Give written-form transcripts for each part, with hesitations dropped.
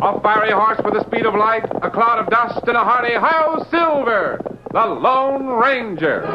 A fiery horse with the speed of light, a cloud of dust, and a hearty "Hi-Yo, Silver!" The Lone Ranger.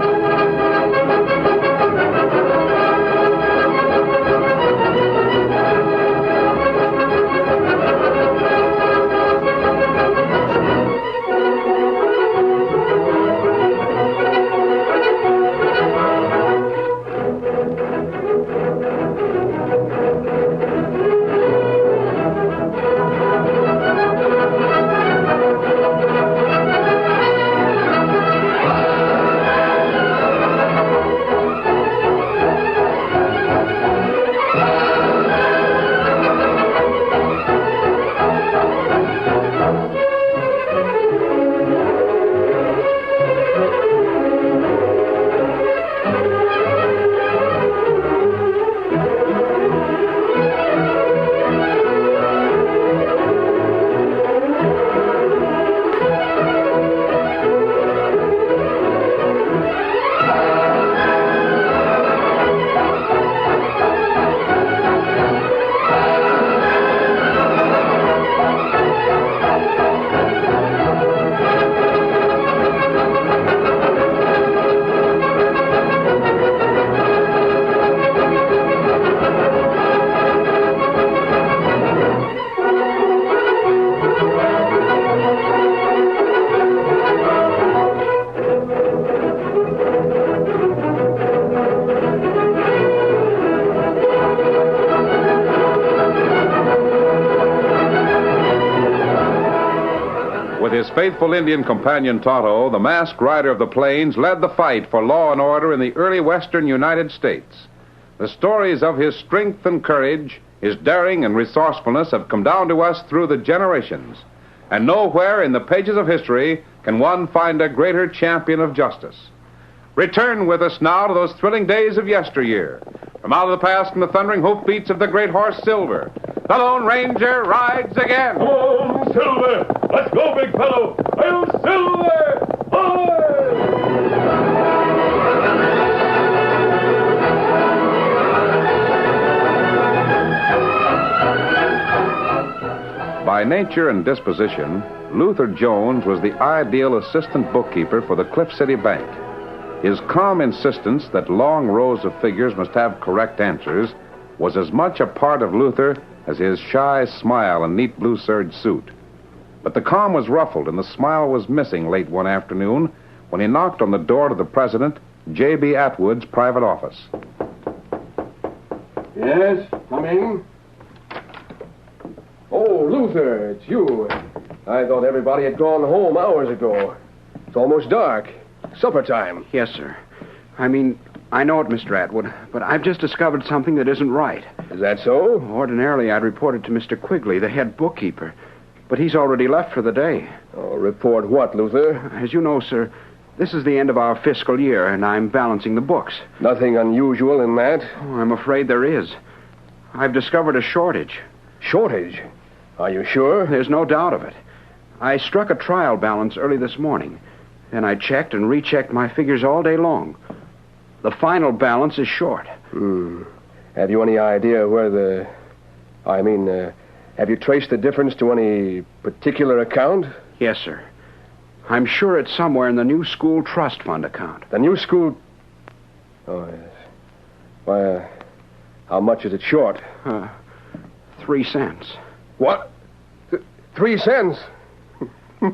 With his faithful Indian companion Tonto, the masked rider of the plains led the fight for law and order in the early western United States. The stories of his strength and courage, his daring and resourcefulness have come down to us through the generations. And nowhere in the pages of history can one find a greater champion of justice. Return with us now to those thrilling days of yesteryear. From out of the past and the thundering hoofbeats of the great horse Silver, the Lone Ranger rides again. Come on, Silver! Let's go, big fellow! I'll Silver! By nature and disposition, Luther Jones was the ideal assistant bookkeeper for the Cliff City Bank. His calm insistence that long rows of figures must have correct answers was as much a part of Luther as his shy smile and neat blue serge suit. But the calm was ruffled and the smile was missing late one afternoon when he knocked on the door to the president, J.B. Atwood's private office. Yes, come in. Oh, Luther, it's you. I thought everybody had gone home hours ago. It's almost dark. Supper time. Yes, sir. I know it, Mr. Atwood, but I've just discovered something that isn't right. Is that so? Ordinarily, I'd report it to Mr. Quigley, the head bookkeeper, but he's already left for the day. Oh, report what, Luther? As you know, sir, this is the end of our fiscal year, and I'm balancing the books. Nothing unusual in that? Oh, I'm afraid there is. I've discovered a shortage. Shortage? Are you sure? There's no doubt of it. I struck a trial balance early this morning. Then I checked and rechecked my figures all day long. The final balance is short. Have you any idea where have you traced the difference to any particular account? Yes, sir. I'm sure it's somewhere in the new school trust fund account. The new school... Oh, yes. Why, how much is it short? 3 cents. What? 3 cents? Well,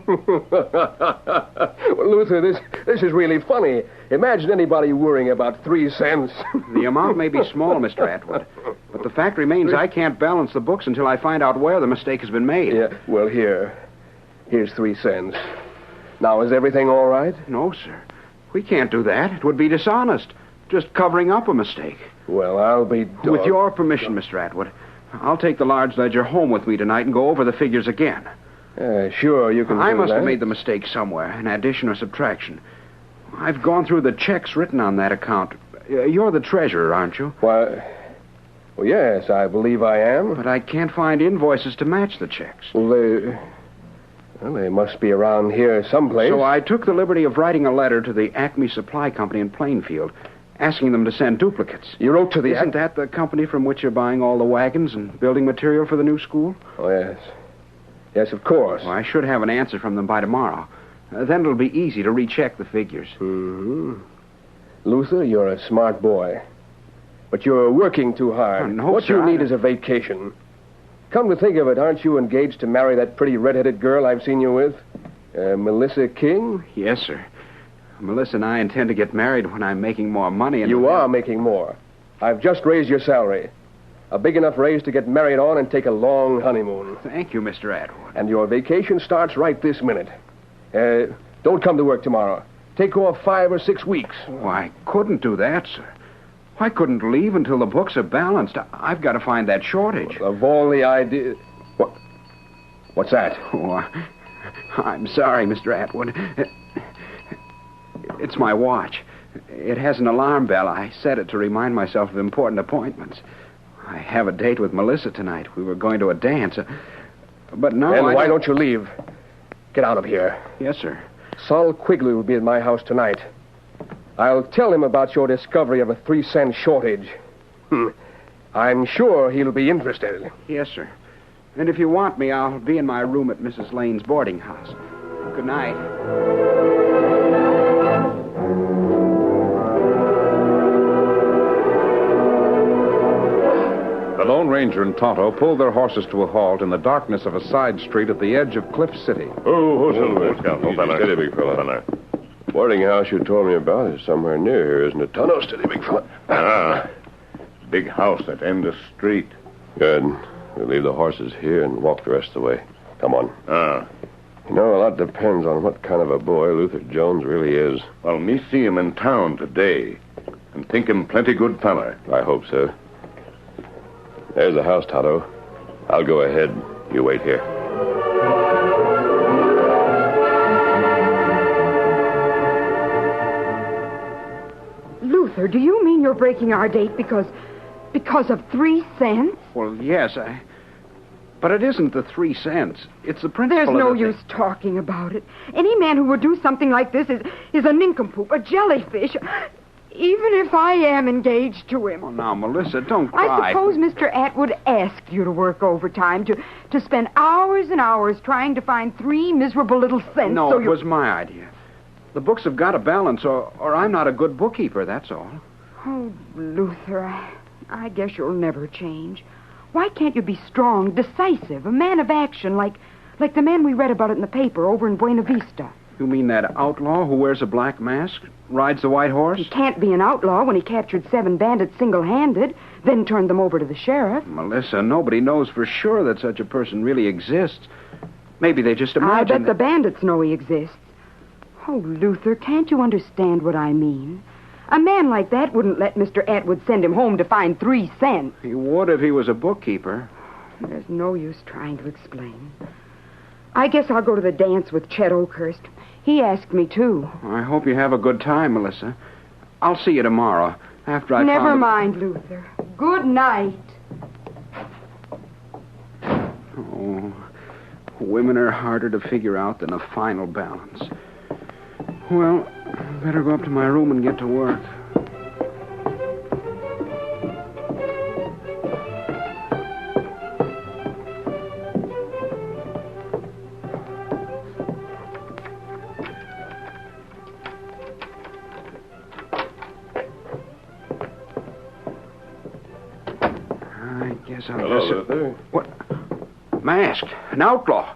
Luther, this is really funny. Imagine anybody worrying about 3 cents. The amount may be small, Mr. Atwood, but the fact remains I can't balance the books until I find out where the mistake has been made. Yeah, well, here's 3 cents. Now, is everything all right? No, sir. We can't do that. It would be dishonest. Just covering up a mistake. Well, I'll be... With your permission, Mr. Atwood, I'll take the large ledger home with me tonight and go over the figures again. Sure, you can do that. I must have made the mistake somewhere, an addition or subtraction. I've gone through the checks written on that account. You're the treasurer, aren't you? Why, well, yes, I believe I am. But I can't find invoices to match the checks. Well, they must be around here someplace. So I took the liberty of writing a letter to the Acme Supply Company in Plainfield, asking them to send duplicates. You wrote to the... Isn't that the company from which you're buying all the wagons and building material for the new school? Oh, yes. Yes, of course. Well, I should have an answer from them by tomorrow. Then it'll be easy to recheck the figures. Mm-hmm. Luther, you're a smart boy. But you're working too hard. Oh, no, what sir, you need is a vacation. Come to think of it, aren't you engaged to marry that pretty red-headed girl I've seen you with? Melissa King? Yes, sir. Melissa and I intend to get married when I'm making more money. And You are making more. I've just raised your salary. A big enough raise to get married on and take a long honeymoon. Thank you, Mr. Atwood. And your vacation starts right this minute. Don't come to work tomorrow. Take off 5 or 6 weeks. Oh, I couldn't do that, sir. I couldn't leave until the books are balanced. I've got to find that shortage. Of all the ideas... What's that? Oh, I'm sorry, Mr. Atwood. It's my watch. It has an alarm bell. I set it to remind myself of important appointments. I have a date with Melissa tonight. We were going to a dance. But now And why don't you leave? Get out of here. Yes, sir. Sol Quigley will be at my house tonight. I'll tell him about your discovery of a 3-cent shortage. I'm sure he'll be interested. Yes, sir. And if you want me, I'll be in my room at Mrs. Lane's boarding house. Good night. The Lone Ranger and Tonto pulled their horses to a halt in the darkness of a side street at the edge of Cliff City. Oh, Silver. Steady, big fella. Boarding house you told me about is somewhere near here, isn't it, Tonto? Steady, big fella. Big house at end of street. Good. We'll leave the horses here and walk the rest of the way. Come on. You know, a lot depends on what kind of a boy Luther Jones really is. Well, me see him in town today, and think him plenty good fella. I hope so. There's the house, Tonto. I'll go ahead. You wait here. Luther, do you mean you're breaking our date because of 3 cents? Well, yes, But it isn't the 3 cents. It's the principle There's no of the use talking about it. Any man who would do something like this is a nincompoop, a jellyfish. Even if I am engaged to him. Oh, now, Melissa, don't cry. I suppose Mr. Atwood asked you to work overtime, to spend hours and hours trying to find 3 miserable little cents. No, so it was my idea. The books have got to balance, or I'm not a good bookkeeper, that's all. Oh, Luther, I guess you'll never change. Why can't you be strong, decisive, a man of action, like the man we read about it in the paper over in Buena Vista? You mean that outlaw who wears a black mask, rides the white horse? He can't be an outlaw when he captured 7 bandits single-handed, then turned them over to the sheriff. Melissa, nobody knows for sure that such a person really exists. Maybe they just imagine I bet the bandits know he exists. Oh, Luther, can't you understand what I mean? A man like that wouldn't let Mr. Atwood send him home to find 3 cents. He would if he was a bookkeeper. There's no use trying to explain. I guess I'll go to the dance with Chet Oakhurst. He asked me, too. I hope you have a good time, Melissa. I'll see you tomorrow, after I Never mind, Luther. Good night. Oh, women are harder to figure out than a final balance. Well, better go up to my room and get to work. Hello, Luther. What? Masked? An outlaw?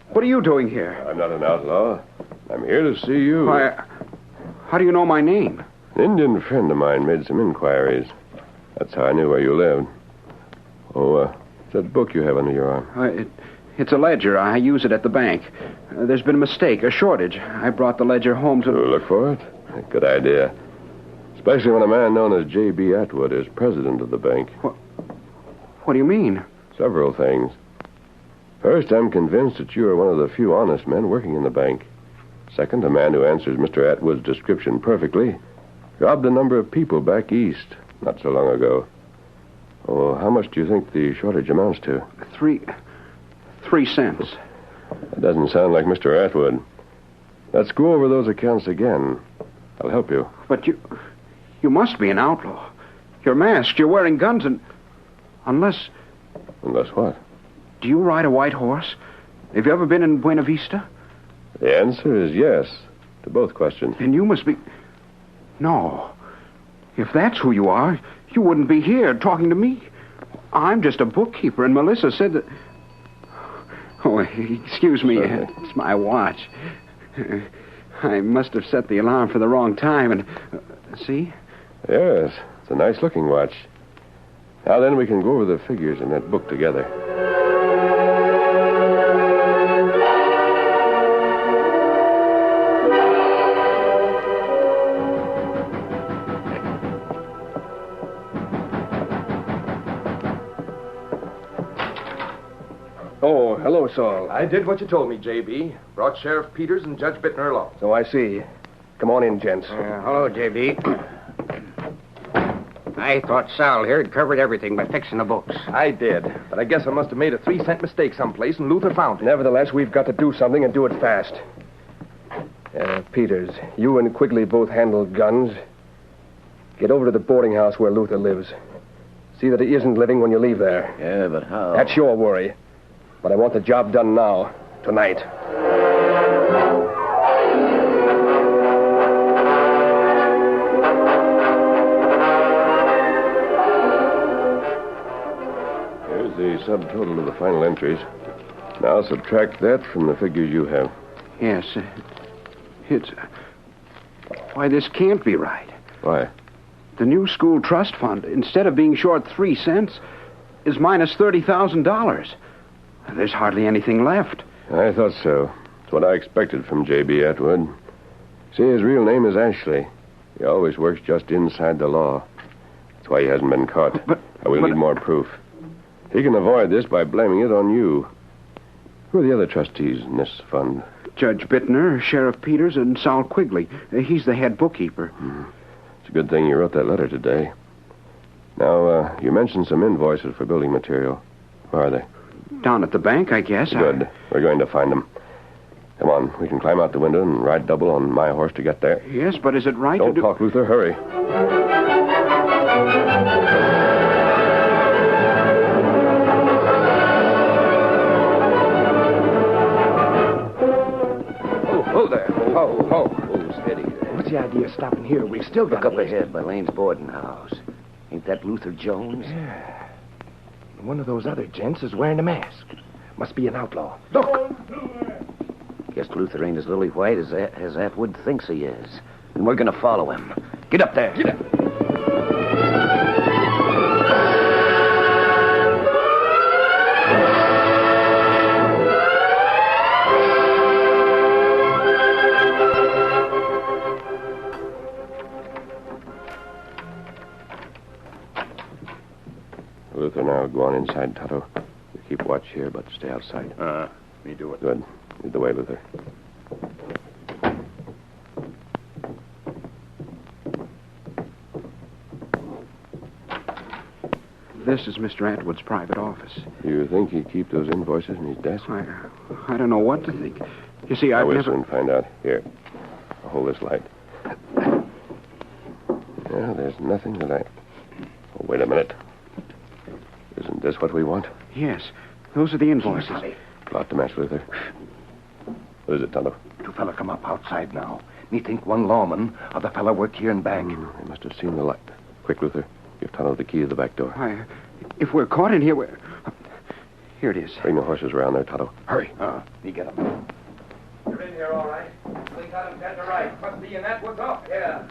What are you doing here? I'm not an outlaw. I'm here to see you. Why, how do you know my name? An Indian friend of mine made some inquiries. That's how I knew where you lived. Oh, it's that book you have under your arm. It's a ledger. I use it at the bank. There's been a mistake, a shortage. I brought the ledger home to... Look for it? Good idea. Especially when a man known as J.B. Atwood is president of the bank. What do you mean? Several things. First, I'm convinced that you are one of the few honest men working in the bank. Second, a man who answers Mr. Atwood's description perfectly robbed a number of people back east not so long ago. Oh, how much do you think the shortage amounts to? 3 cents. That doesn't sound like Mr. Atwood. Let's go over those accounts again. I'll help you. But You must be an outlaw. You're masked, you're wearing guns, and... Unless... Unless what? Do you ride a white horse? Have you ever been in Buena Vista? The answer is yes to both questions. Then you must be... No. If that's who you are, you wouldn't be here talking to me. I'm just a bookkeeper, and Melissa said that... Oh, excuse me. It's my watch. I must have set the alarm for the wrong time, and... see? Yes, it's a nice-looking watch. Now then, we can go over the figures in that book together. Oh, hello, Saul. I did what you told me, J.B. Brought Sheriff Peters and Judge Bittner along. So I see. Come on in, gents. Hello, J.B. I thought Sal here had covered everything by fixing the books. I did, but I guess I must have made a 3-cent mistake someplace, and Luther found it. Nevertheless, we've got to do something and do it fast. Peters, you and Quigley both handle guns. Get over to the boarding house where Luther lives. See that he isn't living when you leave there. Yeah, but how? That's your worry. But I want the job done now, tonight. Here's the subtotal of the final entries. Now subtract that from the figures you have. Yes, it's... Why, this can't be right. Why? The new school trust fund, instead of being short 3 cents, is minus $30,000. There's hardly anything left. I thought so. It's what I expected from J.B. Atwood. See, his real name is Ashley. He always works just inside the law. That's why he hasn't been caught. But we'll need more proof. He can avoid this by blaming it on you. Who are the other trustees in this fund? Judge Bittner, Sheriff Peters, and Sal Quigley. He's the head bookkeeper. It's a good thing you wrote that letter today. Now, you mentioned some invoices for building material. Where are they? Down at the bank, I guess. Good. We're going to find them. Come on, we can climb out the window and ride double on my horse to get there. Yes, but is it right Don't to do... talk, Luther. Hurry. Oh, there. Oh, steady. What's the idea of stopping here? We've still got... Look up ahead by Lane's boarding house. Ain't that Luther Jones? Yeah. One of those other gents is wearing a mask. Must be an outlaw. Look! Guess Luther ain't as lily white as Atwood thinks he is. And we're gonna follow him. Get up there. Get up. Luther, now go on inside, Tonto. You keep watch here, but stay outside. Me do it. Good. Lead the way, Luther. This is Mr. Atwood's private office. You think he'd keep those invoices in his desk? I don't know what to think. You see, I've we'll never... soon find out. Here. I'll hold this light. Yeah, there's nothing that I... Oh, wait a minute. Isn't this what we want? Yes, those are the invoices. Plot to match, Luther. What is it, Tonto? Two fella come up outside now. Me think one lawman or the fella work here in bank. They must have seen the light. Quick, Luther. Give Tonto the key to the back door. If we're caught in here, we're... Here it is. Bring the horses around there, Tonto. Hurry. Me get him. You're in here, all right. We got him dead to right. Must be in Atwood's off. Yeah.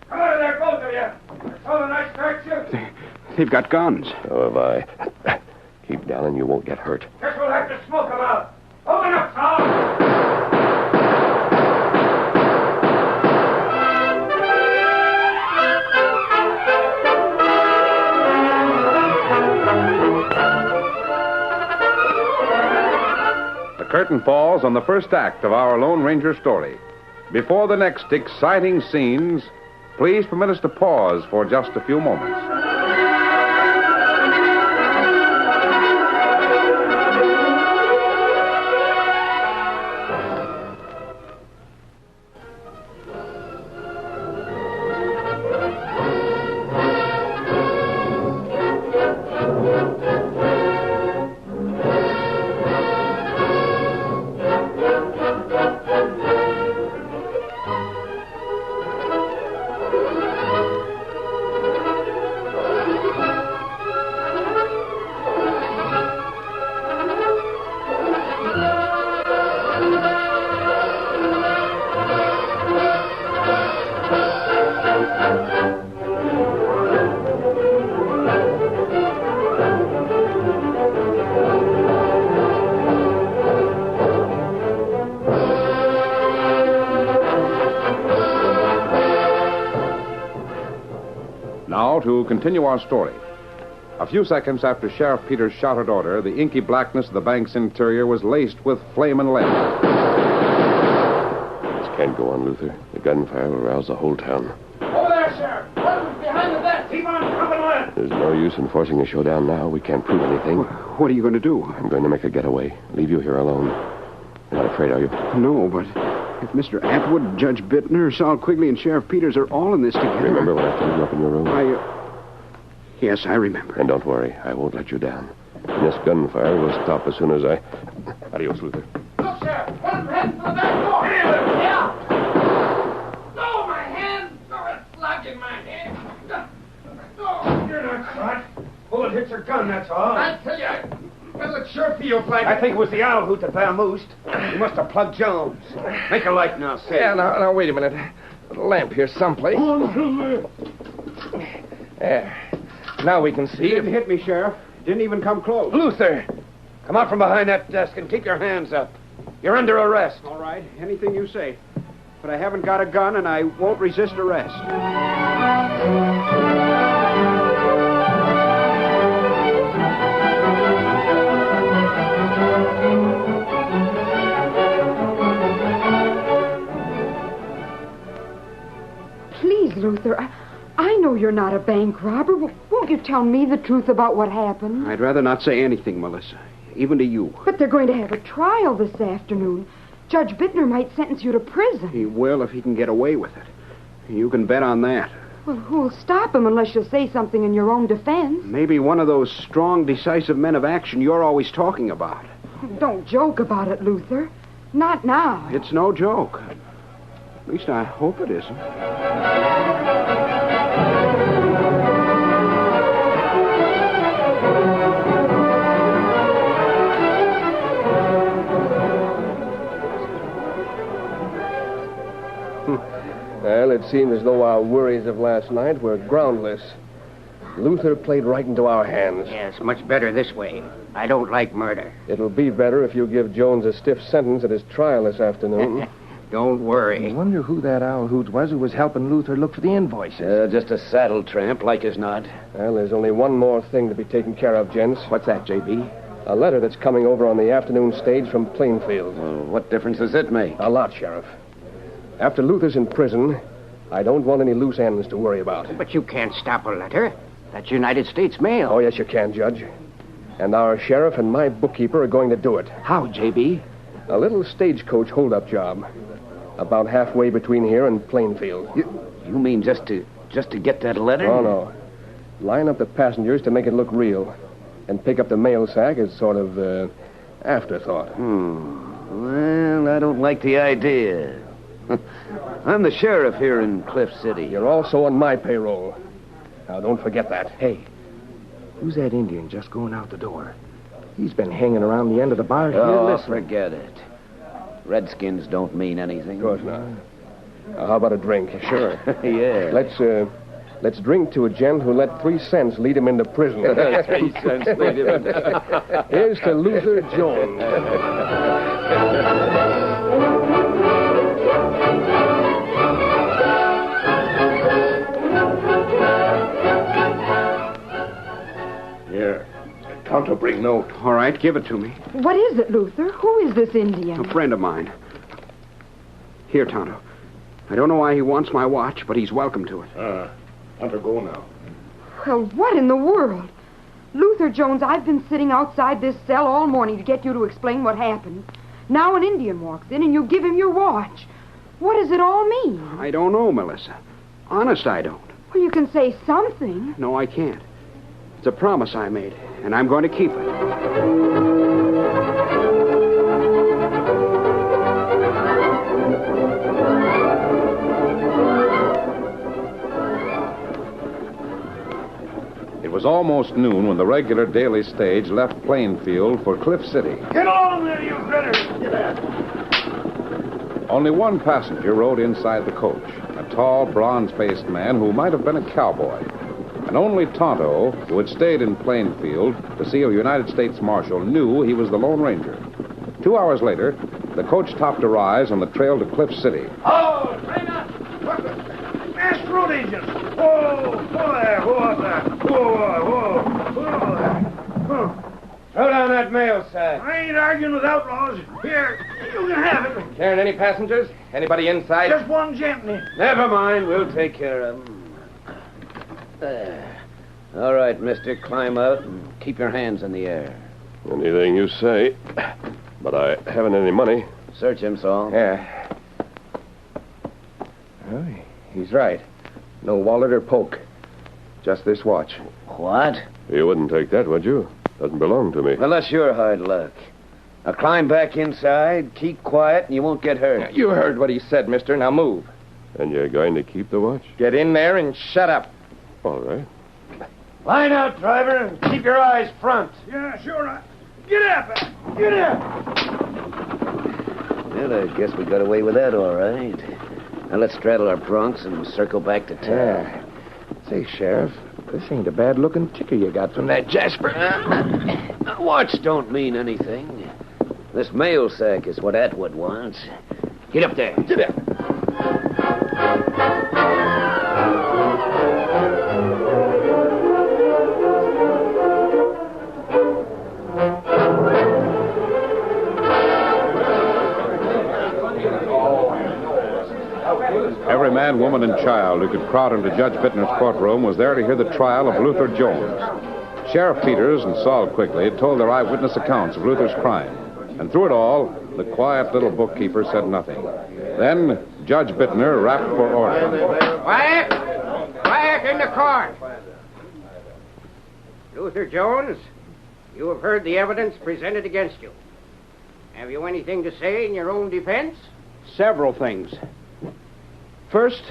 Come out of there, both of you. I told a nice start you. They've got guns. So have I. Keep down and you won't get hurt. Guess we'll have to smoke them out. Open up, Saul. The curtain falls on the first act of our Lone Ranger story. Before the next exciting scenes, please permit us to pause for just a few moments. to continue our story. A few seconds after Sheriff Peters' shouted order, the inky blackness of the bank's interior was laced with flame and lead. This can't go on, Luther. The gunfire will rouse the whole town. Over there, Sheriff. One behind the desk. Keep on coming on. There's no use in forcing a showdown now. We can't prove anything. What are you going to do? I'm going to make a getaway. Leave you here alone. You're not afraid, are you? No, but if Mr. Atwood, Judge Bittner, Saul Quigley, and Sheriff Peters are all in this together... Remember when I told you up in your room? Yes, I remember. And don't worry. I won't let you down. And this gunfire will stop as soon as I... Adios, Luther. Look, Sheriff. One of them heading for the back door. Yeah. No, my hand. No, it's locked in my hand. No. You're not shot. Bullet hit your gun, that's all. I tell you, well, it sure feels like... I think it was the owl hoot that vamoosed. He must have plugged Jones. Make a light now, Sid. Yeah, now, wait a minute. A lamp here someplace. There. Now we can see. He didn't hit me, Sheriff. Didn't even come close. Luther, come out from behind that desk and keep your hands up. You're under arrest. All right, anything you say. But I haven't got a gun, and I won't resist arrest. Please, Luther, I know you're not a bank robber. Won't you tell me the truth about what happened? I'd rather not say anything, Melissa, even to you. But they're going to have a trial this afternoon. Judge Bittner might sentence you to prison. He will if he can get away with it. You can bet on that. Well, who'll stop him unless you say something in your own defense? Maybe one of those strong, decisive men of action you're always talking about. Don't joke about it, Luther. Not now. It's no joke. At least I hope it isn't. Well, it seemed as though our worries of last night were groundless. Luther played right into our hands. Yes, much better this way. I don't like murder. It'll be better if you give Jones a stiff sentence at his trial this afternoon. Don't worry. I wonder who that owl hoot was who was helping Luther look for the invoices. Just a saddle tramp, like as not. Well, there's only one more thing to be taken care of, gents. What's that, J.B.? A letter that's coming over on the afternoon stage from Plainfield. Well, what difference does it make? A lot, Sheriff. After Luther's in prison, I don't want any loose ends to worry about. But you can't stop a letter. That's United States mail. Oh, yes, you can, Judge. And our sheriff and my bookkeeper are going to do it. How, J.B.? A little stagecoach hold-up job. About halfway between here and Plainfield. You mean just to get that letter? Oh, no. Line up the passengers to make it look real. And pick up the mail sack as sort of, afterthought. Well, I don't like the idea. I'm the sheriff here in Cliff City. You're also on my payroll. Now, don't forget that. Hey, who's that Indian just going out the door? He's been hanging around the end of the bar here listening. Forget it. Redskins don't mean anything. Of course not. How about a drink? Sure. Yeah. Let's drink to a gent who let 3 cents lead him into prison. 3 cents lead him. Here's to Luther Jones. Here. Tonto, bring note. All right, give it to me. What is it, Luther? Who is this Indian? A friend of mine. Here, Tonto. I don't know why he wants my watch, but he's welcome to it. Tonto, go now. Well, what in the world? Luther Jones, I've been sitting outside this cell all morning to get you to explain what happened. Now an Indian walks in and you give him your watch. What does it all mean? I don't know, Melissa. Honest, I don't. Well, you can say something. No, I can't. It's a promise I made, and I'm going to keep it. It was almost noon when the regular daily stage left Plainfield for Cliff City. Get on there, you critters! Get out. Only one passenger rode inside the coach, a tall, bronze-faced man who might have been a cowboy. And only Tonto, who had stayed in Plainfield to see a United States Marshal, knew he was the Lone Ranger. 2 hours later, the coach topped a rise on the trail to Cliff City. Oh, train up! Masked road agents! Whoa there. Whoa up there. Whoa there. Throw down that mail sack. I ain't arguing with outlaws. Here, you can have it. Carrying any passengers? Anybody inside? Just one gentleman. Never mind. We'll take care of him. There. All right, mister. Climb out and keep your hands in the air. Anything you say. But I haven't any money. Search him, Saul. Yeah. Oh, he's right. No wallet or poke. Just this watch. What? You wouldn't take that, would you? Doesn't belong to me. Well, that's your hard luck. Now climb back inside, keep quiet, and you won't get hurt. You heard what he said, mister. Now move. And you're going to keep the watch? Get in there and shut up. All right. Line out, driver, and keep your eyes front. Yeah, sure. Get up. Get up. Well, I guess we got away with that all right. Now let's straddle our broncs and circle back to town. Yeah. Say, Sheriff, this ain't a bad-looking ticker you got from that Jasper. Watch don't mean anything. This mail sack is what Atwood wants. Get up there. Get up. Every man, woman, and child who could crowd into Judge Bittner's courtroom was there to hear the trial of Luther Jones. Sheriff Peters and Saul Quigley told their eyewitness accounts of Luther's crime. And through it all, the quiet little bookkeeper said nothing. Then Judge Bittner rapped for order. Quiet! Quiet in the court! Luther Jones, you have heard the evidence presented against you. Have you anything to say in your own defense? Several things. First,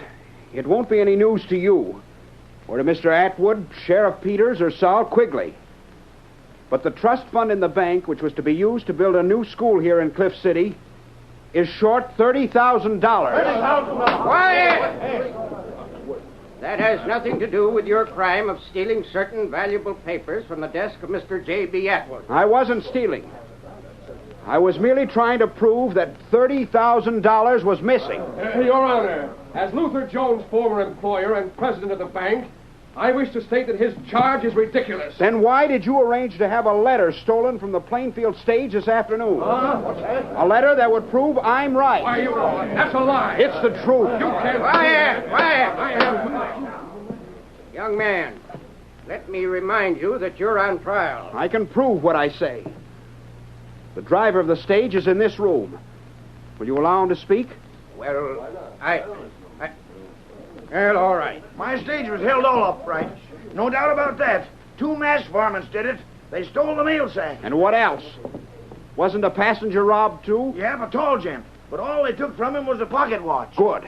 it won't be any news to you, or to Mr. Atwood, Sheriff Peters, or Saul Quigley. But the trust fund in the bank, which was to be used to build a new school here in Cliff City, is short $30,000. $30,000? Quiet! That has nothing to do with your crime of stealing certain valuable papers from the desk of Mr. J.B. Atwood. I wasn't stealing. I was merely trying to prove that $30,000 was missing. Your Honor, as Luther Jones' former employer and president of the bank, I wish to state that his charge is ridiculous. Then why did you arrange to have a letter stolen from the Plainfield stage this afternoon? What's that? A letter that would prove I'm right. Why, that's a lie. It's the truth. You can't... Quiet! Young man, let me remind you that you're on trial. I can prove what I say. The driver of the stage is in this room. Will you allow him to speak? Well, Well, all right. My stage was held all upright. No doubt about that. 2 masked varmints did it. They stole the mail sack. And what else? Wasn't a passenger robbed, too? Yeah, a tall gent. But all they took from him was a pocket watch. Good.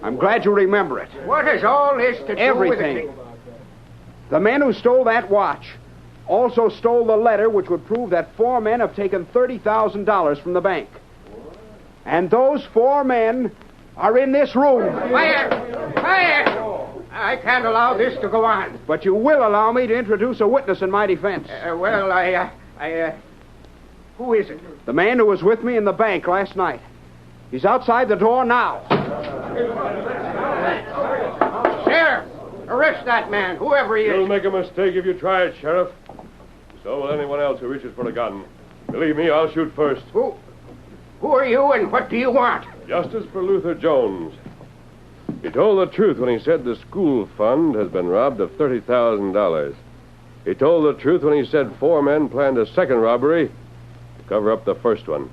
I'm glad you remember it. What has all this to do Everything. with it? The men who stole that watch also stole the letter which would prove that 4 men have taken $30,000 from the bank. And those 4 men are in this room. Quiet! I can't allow this to go on. But you will allow me to introduce a witness in my defense. Who is it? The man who was with me in the bank last night. He's outside the door now. Sheriff, arrest that man, whoever he is. You'll make a mistake if you try it, Sheriff. So will anyone else who reaches for a gun. Believe me, I'll shoot first. Who are you and what do you want? Justice for Luther Jones. He told the truth when he said the school fund has been robbed of $30,000. He told the truth when he said 4 men planned a second robbery to cover up the first one.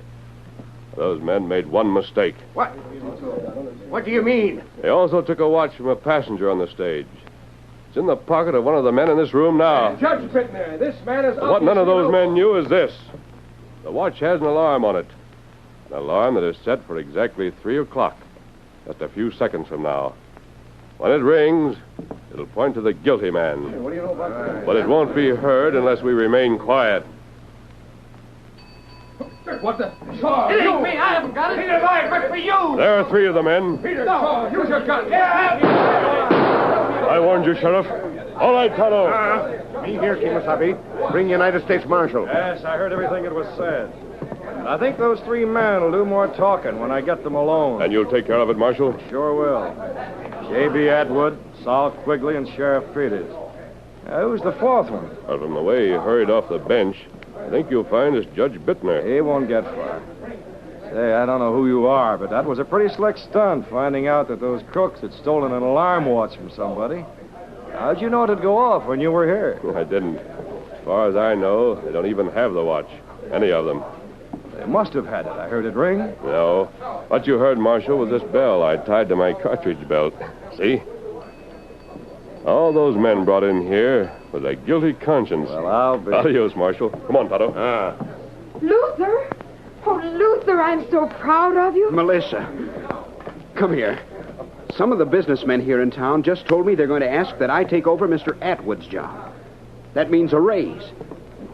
Those men made one mistake. What? What do you mean? They also took a watch from a passenger on the stage. It's in the pocket of one of the men in this room now. Judge Bittner, this man is... What none of those men knew is this. The watch has an alarm on it. An alarm that is set for exactly 3 o'clock, just a few seconds from now. When it rings, it'll point to the guilty man. What do you know about that? But it won't be heard unless we remain quiet. What the... Charles, It ain't me. I haven't got it. Neither have I, but for you. There are 3 of the men. Peter, Charles, use your gun. I warned you, Sheriff. All right, Tonto. Me here, Kimasabi. Bring United States Marshal. Yes, I heard everything that was said. And I think those 3 men will do more talking when I get them alone. And you'll take care of it, Marshal? Sure will. J.B. Atwood, Sol Quigley and Sheriff Peters. Who's the fourth one? From the way he hurried off the bench, I think you'll find it's Judge Bittner. He won't get far. Say, I don't know who you are, but that was a pretty slick stunt, finding out that those crooks had stolen an alarm watch from somebody. How'd you know it'd go off when you were here? I didn't. As far as I know, they don't even have the watch. Any of them. They must have had it. I heard it ring. No. What you heard, Marshal, was this bell I tied to my cartridge belt. See? All those men brought in here with a guilty conscience. Well, I'll be... Adios, Marshal. Come on, Tonto. Luther? Oh, Luther, I'm so proud of you. Melissa, come here. Some of the businessmen here in town just told me they're going to ask that I take over Mr. Atwood's job. That means a raise.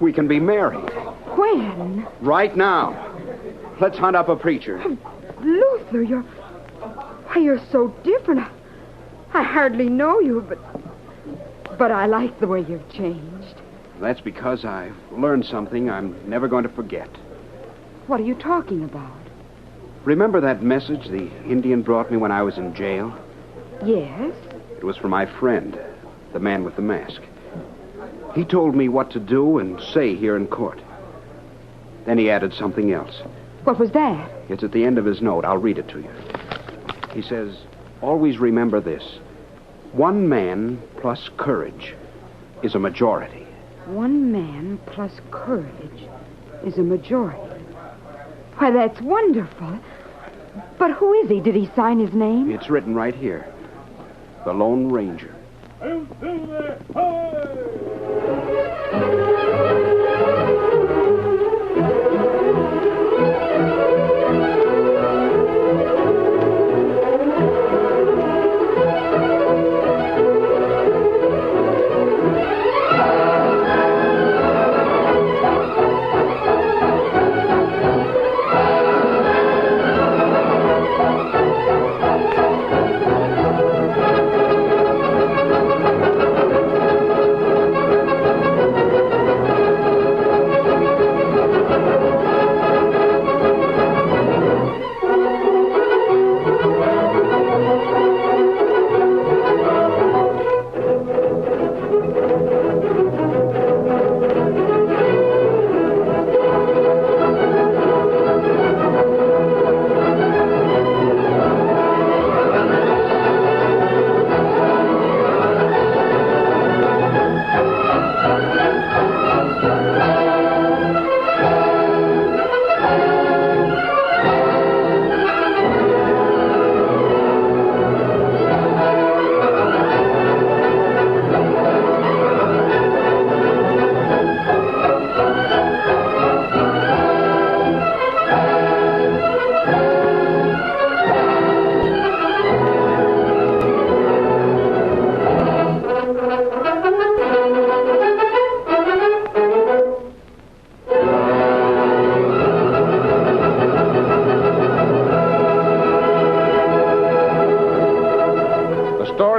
We can be married. When? Right now. Let's hunt up a preacher. Luther, you're so different. I hardly know you, but I like the way you've changed. That's because I've learned something I'm never going to forget. What are you talking about? Remember that message the Indian brought me when I was in jail? Yes. It was for my friend, the man with the mask. He told me what to do and say here in court. Then he added something else. What was that? It's at the end of his note. I'll read it to you. He says, always remember this. One man plus courage is a majority. One man plus courage is a majority. Why, that's wonderful. But who is he? Did he sign his name? It's written right here. The Lone Ranger.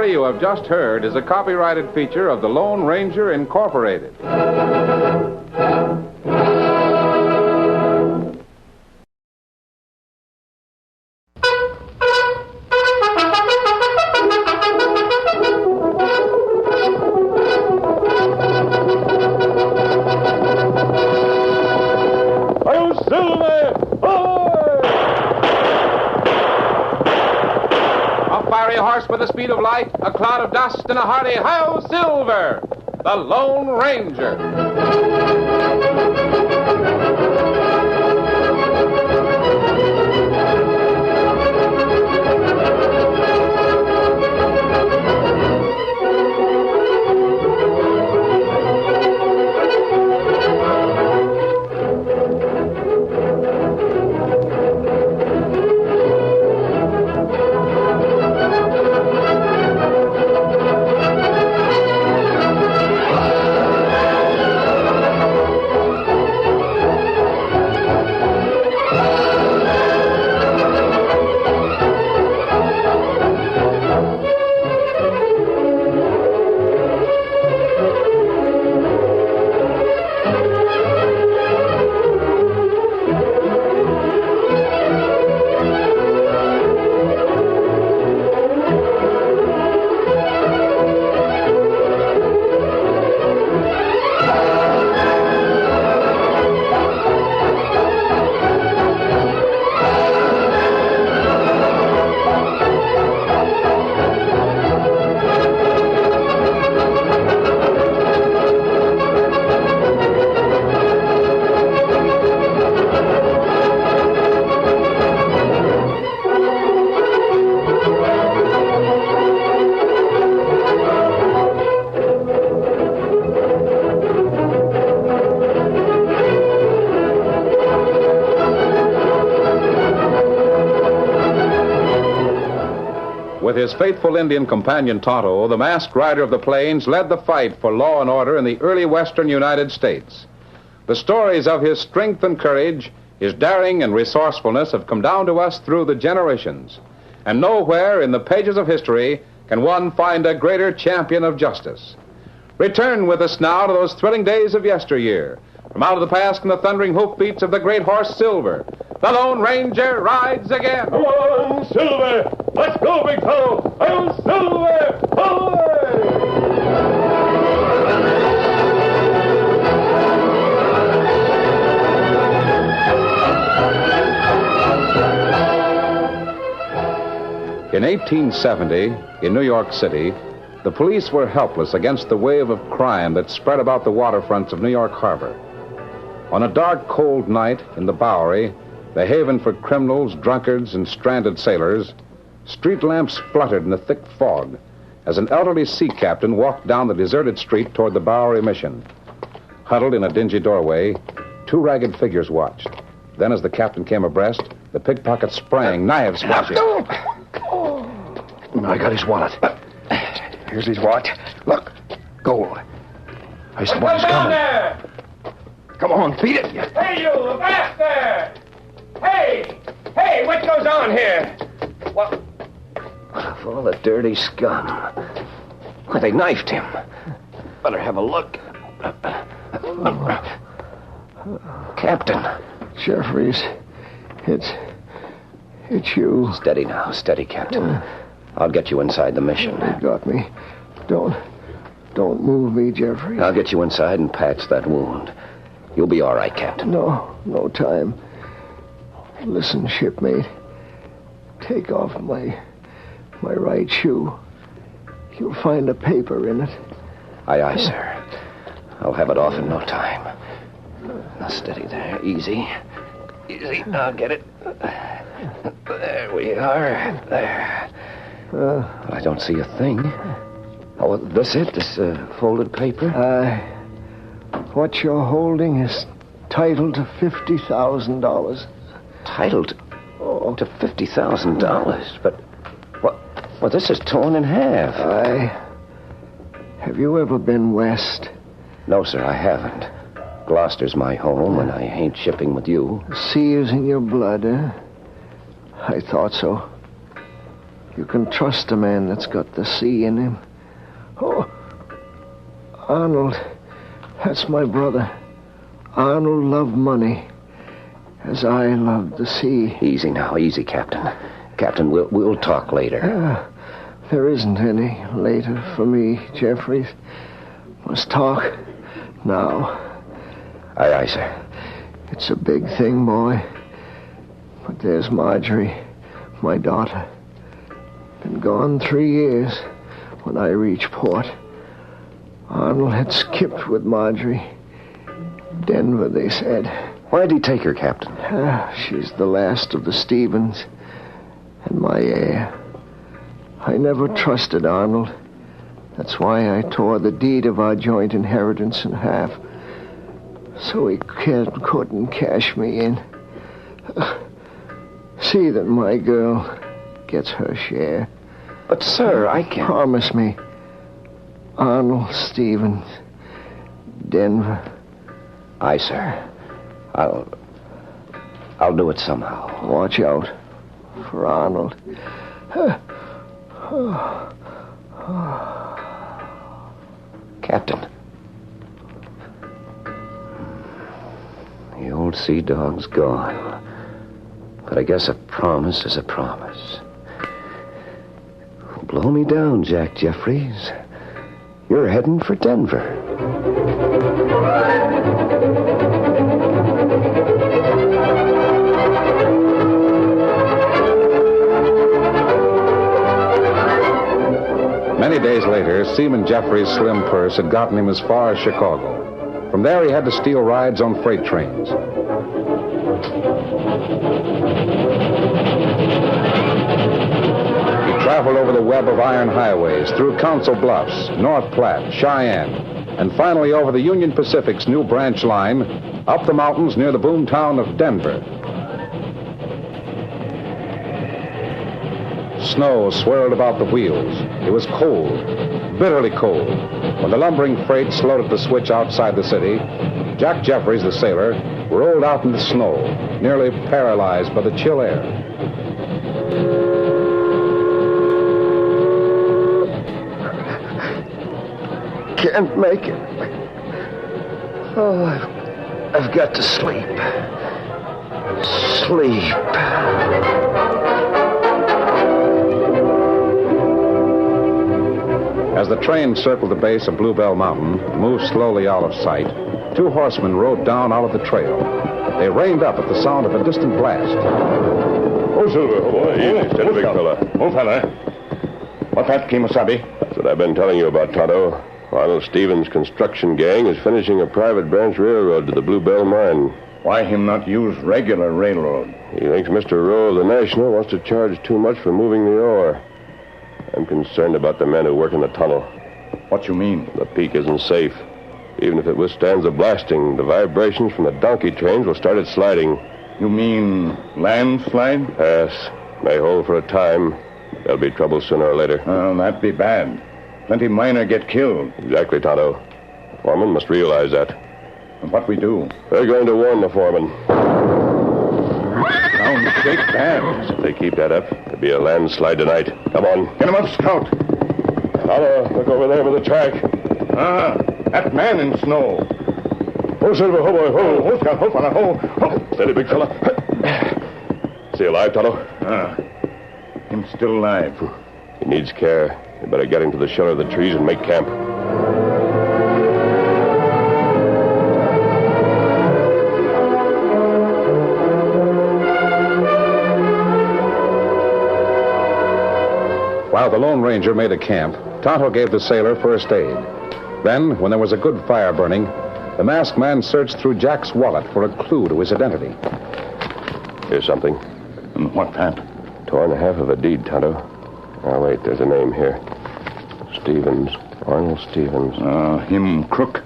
You have just heard is a copyrighted feature of the Lone Ranger Incorporated. With the speed of light, a cloud of dust, and a hearty "Hi-Yo, Silver!" The Lone Ranger. his faithful Indian companion Tonto, the masked rider of the plains led the fight for law and order in the early western United States. The stories of his strength and courage, his daring and resourcefulness have come down to us through the generations. And nowhere in the pages of history can one find a greater champion of justice. Return with us now to those thrilling days of yesteryear. From out of the past come the thundering hoofbeats of the great horse Silver. The Lone Ranger rides again. Come on, Silver! Let's go, big fellow! I'm Silver! Away! In 1870, in New York City, the police were helpless against the wave of crime that spread about the waterfronts of New York Harbor. On a dark, cold night in the Bowery, the haven for criminals, drunkards, and stranded sailors, street lamps spluttered in the thick fog as an elderly sea captain walked down the deserted street toward the Bowery Mission. Huddled in a dingy doorway, two ragged figures watched. Then, as the captain came abreast, the pickpocket sprang, knives flashing. I got his wallet. Here's his watch. Look, gold. I suppose he's coming. There! Come on, beat it. Hey, you, back there! Hey, what goes on here? What? Of all the dirty scum. Why, they knifed him. Better have a look. Captain. Jeffries, it's you. Steady now, steady, Captain. I'll get you inside the mission. They got me. Don't move me, Jeffries. I'll get you inside and patch that wound. You'll be all right, Captain. No time. Listen, shipmate. Take off my right shoe. You'll find a paper in it. Aye, sir. I'll have it off in no time. Now, steady there. Easy. I'll get it. There we are. There. I don't see a thing. Oh, this it? This folded paper? What you're holding is titled to $50,000. Titled to $50,000? But what? Well, this is torn in half. Have you ever been west? No, sir, I haven't. Gloucester's my home, and I ain't shipping with you. The sea is in your blood, eh? I thought so. You can trust a man that's got the sea in him. Oh, Arnold, that's my brother. Arnold loved money, as I loved the sea. Easy now, easy, Captain. Captain, we'll talk later. There isn't any later for me, Jeffries. Must talk now. Aye, sir. It's a big thing, boy. But there's Marjorie, my daughter. Been gone 3 years when I reach port. Arnold had skipped with Marjorie. Denver, they said. Why'd he take her, Captain? She's the last of the Stevens and my heir. I never trusted Arnold. That's why I tore the deed of our joint inheritance in half. So he couldn't cash me in. See that my girl gets her share. But, sir, I can't... Promise me. Arnold Stevens, Denver. Aye, sir. I'll do it somehow. Watch out for Arnold. Captain. The old sea dog's gone. But I guess a promise is a promise. Blow me down, Jack Jeffries. You're heading for Denver. Many days later, Seaman Jeffries' slim purse had gotten him as far as Chicago. From there, he had to steal rides on freight trains. He traveled over the web of iron highways, through Council Bluffs, North Platte, Cheyenne, and finally over the Union Pacific's new branch line, up the mountains near the boomtown of Denver. snow swirled about the wheels. It was cold, bitterly cold. When the lumbering freight slowed at the switch outside the city, Jack Jeffries, the sailor, rolled out in the snow, nearly paralyzed by the chill air. Can't make it. Oh, I've got to sleep. Sleep. As the train circled the base of Bluebell Mountain and moved slowly out of sight, two horsemen rode down out of the trail. They reined up at the sound of a distant blast. Oh, Silver. Oh, boy. Steady, big fella. Oh, fella. What's that, Kemosabe? That's what I've been telling you about, Tonto. Arnold Stevens' construction gang is finishing a private branch railroad to the Bluebell mine. Why him not use regular railroad? He thinks Mr. Rowe of the National wants to charge too much for moving the ore. I'm concerned about the men who work in the tunnel. What you mean? The peak isn't safe. Even if it withstands the blasting, the vibrations from the donkey trains will start it sliding. You mean landslide? Yes. May hold for a time. There'll be trouble sooner or later. That'd be bad. Plenty miner get killed. Exactly, Tonto. The foreman must realize that. And what we do? They're going to warn the foreman. Sounds shake bad. If they keep that up, there'll be a landslide tonight. Come on. Get him up, Scout. Tonto, look over there by the track. That man in snow. Oh, Silver, oh, boy, Oh, Scout, oh, fella, oh. Steady, big fella. Is he alive, Tonto? Him still alive. He needs care. You better get him to the shelter of the trees and make camp. While the Lone Ranger made a camp, Tonto gave the sailor first aid. Then, when there was a good fire burning, the masked man searched through Jack's wallet for a clue to his identity. Here's something. And what that? Torn half of a deed, Tonto. Oh, wait, there's a name here. Stevens. Arnold Stevens. Him crook.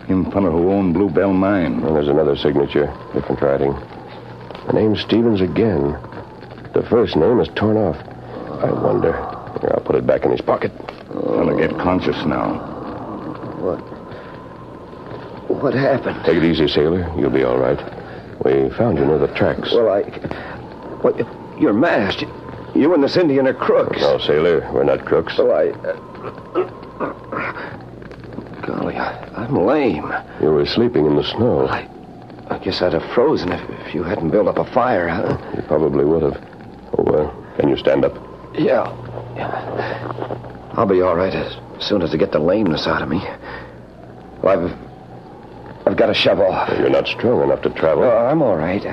Him fella who owned Bluebell Mine. And there's another signature. Different writing. The name's Stevens again. The first name is torn off. I wonder. Here, I'll put it back in his pocket. Fella get conscious now. What happened? Take it easy, sailor. You'll be all right. We found you near the tracks. Well, you're masked. You and this Indian are crooks. No, sailor. We're not crooks. Well, Golly, I'm lame. You were sleeping in the snow. I guess I'd have frozen if you hadn't built up a fire, huh? You probably would have. Oh, well, can you stand up? Yeah. I'll be all right as soon as I get the lameness out of me. Well, I've got to shove off. You're not strong enough to travel. Oh, I'm all right.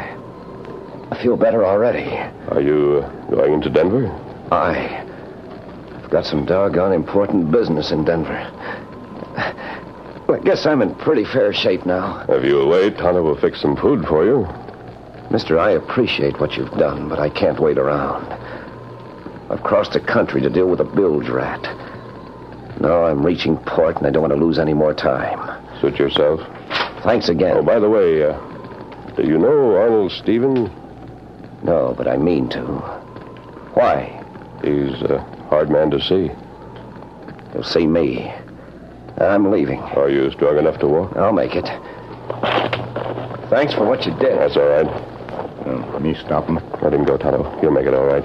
I feel better already. Are you going into Denver? I've got some doggone important business in Denver. Well, I guess I'm in pretty fair shape now. If you'll wait, Tonto will fix some food for you. Mister, I appreciate what you've done, but I can't wait around. I've crossed the country to deal with a bilge rat. Now I'm reaching port, and I don't want to lose any more time. Suit yourself. Thanks again. Oh, by the way, do you know Arnold Stevens? No, but I mean to. Why? He's a hard man to see. You'll see me. I'm leaving. Are you strong enough to walk? I'll make it. Thanks for what you did. That's all right. Me stop him. Let him go, Tonto. He'll make it all right.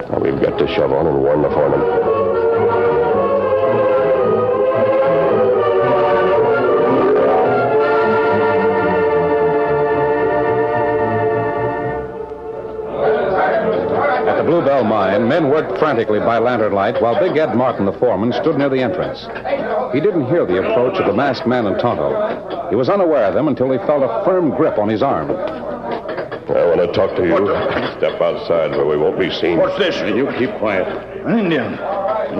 Now we've got to shove on and warn the foreman. Bluebell Mine, men worked frantically by lantern light while Big Ed Martin, the foreman, stood near the entrance. He didn't hear the approach of the masked man and Tonto. He was unaware of them until he felt a firm grip on his arm. I want to talk to you. Step outside where we won't be seen. What's this? You keep quiet. An Indian.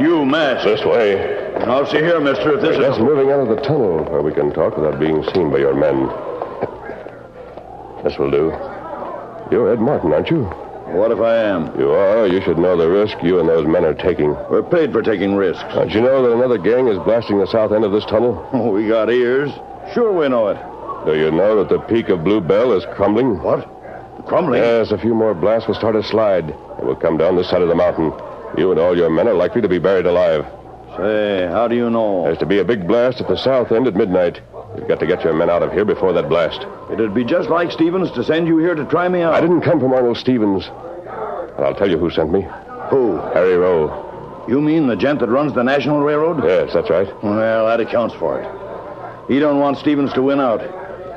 You masked. This way. I'll see here, mister, if this We're just moving out of the tunnel where we can talk without being seen by your men. This will do. You're Ed Martin, aren't you? What if I am? You are. You should know the risk you and those men are taking. We're paid for taking risks. Don't you know that another gang is blasting the south end of this tunnel? Oh, we got ears. Sure we know it. Do you know that the peak of Bluebell is crumbling? What? Crumbling? Yes, a few more blasts will start a slide. It will come down this side of the mountain. You and all your men are likely to be buried alive. Say, how do you know? There's to be a big blast at the south end at midnight. You've got to get your men out of here before that blast. It'd be just like Stevens to send you here to try me out. I didn't come from Arnold Stevens. And I'll tell you who sent me. Who? Harry Rowe. You mean the gent that runs the National Railroad? Yes, that's right. Well, that accounts for it. He don't want Stevens to win out.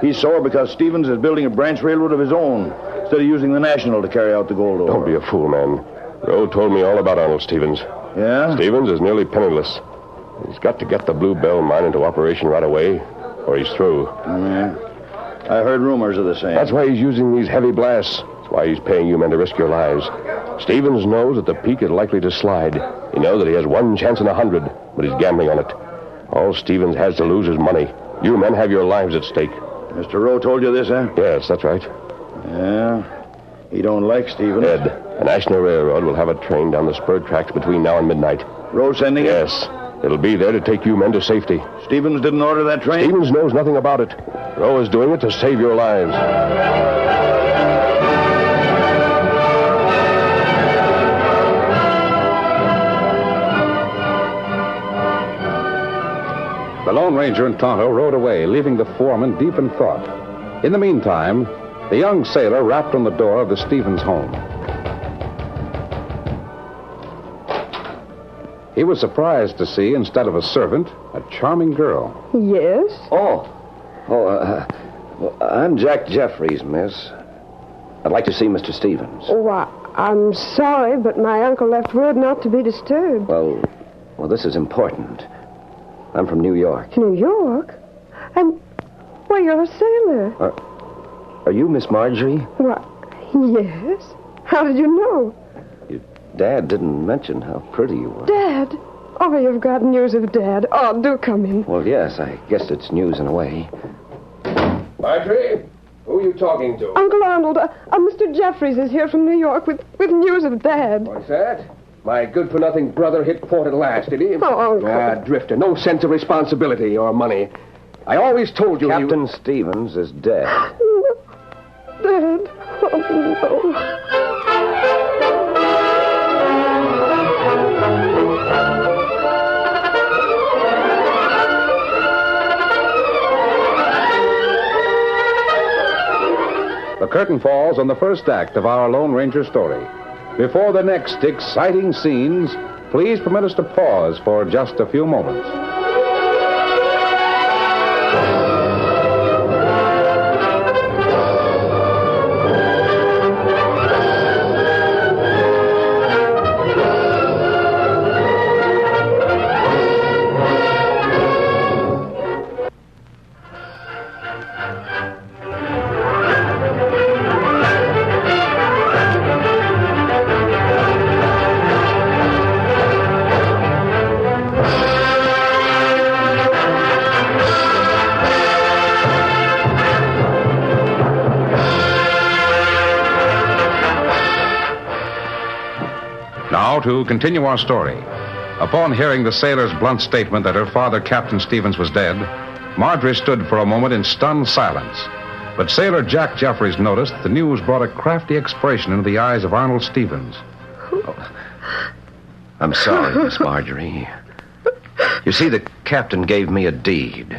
He's sore because Stevens is building a branch railroad of his own instead of using the National to carry out the gold ore. Don't be a fool, man. Rowe told me all about Arnold Stevens. Yeah? Stevens is nearly penniless. He's got to get the Blue Bell mine into operation right away, or he's through. Yeah. I heard rumors of the same. That's why he's using these heavy blasts. That's why he's paying you men to risk your lives. Stevens knows that the peak is likely to slide. He knows that he has 1 chance in 100, but he's gambling on it. All Stevens has to lose is money. You men have your lives at stake. Mr. Rowe told you this, eh? Yes, that's right. Yeah. He don't like Stevens. Ed, the National Railroad will have a train down the spur tracks between now and midnight. Rowe sending it? Yes. It'll be there to take you men to safety. Stevens didn't order that train? Stevens knows nothing about it. Rowe is doing it to save your lives. The Lone Ranger and Tonto rode away, leaving the foreman deep in thought. In the meantime, the young sailor rapped on the door of the Stevens home. He was surprised to see, instead of a servant, a charming girl. Yes? Well, I'm Jack Jeffries, miss. I'd like to see Mr. Stevens. Oh, I'm sorry, but my uncle left word not to be disturbed. Well, this is important. I'm from New York. New York? Well, you're a sailor. Are you Miss Marjorie? What? Yes. How did you know? Your dad didn't mention how pretty you were. Dad? Oh, you've got news of Dad. Oh, do come in. Well, yes, I guess it's news in a way. Marjorie, who are you talking to? Uncle Arnold, Mr. Jeffries is here from New York with news of Dad. What's that? My good-for-nothing brother hit port at last, did he? Oh, Uncle. Drifter. No sense of responsibility or money. I always told you Captain Stevens is dead. Dad. Oh, no. The curtain falls on the first act of our Lone Ranger story. Before the next exciting scenes, please permit us to pause for just a few moments. Now, to continue our story. Upon hearing the sailor's blunt statement that her father, Captain Stevens, was dead, Marjorie stood for a moment in stunned silence. But Sailor Jack Jeffries noticed the news brought a crafty expression into the eyes of Arnold Stevens. I'm sorry, Miss Marjorie. You see, the captain gave me a deed.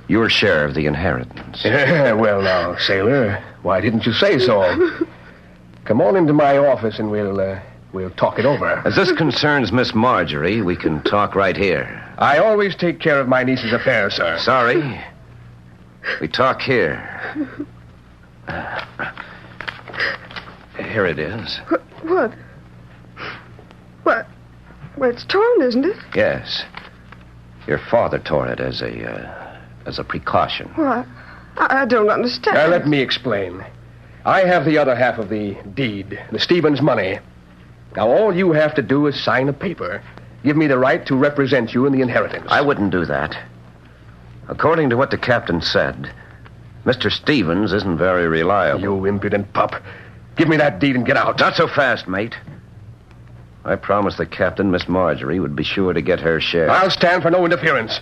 Your share of the inheritance. Yeah, well, now, sailor, why didn't you say so? Come on into my office and we'll talk it over. As this concerns Miss Marjorie, we can talk right here. I always take care of my niece's affairs, sir. Sorry. We talk here. Here it is. What? What? Well, it's torn, isn't it? Yes. Your father tore it as a precaution. What? I don't understand. Now, let me explain. I have the other half of the deed, the Stevens money. Now, all you have to do is sign a paper. Give me the right to represent you in the inheritance. I wouldn't do that. According to what the captain said, Mr. Stevens isn't very reliable. You impudent pup. Give me that deed and get out. Not so fast, mate. I promised the captain Miss Marjorie would be sure to get her share. I'll stand for no interference.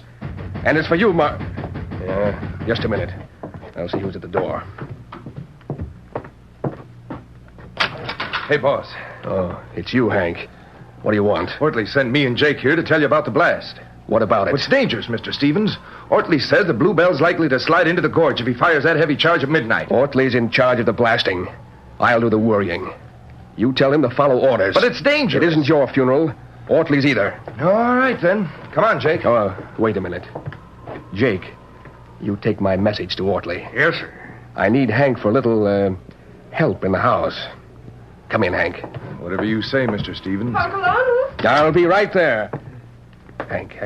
And as for you, just a minute. I'll see who's at the door. Hey, boss. Oh, it's you, Hank. What do you want? Ortley sent me and Jake here to tell you about the blast. What about it? It's dangerous, Mr. Stevens. Ortley says the Bluebell's likely to slide into the gorge if he fires that heavy charge at midnight. Ortley's in charge of the blasting. I'll do the worrying. You tell him to follow orders. But it's dangerous. It isn't your funeral. Ortley's either. All right, then. Come on, Jake. Oh, wait a minute. Jake, you take my message to Ortley. Yes, sir. I need Hank for a little, help in the house. Come in, Hank. Whatever you say, Mr. Stevens. Uncle Arnold? I'll be right there. Hank,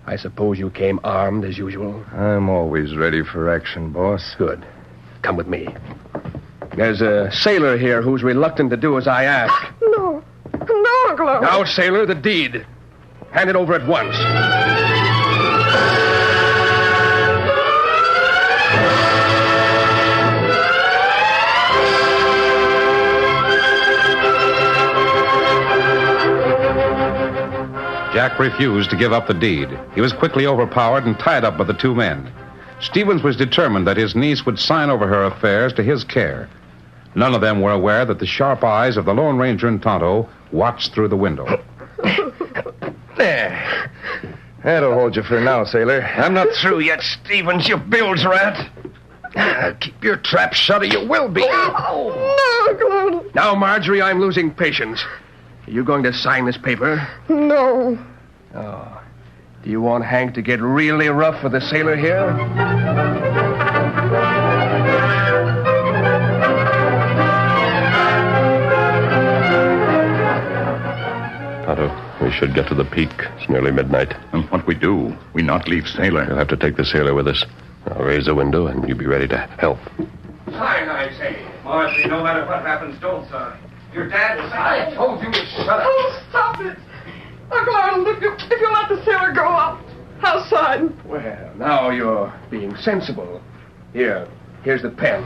I suppose you came armed as usual? I'm always ready for action, boss. Good. Come with me. There's a sailor here who's reluctant to do as I ask. No. No, Uncle Arnold. Now, sailor, the deed. Hand it over at once. Jack refused to give up the deed. He was quickly overpowered and tied up by the two men. Stevens was determined that his niece would sign over her affairs to his care. None of them were aware that the sharp eyes of the Lone Ranger and Tonto watched through the window. There. That'll hold you for now, sailor. I'm not through yet, Stevens, you bilge rat. Keep your trap shut or you will be. No, Uncle Arnold. Now, Marjorie, I'm losing patience. Are you going to sign this paper? No. Oh. Do you want Hank to get really rough with the sailor here? Tonto, we should get to the peak. It's nearly midnight. And what we do? We not leave sailor. You'll have to take the sailor with us. I'll raise the window and you be ready to help. Sign, I say. Marjorie, no matter what happens, don't sign. Your dad is... I told you to shut up. Oh, stop it. Uncle Arnold, if you let the sailor go, I'll sign. Well, now you're being sensible. Here's the pen.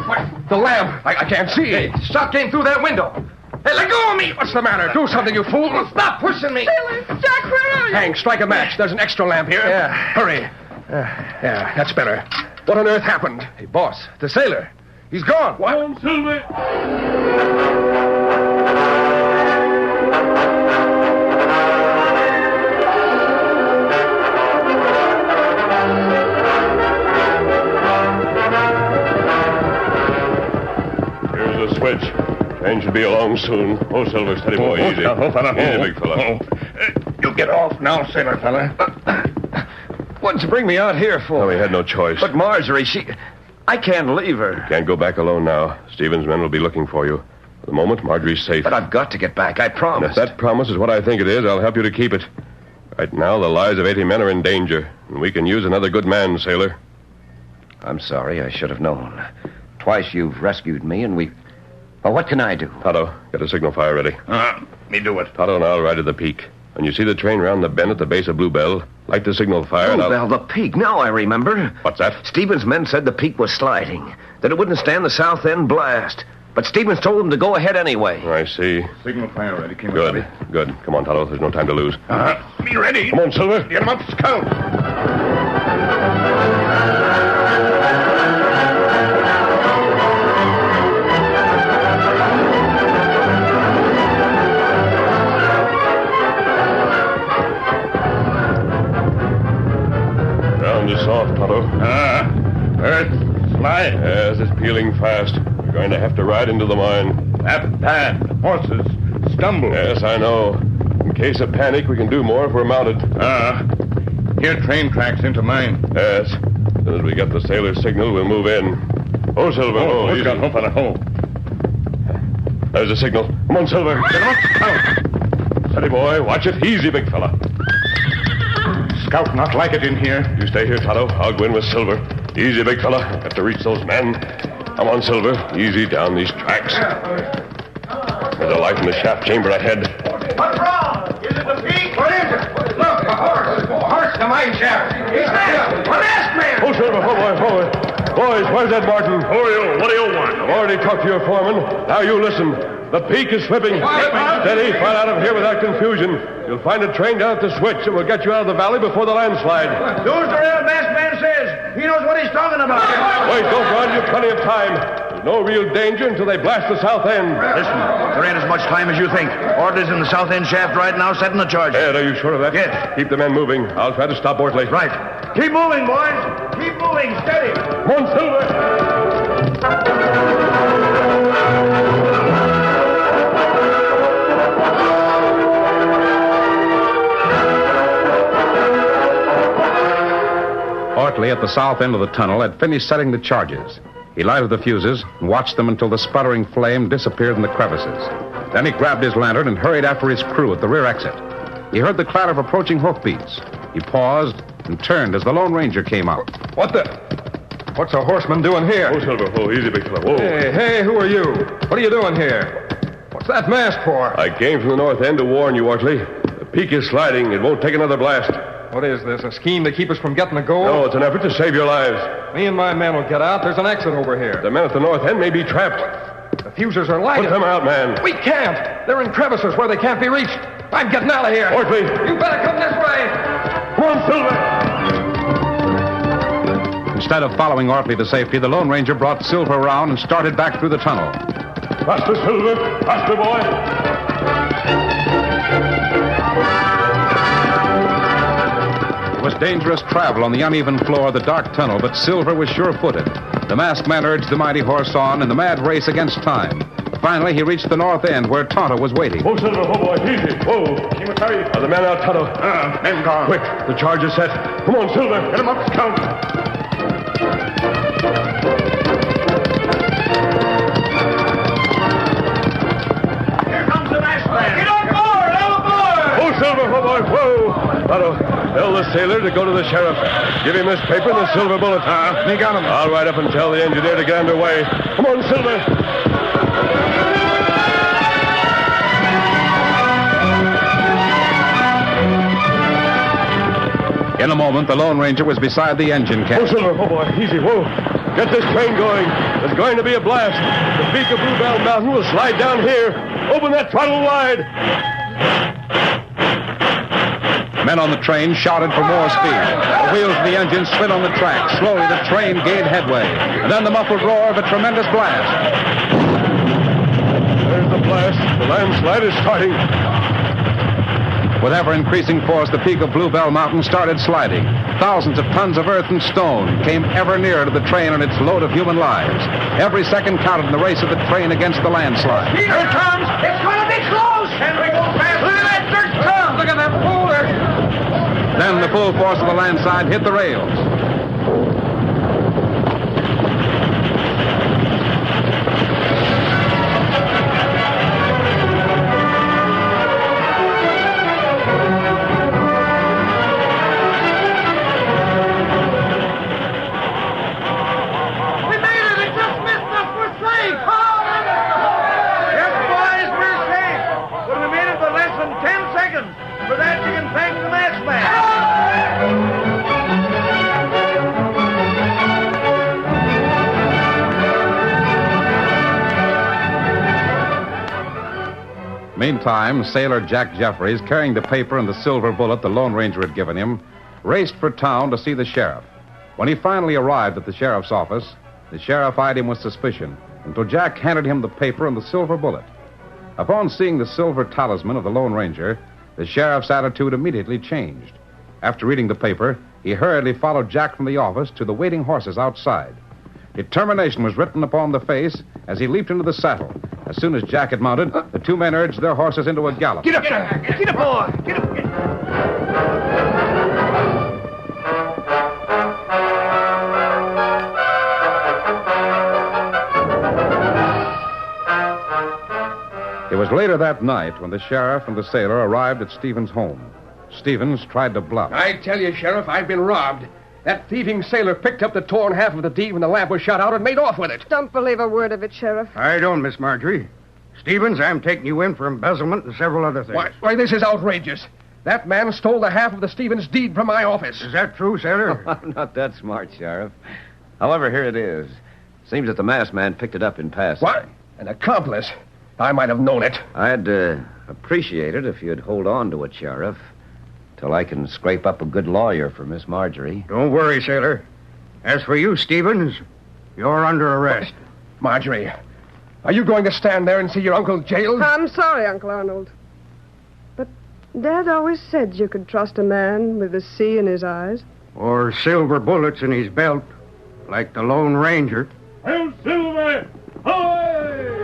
What? The lamp. I can't see. Hey, shot came through that window. Hey, let go of me! What's the matter? Do something, you fool! Stop pushing me! Sailor, Jack, where are you? Hank, strike a match. There's an extra lamp here. Yeah. Hurry. Yeah, that's better. What on earth happened? Hey, boss, the sailor. He's gone. What? Silver. Here's the switch. Train should be along soon. Oh, Silver, steady boy, easy. Easy, big fella. You get off now, sailor fella. What'd you bring me out here for? No, we had no choice. But Marjorie, I can't leave her. Can't go back alone now. Stevens' men will be looking for you. For the moment, Marjorie's safe. But I've got to get back, I And promise. if that promise is what I think it is, I'll help you to keep it. Right now, the lives of 80 men are in danger, and we can use another good man, sailor. I'm sorry. I should have known. Twice you've rescued me, and we... Well, what can I do? Tonto, get a signal fire ready. Me do it. Tonto and I'll ride to the peak. When you see the train round the bend at the base of Bluebell, light the signal fire and I'll... Bluebell, the peak. Now I remember. What's that? Stevens' men said the peak was sliding, that it wouldn't stand the south end blast. But Stevens told them to go ahead anyway. I see. Signal fire ready. Came Good. Come on, Tonto. There's no time to lose. Be ready. Come on, Silver. Get him up, scout. Ground is soft, Tonto. Earth, slide. Yes, it's peeling fast. We're going to have to ride into the mine. That bad. Horses stumble. Yes, I know. In case of panic, we can do more if we're mounted. Here train tracks into mine. Yes. As soon as we get the sailor's signal, we'll move in. Oh, Silver. Oh, easy. There's the signal. Come on, Silver. Get him up, scout. Steady, boy. Watch it. Easy, big fella. Scout not like it in here. You stay here, Tonto. I'll go in with Silver. Easy, big fella. Got to reach those men. Come on, Silver. Easy down these tracks. There's a light in the shaft chamber ahead. What's wrong? Is it the peak? What is it? Look, a horse. A horse in the mine shaft. He's there. A masked man. Oh, Silver. Oh, boy. Boys, where's that Martin? Who are you? What do you want? I've already talked to your foreman. Now you listen. The peak is slipping. Steady. Fight out of here without confusion. You'll find a train down at the switch and we'll get you out of the valley before the landslide. Do as the real masked man says. He knows what he's talking about. Wait, don't run. You've plenty of time. There's No real danger until they blast the south end. Listen, there ain't as much time as you think. Orderly's in the south end shaft right now, setting the charges. Ed, are you sure of that? Yes. Keep the men moving. I'll try to stop Ortley. Right. Keep moving, boys. Keep moving. Steady. Come on, Silver. Ortley, at the south end of the tunnel, had finished setting the charges. He lighted the fuses and watched them until the sputtering flame disappeared in the crevices. Then he grabbed his lantern and hurried after his crew at the rear exit. He heard the clatter of approaching hoofbeats. He paused and turned as the Lone Ranger came out. What's a horseman doing here? Oh, Silver. Oh, easy, big fella. Whoa. Hey, who are you? What are you doing here? What's that mask for? I came from the north end to warn you, Ortley. The peak is sliding. It won't take another blast. What is this, a scheme to keep us from getting the gold? No, it's an effort to save your lives. Me and my men will get out. There's an exit over here. The men at the north end may be trapped. The fuses are lighted. Put them out, man. We can't. They're in crevices where they can't be reached. I'm getting out of here. Ortley. You better come this way. Come on, Silver. Instead of following Ortley to safety, the Lone Ranger brought Silver around and started back through the tunnel. Faster, Silver. Faster, boy. It was dangerous travel on the uneven floor of the dark tunnel, but Silver was sure-footed. The masked man urged the mighty horse on in the mad race against time. Finally, he reached the north end where Tonto was waiting. Whoa, Silver. Oh, boy. Easy. Whoa. Kimatari. Are the men out, Tonto? Men gone. Quick. The charge is set. Come on, Silver. Get them up, Scout. Here comes the masked man. Get on board. All aboard. Oh, Silver. Oh, boy. Whoa. Tonto, tell the sailor to go to the sheriff. Give him this paper and the silver bullet. He got him. I'll ride up and tell the engineer to get underway. Come on, Silver. In a moment, the Lone Ranger was beside the engine Oh, cabinet. Silver. Oh, boy. Easy. Whoa. Get this train going. There's going to be a blast. The peak of Bluebell Mountain will slide down here. Open that throttle wide. Men on the train shouted for more speed. The wheels of the engine slid on the track. Slowly, the train gained headway. And then the muffled roar of a tremendous blast. There's the blast. The landslide is starting. With ever-increasing force, the peak of Bluebell Mountain started sliding. Thousands of tons of earth and stone came ever nearer to the train and its load of human lives. Every second counted in the race of the train against the landslide. Here it comes! It's going to be close! Can we go fast? Look at that dirt come! Look at that boulder! Then the full force of the landslide hit the rails. Meantime, Sailor Jack Jeffries, carrying the paper and the silver bullet the Lone Ranger had given him, raced for town to see the sheriff. When he finally arrived at the sheriff's office, the sheriff eyed him with suspicion until Jack handed him the paper and the silver bullet. Upon seeing the silver talisman of the Lone Ranger, the sheriff's attitude immediately changed. After reading the paper, he hurriedly followed Jack from the office to the waiting horses outside. Determination was written upon the face as he leaped into the saddle. As soon as Jack had mounted, the two men urged their horses into a gallop. Get up, Jack! Get up, boy! Get up! It was later that night when the sheriff and the sailor arrived at Stevens' home. Stevens tried to bluff. I tell you, Sheriff, I've been robbed. That thieving sailor picked up the torn half of the deed when the lamp was shot out and made off with it. Don't believe a word of it, Sheriff. I don't, Miss Marjorie. Stevens, I'm taking you in for embezzlement and several other things. Why, this is outrageous. That man stole the half of the Stevens deed from my office. Is that true, sailor? I'm not that smart, Sheriff. However, here it is. Seems that the masked man picked it up in passing. What? An accomplice? I might have known it. I'd appreciate it if you'd hold on to it, Sheriff, till I can scrape up a good lawyer for Miss Marjorie. Don't worry, sailor. As for you, Stevens, you're under arrest. Marjorie, are you going to stand there and see your uncle jailed? I'm sorry, Uncle Arnold. But Dad always said you could trust a man with the sea in his eyes. Or silver bullets in his belt, like the Lone Ranger. Hail Silver! Away!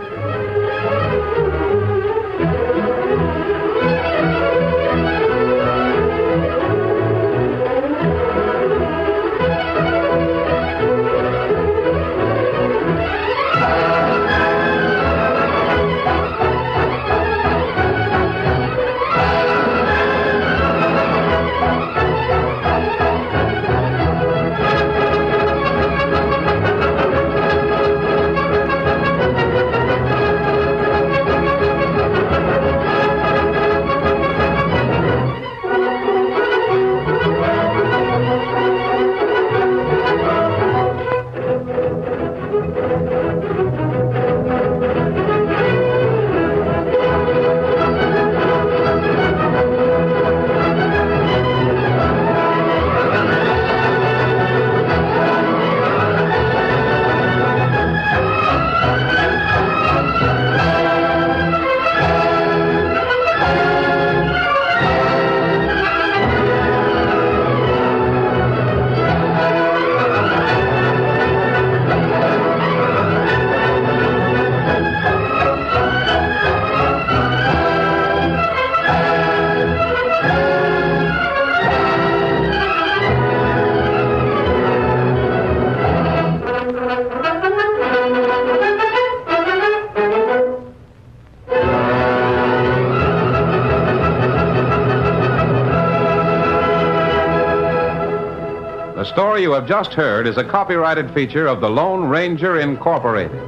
The story you have just heard is a copyrighted feature of the Lone Ranger Incorporated.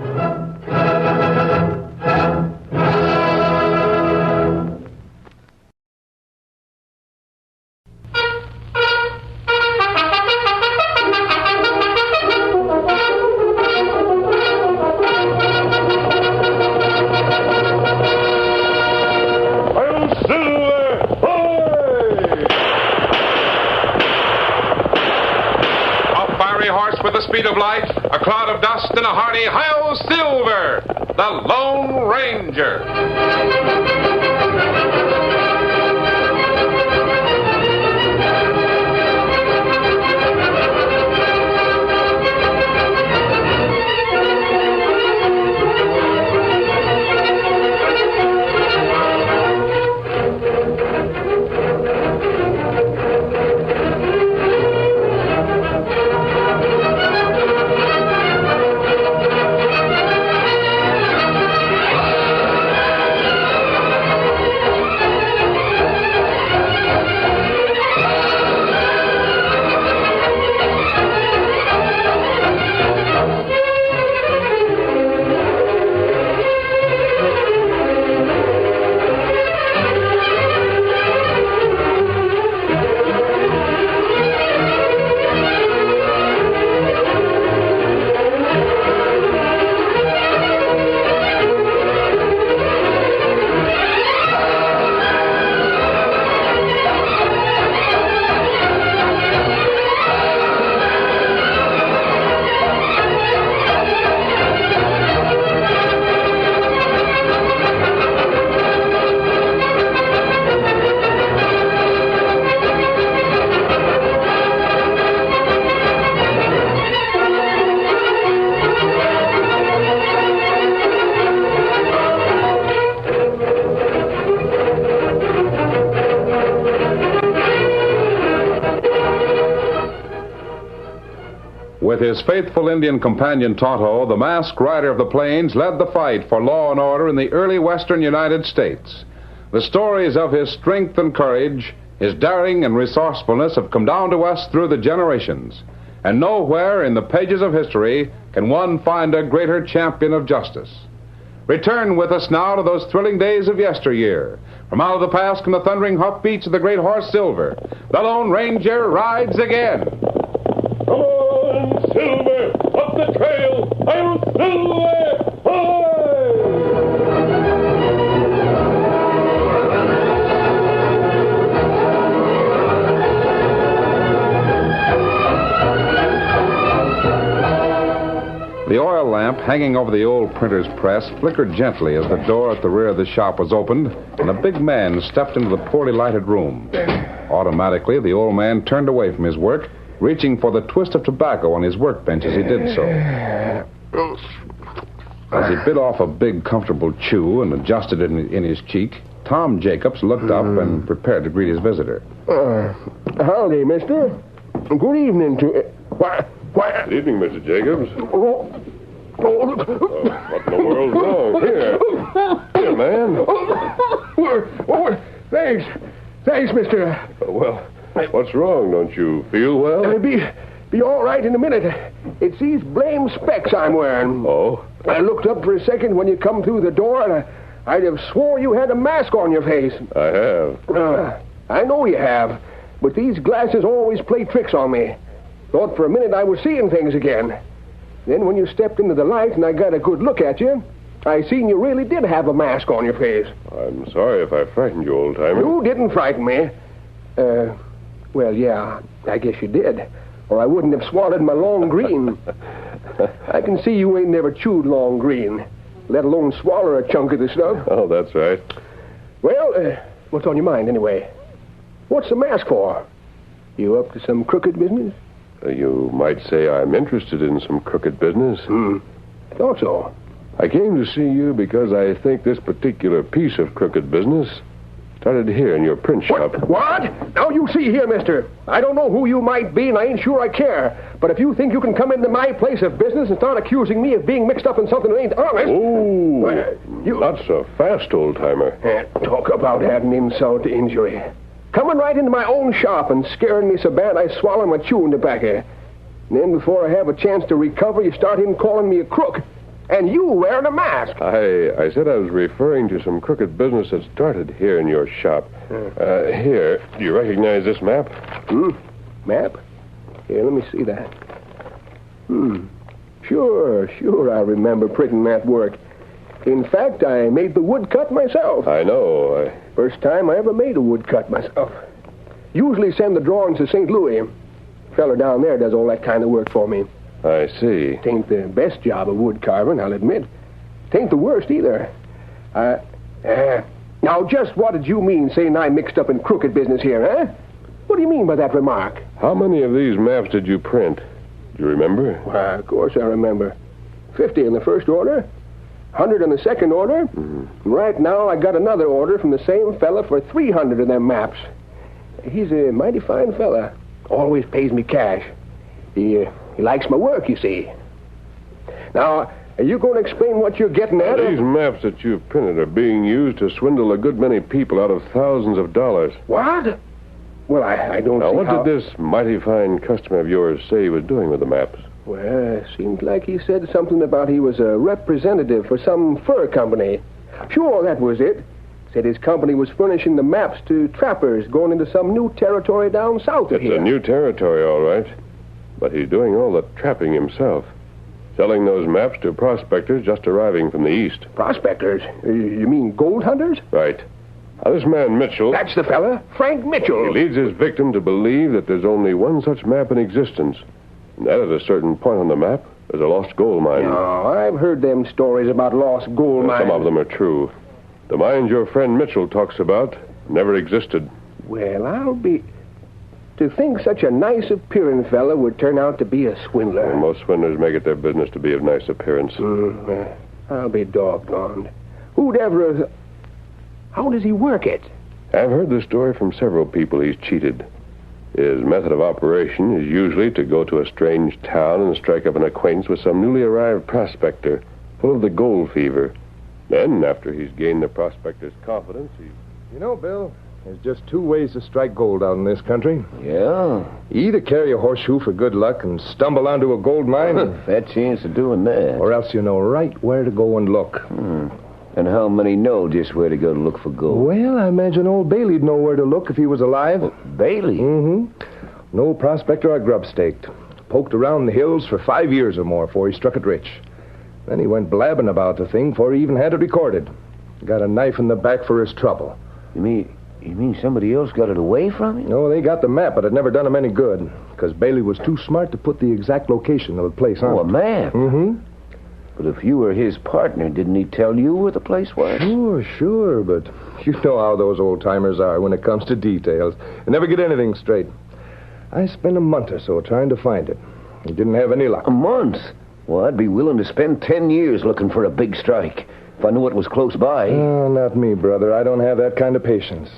With the speed of light, a cloud of dust, and a hearty "Hi-Yo Silver!" the Lone Ranger. With his faithful Indian companion Tonto, the masked rider of the plains led the fight for law and order in the early western United States. The stories of his strength and courage, his daring and resourcefulness have come down to us through the generations. And nowhere in the pages of history can one find a greater champion of justice. Return with us now to those thrilling days of yesteryear. From out of the past come the thundering hoofbeats of the great horse Silver. The Lone Ranger rides again. Come on, Silver! Up the trail! I'm Silver! Hi! The oil lamp hanging over the old printer's press flickered gently as the door at the rear of the shop was opened, and a big man stepped into the poorly lighted room. Automatically, the old man turned away from his work, reaching for the twist of tobacco on his workbench as he did so. As he bit off a big, comfortable chew and adjusted it in his cheek, Tom Jacobs looked up and prepared to greet his visitor. Howdy, mister. Good evening to... Good evening, Mr. Jacobs. What in the world's wrong? Here, man. Thanks, mister. Well, what's wrong? Don't you feel well? Be all right in a minute. It's these blame specs I'm wearing. Oh? I looked up for a second when you come through the door, and I'd have swore you had a mask on your face. I have. I know you have, but these glasses always play tricks on me. Thought for a minute I was seeing things again. Then when you stepped into the light and I got a good look at you, I seen you really did have a mask on your face. I'm sorry if I frightened you, old-timer. You didn't frighten me. Well, yeah, I guess you did. Or I wouldn't have swallowed my long green. I can see you ain't never chewed long green, let alone swallow a chunk of the stuff. Oh, that's right. Well, what's on your mind, anyway? What's the mask for? You up to some crooked business? You might say I'm interested in some crooked business. Thought so. I came to see you because I think this particular piece of crooked business started here in your print shop. What? Now, you see here, mister. I don't know who you might be, and I ain't sure I care. But if you think you can come into my place of business and start accusing me of being mixed up in something that ain't honest... Oh, not so fast, old-timer. Talk about adding insult to injury. Coming right into my own shop and scaring me so bad I swallow my chewing tobacco. And then before I have a chance to recover, you start in calling me a crook. And you wearing a mask. I said I was referring to some crooked business that started here in your shop. Here, do you recognize this map? Map? Here, let me see that. Sure, I remember printing that work. In fact, I made the woodcut myself. I know. First time I ever made a woodcut myself. Usually send the drawings to St. Louis. Fella down there does all that kind of work for me. I see. Tain't the best job of wood carving, I'll admit. Tain't the worst either. Now, just what did you mean saying I mixed up in crooked business here, eh? What do you mean by that remark? How many of these maps did you print? Do you remember? Why, of course I remember. 50 in the first order, 100 in the second order. Right now I got another order from the same fella for 300 of them maps. He's a mighty fine fella. Always pays me cash. He likes my work, you see. Now, are you going to explain what you're getting at? These maps that you've printed are being used to swindle a good many people out of thousands of dollars. What? Well, I don't see what did this mighty fine customer of yours say he was doing with the maps? Well, seemed like he said something about he was a representative for some fur company. Sure, that was it. Said his company was furnishing the maps to trappers going into some new territory down south of here. It's a new territory, all right. But he's doing all the trapping himself. Selling those maps to prospectors just arriving from the east. Prospectors? You mean gold hunters? Right. Now, this man Mitchell... That's the fella, Frank Mitchell. He leads his victim to believe that there's only one such map in existence. And that at a certain point on the map, there's a lost gold mine. Oh, I've heard them stories about lost gold mines. Some of them are true. The mines your friend Mitchell talks about never existed. Well, I'll be... To think such a nice-appearing fella would turn out to be a swindler. Well, most swindlers make it their business to be of nice appearance. I'll be doggone. Who'd ever... How does he work it? I've heard the story from several people he's cheated. His method of operation is usually to go to a strange town and strike up an acquaintance with some newly arrived prospector, full of the gold fever. Then, after he's gained the prospector's confidence, he... You know, Bill, there's just two ways to strike gold out in this country. Yeah? You either carry a horseshoe for good luck and stumble onto a gold mine. Fat chance of doing that. Or else you know right where to go and look. And how many know just where to go to look for gold? Well, I imagine old Bailey'd know where to look if he was alive. Bailey? An old prospector I grub-staked. Poked around the hills for 5 years or more before he struck it rich. Then he went blabbing about the thing before he even had it recorded. Got a knife in the back for his trouble. You mean somebody else got it away from him? No, they got the map, but it never done him any good. Because Bailey was too smart to put the exact location of the place on. Oh, a map? But if you were his partner, didn't he tell you where the place was? Sure, but you know how those old-timers are when it comes to details. They never get anything straight. I spent a month or so trying to find it. I didn't have any luck. A month? Well, I'd be willing to spend 10 years looking for a big strike if I knew it was close by. Oh, not me, brother. I don't have that kind of patience.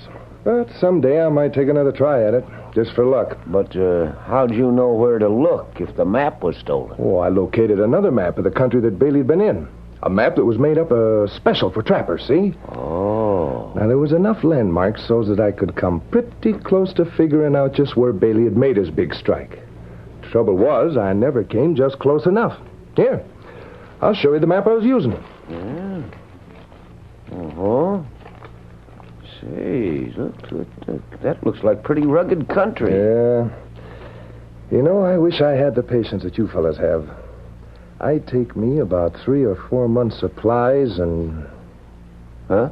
But someday I might take another try at it, just for luck. But how'd you know where to look if the map was stolen? Oh, I located another map of the country that Bailey'd been in. A map that was made up special for trappers, see? Oh. Now, there was enough landmarks so that I could come pretty close to figuring out just where Bailey had made his big strike. Trouble was, I never came just close enough. Here, I'll show you the map I was using. Yeah. Uh-huh. Say, look, that looks like pretty rugged country. Yeah. You know, I wish I had the patience that you fellas have. I'd take me about 3 or 4 months' supplies and... Huh?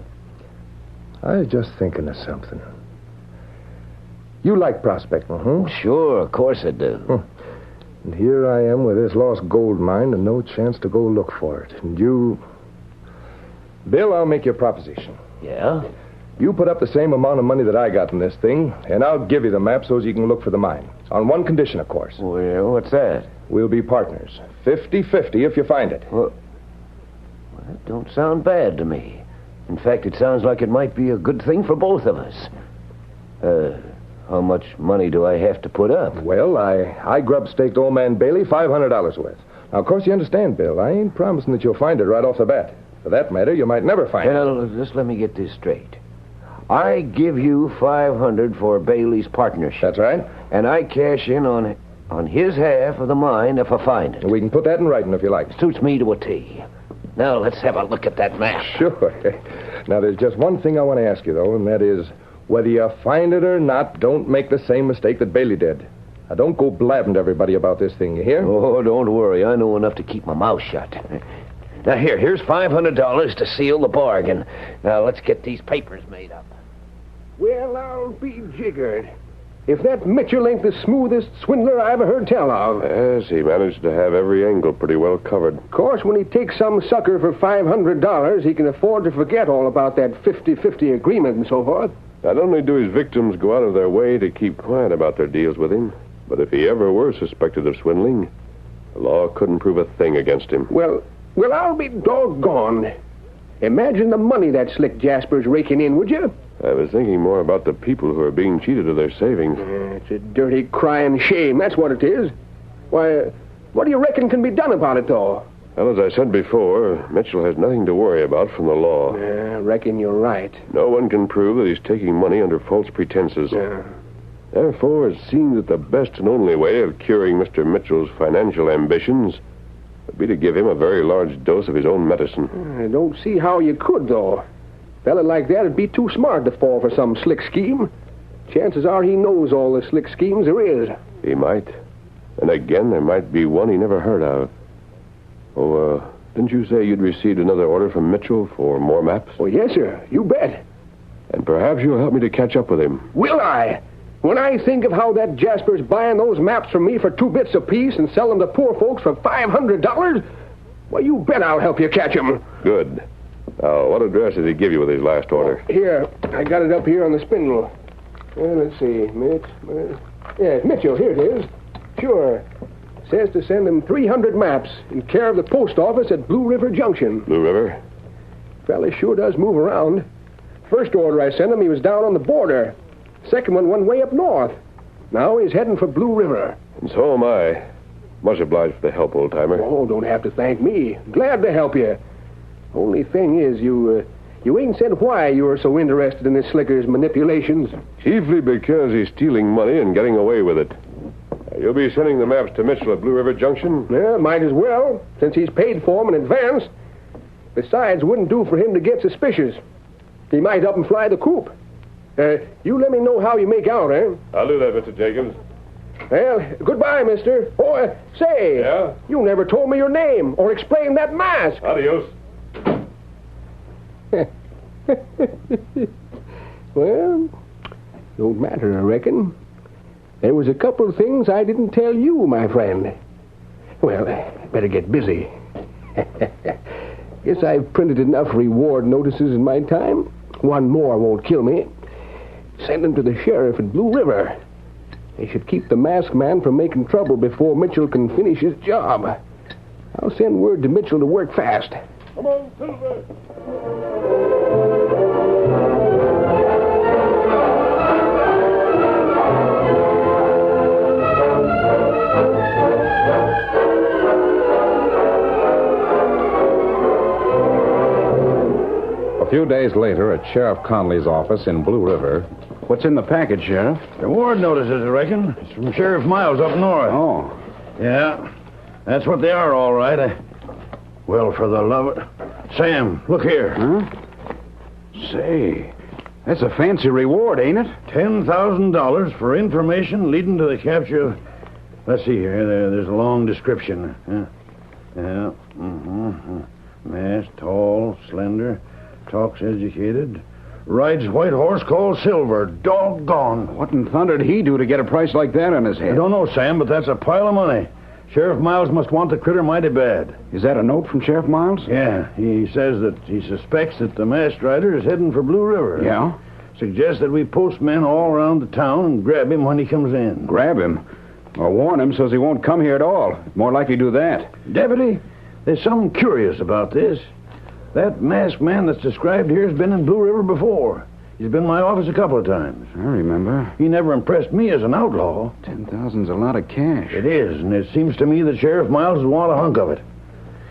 I was just thinking of something. You like prospecting, huh? Sure, of course I do. And here I am with this lost gold mine and no chance to go look for it. And you... Bill, I'll make you a proposition. Yeah? You put up the same amount of money that I got in this thing, and I'll give you the map so as you can look for the mine. On one condition, of course. Well, what's that? We'll be partners. 50-50 if you find it. Well, that don't sound bad to me. In fact, it sounds like it might be a good thing for both of us. How much money do I have to put up? Well, I grub-staked old man Bailey $500 worth. Now, of course, you understand, Bill. I ain't promising that you'll find it right off the bat. For that matter, you might never find it. Well, just let me get this straight. I give you $500 for Bailey's partnership. That's right. And I cash in on his half of the mine if I find it. We can put that in writing if you like. Suits me to a T. Now, let's have a look at that map. Sure. Now, there's just one thing I want to ask you, though, and that is, whether you find it or not, don't make the same mistake that Bailey did. Now, don't go blabbing to everybody about this thing, you hear? Oh, don't worry. I know enough to keep my mouth shut. Now, here's $500 to seal the bargain. Now, let's get these papers made up. Well, I'll be jiggered. If that Mitchell ain't the smoothest swindler I ever heard tell of. Yes, he managed to have every angle pretty well covered. Of course, when he takes some sucker for $500, he can afford to forget all about that 50-50 agreement and so forth. Not only do his victims go out of their way to keep quiet about their deals with him, but if he ever were suspected of swindling, the law couldn't prove a thing against him. Well, I'll be doggone. Imagine the money that slick Jasper's raking in, would you? I was thinking more about the people who are being cheated of their savings. It's a dirty, crying shame, that's what it is. Why, what do you reckon can be done about it, though? Well, as I said before, Mitchell has nothing to worry about from the law. I reckon you're right. No one can prove that he's taking money under false pretenses. Therefore, it seems that the best and only way of curing Mr. Mitchell's financial ambitions would be to give him a very large dose of his own medicine. I don't see how you could, though. A fella like that would be too smart to fall for some slick scheme. Chances are he knows all the slick schemes there is. He might. And again, there might be one he never heard of. Oh, didn't you say you'd received another order from Mitchell for more maps? Oh, yes, sir. You bet. And perhaps you'll help me to catch up with him. Will I? When I think of how that Jasper's buying those maps from me for 2 bits apiece and selling them to poor folks for $500, well, you bet I'll help you catch him. Good. Now, what address did he give you with his last order? Here, I got it up here on the spindle. Let's see, Mitchell, here it is. Sure. Says to send him 300 maps in care of the post office at Blue River Junction. Blue River? Fella sure does move around. First order I sent him, he was down on the border. Second one way up north. Now he's heading for Blue River. And so am I. Much obliged for the help, old-timer. Oh, don't have to thank me. Glad to help you. Only thing is, you ain't said why you were so interested in this slicker's manipulations. Chiefly because he's stealing money and getting away with it. You'll be sending the maps to Mitchell at Blue River Junction? Yeah, might as well, since he's paid for them in advance. Besides, wouldn't do for him to get suspicious. He might up and fly the coop. You let me know how you make out, eh? I'll do that, Mr. Jacobs. Well, goodbye, mister. Oh, say. Yeah? You never told me your name or explained that mask. Adios. Well, don't matter, I reckon. There was a couple of things I didn't tell you, my friend. Well, better get busy. Guess I've printed enough reward notices in my time. One more won't kill me. Send them to the sheriff at Blue River. They should keep the masked man from making trouble before Mitchell can finish his job. I'll send word to Mitchell to work fast. Come on, Silver. A few days later, at Sheriff Conley's office in Blue River. What's in the package, Sheriff? Reward notices, I reckon. It's from Sheriff Miles up north. Oh. Yeah, that's what they are, all right. Well, for the love of... Sam, look here. Huh? Say, that's a fancy reward, ain't it? $10,000 for information leading to the capture of... Let's see here. There's a long description. Yeah. Masked, tall, slender, talks educated, rides white horse called Silver. Doggone. What in thunder did he do to get a price like that on his head? I don't know, Sam, but that's a pile of money. Sheriff Miles must want the critter mighty bad. Is that a note from Sheriff Miles? Yeah, he says that he suspects that the masked rider is heading for Blue River. Yeah? Suggests that we post men all around the town and grab him when he comes in. Grab him? Or warn him so he won't come here at all. More likely do that. Deputy, there's something curious about this. That masked man that's described here has been in Blue River before. He's been in my office a couple of times. I remember. He never impressed me as an outlaw. 10,000's a lot of cash. It is, and it seems to me that Sheriff Miles will want a hunk of it.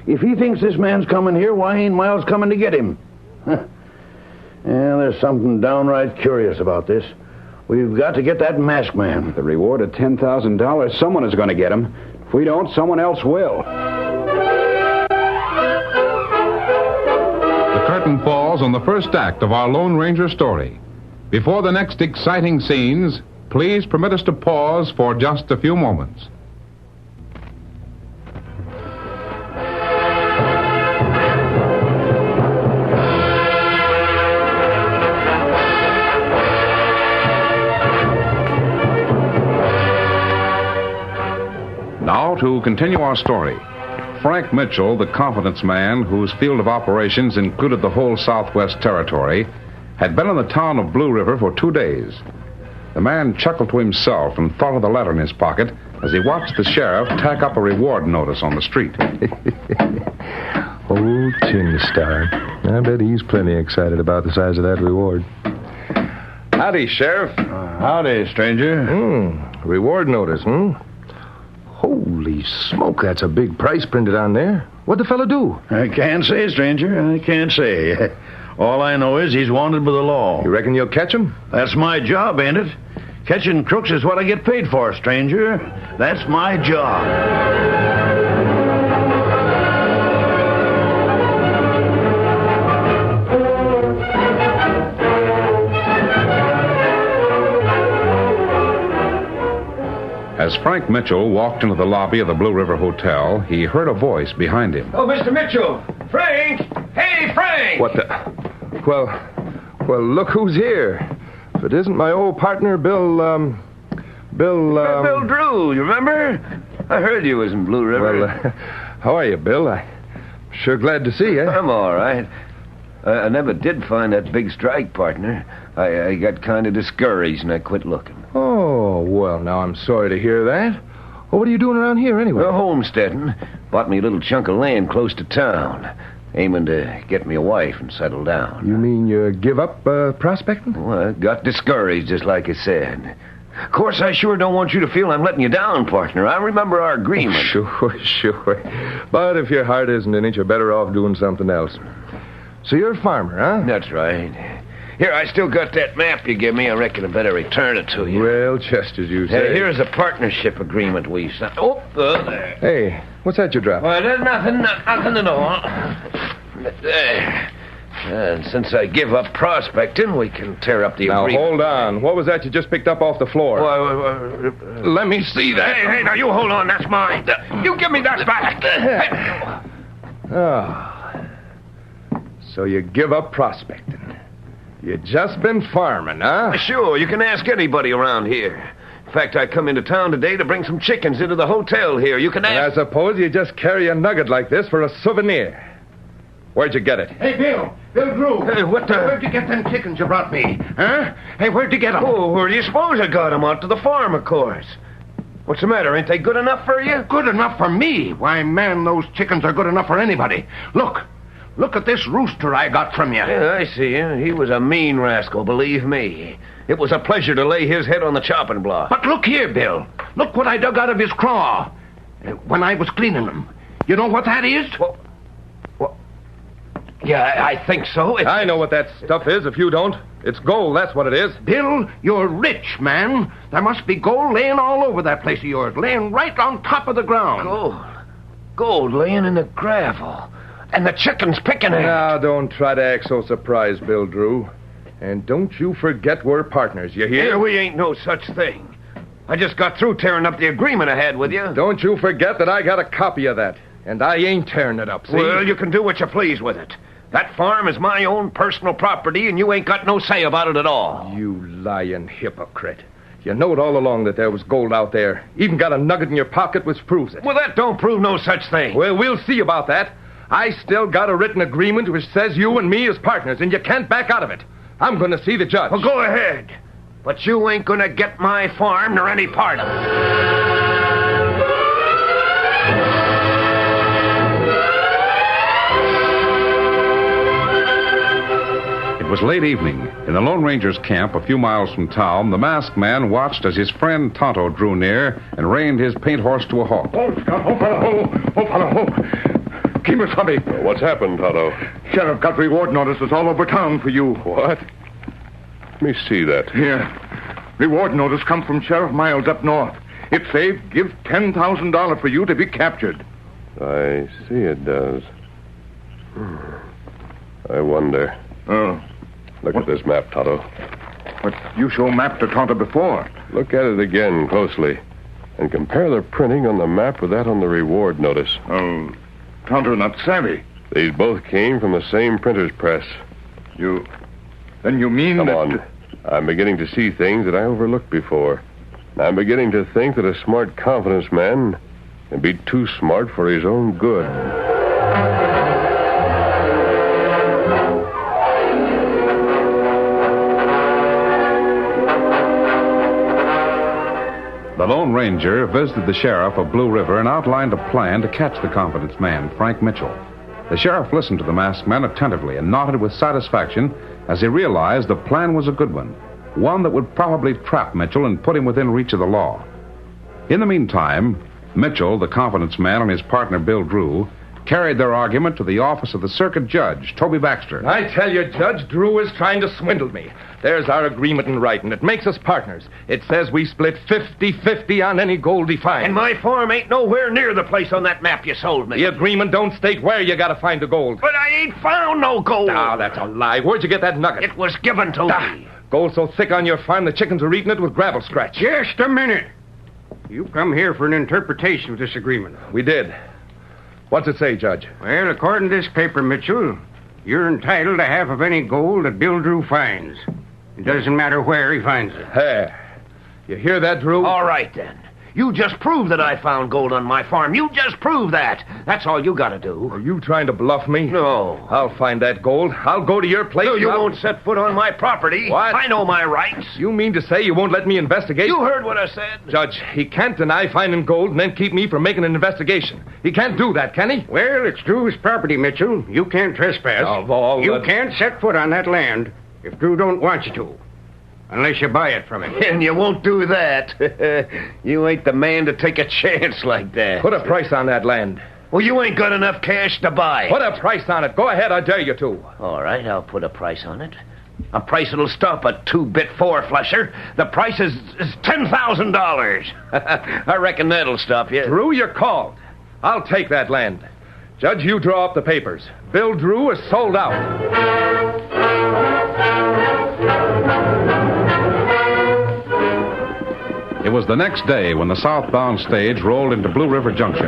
If he thinks this man's coming here, why ain't Miles coming to get him? Yeah, there's something downright curious about this. We've got to get that masked man. The reward of $10,000, someone is going to get him. If we don't, someone else will. Curtain falls on the first act of our Lone Ranger story. Before the next exciting scenes, please permit us to pause for just a few moments. Now to continue our story. Frank Mitchell, the confidence man whose field of operations included the whole Southwest Territory, had been in the town of Blue River for 2 days. The man chuckled to himself and thought of the letter in his pocket as he watched the sheriff tack up a reward notice on the street. Old Chin Star. I bet he's plenty excited about the size of that reward. Howdy, Sheriff. Howdy, stranger. Reward notice, Holy smoke, that's a big price printed on there. What'd the fellow do? I can't say, stranger. I can't say. All I know is he's wanted by the law. You reckon you'll catch him? That's my job, ain't it? Catching crooks is what I get paid for, stranger. That's my job. As Frank Mitchell walked into the lobby of the Blue River Hotel, he heard a voice behind him. Oh, Mr. Mitchell! Frank! Hey, Frank! What the... Well, look who's here. If it isn't my old partner, Bill Drew, you remember? I heard you was in Blue River. Well, how are you, Bill? I'm sure glad to see you. I'm all right. I never did find that big strike, partner. I got kind of discouraged and I quit looking. Oh, well, now I'm sorry to hear that. Well, what are you doing around here anyway? Well, homesteading. Bought me a little chunk of land close to town. Aiming to get me a wife and settle down. You mean you give up prospecting? Well, I got discouraged, just like I said. Of course, I sure don't want you to feel I'm letting you down, partner. I remember our agreement. Sure. But if your heart isn't in it, you're better off doing something else. So you're a farmer, huh? That's right. Here, I still got that map you gave me. I reckon I better return it to you. Well, just as you say. Here's a partnership agreement we signed. Oh, there. Hey, what's that you dropped? Well, there's nothing at all. There. And since I give up prospecting, we can tear up the agreement. Now, hold on. What was that you just picked up off the floor? Let me see that. Hey, now you hold on. That's mine. You give me that back. So you give up prospecting. You just been farming, huh? Sure, you can ask anybody around here. In fact, I come into town today to bring some chickens into the hotel here. You can ask... I suppose you just carry a nugget like this for a souvenir. Where'd you get it? Hey, Bill. Bill Drew. Hey, what the... Where'd you get them chickens you brought me? Huh? Hey, where'd you get them? Oh, where do you suppose I got them? Out to the farm, of course. What's the matter? Ain't they good enough for you? Good enough for me? Why, man, those chickens are good enough for anybody. Look at this rooster I got from you. Yeah, I see him. He was a mean rascal, believe me. It was a pleasure to lay his head on the chopping block. But look here, Bill. Look what I dug out of his craw when I was cleaning him. You know what that is? Well, yeah, I think so. I know what that stuff is if you don't. It's gold, that's what it is. Bill, you're rich, man. There must be gold laying all over that place of yours, laying right on top of the ground. Gold laying in the gravel. And the chickens picking it. Now, don't try to act so surprised, Bill Drew. And don't you forget we're partners, you hear? Here, we ain't no such thing. I just got through tearing up the agreement I had with you. Don't you forget that I got a copy of that. And I ain't tearing it up, see? Well, you can do what you please with it. That farm is my own personal property, and you ain't got no say about it at all. You lying hypocrite. You knowed all along that there was gold out there. Even got a nugget in your pocket which proves it. Well, that don't prove no such thing. Well, we'll see about that. I still got a written agreement which says you and me is partners, and you can't back out of it. I'm going to see the judge. Well, go ahead. But you ain't going to get my farm nor any part of it. It was late evening. In the Lone Ranger's camp a few miles from town, the masked man watched as his friend Tonto drew near and reined his paint horse to a halt. Oh, fellow. Keep it from me. What's happened, Tonto? Sheriff got reward notices all over town for you. What? Let me see that. Here. Reward notice come from Sheriff Miles up north. It says give $10,000 for you to be captured. I see it does. I wonder. Look at this map, Tonto. But you show map to Tonto before. Look at it again closely. And compare the printing on the map with that on the reward notice. Oh, Tonto not savvy. These both came from the same printer's press. Then you mean Come that... on. I'm beginning to see things that I overlooked before. And I'm beginning to think that a smart confidence man can be too smart for his own good. The Lone Ranger visited the sheriff of Blue River and outlined a plan to catch the confidence man, Frank Mitchell. The sheriff listened to the masked man attentively and nodded with satisfaction as he realized the plan was a good one that would probably trap Mitchell and put him within reach of the law. In the meantime, Mitchell, the confidence man, and his partner, Bill Drew, carried their argument to the office of the circuit judge, Toby Baxter. I tell you, Judge, Drew is trying to swindle me. There's our agreement in writing. It makes us partners. It says we split 50-50 on any gold he finds. And my farm ain't nowhere near the place on that map you sold me. The agreement don't state where you gotta find the gold. But I ain't found no gold. Ah, that's a lie. Where'd you get that nugget? It was given to me. Gold so thick on your farm the chickens are eating it with gravel scratch. Just a minute. You come here for an interpretation of this agreement. We did. What's it say, Judge? Well, according to this paper, Mitchell, you're entitled to half of any gold that Bill Drew finds. It doesn't matter where he finds it. Hey, you hear that, Drew? All right, then. You just prove that I found gold on my farm. You just prove that. That's all you gotta do. Are you trying to bluff me? No. I'll find that gold. I'll go to your place. No, you won't set foot on my property. What? I know my rights. You mean to say you won't let me investigate? You heard what I said. Judge, he can't deny finding gold and then keep me from making an investigation. He can't do that, can he? Well, it's Drew's property, Mitchell. You can't trespass. Of all You can't set foot on that land if Drew don't want you to. Unless you buy it from him. And you won't do that. You ain't the man to take a chance like that. Put a price on that land. Well, you ain't got enough cash to buy. Put a price on it. Go ahead, I dare you to. All right, I'll put a price on it. A price that'll stop a 2-bit 4-flusher. The price is $10,000. I reckon that'll stop you. Drew, you're called. I'll take that land. Judge, you draw up the papers. Bill Drew is sold out. It was the next day when the southbound stage rolled into Blue River Junction.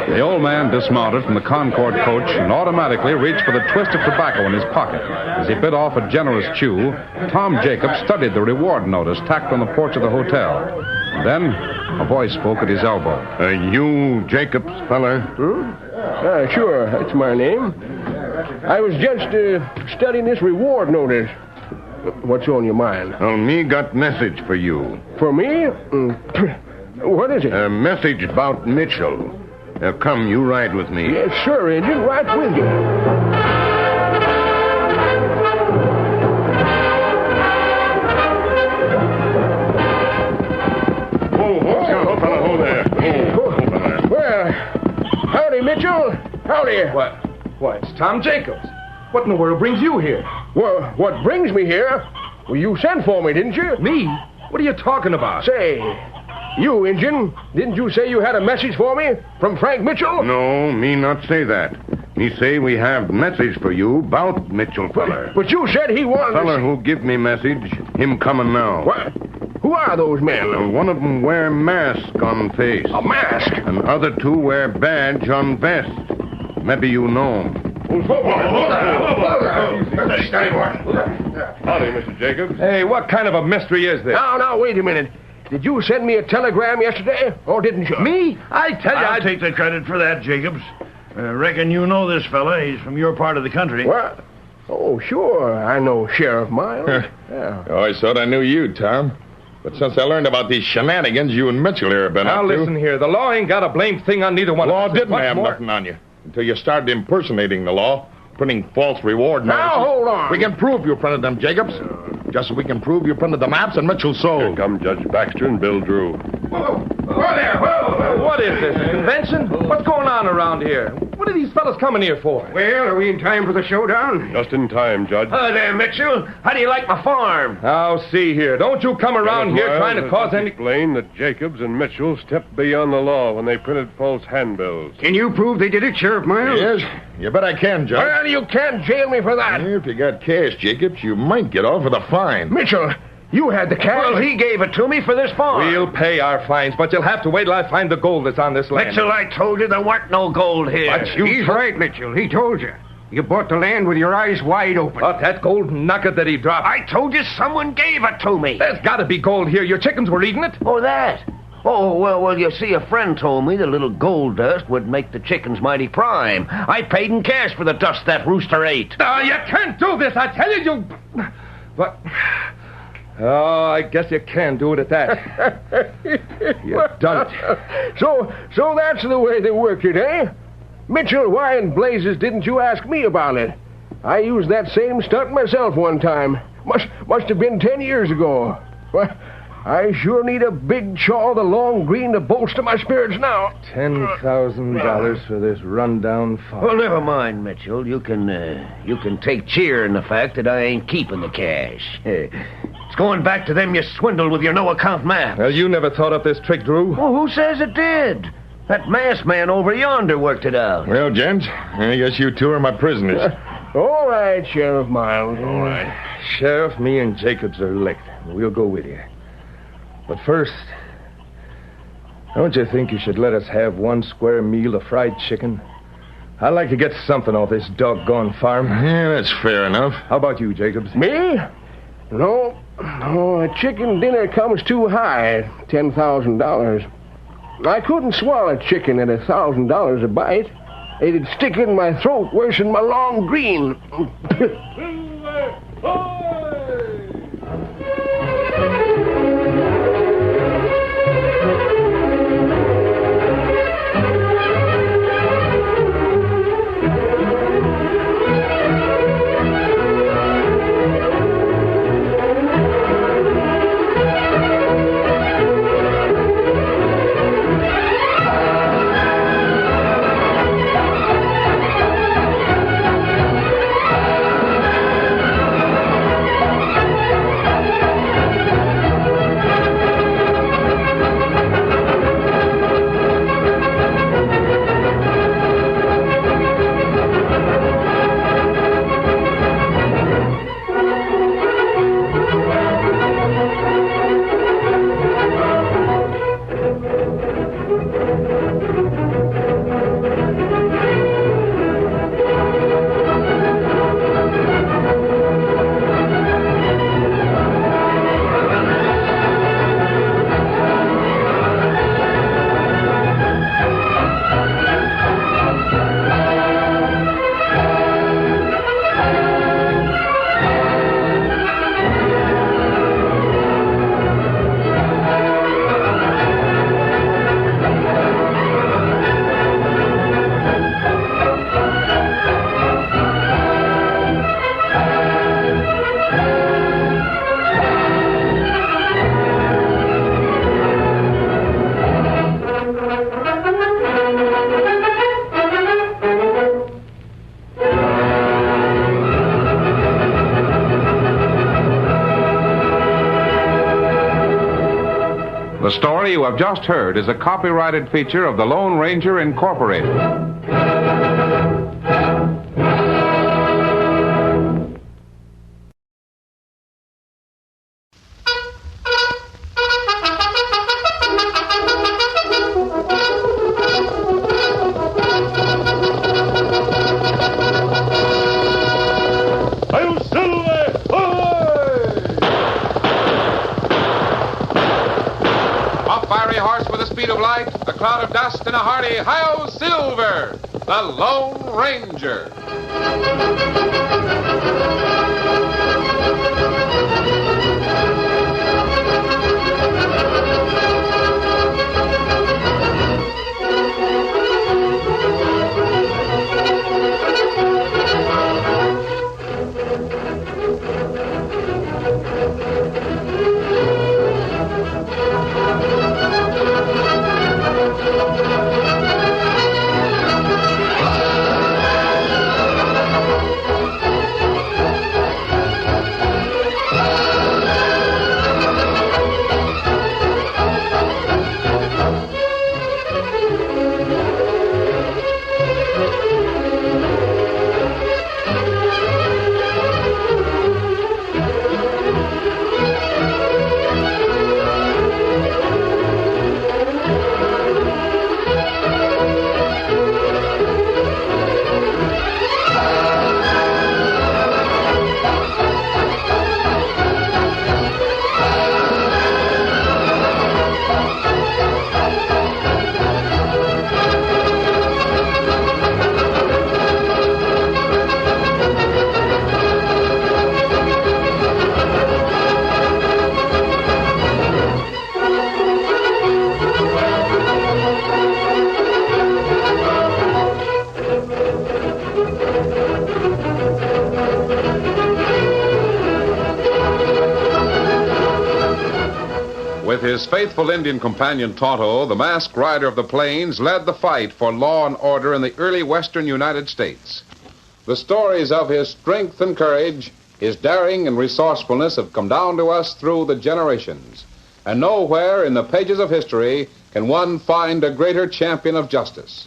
The old man man dismounted from the Concord coach and automatically reached for the twist of tobacco in his pocket. As he bit off a generous chew, Tom Jacobs studied the reward notice tacked on the porch of the hotel. Then a voice spoke at his elbow. You Jacobs, fella? Sure, that's my name. I was just studying this reward notice. What's on your mind? Well, me got message for you. For me? What is it? A message about Mitchell. Come, you ride with me. Yes, sir, Agent. Right with you. Hold there. Well, howdy, Mitchell. Howdy. Why, it's Tom Jacobs. What in the world brings you here? Well, what brings me here? Well, you sent for me, didn't you? Me? What are you talking about? Say, you, Injun, didn't you say you had a message for me from Frank Mitchell? No, me not say that. Me say we have message for you about Mitchell feller. But you said he was... Feller who give me message, him coming now. What? Who are those men? One of them wear mask on face. A mask? And other two wear badge on vest. Maybe you know 'em. Howdy, Mr. Jacobs. Hey, what kind of a mystery is this? Now, wait a minute. Did you send me a telegram yesterday, or didn't you? Me? I tell you, I'll take the credit for that, Jacobs. Reckon you know this fella. He's from your part of the country. What? Oh, sure. I know Sheriff Miles. Yeah. Oh, I thought I knew you, Tom. But since I learned about these shenanigans you and Mitchell here have been up to... Now, listen here. The law ain't got a blame thing on neither one of us. Law didn't have nothing on you until you started impersonating the law, printing false reward notices. Now, hold on. We can prove you printed them, Jacobs. Just as we can prove you printed the maps and Mitchell sold. Here come Judge Baxter and Bill Drew. Whoa there, whoa! What is this, a convention? What's going on around here? What are these fellas coming here for? Well, are we in time for the showdown? Just in time, Judge. Hello there, Mitchell. How do you like my farm? Now, see here. Don't you come around here trying to cause any... Explain that Jacobs and Mitchell stepped beyond the law when they printed false handbills. Can you prove they did it, Sheriff Miles? Yes, you bet I can, Judge. Well, you can't jail me for that. If you got cash, Jacobs, you might get off with a fine. Mitchell, you had the cash. Well, he gave it to me for this farm. We'll pay our fines, but you'll have to wait till I find the gold that's on this land. Mitchell, I told you there weren't no gold here. He's right, Mitchell. He told you. You bought the land with your eyes wide open. But that gold nugget that he dropped... I told you someone gave it to me. There's got to be gold here. Your chickens were eating it. Oh, that? Oh, well, you see, a friend told me the little gold dust would make the chickens mighty prime. I paid in cash for the dust that rooster ate. You can't do this. I tell you, But... Oh, I guess you can do it at that. You've done it. So that's the way they work it, eh? Mitchell, why in blazes didn't you ask me about it? I used that same stunt myself one time. Must have been 10 years ago. Well, I sure need a big chaw of the long green to bolster my spirits now. $10,000 for this rundown farm. Well, never mind, Mitchell. You can take cheer in the fact that I ain't keeping the cash. It's going back to them you swindled with your no-account map. Well, you never thought up this trick, Drew. Well, who says it did? That masked man over yonder worked it out. Well, gents, I guess you two are my prisoners. All right, Sheriff Miles. All right. Sheriff, me and Jacobs are licked. We'll go with you. But first, don't you think you should let us have one square meal of fried chicken? I'd like to get something off this doggone farm. Yeah, that's fair enough. How about you, Jacobs? Me? No, a chicken dinner comes too high, $10,000. I couldn't swallow chicken at $1,000 a bite. It'd stick in my throat worse than my long green. The story you have just heard is a copyrighted feature of the Lone Ranger Incorporated. A cloud of dust and a hearty hi-yo Silver, the Lone Ranger. With his faithful Indian companion Tonto, the masked rider of the plains led the fight for law and order in the early western United States. The stories of his strength and courage, his daring and resourcefulness have come down to us through the generations. And nowhere in the pages of history can one find a greater champion of justice.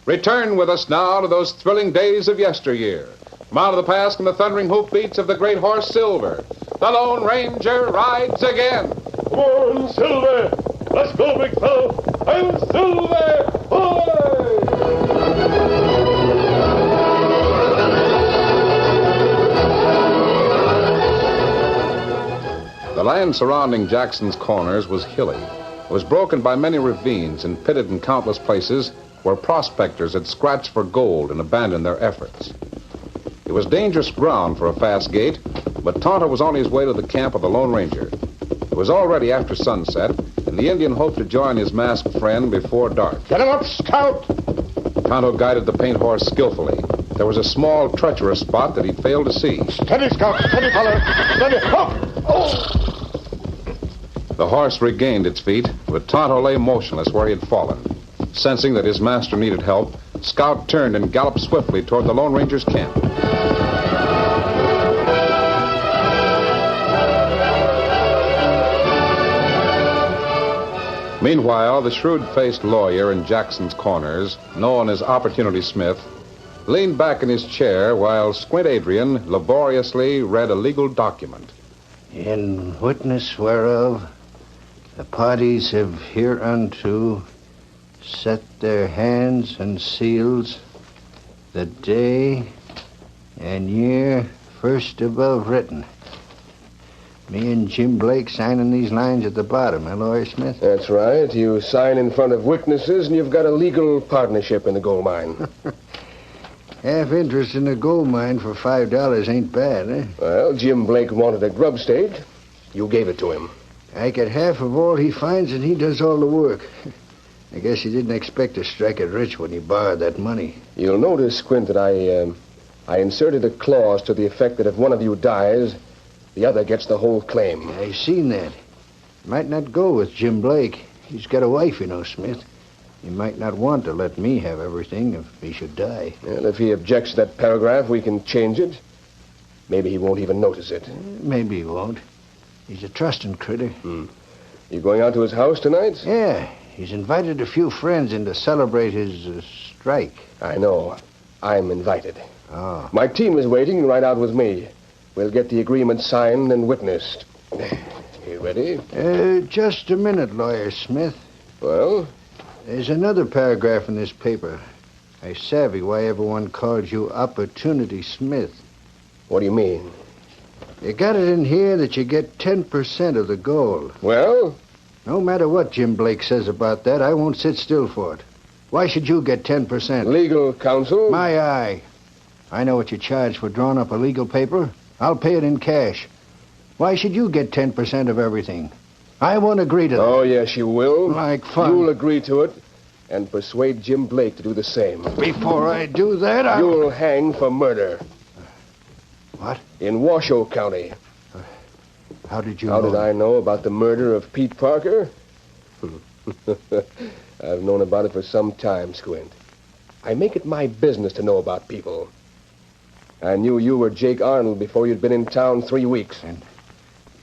Return with us now to those thrilling days of yesteryear. From out of the past come the thundering hoofbeats of the great horse Silver. The Lone Ranger rides again. Come on, Silver! Let's go, big fellow! I'm Silver! Hoy! The land surrounding Jackson's Corners was hilly. It was broken by many ravines and pitted in countless places where prospectors had scratched for gold and abandoned their efforts. It was dangerous ground for a fast gait, but Tonto was on his way to the camp of the Lone Ranger. It was already after sunset, and the Indian hoped to join his masked friend before dark. Get him up, Scout! Tonto guided the paint horse skillfully. There was a small, treacherous spot that he'd failed to see. Steady, Scout! Steady, feller! Steady! Up! Oh! The horse regained its feet, but Tonto lay motionless where he had fallen. Sensing that his master needed help, Scout turned and galloped swiftly toward the Lone Ranger's camp. Meanwhile, the shrewd-faced lawyer in Jackson's Corners, known as Opportunity Smith, leaned back in his chair while Squint Adrian laboriously read a legal document. In witness whereof the parties have hereunto set their hands and seals the day and year first above written. Me and Jim Blake signing these lines at the bottom, eh, Lawyer Smith? That's right. You sign in front of witnesses, and you've got a legal partnership in the gold mine. Half interest in a gold mine for $5 ain't bad, eh? Well, Jim Blake wanted a grub stake. You gave it to him. I get half of all he finds, and he does all the work. I guess he didn't expect to strike it rich when he borrowed that money. You'll notice, Squint, that I inserted a clause to the effect that if one of you dies, the other gets the whole claim. I've seen that. Might not go with Jim Blake. He's got a wife, you know, Smith. He might not want to let me have everything if he should die. Well, if he objects to that paragraph, we can change it. Maybe he won't even notice it. Maybe he won't. He's a trusting critter. You going out to his house tonight? Yeah. He's invited a few friends in to celebrate his strike. I know. I'm invited. Oh. My team is waiting right out with me. We'll get the agreement signed and witnessed. You ready? Just a minute, Lawyer Smith. Well? There's another paragraph in this paper. I savvy why everyone calls you Opportunity Smith. What do you mean? You got it in here that you get 10% of the gold. Well? No matter what Jim Blake says about that, I won't sit still for it. Why should you get 10%? Legal counsel? My eye. I know what you charge for drawing up a legal paper. I'll pay it in cash. Why should you get 10% of everything? I won't agree to that. Oh, yes, you will. Like fun. You'll agree to it and persuade Jim Blake to do the same. Before I do that, You'll hang for murder. What? In Washoe County. How did you How know? did I know about the murder of Pete Parker? I've known about it for some time, Squint. I make it my business to know about people. I knew you were Jake Arnold before you'd been in town 3 weeks. And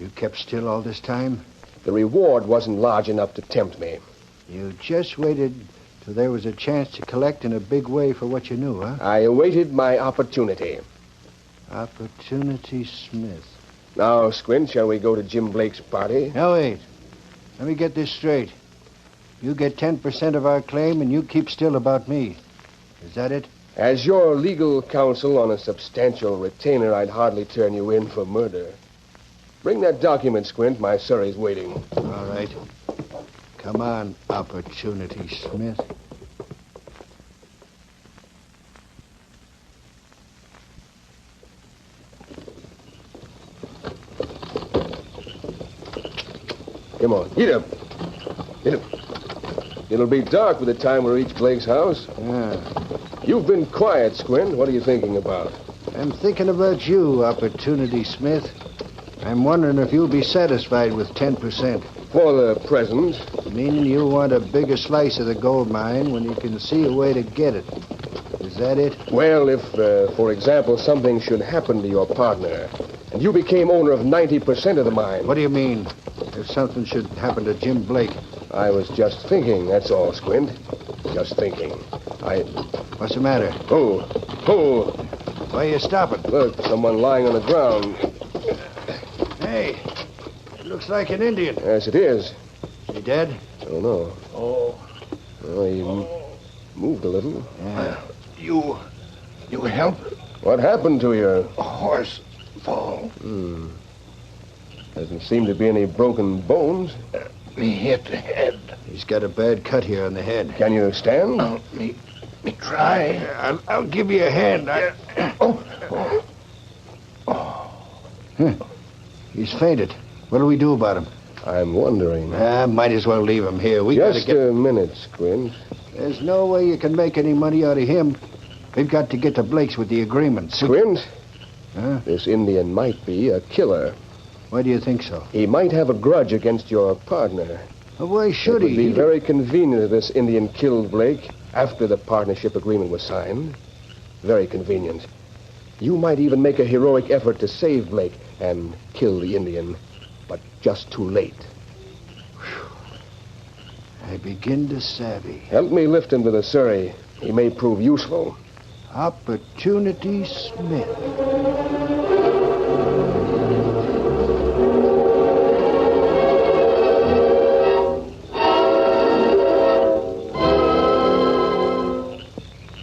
you kept still all this time? The reward wasn't large enough to tempt me. You just waited till there was a chance to collect in a big way for what you knew, huh? I awaited my opportunity. Opportunity Smith. Now, Squint, shall we go to Jim Blake's party? Now, wait. Let me get this straight. You get 10% of our claim, and you keep still about me. Is that it? As your legal counsel on a substantial retainer, I'd hardly turn you in for murder. Bring that document, Squint. My surrey's waiting. All right. Come on, Opportunity Smith. Come on, get up. Get up. It'll be dark by the time we reach Blake's house. Yeah. You've been quiet, Squint. What are you thinking about? I'm thinking about you, Opportunity Smith. I'm wondering if you'll be satisfied with 10%. For the present. Meaning you want a bigger slice of the gold mine when you can see a way to get it. Is that it? Well, if, for example, something should happen to your partner, and you became owner of 90% of the mine. What do you mean? If something should happen to Jim Blake? I was just thinking, that's all, Squint. Just thinking. What's the matter? Oh. Why are you stopping? Look, someone lying on the ground. Hey, it looks like an Indian. Yes, it is. He dead? I don't know. Oh, he moved a little. Yeah. You help? What happened to you? A horse fall. Doesn't seem to be any broken bones. Me hit the head. He's got a bad cut here on the head. Can you stand? Me try. I'll give you a hand. He's fainted. What'll we do about him? I'm wondering. Might as well leave him here. Just a minute, Squint. There's no way you can make any money out of him. We've got to get to Blake's with the agreement. Squint? Huh? This Indian might be a killer. Why do you think so? He might have a grudge against your partner. Well, why should he? It would be very convenient if this Indian killed Blake after the partnership agreement was signed. Very convenient. You might even make a heroic effort to save Blake and kill the Indian, but just too late. I begin to savvy. Help me lift him to the surrey. He may prove useful. Opportunity Smith.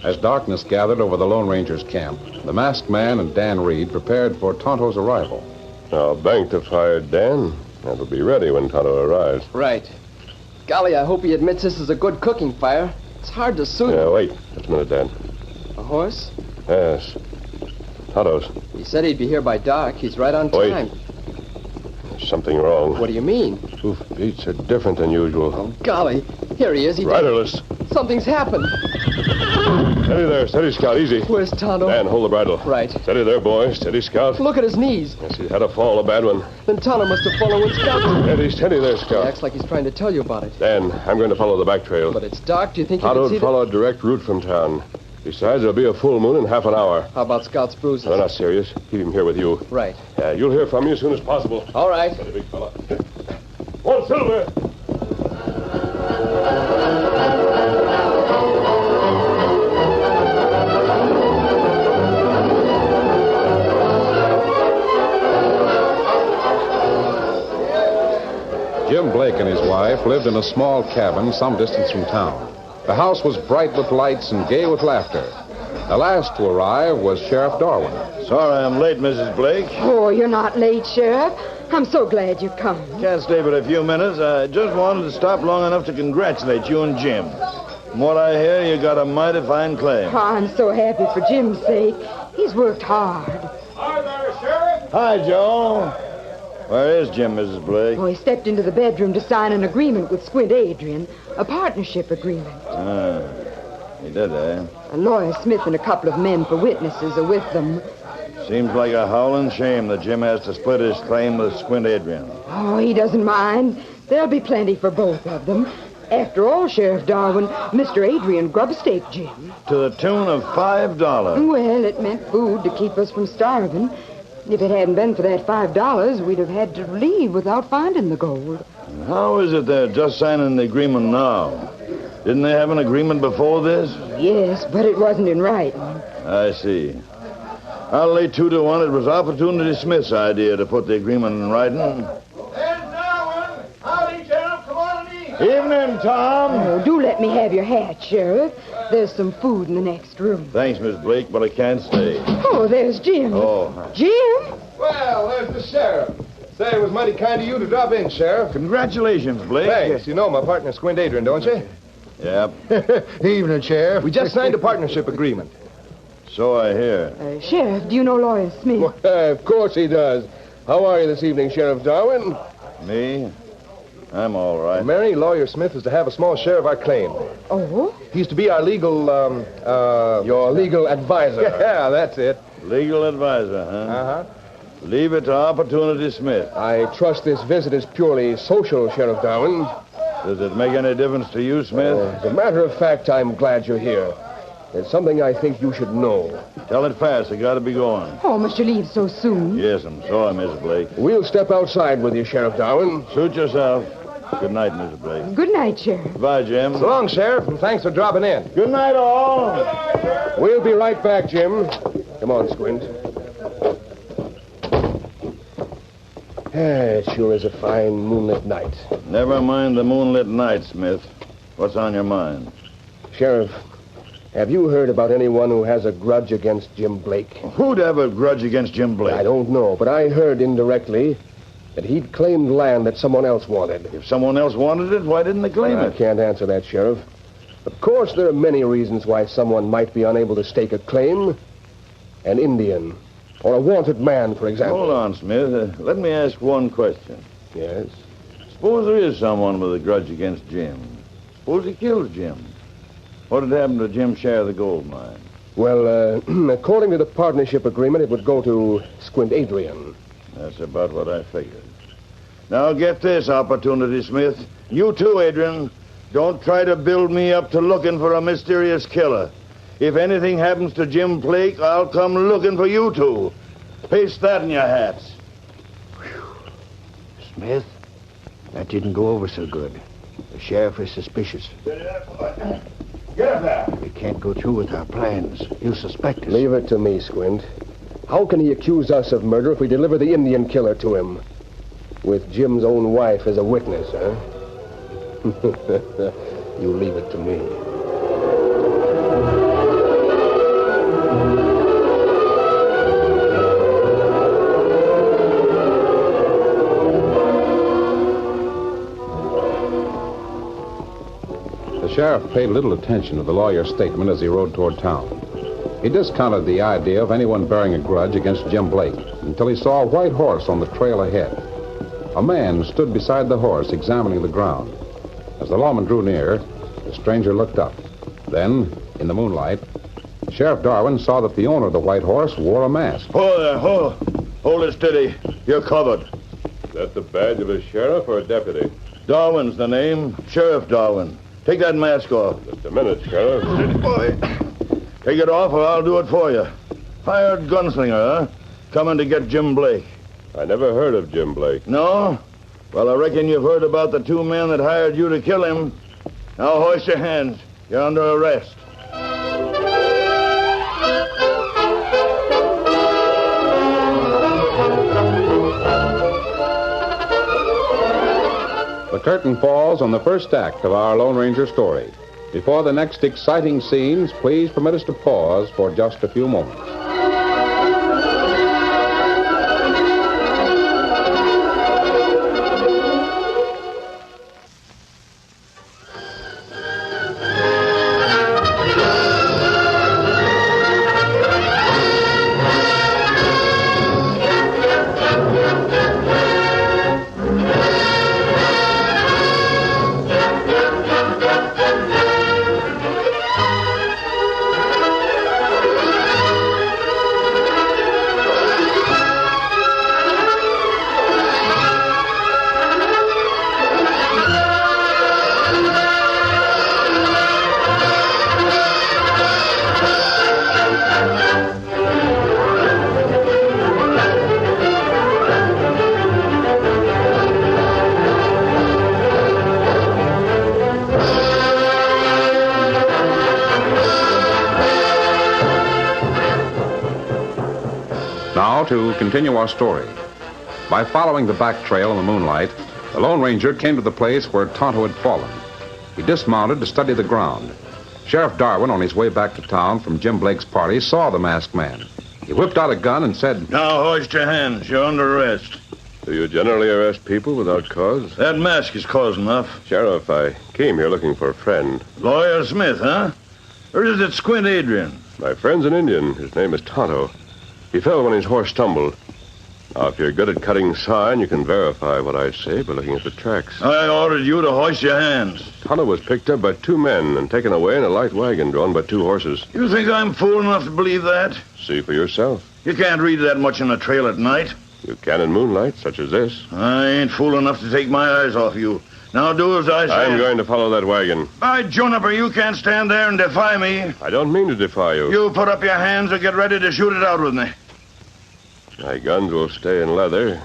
As darkness gathered over the Lone Ranger's camp, the masked man and Dan Reed prepared for Tonto's arrival. Now, bank to fire Dan. That'll be ready when Tonto arrives. Right. Golly, I hope he admits this is a good cooking fire. It's hard to suit. Yeah, wait. Just a minute, Dan. A horse? Yes. Tonto's. He said he'd be here by dark. He's right on time. There's something wrong. What do you mean? Hoof beats are different than usual. Oh, golly. Here he is. Riderless. Something's happened. Steady there. Steady, Scout. Easy. Where's Tonto? Dan, hold the bridle. Right. Steady there, boy. Steady, Scout. Look at his knees. Yes, he had a fall, a bad one. Then Tonto must have fallen when Scout... Steady there, Scout. He acts like he's trying to tell you about it. Dan, I'm going to follow the back trail. But it's dark. Do you think you can Tonto see would follow a direct route from town. Besides, there'll be a full moon in half an hour. How about Scout's bruises? They're not serious. Keep him here with you. Right. You'll hear from me as soon as possible. All right. Steady, big fella. One all silver. Jim Blake and his wife lived in a small cabin some distance from town. The house was bright with lights and gay with laughter. The last to arrive was Sheriff Darwin. Sorry I'm late, Mrs. Blake. Oh, you're not late, Sheriff. I'm so glad you come. Can't stay but a few minutes. I just wanted to stop long enough to congratulate you and Jim. From what I hear, you got a mighty fine claim. Oh, I'm so happy for Jim's sake. He's worked hard. Hi there, Sheriff. Hi, Joe. Where is Jim, Mrs. Blake? Oh, he stepped into the bedroom to sign an agreement with Squint Adrian, a partnership agreement. Ah, he did, eh? Lawyer Smith and a couple of men for witnesses are with them. Seems like a howling shame that Jim has to split his claim with Squint Adrian. Oh, he doesn't mind. There'll be plenty for both of them. After all, Sheriff Darwin, Mr. Adrian grub-staked Jim. To the tune of $5. Well, it meant food to keep us from starving. If it hadn't been for that $5, we'd have had to leave without finding the gold. How is it they're just signing the agreement now? Didn't they have an agreement before this? Yes, but it wasn't in writing. I see. I'll lay 2 to 1 it was Opportunity Smith's idea to put the agreement in writing. There's Darwin. Howdy, Sheriff. Come on in. Evening, Tom. Oh, do let me have your hat, Sheriff. There's some food in the next room. Thanks, Miss Blake, but I can't stay. Oh, there's Jim. Oh. Jim? Well, there's the sheriff. Say, it was mighty kind of you to drop in, Sheriff. Congratulations, Blake. Thanks. You know my partner, Squint Adrian, don't you? Yep. Evening, Sheriff. We just signed a partnership agreement. So I hear. Sheriff, do you know Lawyer Smith? Well, of course he does. How are you this evening, Sheriff Darwin? Me? I'm all right. Mary, Lawyer Smith is to have a small share of our claim. Oh? He's to be our legal, Your legal advisor. Yeah, that's it. Legal advisor, huh? Uh-huh. Leave it to Opportunity Smith. I trust this visit is purely social, Sheriff Darwin. Does it make any difference to you, Smith? As a matter of fact, I'm glad you're here. There's something I think you should know. Tell it fast. I gotta be going. Oh, must you leave so soon? Yes, I'm sorry, Miss Blake. We'll step outside with you, Sheriff Darwin. Suit yourself. Good night, Miss Blake. Good night, Sheriff. Goodbye, Jim. So long, Sheriff, and thanks for dropping in. Good night, all. We'll be right back, Jim. Come on, Squint. It sure is a fine moonlit night. Never mind the moonlit night, Smith. What's on your mind? Sheriff, have you heard about anyone who has a grudge against Jim Blake? Who'd have a grudge against Jim Blake? I don't know, but I heard indirectly that he'd claimed land that someone else wanted. If someone else wanted it, why didn't they claim it? I can't answer that, Sheriff. Of course, there are many reasons why someone might be unable to stake a claim. An Indian, or a wanted man, for example. Hold on, Smith. Let me ask one question. Yes? Suppose there is someone with a grudge against Jim. Suppose he kills Jim. What would happen to Jim's share of the gold mine? Well, according to the partnership agreement, it would go to Squint Adrian. That's about what I figured. Now get this, Opportunity Smith. You too, Adrian. Don't try to build me up to looking for a mysterious killer. If anything happens to Jim Blake, I'll come looking for you two. Paste that in your hats. Smith, that didn't go over so good. The sheriff is suspicious. Get up there. We can't go through with our plans. He'll suspect us. Leave it to me, Squint. How can he accuse us of murder if we deliver the Indian killer to him? With Jim's own wife as a witness, huh? You leave it to me. The sheriff paid little attention to the lawyer's statement as he rode toward town. He discounted the idea of anyone bearing a grudge against Jim Blake until he saw a white horse on the trail ahead. A man stood beside the horse examining the ground. As the lawman drew near, the stranger looked up. Then, in the moonlight, Sheriff Darwin saw that the owner of the white horse wore a mask. Hold there, hold it steady. You're covered. Is that the badge of a sheriff or a deputy? Darwin's the name. Sheriff Darwin. Take that mask off. Just a minute, Sheriff. Boy, take it off or I'll do it for you. Hired gunslinger, huh? Coming to get Jim Blake. I never heard of Jim Blake. No? Well, I reckon you've heard about the two men that hired you to kill him. Now hoist your hands. You're under arrest. The curtain falls on the first act of our Lone Ranger story. Before the next exciting scenes, please permit us to pause for just a few moments. Now, to continue our story. By following the back trail in the moonlight, the Lone Ranger came to the place where Tonto had fallen. He dismounted to study the ground. Sheriff Darwin, on his way back to town from Jim Blake's party, saw the masked man. He whipped out a gun and said, Now hoist your hands. You're under arrest. Do you generally arrest people without cause? That mask is cause enough. Sheriff, I came here looking for a friend. Lawyer Smith, huh? Or is it Squint Adrian? My friend's an Indian. His name is Tonto. He fell when his horse stumbled. Now, if you're good at cutting sign, you can verify what I say by looking at the tracks. I ordered you to hoist your hands. Tonto was picked up by two men and taken away in a light wagon drawn by two horses. You think I'm fool enough to believe that? See for yourself. You can't read that much on a trail at night. You can in moonlight, such as this. I ain't fool enough to take my eyes off you. Now do as I say. I'm going to follow that wagon. By Juniper, you can't stand there and defy me. I don't mean to defy you. You put up your hands and get ready to shoot it out with me. My guns will stay in leather,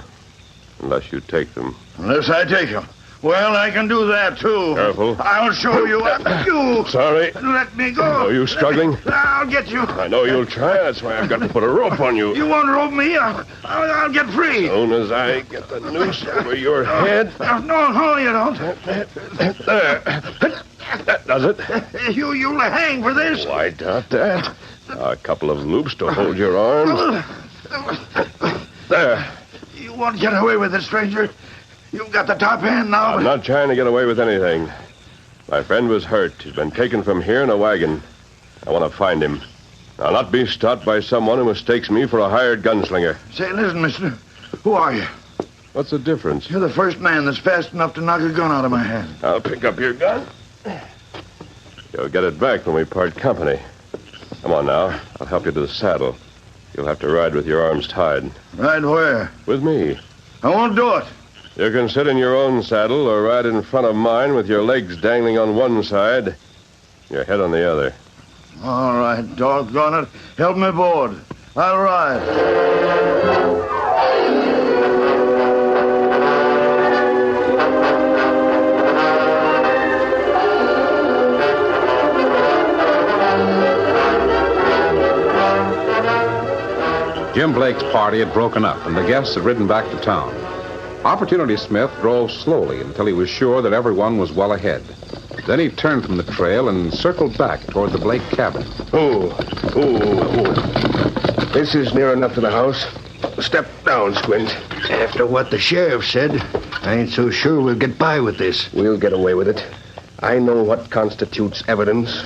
unless you take them. Unless I take them. Well, I can do that, too. Careful. I'll show you. You. Sorry. Let me go. Are you struggling? I'll get you. I know you'll try. That's why I've got to put a rope on you. You won't rope me. I'll get free. As soon as I get the noose over your head. No, you don't. There. That does it. You'll hang for this. Oh, I doubt that. A couple of loops to hold your arms. There. You won't get away with it, stranger. You've got the top hand now. I'm not trying to get away with anything. My friend was hurt. He's been taken from here in a wagon. I want to find him. I'll not be stopped by someone who mistakes me for a hired gunslinger. Say, listen, mister. Who are you? What's the difference? You're the first man that's fast enough to knock a gun out of my hand. I'll pick up your gun. You'll get it back when we part company. Come on now. I'll help you to the saddle. You'll have to ride with your arms tied. Ride where? With me. I won't do it. You can sit in your own saddle or ride in front of mine with your legs dangling on one side, your head on the other. All right, doggone it. Help me aboard. I'll ride. Jim Blake's party had broken up, and the guests had ridden back to town. Opportunity Smith drove slowly until he was sure that everyone was well ahead. Then he turned from the trail and circled back toward the Blake cabin. Oh. This is near enough to the house. Step down, Squint. After what the sheriff said, I ain't so sure we'll get by with this. We'll get away with it. I know what constitutes evidence.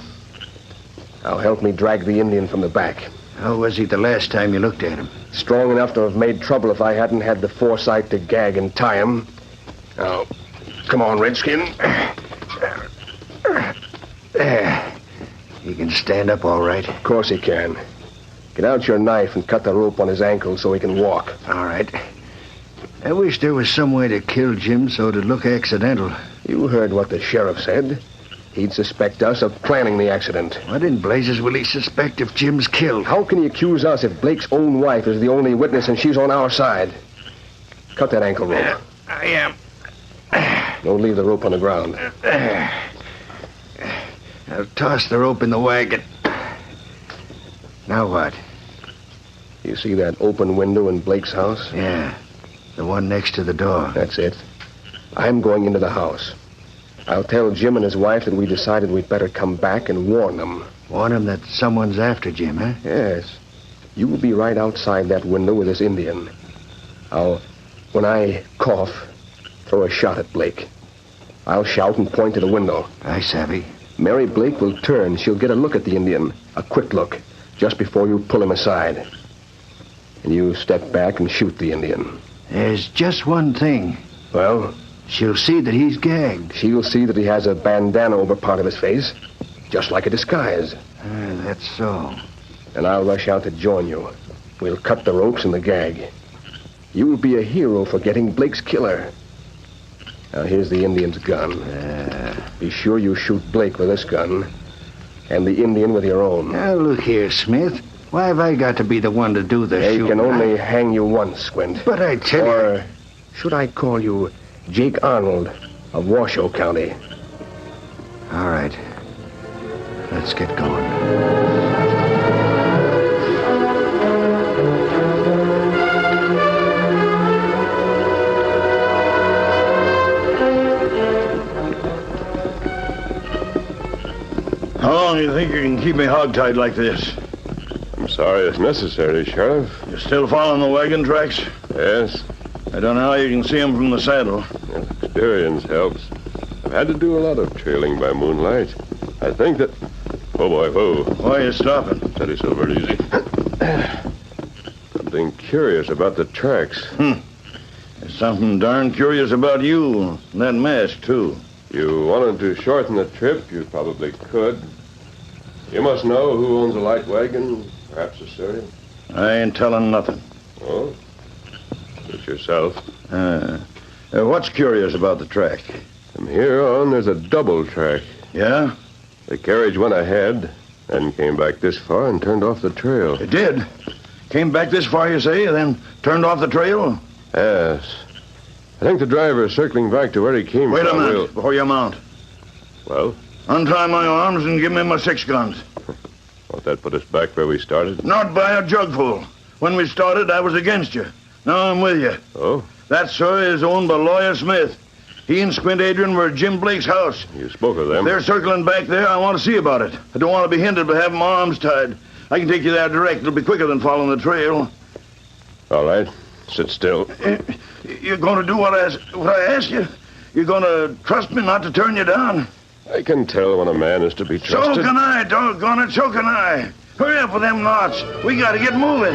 Now help me drag the Indian from the back. How was he the last time you looked at him? Strong enough to have made trouble if I hadn't had the foresight to gag and tie him. Now, come on, Redskin. There. He can stand up all right. Of course he can. Get out your knife and cut the rope on his ankle so he can walk. All right. I wish there was some way to kill Jim so it'd look accidental. You heard what the sheriff said. He'd suspect us of planning the accident. What in blazes will he suspect if Jim's killed? How can he accuse us if Blake's own wife is the only witness and she's on our side? Cut that ankle rope. I am. Don't leave the rope on the ground. I'll toss the rope in the wagon. Now what? You see that open window in Blake's house? Yeah, the one next to the door. That's it. I'm going into the house. I'll tell Jim and his wife that we decided we'd better come back and warn them. Warn them that someone's after Jim, huh? Yes. You will be right outside that window with this Indian. When I cough, throw a shot at Blake. I'll shout and point to the window. I savvy. Mary Blake will turn. She'll get a look at the Indian. A quick look, just before you pull him aside. And you step back and shoot the Indian. There's just one thing. Well? She'll see that he's gagged. She'll see that he has a bandana over part of his face, just like a disguise. That's so. And I'll rush out to join you. We'll cut the ropes and the gag. You'll be a hero for getting Blake's killer. Now, here's the Indian's gun. Be sure you shoot Blake with this gun, and the Indian with your own. Now, look here, Smith. Why have I got to be the one to do the shooting? They can only hang you once, Squint. But I tell you... Or should I call you Jake Arnold of Washoe County? All right. Let's get going. How long do you think you can keep me hogtied like this? I'm sorry it's necessary, Sheriff. You still following the wagon tracks? Yes. I don't know how you can see them from the saddle. Well, experience helps. I've had to do a lot of trailing by moonlight. I think that... Oh, boy, whoa. Why are you stopping? Steady, Silver, easy. Something curious about the tracks. There's something darn curious about you and that mask, too. You wanted to shorten the trip, you probably could. You must know who owns a light wagon, perhaps a serial. I ain't telling nothing. Oh? It's yourself. What's curious about the track? From here on, there's a double track. Yeah? The carriage went ahead, then came back this far and turned off the trail. It did? Came back this far, you say, and then turned off the trail? Yes. I think the driver is circling back to where he came from. Wait a minute, before you mount. Well? Untie my arms and give me my 6 guns. Won't that put us back where we started? Not by a jugful. When we started, I was against you. Now I'm with you. Oh? That, sir, is owned by Lawyer Smith. He and Squint Adrian were at Jim Blake's house. You spoke of them. If they're circling back there, I want to see about it. I don't want to be hindered by having my arms tied. I can take you there direct. It'll be quicker than following the trail. All right. Sit still. You're going to do what I ask you? You're going to trust me not to turn you down? I can tell when a man is to be trusted. So can I, doggone it, so can I. Hurry up with them knots. We got to get moving.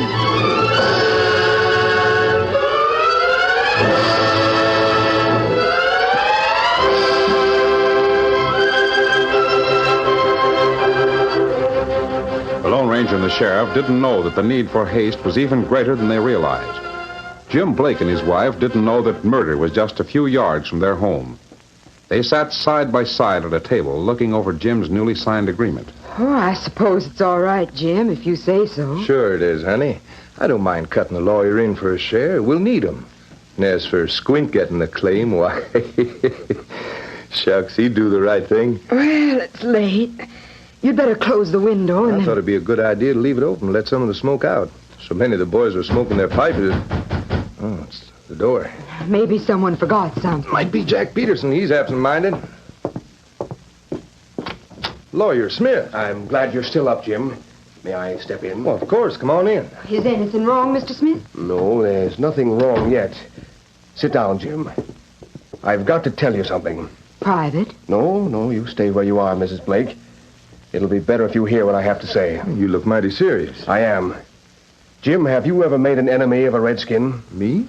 The Lone Ranger and the sheriff didn't know that the need for haste was even greater than they realized. Jim Blake and his wife didn't know that murder was just a few yards from their home. They sat side by side at a table looking over Jim's newly signed agreement. Oh, I suppose it's all right, Jim, if you say so. Sure it is, honey. I don't mind cutting the lawyer in for a share. We'll need him. And as for Squint getting the claim, why... Shucks, he'd do the right thing. Well, it's late. You'd better close the window and... I thought it'd be a good idea to leave it open and let some of the smoke out. So many of the boys were smoking their pipes. Oh, it's the door. Maybe someone forgot something. Might be Jack Peterson. He's absent-minded. Lawyer Smith. I'm glad you're still up, Jim. May I step in? Well, of course. Come on in. Is anything wrong, Mr. Smith? No, there's nothing wrong yet. Sit down, Jim. I've got to tell you something. Private? No, you stay where you are, Mrs. Blake. It'll be better if you hear what I have to say. You look mighty serious. I am. Jim, have you ever made an enemy of a redskin? Me?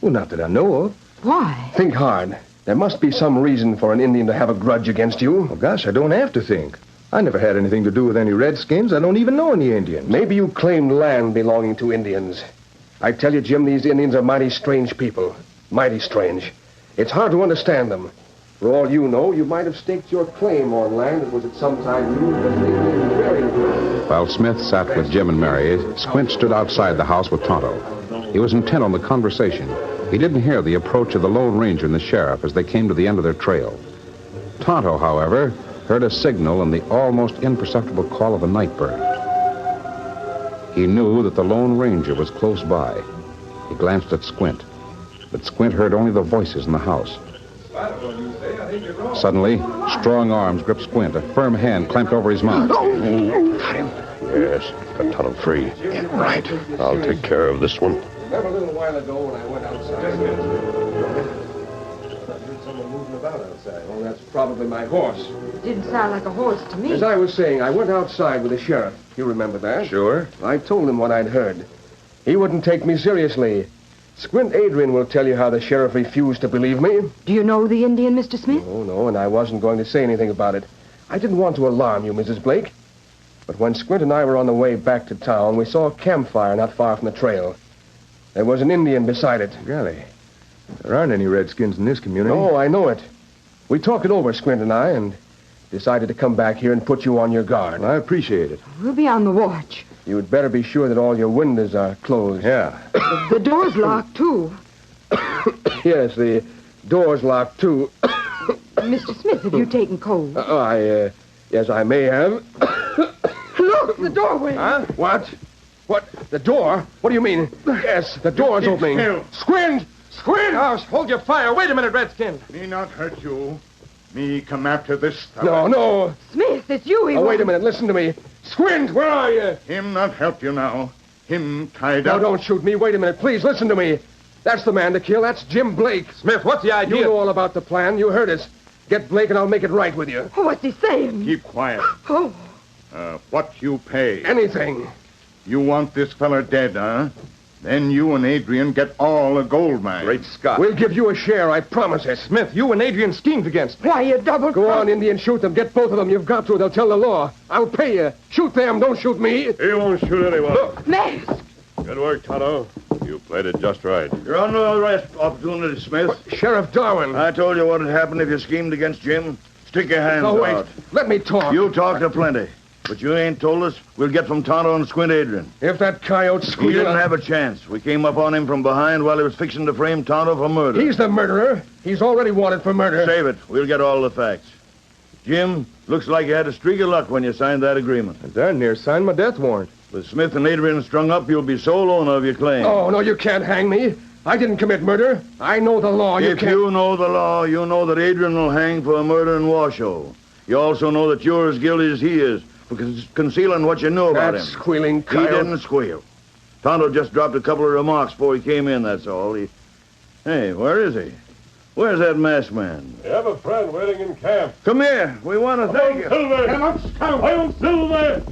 Well, not that I know of. Why? Think hard. There must be some reason for an Indian to have a grudge against you. Oh, gosh, I don't have to think. I never had anything to do with any redskins. I don't even know any Indians. Maybe you claimed land belonging to Indians. I tell you, Jim, these Indians are mighty strange people. Mighty strange. It's hard to understand them. For all you know, you might have staked your claim on land that was at some time used as an Indian burial ground. While Smith sat with Jim and Mary, Squint stood outside the house with Tonto. He was intent on the conversation. He didn't hear the approach of the Lone Ranger and the sheriff as they came to the end of their trail. Tonto, however, heard a signal and the almost imperceptible call of a night bird. He knew that the Lone Ranger was close by. He glanced at Squint, but Squint heard only the voices in the house. Suddenly, strong arms gripped Squint. A firm hand clamped over his mouth. Got him. Yes, got Tonto free. Yeah, right. I'll take care of this one. Remember a little while ago when I went outside? I heard someone moving about outside. Oh, that's probably my horse. It didn't sound like a horse to me. As I was saying, I went outside with the sheriff. You remember that? Sure. I told him what I'd heard. He wouldn't take me seriously. Squint Adrian will tell you how the sheriff refused to believe me. Do you know the Indian, Mr. Smith? No, and I wasn't going to say anything about it. I didn't want to alarm you, Mrs. Blake. But when Squint and I were on the way back to town, we saw a campfire not far from the trail. There was an Indian beside it. Golly, there aren't any redskins in this community. Oh, I know it. We talked it over, Squint and I, and decided to come back here and put you on your guard. I appreciate it. We'll be on the watch. You'd better be sure that all your windows are closed. Yeah. The door's locked, too. Yes, the door's locked, too. Mr. Smith, have you taken cold? Yes, I may have. Look, the doorway. Huh? What? What? The door? What do you mean? Yes, the door's opening. Still. Squint! Squint! House, hold your fire. Wait a minute, Redskin. Me not hurt you. Me come after this fellow. No. Smith, it's you. Wait a minute. Listen to me. Squint, where are you? Him not help you now. Him tied No, up. don't shoot me. Wait a minute. Please, listen to me. That's the man to kill. That's Jim Blake. Smith, what's the idea? You know all about the plan. You heard us. Get Blake and I'll make it right with you. What's he saying? Keep quiet. Oh. What you pay? Anything. You want this feller dead, huh? Then you and Adrian get all the gold mine. Great Scott. We'll give you a share, I promise it. Smith, you and Adrian schemed against me. Why, you double... Go on, Indian, shoot them. Get both of them. You've got to. They'll tell the law. I'll pay you. Shoot them. Don't shoot me. He won't shoot anyone. Look. Mask. Good work, Tonto. You played it just right. You're on no arrest opportunity, Smith. Sheriff Darwin. I told you what would happen if you schemed against Jim. Stick your hands wait. out. Let me talk. You talk to plenty. But you ain't told us we'll get from Tonto and Squint Adrian. If that coyote He squealed... didn't have a chance. We came up on him from behind while he was fixing to frame Tonto for murder. He's the murderer. He's already wanted for murder. Save it. We'll get all the facts. Jim, looks like you had a streak of luck when you signed that agreement. I darn near signed my death warrant. With Smith and Adrian strung up, you'll be sole owner of your claim. Oh, no, you can't hang me. I didn't commit murder. I know the law. If you know the law, you know that Adrian will hang for a murder in Washoe. You also know that you're as guilty as he is for concealing what you knew about him. That squealing coyote. He didn't squeal. Tonto just dropped a couple of remarks before he came in, that's all. Hey, where is he? Where's that masked man? You have a friend waiting in camp. Come here. We want to thank you. Silver! Come on, scout! I am Silver!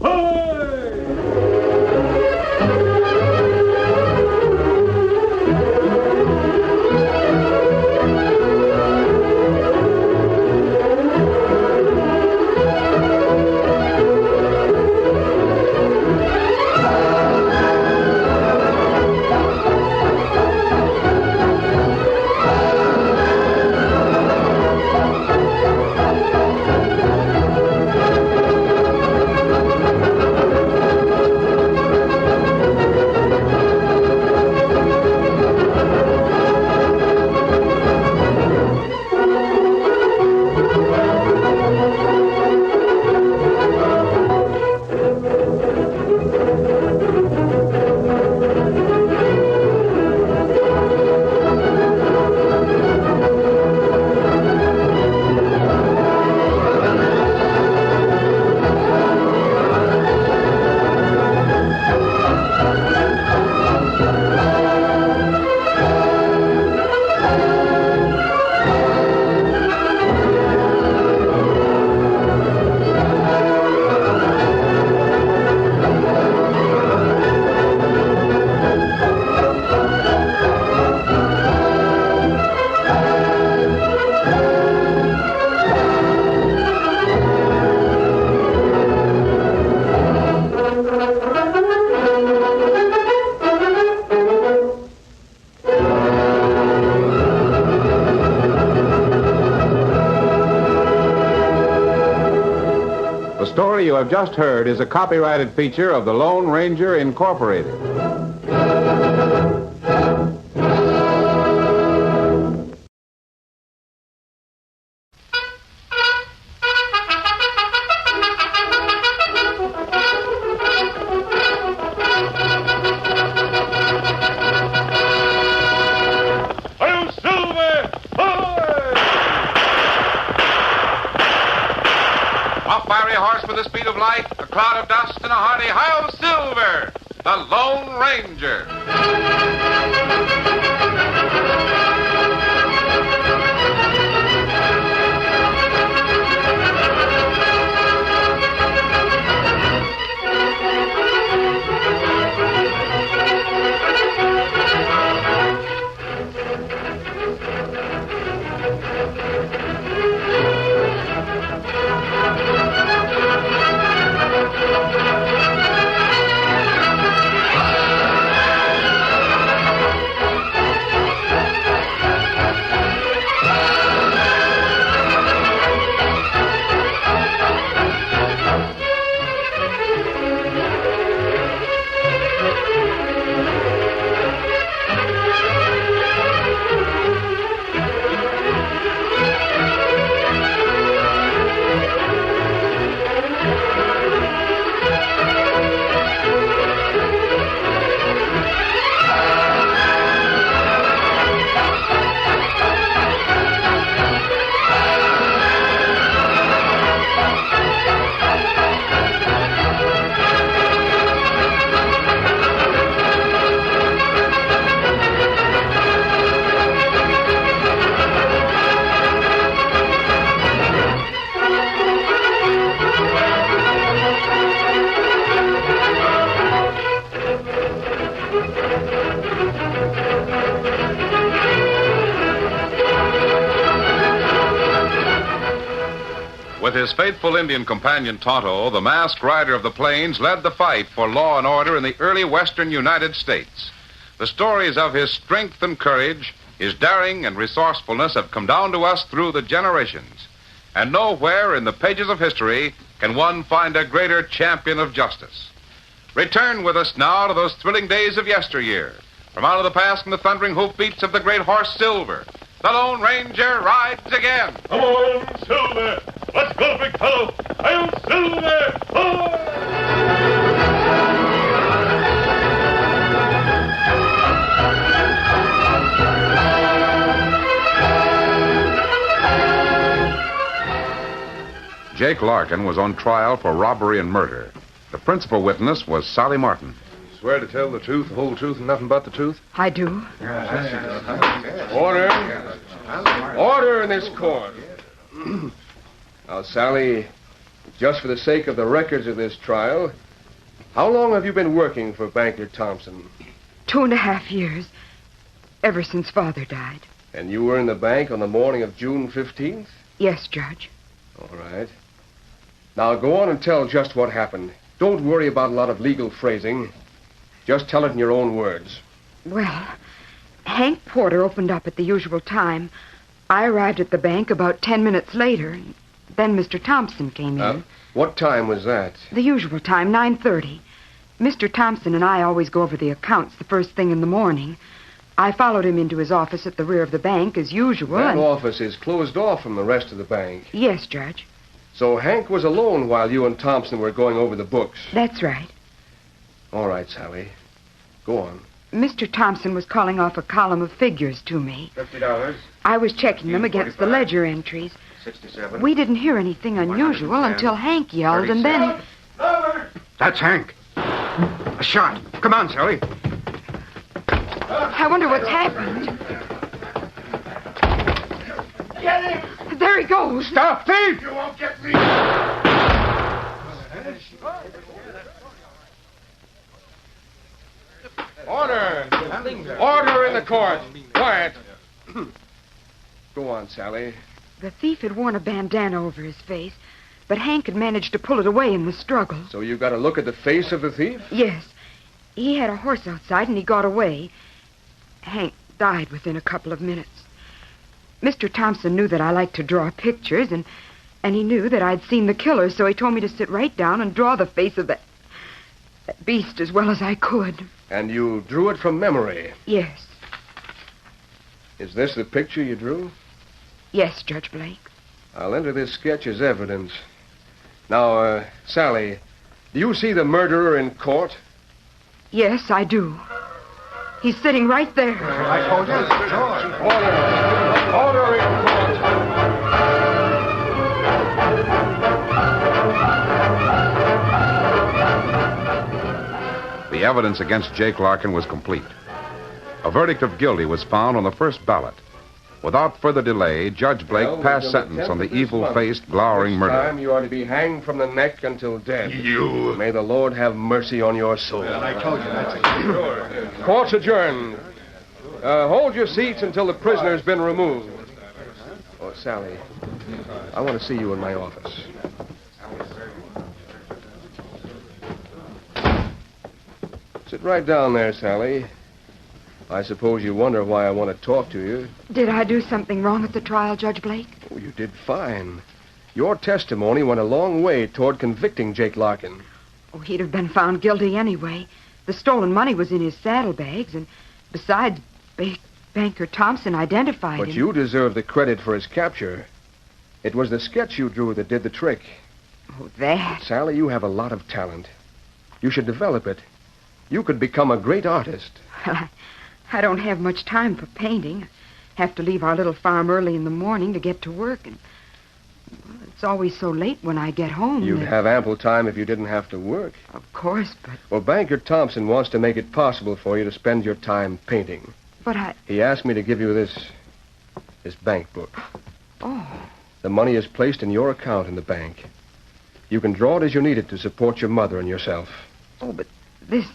The story you have just heard is a copyrighted feature of the Lone Ranger Incorporated. with the speed of light, a cloud of dust, and a hearty "Hi-Yo Silver," the Lone Ranger. With his faithful Indian companion Tonto, the masked rider of the plains led the fight for law and order in the early western United States. The stories of his strength and courage, his daring and resourcefulness have come down to us through the generations. And nowhere in the pages of history can one find a greater champion of justice. Return with us now to those thrilling days of yesteryear. From out of the past and the thundering hoofbeats of the great horse Silver, the Lone Ranger rides again. Come on, Silver! Let's go, big fellow! I'm Silver! Jake Larkin was on trial for robbery and murder. The principal witness was Sally Martin. Swear to tell the truth, the whole truth, and nothing but the truth? I do. Order. Order in this court. Now, Sally, just for the sake of the records of this trial, how long have you been working for Banker Thompson? 2.5 years. Ever since Father died. And you were in the bank on the morning of June 15th? Yes, Judge. All right. Now, go on and tell just what happened. Don't worry about a lot of legal phrasing. Just tell it in your own words. Well, Hank Porter opened up at the usual time. I arrived at the bank about 10 minutes later. Then Mr. Thompson came in. What time was that? The usual time, 9:30. Mr. Thompson and I always go over the accounts the first thing in the morning. I followed him into his office at the rear of the bank, as usual. That office is closed off from the rest of the bank. Yes, Judge. So Hank was alone while you and Thompson were going over the books. That's right. All right, Sally. Go on. Mr. Thompson was calling off a column of figures to me. $50. I was checking them against the ledger entries. 67. We didn't hear anything unusual until Hank yelled, and then... That's Hank. A shot. Come on, Sally. I wonder what's happened. Get him! There he goes. Stop, thief! You won't get me! Order! Order in the court! Quiet! Go on, Sally. The thief had worn a bandana over his face, but Hank had managed to pull it away in the struggle. So you got a look at the face of the thief? Yes. He had a horse outside, and he got away. Hank died within a couple of minutes. Mr. Thompson knew that I liked to draw pictures, and he knew that I'd seen the killer, so he told me to sit right down and draw the face of that beast as well as I could. And you drew it from memory? Yes. Is this the picture you drew? Yes, Judge Blake. I'll enter this sketch as evidence. Now, Sally, do you see the murderer in court? Yes, I do. He's sitting right there. I told you. Order in court. The evidence against Jake Larkin was complete. A verdict of guilty was found on the first ballot. Without further delay, Judge Blake passed sentence on the evil-faced, glowering murderer. You are to be hanged from the neck until dead. You. May the Lord have mercy on your soul. Well, I told you that's Court's adjourned. Hold your seats until the prisoner's been removed. Oh, Sally, I want to see you in my office. Sit right down there, Sally. I suppose you wonder why I want to talk to you. Did I do something wrong at the trial, Judge Blake? Oh, you did fine. Your testimony went a long way toward convicting Jake Larkin. Oh, he'd have been found guilty anyway. The stolen money was in his saddlebags, and besides, Banker Thompson identified him. But you deserve the credit for his capture. It was the sketch you drew that did the trick. Oh, that? Sally, you have a lot of talent. You should develop it. You could become a great artist. Well, I don't have much time for painting. I have to leave our little farm early in the morning to get to work, and well, it's always so late when I get home. You'd have ample time if you didn't have to work. Of course, but... Well, Banker Thompson wants to make it possible for you to spend your time painting. But He asked me to give you this bank book. Oh. The money is placed in your account in the bank. You can draw it as you need it to support your mother and yourself. Oh, but this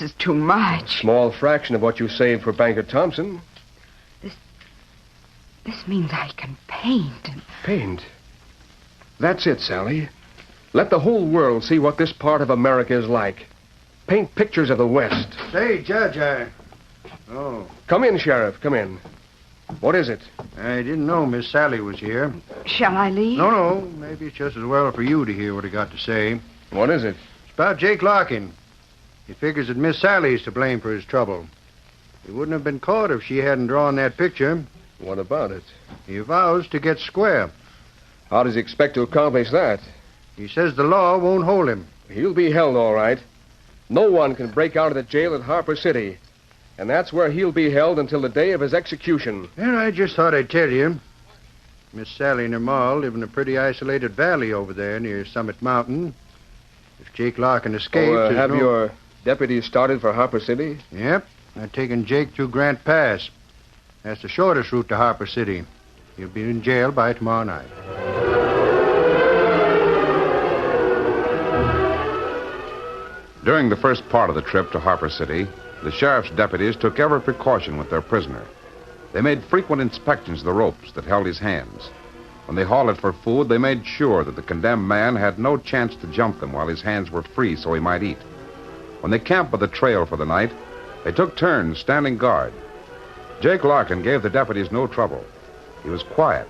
is too much. A small fraction of what you saved for Banker Thompson. This means I can paint. Paint? That's it, Sally. Let the whole world see what this part of America is like. Paint pictures of the West. Say, Judge, Oh. Come in, Sheriff. Come in. What is it? I didn't know Miss Sally was here. Shall I leave? No. Maybe it's just as well for you to hear what I got to say. What is it? It's about Jake Larkin. He figures that Miss Sally's to blame for his trouble. He wouldn't have been caught if she hadn't drawn that picture. What about it? He vows to get square. How does he expect to accomplish that? He says the law won't hold him. He'll be held, all right. No one can break out of the jail at Harper City. And that's where he'll be held until the day of his execution. And I just thought I'd tell you. Miss Sally and her ma live in a pretty isolated valley over there near Summit Mountain. If Jake Larkin escapes... have your deputies started for Harper City? Yep. They're taking Jake through Grant Pass. That's the shortest route to Harper City. He'll be in jail by tomorrow night. During the first part of the trip to Harper City, the sheriff's deputies took every precaution with their prisoner. They made frequent inspections of the ropes that held his hands. When they halted for food, they made sure that the condemned man had no chance to jump them while his hands were free so he might eat. When they camped by the trail for the night, they took turns standing guard. Jake Larkin gave the deputies no trouble. He was quiet,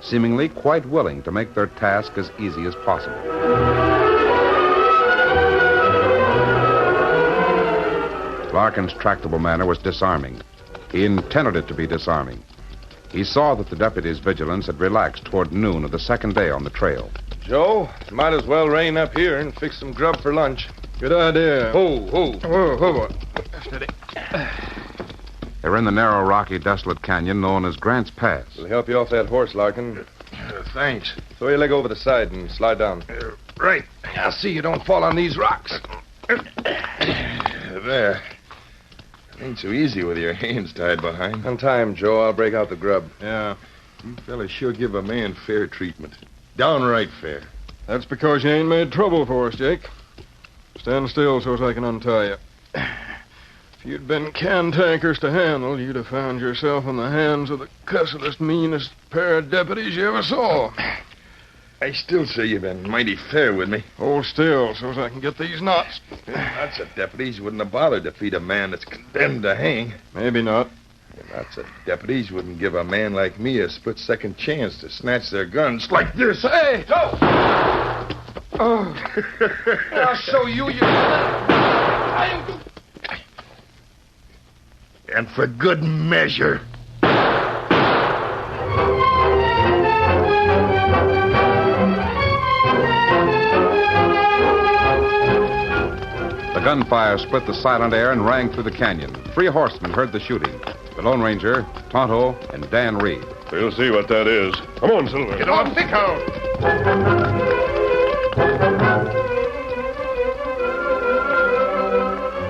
seemingly quite willing to make their task as easy as possible. Larkin's tractable manner was disarming. He intended it to be disarming. He saw that the deputies' vigilance had relaxed toward noon of the second day on the trail. Joe, might as well rein up here and fix some grub for lunch. Good idea. Whoa. Steady. They're in the narrow, rocky, desolate canyon known as Grant's Pass. We'll help you off that horse, Larkin. Thanks. Throw your leg over the side and slide down. Right. I'll see you don't fall on these rocks. There. Ain't so easy with your hands tied behind. Untie him, Joe. I'll break out the grub. Yeah. You fellas sure give a man fair treatment. Downright fair. That's because you ain't made trouble for us, Jake. Stand still so as I can untie you. If you'd been cantankerous to handle, you'd have found yourself in the hands of the cussedest, meanest pair of deputies you ever saw. I still say you've been mighty fair with me. Hold still so as I can get these knots. Lots of deputies wouldn't have bothered to feed a man that's condemned to hang. Maybe not. Lots of deputies wouldn't give a man like me a split-second chance to snatch their guns like this. Hey, Joe! I'll show you. And for good measure. The gunfire split the silent air and rang through the canyon. 3 horsemen heard the shooting. The Lone Ranger, Tonto, and Dan Reed. We'll see what that is. Come on, Silver. Get on, thick out.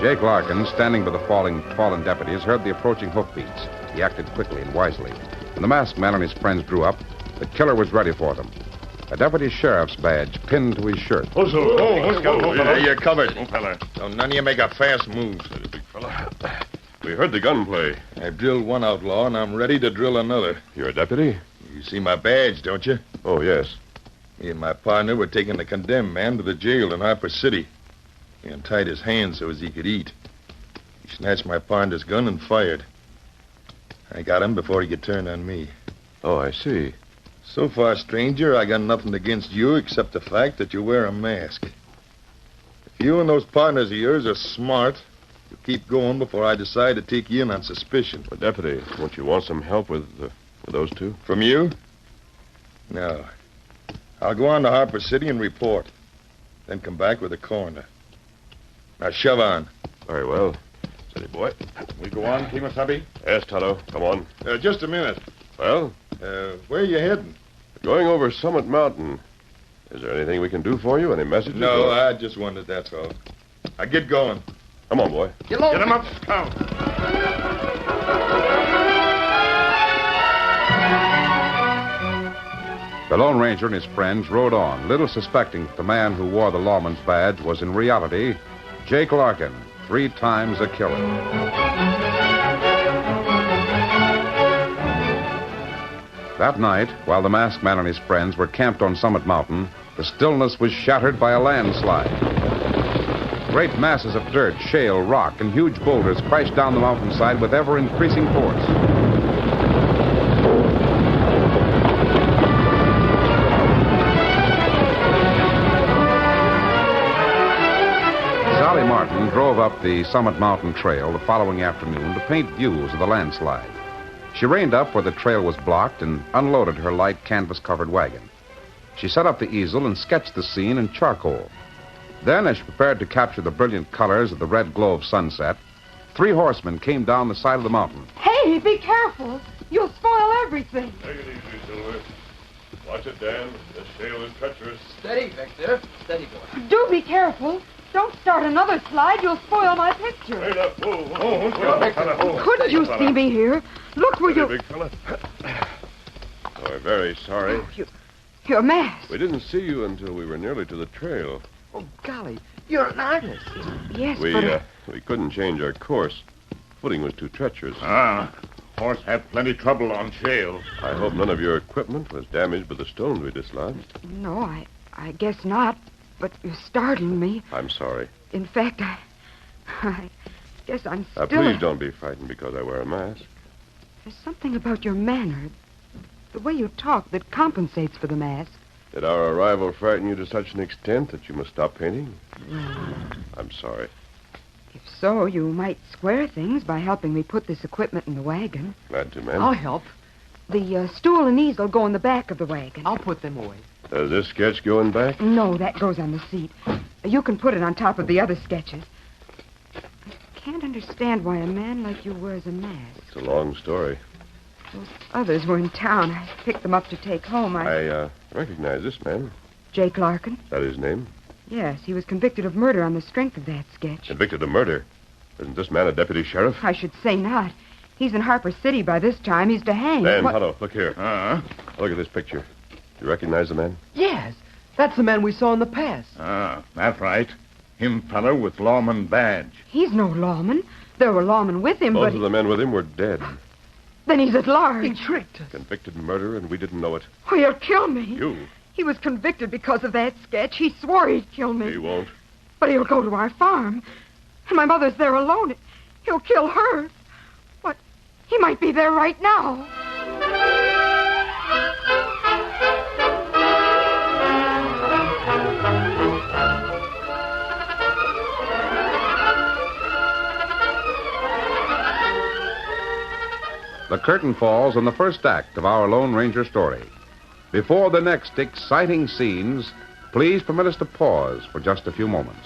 Jake Larkin, standing by the fallen deputies, heard the approaching hoofbeats. He acted quickly and wisely. When the masked man and his friends drew up, the killer was ready for them. A deputy sheriff's badge pinned to his shirt. What's yeah, you're covered. Fella. So none of you make a fast move. Steady, big fella. We heard the gunplay. I've drilled one outlaw, and I'm ready to drill another. You're a deputy? You see my badge, don't you? Oh, yes. Me and my partner were taking the condemned man to the jail in Harper City. He untied his hands so as he could eat. He snatched my partner's gun and fired. I got him before he could turn on me. Oh, I see. So far, stranger, I got nothing against you except the fact that you wear a mask. If you and those partners of yours are smart, you'll keep going before I decide to take you in on suspicion. Well, Deputy, won't you want some help with those two? From you? No. I'll go on to Harper City and report. Then come back with the coroner. Now, shove on. Very well. Steady, boy. We go on, Kemosabe? Yes, Tonto. Come on. Just a minute. Well? Where are you heading? Going over Summit Mountain. Is there anything we can do for you? Any messages? No, I just wondered, that's all. Now, get going. Come on, boy. Get him up, Scout. The Lone Ranger and his friends rode on, little suspecting that the man who wore the lawman's badge was in reality Jake Larkin, 3 times a killer. That night, while the masked man and his friends were camped on Summit Mountain, the stillness was shattered by a landslide. Great masses of dirt, shale, rock, and huge boulders crashed down the mountainside with ever-increasing force. Sally Martin drove up the Summit Mountain Trail the following afternoon to paint views of the landslide. She reined up where the trail was blocked and unloaded her light canvas-covered wagon. She set up the easel and sketched the scene in charcoal. Then, as she prepared to capture the brilliant colors of the red glow of sunset, 3 horsemen came down the side of the mountain. Hey, be careful. You'll spoil everything. Take it easy, Silver. Watch it, Dan. This shale is treacherous. Steady, Victor. Steady, boy. Do be careful. Don't start another slide. You'll spoil my picture. Wait up. Whoa. Couldn't you see me here? Look where you... Big fella. We're very sorry. Oh, your mask. We didn't see you until we were nearly to the trail. Oh, golly. You're an artist. Yes, We couldn't change our course. Footing was too treacherous. Horse had plenty trouble on shale. I hope none of your equipment was damaged by the stones we dislodged. No, I guess not. But you're startling me. I'm sorry. In fact, I guess I'm still... Please don't be frightened because I wear a mask. There's something about your manner, the way you talk, that compensates for the mask. Did our arrival frighten you to such an extent that you must stop painting? Well, I'm sorry. if so, you might square things by helping me put this equipment in the wagon. Glad to, ma'am. I'll help. The stool and easel go in the back of the wagon. I'll put them away. Does this sketch go in back? No, that goes on the seat. You can put it on top of the other sketches. I can't understand why a man like you wears a mask. It's a long story. Those others were in town. I picked them up to take home. I recognize this man. Jake Larkin? That his name? Yes, he was convicted of murder on the strength of that sketch. Convicted of murder? Isn't this man a deputy sheriff? I should say not. He's in Harper City by this time. He's to hang. Dan, Tonto, look here. Look at this picture. You recognize the man? Yes. That's the man we saw in the pass. That's right. Him feller with lawman badge. He's no lawman. There were lawmen with him, Both of the men with him were dead. Then he's at large. He tricked us. Convicted in murder, and we didn't know it. Oh, he'll kill me. You? He was convicted because of that sketch. He swore he'd kill me. He won't. But he'll go to our farm. And my mother's there alone. He'll kill her. What? He might be there right now. The curtain falls on the first act of our Lone Ranger story. Before the next exciting scenes, please permit us to pause for just a few moments.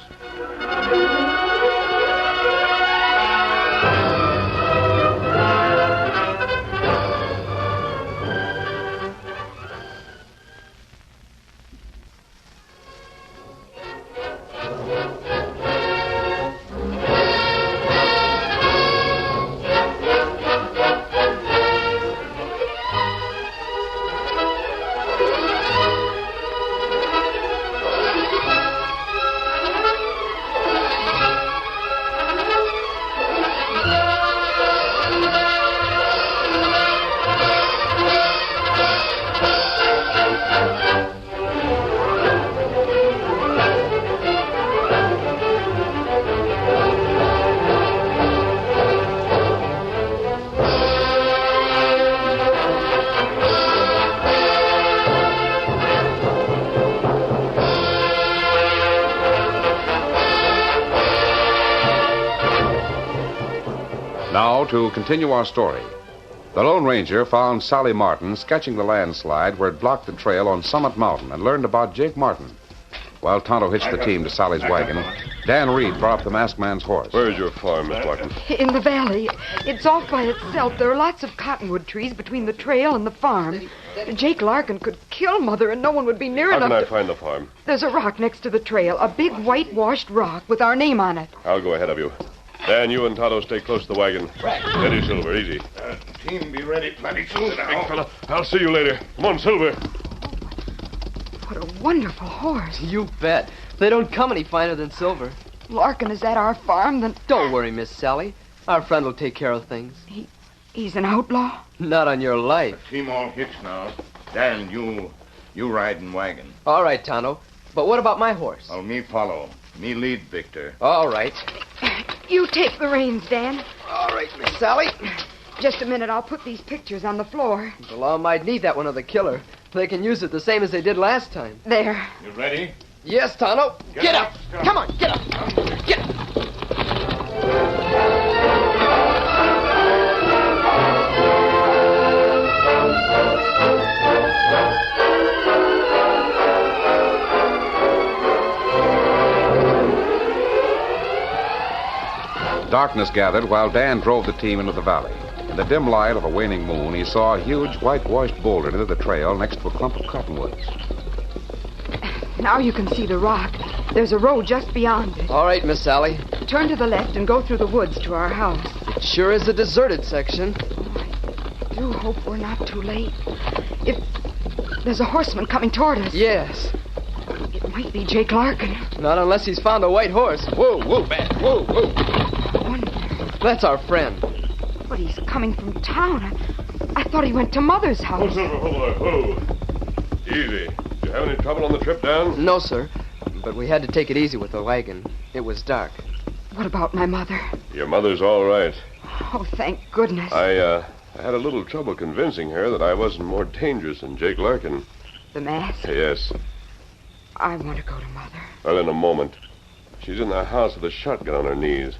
Now, to continue our story. The Lone Ranger found Sally Martin sketching the landslide where it blocked the trail on Summit Mountain and learned about Jake Martin. While Tonto hitched the team to Sally's wagon, Dan Reed brought up the masked man's horse. Where's your farm, Miss Martin? In the valley. It's off by itself. There are lots of cottonwood trees between the trail and the farm. Jake Larkin could kill Mother and no one would be near enough. How can I find the farm? There's a rock next to the trail, a big whitewashed rock with our name on it. I'll go ahead of you. Dan, you and Tonto stay close to the wagon. Right. Steady, Silver, easy. Team be ready plenty soon now. Big fella, I'll see you later. Come on, Silver. What a wonderful horse. You bet. They don't come any finer than Silver. Larkin is at our farm, then... Don't worry, Miss Sally. Our friend will take care of things. He's an outlaw? Not on your life. Team all hitched now. Dan, you ride in wagon. All right, Tonto. But what about my horse? Well, me follow. Me lead, Victor. All right. You take the reins, Dan. All right, Miss Sally. Just a minute, I'll put these pictures on the floor. The law might need that one of the killer. They can use it the same as they did last time. There. You ready? Yes, Tonto. Get up. Come on, get up. Get up. Darkness gathered while Dan drove the team into the valley. In the dim light of a waning moon, he saw a huge whitewashed boulder near the trail next to a clump of cottonwoods. Now you can see the rock. There's a road just beyond it. All right, Miss Sally. Turn to the left and go through the woods to our house. It sure is a deserted section. I do hope we're not too late. If there's a horseman coming toward us. Yes. It might be Jake Larkin. Not unless he's found a white horse. Whoa, whoa, man. Whoa, whoa. That's our friend. But he's coming from town. I thought he went to Mother's house. Whoa. Easy. Did you have any trouble on the trip down? No, sir. But we had to take it easy with the wagon. It was dark. What about my mother? Your mother's all right. Oh, thank goodness. I had a little trouble convincing her that I wasn't more dangerous than Jake Larkin. The mask? Yes. I want to go to Mother. Well, in a moment. She's in the house with a shotgun on her knees.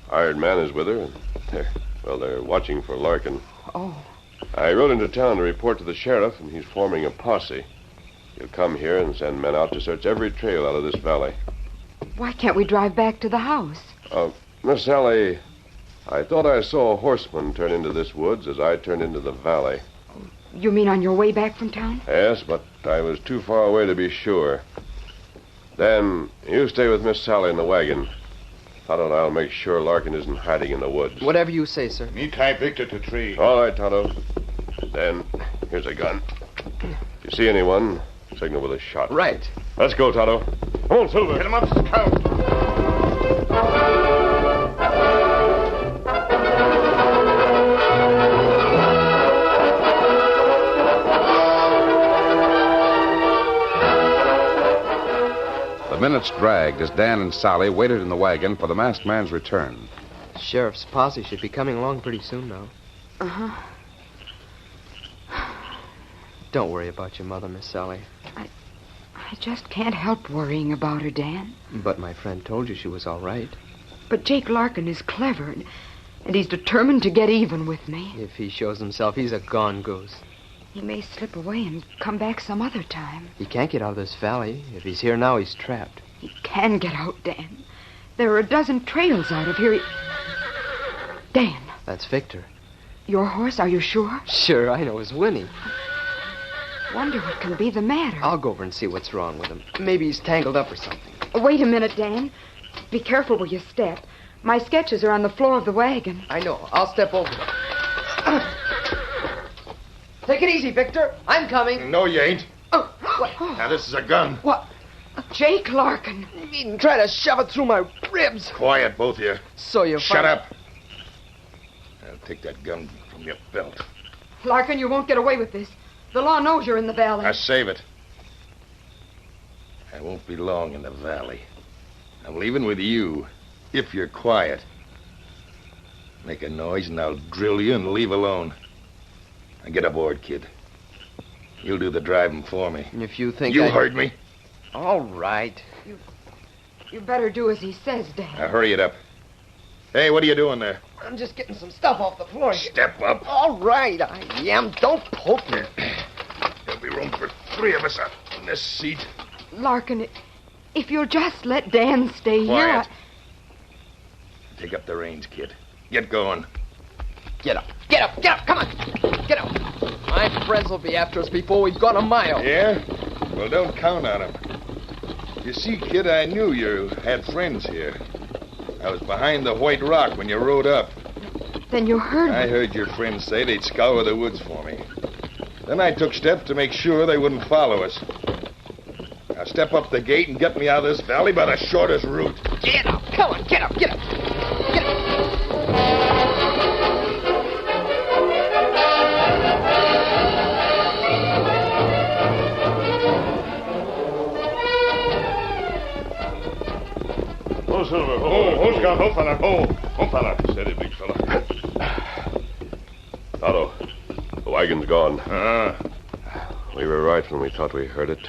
Hired man is with her, and they're watching for Larkin. Oh. I rode into town to report to the sheriff, and he's forming a posse. He'll come here and send men out to search every trail out of this valley. Why can't we drive back to the house? Miss Sally, I thought I saw a horseman turn into this woods as I turned into the valley. You mean on your way back from town? Yes, but I was too far away to be sure. Then, you stay with Miss Sally in the wagon. Tonto and I'll make sure Larkin isn't hiding in the woods. Whatever you say, sir. Me tie Victor to tree. All right, Tonto. Then, here's a gun. If you see anyone, signal with a shot. Right. Let's go, Tonto. Come on, Silver. Get him up, Scout. The minutes dragged as Dan and Sally waited in the wagon for the masked man's return. The sheriff's posse should be coming along pretty soon now. Uh-huh. Don't worry about your mother, Miss Sally. I just can't help worrying about her, Dan. But my friend told you she was all right. But Jake Larkin is clever, and he's determined to get even with me. If he shows himself, he's a gone goose. He may slip away and come back some other time. He can't get out of this valley. If he's here now, he's trapped. He can get out, Dan. There are a dozen trails out of here. Dan. That's Victor. Your horse, are you sure? Sure, I know. It's Winnie. Wonder what can be the matter. I'll go over and see what's wrong with him. Maybe he's tangled up or something. Wait a minute, Dan. Be careful where you step. My sketches are on the floor of the wagon. I know. I'll step over. Take it easy, Victor. I'm coming. No, you ain't. Oh, what? Now, this is a gun. What? Jake Larkin. You needn't try to shove it through my ribs. Quiet, both of you. So you Shut up. I'll take that gun from your belt. Larkin, you won't get away with this. The law knows you're in the valley. Now, save it. I won't be long in the valley. I'm leaving with you, if you're quiet. Make a noise and I'll drill you and leave alone. Now get aboard, kid. You'll do the driving for me. And if you think You heard me. All right. You better do as he says, Dan. Now hurry it up. Hey, what are you doing there? I'm just getting some stuff off the floor here. Step up. All right, I am. Don't poke me. There'll be room for 3 of us in this seat. Larkin, if you'll just let Dan stay Quiet. here. Take up the reins, kid. Get going. Get up. Get up. Get up. Come on. Get up. My friends will be after us before we've gone a mile. Yeah? Well, don't count on them. You see, kid, I knew you had friends here. I was behind the White Rock when you rode up. Then you heard me. I heard your friends say they'd scour the woods for me. Then I took steps to make sure they wouldn't follow us. Now step up the gate and get me out of this valley by the shortest route. Get up. Come on. Get up. Get up. Get up. Oh, Silver. Oh, Scout. Oh, fella. Oh, fella. Steady, big fella. Tonto, the wagon's gone. We were right when we thought we heard it.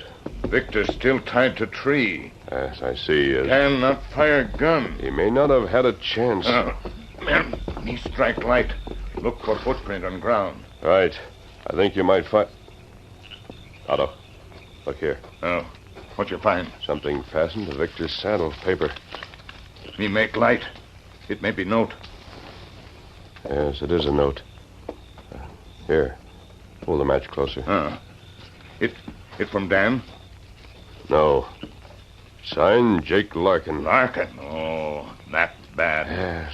Victor's still tied to tree. Yes, I see. Cannot fire gun. He may not have had a chance. Man, he strike light. Look for footprint on ground. Right. I think you might find... Tonto, look here. Oh, what you find? Something fastened to Victor's saddle. Paper. Me make light. It may be note. Yes, it is a note. Here. Pull the match closer. It from Dan? No. Signed Jake Larkin. Larkin? Oh, that bad. Yes.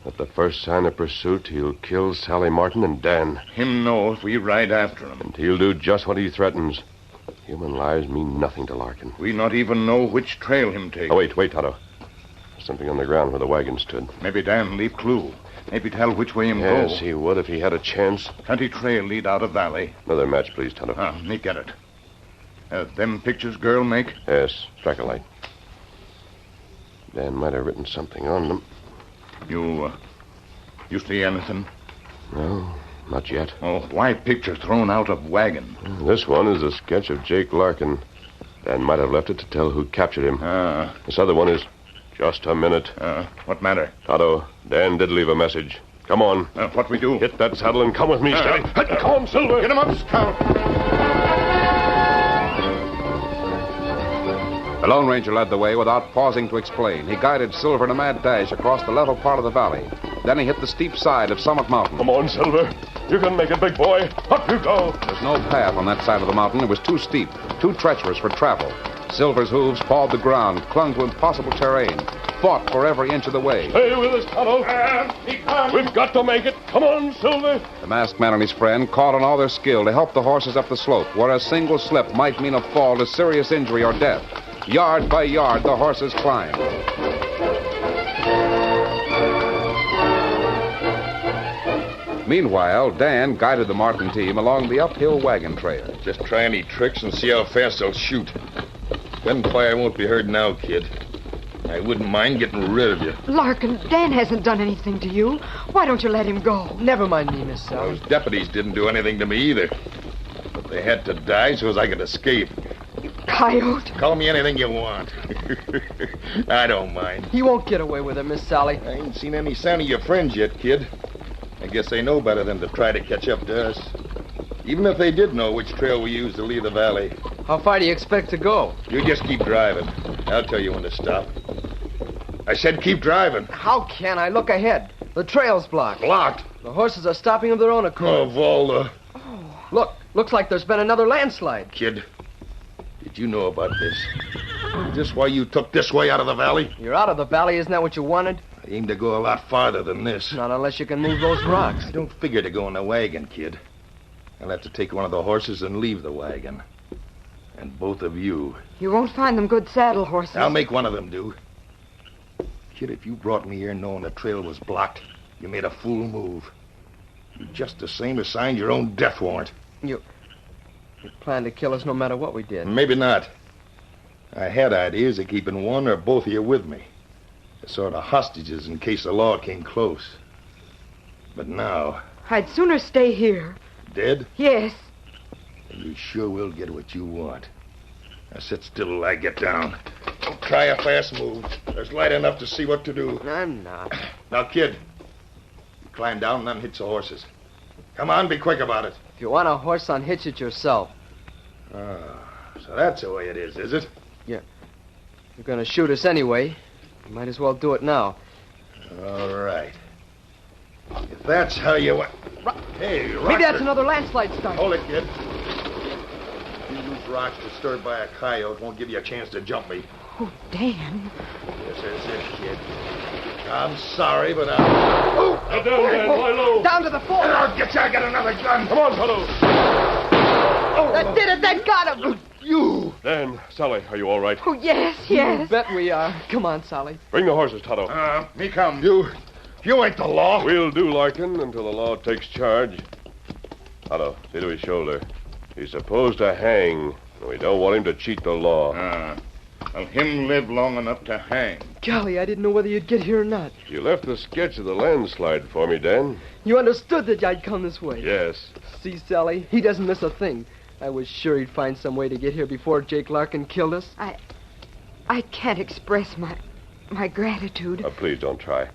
At the first sign of pursuit, he'll kill Sally Martin and Dan. Him know if we ride after him. And he'll do just what he threatens. Human lives mean nothing to Larkin. We not even know which trail him take. Oh, wait, Tonto. There's something on the ground where the wagon stood. Maybe Dan leave clue. Maybe tell which way him go. Yes, he would if he had a chance. Can't he trail lead out of valley? Another match, please, Tonto. Me get it. Them pictures girl make? Yes, strike a light. Dan might have written something on them. You see anything? No, not yet. Oh, why picture thrown out of wagon? This one is a sketch of Jake Larkin. Dan might have left it to tell who captured him. This other one is... Just a minute. What matter? Tonto, Dan did leave a message. Come on. What we do? Hit that saddle and come with me, steady. Come on, Silver. Get him up, Scout. The Lone Ranger led the way without pausing to explain. He guided Silver in a mad dash across the level part of the valley. Then he hit the steep side of Summit Mountain. Come on, Silver. You can make it, big boy. Up you go. There's no path on that side of the mountain. It was too steep, too treacherous for travel. Silver's hooves pawed the ground, clung to impossible terrain, fought for every inch of the way. Stay with us, Tonto. We've got to make it. Come on, Silver. The masked man and his friend called on all their skill to help the horses up the slope, where a single slip might mean a fall to serious injury or death. Yard by yard, the horses climbed. Meanwhile, Dan guided the Martin team along the uphill wagon trail. Just try any tricks and see how fast they'll shoot. Gunfire won't be heard now, kid. I wouldn't mind getting rid of you. Larkin, Dan hasn't done anything to you. Why don't you let him go? Never mind me, Miss Sally. Those deputies didn't do anything to me either. But they had to die so as I could escape. Coyote. Call me anything you want. I don't mind. He won't get away with it, Miss Sally. I ain't seen any sign of your friends yet, kid. I guess they know better than to try to catch up to us. Even if they did know which trail we used to leave the valley. How far do you expect to go? You just keep driving. I'll tell you when to stop. I said keep driving. How can I? Look ahead. The trail's blocked. Blocked? The horses are stopping of their own accord. Of all the... Oh, look. Looks like there's been another landslide. Kid, did you know about this? Is this why you took this way out of the valley? You're out of the valley, isn't that what you wanted? I aim to go a lot farther than this. Not unless you can move those rocks. I don't figure to go in the wagon, kid. I'll have to take one of the horses and leave the wagon. And both of you. You won't find them good saddle horses. I'll make one of them do. Kid, if you brought me here knowing the trail was blocked, you made a fool move. You just the same as signed your own death warrant. You planned to kill us no matter what we did. Maybe not. I had ideas of keeping one or both of you with me. As sort of hostages in case the law came close. But now... I'd sooner stay here. Dead? Yes. And you sure will get what you want. Now sit still till I get down. Don't try a fast move. There's light enough to see what to do. I'm not. Now, kid, you climb down and unhitch the horses. Come on, be quick about it. If you want a horse, unhitch it yourself. So that's the way it is it? Yeah. You're going to shoot us anyway. You might as well do it now. All right. If that's how you want... Hey, Rocker. Maybe that's another landslide start. Hold it, kid. You use rocks disturbed by a coyote won't give you a chance to jump me. Oh, Dan. This is it, kid. I'm sorry, but I'm... Oh! Now down, Dan. Lie low. Down to the floor. I'll get you. I got another gun. Come on, Tonto. That did it. That got him. You. Dan, Sally, are you all right? Oh, yes, yes. You bet we are. Come on, Sally. Bring the horses, Tonto. Me come. You ain't the law. We'll do, Larkin, until the law takes charge. Tonto, see to his shoulder. He's supposed to hang. We don't want him to cheat the law. Well, him live long enough to hang. Golly, I didn't know whether you'd get here or not. You left the sketch of the landslide for me, Dan. You understood that I'd come this way. Yes. See, Sally, he doesn't miss a thing. I was sure he'd find some way to get here before Jake Larkin killed us. I can't express my gratitude. Please don't try.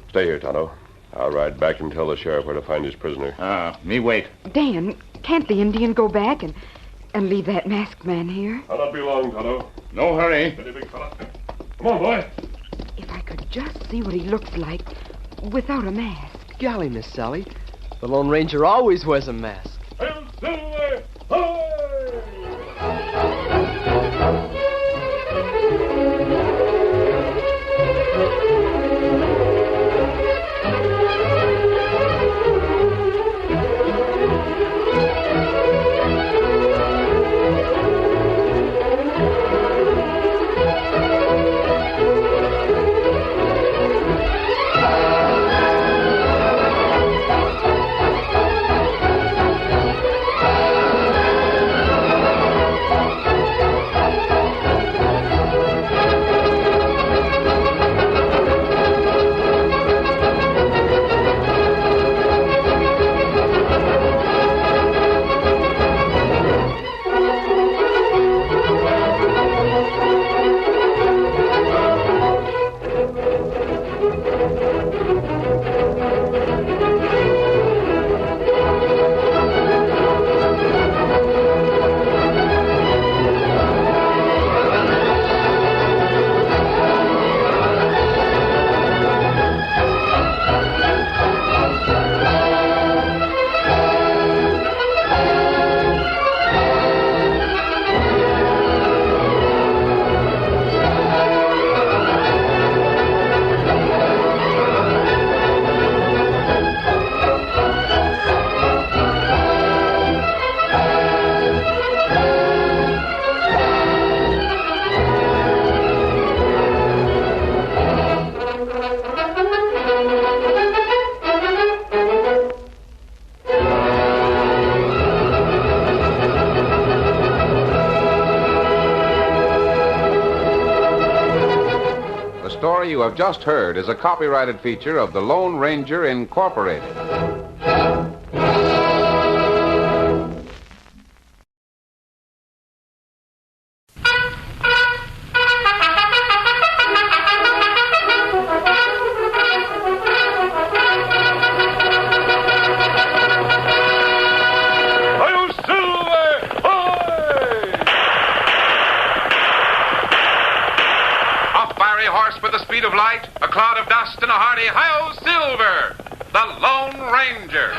Stay here, Tonto. I'll ride back and tell the sheriff where to find his prisoner. Me wait. Dan, can't the Indian go back and leave that masked man here? I'll not be long, Tonto. No hurry. Steady, big fella. Come on, boy. If I could just see what he looks like without a mask. Golly, Miss Sally, the Lone Ranger always wears a mask. Hail Silver! Hoy! The story you have just heard is a copyrighted feature of the Lone Ranger Incorporated. With the speed of light, a cloud of dust, and a hearty hi-yo Silver, the Lone Ranger.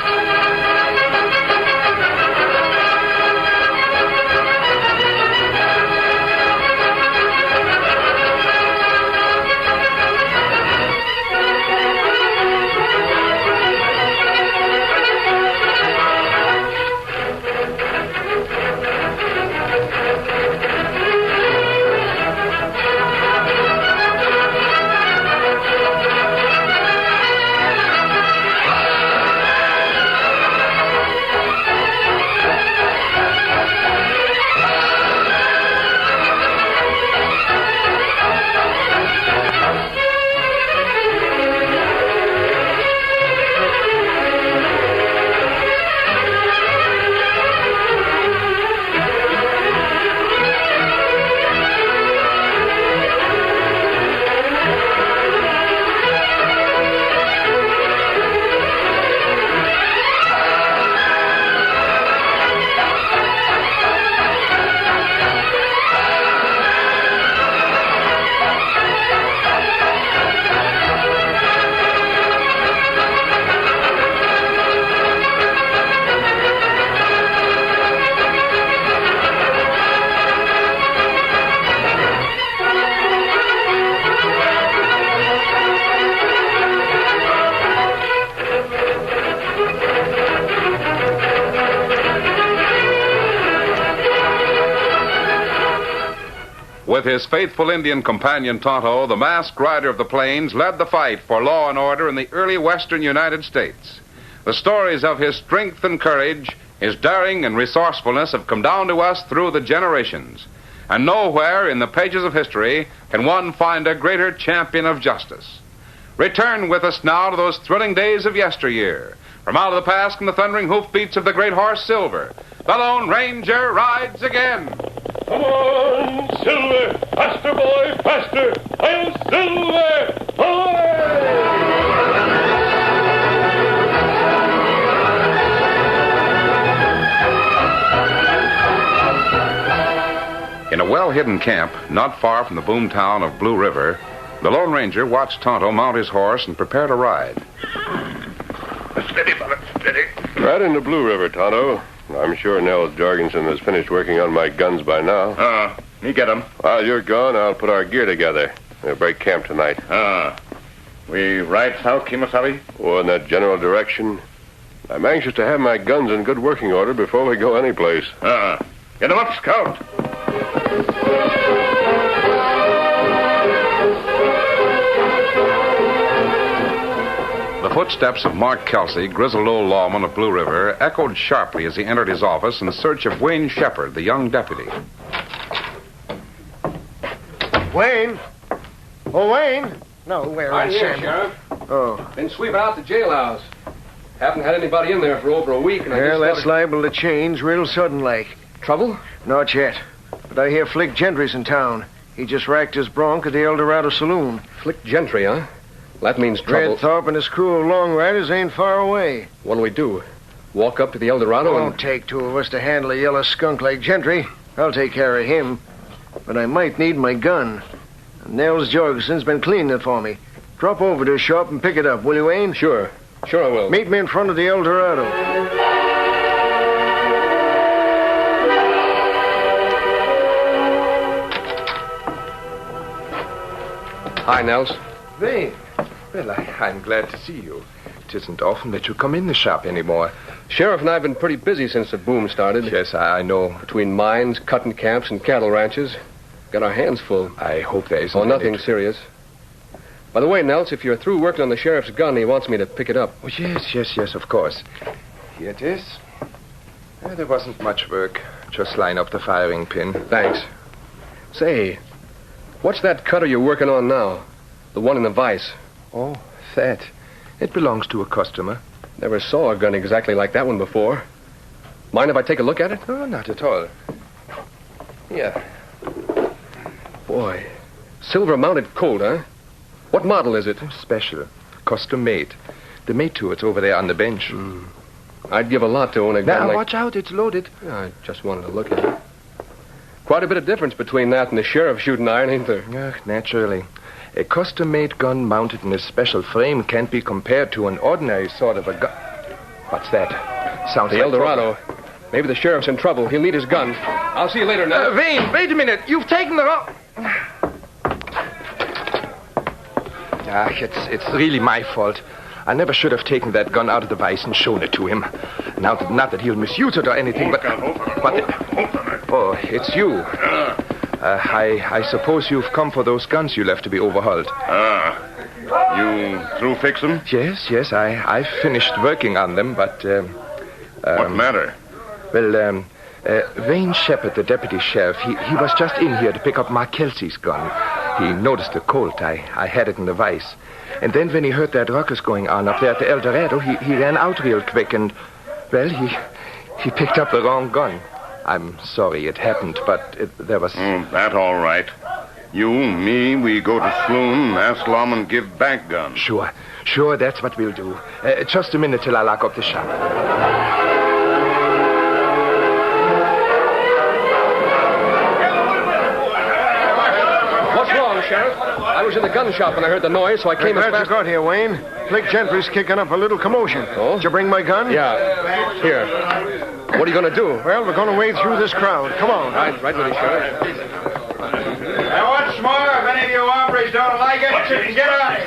With his faithful Indian companion Tonto, the masked rider of the plains led the fight for law and order in the early western United States. The stories of his strength and courage, his daring and resourcefulness have come down to us through the generations. And nowhere in the pages of history can one find a greater champion of justice. Return with us now to those thrilling days of yesteryear. From out of the past come the thundering hoofbeats of the great horse Silver. The Lone Ranger rides again. Come on, Silver! Faster, boy, faster! I'll Silver! In a well-hidden camp not far from the boom town of Blue River, the Lone Ranger watched Tonto mount his horse and prepare to ride. Steady, fella, steady. Right into Blue River, Tonto. I'm sure Nels Jorgensen has finished working on my guns by now. You get 'em. While you're gone, I'll put our gear together. We'll break camp tonight. We ride south, Kimasabi? Oh, in that general direction. I'm anxious to have my guns in good working order before we go anyplace. Get 'em up, Scout. The footsteps of Mark Kelsey, grizzled old lawman of Blue River, echoed sharply as he entered his office in search of Wayne Shepard, the young deputy. Wayne? Oh, Wayne? No, where I'm is here, Sam? Sheriff. Oh. Been sweeping out the jailhouse. Haven't had anybody in there for over a week, and I Well, just that's liable to change real sudden like. Trouble? Not yet. But I hear Flick Gentry's in town. He just racked his bronc at the El Dorado Saloon. Flick Gentry, huh? That means trouble. Red Thorpe and his crew of long riders ain't far away. What do we do? Walk up to the El Dorado It won't take two of us to handle a yellow skunk like Gentry. I'll take care of him. But I might need my gun. Nels Jorgensen's been cleaning it for me. Drop over to his shop and pick it up, will you, Wayne? Sure. Sure I will. Meet me in front of the El Dorado. Hi, Nels. Wayne. Well, I'm glad to see you. It isn't often that you come in the shop anymore. Sheriff and I have been pretty busy since the boom started. Yes, I know. Between mines, cotton camps, and cattle ranches. Got our hands full. I hope there isn't. Oh, nothing serious. By the way, Nels, if you're through working on the sheriff's gun, he wants me to pick it up. Oh, yes, of course. Here it is. There wasn't much work. Just line up the firing pin. Thanks. Say, what's that cutter you're working on now? The one in the vise. Oh, that. It belongs to a customer. Never saw a gun exactly like that one before. Mind if I take a look at it? Oh, not at all. Here. Boy, silver-mounted Colt, huh? What model is it? Special. Custom made. The mate to it's over there on the bench. I'd give a lot to own a gun Now, like... watch out. It's loaded. I just wanted to look at it. Quite a bit of difference between that and the sheriff's shooting iron, ain't there? Naturally. A custom-made gun mounted in a special frame can't be compared to an ordinary sort of a gun. What's that? Sounds the like El Dorado. Maybe the sheriff's in trouble. He'll need his gun. I'll see you later, Nels. Vane, wait a minute. You've taken the wrong... It's really my fault. I never should have taken that gun out of the vise and shown it to him. Not that he'll misuse it or anything, but... Oh, it's you. I suppose you've come for those guns you left to be overhauled. You through fix them? Yes, I've finished working on them, but... what matter? Well, Wayne Shepard, the deputy sheriff, he was just in here to pick up Mark Kelsey's gun. He noticed the Colt. I had it in the vise. And then when he heard that ruckus going on up there at the El Dorado, he ran out real quick and, well, he picked up the wrong gun. I'm sorry it happened, but there was... that all right. You, me, we go to saloon, ask lawman give back gun. Sure, that's what we'll do. Just a minute till I lock up the shop. What's wrong, Sheriff? I was in the gun shop and I heard the noise, so I came as Glad fast... you got here, Wayne. Flick Gentry's kicking up a little commotion. Oh? Did you bring my gun? Yeah. Here. What are you going to do? Well, we're going to wade through this crowd. Come on. Right with you, Sheriff. Now, what's more, if any of you hombres don't like it, get out.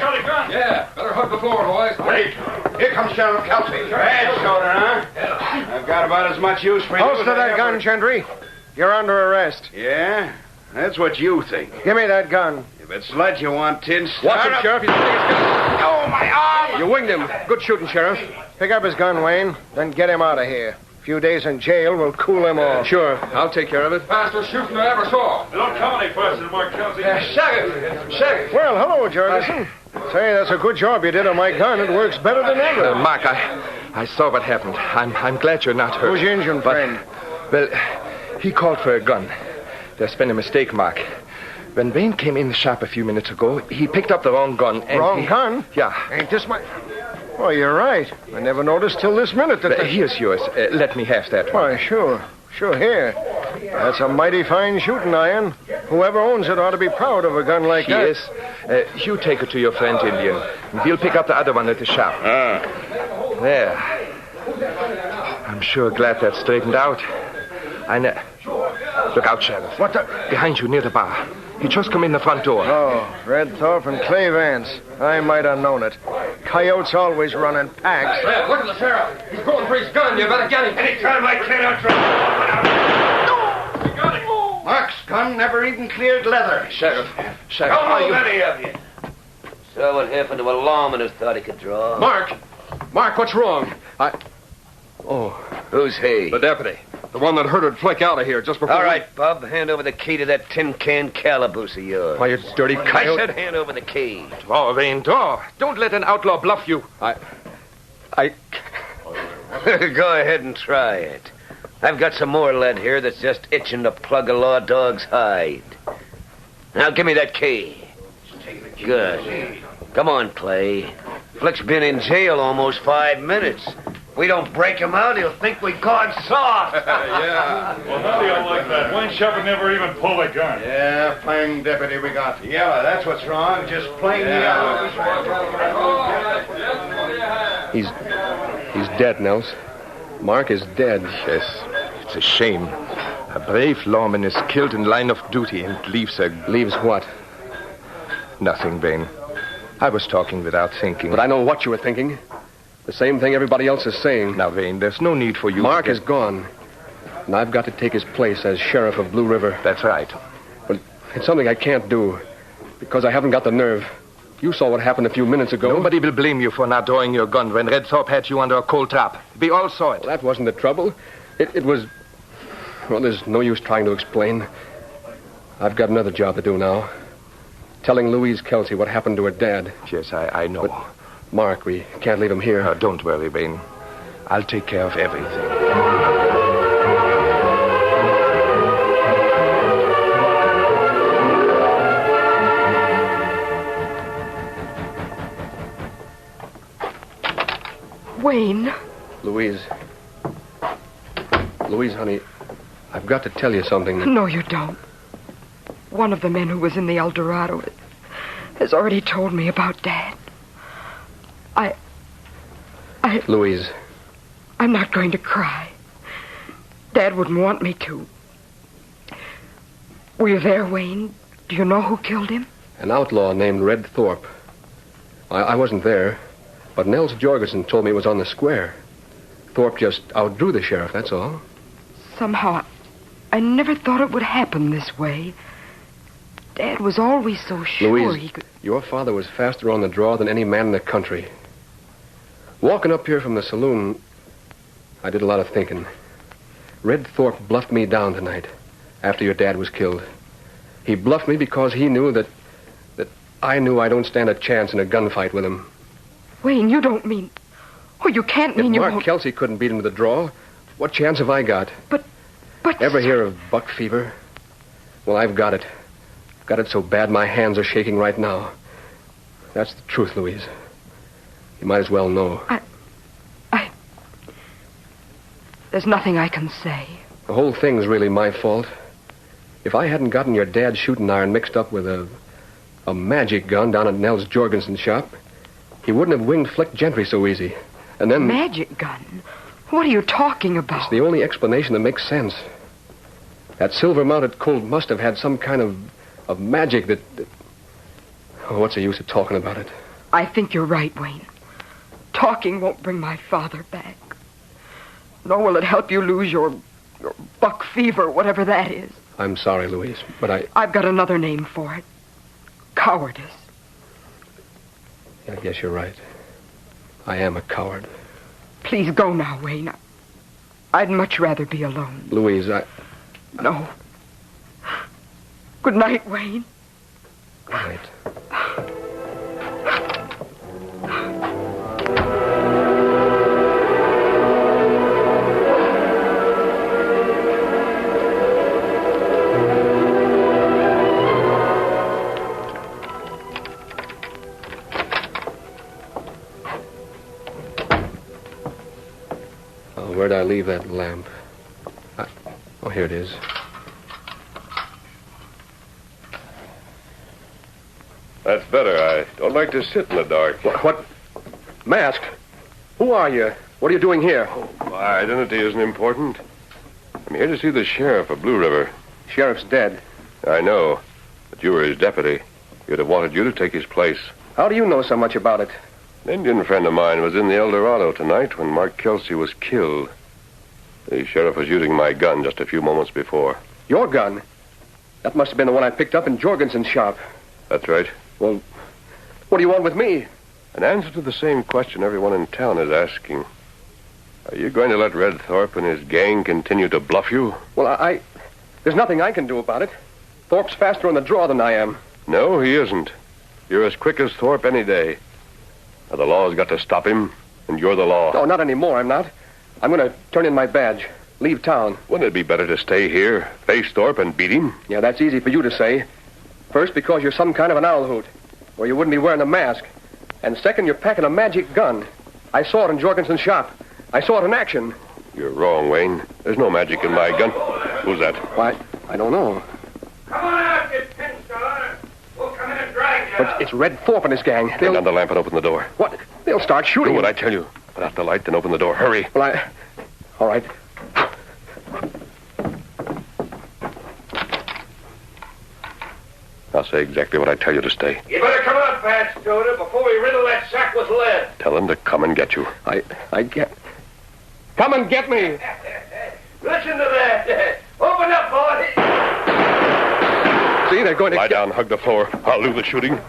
Yeah, better hug the floor, boys. Wait. Here comes Sheriff Kelsey. Bad shoulder, huh? I've got about as much use for you. Holster that gun, Gentry. You're under arrest. Yeah? That's what you think. Give me that gun. If it's lead you want, Tin, Watch him, Sheriff. He's putting his gun. Oh, my arm! You winged him. Good shooting, Sheriff. Pick up his gun, Wayne. Then get him out of here. A few days in jail will cool him off. Sure. I'll take care of it. Fastest shooting I ever saw. Don't come any faster than Mark Kelsey. Sheriff. Well, hello, Jorgensen. Say, that's a good job you did on my gun. It works better than ever. Mark, I saw what happened. I'm glad you're not hurt. Who's your engine friend? Well, he called for a gun. There's been a mistake, Mark. When Wayne came in the shop a few minutes ago, he picked up the wrong gun. And gun? Yeah. Ain't this my... Oh, you're right. I never noticed till this minute that... Here's yours. Let me have that one. Why, sure. Sure, here. That's a mighty fine shooting iron. Whoever owns it ought to be proud of a gun like that. Yes. You take it to your friend, Indian. And we'll pick up the other one at the shop. There. I'm sure glad that's straightened out. Look out, Sheriff. What the... Behind you, near the bar. He just come in the front door. Oh, Red Thorpe and Clay Vance. I might have known it. Coyotes always run in packs. Red, look at the sheriff. He's going for his gun. You better get him. Anytime I can, I'll try. Mark's gun never even cleared leather. Sheriff. Don't know any of you. So what happened to a lawman who thought he could draw? Mark, what's wrong? Oh. Who's he? The deputy. The one that herded Flick out of here just before... All right, Bub, hand over the key to that tin can calaboose of yours. Why, you dirty coyote. I said hand over the key. Draw, Vane, draw. Don't let an outlaw bluff you. Go ahead and try it. I've got some more lead here that's just itching to plug a law dog's hide. Now give me that key. Good. Come on, Clay. Flick's been in jail almost 5 minutes. If we don't break him out, he'll think we gone soft. Yeah. Well, how do you like that? Wayne Shepherd never even pulled a gun. Yeah, plain deputy we got. Yellow, that's what's wrong. Just plain yellow. He's dead, Nels. Mark is dead. Yes, it's a shame. A brave lawman is killed in line of duty and leaves Leaves what? Nothing, Vane. I was talking without thinking. But I know what you were thinking. The same thing everybody else is saying. Now, Vane, there's no need for you... Mark is gone. And I've got to take his place as sheriff of Blue River. That's right. But it's something I can't do. Because I haven't got the nerve. You saw what happened a few minutes ago. Nobody will blame you for not drawing your gun when Red Thorpe had you under a cold trap. We all saw it. Well, that wasn't the trouble. It was... Well, there's no use trying to explain. I've got another job to do now. Telling Louise Kelsey what happened to her dad. Yes, I know. But Mark, we can't leave him here. Don't worry, Vane. I'll take care of everything. Wayne. Louise, honey, I've got to tell you something. No, you don't. One of the men who was in the El Dorado has already told me about Dad. Louise. I'm not going to cry. Dad wouldn't want me to. Were you there, Wayne? Do you know who killed him? An outlaw named Red Thorpe. I wasn't there, but Nels Jorgensen told me it was on the square. Thorpe just outdrew the sheriff, that's all. Somehow, I never thought it would happen this way. Dad was always so sure Louise, he could... Your father was faster on the draw than any man in the country. Walking up here from the saloon, I did a lot of thinking. Red Thorpe bluffed me down tonight, after your dad was killed. He bluffed me because he knew that I knew I don't stand a chance in a gunfight with him. Wayne, you don't mean... Oh, you can't mean you Mark won't... Kelsey couldn't beat him to the draw, what chance have I got? But... Ever hear of buck fever? Well, I've got it. Got it so bad my hands are shaking right now. That's the truth, Louise. You might as well know. There's nothing I can say. The whole thing's really my fault. If I hadn't gotten your dad's shooting iron mixed up with a magic gun down at Nels Jorgensen's shop, he wouldn't have winged Flick Gentry so easy. And then... Magic gun? What are you talking about? It's the only explanation that makes sense. That silver-mounted Colt must have had some kind of magic that... Oh, what's the use of talking about it? I think you're right, Wayne. Talking won't bring my father back. Nor will it help you lose your buck fever, whatever that is. I'm sorry, Louise, but I've got another name for it. Cowardice. I guess you're right. I am a coward. Please go now, Wayne. I'd much rather be alone. Louise, No. Good night, Wayne. Good night. Where'd I leave that lamp? Oh, here it is. That's better. I don't like to sit in the dark. What? Masked? Who are you? What are you doing here? My identity isn't important. I'm here to see the sheriff of Blue River. Sheriff's dead. I know, but you were his deputy. He'd have wanted you to take his place. How do you know so much about it? An Indian friend of mine was in the El Dorado tonight when Mark Kelsey was killed. The sheriff was using my gun just a few moments before. Your gun? That must have been the one I picked up in Jorgensen's shop. That's right. Well, what do you want with me? An answer to the same question everyone in town is asking. Are you going to let Red Thorpe and his gang continue to bluff you? Well, there's nothing I can do about it. Thorpe's faster on the draw than I am. No, he isn't. You're as quick as Thorpe any day. Now, the law's got to stop him, and you're the law. No, not anymore, I'm not. I'm going to turn in my badge. Leave town. Wouldn't it be better to stay here, face Thorpe, and beat him? Yeah, that's easy for you to say. First, because you're some kind of an owl hoot, or you wouldn't be wearing a mask. And second, you're packing a magic gun. I saw it in Jorgensen's shop. I saw it in action. You're wrong, Wayne. There's no magic in my gun. Who's that? Why, I don't know. Come on out, you pinster. We'll come in and drag you. But it's Red Thorpe and his gang. Turn down the lamp and open the door. What? They'll start shooting. Do what I tell you. Put out the light, then open the door. Hurry. Well, all right. I'll say exactly what I tell you to stay. You better come out, Pat Stoner, before we riddle that sack with lead. Tell them to come and get you. I get... Come and get me. Listen to that. Open up, boy. See, they're going to... Lie down, hug the floor. I'll do the shooting.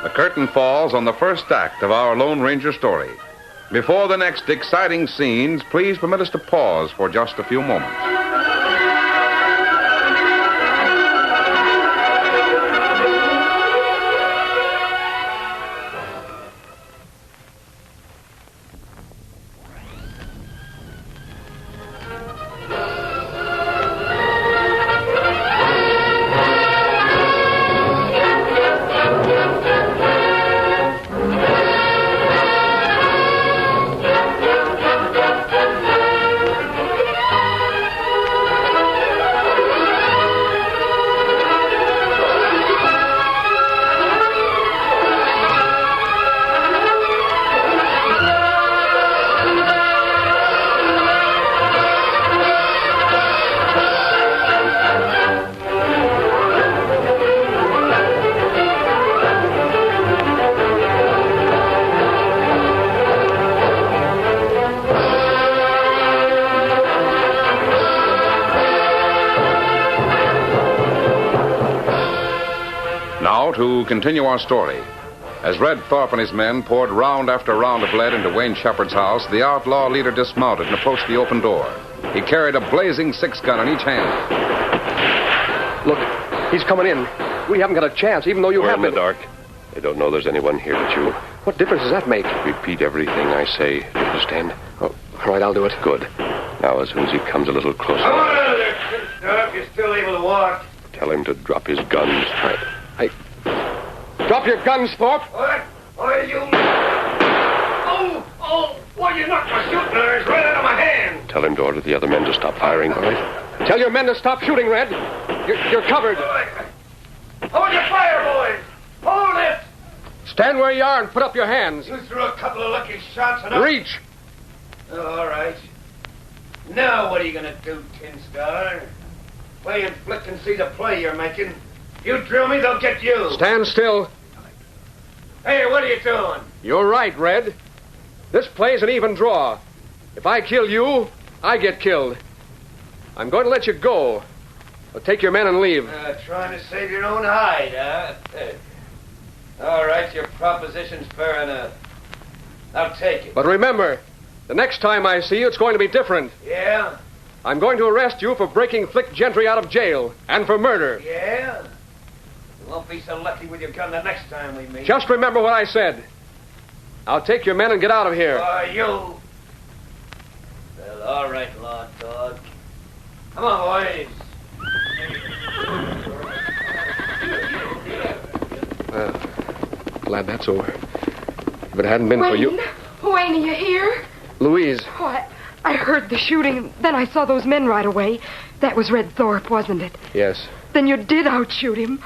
The curtain falls on the first act of our Lone Ranger story. Before the next exciting scenes, please permit us to pause for just a few moments. To continue our story. As Red Thorpe and his men poured round after round of lead into Wayne Shepherd's house, the outlaw leader dismounted and approached the open door. He carried a blazing 6-gun in each hand. Look, he's coming in. We haven't got a chance, even though you We're have in the dark. They don't know there's anyone here but you. What difference does that make? Repeat everything I say. Do you understand? Oh, all right, I'll do it. Good. Now, as soon as he comes a little closer... Come on out of there, pinster, if you're still able to walk. Tell him to drop his guns. Drop your guns, Thorpe. What? Why you... Oh, why you knocked my shooting irons right out of my hand? Tell him to order the other men to stop firing. All right. Tell your men to stop shooting, Red. You're covered. Hold your fire, boys. Hold it. Stand where you are and put up your hands. You threw a couple of lucky shots and... Reach. Oh, all right. Now what are you going to do, Tin Star? Play and flick and see the play you're making. You drill me, they'll get you. Stand still. Hey, what are you doing? You're right, Red. This play's an even draw. If I kill you, I get killed. I'm going to let you go. But take your men and leave. Trying to save your own hide, huh? All right, your proposition's fair enough. I'll take it. But remember, the next time I see you, it's going to be different. Yeah? I'm going to arrest you for breaking Flick Gentry out of jail and for murder. Yeah? You won't be so lucky with your gun the next time we meet. Just remember what I said. I'll take your men and get out of here. You? Well, all right, law dog. Come on, boys. Glad that's over. If it hadn't been for you... Wayne, are you here? Louise. Oh, I heard the shooting, then I saw those men right away. That was Red Thorpe, wasn't it? Yes. Then you did outshoot him.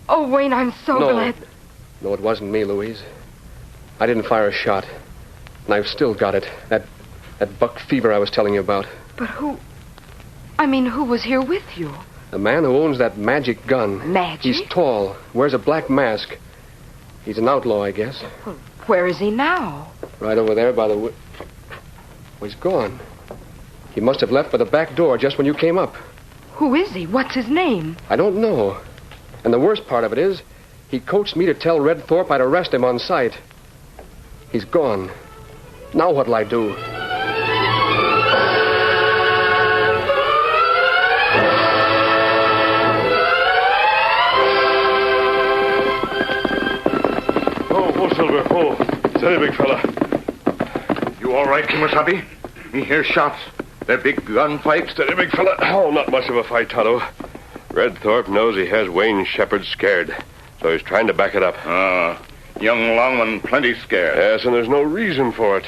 Oh, Wayne, I'm so glad. No, it wasn't me, Louise. I didn't fire a shot. And I've still got it. That buck fever I was telling you about. But who... who was here with you? The man who owns that magic gun. Magic? He's tall, wears a black mask. He's an outlaw, I guess. Well, where is he now? Right over there by the... Oh, he's gone. He must have left by the back door just when you came up. Who is he? What's his name? I don't know. And the worst part of it is, he coaxed me to tell Red Thorpe I'd arrest him on sight. He's gone. Now what'll I do? Oh, Silver. Oh, steady, big fella. You all right, Kimasabi? Me hear shots. That big gunfight. Steady, big fella. Oh, not much of a fight, Tonto. Red Thorpe knows he has Wayne Shepherd scared, so he's trying to back it up. Young Longman plenty scared. Yes, and there's no reason for it.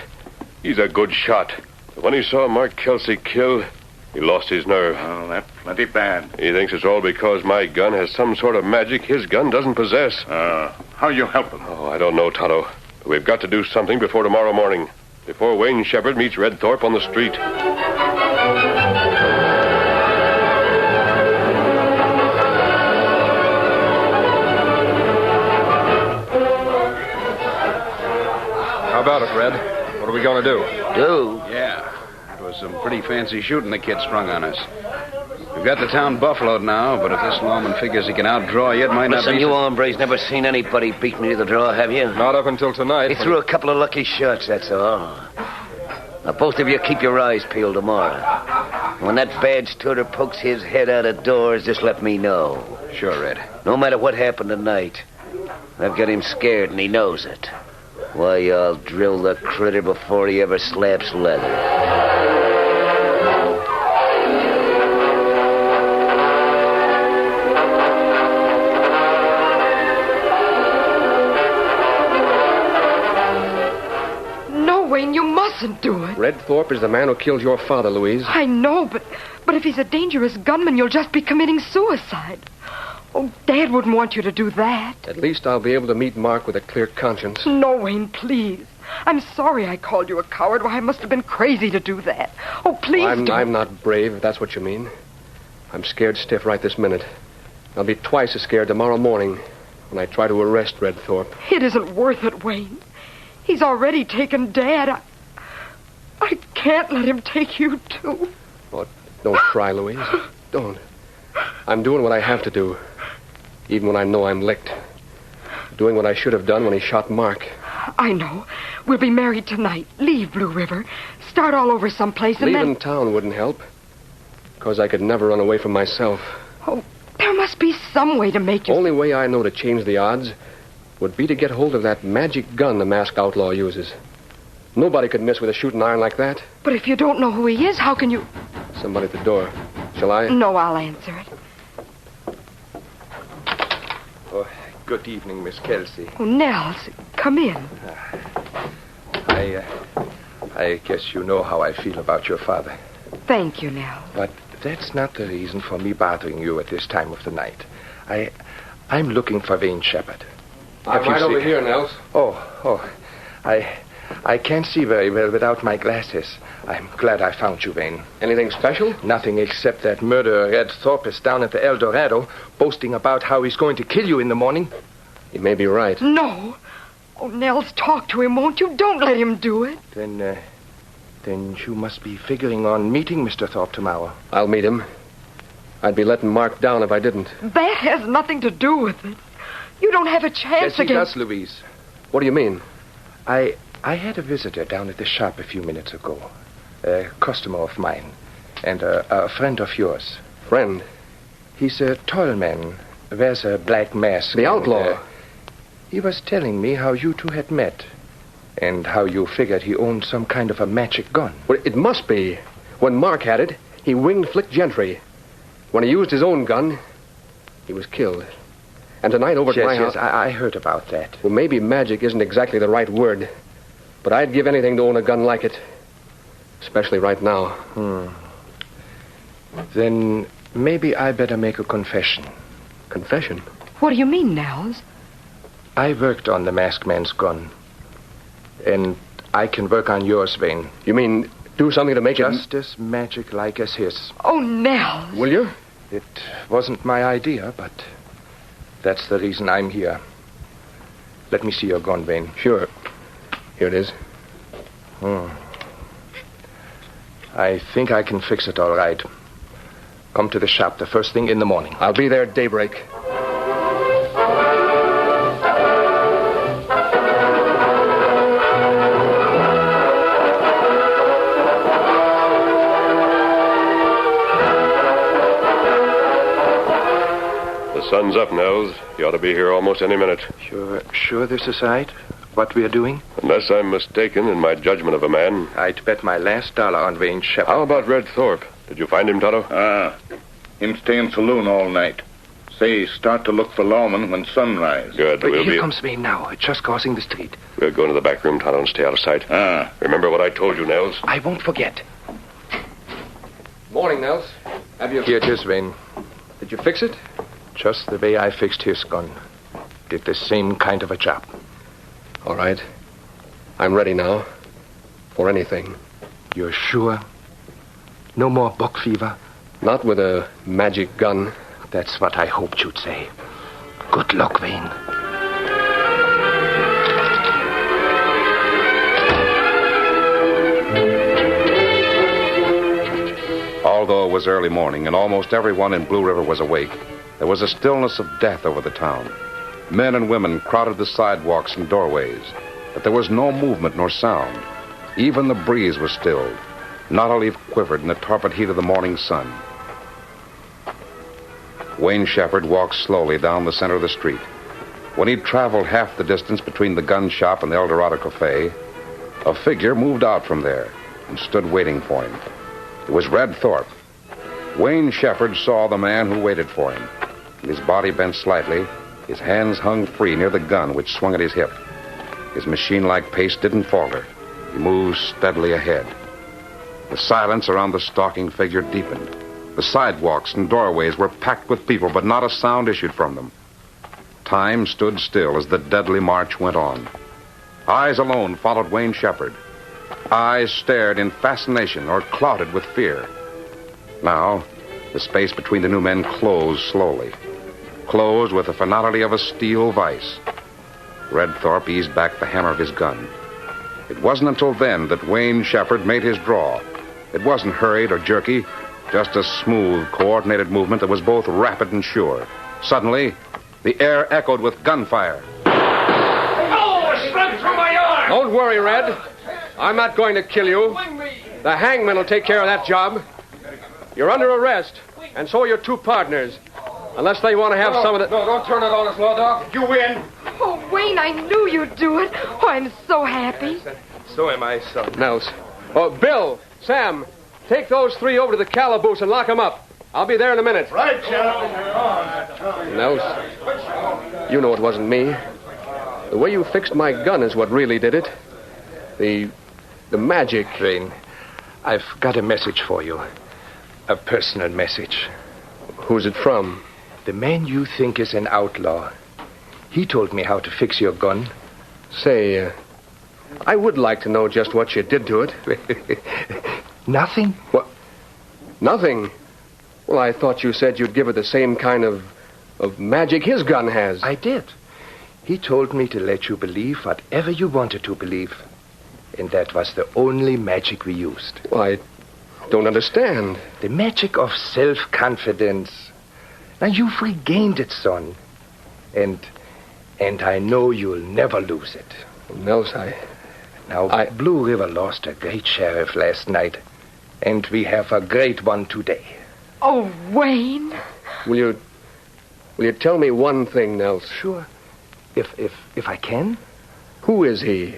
He's a good shot. But when he saw Mark Kelsey killed, he lost his nerve. Oh, that's plenty bad. He thinks it's all because my gun has some sort of magic his gun doesn't possess. How you help him? Oh, I don't know, Tonto. But we've got to do something before tomorrow morning. Before Wayne Shepherd meets Red Thorpe on the street. How about it, Red? What are we going to do? Do? Yeah. It was some pretty fancy shooting the kid sprung on us. We've got the town buffaloed now, but if this lawman figures he can outdraw you, it might not be... Listen, you hombres never seen anybody beat me to the draw, have you? Not up until tonight. He threw a couple of lucky shots, that's all. Now, both of you keep your eyes peeled tomorrow. When that badge tutor pokes his head out of doors, just let me know. Sure, Red. No matter what happened tonight, I've got him scared and he knows it. Why, I'll drill the critter before he ever slaps leather. Wayne, you mustn't do it. Red Thorpe is the man who killed your father, Louise. I know, but if he's a dangerous gunman, you'll just be committing suicide. Oh, Dad wouldn't want you to do that. At least I'll be able to meet Mark with a clear conscience. No, Wayne, please. I'm sorry I called you a coward. Why, I must have been crazy to do that. Oh, please don't. I'm not brave, if that's what you mean. I'm scared stiff right this minute. I'll be twice as scared tomorrow morning when I try to arrest Red Thorpe. It isn't worth it, Wayne. He's already taken Dad. I can't let him take you, too. Oh, don't cry, Louise. Don't. I'm doing what I have to do, even when I know I'm licked. Doing what I should have done when he shot Mark. I know. We'll be married tonight. Leave Blue River. Start all over someplace and Leaving town wouldn't help, because I could never run away from myself. Oh, there must be some way to make you... Only way I know to change the odds would be to get hold of that magic gun the masked outlaw uses. Nobody could miss with a shooting iron like that. But if you don't know who he is, how can you... Somebody at the door. Shall I? No, I'll answer it. Oh, good evening, Miss Kelsey. Oh, Nels, come in. I guess you know how I feel about your father. Thank you, Nels. But that's not the reason for me bothering you at this time of the night. I'm looking for Wayne Shepherd. I'm right over here, Nels. Oh, I can't see very well without my glasses. I'm glad I found you, Wayne. Anything special? Nothing except that murderer Red Thorpe is down at the El Dorado, boasting about how he's going to kill you in the morning. You may be right. No. Oh, Nels, talk to him, won't you? Don't let him do it. Then you must be figuring on meeting Mr. Thorpe tomorrow. I'll meet him. I'd be letting Mark down if I didn't. That has nothing to do with it. You don't have a chance Yes, he against... does, Louise. What do you mean? I had a visitor down at the shop a few minutes ago. A customer of mine. And a friend of yours. Friend? He's a tall man. Wears a black mask. The outlaw? He was telling me how you two had met. And how you figured he owned some kind of a magic gun. Well, it must be. When Mark had it, he winged Flick Gentry. When he used his own gun, he was killed. And tonight over at my house... Yes, I heard about that. Well, maybe magic isn't exactly the right word. But I'd give anything to own a gun like it. Especially right now. Then maybe I better make a confession. Confession? What do you mean, Nels? I worked on the masked man's gun. And I can work on yours, Wayne. You mean do something to make Just as magic-like as his. Oh, Nels. Will you? It wasn't my idea, but that's the reason I'm here. Let me see your gun, Wayne. Sure. Here it is. I think I can fix it all right. Come to the shop the first thing in the morning. I'll be there at daybreak. The sun's up, Nels. You ought to be here almost any minute. Sure this is right? What we're doing? Unless I'm mistaken in my judgment of a man. I'd bet my last dollar on Wayne Shepherd. How about Red Thorpe? Did you find him, Tonto? Him stay in saloon all night. Say, start to look for lawmen when sunrise. Good. Here comes Wayne now, just crossing the street. We'll go into the back room, Tonto, and stay out of sight. Remember what I told you, Nels? I won't forget. Morning, Nels. Have you... Here it is, Wayne. Did you fix it? Just the way I fixed his gun. Did the same kind of a job. All right. I'm ready now. For anything. You're sure? No more buck fever? Not with a magic gun. That's what I hoped you'd say. Good luck, Wayne. Although it was early morning and almost everyone in Blue River was awake, there was a stillness of death over the town. Men and women crowded the sidewalks and doorways, but there was no movement nor sound. Even the breeze was stilled. Not a leaf quivered in the torpid heat of the morning sun. Wayne Shepherd walked slowly down the center of the street. When he'd traveled half the distance between the gun shop and the El Dorado Cafe, a figure moved out from there and stood waiting for him. It was Red Thorpe. Wayne Shepherd saw the man who waited for him. His body bent slightly. His hands hung free near the gun, which swung at his hip. His machine-like pace didn't falter. He moved steadily ahead. The silence around the stalking figure deepened. The sidewalks and doorways were packed with people, but not a sound issued from them. Time stood still as the deadly march went on. Eyes alone followed Wayne Shepherd. Eyes stared in fascination or clouded with fear. Now, the space between the two men closed slowly. Closed with the finality of a steel vise. Red Thorpe eased back the hammer of his gun. It wasn't until then that Wayne Shepherd made his draw. It wasn't hurried or jerky, just a smooth, coordinated movement that was both rapid and sure. Suddenly, the air echoed with gunfire. Oh, a slug through my arm! Don't worry, Red. I'm not going to kill you. The hangman will take care of that job. You're under arrest, and so are your two partners. Unless they want to have some of the... No, don't turn it on us, Law Doc. You win. Oh, Wayne, I knew you'd do it. Oh, I'm so happy. So am I, son. Nels. Oh, Bill, Sam, take those three over to the calaboose and lock them up. I'll be there in a minute. Right, gentlemen. Nels, you know it wasn't me. The way you fixed my gun is what really did it. The magic. Wayne, I've got a message for you. A personal message. Who's it from? The man you think is an outlaw. He told me how to fix your gun. Say, I would like to know just what you did to it. Nothing? What? Nothing? Well, I thought you said you'd give it the same kind of magic his gun has. I did. He told me to let you believe whatever you wanted to believe. And that was the only magic we used. Well, I don't understand. The magic of self-confidence. Now, you've regained it, son. And I know you'll never lose it. Nels, Blue River lost a great sheriff last night. And we have a great one today. Oh, Wayne. Will you tell me one thing, Nels? Sure. If I can? Who is he?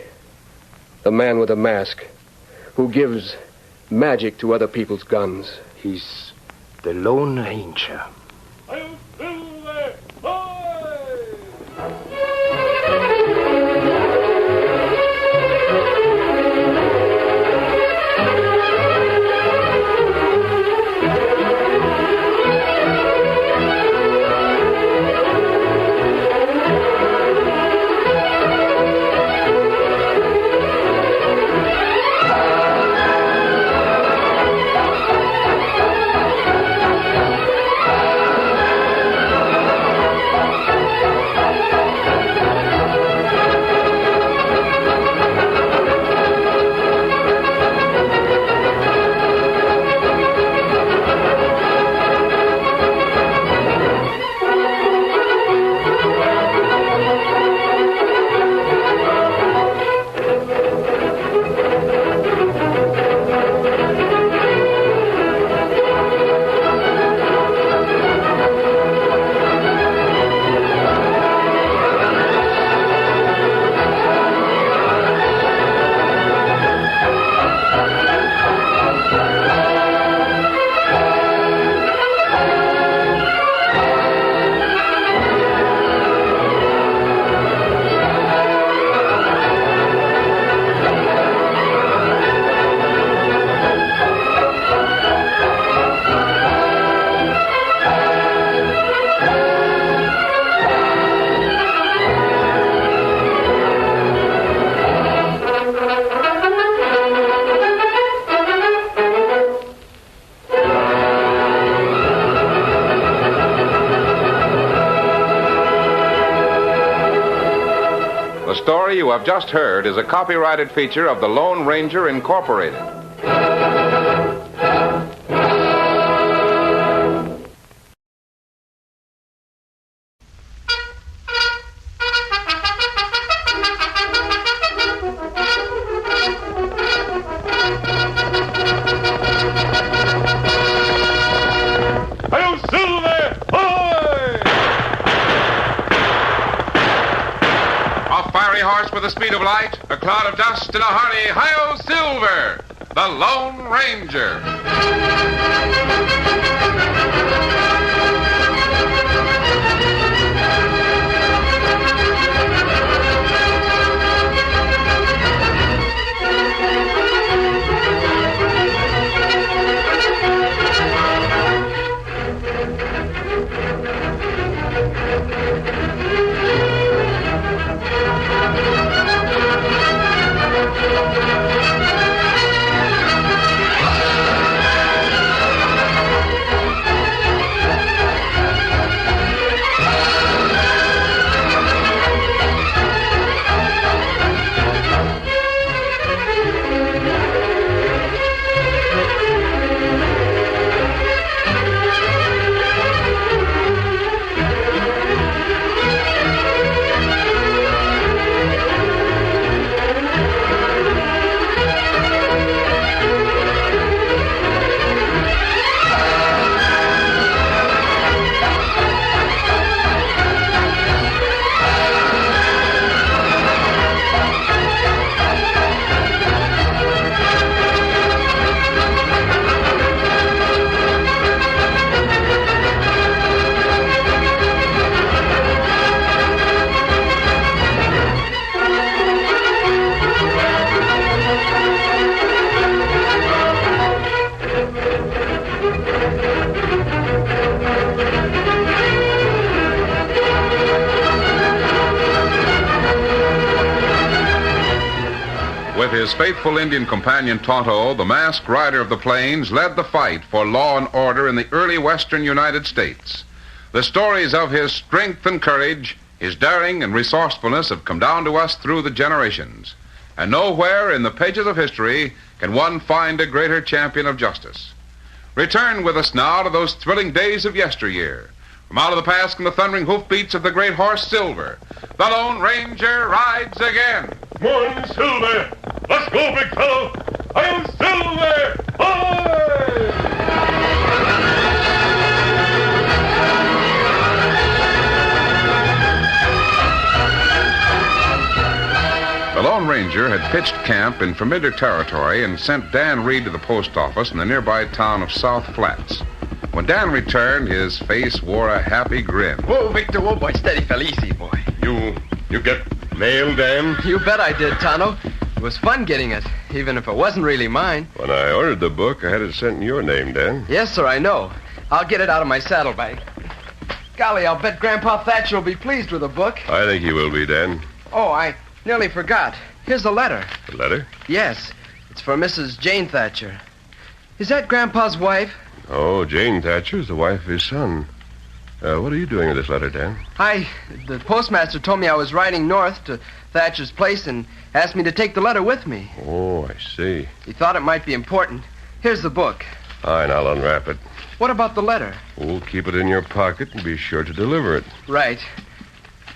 The man with the mask who gives magic to other people's guns. He's the Lone Ranger. The story you have just heard is a copyrighted feature of the Lone Ranger Incorporated. With the speed of light, a cloud of dust, and a hearty hi-yo Silver, the Lone Ranger. his faithful Indian companion Tonto, the masked rider of the plains led the fight for law and order in the early western United States. The stories of his strength and courage, his daring and resourcefulness have come down to us through the generations. And nowhere in the pages of history can one find a greater champion of justice. Return with us now to those thrilling days of yesteryear. From out of the past come the thundering hoofbeats of the great horse Silver. The Lone Ranger rides again. Come on, Silver. Let's go, big fellow. I'm Silver. Hi! The Lone Ranger had pitched camp in familiar territory and sent Dan Reed to the post office in the nearby town of South Flats. When Dan returned, his face wore a happy grin. Whoa, Victor, whoa, boy, steady, fell easy, boy. You get mail, Dan? You bet I did, Tonto. It was fun getting it, even if it wasn't really mine. When I ordered the book, I had it sent in your name, Dan. Yes, sir, I know. I'll get it out of my saddlebag. Golly, I'll bet Grandpa Thatcher will be pleased with the book. I think he will be, Dan. Oh, I nearly forgot. Here's the letter. The letter? Yes, it's for Mrs. Jane Thatcher. Is that Grandpa's wife? Oh, Jane Thatcher is the wife of his son. What are you doing with this letter, Dan? The postmaster told me I was riding north to Thatcher's place and asked me to take the letter with me. Oh, I see. He thought it might be important. Here's the book. Fine, I'll unwrap it. What about the letter? We'll keep it in your pocket and be sure to deliver it. Right.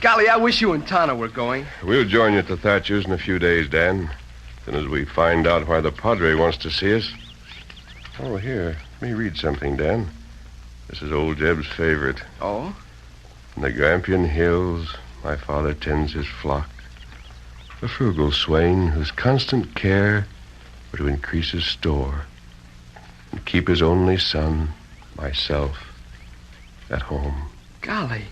Golly, I wish you and Tonto were going. We'll join you at the Thatchers in a few days, Dan. As soon as we find out why the Padre wants to see us. Oh, here. Let me read something, Dan. This is old Jeb's favorite. Oh? In the Grampian Hills, my father tends his flock. A frugal swain whose constant care were to increase his store and keep his only son, myself, at home. Golly,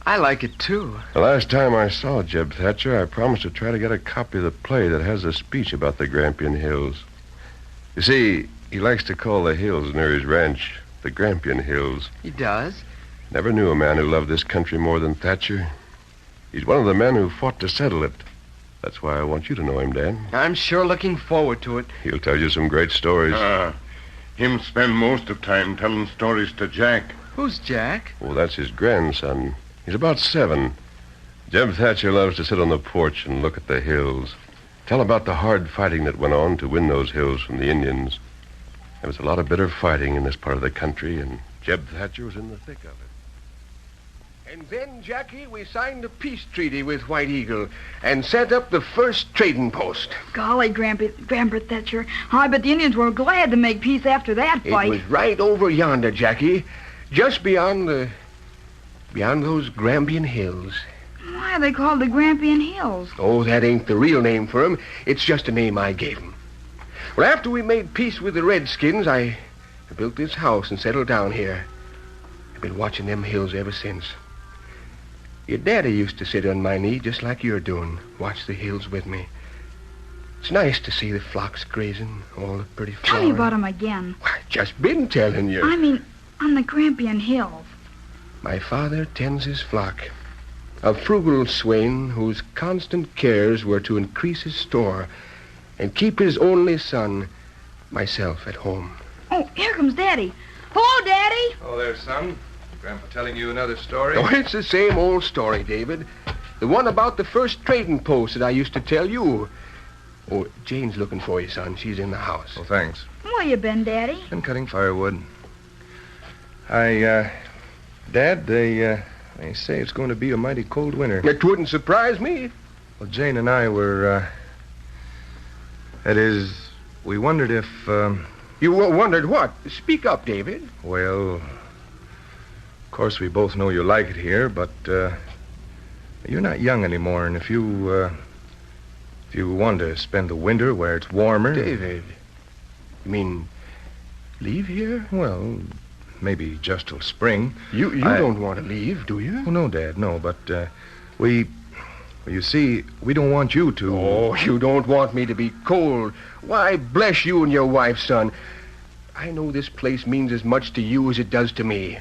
I like it, too. The last time I saw Jeb Thatcher, I promised to try to get a copy of the play that has a speech about the Grampian Hills. You see, he likes to call the hills near his ranch the Grampian Hills. He does? Never knew a man who loved this country more than Thatcher. He's one of the men who fought to settle it. That's why I want you to know him, Dan. I'm sure looking forward to it. He'll tell you some great stories. Him spend most of time telling stories to Jack. Who's Jack? Oh, that's his grandson. He's about 7. Jeb Thatcher loves to sit on the porch and look at the hills. Tell about the hard fighting that went on to win those hills from the Indians. There was a lot of bitter fighting in this part of the country, and Jeb Thatcher was in the thick of it. And then, Jackie, we signed a peace treaty with White Eagle and set up the first trading post. Golly, Grandpa Thatcher, I bet the Indians were glad to make peace after that fight. It was right over yonder, Jackie, just beyond those Grampian Hills. Why are they called the Grampian Hills? Oh, that ain't the real name for 'em. It's just a name I gave 'em. Well, after we made peace with the Redskins, I built this house and settled down here. I've been watching them hills ever since. Your daddy used to sit on my knee just like you're doing, watch the hills with me. It's nice to see the flocks grazing, all the pretty flowers. Tell me about 'em again. Just been telling you. I mean, on the Grampian Hills. My father tends his flock. A frugal swain whose constant cares were to increase his store and keep his only son, myself, at home. Oh, here comes Daddy. Hello, Daddy. Oh, there, son. Grandpa telling you another story? Oh, it's the same old story, David. The one about the first trading post that I used to tell you. Oh, Jane's looking for you, son. She's in the house. Oh, thanks. Where you been, Daddy? Been cutting firewood. Dad, they say it's going to be a mighty cold winter. It wouldn't surprise me. Well, Jane and I were, that is, we wondered if, You wondered what? Speak up, David. Well, of course we both know you like it here, but, you're not young anymore, and if you want to spend the winter where it's warmer... David, you mean leave here? Well, maybe just till spring. You don't want to leave, do you? Oh, no, Dad, no, but, you see, we don't want you to... Oh, you don't want me to be cold. Why, bless you and your wife, son. I know this place means as much to you as it does to me.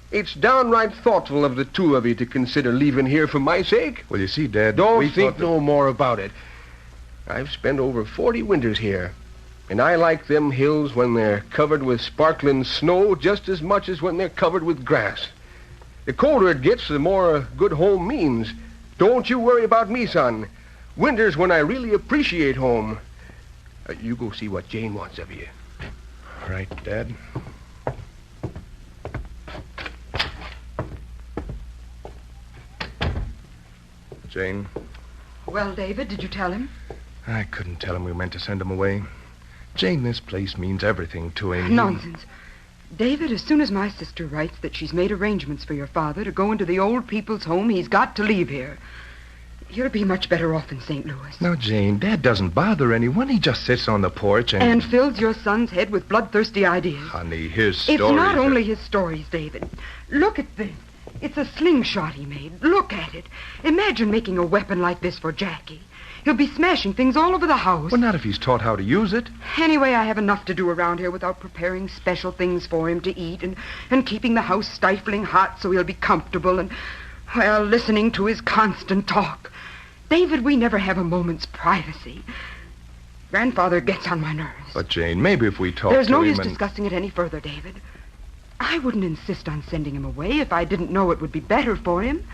It's downright thoughtful of the two of you to consider leaving here for my sake. Well, you see, Dad... Don't think no more about it. I've spent over 40 winters here, and I like them hills when they're covered with sparkling snow just as much as when they're covered with grass. The colder it gets, the more a good home means. Don't you worry about me, son. Winter's when I really appreciate home. You go see what Jane wants of you. All right, Dad. Jane, Well, David, did you tell him? I couldn't tell him we meant to send him away. Jane, this place means everything to him. Nonsense. David, as soon as my sister writes that she's made arrangements for your father to go into the old people's home, he's got to leave here. He'll be much better off in St. Louis. Now, Jane, Dad doesn't bother anyone. He just sits on the porch and... And fills your son's head with bloodthirsty ideas. Honey, his stories... It's not only his stories, David. Look at this. It's a slingshot he made. Look at it. Imagine making a weapon like this for Jackie. He'll be smashing things all over the house. Well, not if he's taught how to use it. Anyway, I have enough to do around here without preparing special things for him to eat and keeping the house stifling hot so he'll be comfortable and, well, listening to his constant talk. David, we never have a moment's privacy. Grandfather gets on my nerves. But, Jane, maybe if we talk to him... There's no use discussing it any further, David. I wouldn't insist on sending him away if I didn't know it would be better for him.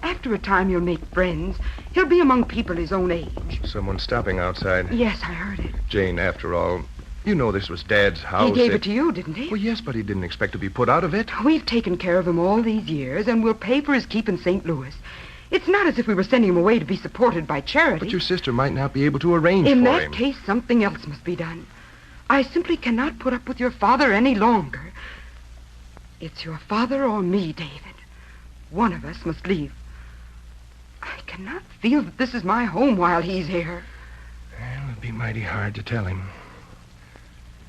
After a time, he'll make friends. He'll be among people his own age. Someone stopping outside. Yes, I heard it. Jane, after all, you know this was Dad's house. He gave it to you, didn't he? Well, yes, but he didn't expect to be put out of it. We've taken care of him all these years, and we'll pay for his keep in St. Louis. It's not as if we were sending him away to be supported by charity. But your sister might not be able to arrange in for that him. case, something else must be done. I simply cannot put up with your father any longer. It's your father or me, David. One of us must leave. I cannot feel that this is my home while he's here. Well, it'd be mighty hard to tell him.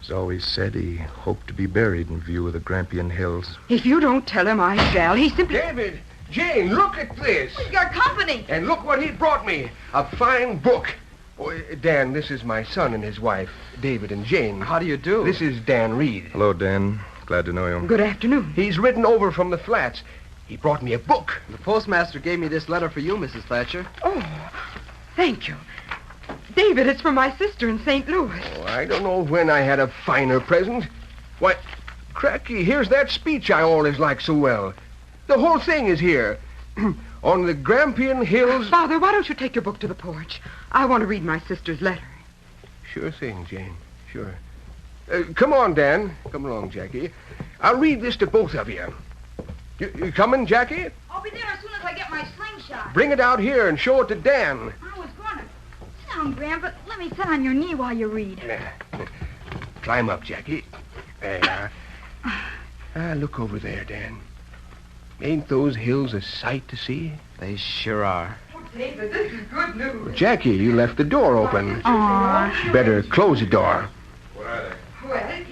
He's always said he hoped to be buried in view of the Grampian Hills. If you don't tell him, I shall. He simply... David! Jane, look at this. We got company. And look what he brought me. A fine book. Oh, Dan, this is my son and his wife, David and Jane. How do you do? This is Dan Reed. Hello, Dan. Glad to know you. Good afternoon. He's ridden over from the flats. He brought me a book. The postmaster gave me this letter for you, Mrs. Thatcher. Oh, thank you. David, it's from my sister in St. Louis. Oh, I don't know when I had a finer present. Why, cracky, here's that speech I always liked so well. The whole thing is here. On the Grampian Hills... Father, why don't you take your book to the porch? I want to read my sister's letter. Sure thing, Jane. Sure. Come on, Dan. Come along, Jackie. I'll read this to both of you. You coming, Jackie? I'll be there as soon as I get my slingshot. Bring it out here and show it to Dan. I was going to. Sit down, Grandpa. Let me sit on your knee while you read. Climb up, Jackie. There you are. Look over there, Dan. Ain't those hills a sight to see? They sure are. Oh, David, this is good news. Jackie, you left the door open. Aw. Better close the door. Well,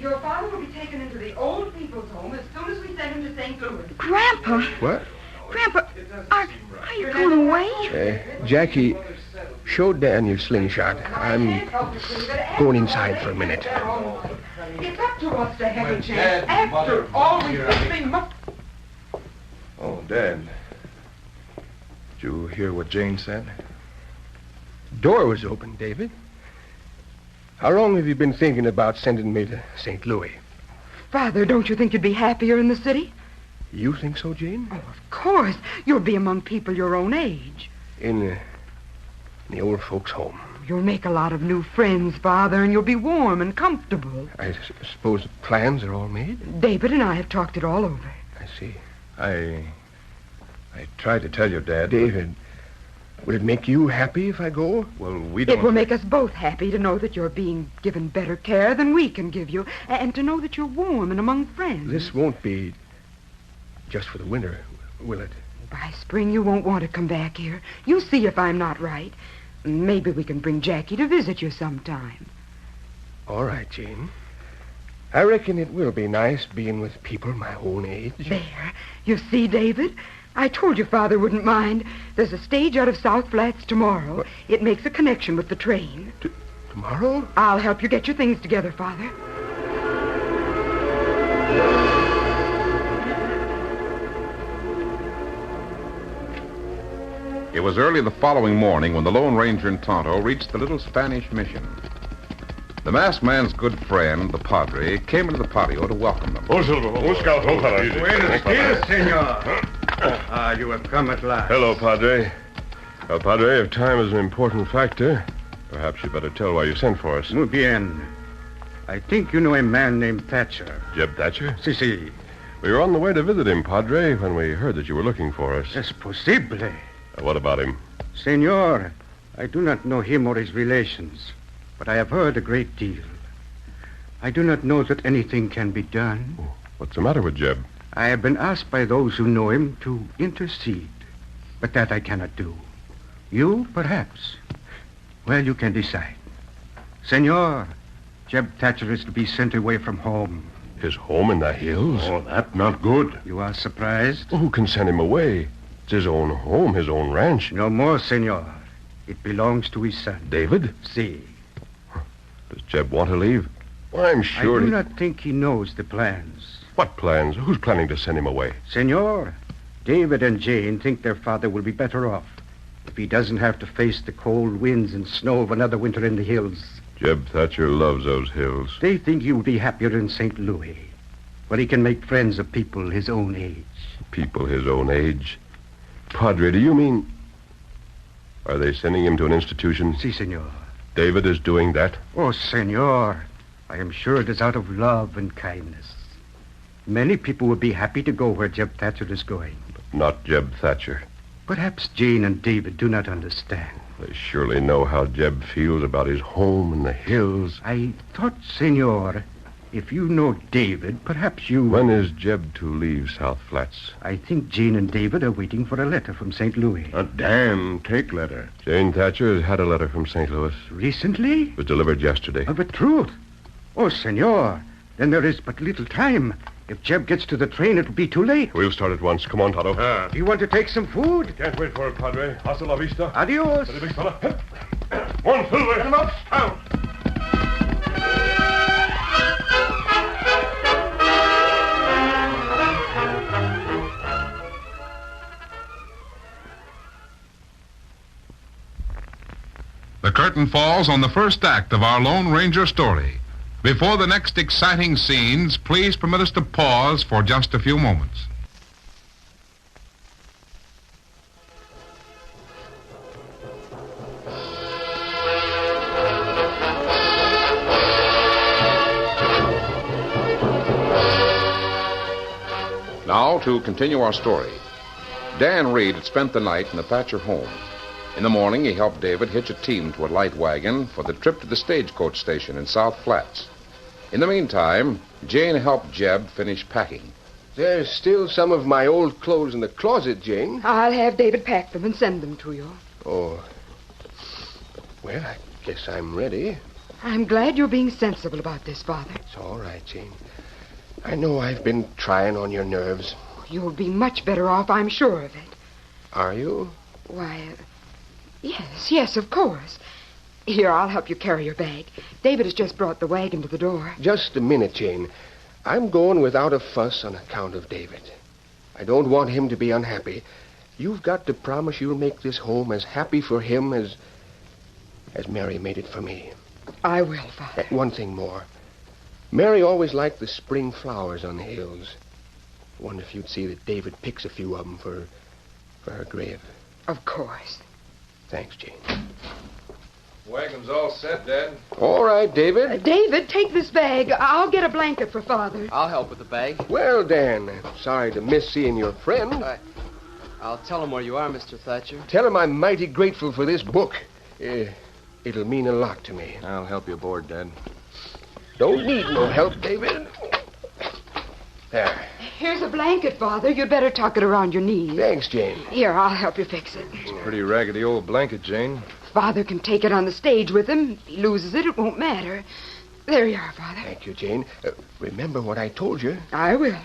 your father will be taken into the old people's home as soon as we send him to St. Louis. Grandpa. What? Grandpa, are you going away? Jackie, show Dan your slingshot. I'm going inside for a minute. It's up to us to have a chance. After all we've been... Oh, Dad. Did you hear what Jane said? Door was open, David. How long have you been thinking about sending me to St. Louis? Father, don't you think you'd be happier in the city? You think so, Jane? Oh, of course. You'll be among people your own age. In the old folks' home. You'll make a lot of new friends, Father, and you'll be warm and comfortable. I suppose the plans are all made? David and I have talked it all over. I see. I tried to tell you, Dad. David, will it make you happy if I go? Well, we don't... It will make us both happy to know that you're being given better care than we can give you, and to know that you're warm and among friends. This won't be just for the winter, will it? By spring, you won't want to come back here. You see if I'm not right. Maybe we can bring Jackie to visit you sometime. All right, Jane. I reckon it will be nice being with people my own age. There. You see, David? I told you Father wouldn't mind. There's a stage out of South Flats tomorrow. What? It makes a connection with the train. Tomorrow? I'll help you get your things together, Father. It was early the following morning when the Lone Ranger and Tonto reached the little Spanish mission. The masked man's good friend, the Padre, came into the patio to welcome them. Scout. Buenos dias, senor. You have come at last. Hello, Padre. Well, Padre, if time is an important factor, perhaps you'd better tell why you sent for us. Muy bien. I think you know a man named Thatcher. Jeb Thatcher? Si. We were on the way to visit him, Padre, when we heard that you were looking for us. Es posible. What about him? Senor, I do not know him or his relations, but I have heard a great deal. I do not know that anything can be done. What's the matter with Jeb? I have been asked by those who know him to intercede, but that I cannot do. You, perhaps. Well, you can decide. Senor, Jeb Thatcher is to be sent away from home. His home in the hills? Oh, that's not good. You are surprised? Well, who can send him away? It's his own home, his own ranch. No more, senor. It belongs to his son. David? Si. Does Jeb want to leave? Well, I'm sure I do not think he knows the plans. What plans? Who's planning to send him away? Senor, David and Jane think their father will be better off if he doesn't have to face the cold winds and snow of another winter in the hills. Jeb Thatcher loves those hills. They think he will be happier in St. Louis, where he can make friends of people his own age. People his own age? Padre, do you mean... Are they sending him to an institution? Si, senor. David is doing that? Oh, senor, I am sure it is out of love and kindness. Many people would be happy to go where Jeb Thatcher is going. But not Jeb Thatcher. Perhaps Jane and David do not understand. They surely know how Jeb feels about his home in the hills. I thought, senor, if you know David, perhaps you... When is Jeb to leave South Flats? I think Jane and David are waiting for a letter from St. Louis. A damn take letter. Jane Thatcher has had a letter from St. Louis. Recently? It was delivered yesterday. Of a truth? Oh, senor, then there is but little time. If Jeb gets to the train, it will be too late. We'll start at once. Come on, Tonto. Do you want to take some food? Can't wait for it, Padre. Hasta la vista. Adios. Steady, big fella. One, Silver. Get him up. Out. The curtain falls on the first act of our Lone Ranger story. Before the next exciting scenes, please permit us to pause for just a few moments. Now, to continue our story. Dan Reed had spent the night in the Thatcher home. In the morning, he helped David hitch a team to a light wagon for the trip to the stagecoach station in South Flats. In the meantime, Jane helped Jeb finish packing. There's still some of my old clothes in the closet, Jane. I'll have David pack them and send them to you. Oh. Well, I guess I'm ready. I'm glad you're being sensible about this, Father. It's all right, Jane. I know I've been trying on your nerves. You'll be much better off, I'm sure of it. Are you? Why, yes, of course. Here, I'll help you carry your bag. David has just brought the wagon to the door. Just a minute, Jane. I'm going without a fuss on account of David. I don't want him to be unhappy. You've got to promise you'll make this home as happy for him as Mary made it for me. I will, Father. One thing more. Mary always liked the spring flowers on the hills. I wonder if you'd see that David picks a few of them for her grave. Of course. Thanks, Jane. Wagon's all set, Dad. All right, David. David, take this bag. I'll get a blanket for Father. I'll help with the bag. Well, Dan, sorry to miss seeing your friend. I'll tell him where you are, Mr. Thatcher. Tell him I'm mighty grateful for this book. It'll mean a lot to me. I'll help you aboard, Dad. Don't need no help, David. There. Here's a blanket, Father. You'd better tuck it around your knees. Thanks, Jane. Here, I'll help you fix it. It's a pretty raggedy old blanket, Jane. Father can take it on the stage with him. If he loses it, it won't matter. There you are, Father. Thank you, Jane. Remember what I told you. I will.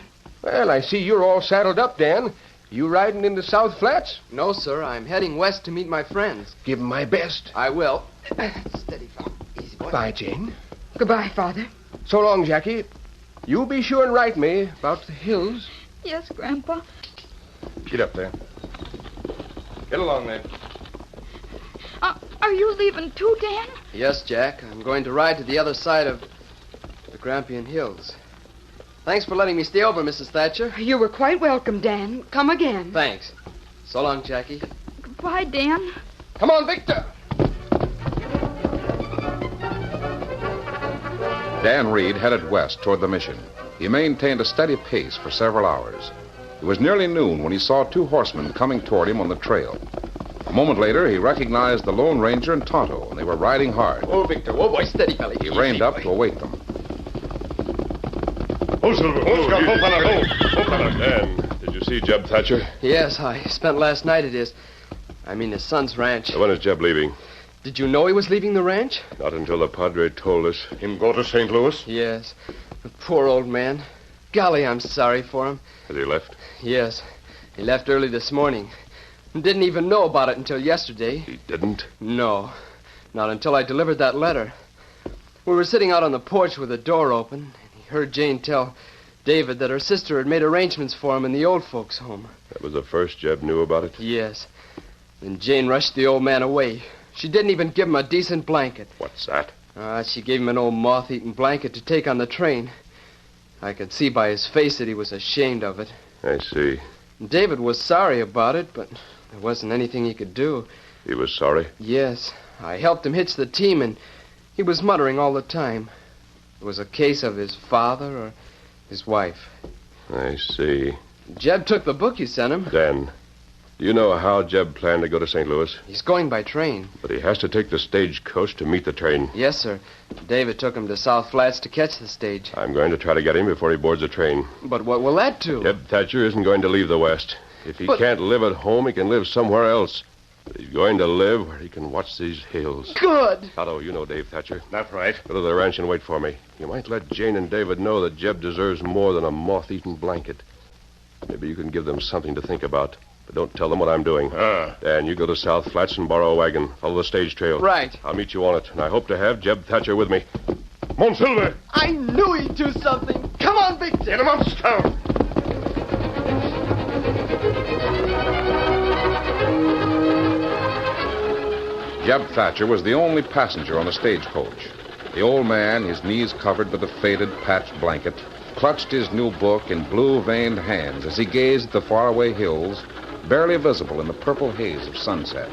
Well, I see you're all saddled up, Dan. You riding into South Flats? No, sir. I'm heading west to meet my friends. Give 'em my best. I will. Steady, fellow. Easy, boy. Bye, Jane. Goodbye, Father. So long, Jackie. You'll be sure and write me about the hills. Yes, Grandpa. Get up there. Get along, then. Are you leaving too, Dan? Yes, Jack. I'm going to ride to the other side of the Grampian Hills. Thanks for letting me stay over, Mrs. Thatcher. You were quite welcome, Dan. Come again. Thanks. So long, Jackie. Goodbye, Dan. Come on, Victor. Dan Reed headed west toward the mission. He maintained a steady pace for several hours. It was nearly noon when he saw two horsemen coming toward him on the trail. A moment later, he recognized the Lone Ranger and Tonto, and they were riding hard. Oh, Victor. Oh, boy. Steady, fella. He reined up to await them. Oh, Silver. Oh, fella. Dan, did you see Jeb Thatcher? Yes, I spent last night at his son's ranch. When is Jeb leaving? Did you know he was leaving the ranch? Not until the Padre told us. Him go to St. Louis? Yes. The poor old man. Golly, I'm sorry for him. Has he left? Yes. He left early this morning. Didn't even know about it until yesterday. He didn't? No. Not until I delivered that letter. We were sitting out on the porch with the door open, and he heard Jane tell David that her sister had made arrangements for him in the old folks' home. That was the first Jeb knew about it? Yes. Then Jane rushed the old man away. She didn't even give him a decent blanket. What's that? She gave him an old moth-eaten blanket to take on the train. I could see by his face that he was ashamed of it. I see. David was sorry about it, but there wasn't anything he could do. He was sorry? Yes. I helped him hitch the team, and he was muttering all the time. It was a case of his father or his wife. I see. Jeb took the book you sent him. Dan, do you know how Jeb planned to go to St. Louis? He's going by train. But he has to take the stagecoach to meet the train. Yes, sir. David took him to South Flats to catch the stage. I'm going to try to get him before he boards the train. But what will that do? Jeb Thatcher isn't going to leave the West. If he can't live at home, he can live somewhere else. But he's going to live where he can watch these hills. Good. Tonto, you know Dave Thatcher. That's right. Go to the ranch and wait for me. You might let Jane and David know that Jeb deserves more than a moth-eaten blanket. Maybe you can give them something to think about. But don't tell them what I'm doing. Dan, you go to South Flats and borrow a wagon. Follow the stage trail. Right. I'll meet you on it, and I hope to have Jeb Thatcher with me. Come on, Silver. I knew he'd do something. Come on, Victor. Get him up, Stout. Jeb Thatcher was the only passenger on the stagecoach. The old man, his knees covered with a faded, patched blanket, clutched his new book in blue-veined hands as he gazed at the faraway hills, barely visible in the purple haze of sunset.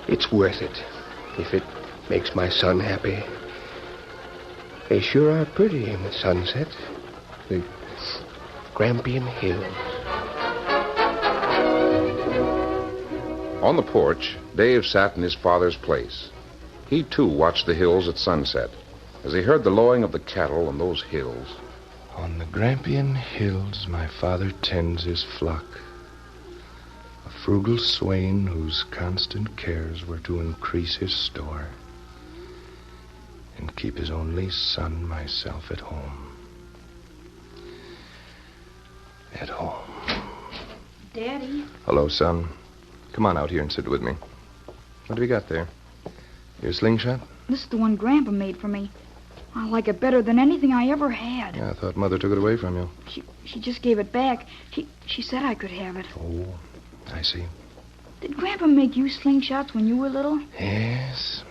It's worth it, if it makes my son happy. They sure are pretty in the sunset. The Grampian Hills. On the porch, Dave sat in his father's place. He, too, watched the hills at sunset. As he heard the lowing of the cattle on those hills. On the Grampian Hills my father tends his flock, a frugal swain whose constant cares were to increase his store and keep his only son, myself, at home. At home. Daddy. Hello, son. Come on out here and sit with me. What have you got there? Your slingshot? This is the one Grandpa made for me. I like it better than anything I ever had. Yeah, I thought Mother took it away from you. She just gave it back. She said I could have it. Oh, I see. Did Grandpa make you slingshots when you were little? Yes.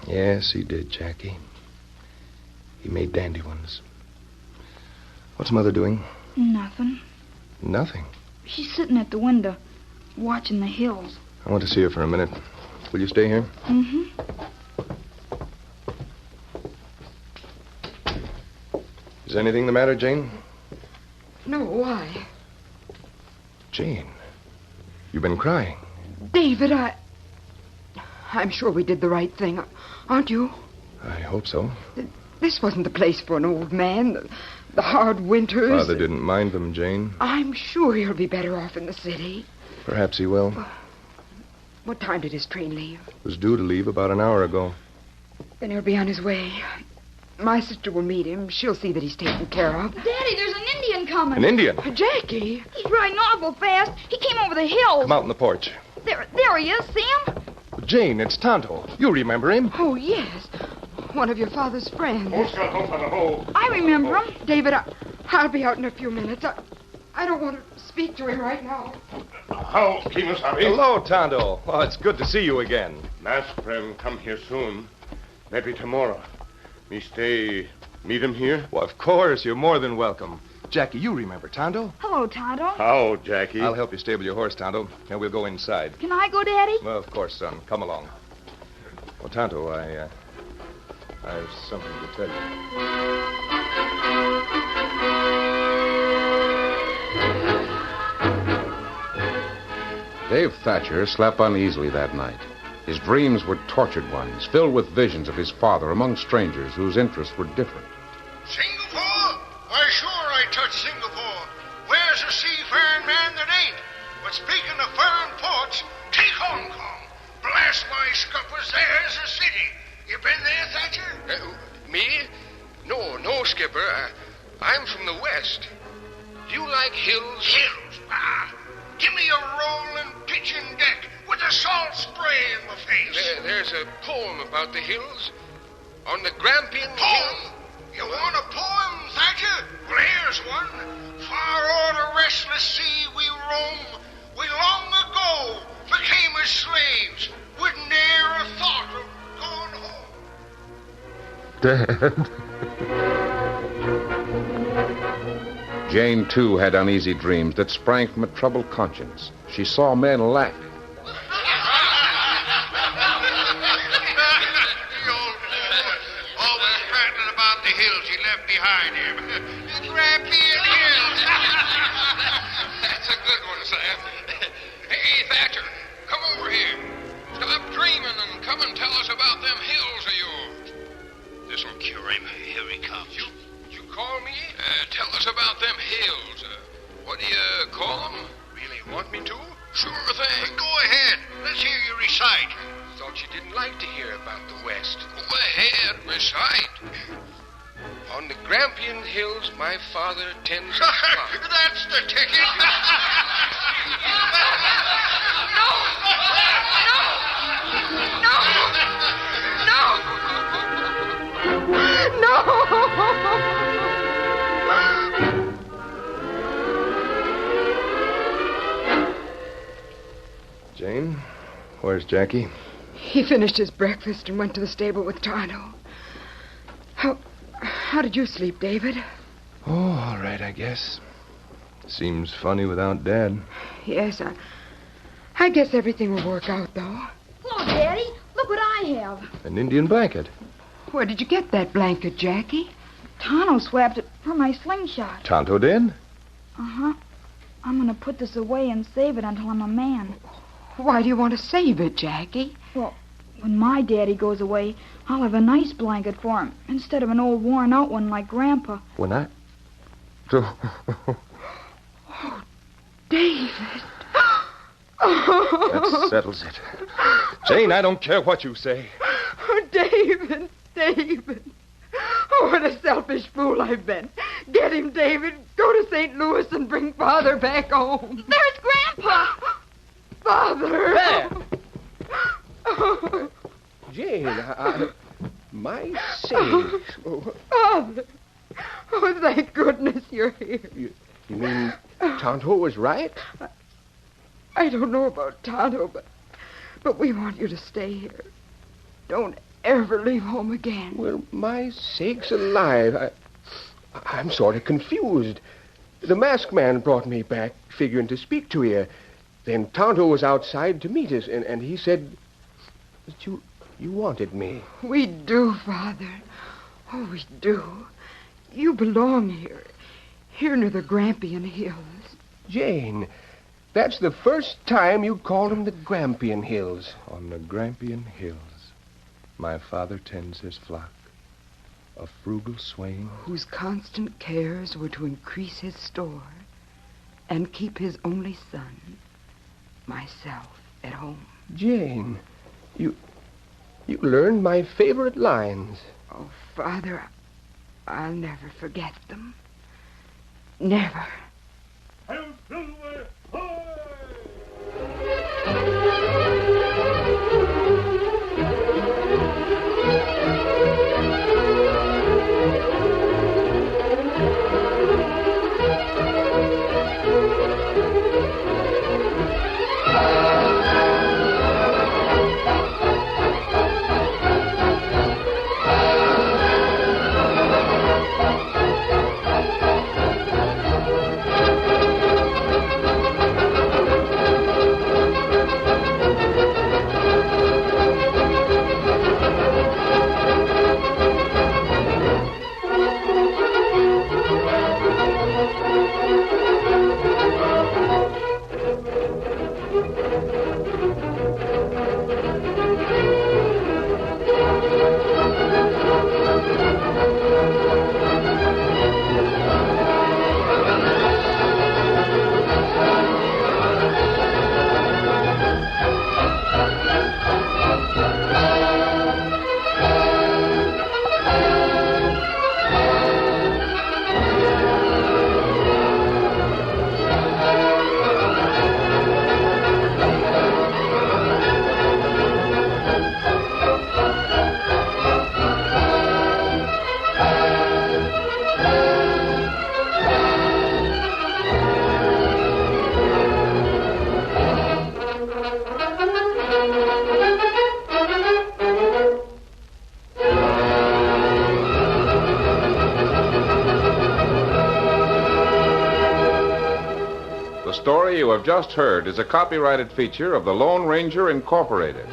Yes, he did, Jackie. He made dandy ones. What's Mother doing? Nothing. Nothing? She's sitting at the window, watching the hills. I want to see her for a minute. Will you stay here? Mm-hmm. Is anything the matter, Jane? No, why? Jane, you've been crying. David, I'm sure we did the right thing. Aren't you? I hope so. This wasn't the place for an old man. The hard winters. Father didn't mind them, Jane. I'm sure he'll be better off in the city. Perhaps he will. What time did his train leave? Was due to leave about an hour ago. Then he'll be on his way. My sister will meet him. She'll see that he's taken care of. Daddy, there's an Indian coming. An Indian? Jackie. He's riding awful fast. He came over the hills. Come out on the porch. There he is. See him? Jane, it's Tonto. You remember him? Oh, yes. One of your father's friends. I remember him. David, I'll be out in a few minutes. I don't want to speak to him right now. How, Kemosabe? Hello, Tonto. Oh, it's good to see you again. Mask friend come here soon. Maybe tomorrow. Me stay meet him here? Well, of course. You're more than welcome. Jackie, you remember Tonto? Hello, Tonto. How, Jackie? I'll help you stable your horse, Tonto, and we'll go inside. Can I go, Daddy? Well, of course, son. Come along. Well, Tonto, I have something to tell you. Dave Thatcher slept uneasily that night. His dreams were tortured ones, filled with visions of his father among strangers whose interests were different. Singapore? Why, sure I touched Singapore. Where's a seafaring man that ain't? But speaking of foreign ports, take Hong Kong. Blast my scuppers, there's a city. You been there, Thatcher? Me? No, Skipper. I'm from the West. Do you like hills? Hills? Ah, give me a rolling pitching deck with a salt spray in my face. There's a poem about the hills. On the Grampian Poem? Hill. You want a poem, Thatcher? Well, here's one. Far o'er the restless sea we roam. We long ago became as slaves with ne'er a thought of going home. Dad. Jane, too, had uneasy dreams that sprang from a troubled conscience. She saw men laugh. Always prattling about the hills he left behind him. The Grampian Hills. That's a good one, Sam. Hey, Thatcher, come over here. Stop dreaming and come and tell us about them hills of yours. This'll cure him. Here he comes. You call me? Tell us about them hills. What do you call them? Really want me to? Sure thing. Go ahead. Let's hear you recite. Thought you didn't like to hear about the West. Go ahead, recite. On the Grampian Hills, my father tends his flock. That's the ticket. Jane, where's Jackie? He finished his breakfast and went to the stable with Tonto. How did you sleep, David? Oh, all right, I guess. Seems funny without Dad. Yes, I guess everything will work out, though. Hello, Daddy. Look what I have. An Indian blanket. Where did you get that blanket, Jackie? Tonto swapped it for my slingshot. Tonto did? Uh-huh. I'm going to put this away and save it until I'm a man. Why do you want to save it, Jackie? Well, when my daddy goes away, I'll have a nice blanket for him instead of an old worn-out one like Grandpa. When I... Oh, David. That settles it. Jane, I don't care what you say. Oh, David. Oh, what a selfish fool I've been. Get him, David. Go to St. Louis and bring Father back home. There's Grandpa. Father. There. Oh. Jane, my sakes. Father. Oh, thank goodness you're here. You mean Tonto was right? I don't know about Tonto, but we want you to stay here. Don't ever leave home again. Well, my sakes alive. I'm sort of confused. The masked man brought me back figuring to speak to you. Then Tonto was outside to meet us, and he said that you wanted me. We do, Father. Oh, we do. You belong here near the Grampian Hills. Jane, that's the first time you called them the Grampian Hills. On the Grampian Hills, my father tends his flock, a frugal swain whose constant cares were to increase his store and keep his only son, myself, at home. Jane, you learned my favorite lines. Oh, Father, I'll never forget them. Never. story you have just heard is a copyrighted feature of the Lone Ranger Incorporated.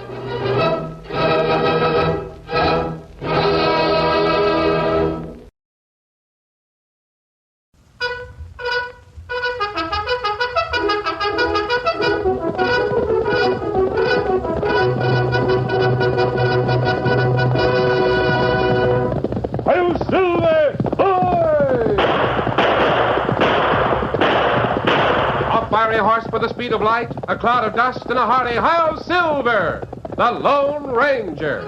Horse with the speed of light, a cloud of dust, and a hearty hi-yo Silver, the Lone Ranger.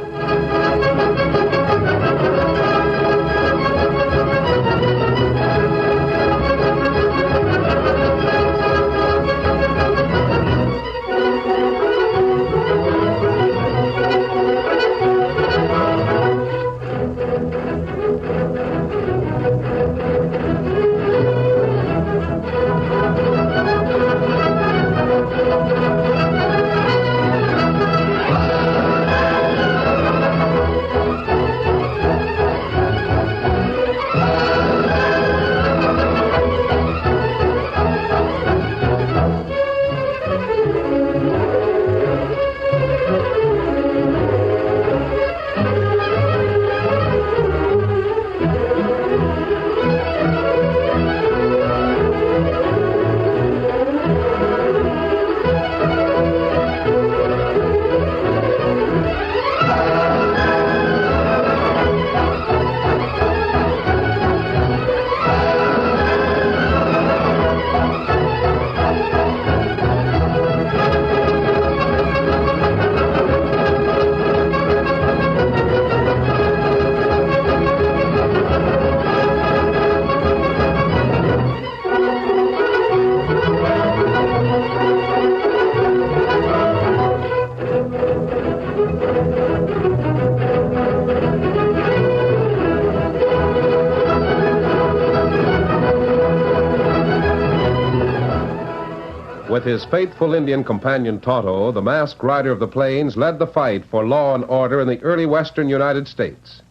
With his faithful Indian companion Tonto, the masked rider of the plains led the fight for law and order in the early western United States.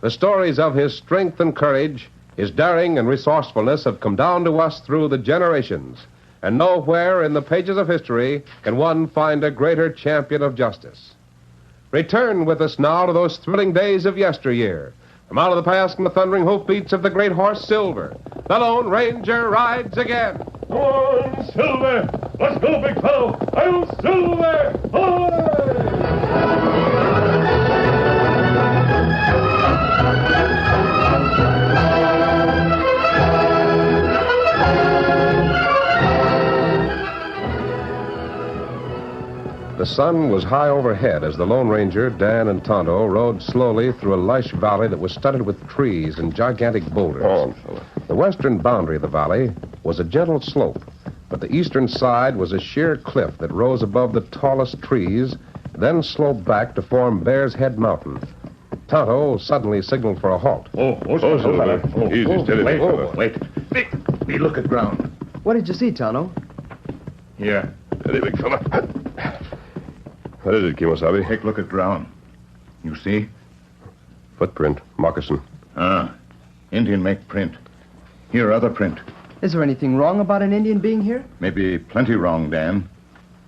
The stories of his strength and courage, his daring and resourcefulness have come down to us through the generations, and nowhere in the pages of history can one find a greater champion of justice. Return with us now to those thrilling days of yesteryear. From out of the past and the thundering hoofbeats of the great horse Silver, the Lone Ranger rides again. Come on, Silver! Let's go, big fellow! I'll Silver! The sun was high overhead as the Lone Ranger, Dan, and Tonto rode slowly through a lush valley that was studded with trees and gigantic boulders. The western boundary of the valley was a gentle slope, but the eastern side was a sheer cliff that rose above the tallest trees, then sloped back to form Bear's Head Mountain. Tonto suddenly signaled for a halt. Silver. Easy, steady, big fella. Wait. Me look at ground. What did you see, Tonto? Here. Steady, big fella. What is it, Kimosabe? Take a look at ground. You see? Footprint, moccasin. Indian make print. Here, other print. Is there anything wrong about an Indian being here? Maybe plenty wrong, Dan.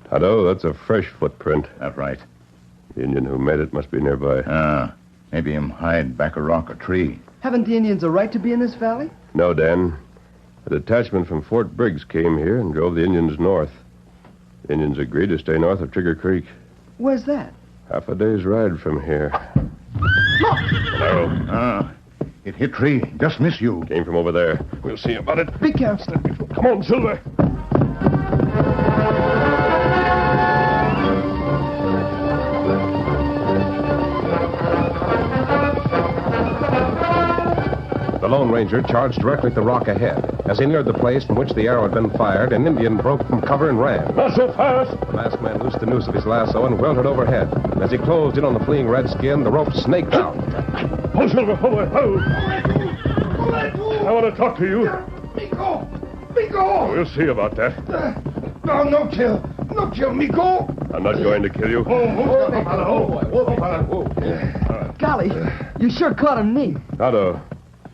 Tonto, that's a fresh footprint. That's right. The Indian who made it must be nearby. Maybe him hide back a rock or tree. Haven't the Indians a right to be in this valley? No, Dan. A detachment from Fort Briggs came here and drove the Indians north. The Indians agreed to stay north of Trigger Creek. Where's that? Half a day's ride from here. Arrow. It hit tree. Just miss you. Came from over there. We'll see about it. Be careful. Come on, Silver. The Lone Ranger charged directly at the rock ahead. As he neared the place from which the arrow had been fired, an Indian broke from cover and ran. Not so fast! The masked man loosed the noose of his lasso and weltered overhead. And as he closed in on the fleeing redskin, the rope snaked out. Oh, Silver, I want to talk to you. Miko! We'll see about that. No kill. No kill, Miko. I'm not going to kill you. Golly, you sure caught him neat. Tonto,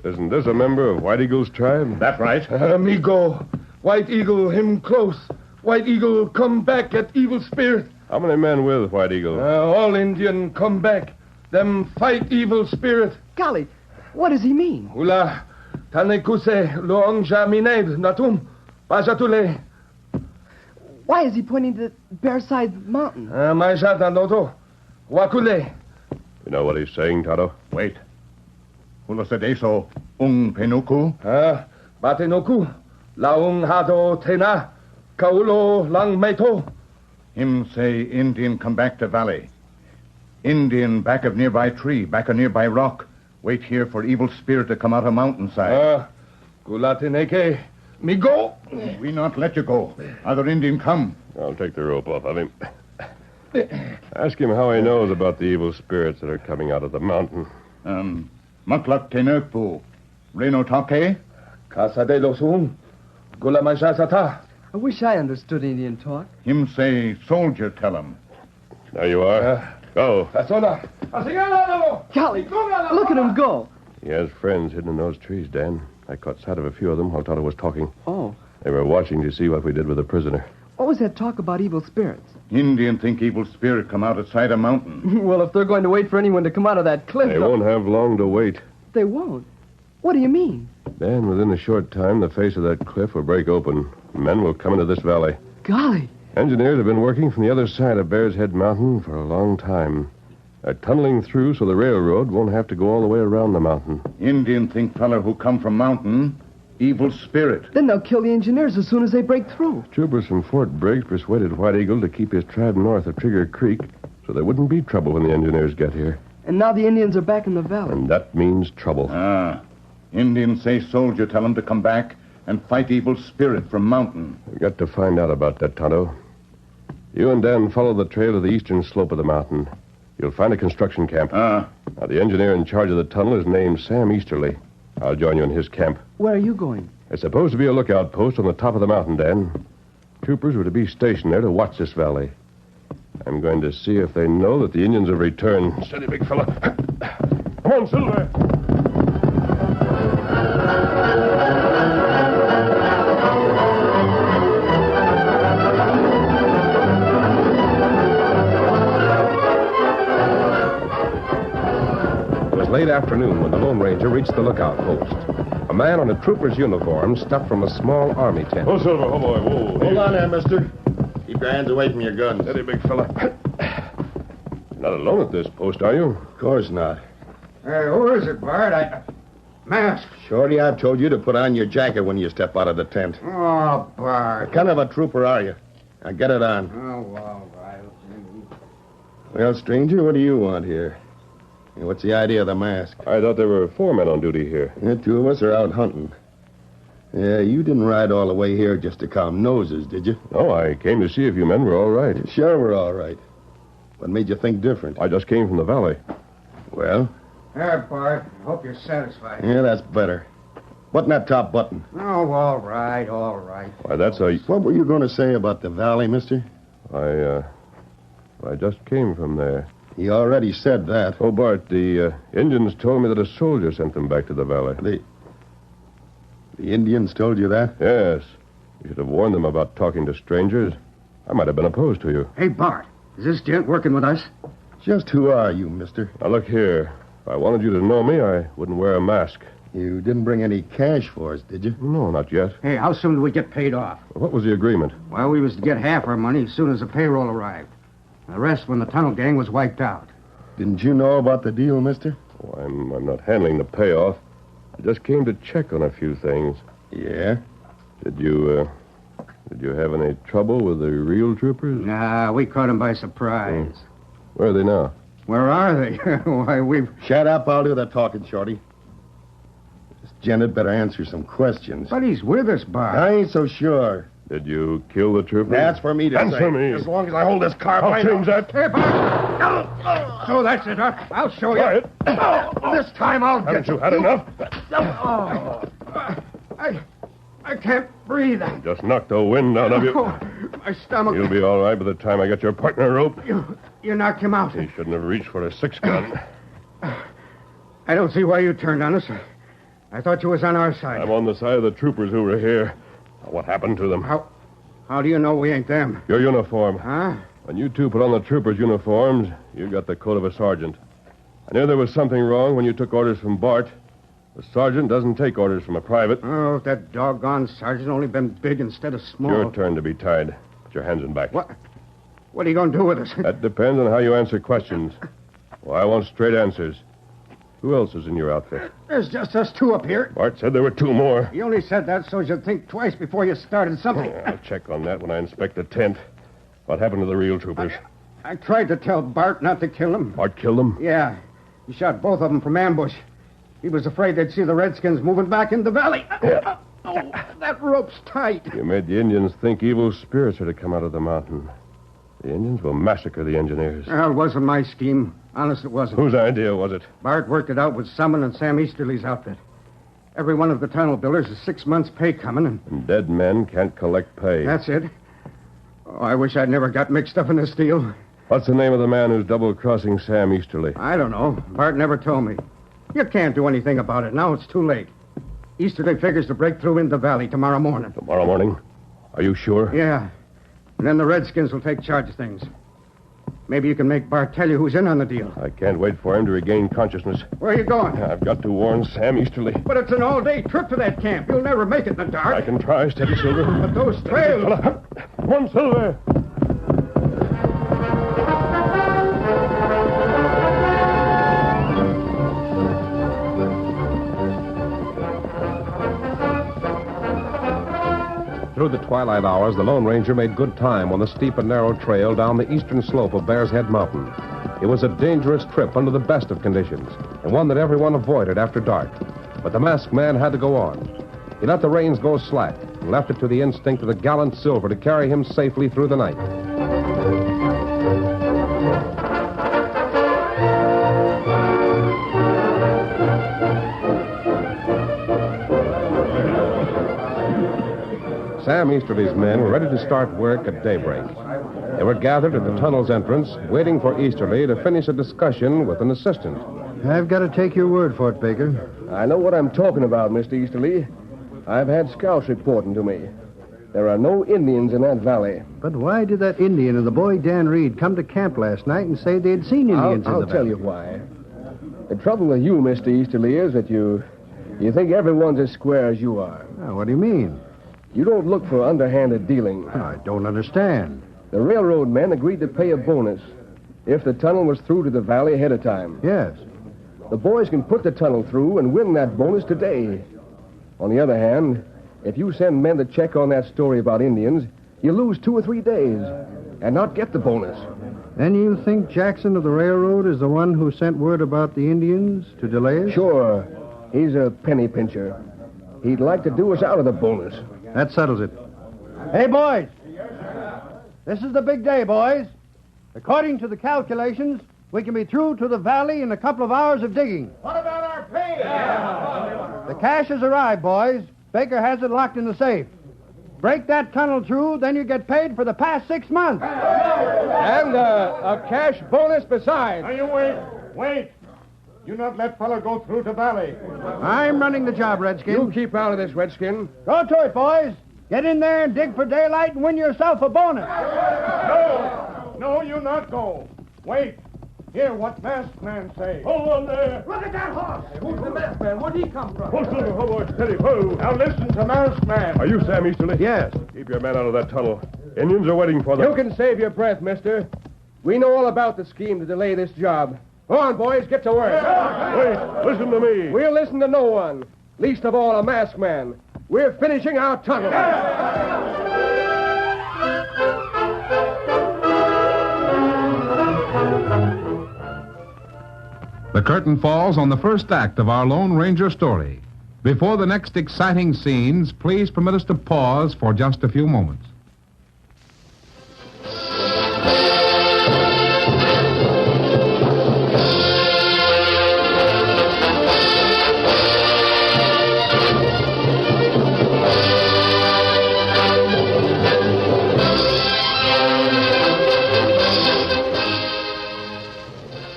isn't this a member of White Eagle's tribe? That's right. Amigo. White Eagle, him close. White Eagle come back at Evil Spirit. How many men with White Eagle? All Indian come back. Them fight Evil Spirit. Golly, what does he mean? Hula, tanekuse loong jamined natum, pajatule. Why is he pointing to Bearside Mountain? Maijata noto, wakule. You know what he's saying, Tonto? Wait. Hula sedeso, penuku? Batenoku, laung hado tena, kaulo lang meto. Him say Indian come back to valley. Indian back of nearby tree, back of nearby rock. Wait here for evil spirit to come out of mountainside. Gulatineke, me go. We not let you go. Other Indian come. I'll take the rope off of him. Ask him how he knows about the evil spirits that are coming out of the mountain. Maklak tenekpu. Reno take? Casa de los Gula majasata. I wish I understood Indian talk. Him say soldier tell him. There you are. Go. Golly, look at him go. He has friends hidden in those trees, Dan. I caught sight of a few of them while Tonto was talking. Oh. They were watching to see what we did with the prisoner. What was that talk about evil spirits? Indian think evil spirit come out of side a mountain. Well, if they're going to wait for anyone to come out of that cliff... They won't have long to wait. They won't? What do you mean? Dan, within a short time, the face of that cliff will break open. Men will come into this valley. Golly. Engineers have been working from the other side of Bear's Head Mountain for a long time. They're tunneling through so the railroad won't have to go all the way around the mountain. Indian think feller who come from mountain, evil spirit. Then they'll kill the engineers as soon as they break through. Troopers from Fort Briggs persuaded White Eagle to keep his tribe north of Trigger Creek so there wouldn't be trouble when the engineers get here. And now the Indians are back in the valley. And that means trouble. Indians say soldier tell them to come back and fight evil spirit from mountain. We've got to find out about that, Tonto. You and Dan follow the trail to the eastern slope of the mountain. You'll find a construction camp. Now, the engineer in charge of the tunnel is named Sam Easterly. I'll join you in his camp. Where are you going? It's supposed to be a lookout post on the top of the mountain, Dan. Troopers were to be stationed there to watch this valley. I'm going to see if they know that the Indians have returned. Steady, big fella. Come on, Silver. Late afternoon when the Lone Ranger reached the lookout post. A man in a trooper's uniform stepped from a small army tent. Oh, Silver, oh, boy, whoa. Hold on there, mister. Keep your hands away from your guns. Steady, big fella. Not alone at this post, are you? Of course not. Who is it, Bart? Mask. Shorty, I've told you to put on your jacket when you step out of the tent. Oh, Bart. What kind of a trooper are you? Now get it on. Oh, all right. Well, stranger, what do you want here? What's the idea of the mask? I thought there were 4 men on duty here. Yeah, 2 of us are out hunting. Yeah, you didn't ride all the way here just to calm noses, did you? No, I came to see if you men were all right. Sure, we're all right. What made you think different? I just came from the valley. Well? There, Bart. Hope you're satisfied. Yeah, that's better. Button that top button. Oh, all right, all right. Why, that's a... What were you going to say about the valley, mister? I just came from there. He already said that. Oh, Bart, the Indians told me that a soldier sent them back to the valley. The Indians told you that? Yes. You should have warned them about talking to strangers. I might have been opposed to you. Hey, Bart, is this gent working with us? Just who are you, mister? Now, look here. If I wanted you to know me, I wouldn't wear a mask. You didn't bring any cash for us, did you? No, not yet. Hey, how soon do we get paid off? What was the agreement? Well, we was to get half our money as soon as the payroll arrived. The rest when the tunnel gang was wiped out. Didn't you know about the deal, mister? Oh, I'm not handling the payoff. I just came to check on a few things. Yeah? Did you have any trouble with the real troopers? Nah, we caught them by surprise. Where are they now? Where are they? Why, we've... Shut up, I'll do the talking, Shorty. This gent had better answer some questions. But he's with us, Bart. I ain't so sure. Did you kill the troopers? That's for me to say. Answer me. As long as I hold this carbine. I'll change that. Hey, Bart! So that's it, huh? I'll show you. Quiet. This time I'll get Haven't you had enough? I can't breathe. Just knocked the wind out of you. My stomach... You'll be all right by the time I get your partner rope. You knocked him out. He shouldn't have reached for a 6-gun. I don't see why you turned on us. I thought you was on our side. I'm on the side of the troopers who were here. What happened to them? How do you know we ain't them? Your uniform. Huh? When you two put on the troopers' uniforms, you got the coat of a sergeant. I knew there was something wrong when you took orders from Bart. The sergeant doesn't take orders from a private. Oh, if that doggone sergeant only been big instead of small. Your turn to be tied. Put your hands in back. What? What are you going to do with us? That depends on how you answer questions. Well, I want straight answers. Who else is in your outfit? There's just us two up here. Bart said there were two more. You only said that so you'd think twice before you started something. I'll check on that when I inspect the tent. What happened to the real troopers? I tried to tell Bart not to kill them. Bart killed them? Yeah. He shot both of them from ambush. He was afraid they'd see the Redskins moving back in the valley. Yeah. Oh, that rope's tight. You made the Indians think evil spirits are to come out of the mountain. The Indians will massacre the engineers. Well, it wasn't my scheme. Honest, it wasn't. Whose idea was it? Bart worked it out with Summon and Sam Easterly's outfit. Every one of the tunnel builders is 6 months' pay coming, And dead men can't collect pay. That's it. Oh, I wish I'd never got mixed up in this deal. What's the name of the man who's double-crossing Sam Easterly? I don't know. Bart never told me. You can't do anything about it. Now it's too late. Easterly figures to break through in the valley tomorrow morning. Tomorrow morning? Are you sure? Yeah. And then the Redskins will take charge of things. Maybe you can make Bart tell you who's in on the deal. I can't wait for him to regain consciousness. Where are you going? I've got to warn Sam Easterly. But it's an all-day trip to that camp. You'll never make it in the dark. I can try. Steady, Silver. But those trails... Come on, Silver. Through the twilight hours, the Lone Ranger made good time on the steep and narrow trail down the eastern slope of Bear's Head Mountain. It was a dangerous trip under the best of conditions, and one that everyone avoided after dark. But the masked man had to go on. He let the reins go slack and left it to the instinct of the gallant Silver to carry him safely through the night. Sam Easterly's men were ready to start work at daybreak. They were gathered at the tunnel's entrance, waiting for Easterly to finish a discussion with an assistant. I've got to take your word for it, Baker. I know what I'm talking about, Mr. Easterly. I've had scouts reporting to me. There are no Indians in that valley. But why did that Indian and the boy Dan Reed come to camp last night and say they'd seen Indians in the valley? I'll tell you why. The trouble with you, Mr. Easterly, is that you think everyone's as square as you are. Now, what do you mean? You don't look for underhanded dealing. I don't understand. The railroad men agreed to pay a bonus if the tunnel was through to the valley ahead of time. Yes. The boys can put the tunnel through and win that bonus today. On the other hand, if you send men to check on that story about Indians, you lose 2 or 3 days and not get the bonus. Then you think Jackson of the railroad is the one who sent word about the Indians to delay us? Sure. He's a penny pincher. He'd like to do us out of the bonus. That settles it. Hey, boys. This is the big day, boys. According to the calculations, we can be through to the valley in a couple of hours of digging. What about our pay? The cash has arrived, boys. Baker has it locked in the safe. Break that tunnel through, then you get paid for the past 6 months. And a cash bonus besides. Now, you wait. You not let fellow go through to valley. I'm running the job, Redskin. You keep out of this, Redskin. Go to it, boys. Get in there and dig for daylight and win yourself a bonus. No, you not go. Wait. Hear what masked man say. Hold on there. Look at that horse. Who's the masked man? Where'd he come from? Hold, Silver. Hold, steady. Hold. Now listen to masked man. Are you Sam Easterly? Yes. Keep your men out of that tunnel. Indians are waiting for them. You can save your breath, mister. We know all about the scheme to delay this job. Go on, boys, get to work. Wait, listen to me. We'll listen to no one, least of all a masked man. We're finishing our tunnel. The curtain falls on the first act of our Lone Ranger story. Before the next exciting scenes, please permit us to pause for just a few moments.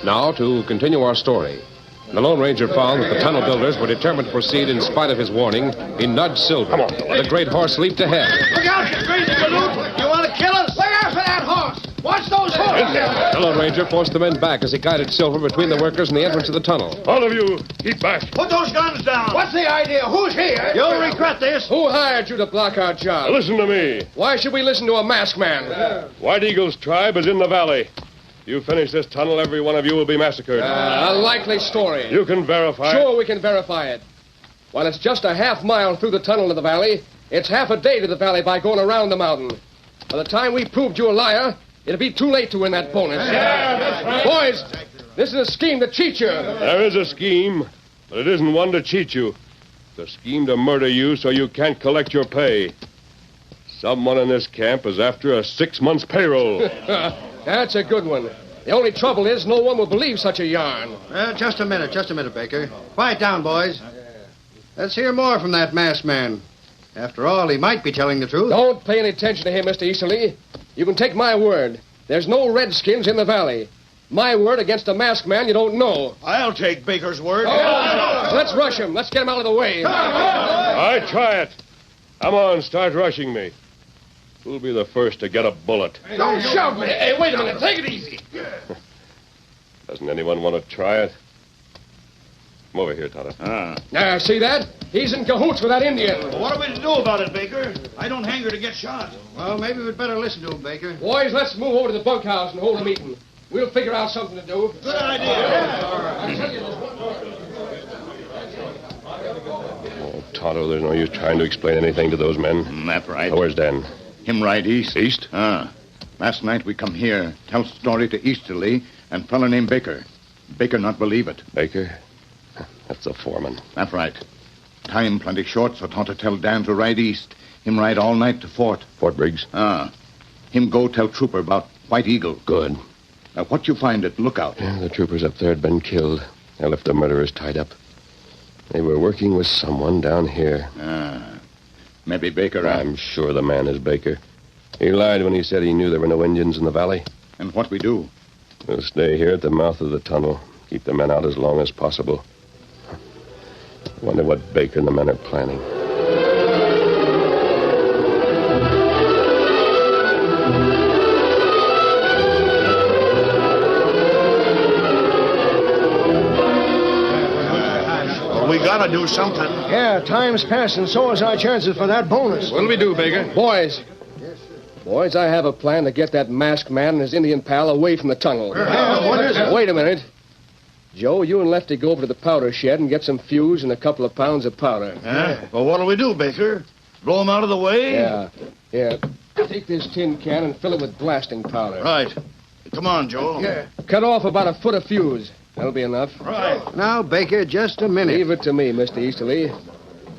Now, to continue our story. The Lone Ranger found that the tunnel builders were determined to proceed in spite of his warning. He nudged Silver. Come on, the great horse leaped ahead. Look out, you crazy galoot! Watch those hooks! The Lone Ranger forced the men back as he guided Silver between the workers and the entrance of the tunnel. All of you, keep back. Put those guns down. What's the idea? Who's here? You'll regret this. Who hired you to block our job? Now listen to me. Why should we listen to a masked man? White Eagle's tribe is in the valley. You finish this tunnel, every one of you will be massacred. A likely story. You can verify. Sure, we can verify it. While it's just a half mile through the tunnel to the valley, it's half a day to the valley by going around the mountain. By the time we proved you a liar, it'll be too late to win that bonus. Yeah, that's right. Boys, this is a scheme to cheat you. There is a scheme, but it isn't one to cheat you. It's a scheme to murder you so you can't collect your pay. Someone in this camp is after a 6 months payroll. That's a good one. The only trouble is no one will believe such a yarn. Just a minute, Baker. Quiet down, boys. Let's hear more from that masked man. After all, he might be telling the truth. Don't pay any attention to him, Mr. Easterly. You can take my word. There's no redskins in the valley. My word against a masked man you don't know. I'll take Baker's word. Let's rush him. Let's get him out of the way. All right, try it. Come on, start rushing me. Who'll be the first to get a bullet? Don't shove me. Hey, wait a minute. Take it easy. Doesn't anyone want to try it? Come over here, Tonto. Now, see that? He's in cahoots with that Indian. Well, what are we to do about it, Baker? I don't hang her to get shot. Well, maybe we'd better listen to him, Baker. Boys, let's move over to the bunkhouse and hold a meeting. We'll figure out something to do. Good idea. Oh, Tonto, there's no use trying to explain anything to those men. That's right. Oh, where's Dan? Him ride east. East? Last night we come here, tell story to Easterly, and fella named Baker. Baker not believe it. Baker? That's the foreman. That's right. Time plenty short, so Tonto tell Dan to ride east. Him ride all night to Fort. Fort Briggs? Him go tell trooper about White Eagle. Good. Now, what you find at Lookout? Yeah, the troopers up there had been killed. They left the murderers tied up. They were working with someone down here. Maybe Baker. I'm sure the man is Baker. He lied when he said he knew there were no Indians in the valley. And what we do? We'll stay here at the mouth of the tunnel. Keep the men out as long as possible. I wonder what Baker and the men are planning. We gotta do something. Yeah, time's passing, so is our chances for that bonus. What'll we do, Baker? Boys, I have a plan to get that masked man and his Indian pal away from the tunnel. What is it? Wait a minute. Joe, you and Lefty go over to the powder shed and get some fuse and a couple of pounds of powder. Well, what'll we do, Baker? Blow him out of the way? Yeah. Take this tin can and fill it with blasting powder. Right. Come on, Joe. Yeah. Cut off about a foot of fuse. That'll be enough. Right. Now, Baker, just a minute. Leave it to me, Mr. Easterly.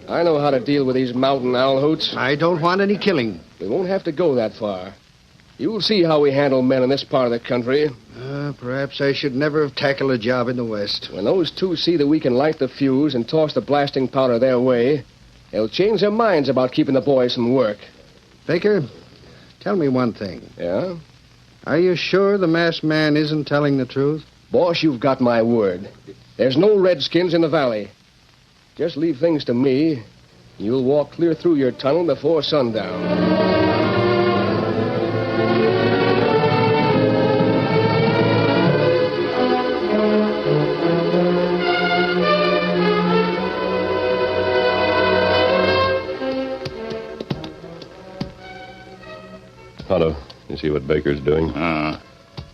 I know how to deal with these mountain owl hoots. I don't want any killing. We won't have to go that far. You'll see how we handle men in this part of the country. Perhaps I should never have tackled a job in the West. When those two see that we can light the fuse and toss the blasting powder their way, they'll change their minds about keeping the boys from work. Baker, tell me one thing. Yeah? Are you sure the masked man isn't telling the truth? Boss, you've got my word. There's no redskins in the valley. Just leave things to me. You'll walk clear through your tunnel before sundown. Tonto, you see what Baker's doing?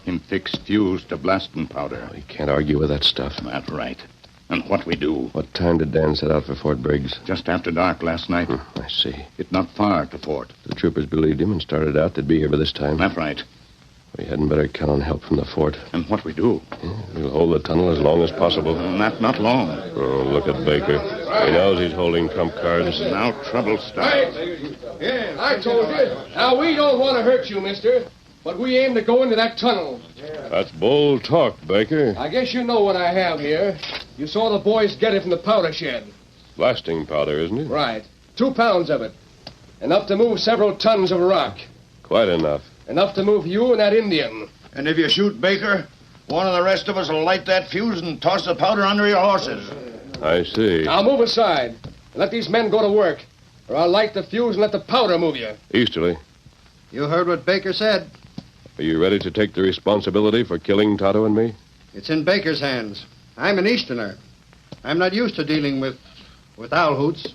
Him fix fuse to blasting powder. He can't argue with that stuff. That's right. And what we do? What time did Dan set out for Fort Briggs? Just after dark last night. I see. It's not far to Fort. The troopers believed him and started out. They'd be here by this time. That's right. We hadn't better count on help from the fort. And what we do? We'll hold the tunnel as long as possible. Not long. Oh, look at Baker. He knows he's holding trump cards. Now trouble starts. Yeah, I told you. Now, we don't want to hurt you, mister, but we aim to go into that tunnel. That's bold talk, Baker. I guess you know what I have here. You saw the boys get it from the powder shed. Blasting powder, isn't it? Right. 2 pounds of it. Enough to move several tons of rock. Quite enough. Enough to move you and that Indian. And if you shoot Baker, one of the rest of us will light that fuse and toss the powder under your horses. I see. Now move aside. Let these men go to work, or I'll light the fuse and let the powder move you. Easterly. You heard what Baker said. Are you ready to take the responsibility for killing Tonto and me? It's in Baker's hands. I'm an Easterner. I'm not used to dealing with owl hoots.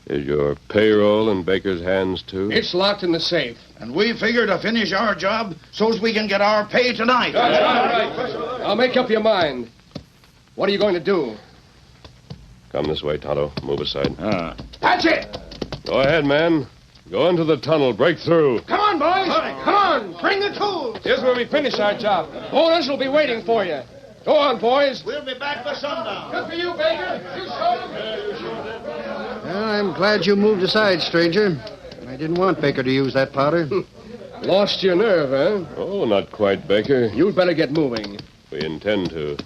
Is your payroll in Baker's hands, too? It's locked in the safe. And we figure to finish our job so's we can get our pay tonight. That's right. I'll make up your mind. What are you going to do? Come this way, Tonto. Move aside. That's it! Go ahead, man. Go into the tunnel. Break through. Come on, boys! Come on! Bring the tools! Here's where we finish our job. Bonus will be waiting for you. Go on, boys. We'll be back by sundown. Good for you, Baker. You showed them. Well, I'm glad you moved aside, stranger. I didn't want Baker to use that powder. Lost your nerve, huh? Oh, not quite, Baker. You'd better get moving. We intend to.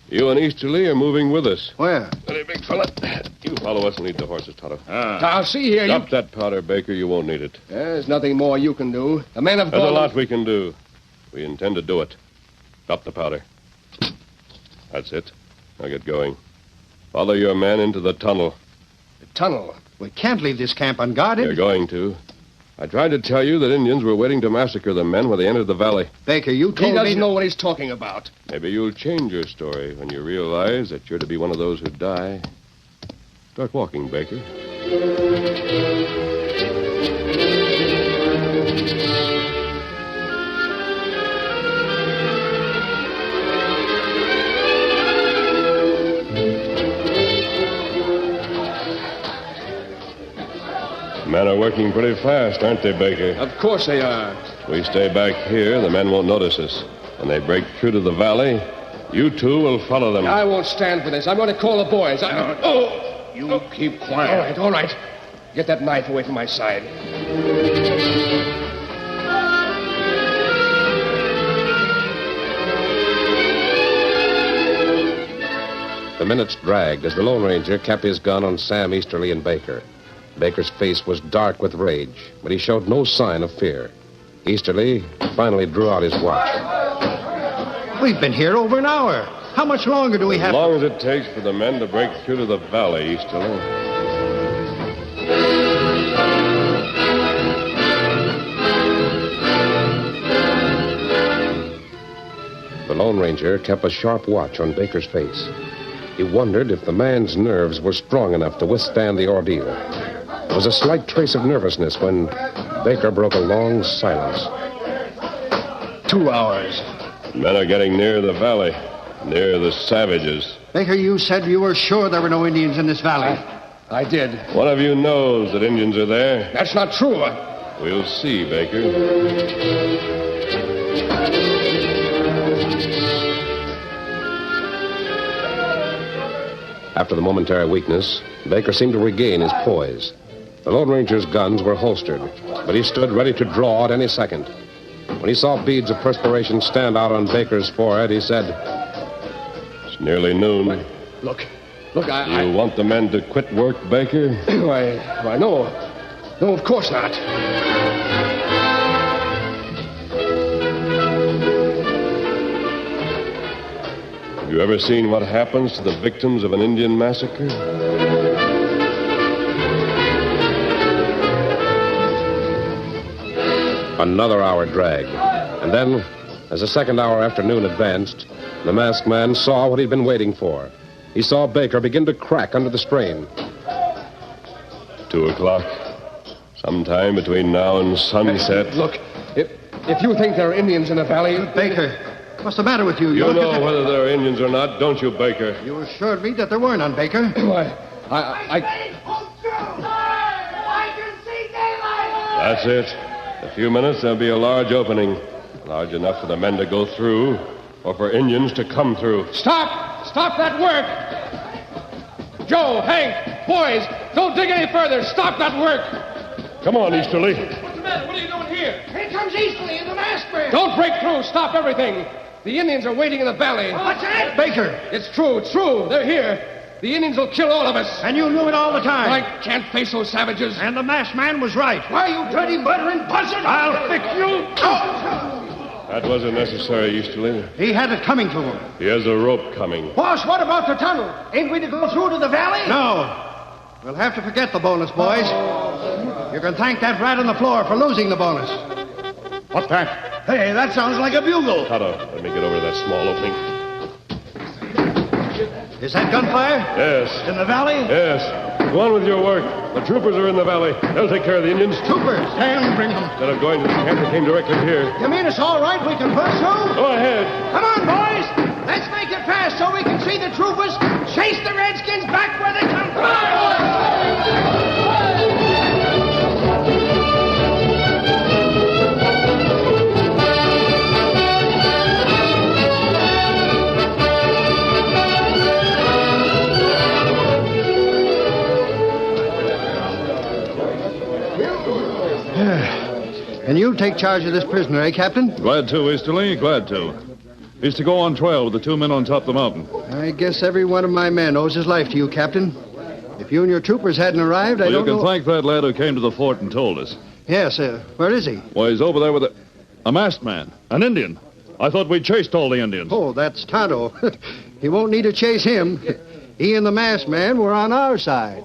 You and Easterly are moving with us. Where? Steady, big fella. You follow us and lead the horses, Tonto. Now, see here, Stop that powder, Baker. You won't need it. There's nothing more you can do. The men have There's gone... a lot we can do. We intend to do it. Drop the powder. That's it. Now get going. Follow your men into the tunnel. The tunnel? We can't leave this camp unguarded. You're going to. I tried to tell you that Indians were waiting to massacre the men when they entered the valley. Baker, you told me... He doesn't know what he's talking about. Maybe you'll change your story when you realize that you're to be one of those who die. Start walking, Baker. Men are working pretty fast, aren't they, Baker? Of course they are. If we stay back here, the men won't notice us. When they break through to the valley, you two will follow them. I won't stand for this. I'm going to call the boys. You keep quiet. All right. Get that knife away from my side. The minutes dragged as the Lone Ranger kept his gun on Sam Easterly and Baker. Baker's face was dark with rage, but he showed no sign of fear. Easterly finally drew out his watch. We've been here over an hour. How much longer do we have? As long as it takes for the men to break through to the valley, Easterly. The Lone Ranger kept a sharp watch on Baker's face. He wondered if the man's nerves were strong enough to withstand the ordeal. There was a slight trace of nervousness when Baker broke a long silence. 2 hours. Men are getting near the valley, near the savages. Baker, you said you were sure there were no Indians in this valley. I did. One of you knows that Indians are there. That's not true. We'll see, Baker. After the momentary weakness, Baker seemed to regain his poise. The Lone Ranger's guns were holstered, but he stood ready to draw at any second. When he saw beads of perspiration stand out on Baker's forehead, he said, "It's nearly noon." Look, You want the men to quit work, Baker? Why, no. No, of course not. Have you ever seen what happens to the victims of an Indian massacre? Another hour dragged. And then, as the second hour after noon advanced, the masked man saw what he'd been waiting for. He saw Baker begin to crack under the strain. 2 o'clock. Sometime between now and sunset. Look, if you think there are Indians in the valley... Baker, what's the matter with you? You know whether there are Indians or not, don't you, Baker? You assured me that there were none, Baker. I can see daylight! That's it. In a few minutes, there'll be a large opening. Large enough for the men to go through, or for Indians to come through. Stop! Stop that work! Joe, Hank, boys, don't dig any further. Stop that work! Come on, Easterly. What's the matter? What are you doing here? Here comes Easterly and the masked man. Don't break through. Stop everything. The Indians are waiting in the valley. What's that? Baker! It's true. They're here. The Indians will kill all of us. And you knew it all the time. I can't face those savages. And the masked man was right. Why, you dirty buttering buzzard? I'll fix you. That wasn't necessary, Easterly. He had it coming to him. He has a rope coming. Boss, what about the tunnel? Ain't we to go through to the valley? No. We'll have to forget the bonus, boys. You can thank that rat on the floor for losing the bonus. What's that? Hey, that sounds like a bugle. Tonto, let me get over to that small opening. Is that gunfire? Yes. In the valley? Yes. Go on with your work. The troopers are in the valley. They'll take care of the Indians. Troopers? Damn, bring them. Instead of going to the camp, they came directly here. You mean it's all right? We can pursue? Go ahead. Come on, boys. Let's make it fast so we can see the troopers chase the Redskins back where they come from. And you take charge of this prisoner, eh, Captain? Glad to, Easterly, glad to. He's to go on trial with the 2 men on top of the mountain. I guess every one of my men owes his life to you, Captain. If you and your troopers hadn't arrived, I don't know... You can thank that lad who came to the fort and told us. Yes, where is he? Well, he's over there with a masked man, an Indian. I thought we chased all the Indians. Oh, that's Tonto. He won't need to chase him. He and the masked man were on our side.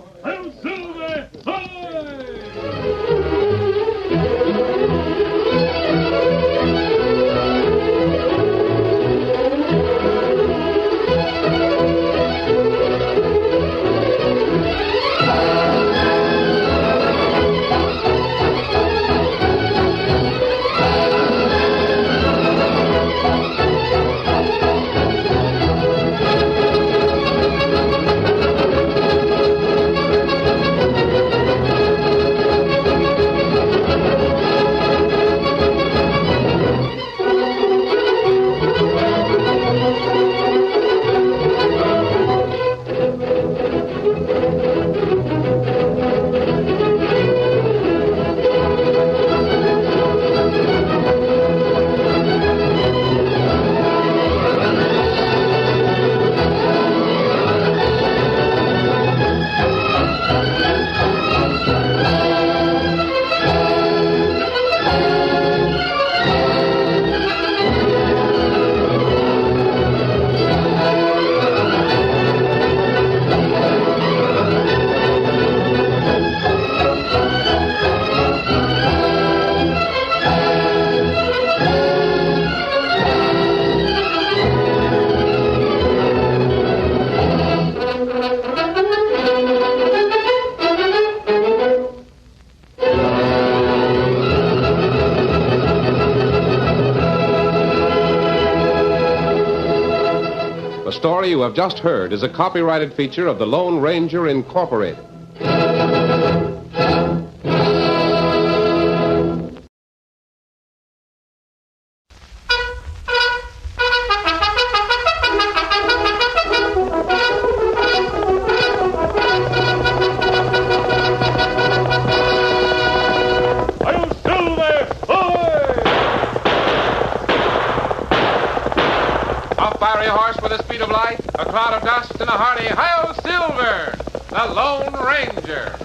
The story you have just heard is a copyrighted feature of the Lone Ranger Incorporated. A cloud of dust and a hearty hi-yo Silver, the Lone Ranger.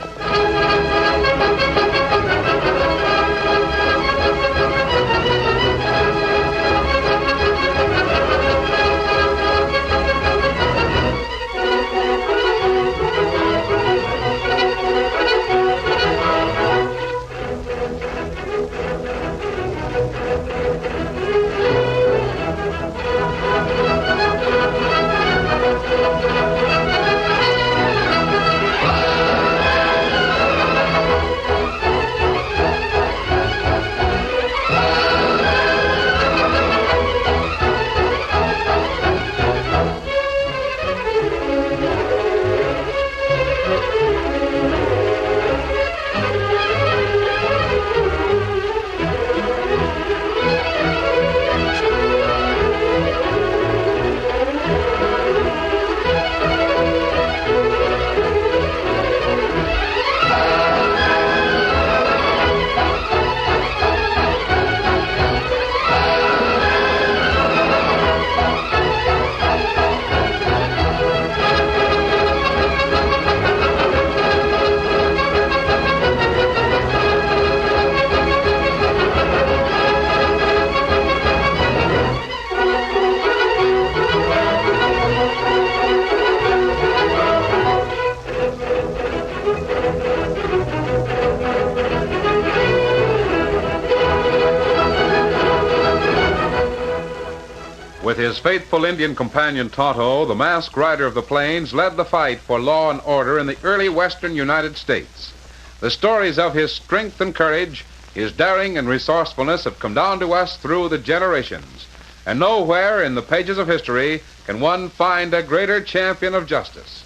his faithful Indian companion Tonto, the masked rider of the plains, led the fight for law and order in the early western United States. The stories of his strength and courage, his daring and resourcefulness have come down to us through the generations. And nowhere in the pages of history can one find a greater champion of justice.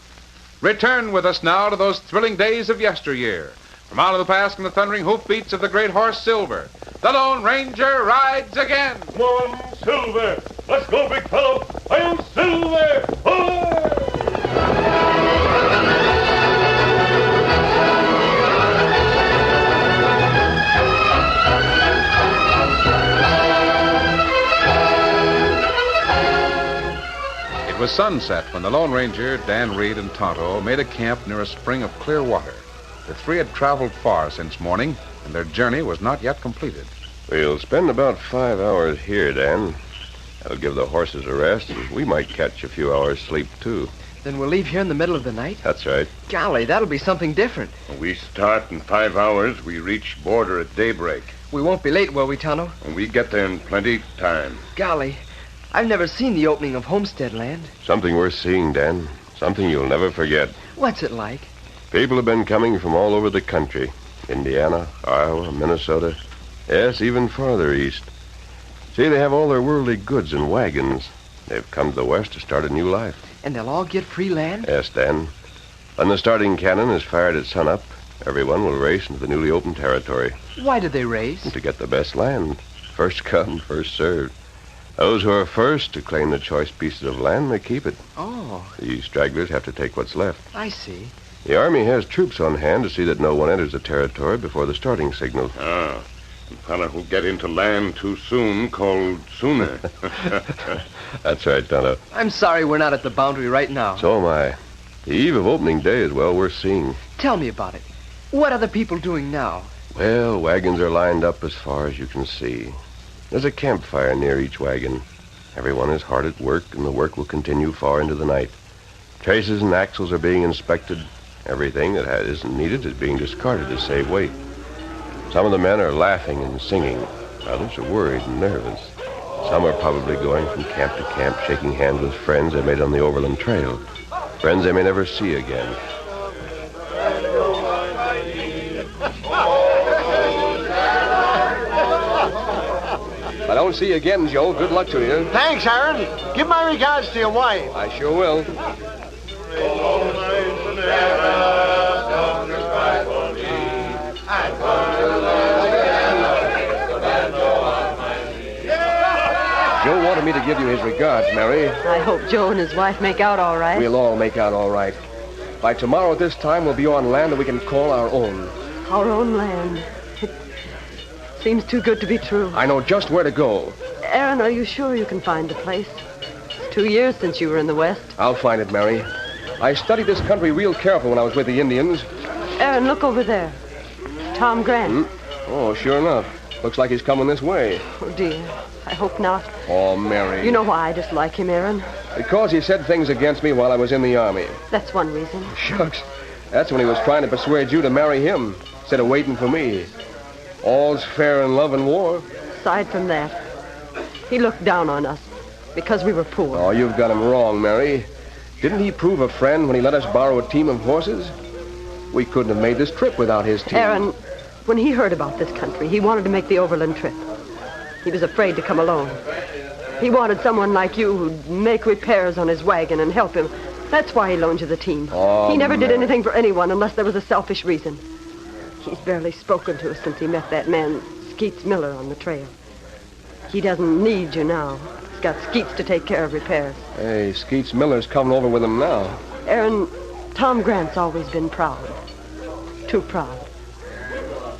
Return with us now to those thrilling days of yesteryear. From out of the past and the thundering hoofbeats of the great horse Silver, the Lone Ranger rides again. Come on, Silver. Let's go, big fellow. I'm Silver. It was sunset when the Lone Ranger, Dan Reed, and Tonto made a camp near a spring of clear water. The three had traveled far since morning, and their journey was not yet completed. We'll spend about 5 hours here, Dan. That'll give the horses a rest, and we might catch a few hours' sleep, too. Then we'll leave here in the middle of the night? That's right. Golly, that'll be something different. When we start in 5 hours, we reach border at daybreak. We won't be late, will we, Tonto? And we get there in plenty time. Golly, I've never seen the opening of Homestead Land. Something worth seeing, Dan. Something you'll never forget. What's it like? People have been coming from all over the country. Indiana, Iowa, Minnesota. Yes, even farther east. See, they have all their worldly goods in wagons. They've come to the west to start a new life. And they'll all get free land? Yes, Dan. When the starting cannon is fired at sunup, everyone will race into the newly opened territory. Why do they race? To get the best land. First come, first served. Those who are first to claim the choice pieces of land may keep it. Oh. The stragglers have to take what's left. I see. The Army has troops on hand to see that no one enters the territory before the starting signal. Ah. The fellow who get into land too soon called sooner. That's right, Tonto. I'm sorry we're not at the boundary right now. So am I. The eve of opening day is well worth seeing. Tell me about it. What are the people doing now? Well, wagons are lined up as far as you can see. There's a campfire near each wagon. Everyone is hard at work, and the work will continue far into the night. Traces and axles are being inspected. Everything that isn't needed is being discarded to save weight. Some of the men are laughing and singing. Others are worried and nervous. Some are probably going from camp to camp, shaking hands with friends they made on the Overland Trail. Friends they may never see again. If I don't see you again, Joe, good luck to you. Thanks, Aaron. Give my regards to your wife. I sure will. Joe wanted me to give you his regards, Mary. I hope Joe and his wife make out all right. We'll all make out all right. By tomorrow at this time, we'll be on land that we can call our own. Our own land. It seems too good to be true. I know just where to go. Aaron, are you sure you can find the place? It's 2 years since you were in the West. I'll find it, Mary. I studied this country real careful when I was with the Indians. Aaron, look over there. Tom Grant. Oh, sure enough. Looks like he's coming this way. Oh, dear. I hope not. Oh, Mary. You know why I dislike him, Aaron? Because he said things against me while I was in the Army. That's one reason. Shucks. That's when he was trying to persuade you to marry him, instead of waiting for me. All's fair in love and war. Aside from that, he looked down on us because we were poor. Oh, you've got him wrong, Mary. Didn't he prove a friend when he let us borrow a team of horses? We couldn't have made this trip without his team. Aaron, when he heard about this country, he wanted to make the overland trip. He was afraid to come alone. He wanted someone like you who'd make repairs on his wagon and help him. That's why he loaned you the team. Oh, he never did Mary. anything for anyone unless there was a selfish reason. He's barely spoken to us since he met that man, Skeets Miller, on the trail. He doesn't need you now. He's got Skeets to take care of repairs. Hey, Skeets Miller's coming over with him now. Aaron, Tom Grant's always been proud. Too proud.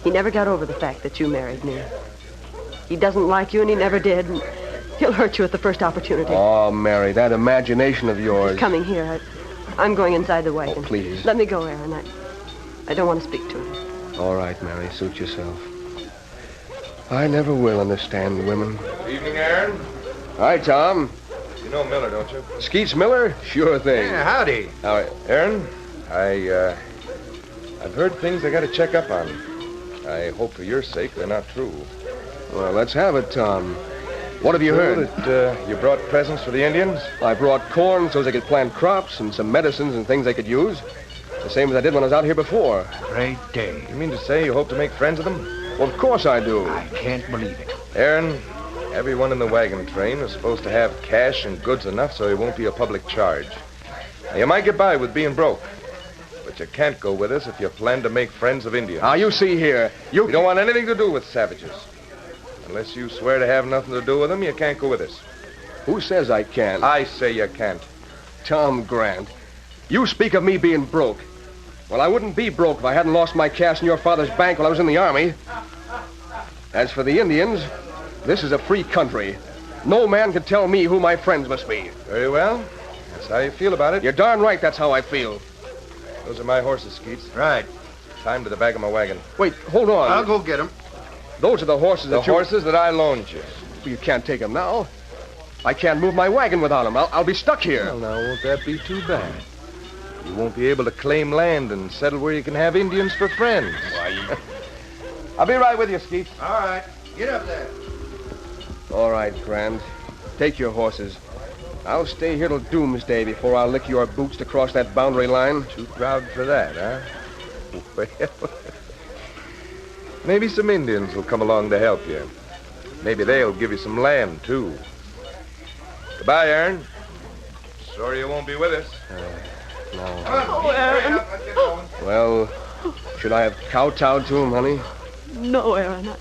He never got over the fact that you married me. He doesn't like you, and he never did. And he'll hurt you at the first opportunity. Oh, Mary, that imagination of yours. He's coming here. I'm going inside the wagon. Oh, please. Let me go, Aaron. I don't want to speak to him. All right, Mary, suit yourself. I never will understand women. Evening, Aaron. Hi, Tom. You know Miller, don't you? Skeets Miller? Sure thing. Yeah, howdy. Now, Aaron, I've heard things I got to check up on. I hope for your sake they're not true. Well, let's have it, Tom. What have you heard? That you brought presents for the Indians? I brought corn so they could plant crops and some medicines and things they could use. The same as I did when I was out here before. Great day. You mean to say you hope to make friends with them? Well, of course I do. I can't believe it. Aaron, everyone in the wagon train is supposed to have cash and goods enough so it won't be a public charge. Now, you might get by with being broke, but you can't go with us if you plan to make friends of Indians. Now, you see here, we don't want anything to do with savages. Unless you swear to have nothing to do with them, you can't go with us. Who says I can't? I say you can't. Tom Grant, you speak of me being broke. Well, I wouldn't be broke if I hadn't lost my cash in your father's bank while I was in the Army. As for the Indians, this is a free country. No man can tell me who my friends must be. Very well. That's how you feel about it. You're darn right that's how I feel. Those are my horses, Skeets. Right. Time to the back of my wagon. Wait, hold on. I'll go get them. Those are the horses The horses that I loaned you. You can't take them now. I can't move my wagon without them. I'll be stuck here. Well, now, won't that be too bad? You won't be able to claim land and settle where you can have Indians for friends. Why, I'll be right with you, Skeets. All right. Get up there. All right, Grant. Take your horses. I'll stay here till doomsday before I'll lick your boots to cross that boundary line. Too proud for that, huh? Well, maybe some Indians will come along to help you. Maybe they'll give you some land, too. Goodbye, Aaron. Sorry you won't be with us. No. Oh, Aaron. Well, should I have kowtowed to him, honey? No, Aaron.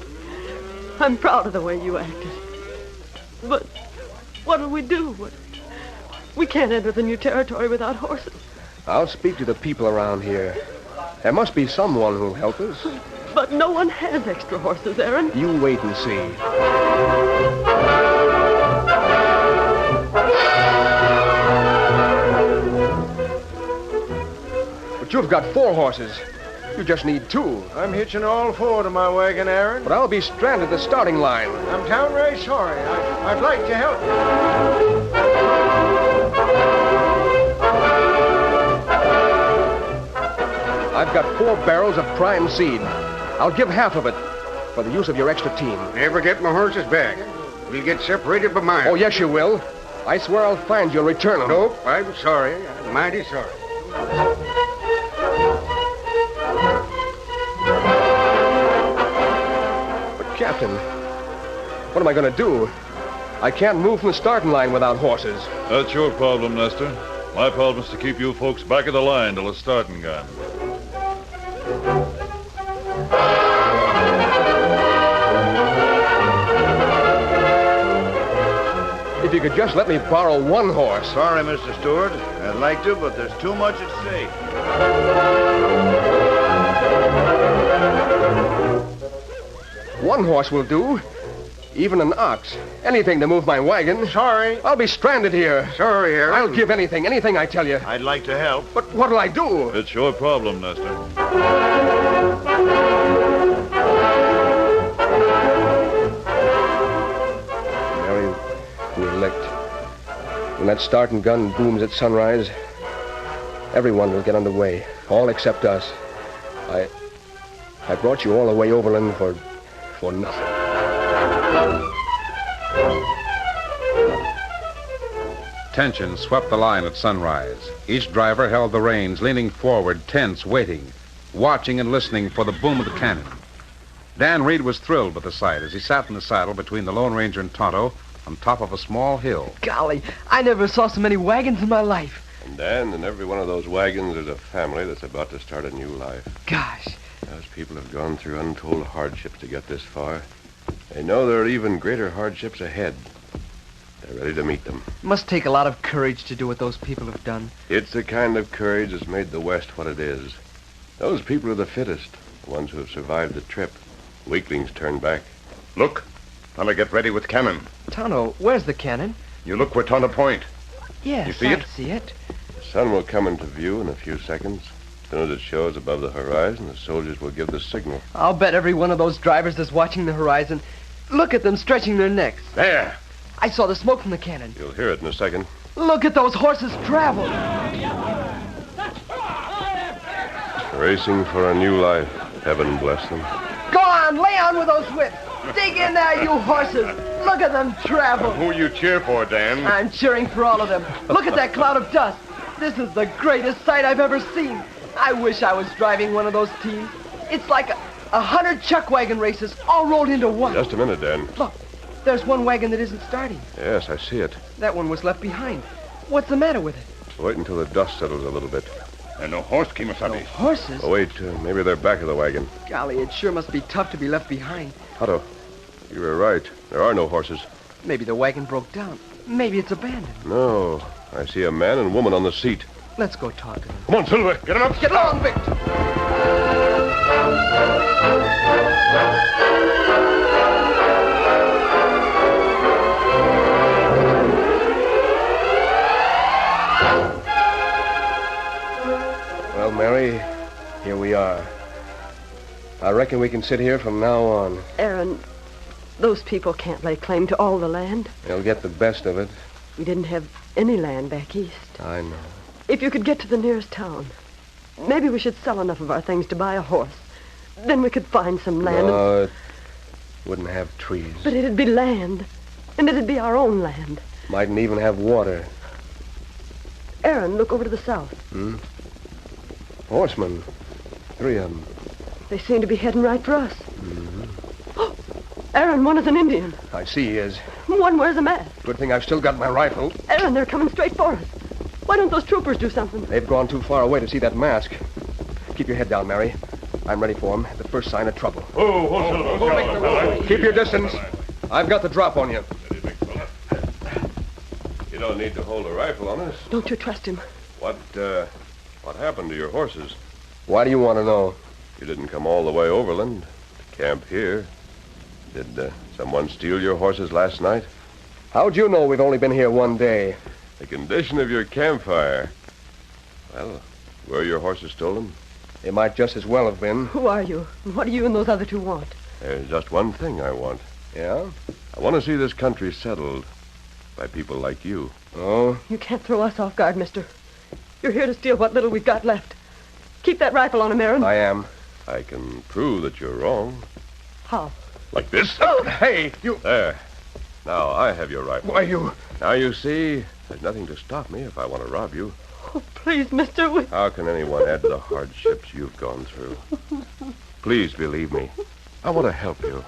I'm proud of the way you acted. But what'll we do? We can't enter the new territory without horses. I'll speak to the people around here. There must be someone who'll help us. But no one has extra horses, Aaron. You wait and see. But you've got 4 horses. You just need 2. I'm hitching all 4 to my wagon, Aaron. But I'll be stranded at the starting line. I'm downright sorry. I'd like to help you. I've got 4 barrels of prime seed. I'll give half of it for the use of your extra team. Never get my horses back. We'll get separated by miles. Oh, yes, you will. I swear I'll find you and return them. Nope, I'm sorry. I'm mighty sorry. But, Captain, what am I going to do? I can't move from the starting line without horses. That's your problem, Nestor. My problem is to keep you folks back of the line till the starting gun. If you could just let me borrow 1 horse. Sorry, Mr. Stewart. I'd like to, but there's too much at stake. One horse will do. Even an ox. Anything to move my wagon. Sorry. I'll be stranded here. Sorry, Aaron. I'll give anything I tell you. I'd like to help. But what'll I do? It's your problem, Nestor. Mary, we elect. When that starting gun booms at sunrise, everyone will get underway. All except us. I brought you all the way overland for nothing. Tension swept the line at sunrise. Each driver held the reins, leaning forward, tense, waiting, watching and listening for the boom of the cannon. Dan Reed was thrilled with the sight as he sat in the saddle between the Lone Ranger and Tonto on top of a small hill. Golly, I never saw so many wagons in my life. And Dan, in every one of those wagons is a family that's about to start a new life. Gosh. Those people have gone through untold hardships to get this far. They know there are even greater hardships ahead. They're ready to meet them. It must take a lot of courage to do what those people have done. It's the kind of courage that's made the West what it is. Those people are the fittest, the ones who have survived the trip. Weaklings turn back. Look. Tonto, get ready with cannon. Tonto, where's the cannon? You look where Tonto point. Yes, You see I it? see it. The sun will come into view in a few seconds. As soon as it shows above the horizon, the soldiers will give the signal. I'll bet every one of those drivers is watching the horizon. Look at them stretching their necks. There! I saw the smoke from the cannon. You'll hear it in a second. Look at those horses travel. Racing for a new life. Heaven bless them. Go on, lay on with those whips. Dig in there, you horses. Look at them travel. Who you cheer for, Dan? I'm cheering for all of them. Look at that cloud of dust. This is the greatest sight I've ever seen. I wish I was driving one of those teams. It's like 100 chuck wagon races all rolled into one. Just a minute, Dan. Look, there's one wagon that isn't starting. Yes, I see it. That one was left behind. What's the matter with it? Wait until the dust settles a little bit. And no horse, Kimasabi. Horses? Oh, wait. Maybe they're back of the wagon. Golly, it sure must be tough to be left behind. Tonto, you were right. There are no horses. Maybe the wagon broke down. Maybe it's abandoned. No. I see a man and woman on the seat. Let's go talk to them. Come on, Silver. Get him up. Get along, Victor. Well, Mary, here we are. I reckon we can sit here from now on. Aaron, those people can't lay claim to all the land. They'll get the best of it. We didn't have any land back east. I know. If you could get to the nearest town, maybe we should sell enough of our things to buy a horse. Then we could find some land. No, it wouldn't have trees. But it'd be land. And it'd be our own land. Mightn't even have water. Aaron, look over to the south. Horsemen. 3 of them. They seem to be heading right for us. Oh, Aaron, one is an Indian. I see he is. One wears a mask. Good thing I've still got my rifle. Aaron, they're coming straight for us. Why don't those troopers do something? They've gone too far away to see that mask. Keep your head down, Mary. I'm ready for them at the first sign of trouble. Keep your distance. I've got the drop on you. You don't need to hold a rifle on us. Don't you trust him? What happened to your horses? Why do you want to know? You didn't come all the way overland to camp here. Did someone steal your horses last night? How'd you know we've only been here one day? The condition of your campfire. Well, were your horses stolen? They might just as well have been. Who are you? And what do you and those other two want? There's just one thing I want. Yeah? I want to see this country settled by people like you. Oh? You can't throw us off guard, mister. You're here to steal what little we've got left. Keep that rifle on him, Aaron. I am. I can prove that you're wrong. How? Like this? Oh, hey, you... There. Now I have your rifle. Why, you... Now you see, there's nothing to stop me if I want to rob you. Oh, please, mister. How can anyone add to the hardships you've gone through? Please believe me. I want to help you.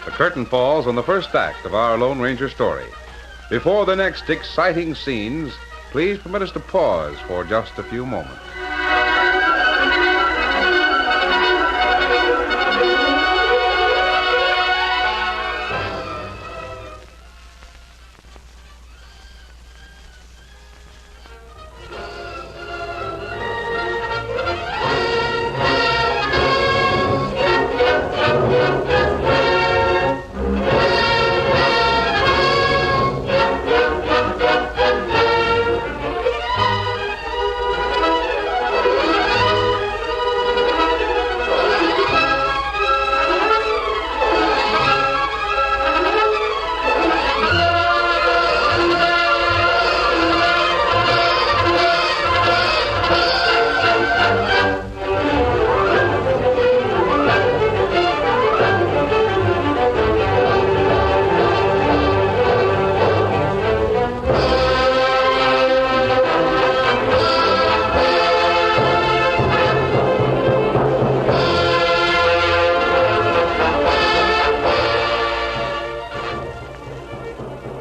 The curtain falls on the first act of our Lone Ranger story. Before the next exciting scenes, please permit us to pause for just a few moments.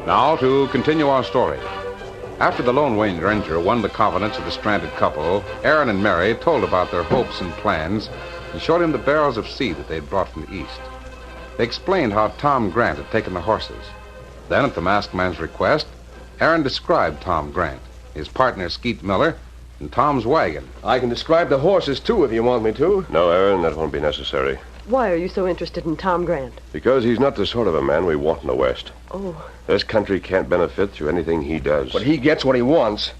Now to continue our story. After the Lone Ranger won the confidence of the stranded couple, Aaron and Mary told about their hopes and plans and showed him the barrels of seed that they'd brought from the east. They explained how Tom Grant had taken the horses. Then, at the masked man's request, Aaron described Tom Grant, his partner Skeet Miller, and Tom's wagon. I can describe the horses, too, if you want me to. No, Aaron, that won't be necessary. Why are you so interested in Tom Grant? Because he's not the sort of a man we want in the West. Oh. This country can't benefit through anything he does. But he gets what he wants.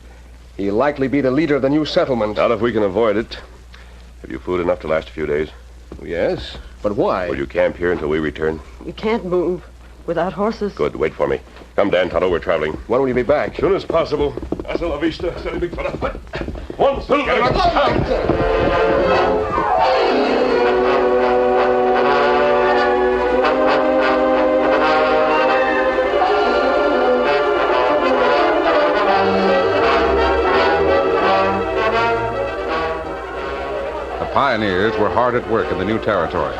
He'll likely be the leader of the new settlement. Not if we can avoid it. Have you food enough to last a few days? Yes, but why? Will you camp here until we return? You can't move without horses. Good. Wait for me. Come, Dan, Tonto, we're traveling. When will you be back? Soon as possible. Hasta la vista, steady, big fella. One silver. The pioneers were hard at work in the new territory.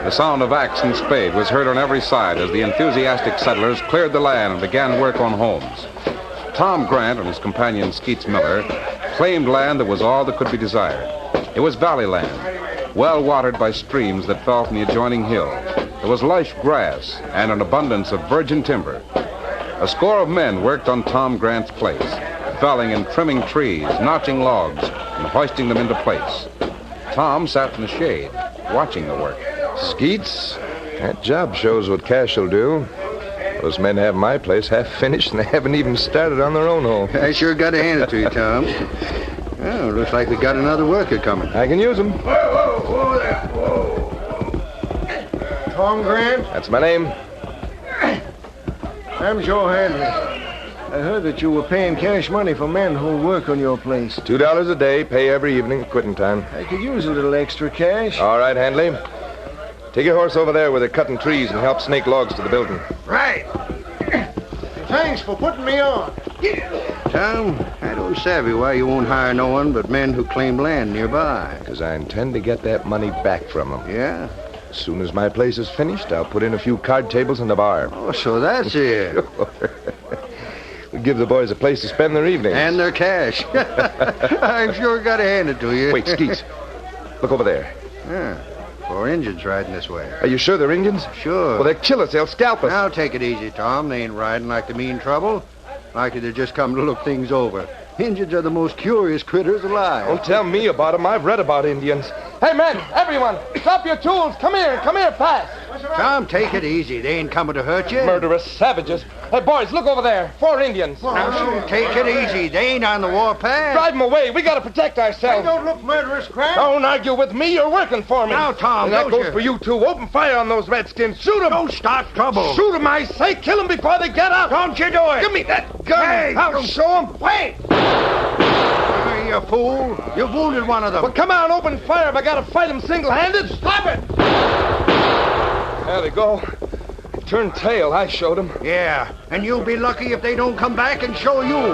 The sound of axe and spade was heard on every side as the enthusiastic settlers cleared the land and began work on homes. Tom Grant and his companion Skeets Miller claimed land that was all that could be desired. It was valley land, well watered by streams that fell from the adjoining hill. There was lush grass and an abundance of virgin timber. A score of men worked on Tom Grant's place, felling and trimming trees, notching logs, and hoisting them into place. Tom sat in the shade, watching the work. Skeets, that job shows what cash will do. Those men have my place half finished, and they haven't even started on their own hole. I sure got to hand it to you, Tom. Well, looks like we got another worker coming. I can use them. Whoa there. Whoa. Tom Grant? That's my name. I'm Joe Handley. I heard that you were paying cash money for men who work on your place. $2 a day, pay every evening at quitting time. I could use a little extra cash. All right, Handley. Take your horse over there where they're cutting trees and help snake logs to the building. Right. Thanks for putting me on. Tom, I don't savvy why you won't hire no one but men who claim land nearby. Because I intend to get that money back from them. Yeah? As soon as my place is finished, I'll put in a few card tables and a bar. Oh, so that's it. We give the boys a place to spend their evenings. And their cash. I've sure got to hand it to you. Wait, Skeets. Look over there. Yeah. 4 Indians riding this way. Are you sure they're Indians? Sure. Well, they'll kill us. They'll scalp us. Now, take it easy, Tom. They ain't riding like they mean trouble. Likely they just come to look things over. Indians are the most curious critters alive. Don't tell me about them. I've read about Indians. Hey, men, everyone, drop your tools. Come here, fast. Tom, take it easy. They ain't coming to hurt you. Murderous savages. Hey, boys, look over there. 4 Indians. Now, take it easy. They ain't on the warpath. Drive them away. We got to protect ourselves. They don't look murderous, Grant. Don't argue with me. You're working for me. Now, Tom, and that goes for you, too. Open fire on those redskins. Shoot them. Don't start trouble. Shoot them, I say. Kill them before they get out. Don't you do it. Give me that gun. Hey, I'll show them. Wait. You fool. You wounded one of them. Well, come on, open fire if I got to fight them single-handed. Stop it. There they go. Turned tail. I showed them. Yeah, and you'll be lucky if they don't come back and show you.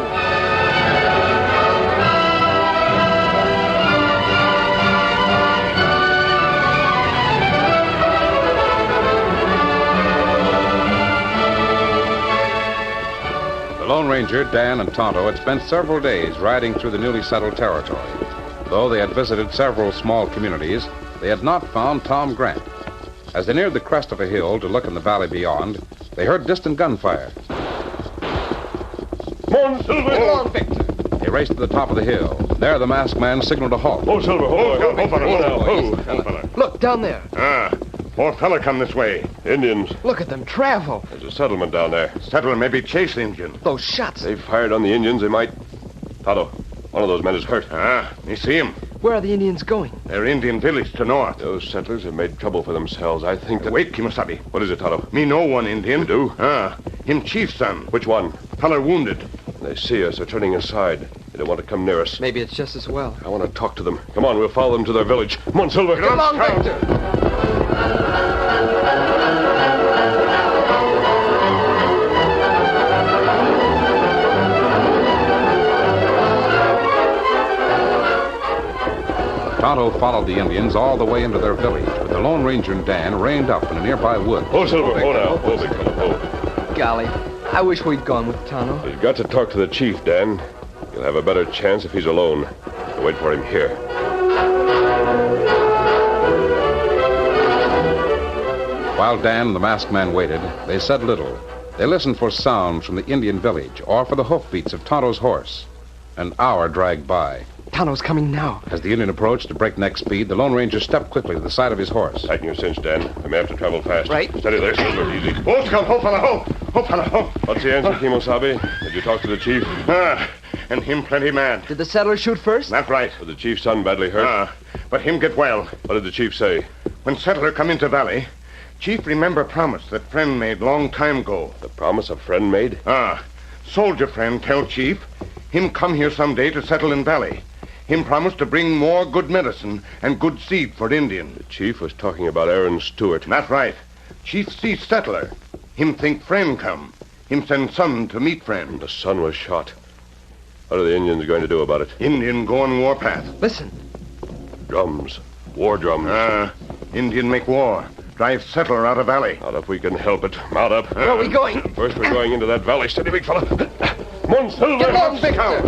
The Lone Ranger, Dan, and Tonto had spent several days riding through the newly settled territory. Though they had visited several small communities, they had not found Tom Grant. As they neared the crest of a hill to look in the valley beyond, they heard distant gunfire. Come on, Silver. Come on, Victor. They raced to the top of the hill. There, the masked man signaled a halt. Oh, Silver, hold on. Look, down there. Ah, 4 fella come this way. Indians. Look at them travel. There's a settlement down there. Settler maybe chase the Indian. Those shots. They fired on the Indians. They might... Tonto, one of those men is hurt. Ah, me see him. Where are the Indians going? They're Indian village to north. Those settlers have made trouble for themselves. I think that... Wait, Kimasabi. What is it, Tonto? Me know one Indian. You do? Ah, him chief's son. Which one? Feller wounded. They see us. They're turning aside. They don't want to come near us. Maybe it's just as well. I want to talk to them. Come on, we'll follow them to their village. Come on, Silver. Come along, Victor. Tonto followed the Indians all the way into their village, but the Lone Ranger and Dan reined up in a nearby wood. Oh, Silver, oh, now. Oh, big fellow, oh. Golly, I wish we'd gone with Tonto. You've got to talk to the chief, Dan. You'll have a better chance if he's alone. I'll wait for him here. While Dan and the masked man waited, they said little. They listened for sounds from the Indian village or for the hoofbeats of Tonto's horse. An hour dragged by. Tonto's coming now. As the Indian approached at breakneck speed, the Lone Ranger stepped quickly to the side of his horse. Tighten your cinch, Dan. I may have to travel fast. Right. Steady there, Silver. Easy. Oh, Scout, ho, fella, ho. Ho, fella, ho. What's the answer, Kimosabe? Did you talk to the chief? Ah, and him plenty mad. Did the settlers shoot first? That's right. Was the chief's son badly hurt? Ah, but him get well. What did the chief say? When settler come into valley, Chief, remember promise that friend made long time ago. The promise a friend made? Soldier friend tell Chief. Him come here someday to settle in Valley. Him promise to bring more good medicine and good seed for Indian. The chief was talking about Aaron Stewart. Not right. Chief see settler. Him think friend come. Him send son to meet friend. The son was shot. What are the Indians going to do about it? Indian go on warpath. Listen. Drums. War drums. Indian make war. Drive settler out of Valley. Not if we can help it. Mount up. Where are we going? First, we're going into that valley. Steady, big fella. Mon Silver. Get along, Victor.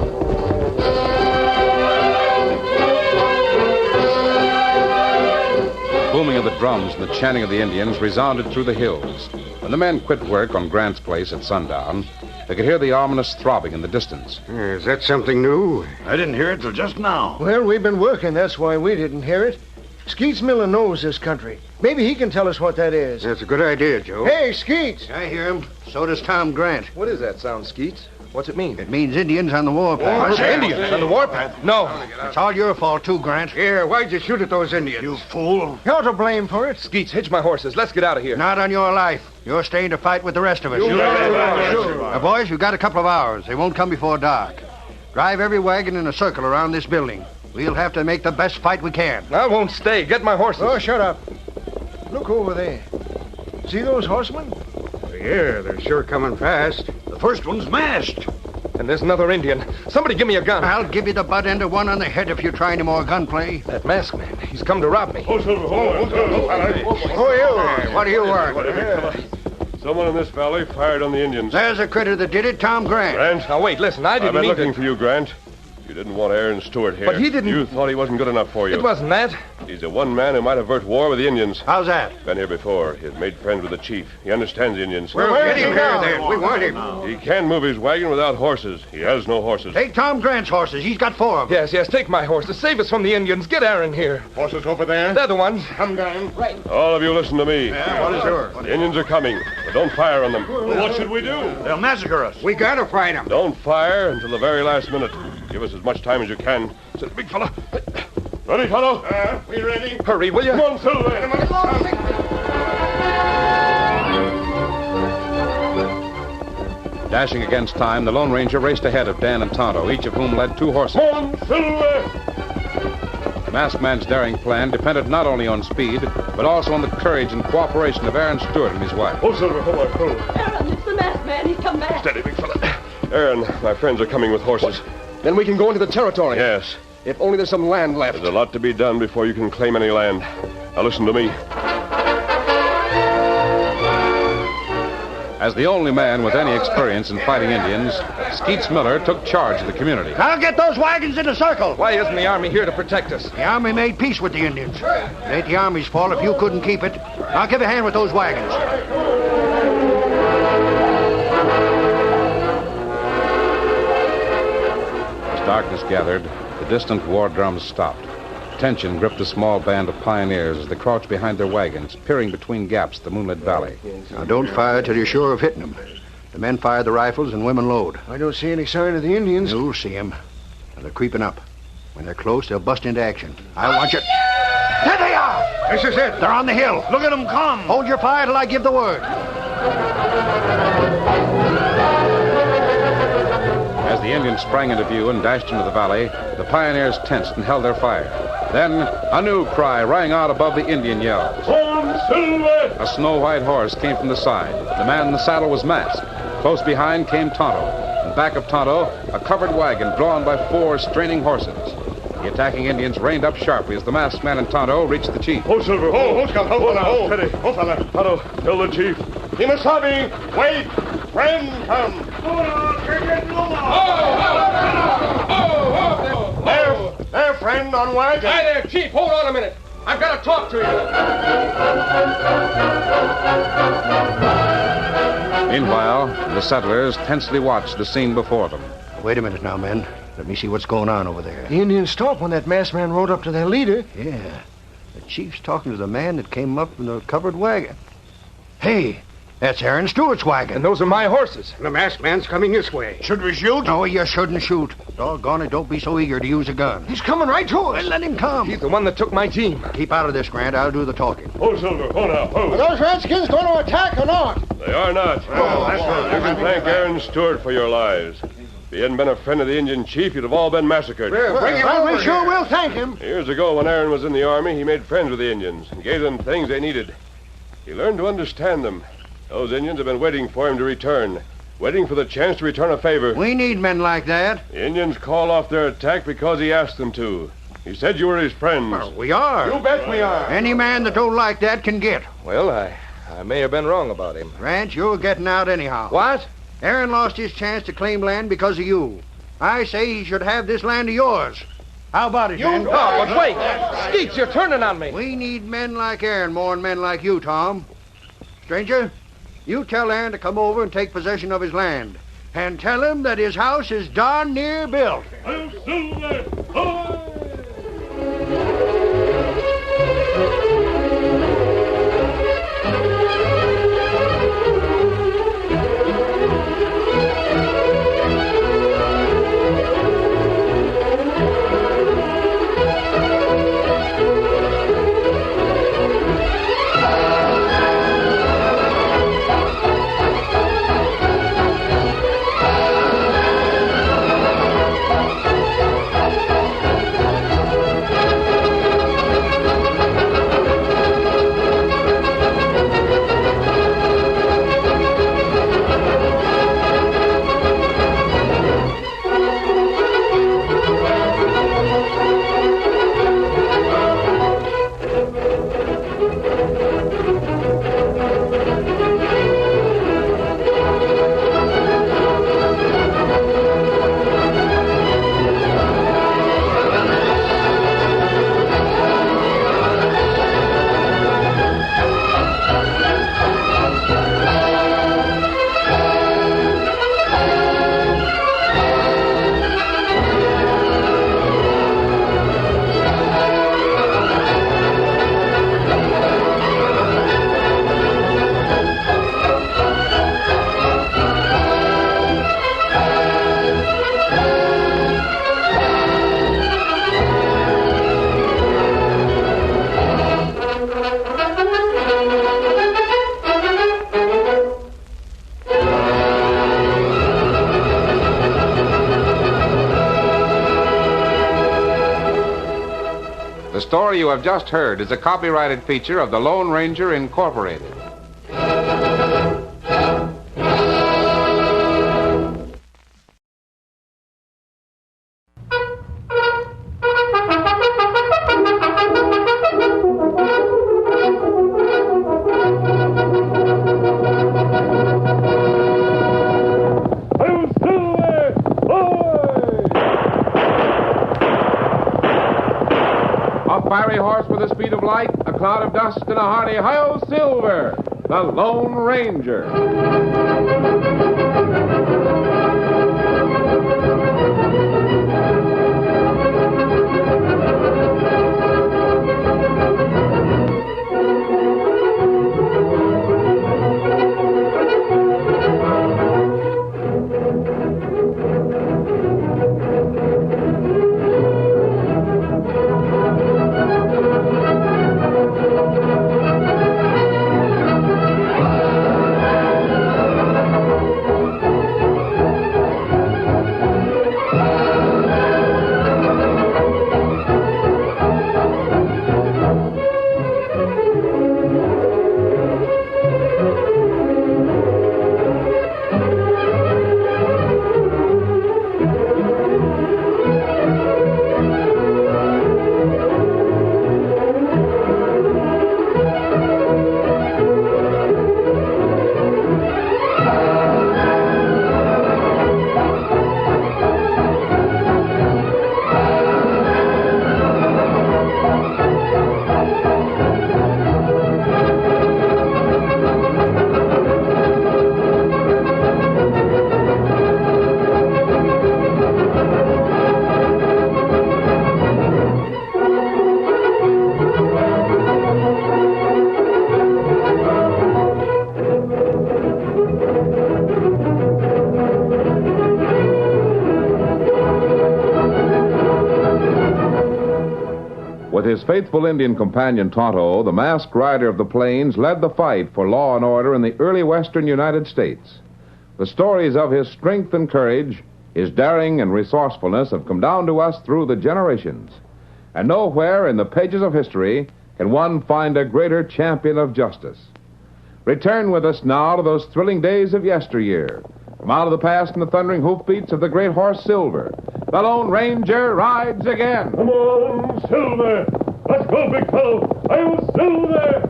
The booming of the drums and the chanting of the Indians resounded through the hills. When the men quit work on Grant's place at sundown, they could hear the ominous throbbing in the distance. Is that something new? I didn't hear it till just now. Well, we've been working. That's why we didn't hear it. Skeets Miller knows this country. Maybe he can tell us what that is. That's a good idea, Joe. Hey, Skeets! I hear him. So does Tom Grant. What is that sound, Skeets? What's it mean? It means Indians on the warpath. Indians on the warpath? No. It's all your fault, too, Grant. Here, why'd you shoot at those Indians? You fool. You're to blame for it. Skeets, hitch my horses. Let's get out of here. Not on your life. You're staying to fight with the rest of us. Now, boys, you've got a couple of hours. They won't come before dark. Drive every wagon in a circle around this building. We'll have to make the best fight we can. I won't stay. Get my horses. Oh, shut up. Look over there. See those horsemen? Yeah, they're sure coming fast. The first one's masked. And there's another Indian. Somebody give me a gun. I'll give you the butt end of one on the head if you try any more gunplay. That masked man. He's come to rob me. Who are you? What do you want? Someone in this valley fired on the Indians. There's a critter that did it, Tom Grant. Grant? Now, wait, listen. I didn't I've been mean looking for you, Grant. You didn't want Aaron Stewart here. But he didn't... You thought he wasn't good enough for you. It wasn't that. He's the one man who might avert war with the Indians. How's that? Been here before. He had made friends with the chief. He understands the Indians. Well, get him here, then. We want him. He can't move his wagon without horses. He has no horses. Take Tom Grant's horses. He's got 4 of them. Yes, take my horses. Save us from the Indians. Get Aaron here. Horses over there? They're the ones. Come down. Right. All of you listen to me. Yeah, what is yours? The Indians are coming, but don't fire on them. What should we do? They'll massacre us. We gotta fight them. Don't fire until the very last minute. Give us as much time as you can. Said big fella. Ready, Tonto? We ready? Hurry, will you? Come on, Silver. Dashing against time, the Lone Ranger raced ahead of Dan and Tonto, each of whom led 2 horses. Come on, Silver. The masked man's daring plan depended not only on speed, but also on the courage and cooperation of Aaron Stewart and his wife. Oh, Silver, hold on, hold on. Aaron, it's the masked man. He's come back. Steady, big fella. Aaron, my friends are coming with horses. What? Then we can go into the territory. Yes. If only there's some land left. There's a lot to be done before you can claim any land. Now listen to me. As the only man with any experience in fighting Indians, Skeets Miller took charge of the community. Now get those wagons in a circle. Why isn't the Army here to protect us? The Army made peace with the Indians. It ain't the Army's fault if you couldn't keep it. Now give a hand with those wagons. As darkness gathered, the distant war drums stopped. Tension gripped the small band of pioneers as they crouched behind their wagons, peering between gaps in the moonlit valley. Now don't fire till you're sure of hitting them. The men fire the rifles and women load. I don't see any sign of the Indians. You'll see them. Now they're creeping up. When they're close, they'll bust into action. I want you... There they are! This is it. They're on the hill. Look at them come. Hold your fire till I give the word. As the Indians sprang into view and dashed into the valley, the pioneers tensed and held their fire. Then a new cry rang out above the Indian yells. On, Silver! A snow-white horse came from the side. The man in the saddle was masked. Close behind came Tonto. And back of Tonto, a covered wagon drawn by 4 straining horses. The attacking Indians reined up sharply as the masked man and Tonto reached the chief. Oh, Silver! Oh, Scout! Oh, steady! Oh, fella! Tonto, tell the chief. Himasabi! Wait! Friend come! There, friend on wagon. Hi there, Chief. Hold on a minute. I've got to talk to you. Meanwhile, the settlers tensely watched the scene before them. Wait a minute now, men. Let me see what's going on over there. The Indians stopped when that masked man rode up to their leader. Yeah. The chief's talking to the man that came up in the covered wagon. Hey, That's Aaron Stewart's wagon. And those are my horses. The masked man's coming this way. Should we shoot? No, you shouldn't shoot. Doggone it, don't be so eager to use a gun. He's coming right to us. Well, let him come. He's the one that took my team. Keep out of this, Grant. I'll do the talking. Oh, Silver, oh now, oh. Are those redskins going to attack or not? They are not. Oh, that's right. You can thank Aaron Stewart for your lives. If he hadn't been a friend of the Indian chief, you'd have all been massacred. Bring him over. We sure will thank him. Years ago, when Aaron was in the Army, he made friends with the Indians and gave them things they needed. He learned to understand them. Those Indians have been waiting for him to return, waiting for the chance to return a favor. We need men like that. The Indians called off their attack because he asked them to. He said you were his friends. Well, we are. You bet we are. Any man that don't like that can get. Well, I may have been wrong about him. Grant, you're getting out anyhow. What? Aaron lost his chance to claim land because of you. I say he should have this land of yours. How about it, men? Oh, but wait. Skeets, you're turning on me. We need men like Aaron more than men like you, Tom. Stranger, you tell Aaron to come over and take possession of his land. And tell him that his house is darn near built. The story you have just heard is a copyrighted feature of the Lone Ranger Incorporated. Fiery horse with the speed of light, a cloud of dust, and a hearty hi-yo Silver, the Lone Ranger. his faithful Indian companion Tonto, the masked rider of the plains led the fight for law and order in the early western United States. The stories of his strength and courage, his daring and resourcefulness have come down to us through the generations. And nowhere in the pages of history can one find a greater champion of justice. Return with us now to those thrilling days of yesteryear. From out of the past and the thundering hoofbeats of the great horse Silver, the Lone Ranger rides again. Come on, Silver! Let's go, big fellow! I'm Silver!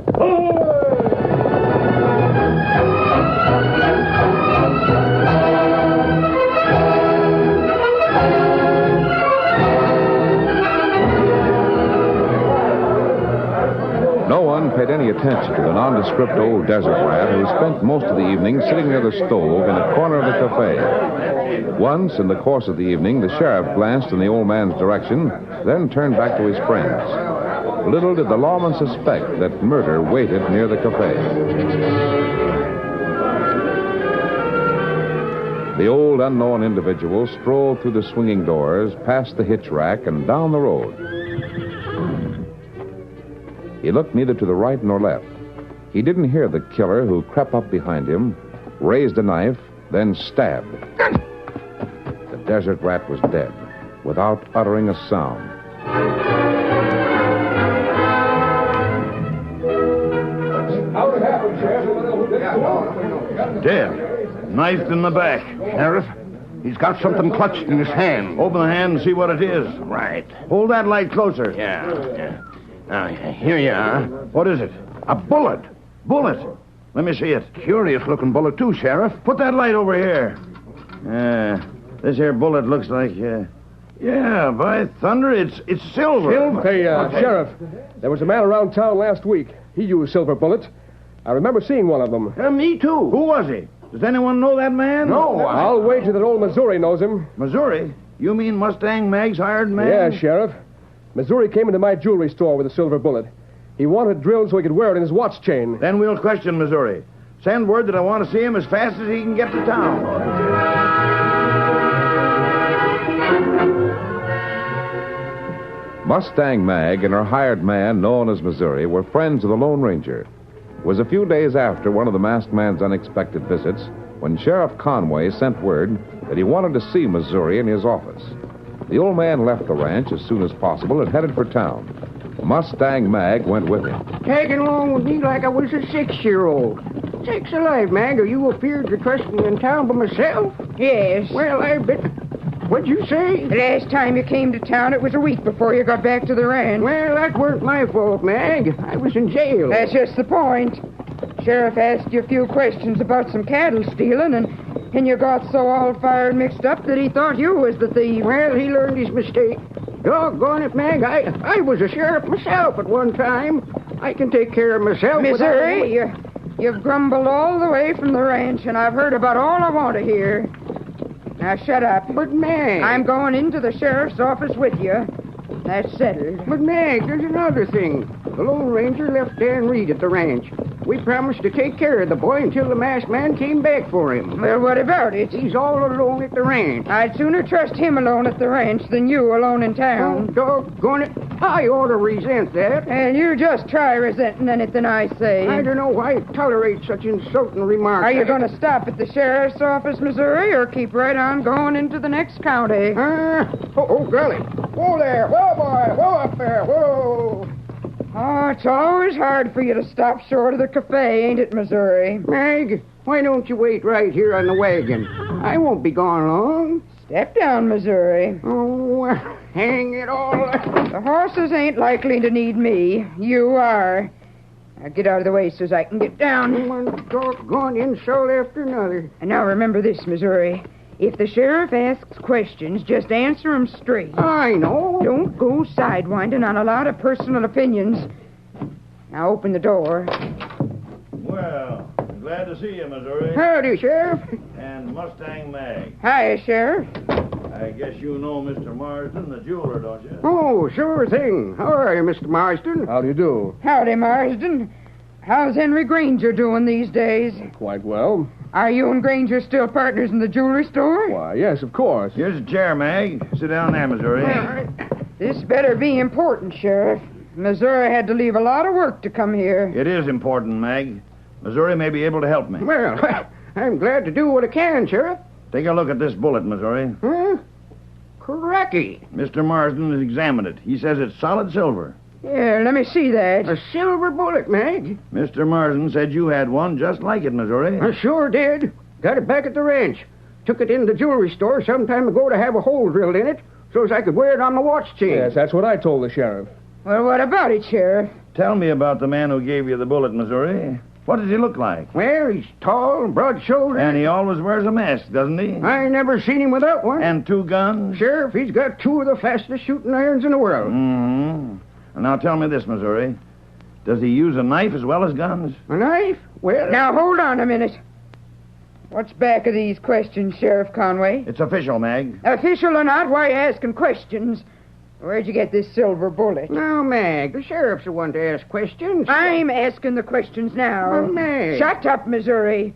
No one paid any attention to the nondescript old desert rat who spent most of the evening sitting near the stove in a corner of the cafe. Once, in the course of the evening, the sheriff glanced in the old man's direction, then turned back to his friends. Little did the lawman suspect that murder waited near the cafe. The old unknown individual strolled through the swinging doors, past the hitch rack, and down the road. He looked neither to the right nor left. He didn't hear the killer who crept up behind him, raised a knife, then stabbed. The desert rat was dead, without uttering a sound. How'd it happen, Sheriff? Dead. Knifed in the back. Sheriff, he's got something clutched in his hand. Open the hand and see what it is. Right. Hold that light closer. Yeah. Now, here you are. What is it? A bullet. Bullet? Let me see it. Curious-looking bullet, too, Sheriff. Put that light over here. This here bullet looks like, yeah, by thunder, it's silver. Silver? Hey, Sheriff, there was a man around town last week. He used silver bullets. I remember seeing one of them. Me, too. Who was he? Does anyone know that man? No. I'll wager that old Missouri knows him. Missouri? You mean Mustang Mag's hired man? Yeah, Sheriff. Missouri came into my jewelry store with a silver bullet. He wanted drilled so he could wear it in his watch chain. Then we'll question Missouri. Send word that I want to see him as fast as he can get to town. Mustang Mag and her hired man, known as Missouri, were friends of the Lone Ranger. It was a few days after one of the masked man's unexpected visits when Sheriff Conway sent word that he wanted to see Missouri in his office. The old man left the ranch as soon as possible and headed for town. Mustang Mag went with him. Tagging along with me like I was a 6-year-old. Sakes alive, Mag, are you afeard to trust me in town by myself? Yes. Well, I bet... What'd you say? The last time you came to town, it was a week before you got back to the ranch. Well, that weren't my fault, Mag. I was in jail. That's just the point. Sheriff asked you a few questions about some cattle stealing, and you got so all fired mixed up that he thought you was the thief. Well, he learned his mistake. Doggone it, Mag. I was a sheriff myself at one time. I can take care of myself. Missouri, you've grumbled all the way from the ranch, and I've heard about all I want to hear. Now, shut up. But, Mag... I'm going into the sheriff's office with you. That's settled. But, Mag, there's another thing. The Lone Ranger left Dan Reed at the ranch. We promised to take care of the boy until the masked man came back for him. Well, what about it? He's all alone at the ranch. I'd sooner trust him alone at the ranch than you alone in town. Oh, doggone it. I ought to resent that. And you just try resenting anything I say. I don't know why you tolerate such insulting remarks. Are you going to stop at the sheriff's office, Missouri, or keep right on going into the next county? Golly. Whoa there. Whoa, boy. Whoa up there. Whoa. Oh, it's always hard for you to stop short of the cafe, ain't it, Missouri? Mag, why don't you wait right here on the wagon? I won't be gone long. Step down, Missouri. Oh, hang it all. The horses ain't likely to need me. You are. Now get out of the way so I can get down. One doggone insult after another. And now remember this, Missouri. If the sheriff asks questions, just answer them straight. I know. Don't go sidewinding on a lot of personal opinions. Now open the door. Well, glad to see you, Missouri. Howdy, Sheriff. And Mustang Mag. Hi, Sheriff. I guess you know Mr. Marsden, the jeweler, don't you? Oh, sure thing. How are you, Mr. Marsden? How do you do? Howdy, Marsden. How's Henry Granger doing these days? Quite well. Are you and Granger still partners in the jewelry store? Why, yes, of course. Here's a chair, Mag. Sit down there, Missouri. This better be important, Sheriff. Missouri had to leave a lot of work to come here. It is important, Mag. Missouri may be able to help me. Well, I'm glad to do what I can, Sheriff. Take a look at this bullet, Missouri. Huh? Cracky. Mr. Marsden has examined it. He says it's solid silver. Yeah, let me see that. A silver bullet, Mag. Mr. Marsden said you had one just like it, Missouri. I sure did. Got it back at the ranch. Took it in the jewelry store some time ago to have a hole drilled in it so as I could wear it on my watch chain. Yes, that's what I told the sheriff. Well, what about it, Sheriff? Tell me about the man who gave you the bullet, Missouri. What does he look like? Well, he's tall, broad-shouldered. And he always wears a mask, doesn't he? I never seen him without one. And 2 guns? Sheriff, he's got 2 of the fastest shooting irons in the world. Mm-hmm. And now tell me this, Missouri. Does he use a knife as well as guns? A knife? Well... Now, hold on a minute. What's back of these questions, Sheriff Conway? It's official, Mag. Official or not, why are you asking questions? Where'd you get this silver bullet? Now, Mag, the sheriff's the one to ask questions. I'm asking the questions now. Well, Mag. Shut up, Missouri.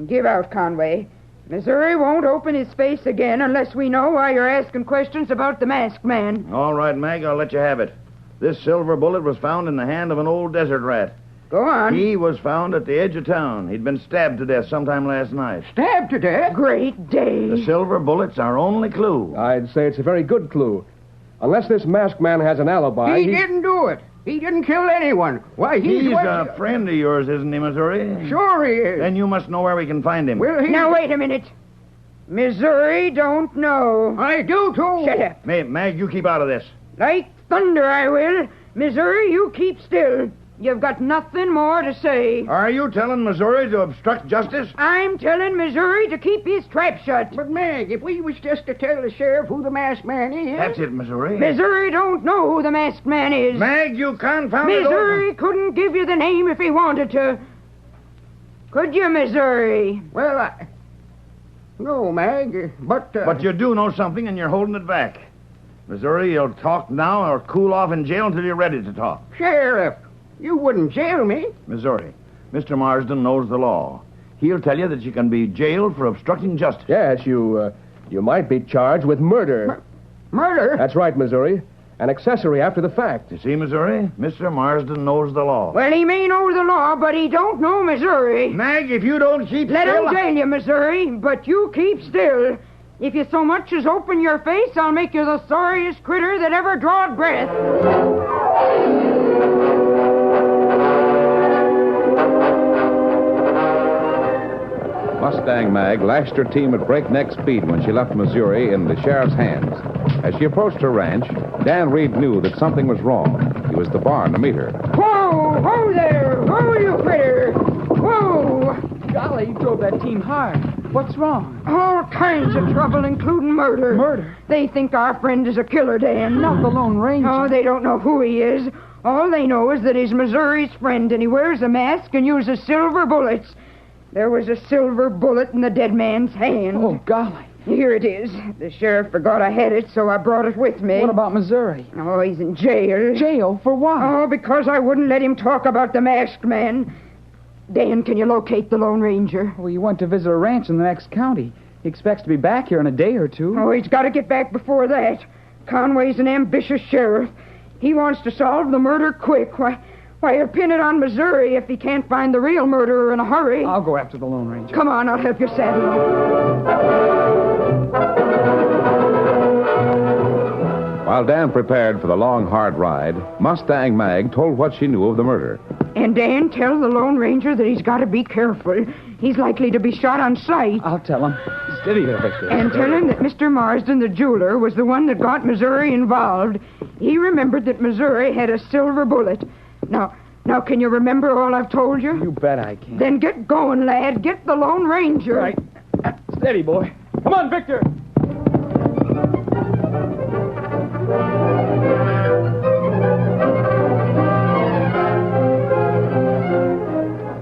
Give out, Conway. Missouri won't open his face again unless we know why you're asking questions about the masked man. All right, Mag, I'll let you have it. This silver bullet was found in the hand of an old desert rat. Go on. He was found at the edge of town. He'd been stabbed to death sometime last night. Stabbed to death? Great day. The silver bullet's our only clue. I'd say it's a very good clue. Unless this masked man has an alibi... He didn't do it. He didn't kill anyone. Why, he's a friend of yours, isn't he, Missouri? Sure he is. Then you must know where we can find him. Well, Now, wait a minute. Missouri don't know. I do, too. Shut up. Mag, you keep out of this. Like thunder, I will. Missouri, you keep still. You've got nothing more to say. Are you telling Missouri to obstruct justice? I'm telling Missouri to keep his trap shut. But, Mag, if we was just to tell the sheriff who the masked man is... That's it, Missouri. Missouri don't know who the masked man is. Mag, you confounded... Missouri couldn't give you the name if he wanted to. Could you, Missouri? Well, No, Mag, but... But you do know something, and you're holding it back. Missouri, you'll talk now or cool off in jail until you're ready to talk. Sheriff, you wouldn't jail me. Missouri, Mr. Marsden knows the law. He'll tell you that you can be jailed for obstructing justice. Yes, you might be charged with murder. Murder? That's right, Missouri. An accessory after the fact. You see, Missouri? Mr. Marsden knows the law. Well, he may know the law, but he don't know Missouri. Mag, if you don't keep Let still... him jail you, Missouri, but you keep still. If you so much as open your face, I'll make you the sorriest critter that ever drawed breath. Mustang Mag lashed her team at breakneck speed when she left Missouri in the sheriff's hands. As she approached her ranch, Dan Reed knew that something was wrong. He was at the barn to meet her. Whoa! Whoa there! Whoa, you critter! Whoa! Golly, you drove that team hard. What's wrong? All kinds of trouble, including murder. Murder? They think our friend is a killer, Dan. Not the Lone Ranger. Oh, they don't know who he is. All they know is that he's Missouri's friend, and he wears a mask and uses silver bullets. There was a silver bullet in the dead man's hand. Oh, golly. Here it is. The sheriff forgot I had it, so I brought it with me. What about Missouri? Oh, he's in jail. Jail? For what? Oh, because I wouldn't let him talk about the masked man. Dan, can you locate the Lone Ranger? Well, he went to visit a ranch in the next county. He expects to be back here in a day or two. Oh, he's got to get back before that. Conway's an ambitious sheriff. He wants to solve the murder quick. Why, he'll pin it on Missouri if he can't find the real murderer in a hurry. I'll go after the Lone Ranger. Come on, I'll help you saddle him. While Dan prepared for the long, hard ride, Mustang Mag told what she knew of the murder. And Dan, tell the Lone Ranger that he's got to be careful. He's likely to be shot on sight. I'll tell him. Steady there, Victor. And tell him that Mr. Marsden, the jeweler, was the one that got Missouri involved. He remembered that Missouri had a silver bullet. Now, can you remember all I've told you? You bet I can. Then get going, lad. Get the Lone Ranger. Right. Steady, boy. Come on, Victor.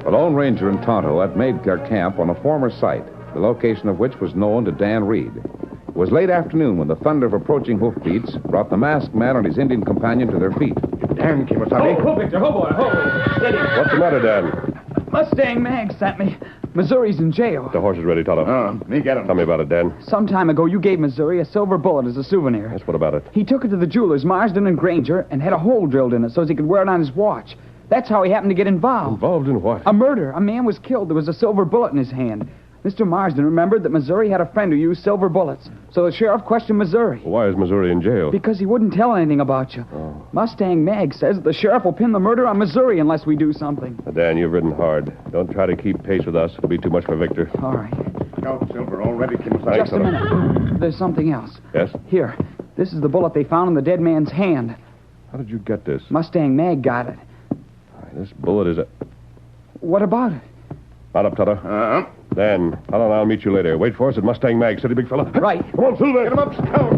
The Lone Ranger and Tonto had made their camp on a former site, the location of which was known to Dan Reed. It was late afternoon when the thunder of approaching hoofbeats brought the masked man and his Indian companion to their feet. Dan, Kimasabi. Oh, Victor. Oh, boy. Oh, steady. What's the matter, Dan? Mustang Mag sent me. Missouri's in jail. The horse is ready, Tonto. Me get him. Tell me about it, Dan. Some time ago, you gave Missouri a silver bullet as a souvenir. Yes, what about it? He took it to the jewelers, Marsden and Granger, and had a hole drilled in it so he could wear it on his watch. That's how he happened to get involved. Involved in what? A murder. A man was killed. There was a silver bullet in his hand. Mr. Marsden remembered that Missouri had a friend who used silver bullets. So the sheriff questioned Missouri. Why is Missouri in jail? Because he wouldn't tell anything about you. Oh. Mustang Mag says that the sheriff will pin the murder on Missouri unless we do something. Now, Dan, you've ridden hard. Don't try to keep pace with us. It'll be too much for Victor. All right. Scout Silver, all ready, Kimside. Just a minute. There's something else. Yes? Here. This is the bullet they found in the dead man's hand. How did you get this? Mustang Mag got it. This bullet is a... What about it? Mount up, Tonto. Dan, Tonto and I'll meet you later. Wait for us at Mustang Mag. City, big fella. Right. Come on, Silver. Get him up, Scout.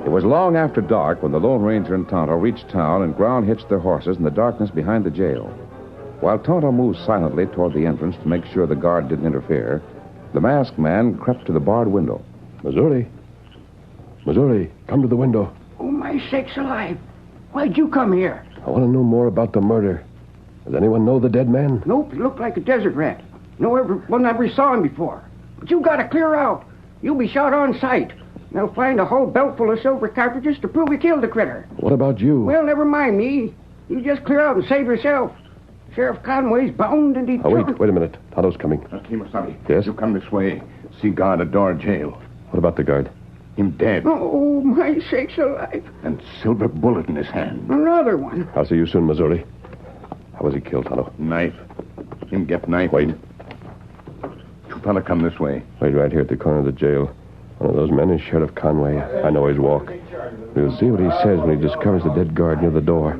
It was long after dark when the Lone Ranger and Tonto reached town and ground hitched their horses in the darkness behind the jail. While Tonto moved silently toward the entrance to make sure the guard didn't interfere, the masked man crept to the barred window. Missouri, come to the window. Oh, my sakes alive. Why'd you come here? I want to know more about the murder. Does anyone know the dead man? Nope, he looked like a desert rat. No one ever saw him before. But you gotta clear out. You'll be shot on sight. They'll find a whole belt full of silver cartridges to prove you killed the critter. What about you? Well, never mind me. You just clear out and save yourself. Sheriff Conway's bound and determined. Wait a minute. Tonto's coming. Kimasabi. Yes? You come this way. See guard at door jail. What about the guard? Him dead. Oh, my sakes alive. And silver bullet in his hand. Another one. I'll see you soon, Missouri. How was he killed, Tonto? Knife. Him get knife. Wait. You fella come this way. Wait right here at the corner of the jail. One of those men is Sheriff Conway. I know his walk. We'll see what he says when he discovers the dead guard near the door.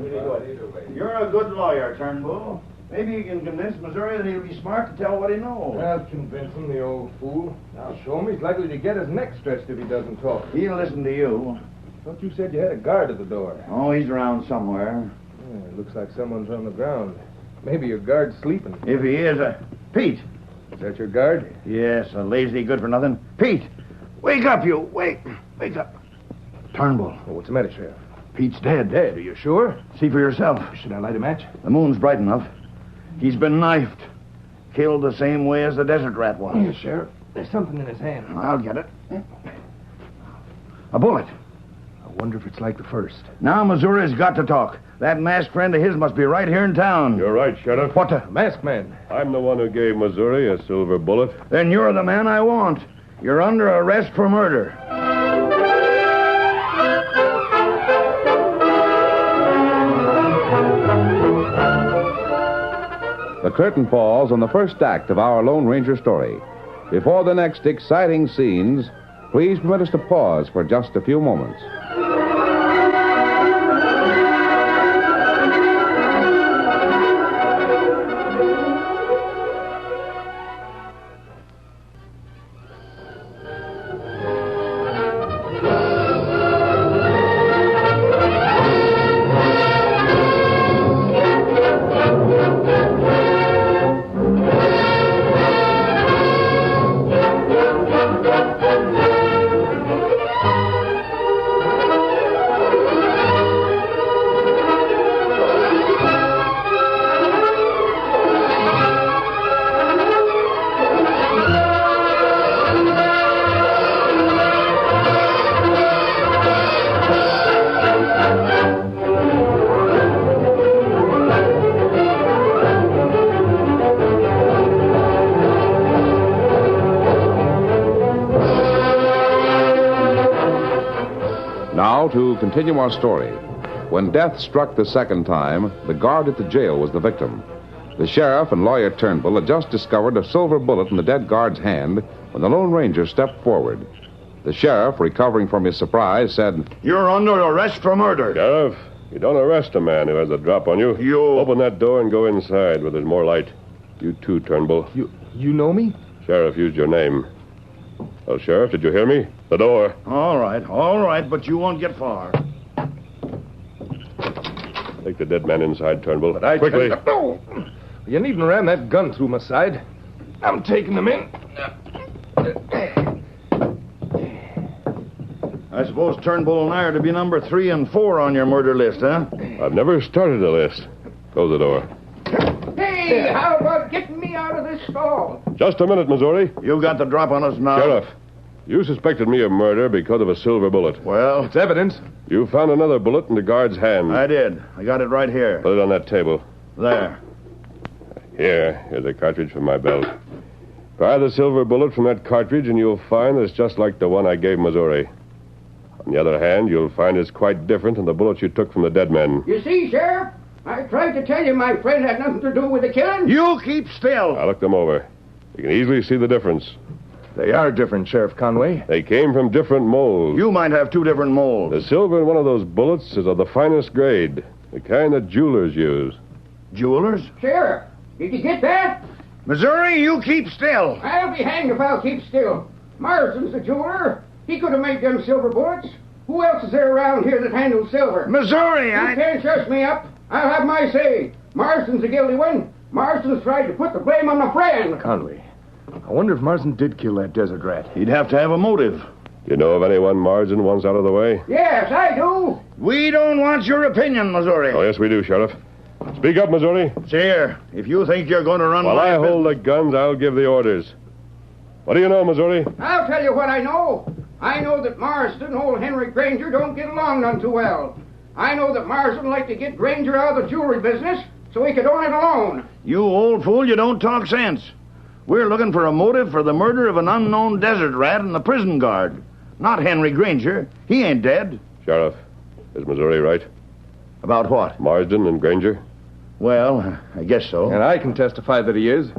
You're a good lawyer, Turnbull. Maybe you can convince Missouri that he'll be smart to tell what he knows. I'll convince him, the old fool. I'll show him he's likely to get his neck stretched if he doesn't talk. He'll listen to you. Thought you said you had a guard at the door. Oh, he's around somewhere. Yeah, it looks like someone's on the ground. Maybe your guard's sleeping. If he is, Pete. Is that your guard? Yes, a lazy good-for-nothing. Pete, wake up, you. Wake up. Turnbull. Oh, what's the matter, Sheriff? Pete's dead. Dead, are you sure? See for yourself. Should I light a match? The moon's bright enough. He's been knifed. Killed the same way as the desert rat was. Yes, Sheriff. There's something in his hand. I'll get it. A bullet. I wonder if it's like the first. Now Missouri's got to talk. That masked friend of his must be right here in town. You're right, Sheriff. What the? Masked man. I'm the one who gave Missouri a silver bullet. Then you're the man I want. You're under arrest for murder. The curtain falls on the first act of our Lone Ranger story. Before the next exciting scenes, please permit us to pause for just a few moments. Now, to continue our story. When death struck the second time, the guard at the jail was the victim. The sheriff and lawyer Turnbull had just discovered a silver bullet in the dead guard's hand when the Lone Ranger stepped forward. The sheriff, recovering from his surprise, said, You're under arrest for murder. Sheriff, you don't arrest a man who has a drop on you. You... Open that door and go inside where there's more light. You too, Turnbull. You know me? Sheriff used your name. Well, Sheriff, did you hear me? The door. All right, but you won't get far. Take the dead man inside, Turnbull. But I Quickly. No. You needn't ram that gun through my side. I'm taking them in. I suppose Turnbull and I are to be number 3 and 4 on your murder list, huh? I've never started a list. Close the door. Hey, how about getting me out of this stall? Just a minute, Missouri. You got the drop on us now. Sheriff, you suspected me of murder because of a silver bullet. Well, It's evidence. You found another bullet in the guard's hand. I did. I got it right here. Put it on that table. There. Here's a cartridge from my belt. Fire the silver bullet from that cartridge, and you'll find that it's just like the one I gave Missouri. On the other hand, you'll find it's quite different than the bullets you took from the dead men. You see, Sheriff? I tried to tell you my friend had nothing to do with the killing. You keep still. I looked them over. You can easily see the difference. They are different, Sheriff Conway. They came from different molds. You might have 2 different molds. The silver in one of those bullets is of the finest grade, the kind that jewelers use. Jewelers? Sheriff, did you get that? Missouri, you keep still. I'll be hanged if I'll keep still. Marsden's the jeweler. He could have made them silver bullets. Who else is there around here that handles silver? Missouri, You can't shush me up. I'll have my say. Marsden's the guilty one. Marsden's tried to put the blame on my friend. Conway, I wonder if Marsden did kill that desert rat. He'd have to have a motive. You know of anyone Marsden wants out of the way? Yes, I do. We don't want your opinion, Missouri. Oh, yes, we do, Sheriff. Speak up, Missouri. See here, if you think you're going to run While my I hold the guns, I'll give the orders. What do you know, Missouri? I'll tell you what I know. I know that Marsden and old Henry Granger don't get along none too well. I know that Marsden liked to get Granger out of the jewelry business so he could own it alone. You old fool, you don't talk sense. We're looking for a motive for the murder of an unknown desert rat and the prison guard. Not Henry Granger. He ain't dead. Sheriff, is Missouri right? About what? Marsden and Granger? Well, I guess so. And I can testify that he is.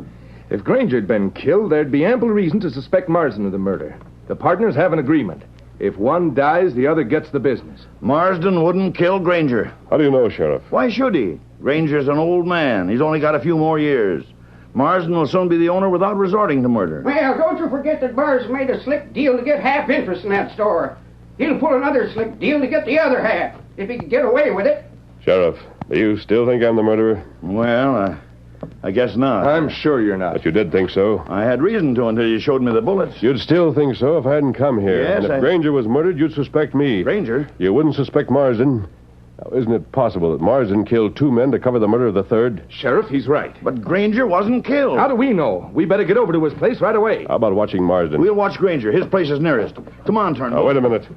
If Granger had been killed, there'd be ample reason to suspect Marsden of the murder. The partners have an agreement. If one dies, the other gets the business. Marsden wouldn't kill Granger. How do you know, Sheriff? Why should he? Granger's an old man. He's only got a few more years. Marsden will soon be the owner without resorting to murder. Well, don't you forget that Marsden made a slick deal to get half interest in that store. He'll pull another slick deal to get the other half, if he can get away with it. Sheriff, do you still think I'm the murderer? Well, I guess not. I'm sure you're not. But you did think so. I had reason to until you showed me the bullets. You'd still think so if I hadn't come here. Yes, and if Granger was murdered, you'd suspect me. Granger? You wouldn't suspect Marsden. Now, isn't it possible that Marsden killed 2 men to cover the murder of the third? Sheriff, he's right. But Granger wasn't killed. How do we know? We better get over to his place right away. How about watching Marsden? We'll watch Granger. His place is nearest. Come on, Turnbull. Now, wait a minute.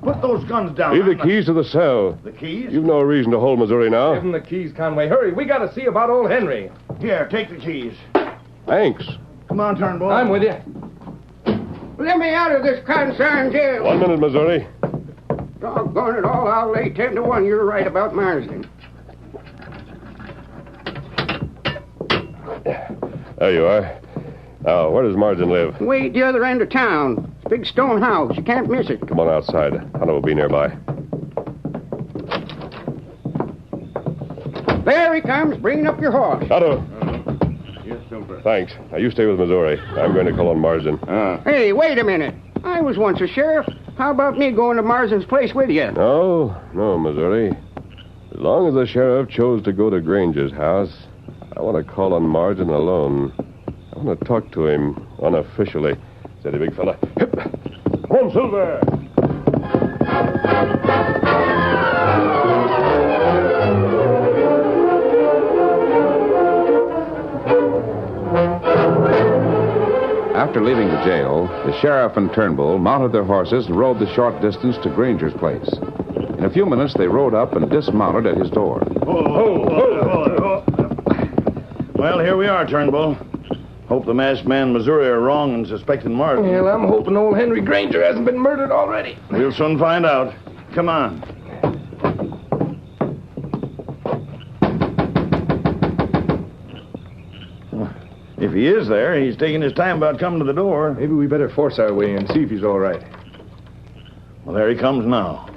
Put those guns down. Leave the keys to the cell. The keys? You've no reason to hold Missouri now. Give him the keys, Conway. Hurry, we got to see about old Henry. Here, take the keys. Thanks. Come on, Turnbull. I'm with you. Let me out of this concern jail. 1 minute, Missouri. Doggone it all, I'll lay 10 to 1 you're right about Marsden. There you are. Now, where does Marsden live? Way at the other end of town. It's a big stone house. You can't miss it. Come on outside. Hunter will be nearby. There he comes, bringing up your horse. Tonto. Here's Silver. Thanks. Now, you stay with Missouri. I'm going to call on Marsden. Hey, wait a minute. I was once a sheriff. How about me going to Marsden's place with you? No, Missouri. As long as the sheriff chose to go to Granger's house, I want to call on Marsden alone. I want to talk to him unofficially. Steady, big fella. Hip. Come on, Silver. After leaving the jail, the sheriff and Turnbull mounted their horses and rode the short distance to Granger's place. In a few minutes, they rode up and dismounted at his door. Well, here we are, Turnbull. Hope the masked man and Missouri are wrong in suspecting Marsden. Well, I'm hoping old Henry Granger hasn't been murdered already. We'll soon find out. Come on. If he is there, he's taking his time about coming to the door. Maybe we better force our way in, see if he's all right. Well, there he comes now.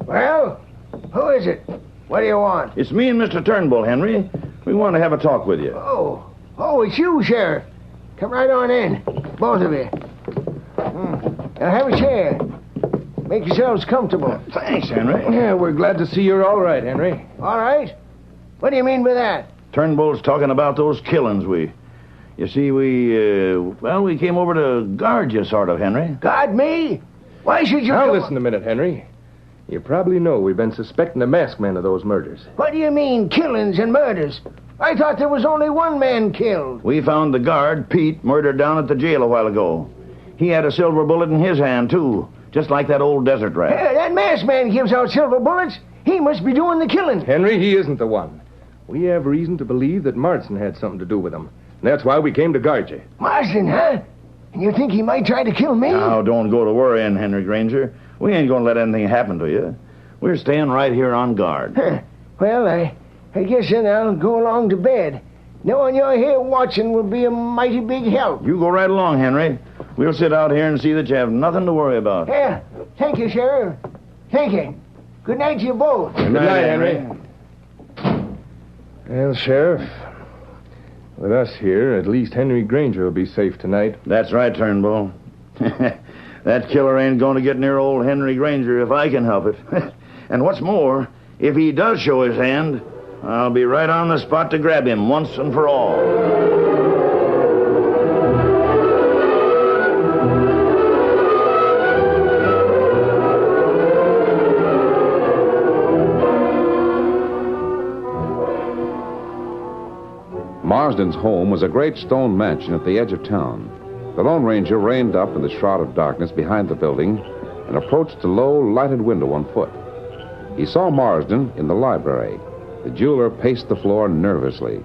Well, who is it? What do you want? It's me and Mr. Turnbull, Henry. We want to have a talk with you. Oh, it's you, Sheriff. Come right on in, both of you. Now have a chair. Make yourselves comfortable. Thanks, Henry. Yeah, we're glad to see you're all right, Henry. All right? What do you mean by that? Turnbull's talking about those killings we You see, we came over to guard you, sort of, Henry. Guard me? Why should you... Now, listen a minute, Henry. You probably know we've been suspecting the masked man of those murders. What do you mean, killings and murders? I thought there was only one man killed. We found the guard, Pete, murdered down at the jail a while ago. He had a silver bullet in his hand, too, just like that old desert rat. That masked man gives out silver bullets. He must be doing the killing. Henry, he isn't the one. We have reason to believe that Marston had something to do with him. And that's why we came to guard you. Marston, huh? And you think he might try to kill me? Now, don't go to worrying, Henry Granger. We ain't going to let anything happen to you. We're staying right here on guard. Well, I guess then I'll go along to bed. Knowing you're here watching will be a mighty big help. You go right along, Henry. We'll sit out here and see that you have nothing to worry about. Yeah. Thank you, Sheriff. Thank you. Good night to you both. Good night, Henry. Well, Sheriff, with us here, at least Henry Granger will be safe tonight. That's right, Turnbull. That killer ain't going to get near old Henry Granger if I can help it. And what's more, if he does show his hand, I'll be right on the spot to grab him once and for all. Marsden's home was a great stone mansion at the edge of town. The Lone Ranger reined up in the shroud of darkness behind the building and approached the low, lighted window on foot. He saw Marsden in the library. The jeweler paced the floor nervously.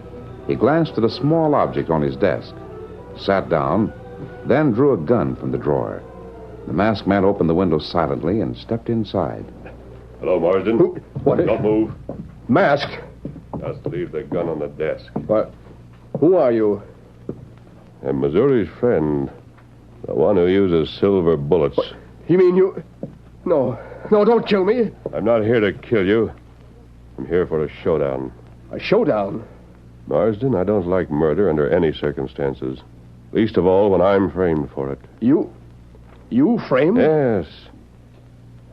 He glanced at a small object on his desk, sat down, then drew a gun from the drawer. The masked man opened the window silently and stepped inside. Hello, Marsden. What? Don't move. Masked? Just leave the gun on the desk. What? Who are you? I'm Missouri's friend. The one who uses silver bullets. What? You mean you... No, don't kill me. I'm not here to kill you. I'm here for a showdown. A showdown? Marsden, I don't like murder under any circumstances. Least of all when I'm framed for it. You framed? Yes.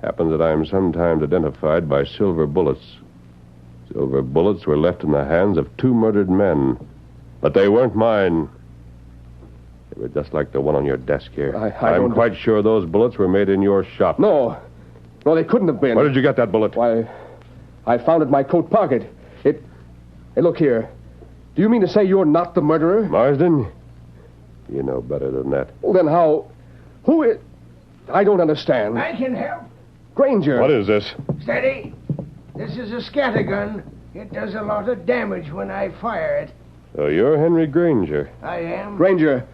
Happens that I'm sometimes identified by silver bullets. Silver bullets were left in the hands of 2 murdered men. But they weren't mine. They were just like the one on your desk here. I'm quite sure those bullets were made in your shop. No, they couldn't have been. Where did you get that bullet? Why, I found it in my coat pocket. Hey, look here. Do you mean to say you're not the murderer? Marsden, you know better than that. Well, then how... Who is... I don't understand. I can help. Granger. What is this? Steady. This is a scattergun. It does a lot of damage when I fire it. So you're Henry Granger. I am. Granger,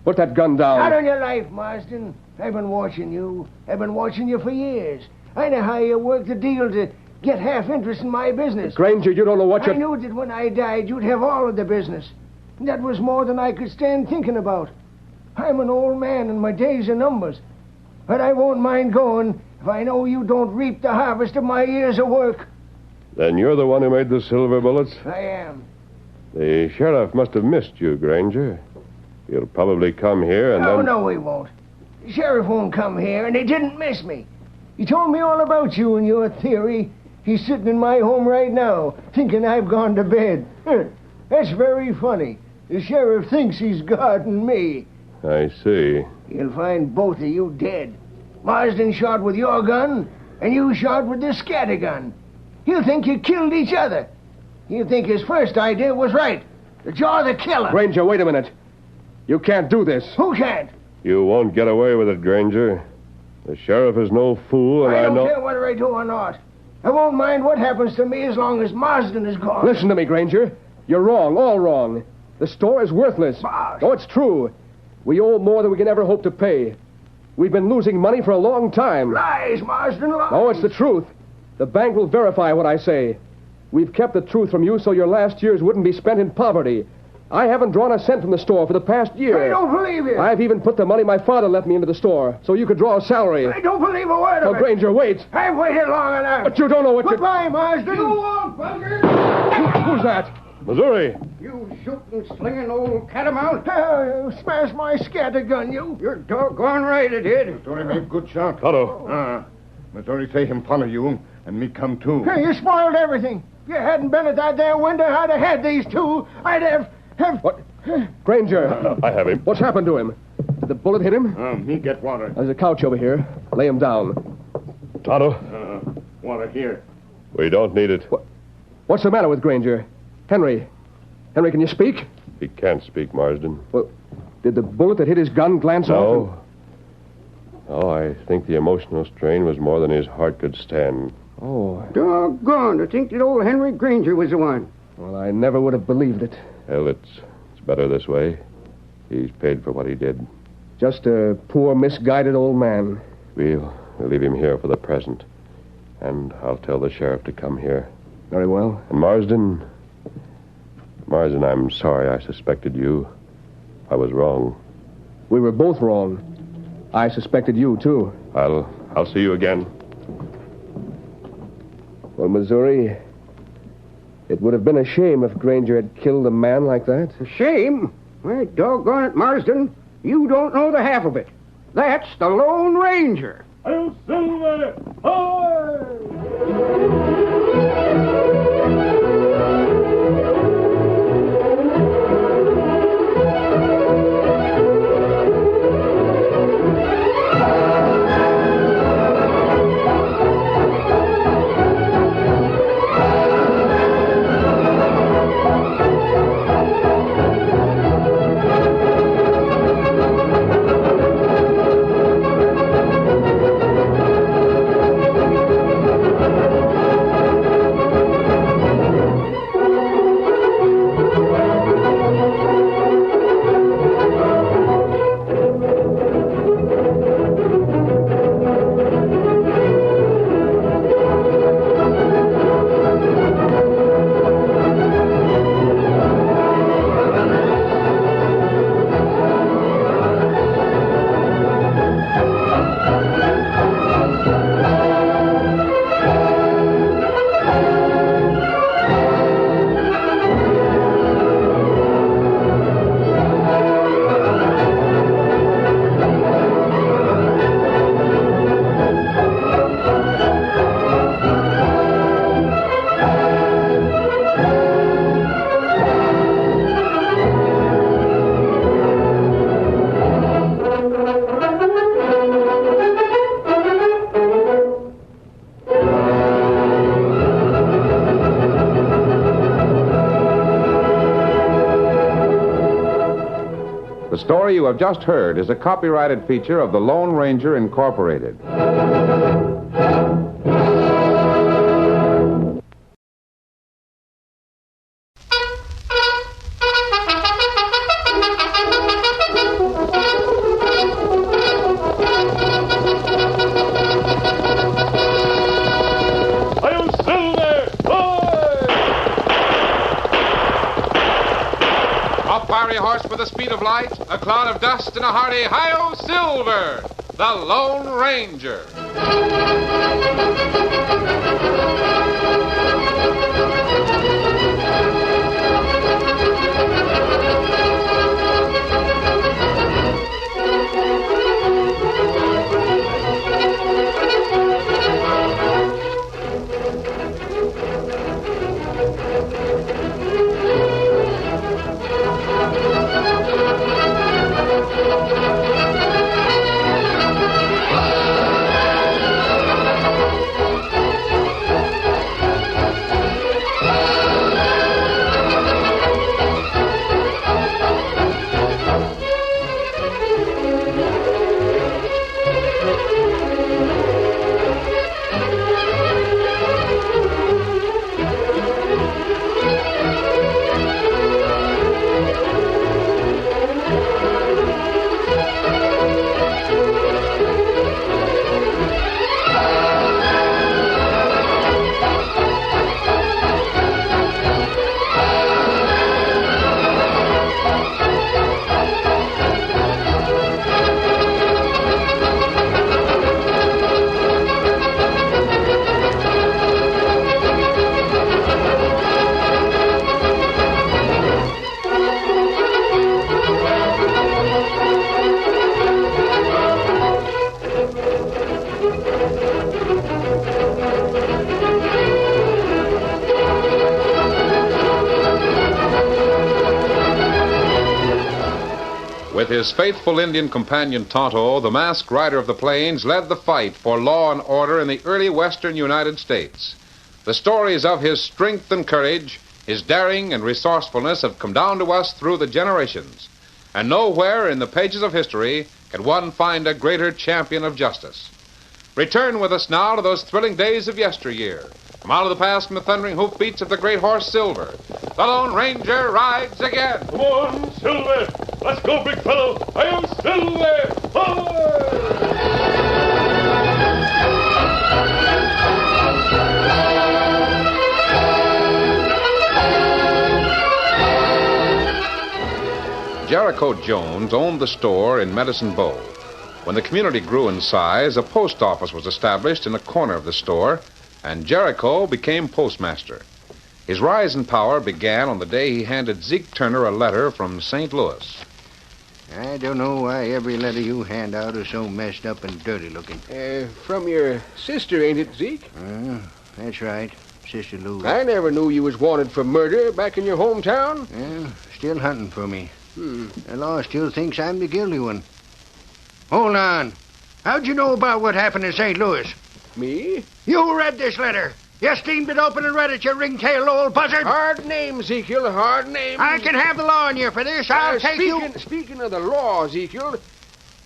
put that gun down. Not on your life, Marsden. I've been watching you. I've been watching you for years. I know how you work the deal to get half interest in my business. Granger, you don't know what I knew that when I died, you'd have all of the business. And that was more than I could stand thinking about. I'm an old man and my days are numbers. But I won't mind going if I know you don't reap the harvest of my years of work. Then you're the one who made the silver bullets? I am. The sheriff must have missed you, Granger. He'll probably come here and then... No, he won't. The sheriff won't come here, and he didn't miss me. He told me all about you and your theory. He's sitting in my home right now, thinking I've gone to bed. That's very funny. The sheriff thinks he's guarding me. I see. He'll find both of you dead. Marsden shot with your gun, and you shot with the scattergun. He'll think you killed each other. He'll think his first idea was right. That you're the killer. Granger, wait a minute. You can't do this. Who can't? You won't get away with it, Granger. The sheriff is no fool, and I know... I don't care whether I do or not. I won't mind what happens to me as long as Marsden is gone. Listen to me, Granger. You're wrong, all wrong. The store is worthless. Bosh. No, it's true. We owe more than we can ever hope to pay. We've been losing money for a long time. Lies, Marsden, lies. No, it's the truth. The bank will verify what I say. We've kept the truth from you so your last years wouldn't be spent in poverty. I haven't drawn a cent from the store for the past year. I don't believe you. I've even put the money my father left me into the store so you could draw a salary. I don't believe a word of it. Granger, wait. I've waited long enough. But you don't know what Goodbye, Marsden. You won't, bugger. Who's that? Missouri. You shooting, slinging old catamount. You smashed my scattergun, you. You're doggone right, it did. Missouri make good shot. Tonto. Missouri say him follow you, and me come too. Hey, you spoiled everything. If you hadn't been at that there window, I'd have had these two. I'd have... What? Granger. I have him. What's happened to him? Did the bullet hit him? Me get water. There's a couch over here. Lay him down. Tonto? Water here. We don't need it. What's the matter with Granger? Henry, can you speak? He can't speak, Marsden. Well, did the bullet that hit his gun glance off? No, I think the emotional strain was more than his heart could stand. Oh. Doggone, to think that old Henry Granger was the one. Well, I never would have believed it. Hell, it's better this way. He's paid for what he did. Just a poor, misguided old man. We'll leave him here for the present. And I'll tell the sheriff to come here. Very well. And Marsden, I'm sorry I suspected you. I was wrong. We were both wrong. I suspected you, too. I'll see you again. Well, Missouri, it would have been a shame if Granger had killed a man like that. A shame? Well, doggone it, Marsden. You don't know the half of it. That's the Lone Ranger. I'll Silver! The story you have just heard is a copyrighted feature of the Lone Ranger Incorporated. With the speed of light, a cloud of dust, and a hearty hi-yo Silver, the Lone Ranger. With his faithful Indian companion Tonto, the masked rider of the plains led the fight for law and order in the early western United States. The stories of his strength and courage, his daring and resourcefulness have come down to us through the generations. And nowhere in the pages of history can one find a greater champion of justice. Return with us now to those thrilling days of yesteryear. From out of the past, from the thundering hoofbeats of the great horse Silver, the Lone Ranger rides again. Come on, Silver. Let's go, big fellow. I am Silver. Jericho Jones owned the store in Medicine Bow. When the community grew in size, a post office was established in a corner of the store, and Jericho became postmaster. His rise in power began on the day he handed Zeke Turner a letter from St. Louis. I don't know why every letter you hand out is so messed up and dirty looking. From your sister, ain't it, Zeke? That's right, Sister Lou. I never knew you was wanted for murder back in your hometown. Yeah, still hunting for me. The law still thinks I'm the guilty one. Hold on. How'd you know about what happened in St. Louis? Me? You read this letter. You steamed it open and read it, you ring-tailed old buzzard. Hard name, Ezekiel, hard name. I can have the law on you for this. I'll take you... Speaking of the law, Ezekiel,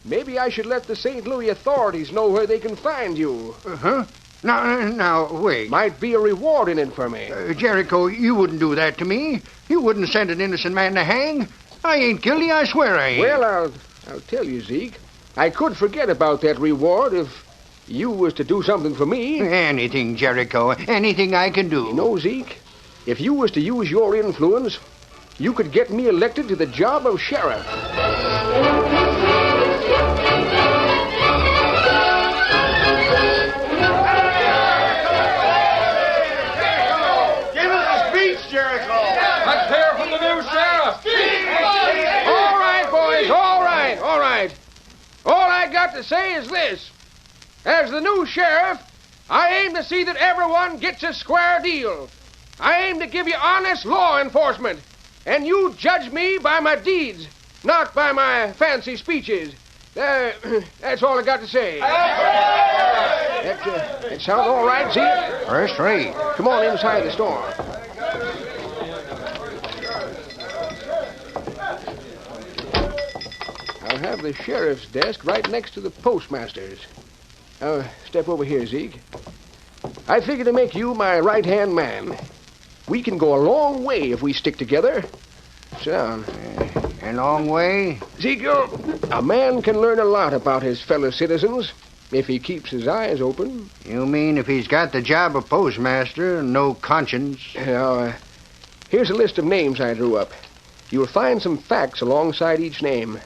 maybe I should let the St. Louis authorities know where they can find you. Uh-huh. Now, wait. Might be a reward in it for me. Jericho, you wouldn't do that to me. You wouldn't send an innocent man to hang. I ain't guilty, I swear I ain't. Well, I'll tell you, Zeke. I could forget about that reward if you was to do something for me. Anything, Jericho. Anything I can do. You know, Zeke, if you was to use your influence, you could get me elected to the job of sheriff. Give us a speech, Jericho. Let's hear from the new sheriff. All right, boys, all right. All I got to say is this. As the new sheriff, I aim to see that everyone gets a square deal. I aim to give you honest law enforcement. And you judge me by my deeds, not by my fancy speeches. That's all I got to say. That sound all right, Zeke? First rate. Come on inside the store. I'll have the sheriff's desk right next to the postmaster's. Now, step over here, Zeke. I figure to make you my right-hand man. We can go a long way if we stick together. Sit down. A long way? Ezekiel, a man can learn a lot about his fellow citizens if he keeps his eyes open. You mean if he's got the job of postmaster and no conscience? Now, here's a list of names I drew up. You'll find some facts alongside each name.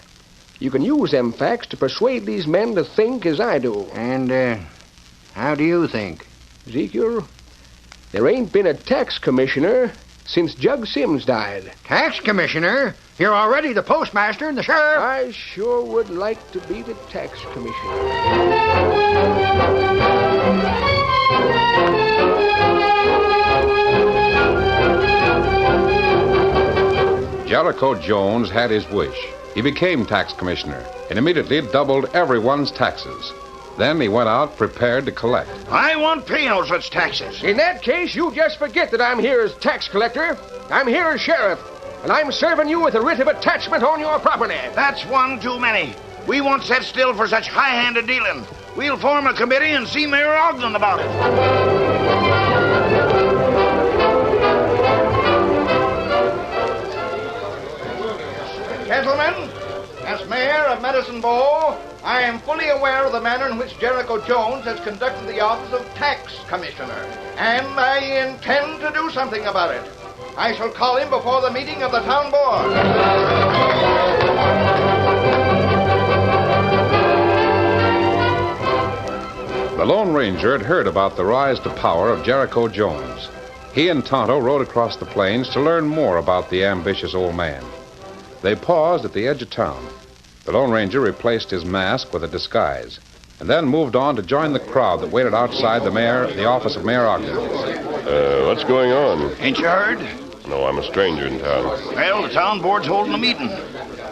You can use them facts to persuade these men to think as I do. And, how do you think? Ezekiel, there ain't been a tax commissioner since Jug Sims died. Tax commissioner? You're already the postmaster and the sheriff. I sure would like to be the tax commissioner. Jericho Jones had his wish. He became tax commissioner and immediately doubled everyone's taxes. Then he went out prepared to collect. I won't pay no such taxes. In that case, you just forget that I'm here as tax collector. I'm here as sheriff, and I'm serving you with a writ of attachment on your property. That's one too many. We won't sit still for such high-handed dealing. We'll form a committee and see Mayor Ogden about it. Gentlemen, as mayor of Medicine Bow, I am fully aware of the manner in which Jericho Jones has conducted the office of tax commissioner, and I intend to do something about it. I shall call him before the meeting of the town board. The Lone Ranger had heard about the rise to power of Jericho Jones. He and Tonto rode across the plains to learn more about the ambitious old man. They paused at the edge of town. The Lone Ranger replaced his mask with a disguise, and then moved on to join the crowd that waited outside the office of Mayor Ogden. What's going on? Ain't you heard? No, I'm a stranger in town. Well, the town board's holding a meeting.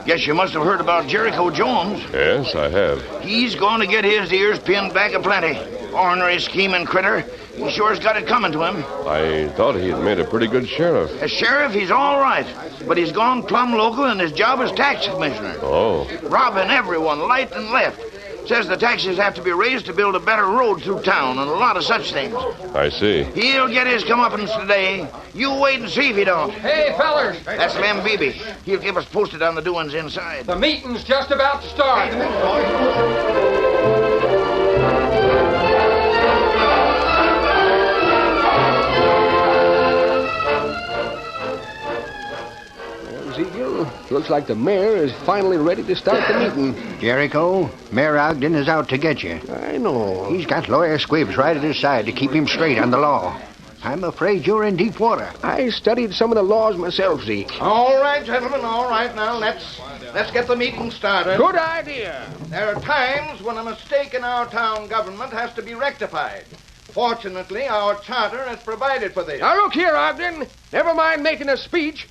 Guess you must have heard about Jericho Jones. Yes, I have. He's going to get his ears pinned back aplenty. Ornery scheming critter. He sure's got it coming to him. I thought he had made a pretty good sheriff. As sheriff, he's all right. But he's gone plumb local, and his job is tax commissioner. Oh. Robbing everyone, right and left. Says the taxes have to be raised to build a better road through town and a lot of such things. I see. He'll get his comeuppance today. You wait and see if he don't. Hey, fellers. That's Lem Beebe. He'll keep us posted on the doings inside. The meeting's just about to start. Ezekiel, looks like the mayor is finally ready to start the meeting. Jericho, Mayor Ogden is out to get you. I know. He's got Lawyer Squibbs right at his side to keep him straight on the law. I'm afraid you're in deep water. I studied some of the laws myself, Zeke. All right, gentlemen, all right. Now, let's get the meeting started. Good idea. There are times when a mistake in our town government has to be rectified. Fortunately, our charter has provided for this. Now, look here, Ogden. Never mind making a speech.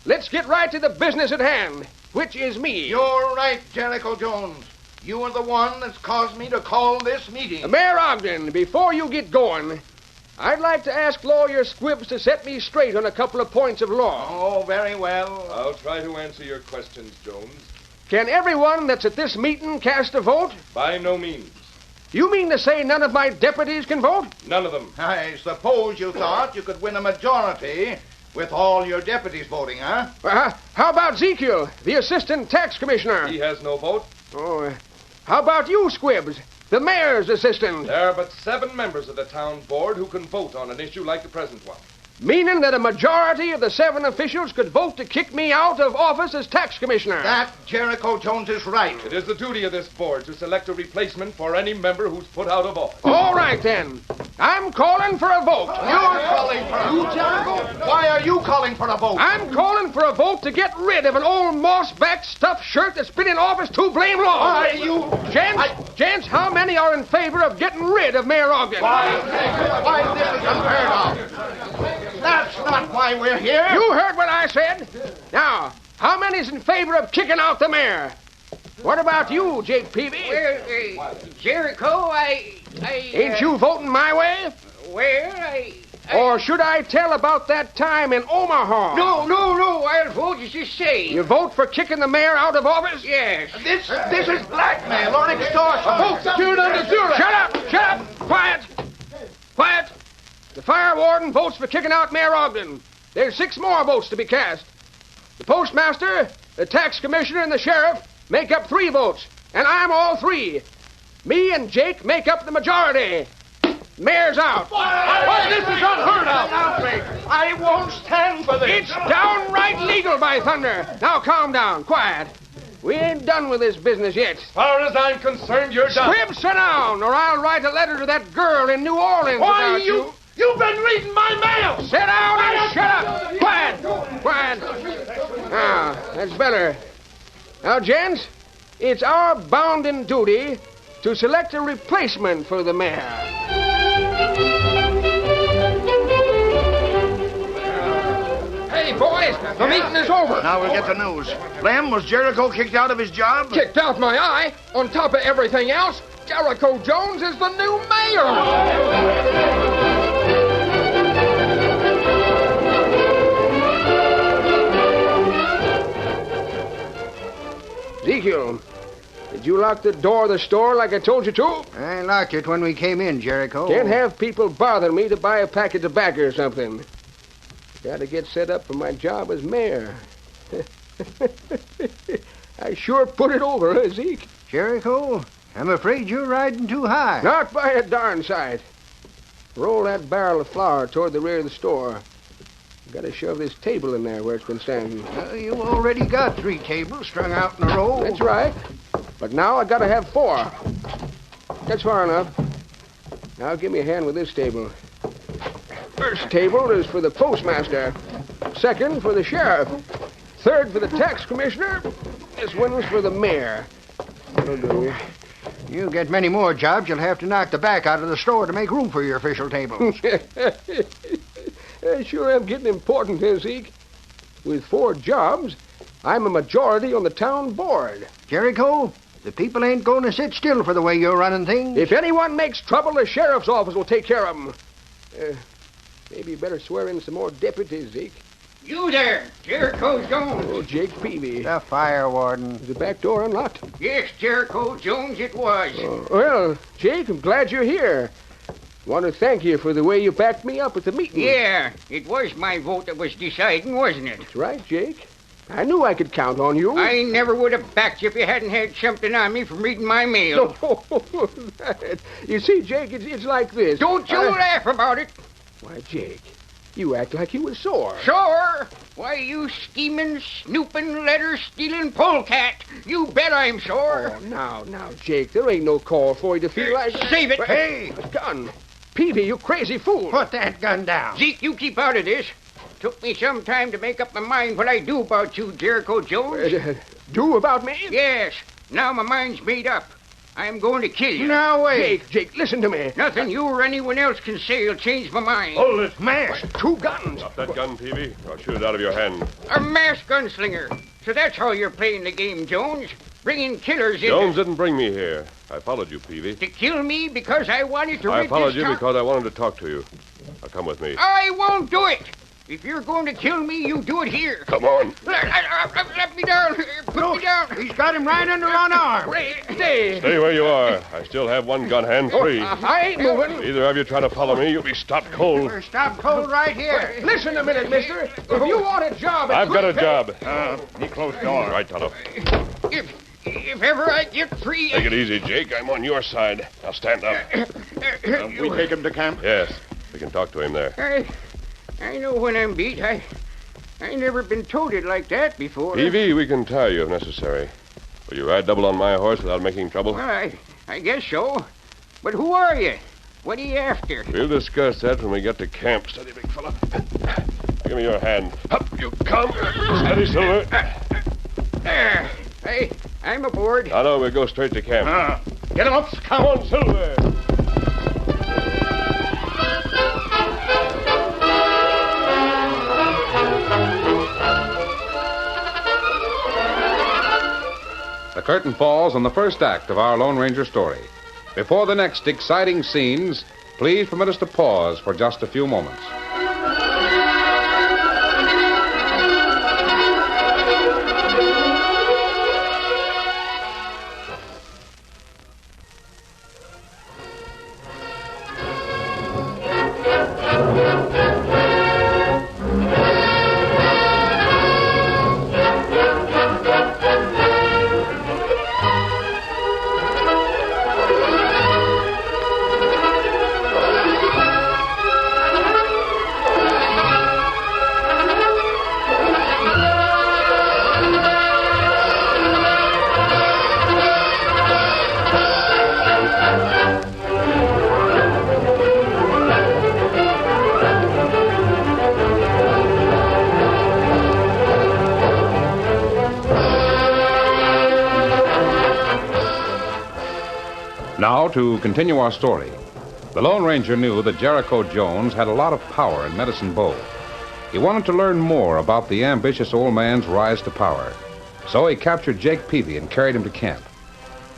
Let's get right to the business at hand, which is me. You're right, Jericho Jones. You are the one that's caused me to call this meeting. Mayor Ogden, before you get going, I'd like to ask Lawyer Squibbs to set me straight on a couple of points of law. Oh, very well. I'll try to answer your questions, Jones. Can everyone that's at this meeting cast a vote? By no means. You mean to say none of my deputies can vote? None of them. I suppose you thought you could win a majority with all your deputies voting, huh? How about Ezekiel, the assistant tax commissioner? He has no vote. Oh, how about you, Squibbs, the mayor's assistant? There are but 7 members of the town board who can vote on an issue like the present one. Meaning that a majority of the 7 officials could vote to kick me out of office as tax commissioner. That, Jericho Jones, is right. It is the duty of this board to select a replacement for any member who's put out of office. All right, then. I'm calling for a vote. You're calling for a vote? Jericho? Why are you calling for a vote? I'm calling for a vote to get rid of an old moss-backed stuffed shirt that's been in office too blame long. Why, you... Gents, how many are in favor of getting rid of Mayor Ogden? Why, this is unheard of. That's not why we're here. You heard what I said. Now, how many's in favor of kicking out the mayor? What about you, Jake Peavy? Well, Jericho, Ain't you voting my way? Well, Or should I tell about that time in Omaha? No, I'll vote as you say. You vote for kicking the mayor out of office? Yes. This is blackmail or extortion. Shut up! Quiet! The fire warden votes for kicking out Mayor Ogden. There's 6 more votes to be cast. The postmaster, the tax commissioner, and the sheriff make up 3 votes, and I'm all 3. Me and Jake make up the majority. Mayor's out. Why, this is unheard of. I won't stand for this. It's downright legal, by thunder. Now, calm down. Quiet. We ain't done with this business yet. As far as I'm concerned, you're done. Squibbs, sit down, or I'll write a letter to that girl in New Orleans about you. You've been reading my mail! Sit down and shut up! Quiet! Now, that's better. Now, gents, it's our bounden duty to select a replacement for the mayor. Hey, boys, the meeting is over. Now we'll get the news. Lem, was Jericho kicked out of his job? Kicked out my eye. On top of everything else, Jericho Jones is the new mayor. Ezekiel, did you lock the door of the store like I told you to? I locked it when we came in, Jericho. Can't have people bother me to buy a pack of tobacco or something. Got to get set up for my job as mayor. I sure put it over, huh, Zeke? Jericho, I'm afraid you're riding too high. Not by a darn sight. Roll that barrel of flour toward the rear of the store. Got to shove this table in there where it's been standing. You already got 3 tables strung out in a row. That's right. But now I got to have 4. That's far enough. Now give me a hand with this table. First table is for the postmaster. Second for the sheriff. Third for the tax commissioner. This one's for the mayor. That'll do. You get many more jobs, you'll have to knock the back out of the store to make room for your official tables. I sure am getting important here, Zeke. With 4 jobs, I'm a majority on the town board. Jericho, the people ain't going to sit still for the way you're running things. If anyone makes trouble, the sheriff's office will take care of them. Maybe you better swear in some more deputies, Zeke. You there, Jericho Jones. Oh, Jake Peavy. The fire warden. Is the back door unlocked? Yes, Jericho Jones, it was. Well, Jake, I'm glad you're here. Want to thank you for the way you backed me up at the meeting. Yeah, it was my vote that was deciding, wasn't it? That's right, Jake. I knew I could count on you. I never would have backed you if you hadn't had something on me from reading my mail. You see, Jake, it's like this. Don't you laugh about it. Why, Jake, you act like you was sore. Sore? Why, you scheming, snooping, letter-stealing polecat. You bet I'm sore. Oh, now, Jake, there ain't no call for you to feel like... Save it. Hey, a gun. Peavy, you crazy fool. Put that gun down. Zeke, you keep out of this. Took me some time to make up my mind what I do about you, Jericho Jones. Do about me? Yes. Now my mind's made up. I'm going to kill you. Now, wait. Jake, listen to me. Nothing you or anyone else can say will change my mind. Hold it. Masked. 2 guns. Drop that gun, Peavy. I'll shoot it out of your hand. A masked gunslinger. So that's how you're playing the game, Jones. Bringing killers in. Jones didn't bring me here. I followed you, Peavy. To kill me because I wanted to I rid followed this you town? because I wanted to talk to you. Now come with me. I won't do it. If you're going to kill me, you do it here. Come on. Let me down. Put me down. He's got him right under one arm. Stay. Stay where you are. I still have one gun hand free. I ain't moving. Either of you try to follow me, you'll be stopped cold. We're stopped cold right here. Listen a minute, mister. If you want a job... I've got a job. He closed door. Right, Tonto. If ever I get free... Take it easy, Jake. I'm on your side. Now stand up. We take him to camp? Yes. We can talk to him there. I know when I'm beat. I never been toted like that before. Peavy, we can tie you if necessary. Will you ride double on my horse without making trouble? Well, I guess so. But who are you? What are you after? We'll discuss that when we get to camp. Steady, big fella. Give me your hand. Up you come. Steady, Silver. There. I'm aboard. No, we'll go straight to camp. Get him up. Come on, Silver. The curtain falls on the first act of our Lone Ranger story. Before the next exciting scenes, please permit us to pause for just a few moments. Now, to continue our story. The Lone Ranger knew that Jericho Jones had a lot of power in Medicine Bow. He wanted to learn more about the ambitious old man's rise to power. So he captured Jake Peavy and carried him to camp.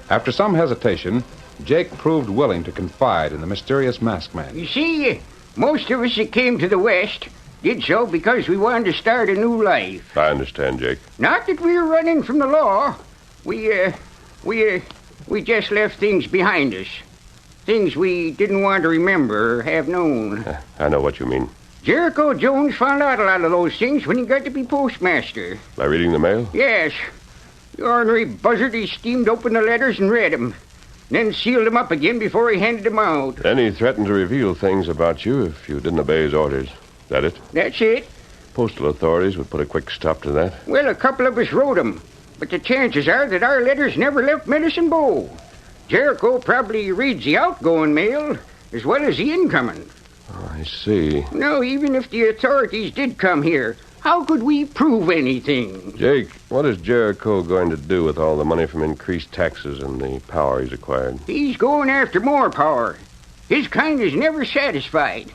After some hesitation, Jake proved willing to confide in the mysterious masked man. You see, most of us that came to the West did so because we wanted to start a new life. I understand, Jake. Not that we were running from the law. We just left things behind us. Things we didn't want to remember or have known. I know what you mean. Jericho Jones found out a lot of those things when he got to be postmaster. By reading the mail? Yes. The ornery buzzard, he steamed open the letters and read them. Then sealed them up again before he handed them out. Then he threatened to reveal things about you if you didn't obey his orders. Is that it? That's it. Postal authorities would put a quick stop to that. Well, a couple of us wrote them. But the chances are that our letters never left Medicine Bow. Jericho probably reads the outgoing mail as well as the incoming. Oh, I see. Now, even if the authorities did come here, how could we prove anything? Jake, what is Jericho going to do with all the money from increased taxes and the power he's acquired? He's going after more power. His kind is never satisfied.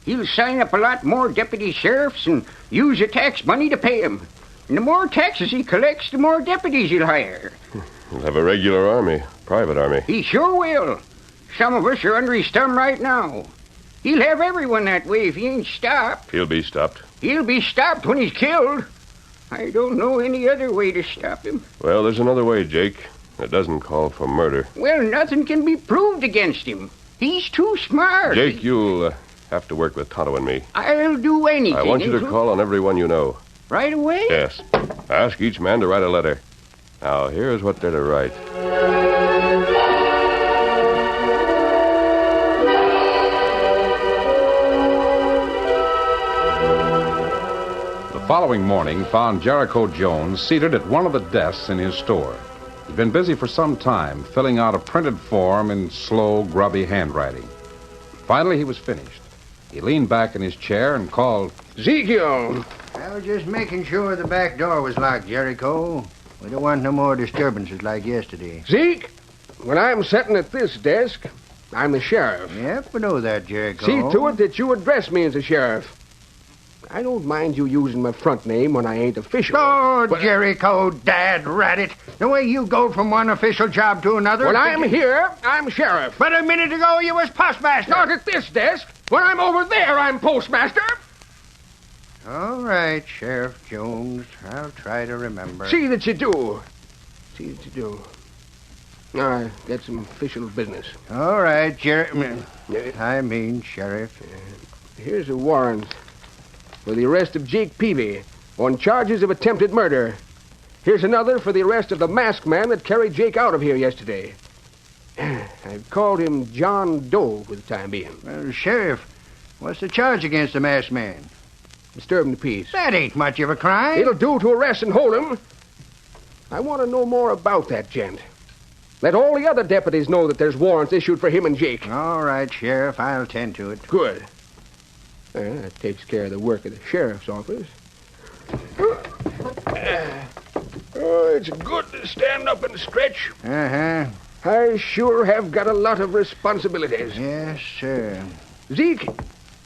He'll sign up a lot more deputy sheriffs and use the tax money to pay them. And the more taxes he collects, the more deputies he'll hire. He'll have a regular army, private army. He sure will. Some of us are under his thumb right now. He'll have everyone that way if he ain't stopped. He'll be stopped. He'll be stopped when he's killed. I don't know any other way to stop him. Well, there's another way, Jake. It doesn't call for murder. Well, nothing can be proved against him. He's too smart. Jake, you'll have to work with Tonto and me. I'll do anything. I want you to call on everyone you know. Right away? Yes. Ask each man to write a letter. Now, here's what they're to write. The following morning found Jericho Jones seated at one of the desks in his store. He'd been busy for some time, filling out a printed form in slow, grubby handwriting. Finally, he was finished. He leaned back in his chair and called, Ezekiel! I was just making sure the back door was locked, Jericho. We don't want no more disturbances like yesterday. Zeke, when I'm sitting at this desk, I'm the sheriff. Yep, we know that, Jericho. See to it that you address me as a sheriff. I don't mind you using my front name when I ain't official. Oh, Jericho, dad rat it. The way you go from one official job to another. When I'm here, I'm sheriff. But a minute ago you was postmaster. Not at this desk. When I'm over there, I'm postmaster. All right, Sheriff Jones. I'll try to remember. See that you do. See that you do. Now, I got some official business. All right, Sheriff. Here's a warrant for the arrest of Jake Peavy on charges of attempted murder. Here's another for the arrest of the masked man that carried Jake out of here yesterday. I've called him John Doe for the time being. Well, Sheriff, what's the charge against the masked man? Disturbing the peace. That ain't much of a crime. It'll do to arrest and hold him. I want to know more about that gent. Let all the other deputies know that there's warrants issued for him and Jake. All right, Sheriff, I'll tend to it. Good. Well, that takes care of the work of the sheriff's office. Oh, it's good to stand up and stretch. Uh-huh. I sure have got a lot of responsibilities. Yes, sir. Zeke,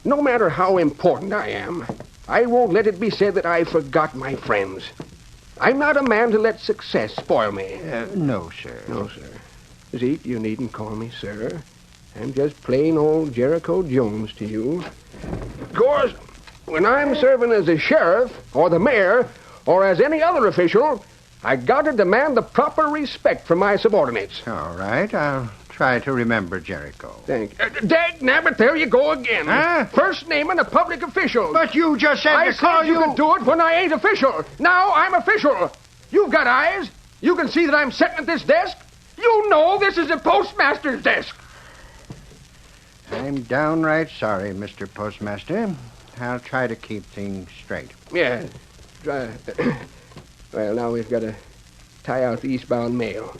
no matter how important I am, I won't let it be said that I forgot my friends. I'm not a man to let success spoil me. No, sir. No, sir. Zeke, you needn't call me sir. I'm just plain old Jericho Jones to you. Of course, when I'm serving as a sheriff, or the mayor, or as any other official, I got to demand the proper respect from my subordinates. All right, I'll try to remember, Jericho. Thank you. Dagnabbit, there you go again. Huh? First naming a public official. But you just said to call you could do it when I ain't official. Now I'm official. You've got eyes. You can see that I'm sitting at this desk. You know this is a postmaster's desk. I'm downright sorry, Mr. Postmaster. I'll try to keep things straight. Yeah. Well, now we've got to tie out the eastbound mail.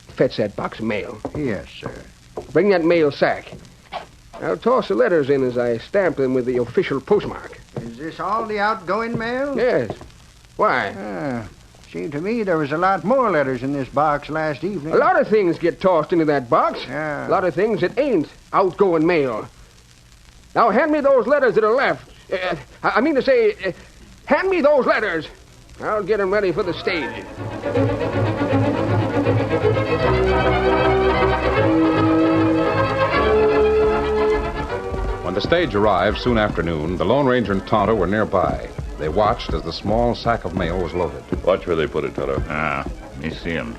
Fetch that box of mail. Yes, sir. Bring that mail sack. I'll toss the letters in as I stamp them with the official postmark. Is this all the outgoing mail? Yes. Why? Seemed to me there was a lot more letters in this box last evening. A lot of things get tossed into that box. Yeah. A lot of things that ain't outgoing mail. Now, hand me those letters that are left. Hand me those letters. I'll get them ready for the stage. When the stage arrived soon after noon, the Lone Ranger and Tonto were nearby. They watched as the small sack of mail was loaded. Watch where they put it, Tonto. Me see him.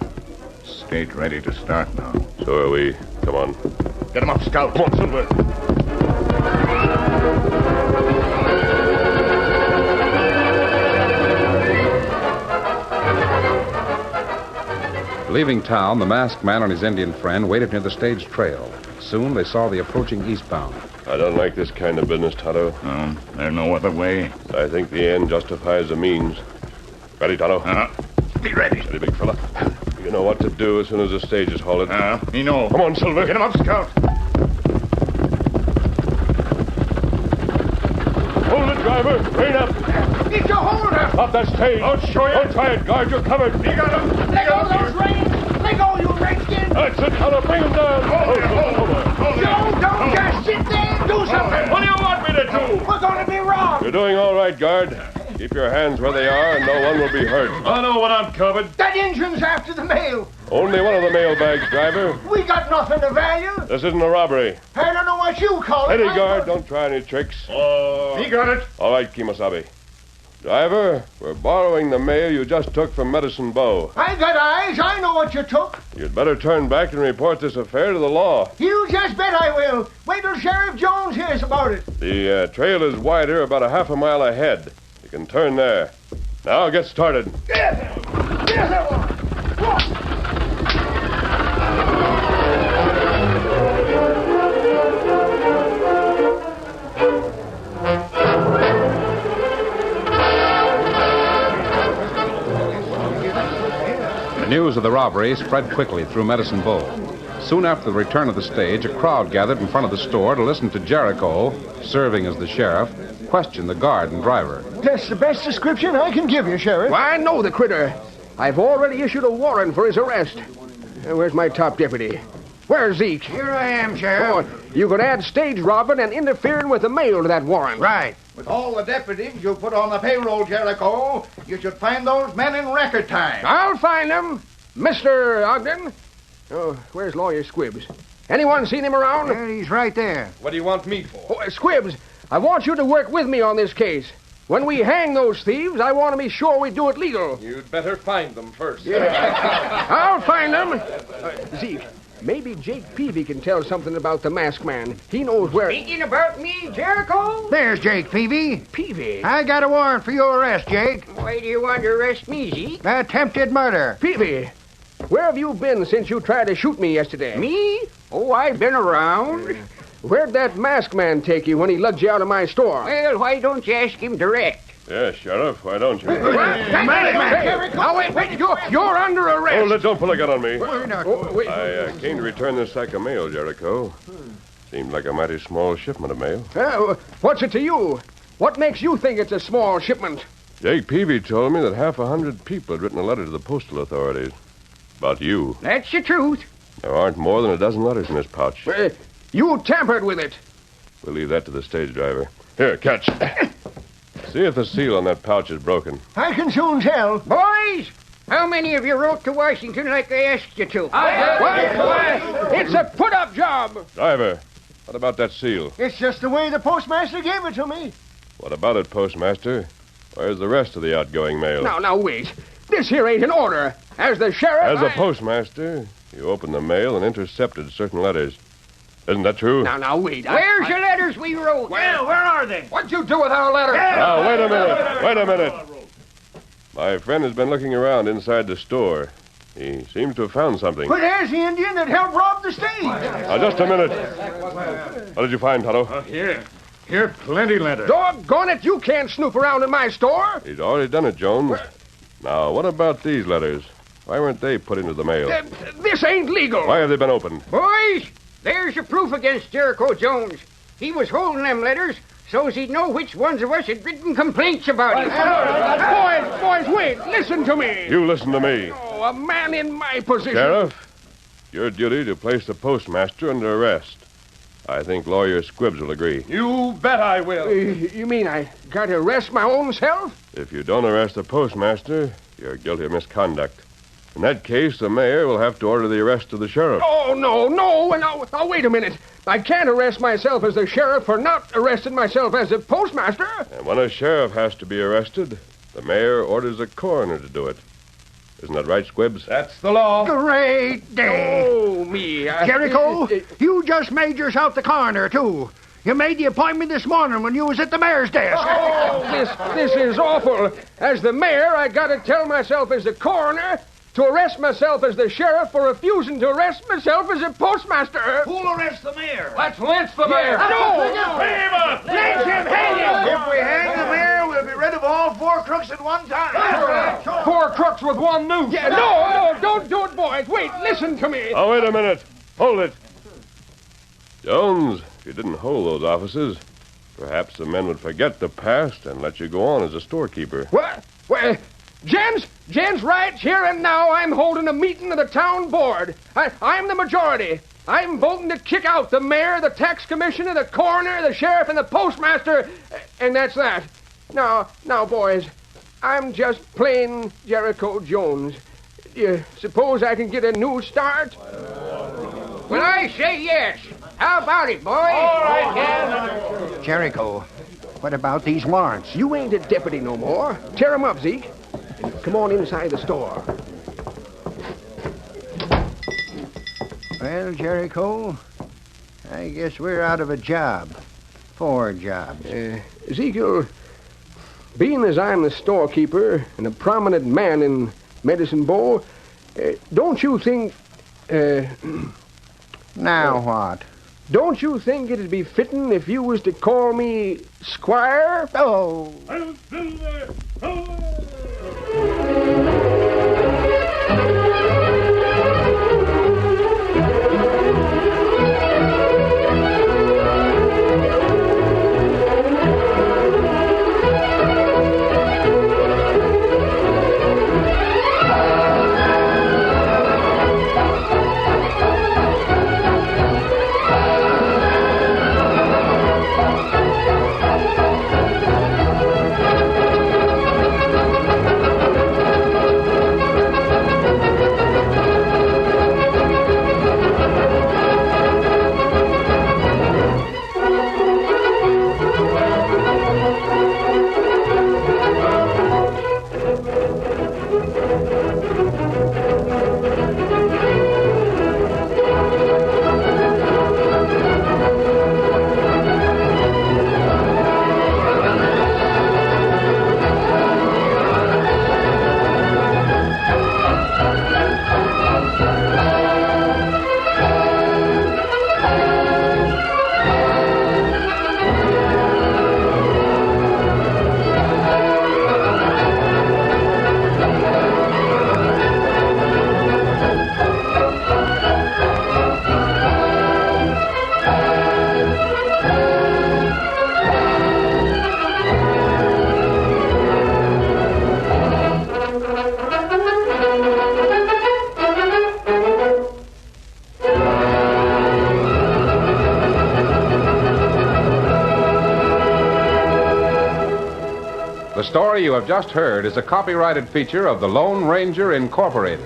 Stage ready to start now. So are we. Come on. Get him up, Scout. Come on, Silver. Leaving town, the masked man and his Indian friend waited near the stage trail. Soon they saw the approaching eastbound. I don't like this kind of business, Tonto. There's no other way. I think the end justifies the means. Ready, Tonto? Be ready. Steady, big fella. You know what to do as soon as the stage is halted. Me know. Come on, Silver. Get him up, Scout. Hold it, driver. Rein up. Get your hold up. Stop that stage. I'll show you. Don't try it, guard. You're covered. You got him. Let go of those reins. Let go, you redskin. That's it, Tonto. Bring him down. Hold it. Don't just sit there and do something. What do you want me to do? We're going to be wrong. You're doing all right, guard. Keep your hands where they are, and no one will be hurt. I know what I'm covered. That engine's after the mail. Only one of the mail bags, driver. We got nothing of value. This isn't a robbery. I don't know what you call it. Steady, guard. Don't try any tricks. He got it. All right, Kimosabe. Driver, we're borrowing the mail you just took from Medicine Bow. I got eyes. I know what you took. You'd better turn back and report this affair to the law. You just bet I will. Wait till Sheriff Jones hears about it. The trail is wider, about a half a mile ahead. You can turn there. Now get started. The news of the robbery spread quickly through Medicine Bow. Soon after the return of the stage, a crowd gathered in front of the store to listen to Jericho, serving as the sheriff, question the guard and driver. That's the best description I can give you, Sheriff. Why, I know the critter. I've already issued a warrant for his arrest. Where's my top deputy? Where's Zeke? Here I am, Sheriff. Oh, you could add stage robbing and interfering with the mail to that warrant. Right. With all the deputies you put on the payroll, Jericho, you should find those men in record time. I'll find them. Mr. Ogden. Oh, where's Lawyer Squibbs? Anyone seen him around? Yeah, he's right there. What do you want me for? Oh, Squibbs, I want you to work with me on this case. When we hang those thieves, I want to be sure we do it legal. You'd better find them first. Yeah. I'll find them. Zeke, maybe Jake Peavy can tell something about the masked man. He knows where... Speaking about me, Jericho? There's Jake Peavy. Peavy? I got a warrant for your arrest, Jake. Why do you want to arrest me, Zeke? Attempted murder. Peavy, where have you been since you tried to shoot me yesterday? Me? Oh, I've been around. Where'd that masked man take you when he lugged you out of my store? Well, why don't you ask him direct? Yes, Sheriff, why don't you? Now, wait, you're under arrest. Don't pull a gun on me. Wait. I came to return this sack of mail, Jericho. Seemed like a mighty small shipment of mail. What's it to you? What makes you think it's a small shipment? Jake Peavy told me that 100 people had written a letter to the postal authorities. About you. That's the truth. There aren't more than a dozen letters in this pouch. You tampered with it. We'll leave that to the stage driver. Here, catch. See if the seal on that pouch is broken. I can soon tell. Boys, how many of you wrote to Washington like I asked you to? What? It's a put-up job. Driver, what about that seal? It's just the way the postmaster gave it to me. What about it, postmaster? Where's the rest of the outgoing mail? Now, wait. This here ain't an order. As the sheriff... As a postmaster, you opened the mail and intercepted certain letters. Isn't that true? Now, wait. Where's the letters we wrote? Well, where are they? What'd you do with our letter? Now, wait a minute. My friend has been looking around inside the store. He seems to have found something. But there's the Indian that helped rob the stage. Now, just a minute. What did you find, Tonto? Here, plenty letters. Doggone it, you can't snoop around in my store. He's already done it, Jones. Now, what about these letters? Why weren't they put into the mail? This ain't legal. Why have they been opened? Boys, there's your proof against Jericho Jones. He was holding them letters so's he'd know which ones of us had written complaints about him. Boys, wait. Listen to me. You listen to me. Oh, a man in my position. Sheriff, your duty to place the postmaster under arrest. I think Lawyer Squibbs will agree. You bet I will. You mean I got to arrest my own self? If you don't arrest the postmaster, you're guilty of misconduct. In that case, the mayor will have to order the arrest of the sheriff. Oh, no. Now, wait a minute. I can't arrest myself as the sheriff for not arresting myself as the postmaster. And when a sheriff has to be arrested, the mayor orders a coroner to do it. Isn't that right, Squibbs? That's the law. Great day. Oh, me. Jericho, you just made yourself the coroner, too. You made the appointment this morning when you was at the mayor's desk. Oh, this is awful. As the mayor, I got to tell myself as the coroner to arrest myself as the sheriff for refusing to arrest myself as a postmaster. Who'll arrest the mayor? Let's lynch the mayor. No! Lynch him, hang him! If we hang the mayor, we'll be rid of all 4 crooks at one time. 4 crooks with 1 noose. Yeah, no, don't do it, boys. Wait, listen to me. Oh, wait a minute. Hold it. Jones, if you didn't hold those offices, perhaps the men would forget the past and let you go on as a storekeeper. What? Well, Gents, right here and now, I'm holding a meeting of the town board. I'm the majority. I'm voting to kick out the mayor, the tax commissioner, the coroner, the sheriff, and the postmaster, and that's that. Now, boys, I'm just plain Jericho Jones. Do you suppose I can get a new start? Well, I say yes. How about it, boys? All right, Ken. Jericho, what about these warrants? You ain't a deputy no more. Tear 'em up, Zeke. And come on inside the store. Well, Jericho, I guess we're out of a job. 4 jobs. Ezekiel, being as I'm the storekeeper and a prominent man in Medicine Bow, don't you think... Now what? Don't you think it'd be fitting if you was to call me Squire? Oh. The story you have just heard is a copyrighted feature of the Lone Ranger Incorporated.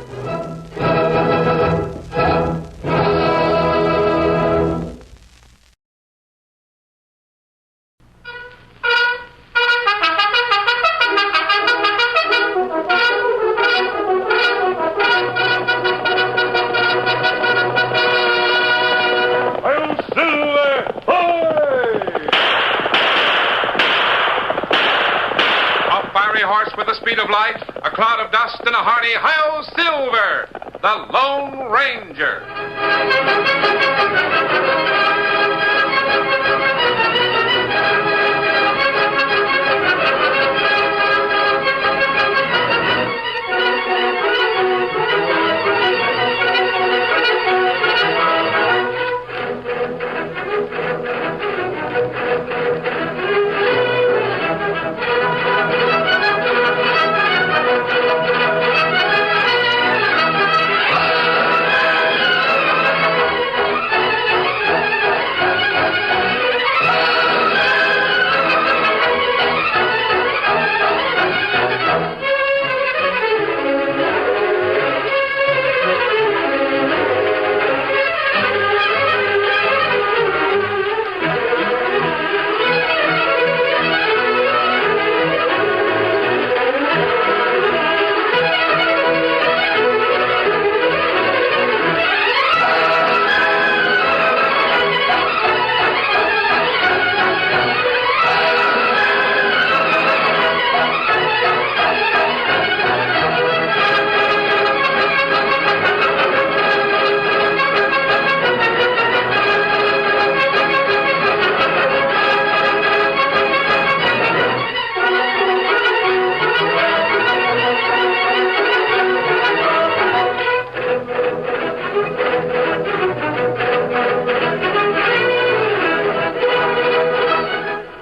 With the speed of light, a cloud of dust, and a hearty hi-yo silver, the Lone Ranger.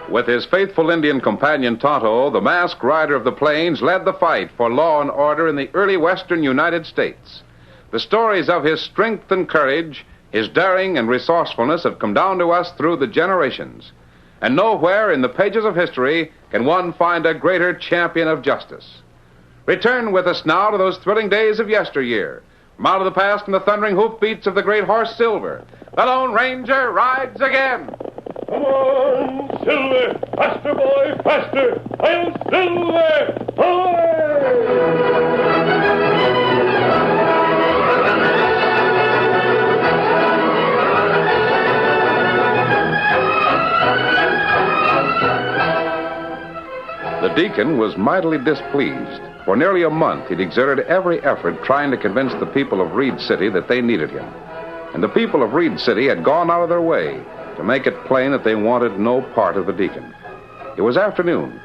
With his faithful Indian companion Tonto, the masked rider of the plains led the fight for law and order in the early western United States. The stories of his strength and courage, his daring and resourcefulness have come down to us through the generations. And nowhere in the pages of history can one find a greater champion of justice. Return with us now to those thrilling days of yesteryear. From out of the past and the thundering hoofbeats of the great horse Silver, the Lone Ranger rides again. Come on, Silver! Faster, boy, faster! I'll Silver! The deacon was mightily displeased. For nearly a month, he'd exerted every effort trying to convince the people of Reed City that they needed him. And the people of Reed City had gone out of their way to make it plain that they wanted no part of the deacon. It was afternoon,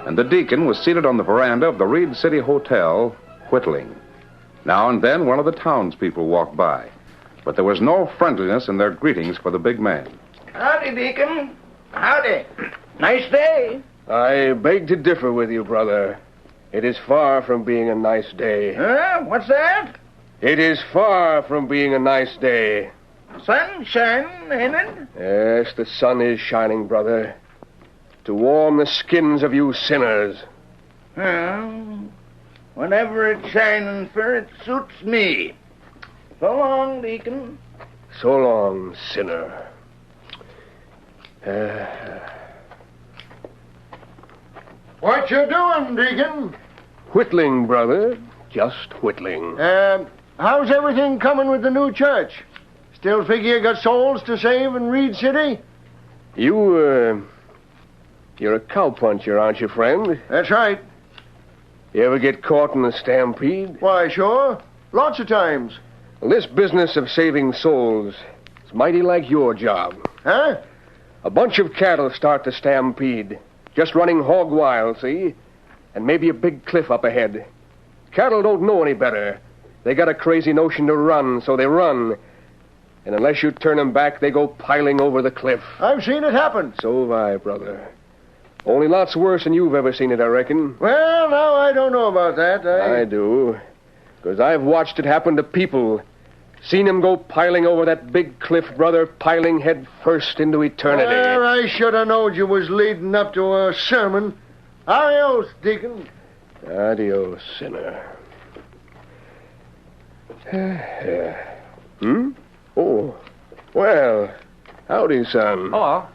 and the deacon was seated on the veranda of the Reed City Hotel, whittling. Now and then, one of the townspeople walked by, but there was no friendliness in their greetings for the big man. Howdy, Deacon. Howdy. Nice day. I beg to differ with you, brother. It is far from being a nice day. Huh? What's that? It is far from being a nice day. Sun shining, ain't it? Yes, the sun is shining, brother. To warm the skins of you sinners. Well, whatever it's shining for, it suits me. So long, Deacon. So long, sinner. What you doing, Deacon? Whittling, brother. Just whittling. How's everything coming with the new church? Still figure you got souls to save in Reed City? You're a cowpuncher, aren't you, friend? That's right. You ever get caught in a stampede? Why, sure. Lots of times. Well, this business of saving souls is mighty like your job. Huh? A bunch of cattle start the stampede, just running hog wild, see? And maybe a big cliff up ahead. Cattle don't know any better. They got a crazy notion to run, so they run. And unless you turn them back, they go piling over the cliff. I've seen it happen. So have I, brother. Only lots worse than you've ever seen it, I reckon. Well, now, I don't know about that. I do. Because I've watched it happen to people. Seen them go piling over that big cliff, brother, piling head first into eternity. Well, I should have known you was leading up to a sermon. Adios, Deacon. Adios, sinner. Oh, well, howdy, son. Hello.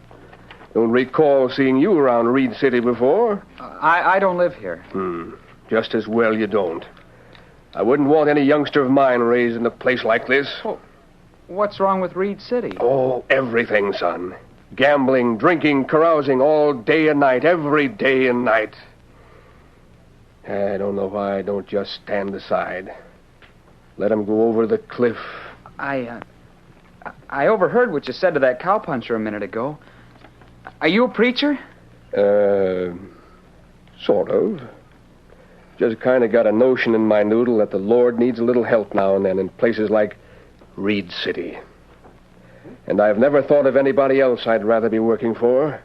Don't recall seeing you around Reed City before. I don't live here. Just as well you don't. I wouldn't want any youngster of mine raised in a place like this. Oh, what's wrong with Reed City? Oh, everything, son. Gambling, drinking, carousing all day and night, every day and night. I don't know why I don't just stand aside. Let him go over the cliff. I overheard what you said to that cowpuncher a minute ago. Are you a preacher? Sort of. Just kind of got a notion in my noodle that the Lord needs a little help now and then in places like Reed City. And I've never thought of anybody else I'd rather be working for.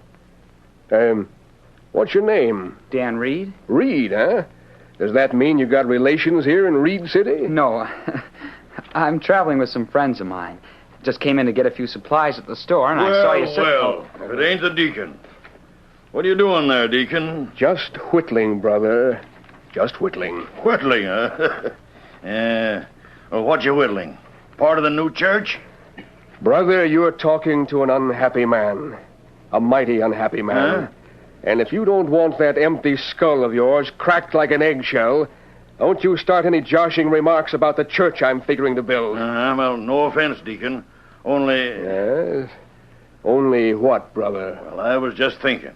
What's your name? Dan Reed. Reed, huh? Does that mean you got relations here in Reed City? No. I'm traveling with some friends of mine. Just came in to get a few supplies at the store, and I saw you sitting... Well, if it ain't the deacon. What are you doing there, Deacon? Just whittling, brother. Just whittling. Whittling, huh? Well, what you whittling? Part of the new church? Brother, you're talking to an unhappy man. A mighty unhappy man. Huh? And if you don't want that empty skull of yours cracked like an eggshell, don't you start any joshing remarks about the church I'm figuring to build. Well, no offense, Deacon. Only... Yes? Only what, brother? Well, I was just thinking.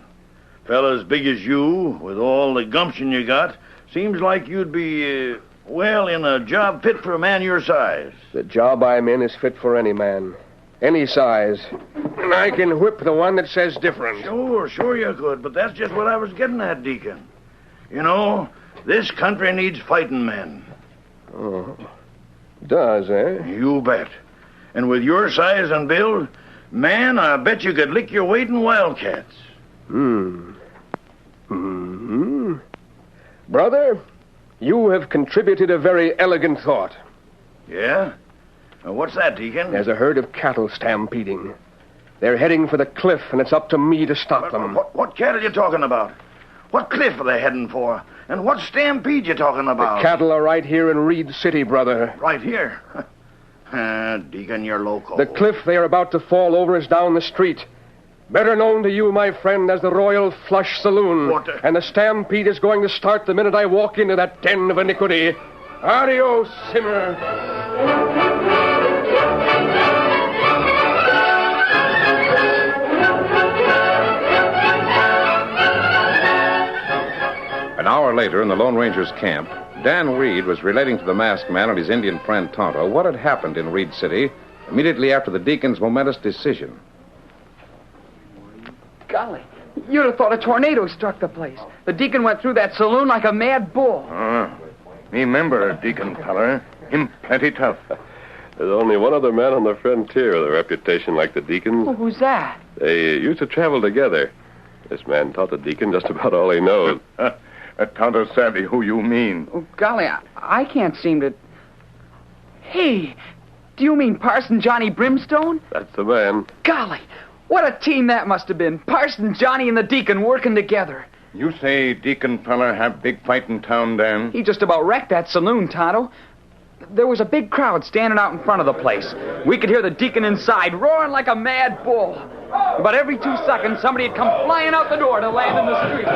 Fella as big as you, with all the gumption you got, seems like you'd be, in a job fit for a man your size. The job I'm in is fit for any man. Any size. And I can whip the one that says different. Sure you could, but that's just what I was getting at, Deacon. You know, this country needs fighting men. Oh. Does, eh? You bet. And with your size and build, man, I bet you could lick your weight in wildcats. Brother, you have contributed a very elegant thought. Yeah? What's that, Deacon? There's a herd of cattle stampeding. They're heading for the cliff, and it's up to me to stop them. What cattle you talking about? What cliff are they heading for? And what stampede you talking about? The cattle are right here in Reed City, brother. Right here? Deacon, you're loco. The cliff they are about to fall over is down the street. Better known to you, my friend, as the Royal Flush Saloon. And the stampede is going to start the minute I walk into that den of iniquity. Adios, sinner. An hour later, in the Lone Ranger's camp, Dan Reed was relating to the masked man and his Indian friend Tonto what had happened in Reed City immediately after the deacon's momentous decision. Golly, you'd have thought a tornado struck the place. The deacon went through that saloon like a mad bull. Me member, Deacon feller. Him plenty tough. There's only one other man on the frontier with a reputation like the deacon. Well, who's that? They used to travel together. This man taught the deacon just about all he knows. Tonto savvy who you mean. Oh, golly, I can't seem to... Hey, do you mean Parson Johnny Brimstone? That's the man. Golly, what a team that must have been. Parson Johnny and the deacon working together. You say Deacon feller have big fight in town, Dan? He just about wrecked that saloon, Tonto. There was a big crowd standing out in front of the place. We could hear the deacon inside roaring like a mad bull. About every 2 seconds, somebody would come flying out the door to land in the street.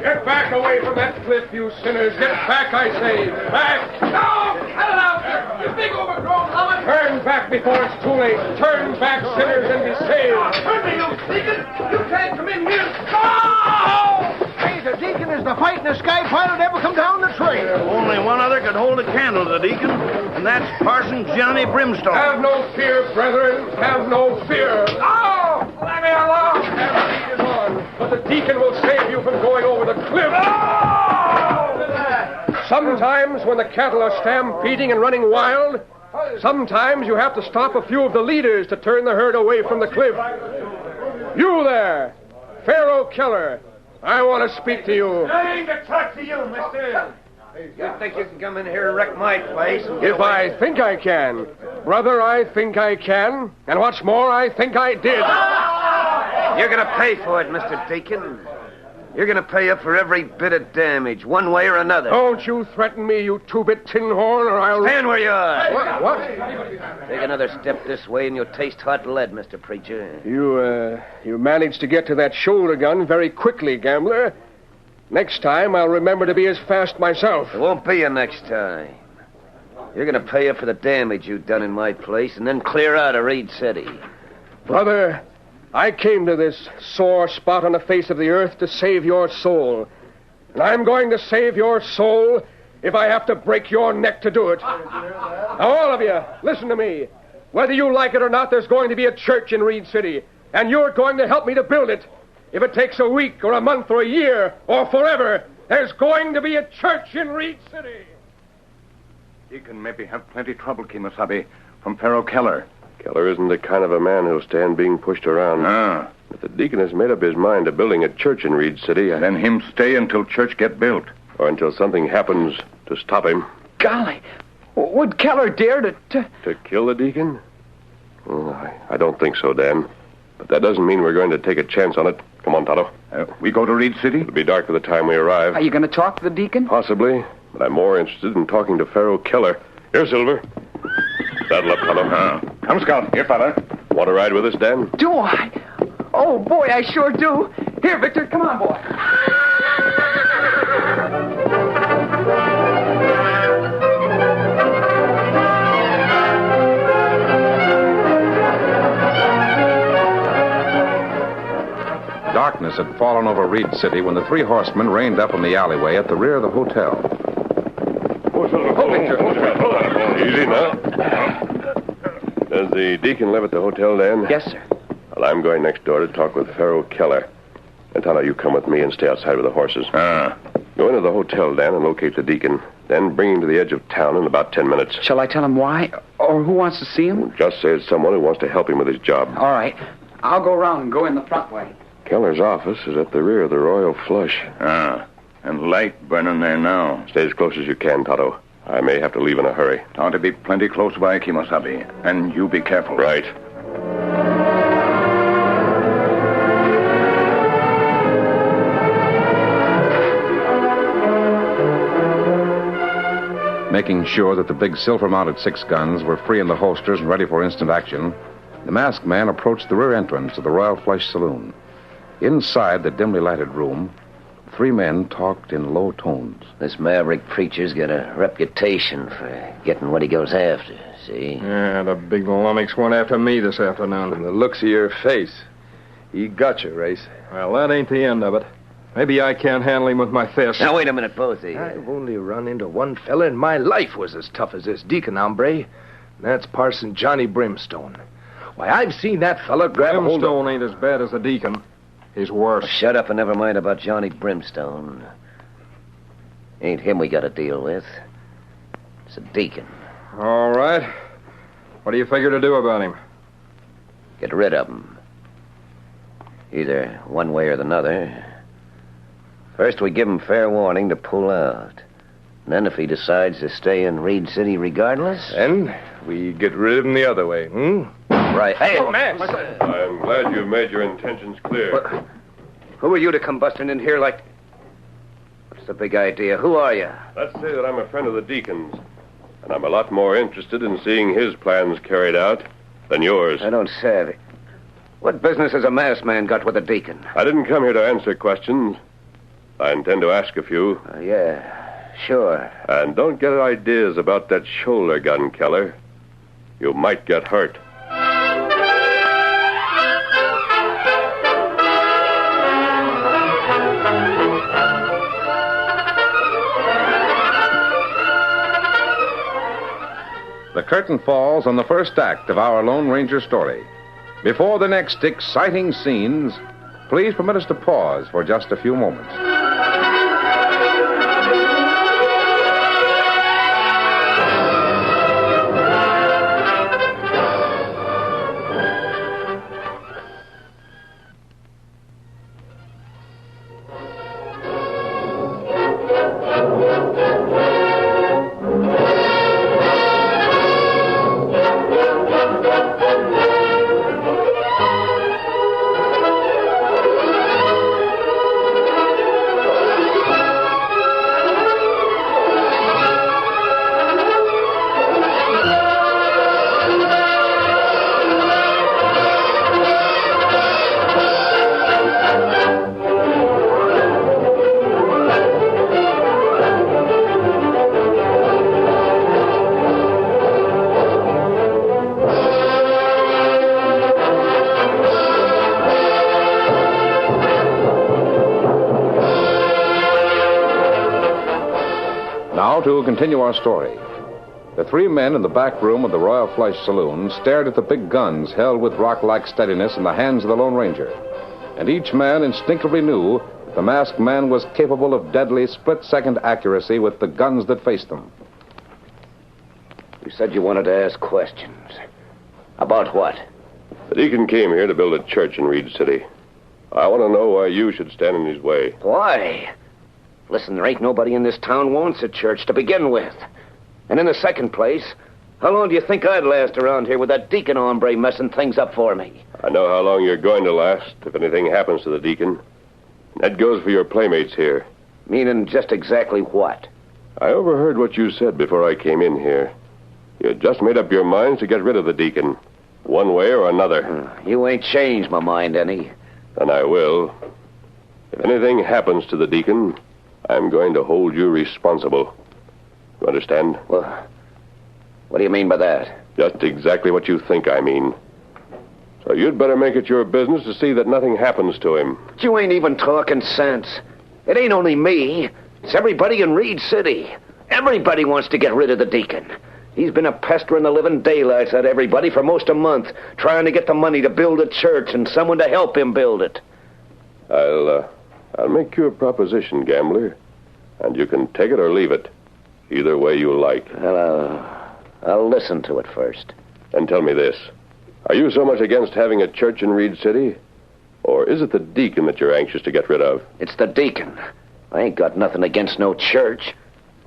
Get back away from that cliff, you sinners. Get back, I say. Back. No! Cut it out! You big overgrown lummox! Turn back before it's too late. Turn back, sinners, and be saved. Turn me, you deacon! You can't come in here! No! Hey, the deacon is the fightingest sky pilot ever come down the trail. Only one other could hold a candle to the deacon, and that's Parson Johnny Brimstone. Have no fear, brethren. Have no fear. Oh! Let me alone! Everything is on, but the deacon will save you from going over the cliff. Sometimes when the cattle are stampeding and running wild, sometimes you have to stop a few of the leaders to turn the herd away from the cliff. You there, Pharaoh Keller, I want to speak to you. I ain't to talk to you, mister. You think you can come in here and wreck my place? If I think I can. Brother, I think I can. And what's more, I think I did. You're going to pay for it, Mr. Deacon. You're going to pay up for every bit of damage, one way or another. Don't you threaten me, you two-bit tin horn, or I'll... Stand where you are. What? Take another step this way and you'll taste hot lead, Mr. Preacher. You managed to get to that shoulder gun very quickly, gambler. Next time, I'll remember to be as fast myself. It won't be a next time. You're going to pay up for the damage you've done in my place and then clear out of Reed City. Brother, I came to this sore spot on the face of the earth to save your soul. And I'm going to save your soul if I have to break your neck to do it. Now, all of you, listen to me. Whether you like it or not, there's going to be a church in Reed City, and you're going to help me to build it. If it takes a week or a month or a year or forever, there's going to be a church in Reed City. Deacon maybe have plenty trouble, Kemosabe, from Pharaoh Keller. Keller isn't the kind of a man who'll stand being pushed around. If the deacon has made up his mind to building a church in Reed City... Then him stay until church get built. Or until something happens to stop him. Golly, would Keller dare to... To kill the deacon? Well, I don't think so, Dan. But that doesn't mean we're going to take a chance on it. Come on, Tonto. We go to Reed City? It'll be dark by the time we arrive. Are you going to talk to the deacon? Possibly, but I'm more interested in talking to Pharaoh Keller. Here, Silver. Saddle up, Tonto. Come, Scout. Here, fella. Want to ride with us, Dan? Do I? Oh, boy, I sure do. Here, Victor, come on, boy. Darkness had fallen over Reed City when the three horsemen reined up in the alleyway at the rear of the hotel. Oh, Victor. Easy now. Does the deacon live at the hotel, Dan? Yes, sir. Well, I'm going next door to talk with Pharaoh Keller. And Tonto, you come with me and stay outside with the horses. Go into the hotel, Dan, and locate the deacon. Then bring him to the edge of town in about 10 minutes. Shall I tell him why? Or who wants to see him? Just say it's someone who wants to help him with his job. All right. I'll go around and go in the front way. Keller's office is at the rear of the Royal Flush. And light burning there now. Stay as close as you can, Tonto. I may have to leave in a hurry. Ought to be plenty close by, Kimosabe. And you be careful. Right. Making sure that the big silver-mounted 6 guns were free in the holsters and ready for instant action, the masked man approached the rear entrance of the Royal Flush Saloon. Inside the dimly lighted room, 3 men talked in low tones. This maverick preacher's got a reputation for getting what he goes after, see? Yeah, the big lummox went after me this afternoon. From the looks of your face, he got you, Race. Well, that ain't the end of it. Maybe I can't handle him with my fists. Now, wait a minute, both of you. I've only run into one fella in my life was as tough as this Deacon hombre. And that's Parson Johnny Brimstone. Why, I've seen that fella grab a hold of... Brimstone ain't as bad as the Deacon. He's worse. Shut up and never mind about Johnny Brimstone. Ain't him we got to deal with. It's a Deacon. All right. What do you figure to do about him? Get rid of him. Either one way or the other. First, we give him fair warning to pull out. And then if he decides to stay in Reed City regardless... Then we get rid of him the other way, Right. Hey, man! I'm glad you've made your intentions clear. Who are you to come busting in here like... What's the big idea? Who are you? Let's say that I'm a friend of the Deacon's. And I'm a lot more interested in seeing his plans carried out than yours. I don't say. What business has a masked man got with a Deacon? I didn't come here to answer questions. I intend to ask a few. Yeah, sure. And don't get ideas about that shoulder gun, Keller. You might get hurt. The curtain falls on the first act of our Lone Ranger story. Before the next exciting scenes, please permit us to pause for just a few moments. Now to continue our story. The 3 men in the back room of the Royal Flush Saloon stared at the big guns held with rock-like steadiness in the hands of the Lone Ranger. And each man instinctively knew that the masked man was capable of deadly split-second accuracy with the guns that faced them. You said you wanted to ask questions. About what? The Deacon came here to build a church in Reed City. I want to know why you should stand in his way. Why? Listen, there ain't nobody in this town wants a church to begin with. And in the second place, how long do you think I'd last around here with that Deacon hombre messing things up for me? I know how long you're going to last if anything happens to the Deacon. That goes for your playmates here. Meaning just exactly what? I overheard what you said before I came in here. You just made up your minds to get rid of the Deacon, one way or another. You ain't changed my mind any. Then I will. If anything happens to the Deacon, I'm going to hold you responsible. You understand? Well, what do you mean by that? Just exactly what you think I mean. So you'd better make it your business to see that nothing happens to him. But you ain't even talking sense. It ain't only me. It's everybody in Reed City. Everybody wants to get rid of the Deacon. He's been a pestering the living daylights at everybody for most a month, trying to get the money to build a church and someone to help him build it. I'll make you a proposition, gambler, and you can take it or leave it, either way you like. Well, I'll listen to it first. And tell me this. Are you so much against having a church in Reed City? Or is it the Deacon that you're anxious to get rid of? It's the Deacon. I ain't got nothing against no church.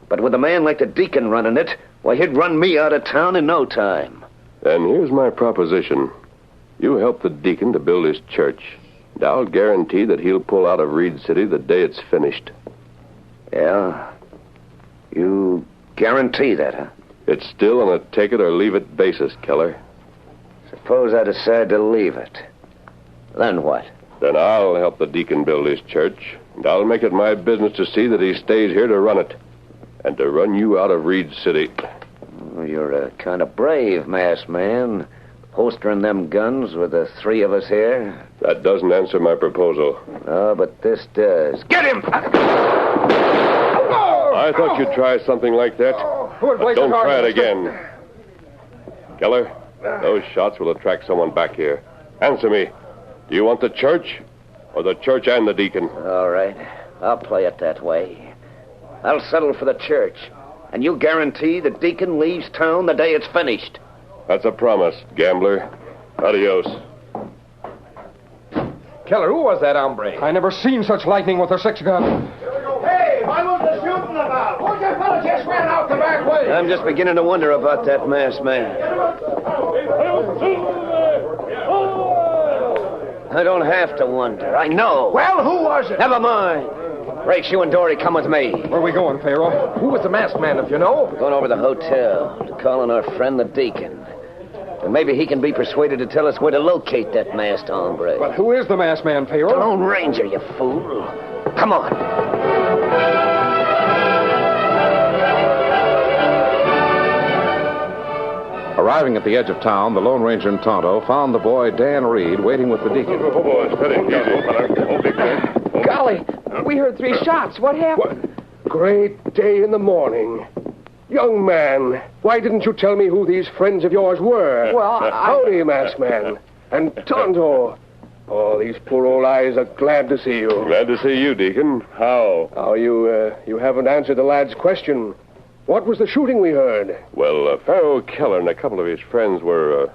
But with a man like the Deacon running it, why, he'd run me out of town in no time. And here's my proposition. You help the Deacon to build his church, and I'll guarantee that he'll pull out of Reed City the day it's finished. Yeah? You guarantee that, huh? It's still on a take-it-or-leave-it basis, Keller. Suppose I decide to leave it. Then what? Then I'll help the Deacon build his church, and I'll make it my business to see that he stays here to run it, and to run you out of Reed City. You're kind of brave, masked man. Holstering them guns with the three of us here. That doesn't answer my proposal. Oh, but this does. Get him! I thought you'd try something like that. But don't try it again. Keller, those shots will attract someone back here. Answer me. Do you want the church, or the church and the Deacon? All right. I'll play it that way. I'll settle for the church. And you guarantee the Deacon leaves town the day it's finished. That's a promise, gambler. Adios. Keller, who was that hombre? I never seen such lightning with a six-gun. Hey, what was the shooting about? Who that fella just ran out the back way? I'm just beginning to wonder about that masked man. I don't have to wonder. I know. Well, who was it? Never mind. Rakes, you and Dory come with me. Where are we going, Pharaoh? Who was the masked man, if you know? We're going over to the hotel to call on our friend the Deacon. And maybe he can be persuaded to tell us where to locate that masked hombre. But who is the masked man, Pharaoh? The Lone Ranger, you fool. Come on. Arriving at the edge of town, the Lone Ranger and Tonto found the boy Dan Reed waiting with the Deacon. Oh, boy, steady. Oh, big man. Golly, we heard 3 shots. What happened? Great day in the morning. Young man, why didn't you tell me who these friends of yours were? Well, Howdy, masked man. And Tonto. Oh, these poor old eyes are glad to see you. Glad to see you, Deacon. How? Oh, you haven't answered the lad's question. What was the shooting we heard? Well, Pharaoh Keller and a couple of his friends were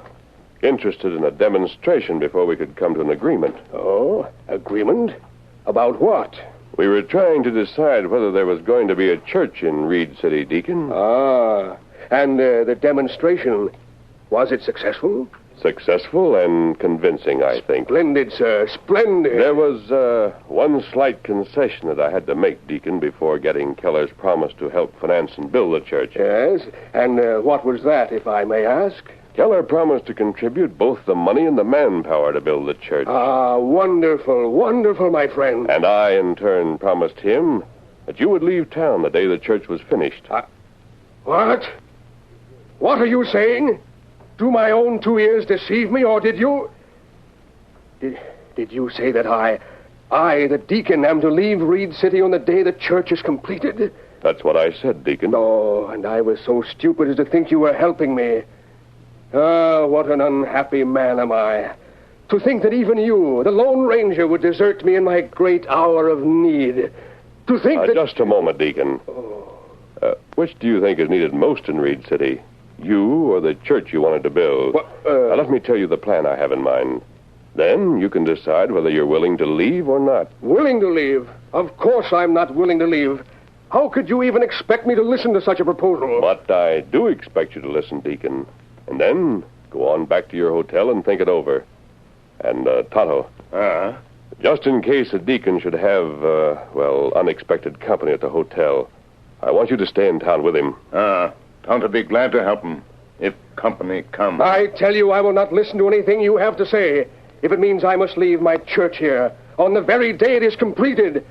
interested in a demonstration before we could come to an agreement. Oh, agreement? About what? We were trying to decide whether there was going to be a church in Reed City, Deacon. Ah, and the demonstration, was it successful? Successful and convincing, I think. Splendid, sir, splendid. There was one slight concession that I had to make, Deacon, before getting Keller's promise to help finance and build the church. Yes, and what was that, if I may ask? Keller promised to contribute both the money and the manpower to build the church. Ah, wonderful, wonderful, my friend. And I, in turn, promised him that you would leave town the day the church was finished. What? What are you saying? Do my own 2 ears deceive me, or did you... Did you say that I, the Deacon, am to leave Reed City on the day the church is completed? That's what I said, Deacon. Oh, and I was so stupid as to think you were helping me. Ah, what an unhappy man am I. To think that even you, the Lone Ranger, would desert me in my great hour of need. To think that... Just a moment, Deacon. Which do you think is needed most in Reed City? You or the church you wanted to build? Now, let me tell you the plan I have in mind. Then you can decide whether you're willing to leave or not. Willing to leave? Of course I'm not willing to leave. How could you even expect me to listen to such a proposal? But I do expect you to listen, Deacon. And then go on back to your hotel and think it over. And, Tonto. Just in case the Deacon should have, unexpected company at the hotel, I want you to stay in town with him. Tonto be glad to help him, if company comes. I tell you, I will not listen to anything you have to say, if it means I must leave my church here on the very day it is completed.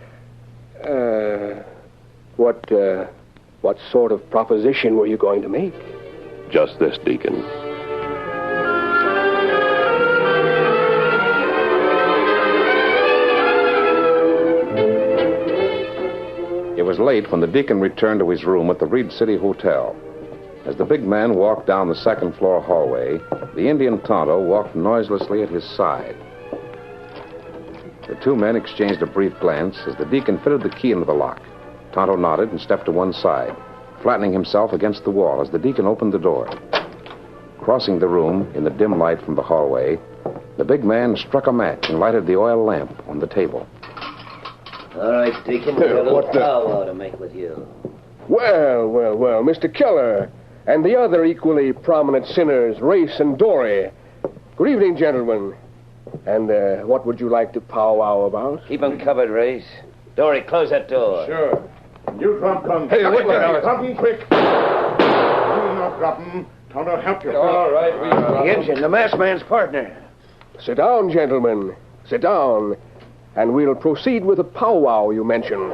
What sort of proposition were you going to make? Just this, Deacon. It was late when the Deacon returned to his room at the Reed City Hotel. As the big man walked down the second-floor hallway, the Indian Tonto walked noiselessly at his side. The two men exchanged a brief glance as the Deacon fitted the key into the lock. Tonto nodded and stepped to one side, flattening himself against the wall as the Deacon opened the door. Crossing the room in the dim light from the hallway, the big man struck a match and lighted the oil lamp on the table. All right, Deacon, we've got a little powwow to make with you. Well, Mr. Keller, and the other equally prominent sinners, Race and Dory. Good evening, gentlemen. And what would you like to powwow about? Keep 'em covered, Race. Dory, close that door. Sure. You drop guns. Hey, wait, drop them quick. You not drop them. Tonto, help you. All right, the engine, the masked man's partner. Sit down, gentlemen. Sit down. And we'll proceed with the powwow you mentioned.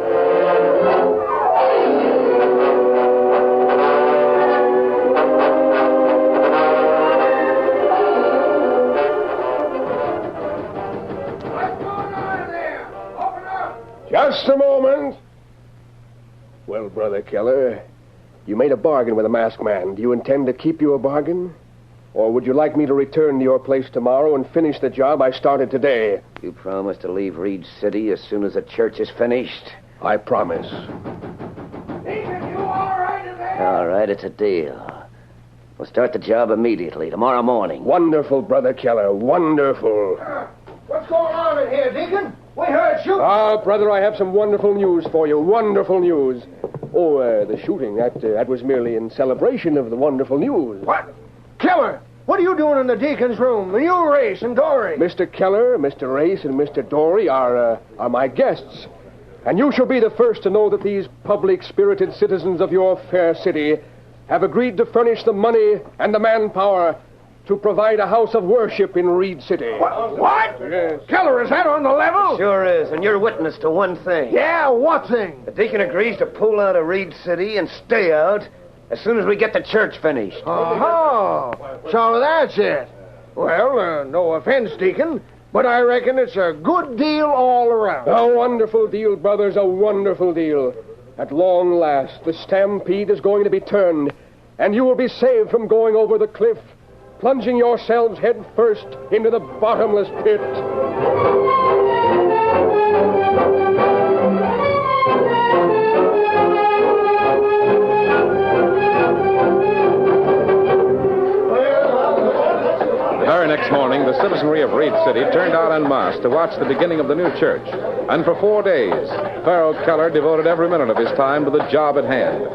Just a moment. Well, Brother Keller, you made a bargain with a masked man. Do you intend to keep your bargain? Or would you like me to return to your place tomorrow and finish the job I started today? You promise to leave Reed City as soon as the church is finished? I promise. Deacon, you all right in there? All right, it's a deal. We'll start the job immediately, tomorrow morning. Wonderful, Brother Keller, wonderful. What's going on in here, Deacon? We heard shooting. Ah, brother, I have some wonderful news for you. Wonderful news. Oh, the shooting, that was merely in celebration of the wonderful news. What? Keller, what are you doing in the deacon's room? And you, Race, and Dory? Mr. Keller, Mr. Race, and Mr. Dory are my guests. And you shall be the first to know that these public-spirited citizens of your fair city have agreed to furnish the money and the manpower to provide a house of worship in Reed City. What? Yes. Keller, is that on the level? Sure is, and you're witness to one thing. Yeah, what thing? The deacon agrees to pull out of Reed City and stay out as soon as we get the church finished. Oh, so that's it. Well, no offense, Deacon, but I reckon it's a good deal all around. A wonderful deal, brothers, a wonderful deal. At long last, the stampede is going to be turned, and you will be saved from going over the cliff, plunging yourselves head first into the bottomless pit. The very next morning, the citizenry of Reed City turned out en masse to watch the beginning of the new church. And for 4 days, Pharaoh Keller devoted every minute of his time to the job at hand.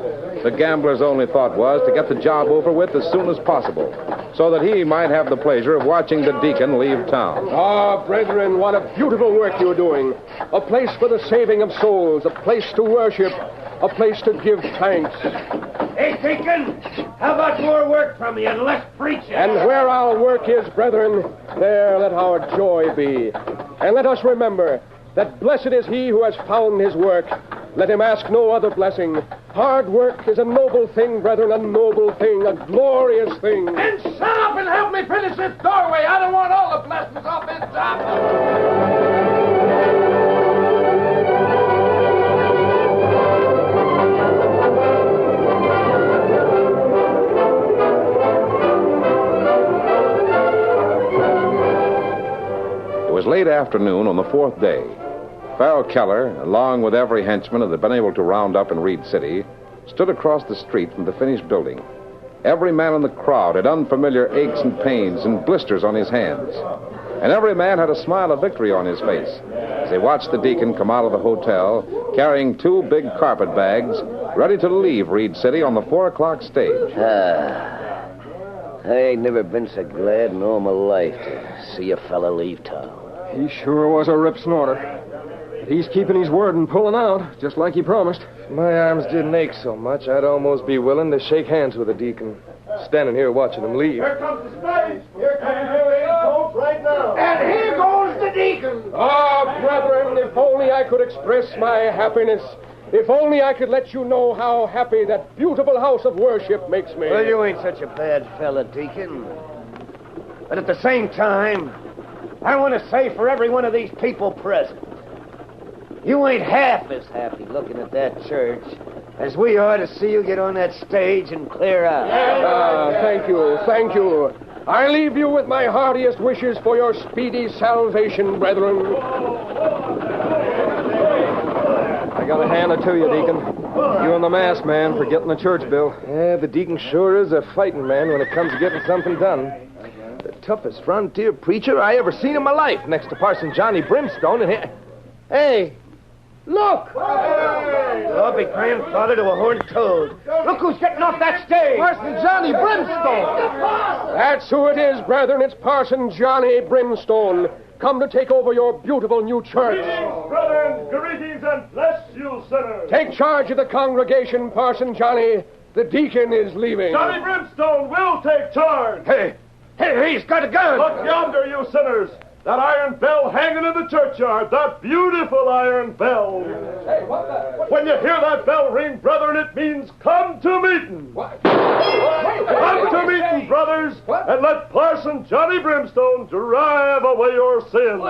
The gambler's only thought was to get the job over with as soon as possible, so that he might have the pleasure of watching the deacon leave town. Ah, brethren, what a beautiful work you're doing. A place for the saving of souls, a place to worship, a place to give thanks. Hey, Deacon, how about more work from you and less preaching? And where our work is, brethren, there let our joy be. And let us remember that blessed is he who has found his work. Let him ask no other blessing. Hard work is a noble thing, brethren, a noble thing, a glorious thing. And shut up and help me finish this doorway. I don't want all the blessings off this job. It was late afternoon on the 4th day. Pharaoh Keller, along with every henchman that had been able to round up in Reed City, stood across the street from the finished building. Every man in the crowd had unfamiliar aches and pains and blisters on his hands. And every man had a smile of victory on his face as they watched the deacon come out of the hotel carrying 2 big carpet bags, ready to leave Reed City on the 4 o'clock stage. I ain't never been so glad in all my life to see a fella leave town. He sure was a rip snorter. He's keeping his word and pulling out, just like he promised. My arms didn't ache so much, I'd almost be willing to shake hands with the deacon, standing here watching him leave. Here comes the stage. Here comes the folks right now. And here goes the deacon. Ah, brethren, if only I could express my happiness. If only I could let you know how happy that beautiful house of worship makes me. Well, you ain't such a bad fella, Deacon. But at the same time, I want to say for every one of these people present, you ain't half as happy looking at that church as we are to see you get on that stage and clear out. Thank you, thank you. I leave you with my heartiest wishes for your speedy salvation, brethren. I got to hand it to you, Deacon. You and the masked man for getting the church bill. Yeah, the deacon sure is a fighting man when it comes to getting something done. The toughest frontier preacher I ever seen in my life, next to Parson Johnny Brimstone. And hey, look! I'll be grandfather to a horned toad. Look who's getting off that stage. Parson Johnny Brimstone. That's who it is, brethren. It's Parson Johnny Brimstone, come to take over your beautiful new church. Greetings, brethren. Greetings and bless you, sinners. Take charge of the congregation, Parson Johnny. The deacon is leaving. Johnny Brimstone will take charge. Hey, he's got a gun. Look yonder, you sinners. That iron bell hanging in the churchyard, that beautiful iron bell. Hey, when you hear that bell ring, brethren, it means come to meeting. Come to meeting, brothers, and let Parson Johnny Brimstone drive away your sins.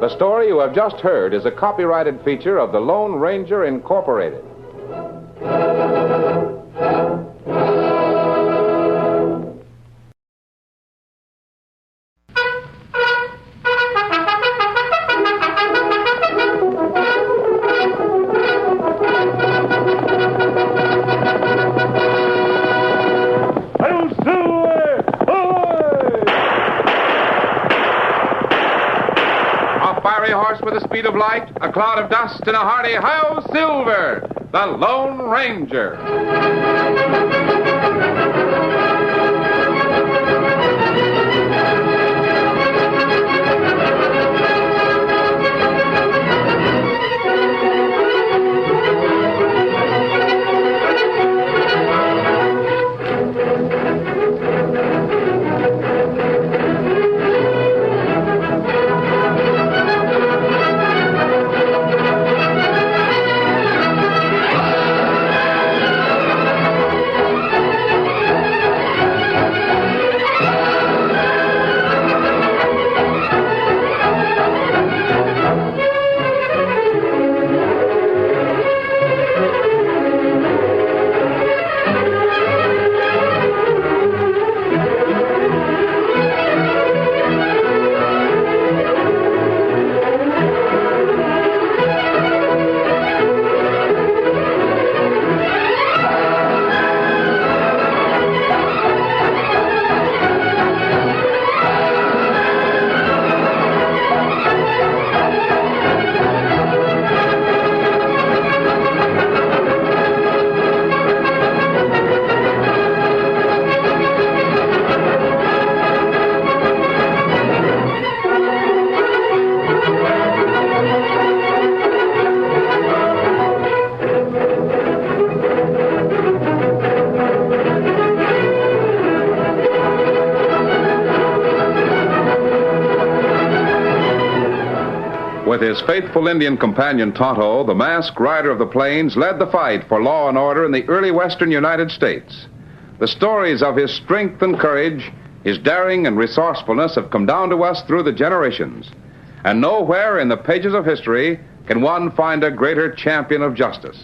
The story you have just heard is a copyrighted feature of the Lone Ranger Incorporated. With the speed of light, a cloud of dust, and a hearty hi-yo silver, the Lone Ranger. With his faithful Indian companion Tonto, the masked rider of the plains led the fight for law and order in the early western United States. The stories of his strength and courage, his daring and resourcefulness have come down to us through the generations. And nowhere in the pages of history can one find a greater champion of justice.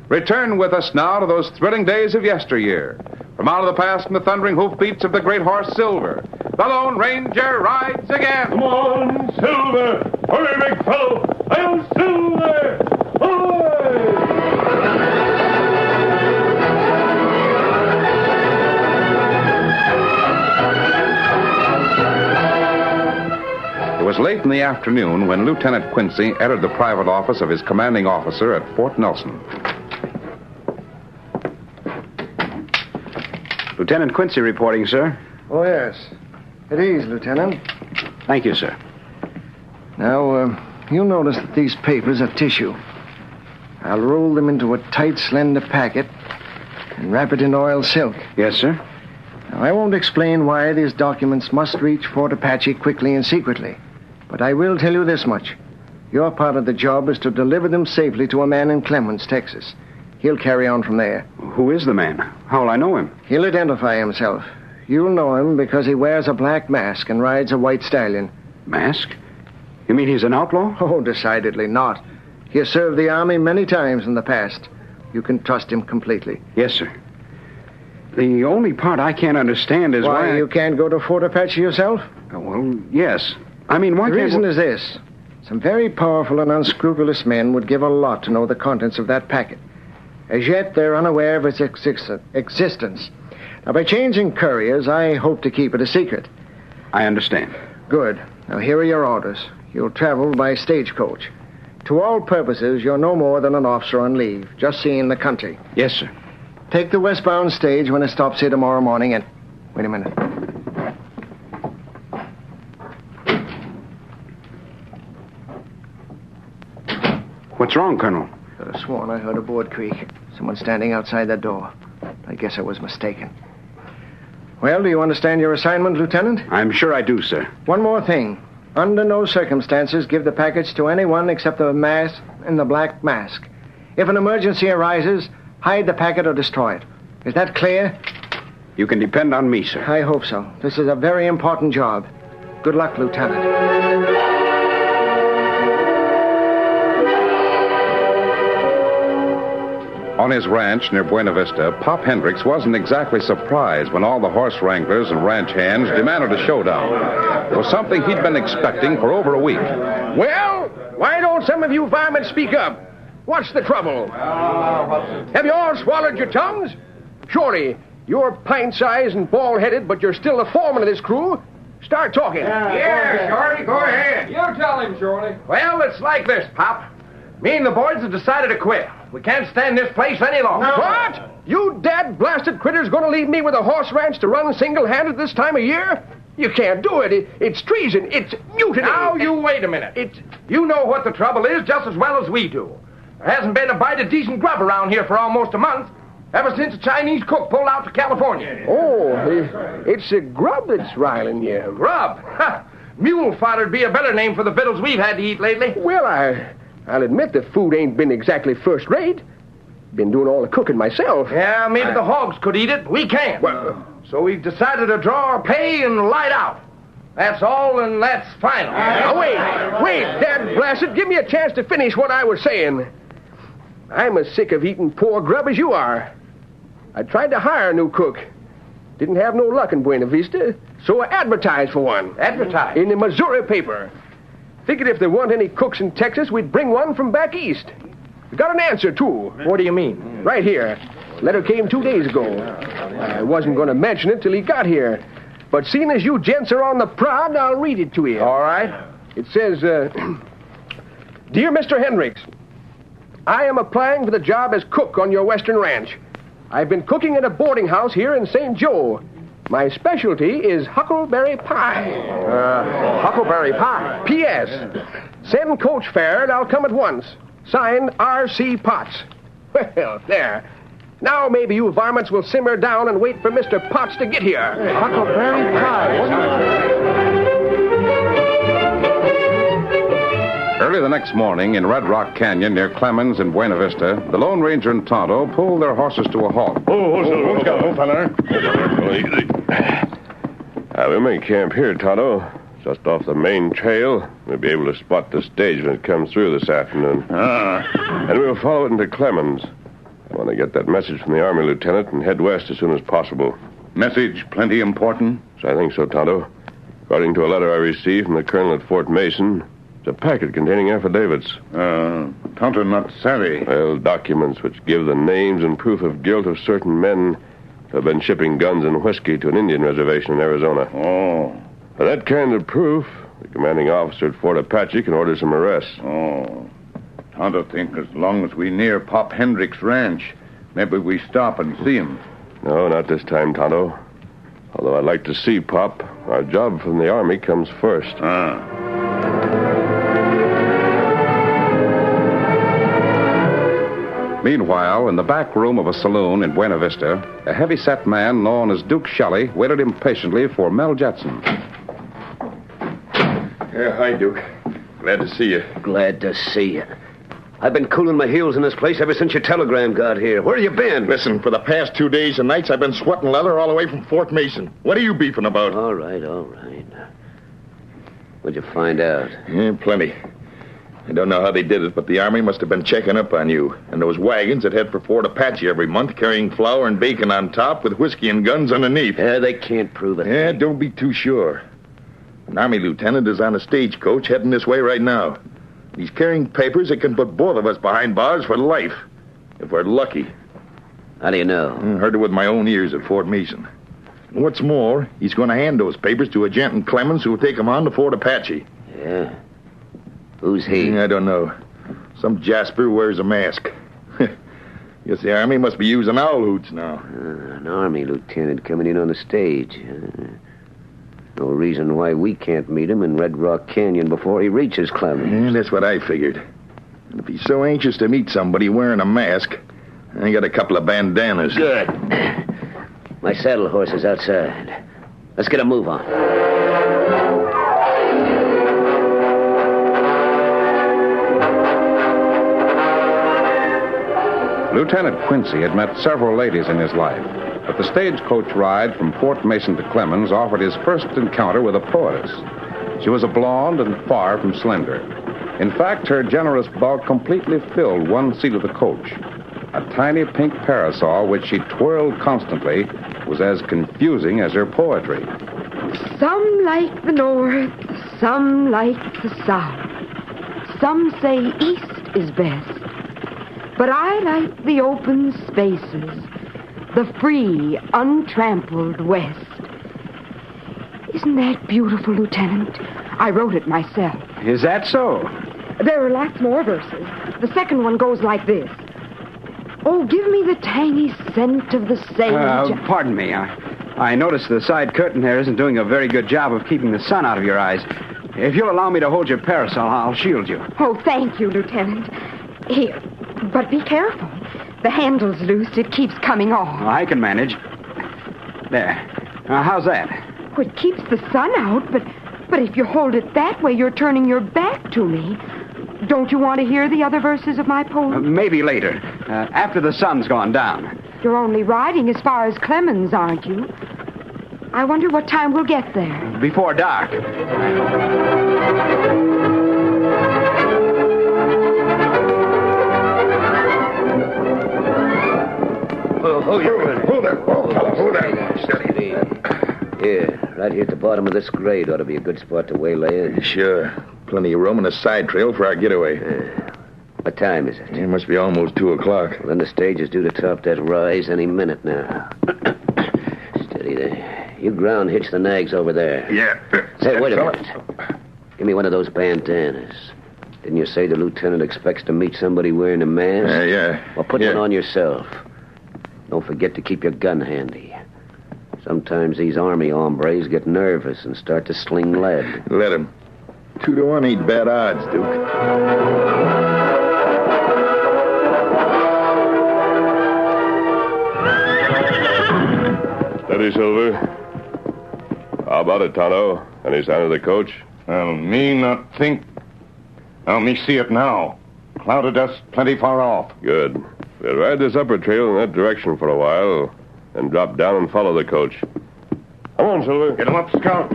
Return with us now to those thrilling days of yesteryear, From out of the past and the thundering hoofbeats of the great horse Silver, the Lone Ranger rides again. Come on, Silver! Hurry, big fellow! I'll Silver! It was late in the afternoon when Lieutenant Quincy entered the private office of his commanding officer at Fort Nelson. Lieutenant Quincy reporting, sir. Oh, yes. At ease, Lieutenant. Thank you, sir. Now, you'll notice that these papers are tissue. I'll roll them into a tight, slender packet and wrap it in oil silk. Yes, sir. Now, I won't explain why these documents must reach Fort Apache quickly and secretly, but I will tell you this much. Your part of the job is to deliver them safely to a man in Clemens, Texas. He'll carry on from there. Who is the man? How'll I know him? He'll identify himself. You'll know him because he wears a black mask and rides a white stallion. Mask? You mean he's an outlaw? Oh, decidedly not. He has served the Army many times in the past. You can trust him completely. Yes, sir. The only part I can't understand is why... you can't go to Fort Apache yourself? Well, yes. I mean, why The can't... reason is this. Some very powerful and unscrupulous men would give a lot to know the contents of that packet. As yet, they're unaware of its existence. Now, by changing couriers, I hope to keep it a secret. I understand. Good. Now, here are your orders. You'll travel by stagecoach. To all purposes, you're no more than an officer on leave, just seeing the country. Yes, sir. Take the westbound stage when it stops here tomorrow morning and... Wait a minute. What's wrong, Colonel? Could have sworn I heard a board creak. Someone standing outside that door. I guess I was mistaken. Well, do you understand your assignment, Lieutenant? I'm sure I do, sir. One more thing. Under no circumstances give the package to anyone except the man in the black mask. If an emergency arises, hide the packet or destroy it. Is that clear? You can depend on me, sir. I hope so. This is a very important job. Good luck, Lieutenant. On his ranch near Buena Vista, Pop Hendricks wasn't exactly surprised when all the horse wranglers and ranch hands demanded a showdown. It was something he'd been expecting for over a week. Well, why don't some of you varmints speak up? What's the trouble? Have you all swallowed your tongues? Surely, you're pint-sized and bald-headed, but you're still the foreman of this crew. Start talking. Yeah, Shorty, go ahead. You tell him, Shorty. Well, it's like this, Pop. Me and the boys have decided to quit. We can't stand this place any longer. No. What? You dad-blasted critters going to leave me with a horse ranch to run single-handed this time of year? You can't do it. It's treason. It's mutiny. Now, you wait a minute. You know what the trouble is just as well as we do. There hasn't been a bite of decent grub around here for almost a month, ever since a Chinese cook pulled out to California. Oh, it's the grub that's riling you. Grub? Ha! Mule fodder'd be a better name for the victuals we've had to eat lately. Well, I'll admit the food ain't been exactly first rate. Been doing all the cooking myself. Yeah, maybe the hogs could eat it. We can't. Well, so we've decided to draw our pay and light out. That's all, and that's final. Now, wait, Dad blasted. Give me a chance to finish what I was saying. I'm as sick of eating poor grub as you are. I tried to hire a new cook. Didn't have no luck in Buena Vista, so I advertised for one. Advertised? In the Missouri paper. Figured if there weren't any cooks in Texas, we'd bring one from back east. We got an answer, too. What do you mean? Right here. Letter came 2 days ago. I wasn't going to mention it till he got here. But seeing as you gents are on the prod, I'll read it to you. All right. It says, Dear Mr. Hendricks, I am applying for the job as cook on your western ranch. I've been cooking at a boarding house here in St. Joe. My specialty is huckleberry pie. Huckleberry pie? P.S. Send coach fare and I'll come at once. Signed, R.C. Potts. Well, there. Now maybe you varmints will simmer down and wait for Mr. Potts to get here. Huckleberry pie. Early the next morning in Red Rock Canyon near Clemens and Buena Vista, the Lone Ranger and Tonto pulled their horses to a halt. Feller. We may camp here, Tonto. Just off the main trail. We'll be able to spot the stage when it comes through this afternoon. And we'll follow it into Clemens. I want to get that message from the Army lieutenant and head west as soon as possible. Message plenty important? So I think so, Tonto. According to a letter I received from the colonel at Fort Mason, it's a packet containing affidavits. Tonto not savvy. Well, documents which give the names and proof of guilt of certain men who have been shipping guns and whiskey to an Indian reservation in Arizona. Oh. For that kind of proof, the commanding officer at Fort Apache can order some arrests. Oh. Tonto think as long as we near Pop Hendrick's ranch, maybe we stop and see him. No, not this time, Tonto. Although I'd like to see Pop, our job from the Army comes first. Meanwhile, in the back room of a saloon in Buena Vista, a heavy-set man known as Duke Shelley waited impatiently for Mel Jetson. Yeah, hi, Duke. Glad to see you. Glad to see you. I've been cooling my heels in this place ever since your telegram got here. Where you been? Listen, for the past 2 days and nights, I've been sweating leather all the way from Fort Mason. What are you beefing about? All right. What'd you find out? Yeah, plenty. I don't know how they did it, but the Army must have been checking up on you. And those wagons that head for Fort Apache every month, carrying flour and bacon on top with whiskey and guns underneath. Yeah, they can't prove it. Yeah, don't be too sure. An Army lieutenant is on a stagecoach heading this way right now. He's carrying papers that can put both of us behind bars for life, if we're lucky. How do you know? Heard it with my own ears at Fort Mason. And what's more, he's going to hand those papers to a gent in Clemens who will take them on to Fort Apache. Yeah? Who's he? I don't know. Some Jasper who wears a mask. Guess the Army must be using owl hoots now. An Army lieutenant coming in on the stage. No reason why we can't meet him in Red Rock Canyon before he reaches Clemens. Yeah, that's what I figured. And if he's so anxious to meet somebody wearing a mask, I got a couple of bandanas. Good. My saddle horse is outside. Let's get a move on. Lieutenant Quincy had met several ladies in his life, but the stagecoach ride from Fort Mason to Clemens offered his first encounter with a poetess. She was a blonde and far from slender. In fact, her generous bulk completely filled one seat of the coach. A tiny pink parasol, which she twirled constantly, was as confusing as her poetry. Some like the north, some like the south. Some say east is best. But I like the open spaces, the free, untrampled West. Isn't that beautiful, Lieutenant? I wrote it myself. Is that so? There are lots more verses. The second one goes like this. Oh, give me the tangy scent of the sage. Pardon me. I noticed the side curtain there isn't doing a very good job of keeping the sun out of your eyes. If you'll allow me to hold your parasol, I'll shield you. Oh, thank you, Lieutenant. Here, but be careful. The handle's loose. It keeps coming off. I can manage. There. How's that? Well, it keeps the sun out, but if you hold it that way, you're turning your back to me. Don't you want to hear the other verses of my poem? Maybe later, after the sun's gone down. You're only riding as far as Clemens, aren't you? I wonder what time we'll get there. Before dark. Hold there. Steady. Here, right here at the bottom of this grade ought to be a good spot to waylay it. Sure. Plenty of room and a side trail for our getaway. What time is it? It must be almost 2 o'clock. Well, then the stage is due to top that rise any minute now. Steady there. You ground hitch the nags over there. Yeah. Say, wait a minute. Give me one of those bandanas. Didn't you say the lieutenant expects to meet somebody wearing a mask? Yeah. Well, put one on yourself. Don't forget to keep your gun handy. Sometimes these army hombres get nervous and start to sling lead. Let them. 2 to 1 ain't bad odds, Duke. Steady, Silver. How about it, Tonto? Any sign of the coach? Well, me not think. Now, me see it now. Cloud of dust plenty far off. Good. We'll ride this upper trail in that direction for a while, and drop down and follow the coach. Come on, Silver. Get him up, Scout.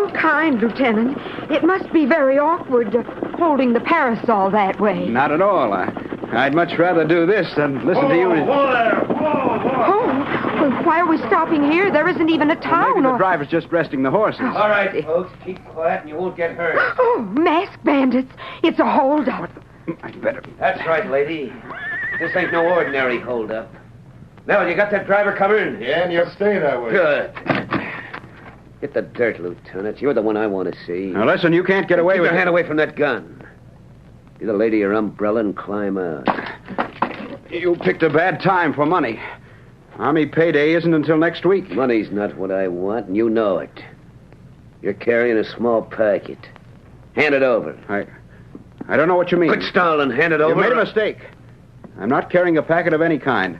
so kind, Lieutenant. It must be very awkward holding the parasol that way. Not at all. I'd much rather do this than listen to you. Whoa there! Oh, well, why are we stopping here? There isn't even a town. Maybe the driver's just resting the horses. All right, folks, keep quiet and you won't get hurt. Oh, masked bandits. It's a holdup. I'd better. That's right, lady. This ain't no ordinary holdup. Now, you got that driver covered? Yeah, and you'll stay that way. Good. Get the dirt, Lieutenant. You're the one I want to see. Now, listen, you can't get away Keep with your hand away from that gun. Give the lady your umbrella and climb out. You picked a bad time for money. Army payday isn't until next week. Money's not what I want, and you know it. You're carrying a small packet. Hand it over. I don't know what you mean. Quit stalling. Hand it over. You made a mistake. I'm not carrying a packet of any kind.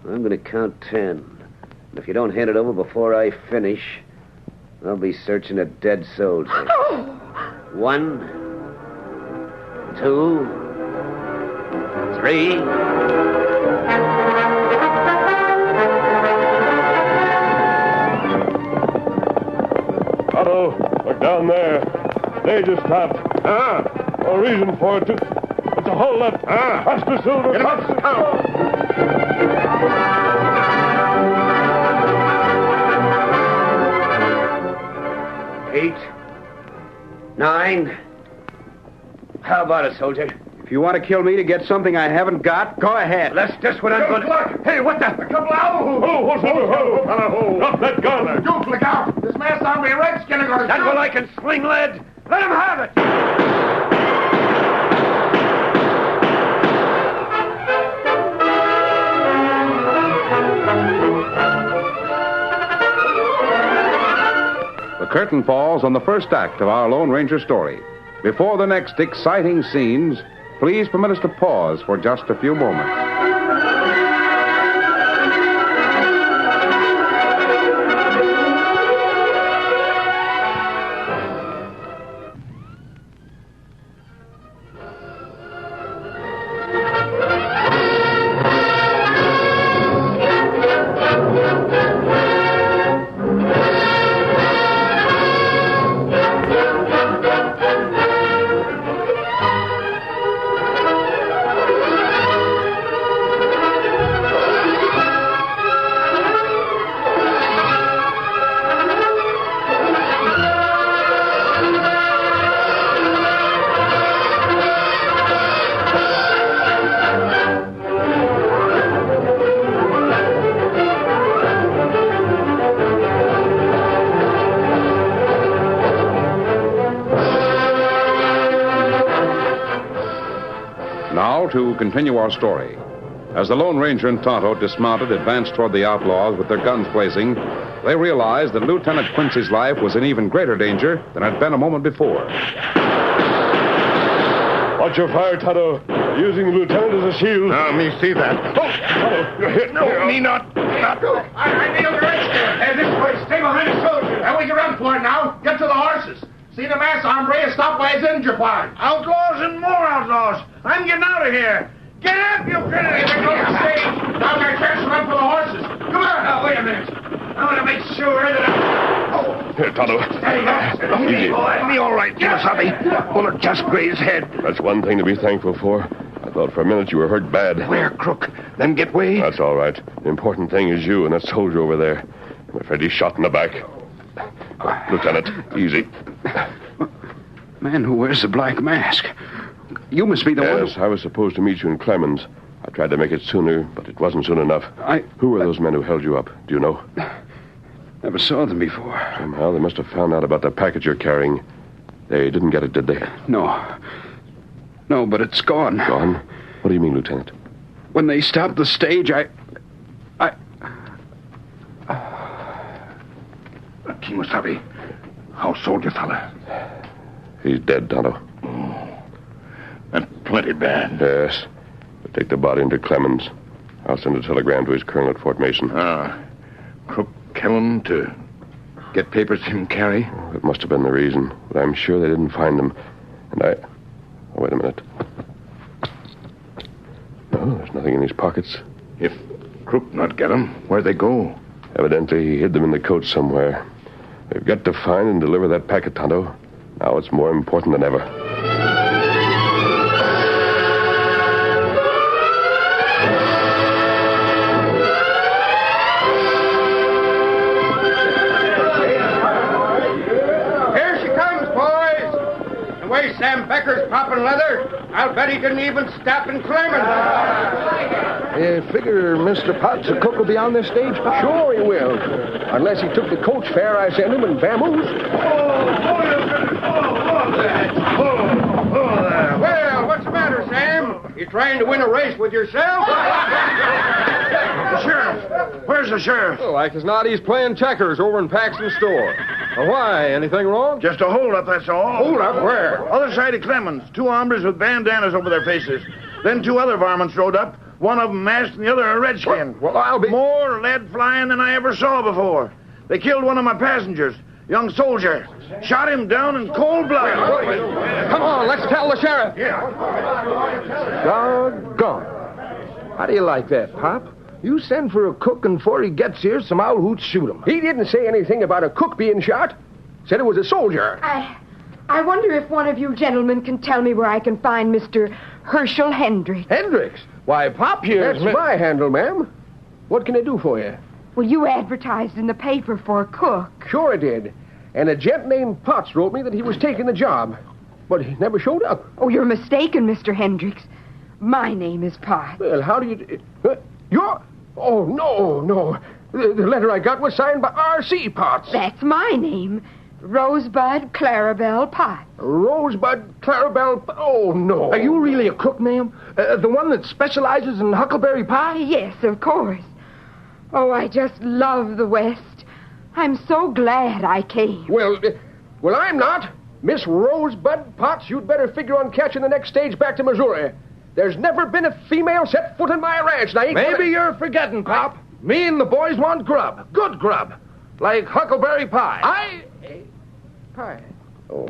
I'm going to count 10. And if you don't hand it over before I finish, I'll be searching a dead soldier. 1, 2, 3. Tonto, look down there. They just stopped. No reason for it to... It's a holdup. That's the silver. Get him up. 8, 9. How about it, soldier? If you want to kill me to get something I haven't got, go ahead. That's just what I'm going to... Hey, what the... A couple of... Whoa. Drop that gun. Don't look out. This man's on me redskin are going to... That's what I can sling lead. Let him have it. The curtain falls on the first act of our Lone Ranger story. Before the next exciting scenes, please permit us to pause for just a few moments. Now to continue our story. As the Lone Ranger and Tonto dismounted, advanced toward the outlaws with their guns blazing, they realized that Lieutenant Quincy's life was in even greater danger than had been a moment before. Watch your fire, Tonto. Using the lieutenant as a shield. Now, me see that. Oh, Tonto, you're hit. No, me not. I nailed the redskin. Hey, this way. Stay behind the soldier. Now we can run for it now. Get to the horses. See the mass hombre is stopped by his engine blind. Outlaws and more outlaws. I'm getting out of here. Get up, you critter! Hey, we're going to stage. Now I can't run for the horses. Come on. Now, wait a minute. I want to make sure that Here, Tonto. Easy. Me all right, Kimasabi. Bullet just grazed head. That's one thing to be thankful for. I thought for a minute you were hurt bad. Where, crook? Them get way? That's all right. The important thing is you and that soldier over there. I'm afraid he's shot in the back. Lieutenant, easy. Man who wears the black mask. You must be the one. Yes, I was supposed to meet you in Clemens. I tried to make it sooner, but it wasn't soon enough. Who were those men who held you up? Do you know? Never saw them before. Somehow they must have found out about the package you're carrying. They didn't get it, did they? No. No, but it's gone. Gone? What do you mean, Lieutenant? When they stopped the stage, Kimasabi, how soldier fella? He's dead, Tonto. And plenty bad. Yes. We'll take the body into Clemens. I'll send a telegram to his colonel at Fort Mason. Crook kill him to get papers him carry? It must have been the reason, but I'm sure they didn't find him. And Oh, wait a minute. No, there's nothing in his pockets. If Crook not get him, where'd they go? Evidently, he hid them in the coat somewhere. We've got to find and deliver that packet, Tonto. Now it's more important than ever. Here she comes, boys. The way Sam Becker's popping leather, I'll bet he didn't even stop in Clement. Figure Mr. Potts, the cook, will be on this stage, Pop? Sure he will. Unless he took the coach fare I sent him and vamoosed. Well, what's the matter, Sam? You trying to win a race with yourself? The sheriff. Where's the sheriff? Oh, like as not, he's playing checkers over in Paxton's store. Why? Anything wrong? Just a hold-up, that's all. Hold-up? Where? Other side of Clemens. 2 hombres with bandanas over their faces. Then 2 other varmints rode up. One of them masked and the other a redskin. Well, I'll be... More lead flying than I ever saw before. They killed one of my passengers, young soldier. Shot him down in cold blood. Come on, let's tell the sheriff. Doggone. How do you like that, Pop? You send for a cook, and before he gets here, some owl hoots shoot him. He didn't say anything about a cook being shot. Said it was a soldier. I wonder if one of you gentlemen can tell me where I can find Mr. Herschel Hendricks. Hendricks? Why, Pop here... That's my handle, ma'am. What can I do for you? Well, you advertised in the paper for a cook. Sure I did. And a gent named Potts wrote me that he was taking the job. But he never showed up. Oh, you're mistaken, Mr. Hendricks. My name is Potts. Well, how do you... You're... Oh, no. The letter I got was signed by R.C. Potts. That's my name. Rosebud Clarabelle Potts. Rosebud Clarabelle... Oh, no. Are you really a cook, ma'am? The one that specializes in huckleberry pie? Yes, of course. Oh, I just love the West. I'm so glad I came. Well, I'm not. Miss Rosebud Potts, you'd better figure on catching the next stage back to Missouri. There's never been a female set foot in my ranch, and I ain't Maybe you're forgetting, Pop. Me and the boys want grub. Good grub. Like huckleberry pie. Pie. Oh,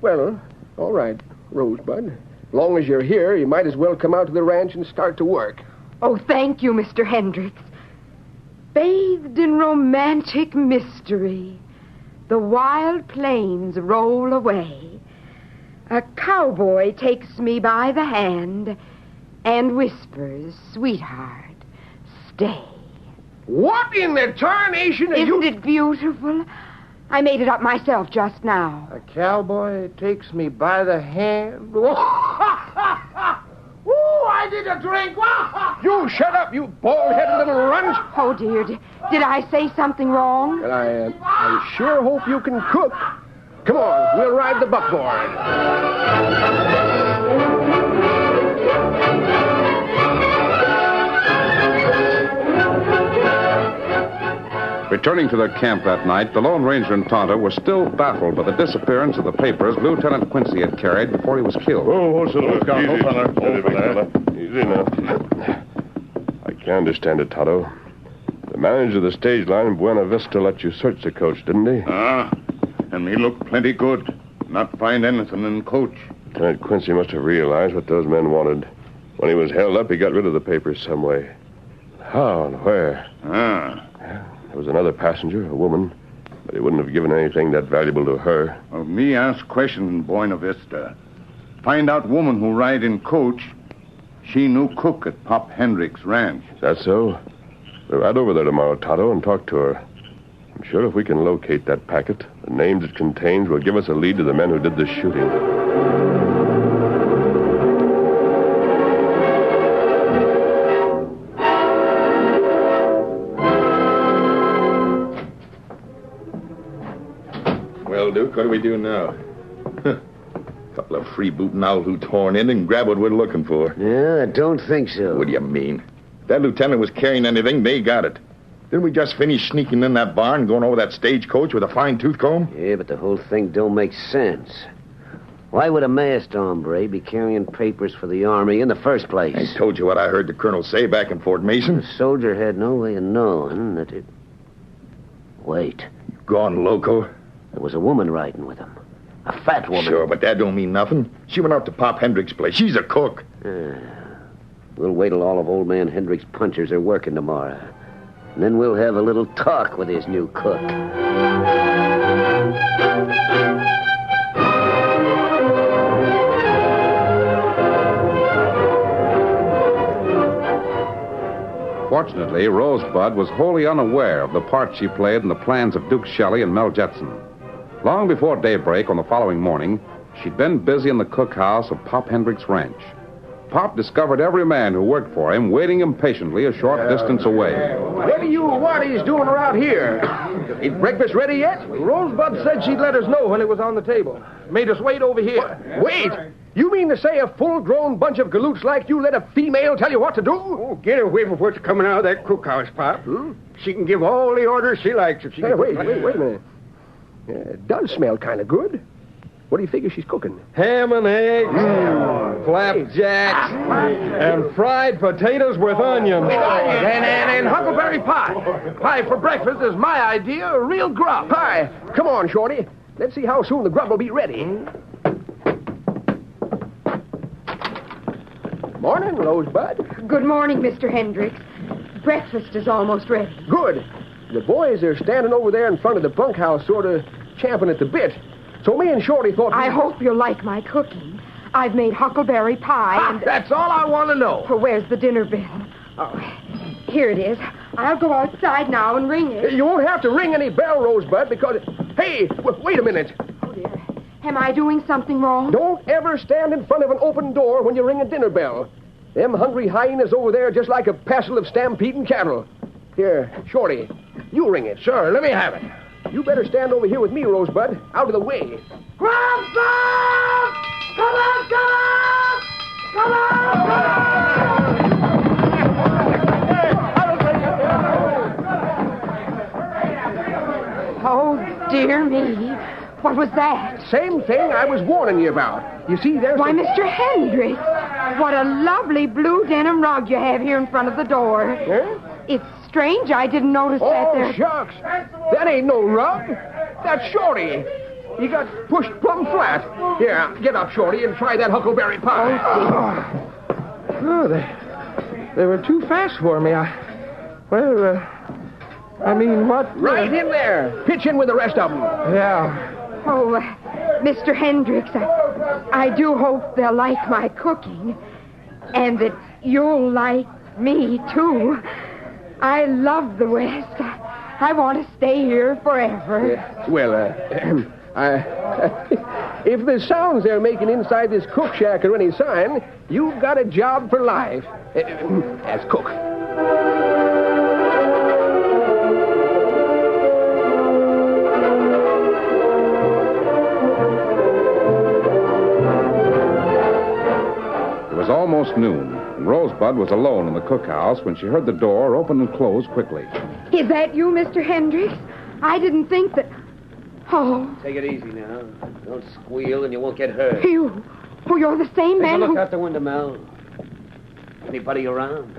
well, all right, Rosebud. As long as you're here, you might as well come out to the ranch and start to work. Oh, thank you, Mr. Hendricks. Bathed in romantic mystery, the wild plains roll away. A cowboy takes me by the hand and whispers, "Sweetheart, stay." What in the tarnation are you... Isn't it beautiful? I made it up myself just now. A cowboy takes me by the hand. Ooh, I did a drink. You shut up, you bald-headed little runt. Oh, dear. Did I say something wrong? Well, I sure hope you can cook. Come on, we'll ride the buckboard. Returning to their camp that night, the Lone Ranger and Tonto were still baffled by the disappearance of the papers Lieutenant Quincy had carried before he was killed. Easy, fella. Easy now. I can't understand it, Tonto. The manager of the stage line in Buena Vista let you search the coach, didn't he? And me look plenty good. Not find anything in coach. Lieutenant Quincy must have realized what those men wanted. When he was held up, he got rid of the papers some way. How and where? There was another passenger, a woman, but he wouldn't have given anything that valuable to her. Well, me ask question in Buena Vista. Find out woman who ride in coach. She knew cook at Pop Hendricks' ranch. That so? We'll ride over there tomorrow, Tonto, and talk to her. I'm sure if we can locate that packet, the names it contains will give us a lead to the men who did the shooting. Well, Duke, what do we do now? Couple of freebooting owls who torn in and grab what we're looking for. Yeah, I don't think so. What do you mean? If that lieutenant was carrying anything, they got it. Didn't we just finish sneaking in that barn, going over that stagecoach with a fine-tooth comb? Yeah, but the whole thing don't make sense. Why would a masked hombre be carrying papers for the Army in the first place? I told you what I heard the colonel say back in Fort Mason. The soldier had no way of knowing that it... Wait. Gone loco? There was a woman riding with him. A fat woman. Sure, but that don't mean nothing. She went out to Pop Hendricks' place. She's a cook. We'll wait till all of old man Hendricks' punchers are working tomorrow. And then we'll have a little talk with his new cook. Fortunately, Rosebud was wholly unaware of the part she played in the plans of Duke Shelley and Mel Jetson. Long before daybreak on the following morning, she'd been busy in the cookhouse of Pop Hendrick's ranch. Pop discovered every man who worked for him waiting impatiently a short distance away. What do you waddies doing around here? Is breakfast ready yet? Rosebud said she'd let us know when it was on the table. Made us wait over here. Wait! You mean to say a full-grown bunch of galoots like you let a female tell you what to do? Oh, get away from what's coming out of that cookhouse, Pop. She can give all the orders she likes if she can. Wait a minute. Yeah, it does smell kind of good. What do you figure she's cooking? Ham and eggs, flapjacks, and fried potatoes with onions. And huckleberry pie. Pie for breakfast is my idea of real grub. Pie. Come on, Shorty. Let's see how soon the grub will be ready. Morning, Rosebud. Good morning, Mr. Hendricks. Breakfast is almost ready. Good. The boys are standing over there in front of the bunkhouse, sort of champing at the bit. So me and Shorty thought... I hope you'll like my cooking. I've made huckleberry pie and... That's all I want to know. Where's the dinner bell? Oh, here it is. I'll go outside now and ring it. You won't have to ring any bell, Rosebud, because... Hey, wait a minute. Oh, dear. Am I doing something wrong? Don't ever stand in front of an open door when you ring a dinner bell. Them hungry hyenas over there just like a passel of stampeding cattle. Here, Shorty, you ring it. Sure, let me have it. You better stand over here with me, Rosebud, out of the way. Grandpa! Come on, come on! Come on, come on! Oh, dear me. What was that? Same thing I was warning you about. You see, there's... Why, Mr. Hendricks, what a lovely blue denim rug you have here in front of the door. Huh? It's strange I didn't notice that there. Oh, shucks. That ain't no rug. That's Shorty. He got pushed plumb flat. Here, get up, Shorty, and try that huckleberry pie. Oh, they were too fast for me. I mean, what... Right in there. Pitch in with the rest of them. Yeah. Oh, Mr. Hendricks, I do hope they'll like my cooking. And that you'll like me, too. I love the West. I want to stay here forever. If the sounds they're making inside this cook shack are any sign, you've got a job for life. As cook. It was almost noon, and Rosebud was alone in the cookhouse when she heard the door open and close quickly. Is that you, Mr. Hendricks? I didn't think that... Oh. Take it easy now. Don't squeal and you won't get hurt. You. Oh, you're the same man Take a look who... out the window, Mel. Anybody around?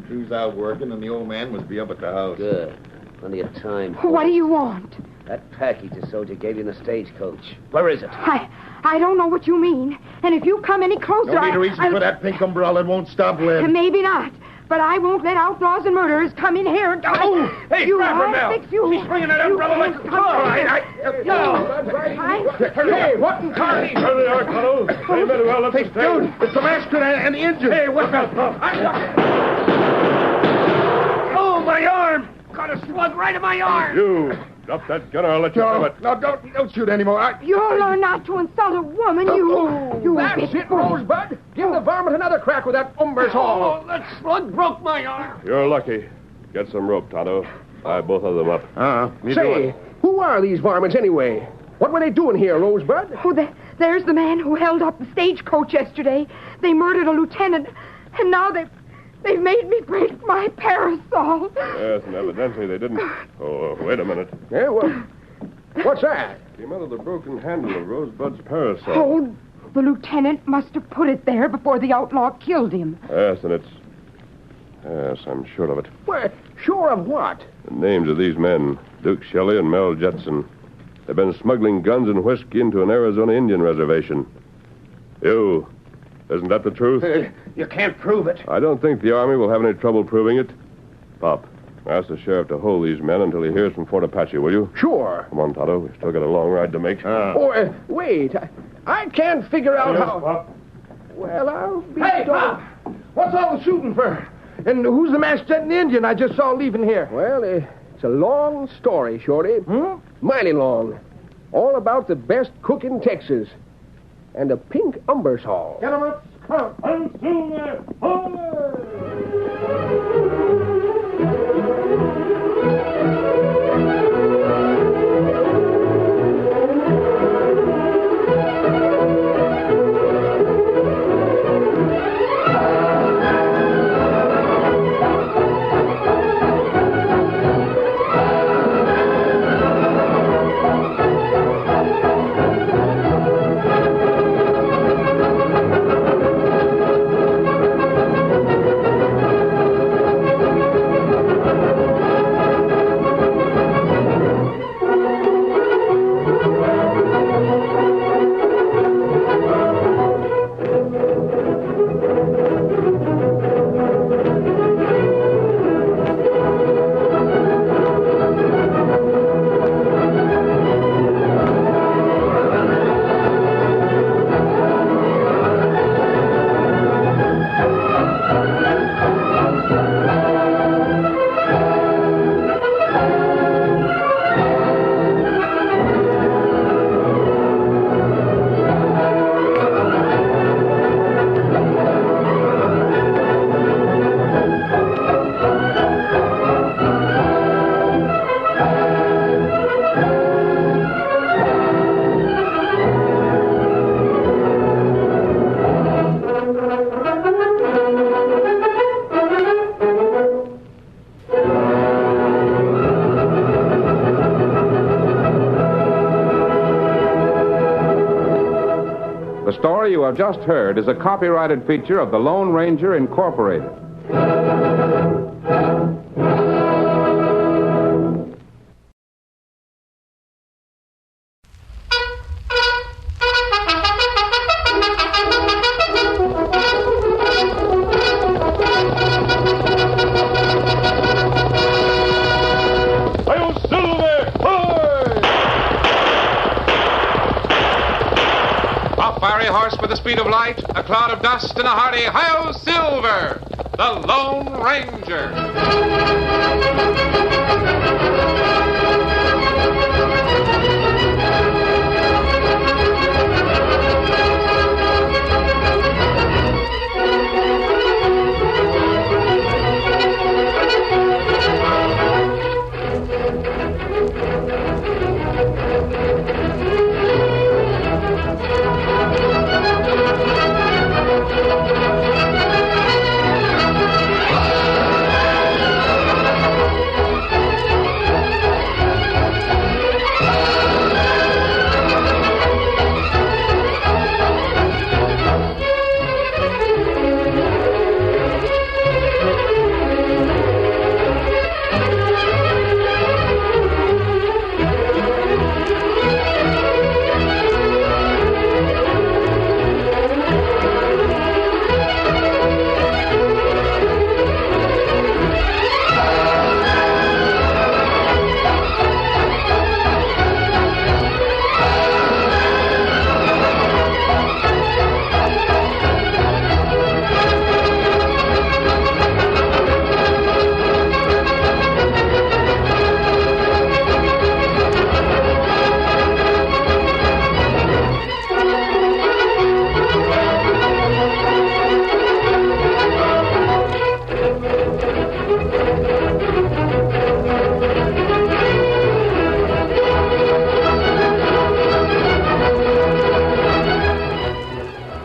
Crew's out working and the old man must be up at the house. Good. Plenty of time. What do you want? That package a soldier gave you in the stagecoach. Where is it? I don't know what you mean. And if you come any closer, No need to reach for that pink umbrella. It won't stop lead. Maybe not. But I won't let outlaws and murderers come in here. Hey, you grab her, Mel. Fix you. She's bringing that umbrella like... Hey, what in tarnation? There they are, Tonto. They better well up the Dude, it's the master and the engine. Hey, what the... Oh, my arm! Got a slug right in my arm. You, drop that gun or I'll let you have it. No, don't shoot anymore. You'll learn not to insult a woman, you That's it, Rosebud. Give the varmint another crack with that Umbersol. Oh, that slug broke my arm. You're lucky. Get some rope, Tonto. Tie both of them up. Say, who are these varmints anyway? What were they doing here, Rosebud? Oh, there's the man who held up the stagecoach yesterday. They murdered a lieutenant, and now they've made me break my parasol. Yes, and evidently they didn't. Oh, wait a minute. Yeah, well, what's that? Came out of the broken handle of Rosebud's parasol. Oh, the lieutenant must have put it there before the outlaw killed him. Yes, and it's... Yes, I'm sure of it. Well, sure of what? The names of these men, Duke Shelley and Mel Jetson. They've been smuggling guns and whiskey into an Arizona Indian reservation. Isn't that the truth? You can't prove it. I don't think the Army will have any trouble proving it. Pop, Ask the sheriff to hold these men until he hears from Fort Apache, will you? Sure. Come on, Tonto. We've still got a long ride to make. Wait. I can't figure out how... Well, I'll be... Hey, Pop! What's all the shooting for? And who's the masked Indian I just saw leaving here? Well, it's a long story, Shorty. Mighty long. All about the best cook in Texas. And a Pink Umbersol. Get 'em up. I'm soon there. The story you have just heard is a copyrighted feature of the Lone Ranger Incorporated. Horse with the speed of light, a cloud of dust, and a hearty hi-yo Silver, the Lone Ranger.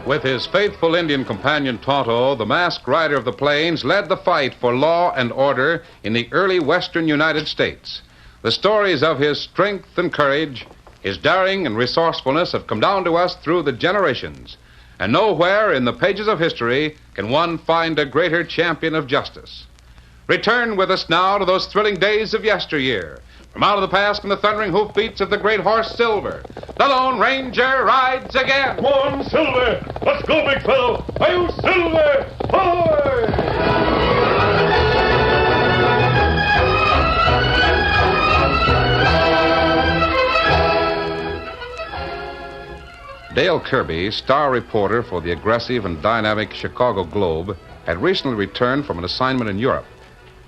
With his faithful Indian companion Tonto, the masked rider of the plains led the fight for law and order in the early western United States. The stories of his strength and courage, his daring and resourcefulness have come down to us through the generations. And nowhere in the pages of history can one find a greater champion of justice. Return with us now to those thrilling days of yesteryear. From out of the past come the thundering hoofbeats of the great horse Silver. The Lone Ranger rides again. Come on, Silver. Let's go, big fellow. Are you Silver? Hoy! Dale Kirby, star reporter for the aggressive and dynamic Chicago Globe, had recently returned from an assignment in Europe.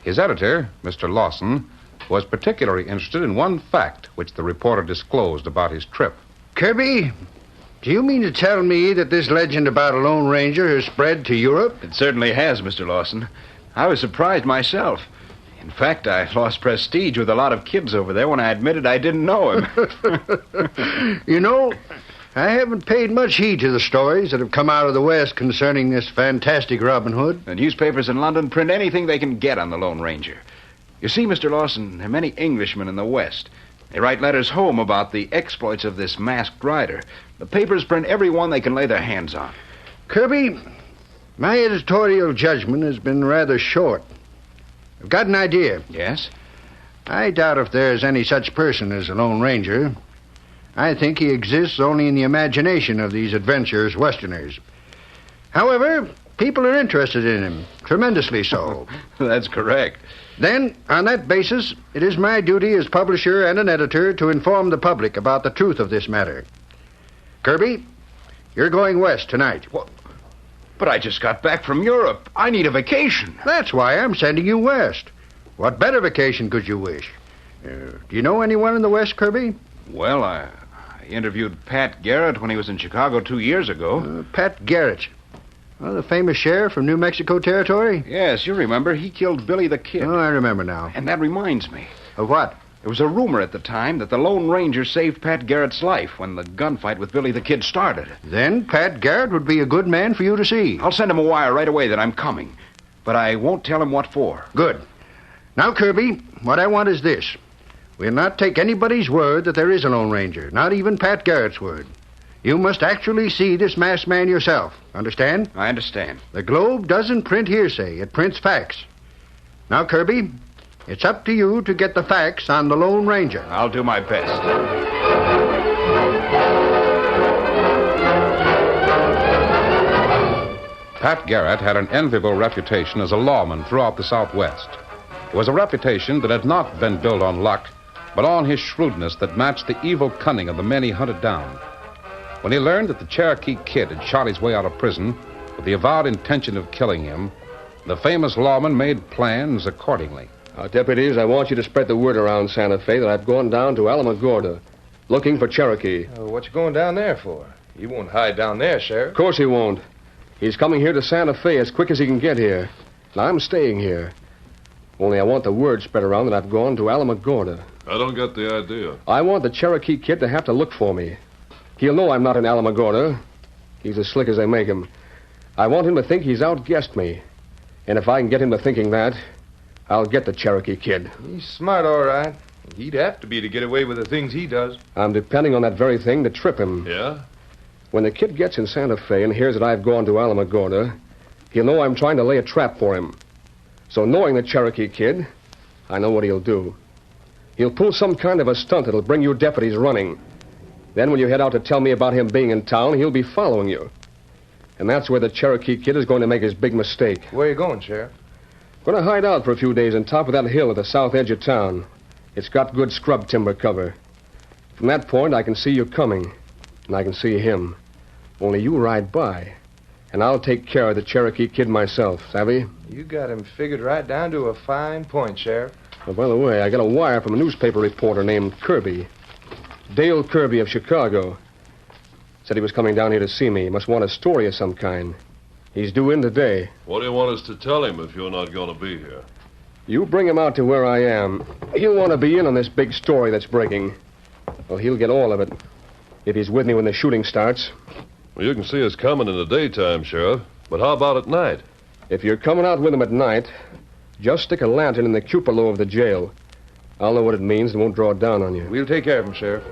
His editor, Mr. Lawson, was particularly interested in one fact which the reporter disclosed about his trip. Kirby, do you mean to tell me that this legend about a Lone Ranger has spread to Europe? It certainly has, Mr. Lawson. I was surprised myself. In fact, I lost prestige with a lot of kids over there when I admitted I didn't know him. You know, I haven't paid much heed to the stories that have come out of the West concerning this fantastic Robin Hood. The newspapers in London print anything they can get on the Lone Ranger. You see, Mr. Lawson, there are many Englishmen in the West. They write letters home about the exploits of this masked rider. The papers print every one they can lay their hands on. Kirby, my editorial judgment has been rather short. I've got an idea. Yes? I doubt if there's any such person as a Lone Ranger. I think he exists only in the imagination of these adventurous Westerners. However, people are interested in him, tremendously so. That's correct. Then, on that basis, it is my duty as publisher and an editor to inform the public about the truth of this matter. Kirby, you're going west tonight. What? But I just got back from Europe. I need a vacation. That's why I'm sending you west. What better vacation could you wish? Do you know anyone in the West, Kirby? Well, I interviewed Pat Garrett when he was in Chicago 2 years ago. Pat Garrett. Oh, the famous sheriff from New Mexico Territory? Yes, you remember. He killed Billy the Kid. Oh, I remember now. And that reminds me. Of what? There was a rumor at the time that the Lone Ranger saved Pat Garrett's life when the gunfight with Billy the Kid started. Then Pat Garrett would be a good man for you to see. I'll send him a wire right away that I'm coming. But I won't tell him what for. Good. Now, Kirby, what I want is this. We'll not take anybody's word that there is a Lone Ranger, not even Pat Garrett's word. You must actually see this masked man yourself. Understand? I understand. The Globe doesn't print hearsay. It prints facts. Now, Kirby, it's up to you to get the facts on the Lone Ranger. I'll do my best. Pat Garrett had an enviable reputation as a lawman throughout the Southwest. It was a reputation that had not been built on luck, but on his shrewdness that matched the evil cunning of the men he hunted down. When he learned that the Cherokee Kid had shot his way out of prison with the avowed intention of killing him, the famous lawman made plans accordingly. Deputies, I want you to spread the word around Santa Fe that I've gone down to Alamogordo looking for Cherokee. What you going down there for? He won't hide down there, Sheriff. Of course he won't. He's coming here to Santa Fe as quick as he can get here. And I'm staying here. Only I want the word spread around that I've gone to Alamogordo. I don't get the idea. I want the Cherokee Kid to have to look for me. He'll know I'm not in Alamogordo. He's as slick as they make him. I want him to think he's outguessed me. And if I can get him to thinking that, I'll get the Cherokee Kid. He's smart, all right. He'd have to be to get away with the things he does. I'm depending on that very thing to trip him. Yeah? When the kid gets in Santa Fe and hears that I've gone to Alamogordo, he'll know I'm trying to lay a trap for him. So knowing the Cherokee Kid, I know what he'll do. He'll pull some kind of a stunt that'll bring you deputies running. Then when you head out to tell me about him being in town, he'll be following you. And that's where the Cherokee Kid is going to make his big mistake. Where are you going, Sheriff? Going to hide out for a few days on top of that hill at the south edge of town. It's got good scrub timber cover. From that point, I can see you coming, and I can see him. Only you ride by, and I'll take care of the Cherokee Kid myself, savvy? You got him figured right down to a fine point, Sheriff. Oh, by the way, I got a wire from a newspaper reporter named Kirby. Dale Kirby of Chicago. Said he was coming down here to see me. He must want a story of some kind. He's due in today. What do you want us to tell him if you're not going to be here? You bring him out to where I am. He'll want to be in on this big story that's breaking. Well, he'll get all of it. If he's with me when the shooting starts. Well, you can see us coming in the daytime, Sheriff. But how about at night? If you're coming out with him at night, just stick a lantern in the cupola of the jail. I'll know what it means and won't draw it down on you. We'll take care of him, Sheriff.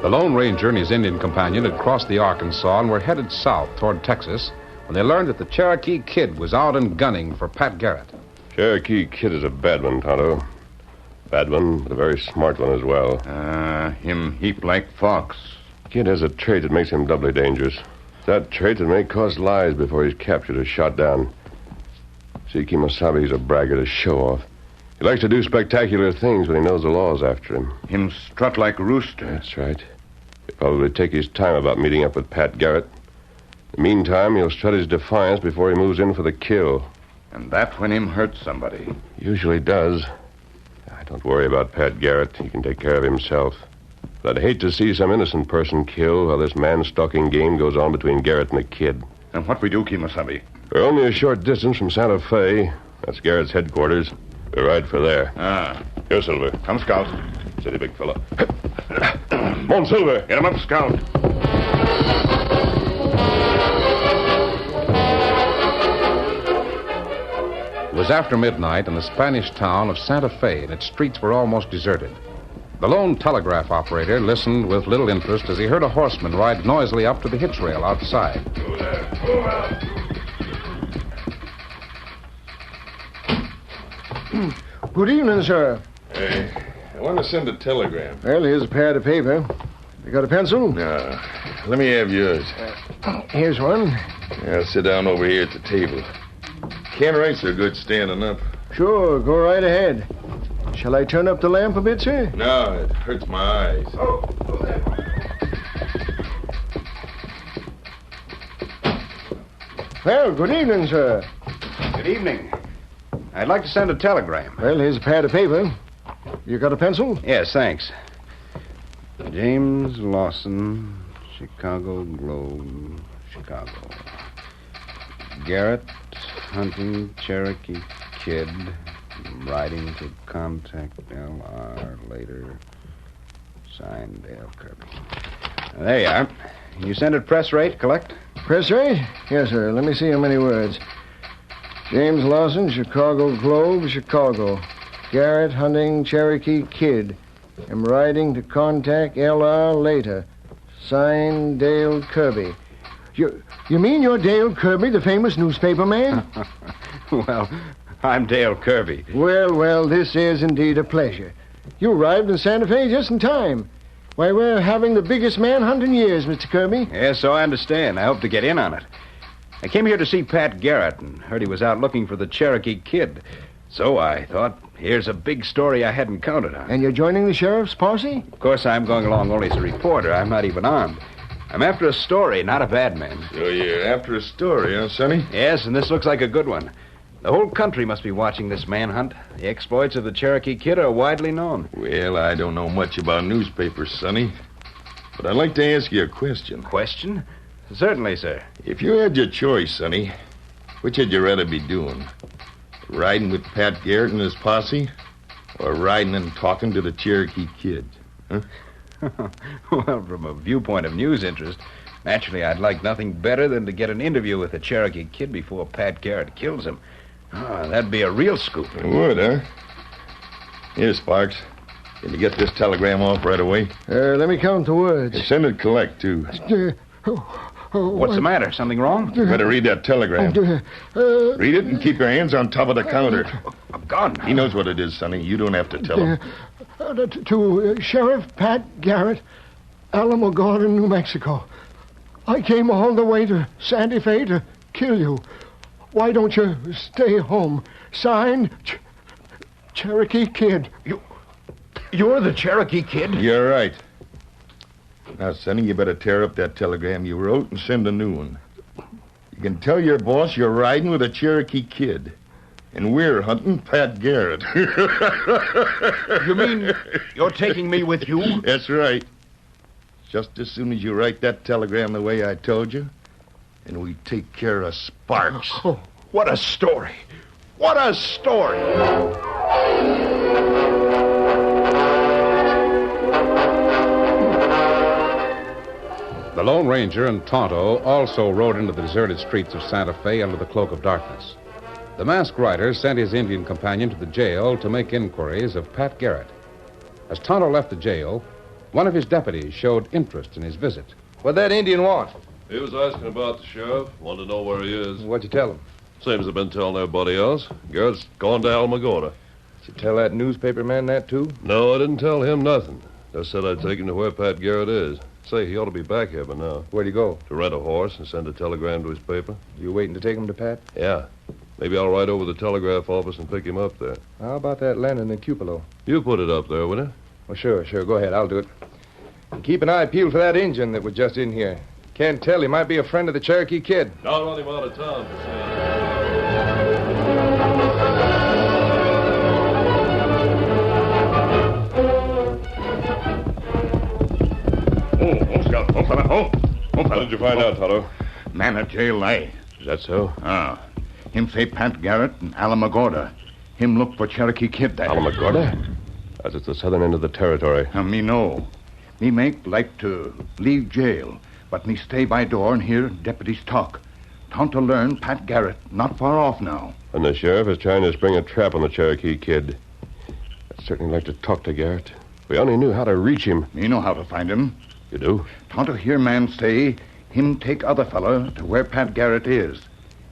The Lone Ranger and his Indian companion had crossed the Arkansas and were headed south toward Texas when they learned that the Cherokee Kid was out and gunning for Pat Garrett. Cherokee Kid is a bad one, Tonto. Bad one, but a very smart one as well. Him heap like fox. Kid has a trait that makes him doubly dangerous. That trait that may cause lies before he's captured or shot down. See, Kimosabe's a braggart, a show-off. He likes to do spectacular things when he knows the law's after him. Him strut like a rooster. That's right. He'll probably take his time about meeting up with Pat Garrett. In the meantime, he'll strut his defiance before he moves in for the kill. And that when him hurts somebody. Usually does. Don't worry about Pat Garrett. He can take care of himself. But I'd hate to see some innocent person killed while this man-stalking game goes on between Garrett and the kid. And what we do, Kimasabi? We're only a short distance from Santa Fe. That's Garrett's headquarters. We'll ride for there. Here, Silver. Come, Scout. Steady, big fella. Come on, Silver. Get him up, Scout. It was after midnight in the Spanish town of Santa Fe, and its streets were almost deserted. The lone telegraph operator listened with little interest as he heard a horseman ride noisily up to the hitch rail outside. Good evening, sir. Hey, I want to send a telegram. Well, here's a pad of paper. You got a pencil? No. Let me have yours. Here's one. I'll sit down over here at the table. Can't write so good standing up. Sure, go right ahead. Shall I turn up the lamp a bit, sir? No, it hurts my eyes. Well, good evening, sir. Good evening. I'd like to send a telegram. Well, here's a pad of paper. You got a pencil? Yes, thanks. James Lawson, Chicago Globe, Chicago. Garrett, hunting Cherokee Kid, writing to contact L.R. later. Signed, Dale Kirby. There you are. You send it press rate, collect? Press rate? Yes, sir. Let me see how many words. James Lawson, Chicago Globe, Chicago. Garrett, hunting Cherokee Kid. Am writing to contact L.R. later. Signed, Dale Kirby. You mean you're Dale Kirby, the famous newspaper man? Well, I'm Dale Kirby. Well, this is indeed a pleasure. You arrived in Santa Fe just in time. Why, we're having the biggest manhunt in years, Mr. Kirby. Yes, so I understand. I hope to get in on it. I came here to see Pat Garrett and heard he was out looking for the Cherokee Kid. So I thought, here's a big story I hadn't counted on. And you're joining the sheriff's posse? Of course, I'm going along only as a reporter. I'm not even armed. I'm after a story, not a bad man. So you're after a story, huh, Sonny? Yes, and this looks like a good one. The whole country must be watching this manhunt. The exploits of the Cherokee Kid are widely known. Well, I don't know much about newspapers, Sonny. But I'd like to ask you a question. Question? Certainly, sir. If you had your choice, Sonny, which would you rather be doing? Riding with Pat Garrett and his posse? Or riding and talking to the Cherokee Kid? Huh? Well, from a viewpoint of news interest, naturally I'd like nothing better than to get an interview with the Cherokee Kid before Pat Garrett kills him. That'd be a real scoop. It would, huh? Here, Sparks. Can you get this telegram off right away? Let me count the words. Send it collect, too. What's the matter? Something wrong? You better read that telegram. Read it and keep your hands on top of the counter. I'm gone. He knows what it is, Sonny. You don't have to tell him. To Sheriff Pat Garrett, Alamogordo, New Mexico. I came all the way to Santa Fe to kill you. Why don't you stay home? Signed, Cherokee Kid. You're the Cherokee Kid? You're right. Now, Sonny, you better tear up that telegram you wrote and send a new one. You can tell your boss you're riding with a Cherokee Kid. And we're hunting Pat Garrett. You mean you're taking me with you? That's right. Just as soon as you write that telegram the way I told you, and we take care of Sparks. Oh, what a story. What a story. The Lone Ranger and Tonto also rode into the deserted streets of Santa Fe under the cloak of darkness. The masked rider sent his Indian companion to the jail to make inquiries of Pat Garrett. As Tonto left the jail, one of his deputies showed interest in his visit. What'd that Indian want? He was asking about the sheriff. Wanted to know where he is. What'd you tell him? Same as I've been telling everybody else. Garrett's gone to Alamogordo. Did you tell that newspaper man that, too? No, I didn't tell him nothing. Just said I'd take him to where Pat Garrett is. Say, he ought to be back here by now. Where'd he go? To rent a horse and send a telegram to his paper. You waiting to take him to Pat? Yeah. Maybe I'll ride over to the telegraph office and pick him up there. How about that landing in Cupelo? You put it up there, will you? Well, sure. Go ahead. I'll do it. And keep an eye peeled for that Injun that was just in here. Can't tell. He might be a friend of the Cherokee Kid. Don't run him out of town, What did you find out, Tonto? Man at jail lie. Is that so? Ah. Him say Pat Garrett and Alamogordo. Him look for Cherokee Kid there. Alamogordo? That's at the southern end of the territory. Me know. Me make like to leave jail, but me stay by door and hear deputies talk. Tonto learn Pat Garrett not far off now. And the sheriff is trying to spring a trap on the Cherokee Kid. I'd certainly like to talk to Garrett. We only knew how to reach him. Me know how to find him. You do? Tonto hear man say him take other fella to where Pat Garrett is.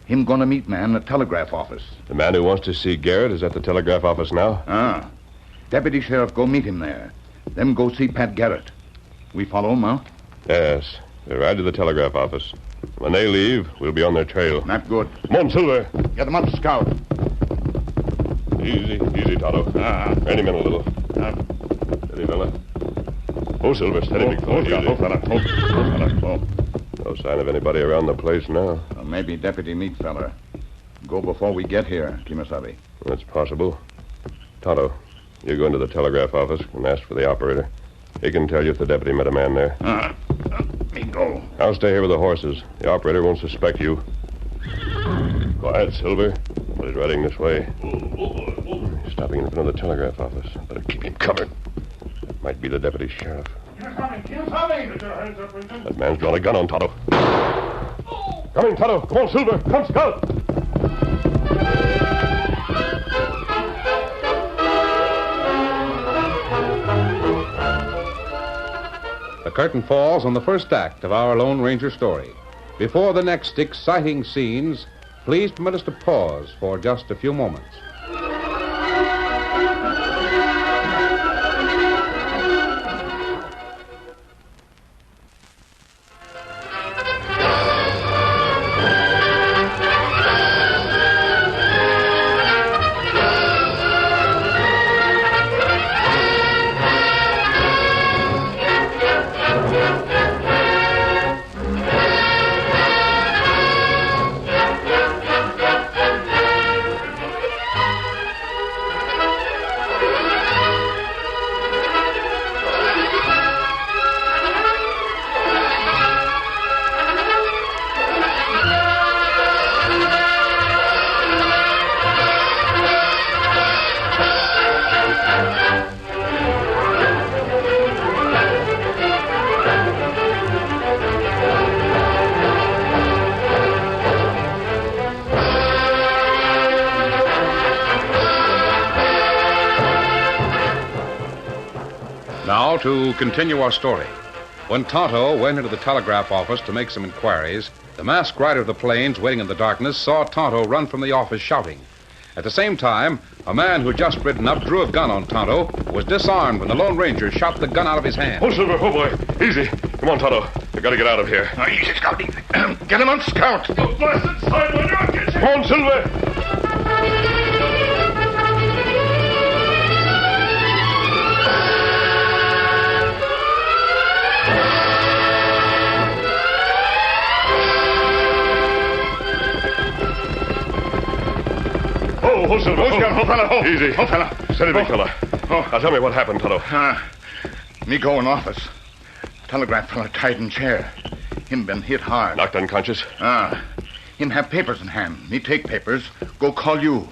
Him gonna meet man at telegraph office. The man who wants to see Garrett is at the telegraph office now? Ah. Deputy sheriff go meet him there. Then go see Pat Garrett. We follow him, huh? Yes. We'll ride to the telegraph office. When they leave, we'll be on their trail. Not good. Come on, Silver. Get them up, Scout. Easy, Tonto. Rein him in a little. Steady, fella. Oh, Silver, steady, big fella. Oh, fella. No sign of anybody around the place now. Well, maybe deputy meet fella. Go before we get here, Kimasabi. That's possible. Tonto, you go into the telegraph office and ask for the operator. He can tell you if the deputy met a man there. Me go. I'll stay here with the horses. The operator won't suspect you. Quiet, Silver. Somebody's riding this way. He's stopping in front of the telegraph office. Better keep him covered. That might be the deputy sheriff. That man's drawn a gun on Tonto. Coming, Tonto. Come on, Silver. Come, Scout. The curtain falls on the first act of our Lone Ranger story. Before the next exciting scenes, please permit us to pause for just a few moments. Now, to continue our story. When Tonto went into the telegraph office to make some inquiries, the masked rider of the plains, waiting in the darkness, saw Tonto run from the office shouting. At the same time, a man who had just ridden up drew a gun on Tonto, was disarmed when the Lone Ranger shot the gun out of his hand. Oh, Silver, oh, boy. Easy. Come on, Tonto. We've got to get out of here. Easy, Scout. Get him on, Scout. Oh, blasted sidewinder, I'll get you. Come on, Silver. Oh, Silver. Oh, fella. Easy. Oh, fella. Steady, big fella. Now tell me what happened, Tonto. Me go in office. Telegraph fella tied in chair. Him been hit hard. Knocked unconscious? Him have papers in hand. Me take papers. Go call you.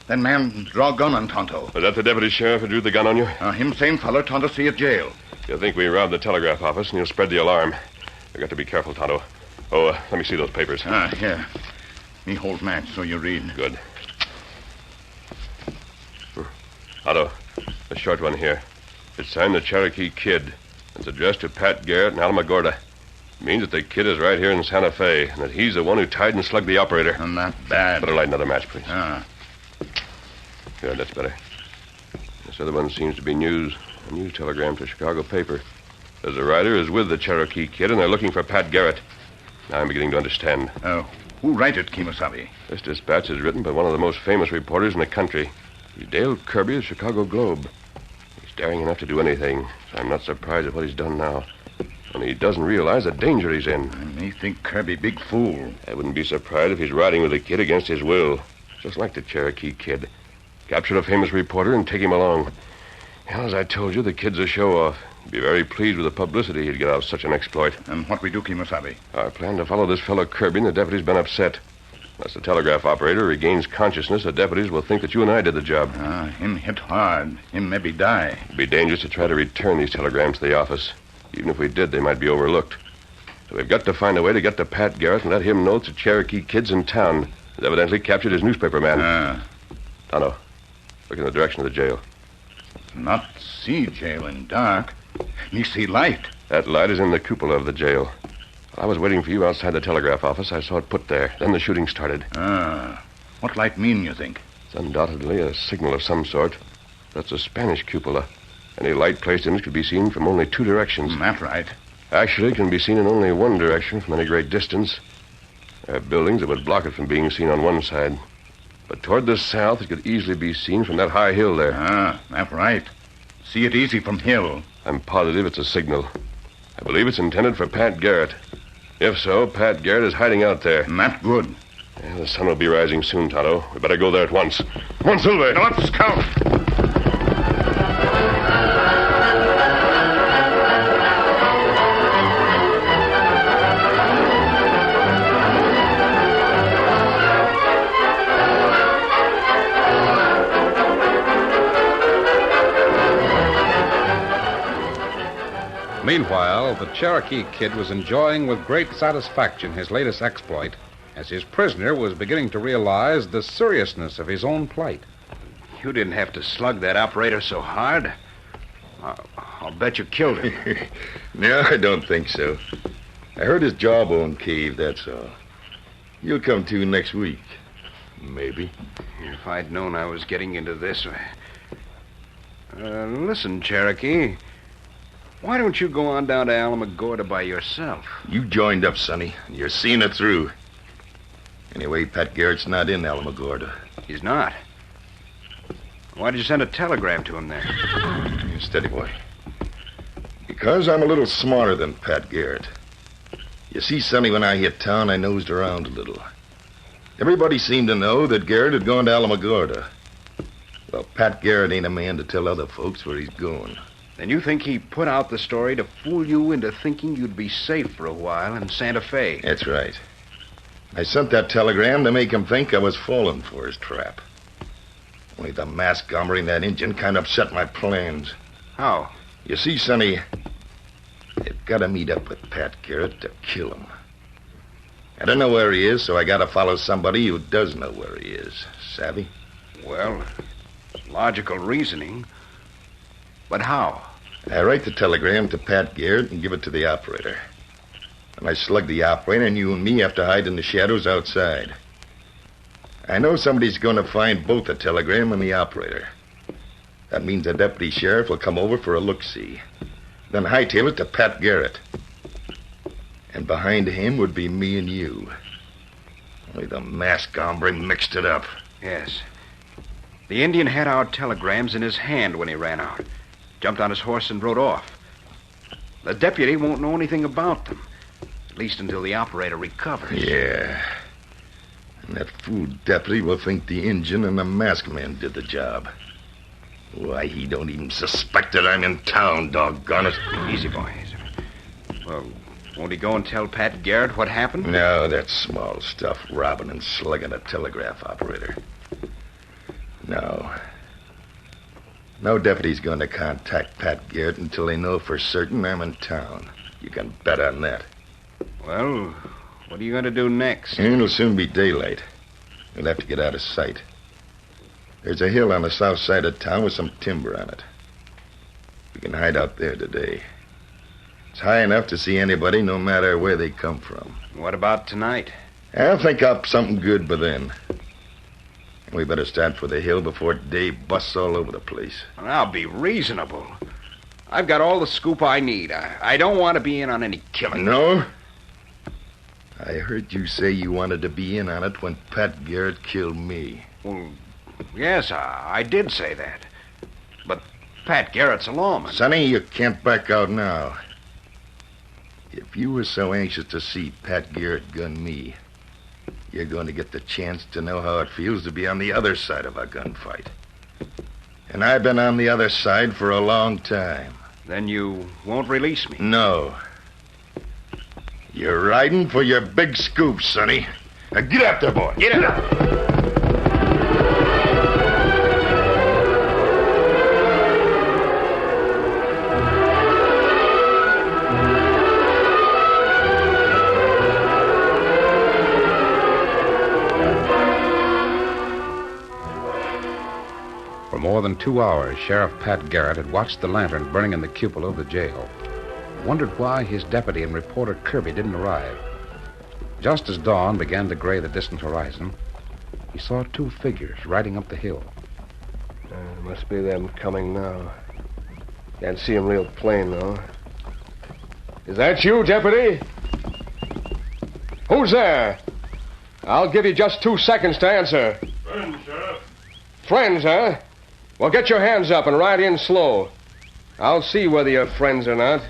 Then man draw gun on Tonto. Was that the deputy sheriff who drew the gun on you? Him same fella Tonto see at jail. You think we robbed the telegraph office and you'll spread the alarm. You've got to be careful, Tonto. Oh, let me see those papers. Here. Me hold match so you read. Good. Tonto, the short one here. It's signed the Cherokee Kid. It's addressed to Pat Garrett and Alamogordo. It means that the kid is right here in Santa Fe, and that he's the one who tied and slugged the operator. Not bad. Better light another match, please. Good, that's better. This other one seems to be news. A news telegram to a Chicago paper. Says the rider is with the Cherokee Kid, and they're looking for Pat Garrett. Now I'm beginning to understand. Oh. Who write it, Kemosabe? This dispatch is written by one of the most famous reporters in the country. He's Dale Kirby of the Chicago Globe. He's daring enough to do anything, so I'm not surprised at what he's done now. Only he doesn't realize the danger he's in. I may think Kirby big fool. I wouldn't be surprised if he's riding with the kid against his will. Just like the Cherokee kid. Capture a famous reporter and take him along. Well, as I told you, the kid's a show-off. He'd be very pleased with the publicity he'd get out of such an exploit. And what we do, Kemosabe? Our plan to follow this fellow Kirby, and the deputy's been upset. Unless the telegraph operator regains consciousness, the deputies will think that you and I did the job. Him hit hard. Him maybe die. It'd be dangerous to try to return these telegrams to the office. Even if we did, they might be overlooked. So we've got to find a way to get to Pat Garrett and let him know that the Cherokee kid's in town. He's evidently captured his newspaper man. Tonto, look in the direction of the jail. Not see jail in dark. Me see light. That light is in the cupola of the jail. While I was waiting for you outside the telegraph office, I saw it put there. Then the shooting started. What light mean, you think? It's undoubtedly a signal of some sort. That's a Spanish cupola. Any light placed in it could be seen from only two directions. That's right. Actually, it can be seen in only one direction from any great distance. There are buildings that would block it from being seen on one side. But toward the south, it could easily be seen from that high hill there. That's right. See it easy from hill. I'm positive it's a signal. I believe it's intended for Pat Garrett. If so, Pat Garrett is hiding out there. Not good. Yeah, the sun will be rising soon, Tonto. We better go there at once. Come on, Silver. Now let's scout. Meanwhile, the Cherokee kid was enjoying with great satisfaction his latest exploit, as his prisoner was beginning to realize the seriousness of his own plight. You didn't have to slug that operator so hard. I'll bet you killed him. No, I don't think so. I heard his jawbone cave, that's all. You'll come to next week. Maybe. If I'd known I was getting into this... listen, Cherokee. Why don't you go on down to Alamogordo by yourself? You joined up, Sonny. You're seeing it through. Anyway, Pat Garrett's not in Alamogordo. He's not? Why did you send a telegram to him there? Steady, boy. Because I'm a little smarter than Pat Garrett. You see, Sonny, when I hit town, I nosed around a little. Everybody seemed to know that Garrett had gone to Alamogordo. Well, Pat Garrett ain't a man to tell other folks where he's going. Then you think he put out the story to fool you into thinking you'd be safe for a while in Santa Fe? That's right. I sent that telegram to make him think I was falling for his trap. Only the masked hombre and that Injun kind of upset my plans. How? You see, Sonny, they've got to meet up with Pat Garrett to kill him. I don't know where he is, so I got to follow somebody who does know where he is. Savvy? Well, logical reasoning. But how? I write the telegram to Pat Garrett and give it to the operator. And I slug the operator, and you and me have to hide in the shadows outside. I know somebody's going to find both the telegram and the operator. That means the deputy sheriff will come over for a look-see. Then hightail it to Pat Garrett. And behind him would be me and you. Only the masked hombre mixed it up. Yes. The Indian had our telegrams in his hand when he ran out. Jumped on his horse and rode off. The deputy won't know anything about them. At least until the operator recovers. Yeah. And that fool deputy will think the Injun and the masked man did the job. Why, he don't even suspect that I'm in town, doggone it. Easy, boy. Well, won't he go and tell Pat Garrett what happened? No, that's small stuff, robbing and slugging a telegraph operator. No. No deputy's going to contact Pat Garrett until they know for certain I'm in town. You can bet on that. Well, what are you going to do next? It'll soon be daylight. We'll have to get out of sight. There's a hill on the south side of town with some timber on it. We can hide out there today. It's high enough to see anybody, no matter where they come from. What about tonight? I'll think up something good by then. We better start for the hill before day busts all over the place. I'll be reasonable. I've got all the scoop I need. I don't want to be in on any killing. No? I heard you say you wanted to be in on it when Pat Garrett killed me. Well, yes, I did say that. But Pat Garrett's a lawman. Sonny, you can't back out now. If you were so anxious to see Pat Garrett gun me, you're going to get the chance to know how it feels to be on the other side of a gunfight. And I've been on the other side for a long time. Then you won't release me? No. You're riding for your big scoop, Sonny. Now get up there, boy. Get up. For more than 2 hours, Sheriff Pat Garrett had watched the lantern burning in the cupola of the jail. Wondered why his deputy and reporter Kirby didn't arrive. Just as dawn began to gray the distant horizon, he saw 2 figures riding up the hill. Must be them coming now. Can't see them real plain, though. Is that you, deputy? Who's there? I'll give you just 2 seconds to answer. Friends, Sheriff. Friends, huh? Well, get your hands up and ride in slow. I'll see whether you're friends or not.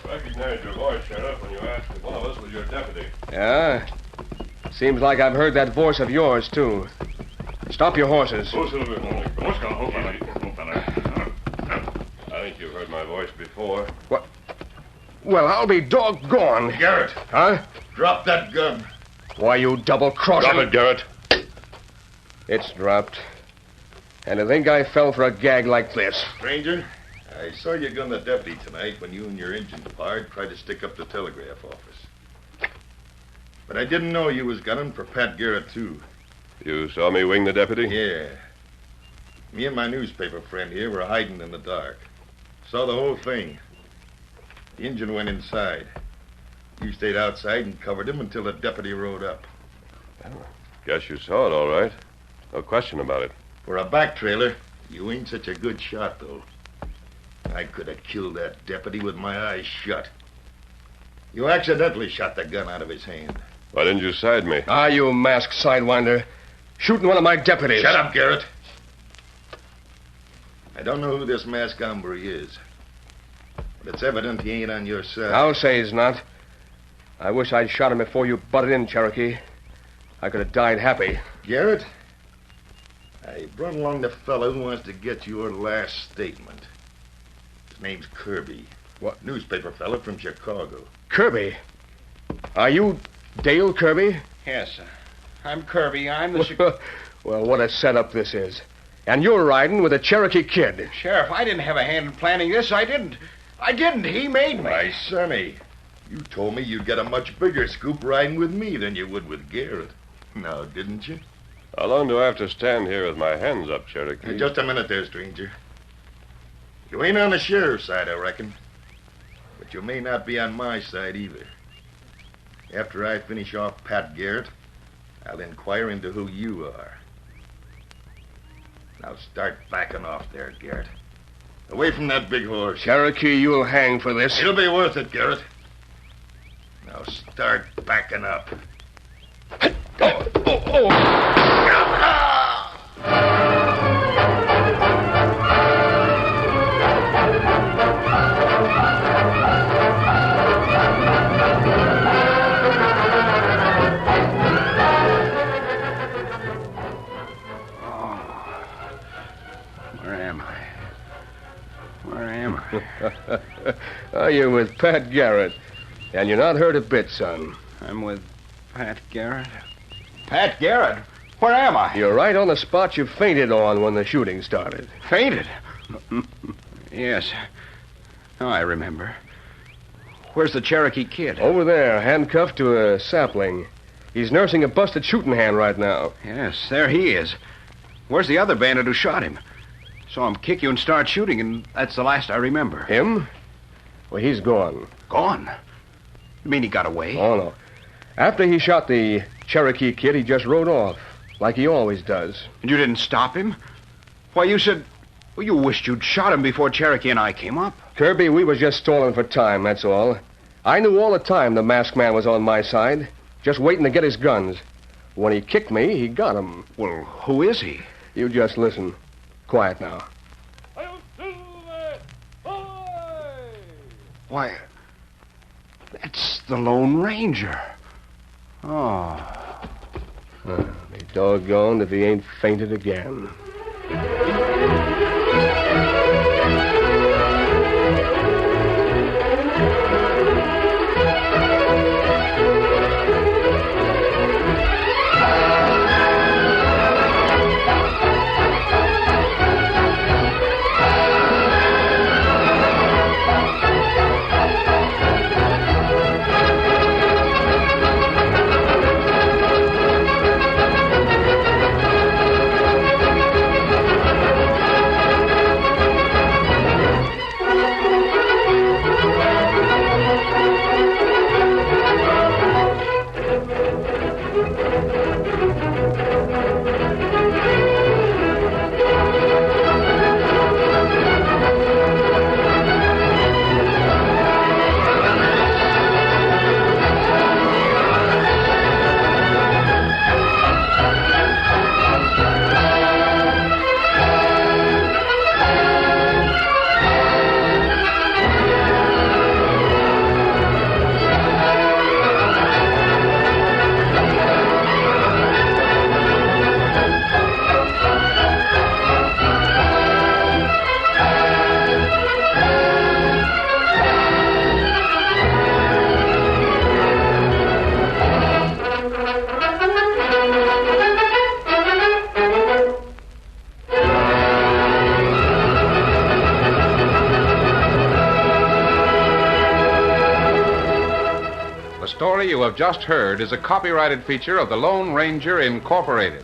Recognized your voice, Sheriff, when you asked if one of us was your deputy. Yeah? Seems like I've heard that voice of yours, too. Stop your horses. I think you've heard my voice before. What? Well, I'll be doggone. Garrett. Huh? Drop that gun. Why, you double-crosser. Drop it, Garrett. It's dropped. And I think I fell for a gag like this. Stranger, I saw you gun the deputy tonight when you and your engine pard tried to stick up the telegraph office. But I didn't know you was gunning for Pat Garrett, too. You saw me wing the deputy? Yeah. Me and my newspaper friend here were hiding in the dark. Saw the whole thing. The engine went inside. You stayed outside and covered him until the deputy rode up. Guess you saw it, all right. No question about it. For a back trailer, you ain't such a good shot, though. I could have killed that deputy with my eyes shut. You accidentally shot the gun out of his hand. Why didn't you side me? Ah, you masked sidewinder. Shooting one of my deputies. Shut up, Garrett. I don't know who this masked hombre is. But it's evident he ain't on your side. I'll say he's not. I wish I'd shot him before you butted in, Cherokee. I could have died happy. Garrett, I brought along the fellow who wants to get your last statement. His name's Kirby. What? Newspaper fellow from Chicago. Kirby? Are you Dale Kirby? Yes, sir. I'm Kirby. I'm the... Well, what a setup this is. And you're riding with a Cherokee kid. Sheriff, I didn't have a hand in planning this. I didn't. He made me. My sonny, you told me you'd get a much bigger scoop riding with me than you would with Garrett. Now, didn't you? How long do I have to stand here with my hands up, Cherokee? Just a minute there, stranger. You ain't on the sheriff's side, I reckon. But you may not be on my side either. After I finish off Pat Garrett, I'll inquire into who you are. Now start backing off there, Garrett. Away from that big horse. Cherokee, you'll hang for this. It'll be worth it, Garrett. Now start backing up. You're with Pat Garrett. And you're not hurt a bit, son. I'm with Pat Garrett? Pat Garrett? Where am I? You're right on the spot you fainted on when the shooting started. Fainted? Yes. Oh, I remember. Where's the Cherokee kid? Over there, handcuffed to a sapling. He's nursing a busted shooting hand right now. Yes, there he is. Where's the other bandit who shot him? Saw him kick you and start shooting, and that's the last I remember. Him? Well, he's gone. Gone? You mean he got away? Oh, no. After he shot the Cherokee kid, he just rode off, like he always does. And you didn't stop him? Why, you said... Well, you wished you'd shot him before Cherokee and I came up. Kirby, we was just stalling for time, that's all. I knew all the time the masked man was on my side. just waiting to get his guns. When he kicked me, he got 'em. Well, who is he? You just listen. Quiet now. Why, that's the Lone Ranger. Oh. Be doggone if he ain't fainted again. The story you have just heard is a copyrighted feature of the Lone Ranger Incorporated.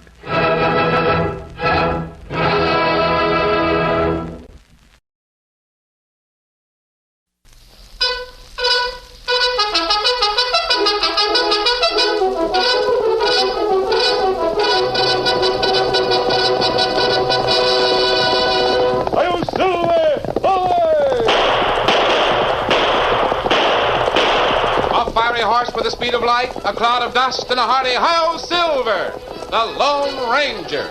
With the speed of light, a cloud of dust, and a hearty hi-yo Silver, the Lone Ranger.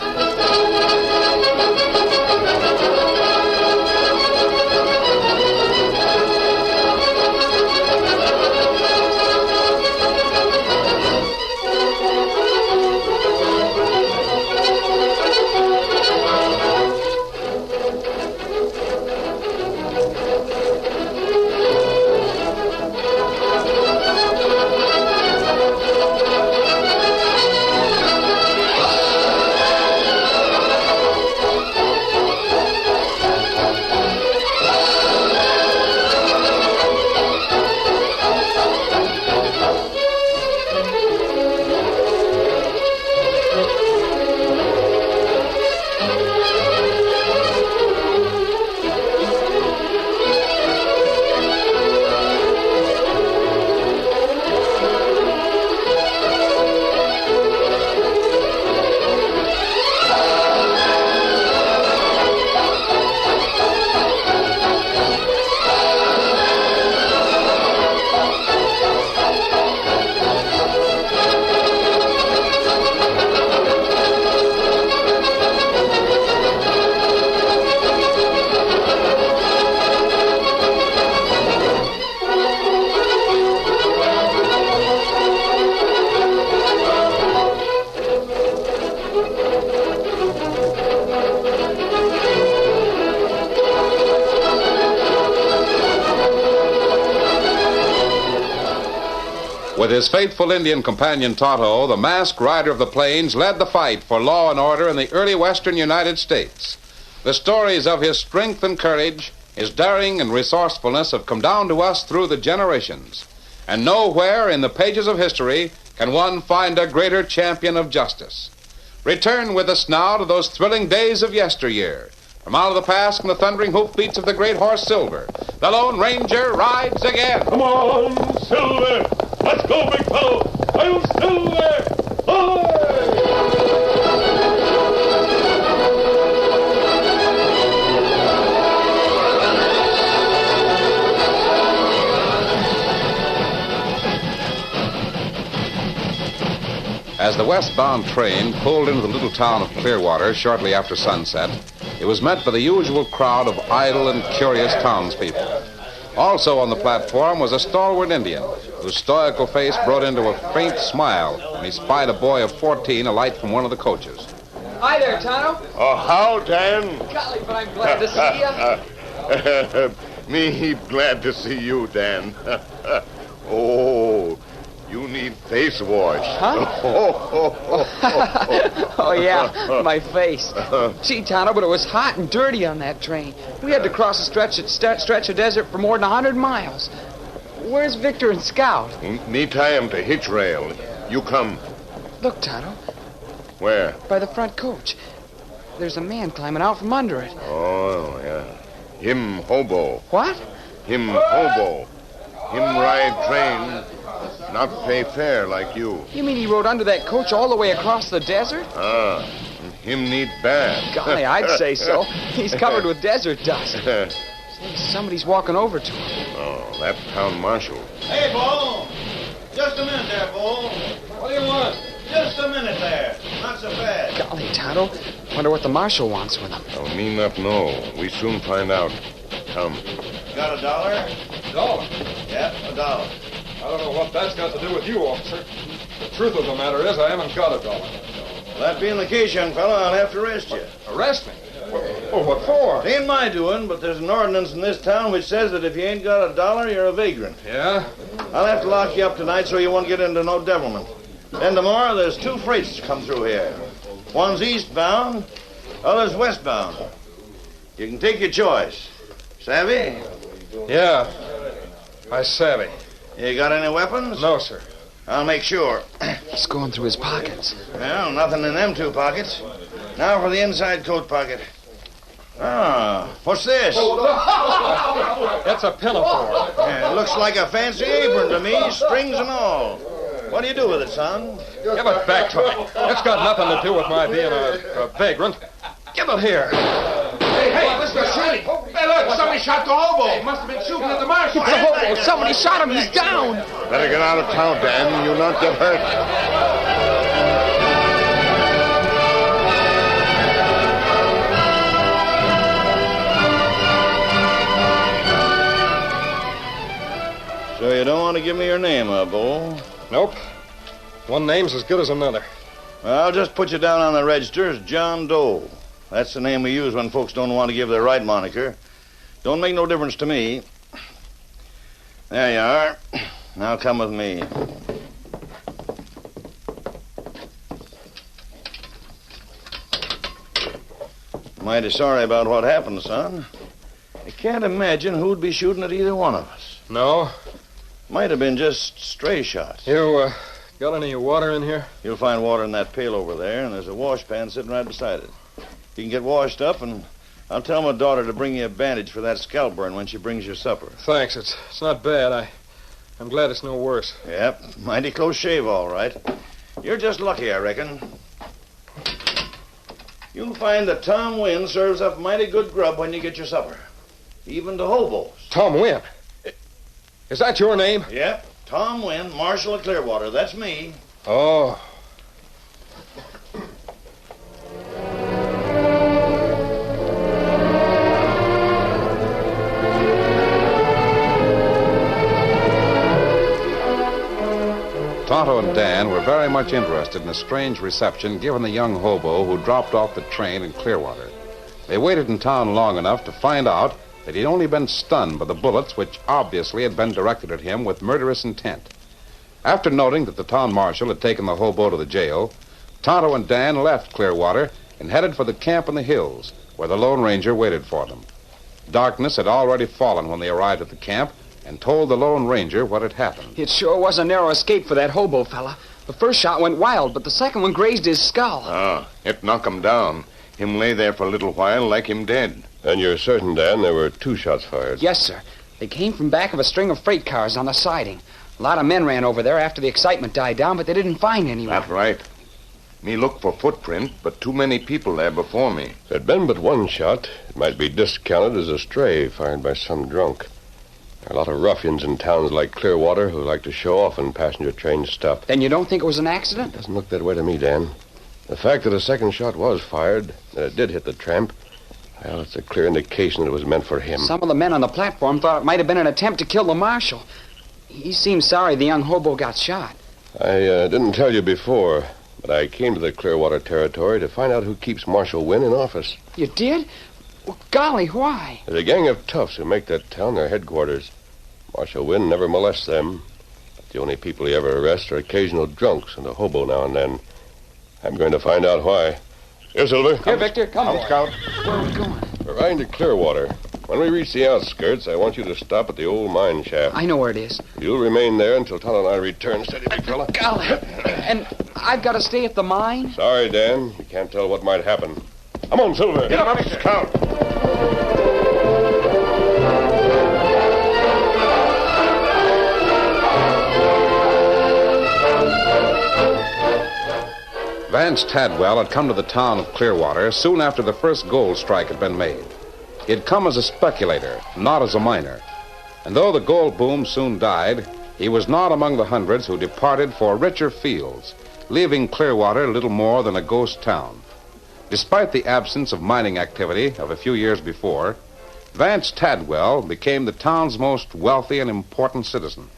With his faithful Indian companion Tonto, the masked rider of the plains led the fight for law and order in the early western United States. The stories of his strength and courage, his daring and resourcefulness have come down to us through the generations. And nowhere in the pages of history can one find a greater champion of justice. Return with us now to those thrilling days of yesteryear. From out of the past and the thundering hoofbeats of the great horse Silver, the Lone Ranger rides again. Come on, Silver! Let's go, big fellow! I'll Silver! As the westbound train pulled into the little town of Clearwater shortly after sunset, it was met by the usual crowd of idle and curious townspeople. Also on the platform was a stalwart Indian, whose stoical face broke into a faint smile when he spied a boy of 14 alight from one of the coaches. Hi there, Tonto. Oh, how, Dan? Golly, but I'm glad to see you. Me glad to see you, Dan. Oh, you need face wash. Huh? Oh, yeah, my face. Gee, Tonto, but it was hot and dirty on that train. We had to cross a stretch of desert for more than 100 miles. Where's Victor and Scout? Me tie him to hitch rail. You come. Look, Tonto. Where? By the front coach. There's a man climbing out from under it. Oh, yeah. Him hobo. What? Him hobo. Him ride train, not pay fare like you. You mean he rode under that coach all the way across the desert? Ah, him need bad. Golly, I'd say so. He's covered with desert dust. Say, somebody's walking over to him. Oh, that town marshal. Hey, Bo! Just a minute there, Bo. What do you want? Just a minute there. Not so fast. Golly, Tonto. Wonder what the marshal wants with him. Oh, me not know. We soon find out. Come. Got $1? Yep, $1. I don't know what that's got to do with you, officer. The truth of the matter is I haven't got $1. Well, that being the case, young fella, I'll have to arrest you. Arrest me? Oh, what for? It ain't my doing, but there's an ordinance in this town which says that if you ain't got $1, you're a vagrant. Yeah? I'll have to lock you up tonight so you won't get into no devilment. Then tomorrow there's 2 freights come through here. One's eastbound, other's westbound. You can take your choice. Savvy? Yeah, I savvy. You got any weapons? No, sir. I'll make sure. He's going through his pockets. Well, nothing in them 2 pockets. Now for the inside coat pocket. Ah, what's this? That's a pinafore. Yeah, it looks like a fancy apron to me, strings and all. What do you do with it, son? Give it back to me. It's got nothing to do with my being a vagrant. Give it here. Hey, Mr. Shirley. Hey, look, somebody shot the hobo. He must have been shooting at the marshal. It's a hobo. Somebody shot him. He's down. Better get out of town, Dan. You'll not get hurt. So you don't want to give me your name, Bo? Nope. One name's as good as another. Well, I'll just put you down on the register as John Doe. That's the name we use when folks don't want to give their right moniker. Don't make no difference to me. There you are. Now come with me. Mighty sorry about what happened, son. I can't imagine who'd be shooting at either one of us. No? Might have been just stray shots. You, got any water in here? You'll find water in that pail over there, and there's a wash pan sitting right beside it. You can get washed up, and I'll tell my daughter to bring you a bandage for that scalp burn when she brings you supper. Thanks. It's not bad. I'm glad it's no worse. Yep, mighty close shave, all right. You're just lucky, I reckon. You'll find that Tom Wynn serves up mighty good grub when you get your supper. Even to hobos. Tom Wynn? Is that your name? Yep, Tom Wynn, Marshal of Clearwater. That's me. Oh. Tonto and Dan were very much interested in the strange reception given the young hobo who dropped off the train in Clearwater. They waited in town long enough to find out that he'd only been stunned by the bullets which obviously had been directed at him with murderous intent. After noting that the town marshal had taken the hobo to the jail, Tonto and Dan left Clearwater and headed for the camp in the hills, where the Lone Ranger waited for them. Darkness had already fallen when they arrived at the camp and told the Lone Ranger what had happened. It sure was a narrow escape for that hobo fella. The first shot went wild, but the second one grazed his skull. Ah, it knocked him down. Him lay there for a little while like him dead. And you're certain, Dan, there were 2 shots fired? Yes, sir. They came from back of a string of freight cars on the siding. A lot of men ran over there after the excitement died down, but they didn't find anyone. That's right. Me look for footprint, but too many people there before me. If there'd been but 1 shot, it might be discounted as a stray fired by some drunk. There are a lot of ruffians in towns like Clearwater who like to show off when passenger trains stop. Then you don't think it was an accident? Doesn't look that way to me, Dan. The fact that a second shot was fired, that it did hit the tramp, well, it's a clear indication that it was meant for him. Some of the men on the platform thought it might have been an attempt to kill the marshal. He seemed sorry the young hobo got shot. I didn't tell you before, but I came to the Clearwater territory to find out who keeps Marshal Wynn in office. You did? Well, golly, why? There's a gang of toughs who make that town their headquarters. Marshal Wynn never molests them. The only people he ever arrests are occasional drunks and a hobo now and then. I'm going to find out why. Here, Silver. Here, Victor, come on. Scout. Where are we going? We're riding to Clearwater. When we reach the outskirts, I want you to stop at the old mine shaft. I know where it is. You'll remain there until Tonto and I return. Steady, big fella. Golly. And I've got to stay at the mine? Sorry, Dan. You can't tell what might happen. Come on, Silver. Get up, Scout. Vance Tadwell had come to the town of Clearwater soon after the first gold strike had been made. He had come as a speculator, not as a miner. And though the gold boom soon died, he was not among the hundreds who departed for richer fields, leaving Clearwater little more than a ghost town. Despite the absence of mining activity of a few years before, Vance Tadwell became the town's most wealthy and important citizen.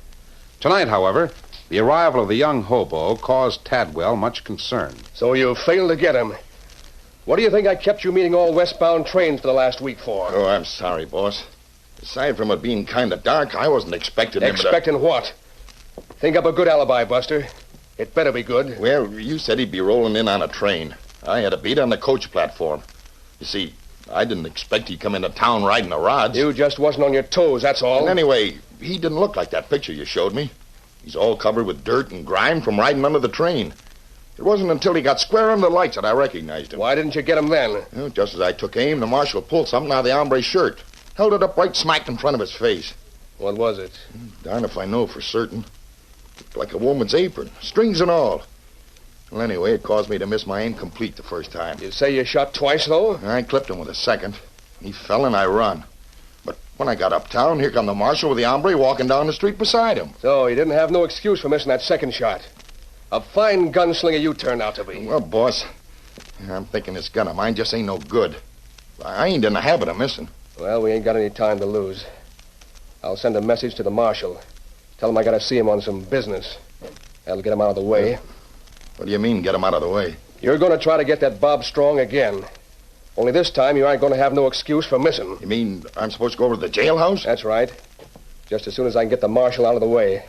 Tonight, however, the arrival of the young hobo caused Tadwell much concern. So you failed to get him. What do you think I kept you meeting all westbound trains for the last week for? Oh, I'm sorry, boss. Aside from it being kind of dark, I wasn't expecting him to... Expecting what? Think up a good alibi, Buster. It better be good. Well, you said he'd be rolling in on a train. I had a beat on the coach platform. You see, I didn't expect he'd come into town riding the rods. You just wasn't on your toes, that's all. And anyway, he didn't look like that picture you showed me. He's all covered with dirt and grime from riding under the train. It wasn't until he got square under the lights that I recognized him. Why didn't you get him then? Well, just as I took aim, the marshal pulled something out of the hombre's shirt. Held it up right smack in front of his face. What was it? Darn if I know for certain. Looked like a woman's apron, strings and all. Well, anyway, it caused me to miss my aim complete the first time. You say you shot twice, though? I clipped him with a second. He fell and I run. But when I got uptown, here come the marshal with the hombre walking down the street beside him. So you didn't have no excuse for missing that second shot. A fine gunslinger you turned out to be. Well, boss, I'm thinking this gun of mine just ain't no good. I ain't in the habit of missing. Well, we ain't got any time to lose. I'll send a message to the marshal. Tell him I gotta see him on some business. That'll get him out of the way. What do you mean, get him out of the way? You're gonna try to get that Bob Strong again. Only this time you aren't gonna have no excuse for missing. You mean I'm supposed to go over to the jailhouse? That's right. Just as soon as I can get the marshal out of the way.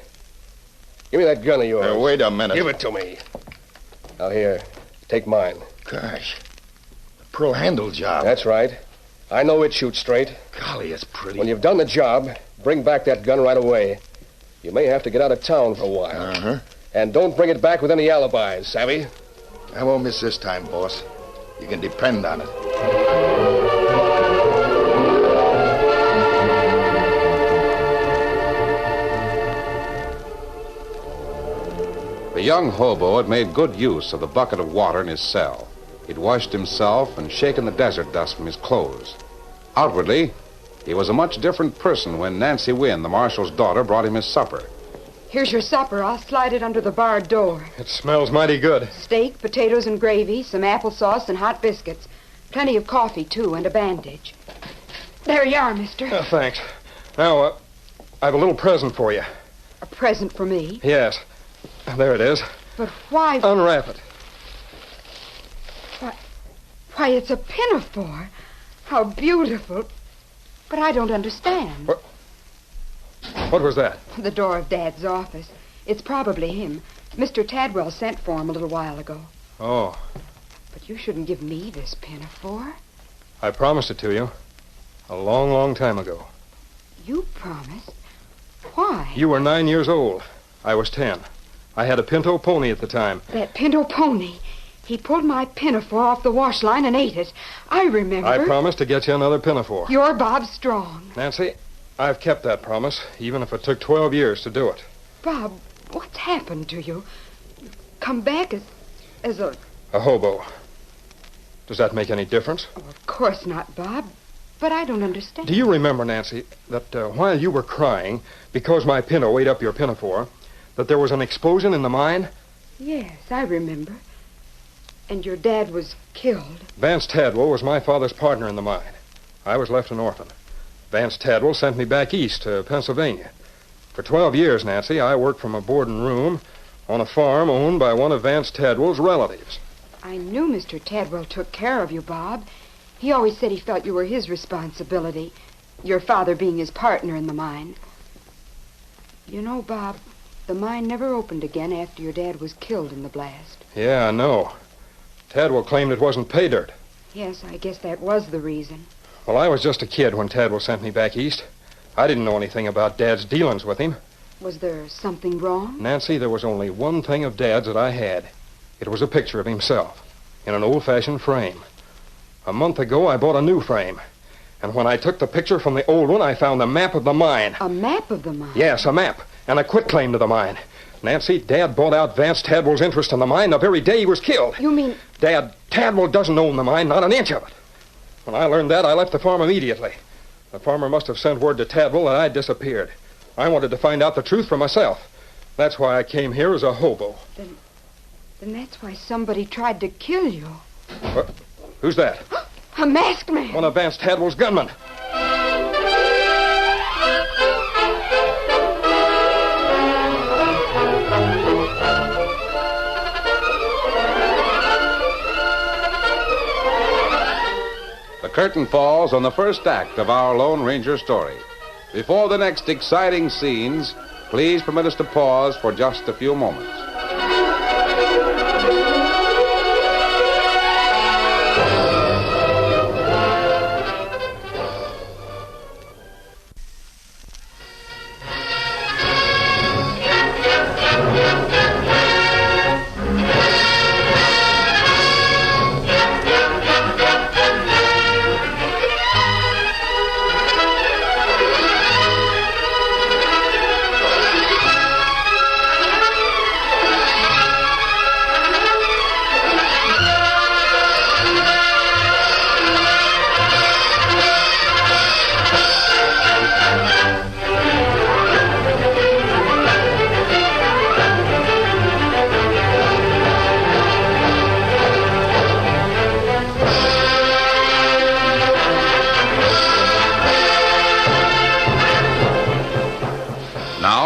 Give me that gun of yours. Wait a minute. Give it to me. Now, here. Take mine. Gosh. Pearl handle job. That's right. I know it shoots straight. Golly, it's pretty. When you've done the job, bring back that gun right away. You may have to get out of town for a while. Uh-huh. And don't bring it back with any alibis, savvy? I won't miss this time, boss. You can depend on it. The young hobo had made good use of the bucket of water in his cell. He'd washed himself and shaken the desert dust from his clothes. Outwardly, he was a much different person when Nancy Wynn, the marshal's daughter, brought him his supper. Here's your supper. I'll slide it under the barred door. It smells mighty good. Steak, potatoes and gravy, some applesauce and hot biscuits. Plenty of coffee, too, and a bandage. There you are, mister. Thanks. Now, I have a little present for you. A present for me? Yes. There it is. But why... Unwrap it. Why, it's a pinafore. How beautiful. But I don't understand. What was that? The door of Dad's office. It's probably him. Mr. Tadwell sent for him a little while ago. Oh. But you shouldn't give me this pinafore. I promised it to you. A long, long time ago. You promised? Why? You were 9 years old. I was 10. I had a pinto pony at the time. That pinto pony. He pulled my pinafore off the wash line and ate it. I remember. I promised to get you another pinafore. You're Bob Strong. Nancy, I've kept that promise, even if it took 12 years to do it. Bob, what's happened to you? You've come back as a... A hobo. Does that make any difference? Oh, of course not, Bob. But I don't understand. Do you remember, Nancy, that while you were crying, because my pinto ate up your pinafore, that there was an explosion in the mine? Yes, I remember. And your dad was killed. Vance Tadwell was my father's partner in the mine. I was left an orphan. Vance Tadwell sent me back east to Pennsylvania. For 12 years, Nancy, I worked from a boarding room on a farm owned by one of Vance Tadwell's relatives. I knew Mr. Tadwell took care of you, Bob. He always said he felt you were his responsibility, your father being his partner in the mine. You know, Bob, the mine never opened again after your dad was killed in the blast. Yeah, I know. Tadwell claimed it wasn't pay dirt. Yes, I guess that was the reason. Well, I was just a kid when Tadwell sent me back east. I didn't know anything about Dad's dealings with him. Was there something wrong? Nancy, there was only one thing of Dad's that I had. It was a picture of himself in an old-fashioned frame. A month ago, I bought a new frame. And when I took the picture from the old one, I found a map of the mine. A map of the mine? Yes, a map. And a quitclaim to the mine. Nancy, Dad bought out Vance Tadwell's interest in the mine the very day he was killed. You mean... Dad, Tadwell doesn't own the mine, not an inch of it. When I learned that, I left the farm immediately. The farmer must have sent word to Tadwell that I'd disappeared. I wanted to find out the truth for myself. That's why I came here as a hobo. Then that's why somebody tried to kill you. What? Who's that? A masked man. One of Vance Tadwell's gunmen. The curtain falls on the first act of our Lone Ranger story. Before the next exciting scenes, please permit us to pause for just a few moments.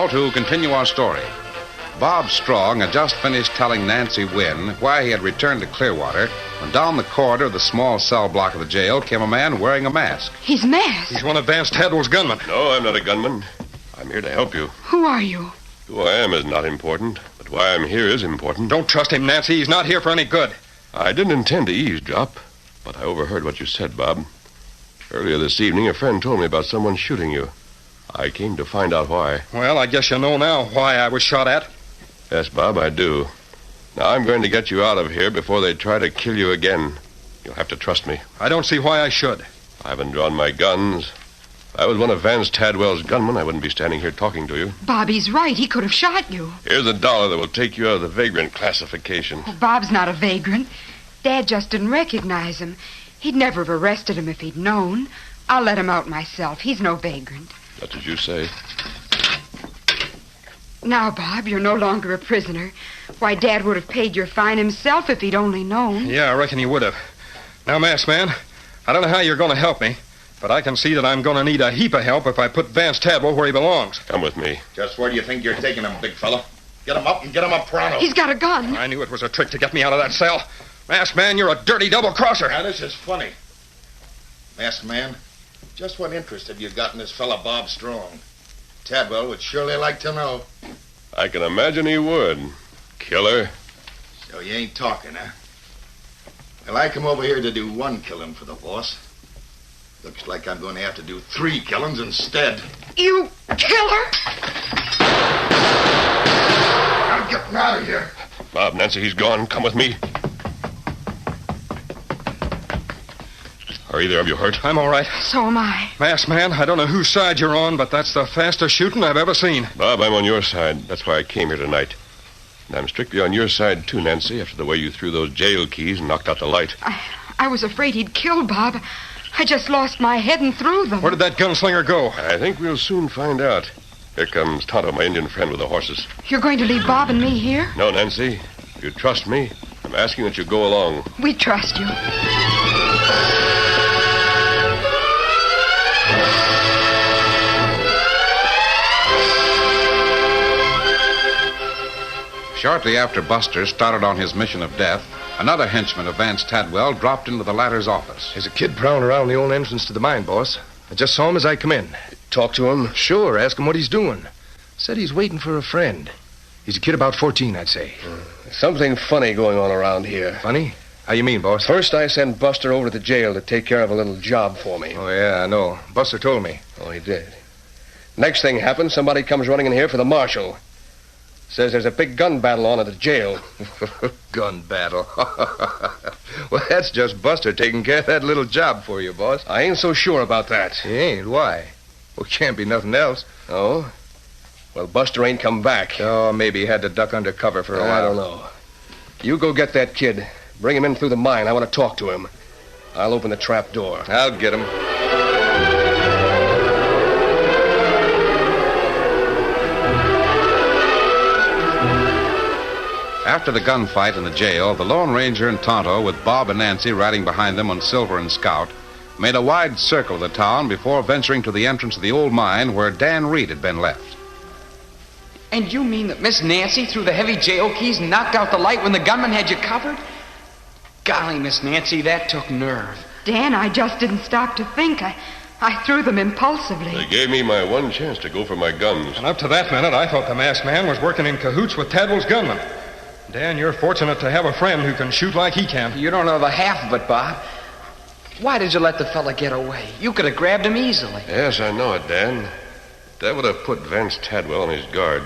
To continue our story, Bob Strong had just finished telling Nancy Wynn why he had returned to Clearwater when down the corridor of the small cell block of the jail came a man wearing a mask. He's masked. He's one of Vance Tadwell's gunmen. No, I'm not a gunman. I'm here to help you. Who are you? Who I am is not important, but why I'm here is important. Don't trust him, Nancy. He's not here for any good. I didn't intend to eavesdrop, but I overheard what you said, Bob. Earlier this evening, a friend told me about someone shooting you. I came to find out why. Well, I guess you know now why I was shot at. Yes, Bob, I do. Now, I'm going to get you out of here before they try to kill you again. You'll have to trust me. I don't see why I should. I haven't drawn my guns. If I was one of Vance Tadwell's gunmen, I wouldn't be standing here talking to you. Bobby's right. He could have shot you. Here's $1 that will take you out of the vagrant classification. Oh, Bob's not a vagrant. Dad just didn't recognize him. He'd never have arrested him if he'd known. I'll let him out myself. He's no vagrant. That's what you say. Now, Bob, you're no longer a prisoner. Why, Dad would have paid your fine himself if he'd only known. Yeah, I reckon he would have. Now, Masked Man, I don't know how you're going to help me, but I can see that I'm going to need a heap of help if I put Vance Tadwell where he belongs. Come with me. Just where do you think you're taking him, big fella? Get him up and get him up pronto. He's got a gun. I knew it was a trick to get me out of that cell. Masked Man, you're a dirty double-crosser. Now, this is funny. Masked Man, just what interest have you got in this fella Bob Strong? Tadwell would surely like to know. I can imagine he would. Killer. So you ain't talking, huh? Well, I come over here to do 1 killing for the boss. Looks like I'm going to have to do 3 killings instead. You killer! I'm getting out of here. Bob, Nancy, he's gone. Come with me. Are either of you hurt? I'm all right. So am I. Masked Man, I don't know whose side you're on, but that's the fastest shooting I've ever seen. Bob, I'm on your side. That's why I came here tonight. And I'm strictly on your side, too, Nancy, after the way you threw those jail keys and knocked out the light. I was afraid he'd killed Bob. I just lost my head and threw them. Where did that gunslinger go? I think we'll soon find out. Here comes Tonto, my Indian friend with the horses. You're going to leave Bob and me here? No, Nancy. If you trust me, I'm asking that you go along. We trust you. Shortly after Buster started on his mission of death, another henchman of Vance Tadwell dropped into the latter's office. There's a kid prowling around the old entrance to the mine, boss. I just saw him as I come in. Talk to him? Sure, ask him what he's doing. Said he's waiting for a friend. He's a kid about 14, I'd say. Something funny going on around here. Funny? How you mean, boss? First, I sent Buster over to the jail to take care of a little job for me. Oh, yeah, I know. Buster told me. Oh, he did. Next thing happens, somebody comes running in here for the marshal. Says there's a big gun battle on at the jail. Gun battle? Well, that's just Buster taking care of that little job for you, boss. I ain't so sure about that. He ain't? Why? Well, can't be nothing else. Oh? Well, Buster ain't come back. Oh, maybe he had to duck under cover for a while. I don't know. You go get that kid. Bring him in through the mine. I want to talk to him. I'll open the trap door. I'll get him. After the gunfight in the jail, the Lone Ranger and Tonto, with Bob and Nancy riding behind them on Silver and Scout, made a wide circle of the town before venturing to the entrance of the old mine where Dan Reed had been left. And you mean that Miss Nancy threw the heavy jail keys and knocked out the light when the gunman had you covered? Golly, Miss Nancy, that took nerve. Dan, I just didn't stop to think. I threw them impulsively. They gave me my one chance to go for my guns. And up to that minute, I thought the masked man was working in cahoots with Tadwell's gunman. Dan, you're fortunate to have a friend who can shoot like he can. You don't know the half of it, Bob. Why did you let the fella get away? You could have grabbed him easily. Yes, I know it, Dan. That would have put Vance Tadwell on his guard.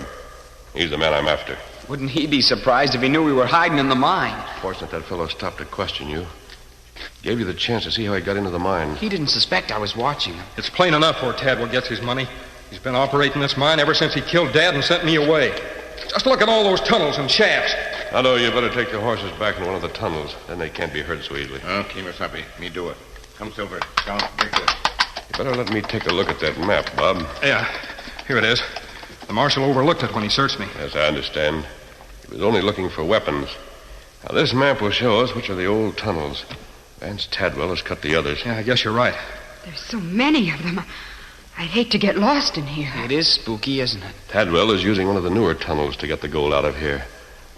He's the man I'm after. Wouldn't he be surprised if he knew we were hiding in the mine? Fortunate that fellow stopped to question you. Gave you the chance to see how he got into the mine. He didn't suspect I was watching him. It's plain enough where Tadwell gets his money. He's been operating this mine ever since he killed Dad and sent me away. Just look at all those tunnels and shafts. Tonto, you better take the horses back in one of the tunnels. Then they can't be heard so easily. Okay, Miss Happy. Me do it. Come, Silver. Down, Victor. You better let me take a look at that map, Bob. Yeah, here it is. The marshal overlooked it when he searched me. Yes, I understand. He was only looking for weapons. Now, this map will show us which are the old tunnels. Vance Tadwell has cut the others. Yeah, I guess you're right. There's so many of them. I'd hate to get lost in here. It is spooky, isn't it? Tadwell is using one of the newer tunnels to get the gold out of here.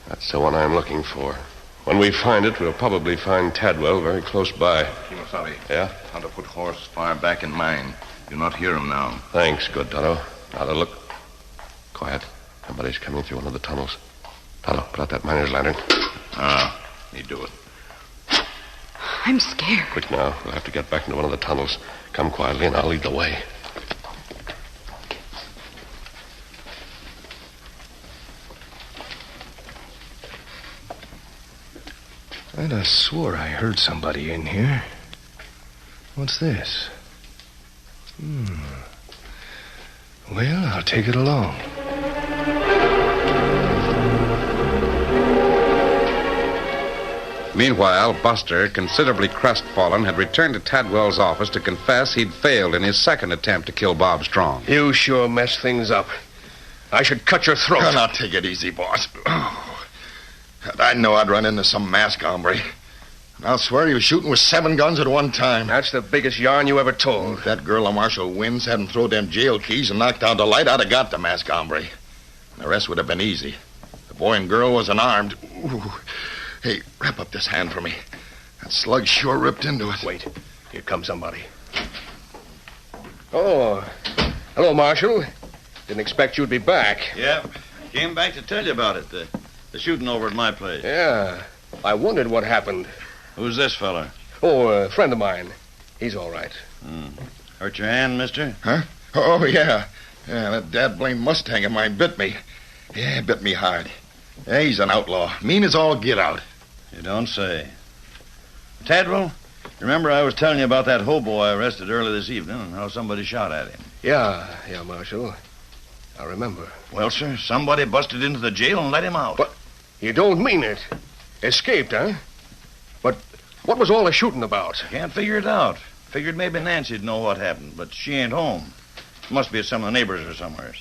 That's the one I'm looking for. When we find it, we'll probably find Tadwell very close by. Kimosabe. Yeah? Tonto put horse far back in mine. Do not hear him now. Thanks, good Tonto. Now to look. Quiet. Somebody's coming through one of the tunnels. Tonto, put out that miner's lantern. Ah, me do it. I'm scared. Quick now. We'll have to get back into one of the tunnels. Come quietly and I'll lead the way. I'd have swore I heard somebody in here. What's this? Well, I'll take it along. Meanwhile, Buster, considerably crestfallen, had returned to Tadwell's office to confess he'd failed in his second attempt to kill Bob Strong. You sure messed things up. I should cut your throat. Oh, now take it easy, boss. I know I'd run into some masked hombre. And I'll swear he was shooting with 7 guns at one time. That's the biggest yarn you ever told. If that girl the marshal wins hadn't thrown them jail keys and knocked out the light, I'd have got the masked hombre. And the rest would have been easy. The boy and girl wasn't armed. Ooh. Hey, wrap up this hand for me. That slug sure ripped into it. Wait. Here comes somebody. Oh. Hello, Marshal. Didn't expect you'd be back. Yep. Came back to tell you about it. The shooting over at my place. Yeah. I wondered what happened. Who's this fella? Oh, a friend of mine. He's all right. Hurt your hand, mister? Huh? Oh, yeah. Yeah, that dad-blamed Mustang of mine bit me. Yeah, bit me hard. Yeah, he's an outlaw. Mean as all get out. You don't say. Tadwell, remember I was telling you about that hobo I arrested early this evening and how somebody shot at him? Yeah, Marshal. I remember. Well, sir, somebody busted into the jail and let him out. But you don't mean it. Escaped, huh? But what was all the shooting about? Can't figure it out. Figured maybe Nancy'd know what happened, but she ain't home. Must be at some of the neighbors or somewhere.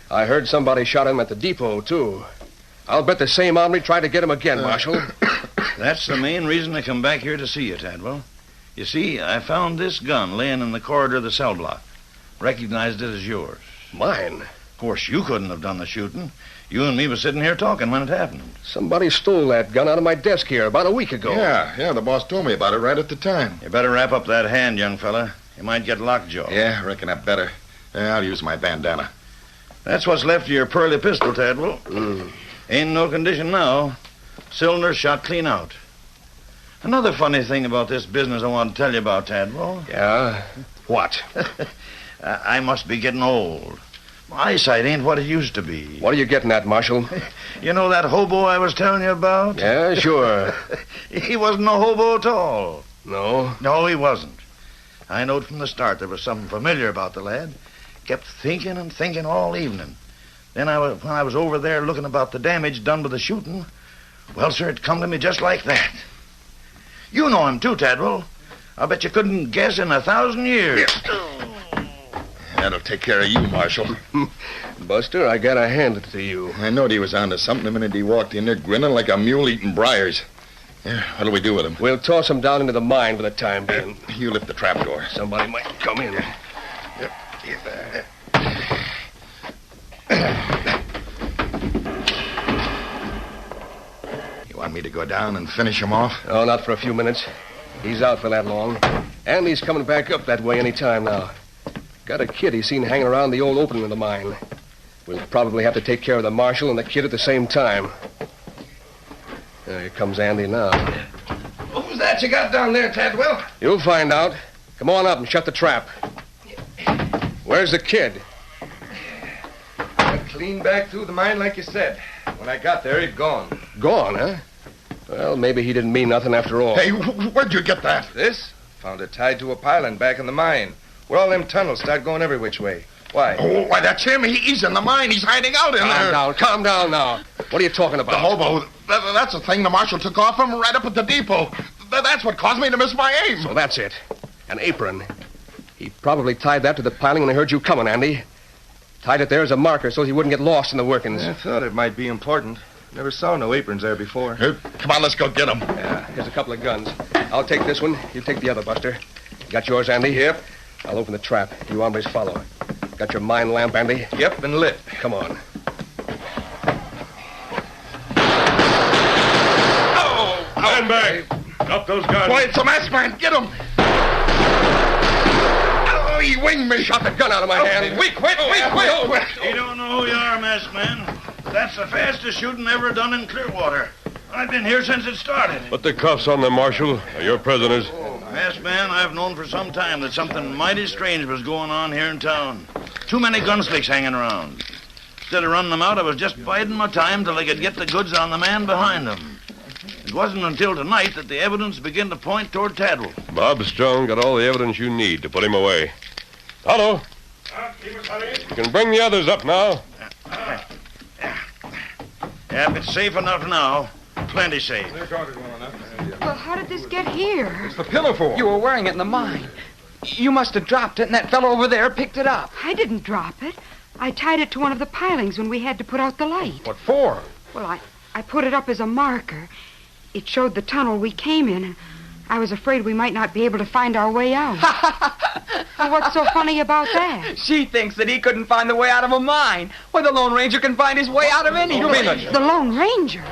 I heard somebody shot him at the depot, too. I'll bet the same armory tried to get him again, Marshal. That's the main reason I come back here to see you, Tadwell. You see, I found this gun laying in the corridor of the cell block. Recognized it as yours. Mine? Of course, you couldn't have done the shooting. You and me was sitting here talking when it happened. Somebody stole that gun out of my desk here about a week ago. Yeah, the boss told me about it right at the time. You better wrap up that hand, young fella. You might get lockjaw. Yeah, I reckon I better. I'll use my bandana. That's what's left of your pearly pistol, Tadwell. Ain't no condition now. Cylinder shot clean out. Another funny thing about this business I want to tell you about, Tadwell. Yeah? What? I must be getting old. My eyesight ain't what it used to be. What are you getting at, Marshal? You know that hobo I was telling you about? Yeah, sure. He wasn't a hobo at all. No? No, he wasn't. I knowed from the start there was something familiar about the lad. Kept thinking and thinking all evening. Then when I was over there looking about the damage done by the shooting, well, sir, it come to me just like that. You know him too, Tadwell. I bet you couldn't guess in 1,000 years. That'll take care of you, Marshal. Buster, I gotta hand it to you. I knowed he was onto something the minute he walked in there grinning like a mule eating briars. Yeah, what'll we do with him? We'll toss him down into the mine for the time being. You lift the trapdoor. Somebody might come in. Yep. You want me to go down and finish him off? Oh, not for a few minutes. He's out for that long. And he's coming back up that way any time now. Got a kid he's seen hanging around the old opening of the mine. We'll probably have to take care of the marshal and the kid at the same time. Here comes Andy now. Who's that you got down there, Tadwell? You'll find out. Come on up and shut the trap. Where's the kid? Went clean back through the mine like you said. When I got there, he'd gone. Gone, huh? Well, maybe he didn't mean nothing after all. Hey, where'd you get that? This? Found it tied to a piling back in the mine. Where all them tunnels start going every which way. Why? Oh, why, that's him. He's in the mine. He's hiding out in there. Calm down now. What are you talking about? The hobo. That's the thing the marshal took off him right up at the depot. That's what caused me to miss my aim. So that's it. An apron. He probably tied that to the piling when he heard you coming, Andy. Tied it there as a marker so he wouldn't get lost in the workings. I thought it might be important. Never saw no aprons there before. Come on, let's go get him. Yeah, here's a couple of guns. I'll take this one. You take the other, Buster. Got yours, Andy? Yep. I'll open the trap. You hombres follow. Got your mine lamp, Andy? Yep, and lit. Come on. Stand back. Drop those guns. Boy, it's a masked man. Get him. Oh, he winged me. Shot the gun out of my hand. Quit. You don't know who you are, masked man. That's the fastest shooting ever done in Clearwater. I've been here since it started. Put the cuffs on them, Marshal. You're prisoners. Masked man, I've known for some time that something mighty strange was going on here in town. Too many gunslicks hanging around. Instead of running them out, I was just biding my time till I could get the goods on the man behind them. It wasn't until tonight that the evidence began to point toward Tadwell. Bob Strong got all the evidence you need to put him away. Tonto, you can bring the others up now. Yep, it's safe enough now. Plenty safe. Well, how did this get here? It's the Pinafore. You were wearing it in the mine. You must have dropped it, and that fellow over there picked it up. I didn't drop it. I tied it to one of the pilings when we had to put out the light. What for? Well, I put it up as a marker. It showed the tunnel we came in, and I was afraid we might not be able to find our way out. Well, what's so funny about that? She thinks that he couldn't find the way out of a mine. Well, the Lone Ranger can find his way out of any. The Lone Ranger?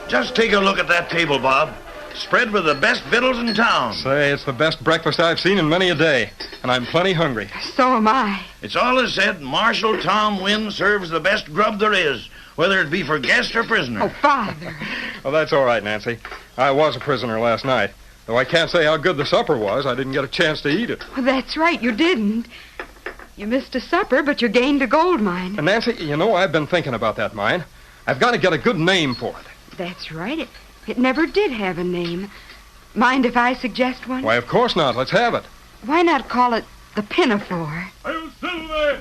Just take a look at that table, Bob. Spread with the best victuals in town. Say, it's the best breakfast I've seen in many a day, and I'm plenty hungry. So am I. It's all said. Marshal Tom Wynn serves the best grub there is, whether it be for guest or prisoner. Oh, Father. Well, that's all right, Nancy. I was a prisoner last night. Though I can't say how good the supper was. I didn't get a chance to eat it. Well, that's right, you didn't. You missed a supper, but you gained a gold mine. And Nancy, you know, I've been thinking about that mine. I've got to get a good name for it. That's right. It never did have a name. Mind if I suggest one? Why, of course not. Let's have it. Why not call it the Pinafore? Are you still there?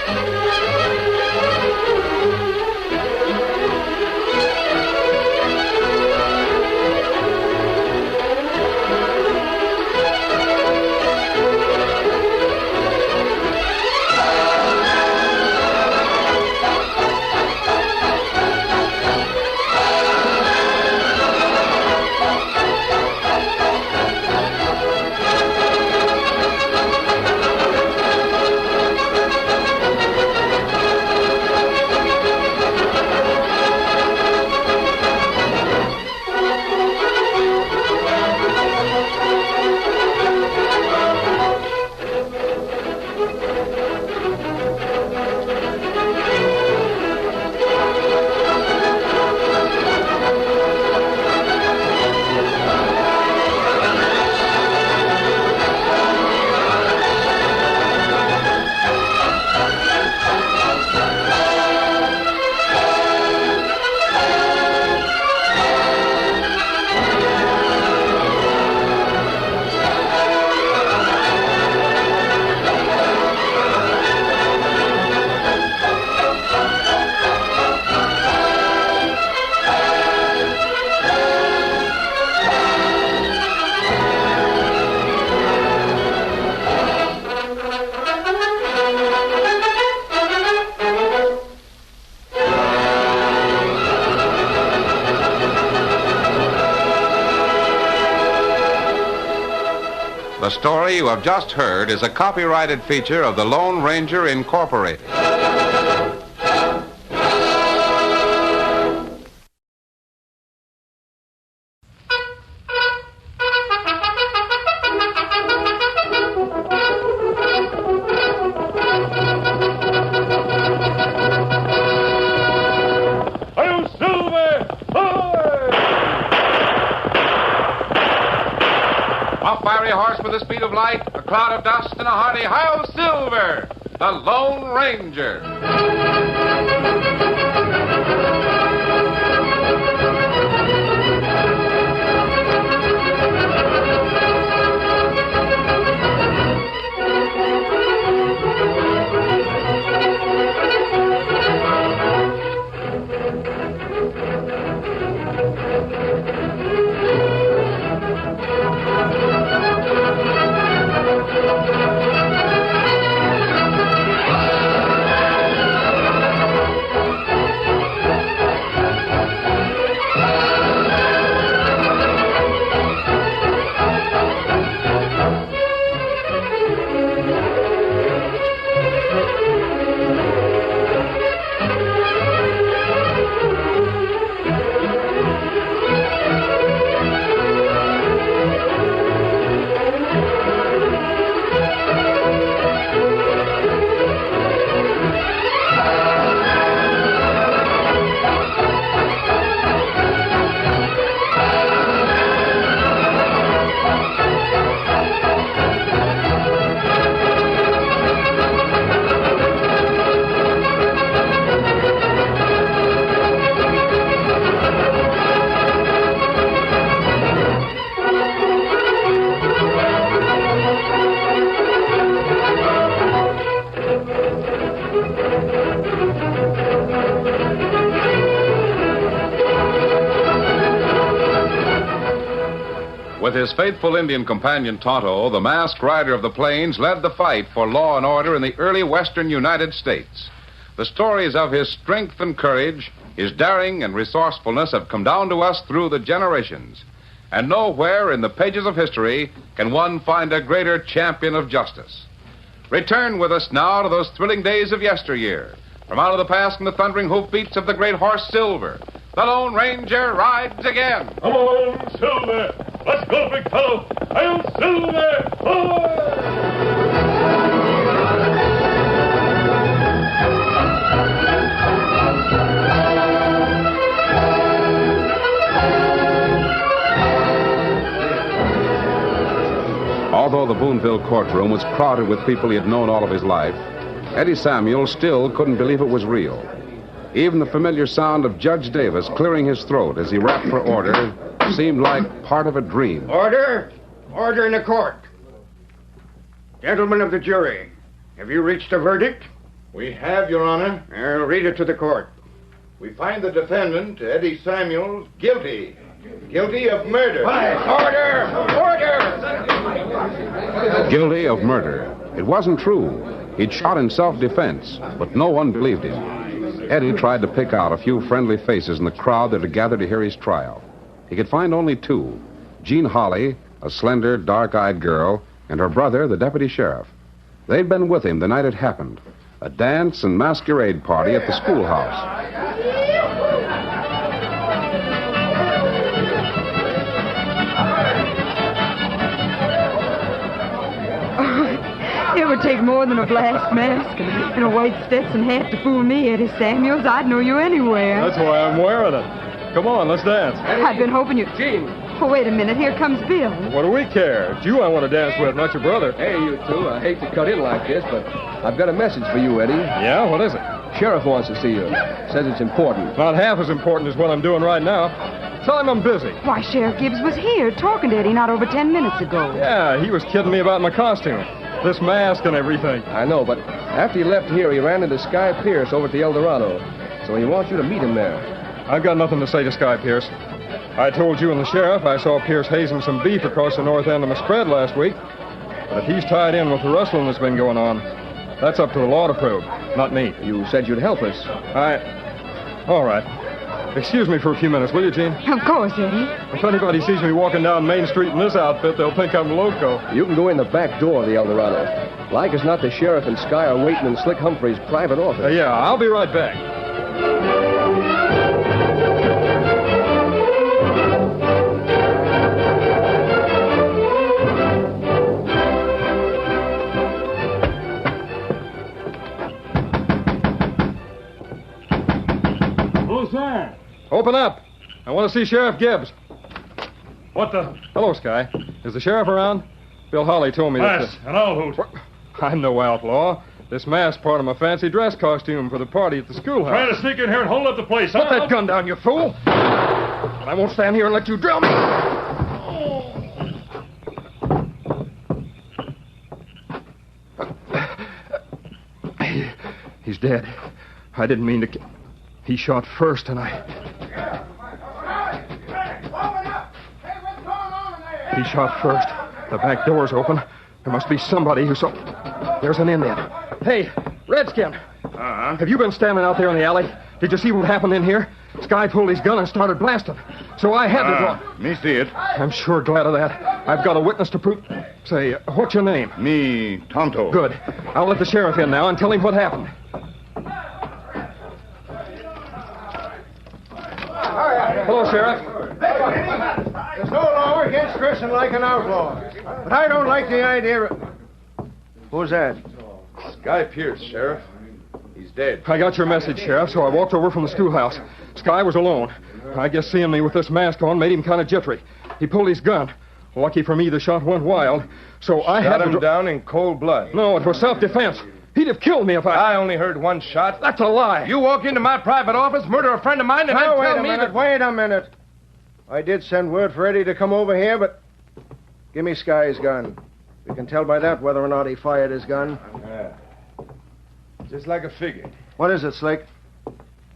Hey! The story you have just heard is a copyrighted feature of the Lone Ranger Incorporated. With the speed of light, a cloud of dust, and a hearty "Hi-Yo Silver," the Lone Ranger. With his faithful Indian companion Tonto, the masked rider of the plains led the fight for law and order in the early western United States. The stories of his strength and courage, his daring and resourcefulness have come down to us through the generations. And nowhere in the pages of history can one find a greater champion of justice. Return with us now to those thrilling days of yesteryear. From out of the past and the thundering hoofbeats of the great horse Silver, the Lone Ranger rides again. Come on, Silver! Let's go, big fellow! I'll Silver! Although the Boonville courtroom was crowded with people he had known all of his life, Eddie Samuel still couldn't believe it was real. Even the familiar sound of Judge Davis clearing his throat as he rapped for order seemed like part of a dream. Order! Order in the court. Gentlemen of the jury, have you reached a verdict? We have, Your Honor. I'll read it to the court. We find the defendant, Eddie Samuels, guilty. Guilty of murder. Order! Order! Guilty of murder. It wasn't true. He'd shot in self-defense, but no one believed him. Eddie tried to pick out a few friendly faces in the crowd that had gathered to hear his trial. He could find only two: Jean Holly, a slender, dark-eyed girl, and her brother, the deputy sheriff. They'd been with him the night it happened, a dance and masquerade party at the schoolhouse. It would take more than a black mask and a white Stetson hat to fool me, Eddie Samuels. I'd know you anywhere. That's why I'm wearing it. Come on, let's dance. I've been hoping you... Gene. Oh, wait a minute. Here comes Bill. What do we care? It's you I want to dance with, not your brother. Hey, you two. I hate to cut in like this, but I've got a message for you, Eddie. Yeah? What is it? Sheriff wants to see you. Says it's important. Not half as important as what I'm doing right now. Tell him I'm busy. Why, Sheriff Gibbs was here talking to Eddie not over 10 minutes ago. Yeah, he was kidding me about my costume. This mask and everything. I know, but after he left here, he ran into Sky Pierce over at the El Dorado. So he wants you to meet him there. I've got nothing to say to Sky Pierce. I told you and the sheriff I saw Pierce hazing some beef across the north end of my spread last week. But if he's tied in with the rustling that's been going on, that's up to the law to prove, not me. You said you'd help us. All right. Excuse me for a few minutes, will you, Gene? Of course, Eddie. If anybody sees me walking down Main Street in this outfit, they'll think I'm loco. You can go in the back door of the Eldorado. Like as not, the sheriff and Sky are waiting in Slick Humphrey's private office. Yeah, I'll be right back. Who's there? Open up. I want to see Sheriff Gibbs. What the? Hello, Sky. Is the sheriff around? Bill Holly told me that... Yes, an old hoot. I'm no outlaw. This mask's part of my fancy dress costume for the party at the schoolhouse. Try to sneak in here and hold up the place, huh? Put that gun down, you fool. I won't stand here and let you drill me. He's dead. I didn't mean to... He shot first, and I... He shot first. The back door's open. There must be somebody who saw... There's an Indian. Hey, Redskin. Uh-huh. Have you been standing out there in the alley? Did you see what happened in here? Sky pulled his gun and started blasting. So I had to draw... Me see it. I'm sure glad of that. I've got a witness to prove... Say, what's your name? Me, Tonto. Good. I'll let the sheriff in now and tell him what happened. Hello, Sheriff. There's no law against dressing like an outlaw. But I don't like the idea of... Who's that? Sky Pierce, Sheriff. He's dead. I got your message, Sheriff, so I walked over from the schoolhouse. Sky was alone. I guess seeing me with this mask on made him kind of jittery. He pulled his gun. Lucky for me, the shot went wild, so I had to... Shot him down in cold blood. No, it was self-defense. He'd have killed me if I only heard one shot. That's a lie. You walk into my private office, murder a friend of mine, and then tell me Wait a minute. I did send word for Eddie to come over here, but... Give me Sky's gun. We can tell by that whether or not he fired his gun. Yeah. Just like I figured. What is it, Slick?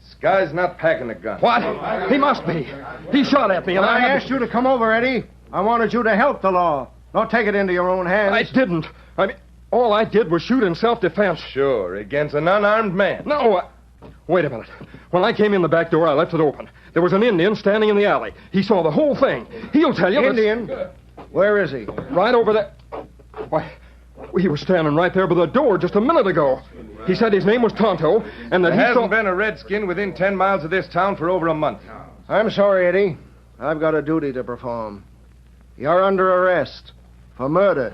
Sky's not packing a gun. What? He must be. He shot at me, and When I had asked you to come over, Eddie, I wanted you to help the law. Don't take it into your own hands. I didn't. I mean, all I did was shoot in self-defense. Sure, against an unarmed man. No, Wait a minute. When I came in the back door, I left it open. There was an Indian standing in the alley. He saw the whole thing. He'll tell you... Indian? Where is he? Right over there. Why, he was standing right there by the door just a minute ago. He said his name was Tonto, and that there hasn't been a redskin within 10 miles of this town for over a month. I'm sorry, Eddie. I've got a duty to perform. You're under arrest for murder.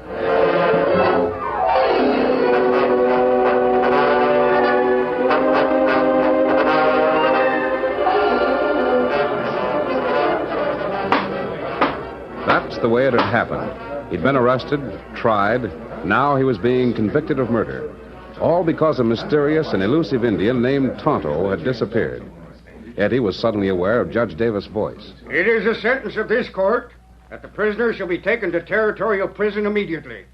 That's the way it had happened. He'd been arrested, tried. Now he was being convicted of murder. All because a mysterious and elusive Indian named Tonto had disappeared. Eddie was suddenly aware of Judge Davis' voice. It is the sentence of this court that the prisoner shall be taken to territorial prison immediately,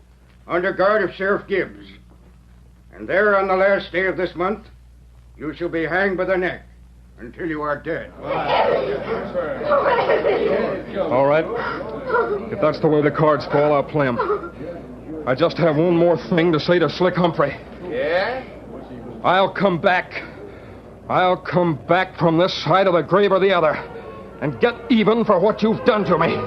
under guard of Sheriff Gibbs. And there on the last day of this month, you shall be hanged by the neck until you are dead. All right. If that's the way the cards fall, I'll play 'em. I just have one more thing to say to Slick Humphrey. Yeah? I'll come back. I'll come back from this side of the grave or the other and get even for what you've done to me.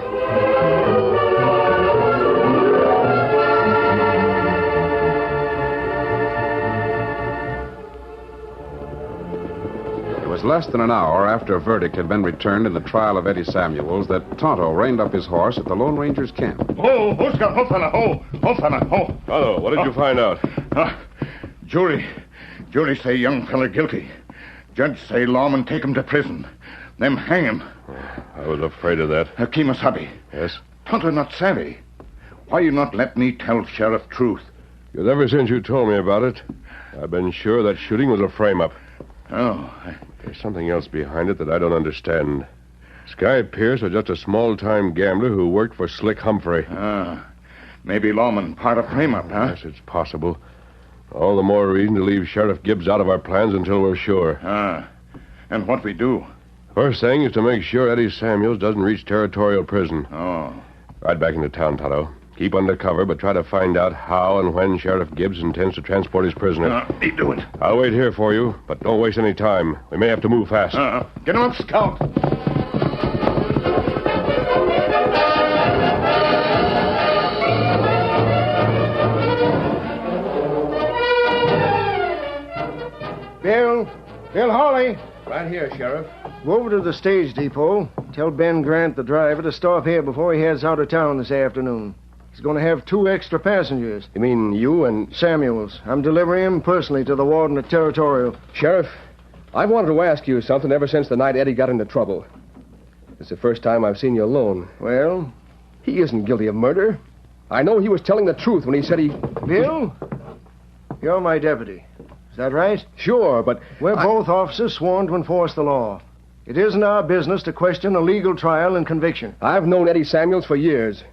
It was less than an hour after a verdict had been returned in the trial of Eddie Samuels that Tonto reined up his horse at the Lone Ranger's camp. Oh, fella. Tonto, what did you find out? Jury say young fella guilty. Judge say lawman take him to prison. Them hang him. I was afraid of that. Kimasabi. Yes? Tonto not savvy. Why you not let me tell sheriff truth? Because ever since you told me about it, I've been sure that shooting was a frame-up. Oh. There's something else behind it that I don't understand. Sky Pierce was just a small-time gambler who worked for Slick Humphrey. Maybe lawman part of frame-up, huh? Yes, it's possible. All the more reason to leave Sheriff Gibbs out of our plans until we're sure. And what we do? First thing is to make sure Eddie Samuels doesn't reach territorial prison. Oh. Ride back into town, Tonto. Keep under cover, but try to find out how and when Sheriff Gibbs intends to transport his prisoner. What are you doing? I'll wait here for you, but don't waste any time. We may have to move fast. Get him up, Scout. Bill Hawley. Right here, Sheriff. Go over to the stage depot. Tell Ben Grant, the driver, to stop here before he heads out of town this afternoon. He's going to have 2 extra passengers. You mean you and... Samuels. I'm delivering him personally to the warden at Territorial. Sheriff, I've wanted to ask you something ever since the night Eddie got into trouble. It's the first time I've seen you alone. Well? He isn't guilty of murder. I know he was telling the truth when he said he... Bill? You're my deputy. Is that right? Sure, but... We're both officers sworn to enforce the law. It isn't our business to question a legal trial and conviction. I've known Eddie Samuels for years.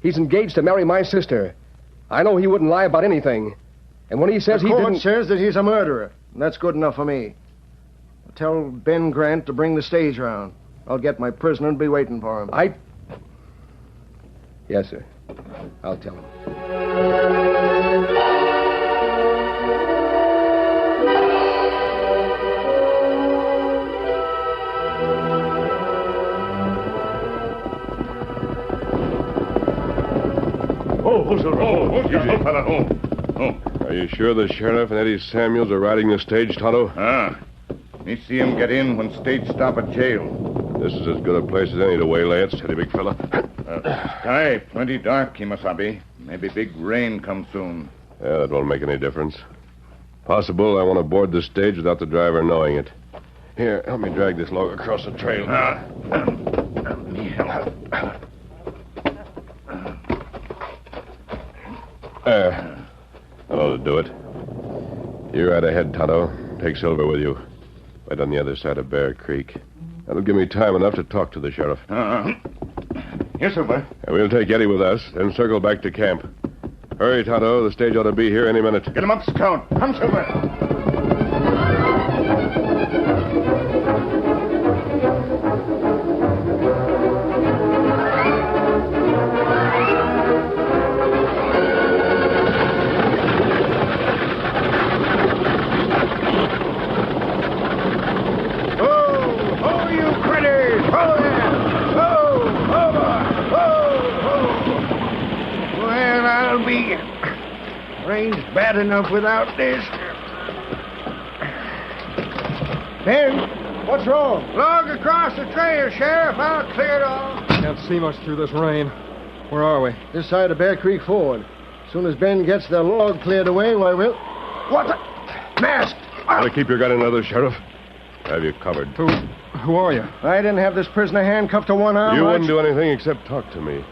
He's engaged to marry my sister. I know he wouldn't lie about anything. And when he says the he court didn't... says that he's a murderer. And that's good enough for me. Tell Ben Grant to bring the stage round. I'll get my prisoner and be waiting for him. Yes, sir. I'll tell him. Are you sure the sheriff and Eddie Samuels are riding the stage, Tonto? Me see him get in when stage stop at jail. This is as good a place as any to waylay it, steady, big fella. Sky plenty dark, Kimasabi. Maybe big rain come soon. Yeah, that won't make any difference. Possible I want to board the stage without the driver knowing it. Here, help me drag this log across the trail. There. That ought to do it. You're right ahead, Tonto. Take Silver with you. Right on the other side of Bear Creek. That'll give me time enough to talk to the sheriff. Yes, Silver. And we'll take Eddie with us, then circle back to camp. Hurry, Tonto. The stage ought to be here any minute. Get him up, Scout. Come, Silver. Rain's bad enough without this. Ben, what's wrong? Log across the trail, Sheriff. I'll clear it all. Can't see much through this rain. Where are we? This side of Bear Creek Ford. As soon as Ben gets the log cleared away, why, we'll... What the... Mask! Better keep your gun in other, Sheriff. I have you covered. Who are you? I didn't have this prisoner handcuffed to one arm. You wouldn't do anything except talk to me.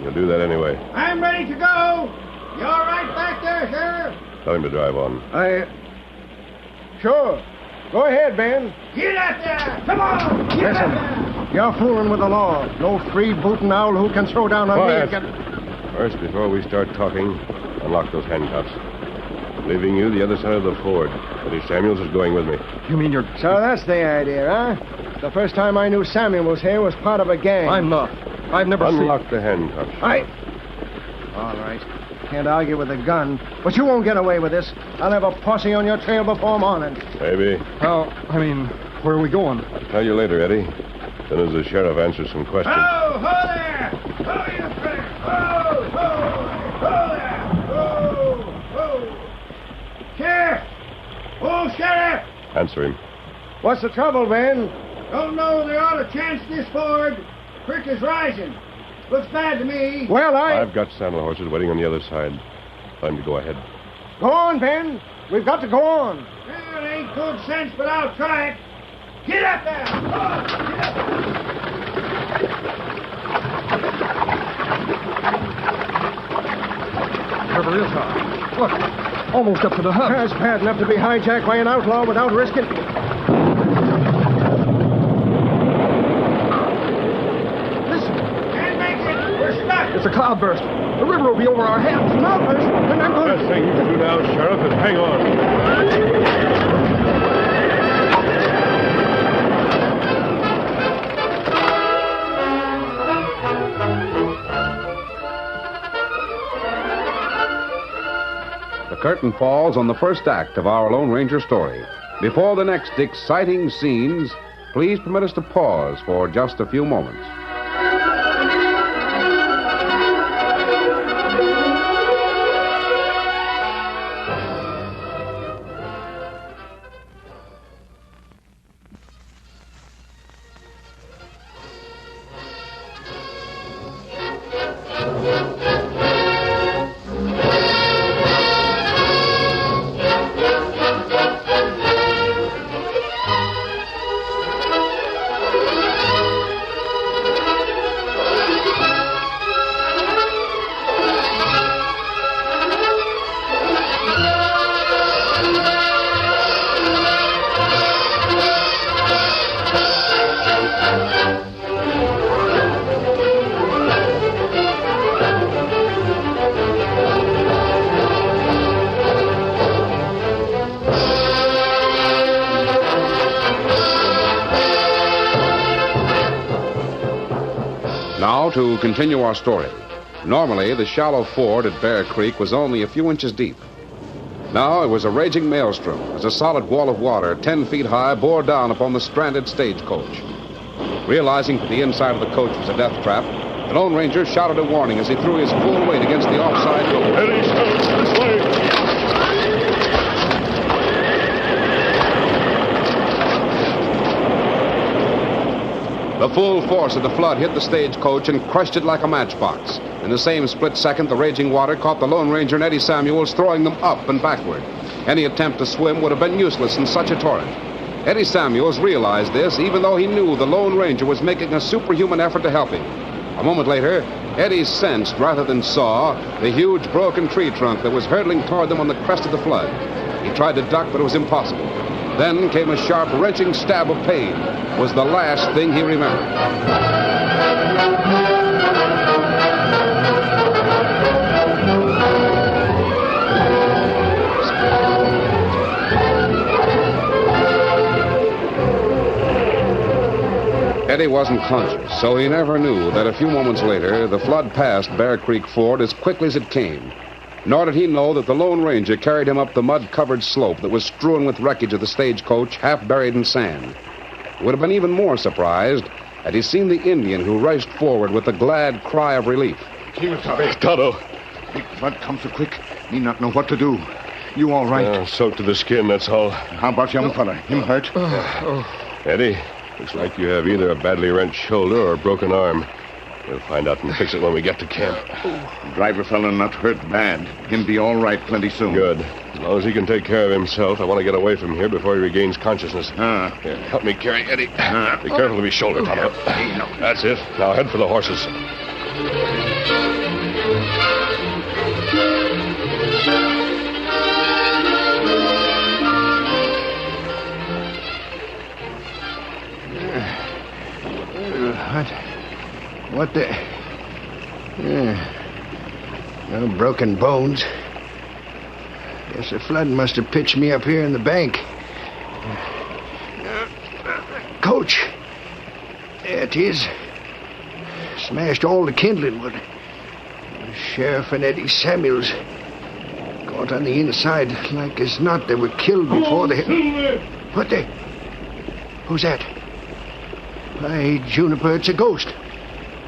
You'll do that anyway. I'm ready to go. You all right back there, Sheriff? Tell him to drive on. Sure. Go ahead, Ben. Get out there! Come on! Get Listen, out there! you're fooling with the law. No freebooting owl who can throw down on Quiet. me. First, before we start talking, unlock those handcuffs. I'm leaving you the other side of the ford. Eddie Samuels is going with me. You mean you're... So that's the idea, huh? The first time I knew Samuels here was part of a gang. I'm not. I've never Unlock the handcuffs. All right. Can't argue with a gun, but you won't get away with this. I'll have a posse on your trail before morning. Maybe. Where are we going? I'll tell you later, Eddie. As soon as the sheriff answers some questions. Ho there! Ho, you critter! Ho there! Ho! Sheriff! Oh, Sheriff! Answer him. What's the trouble, Ben? Don't know they ought to chance this ford. Creek is rising. Looks bad to me. Well, I've got saddle horses waiting on the other side. Time to go ahead. Go on, Ben. We've got to go on. Well, it ain't good sense, but I'll try it. Get up there! Oh, get up The river is high. Look, almost up to the hub. That's bad enough to be hijacked by an outlaw without risking... It's a cloudburst. The river will be over our heads. Cloudburst? And I'm going... The best thing you can do now, Sheriff, is hang on. curtain falls on the first act of our Lone Ranger story. Before the next exciting scenes, please permit us to pause for just a few moments. Now to continue our story. Normally, the shallow ford at Bear Creek was only a few inches deep. Now it was a raging maelstrom as a solid wall of water 10 feet high bore down upon the stranded stagecoach. Realizing that the inside of the coach was a death trap, the Lone Ranger shouted a warning as he threw his full weight against the offside coach. Eddie, this way! The full force of the flood hit the stagecoach and crushed it like a matchbox. In the same split second, the raging water caught the Lone Ranger and Eddie Samuels, throwing them up and backward. Any attempt to swim would have been useless in such a torrent. Eddie Samuels realized this, even though he knew the Lone Ranger was making a superhuman effort to help him. A moment later, Eddie sensed, rather than saw, the huge broken tree trunk that was hurtling toward them on the crest of the flood. He tried to duck, but it was impossible. Then came a sharp, wrenching stab of pain. It was the last thing he remembered. Eddie wasn't conscious, so he never knew that a few moments later, the flood passed Bear Creek Ford as quickly as it came. Nor did he know that the Lone Ranger carried him up the mud-covered slope that was strewn with wreckage of the stagecoach, half buried in sand. He would have been even more surprised had he seen the Indian who rushed forward with a glad cry of relief. Tonto. Big flood come so quick, me not know what to do. You all right? Soaked to the skin, that's all. How about young fella? Him hurt? Eddie, looks like you have either a badly wrenched shoulder or a broken arm. We'll find out and fix it when we get to camp. Driver fella not hurt bad. Him be all right plenty soon. Good. As long as he can take care of himself, I want to get away from here before he regains consciousness. Here, help me carry Eddie. Be careful of his shoulder, Tonto. That's it. Now head for the horses. What the... No broken bones. Guess the flood must have pitched me up here in the bank. Coach. There it is. Smashed all the kindling wood. The sheriff and Eddie Samuels caught on the inside like as not they were killed before they... What the... Who's that? By Juniper, it's a ghost.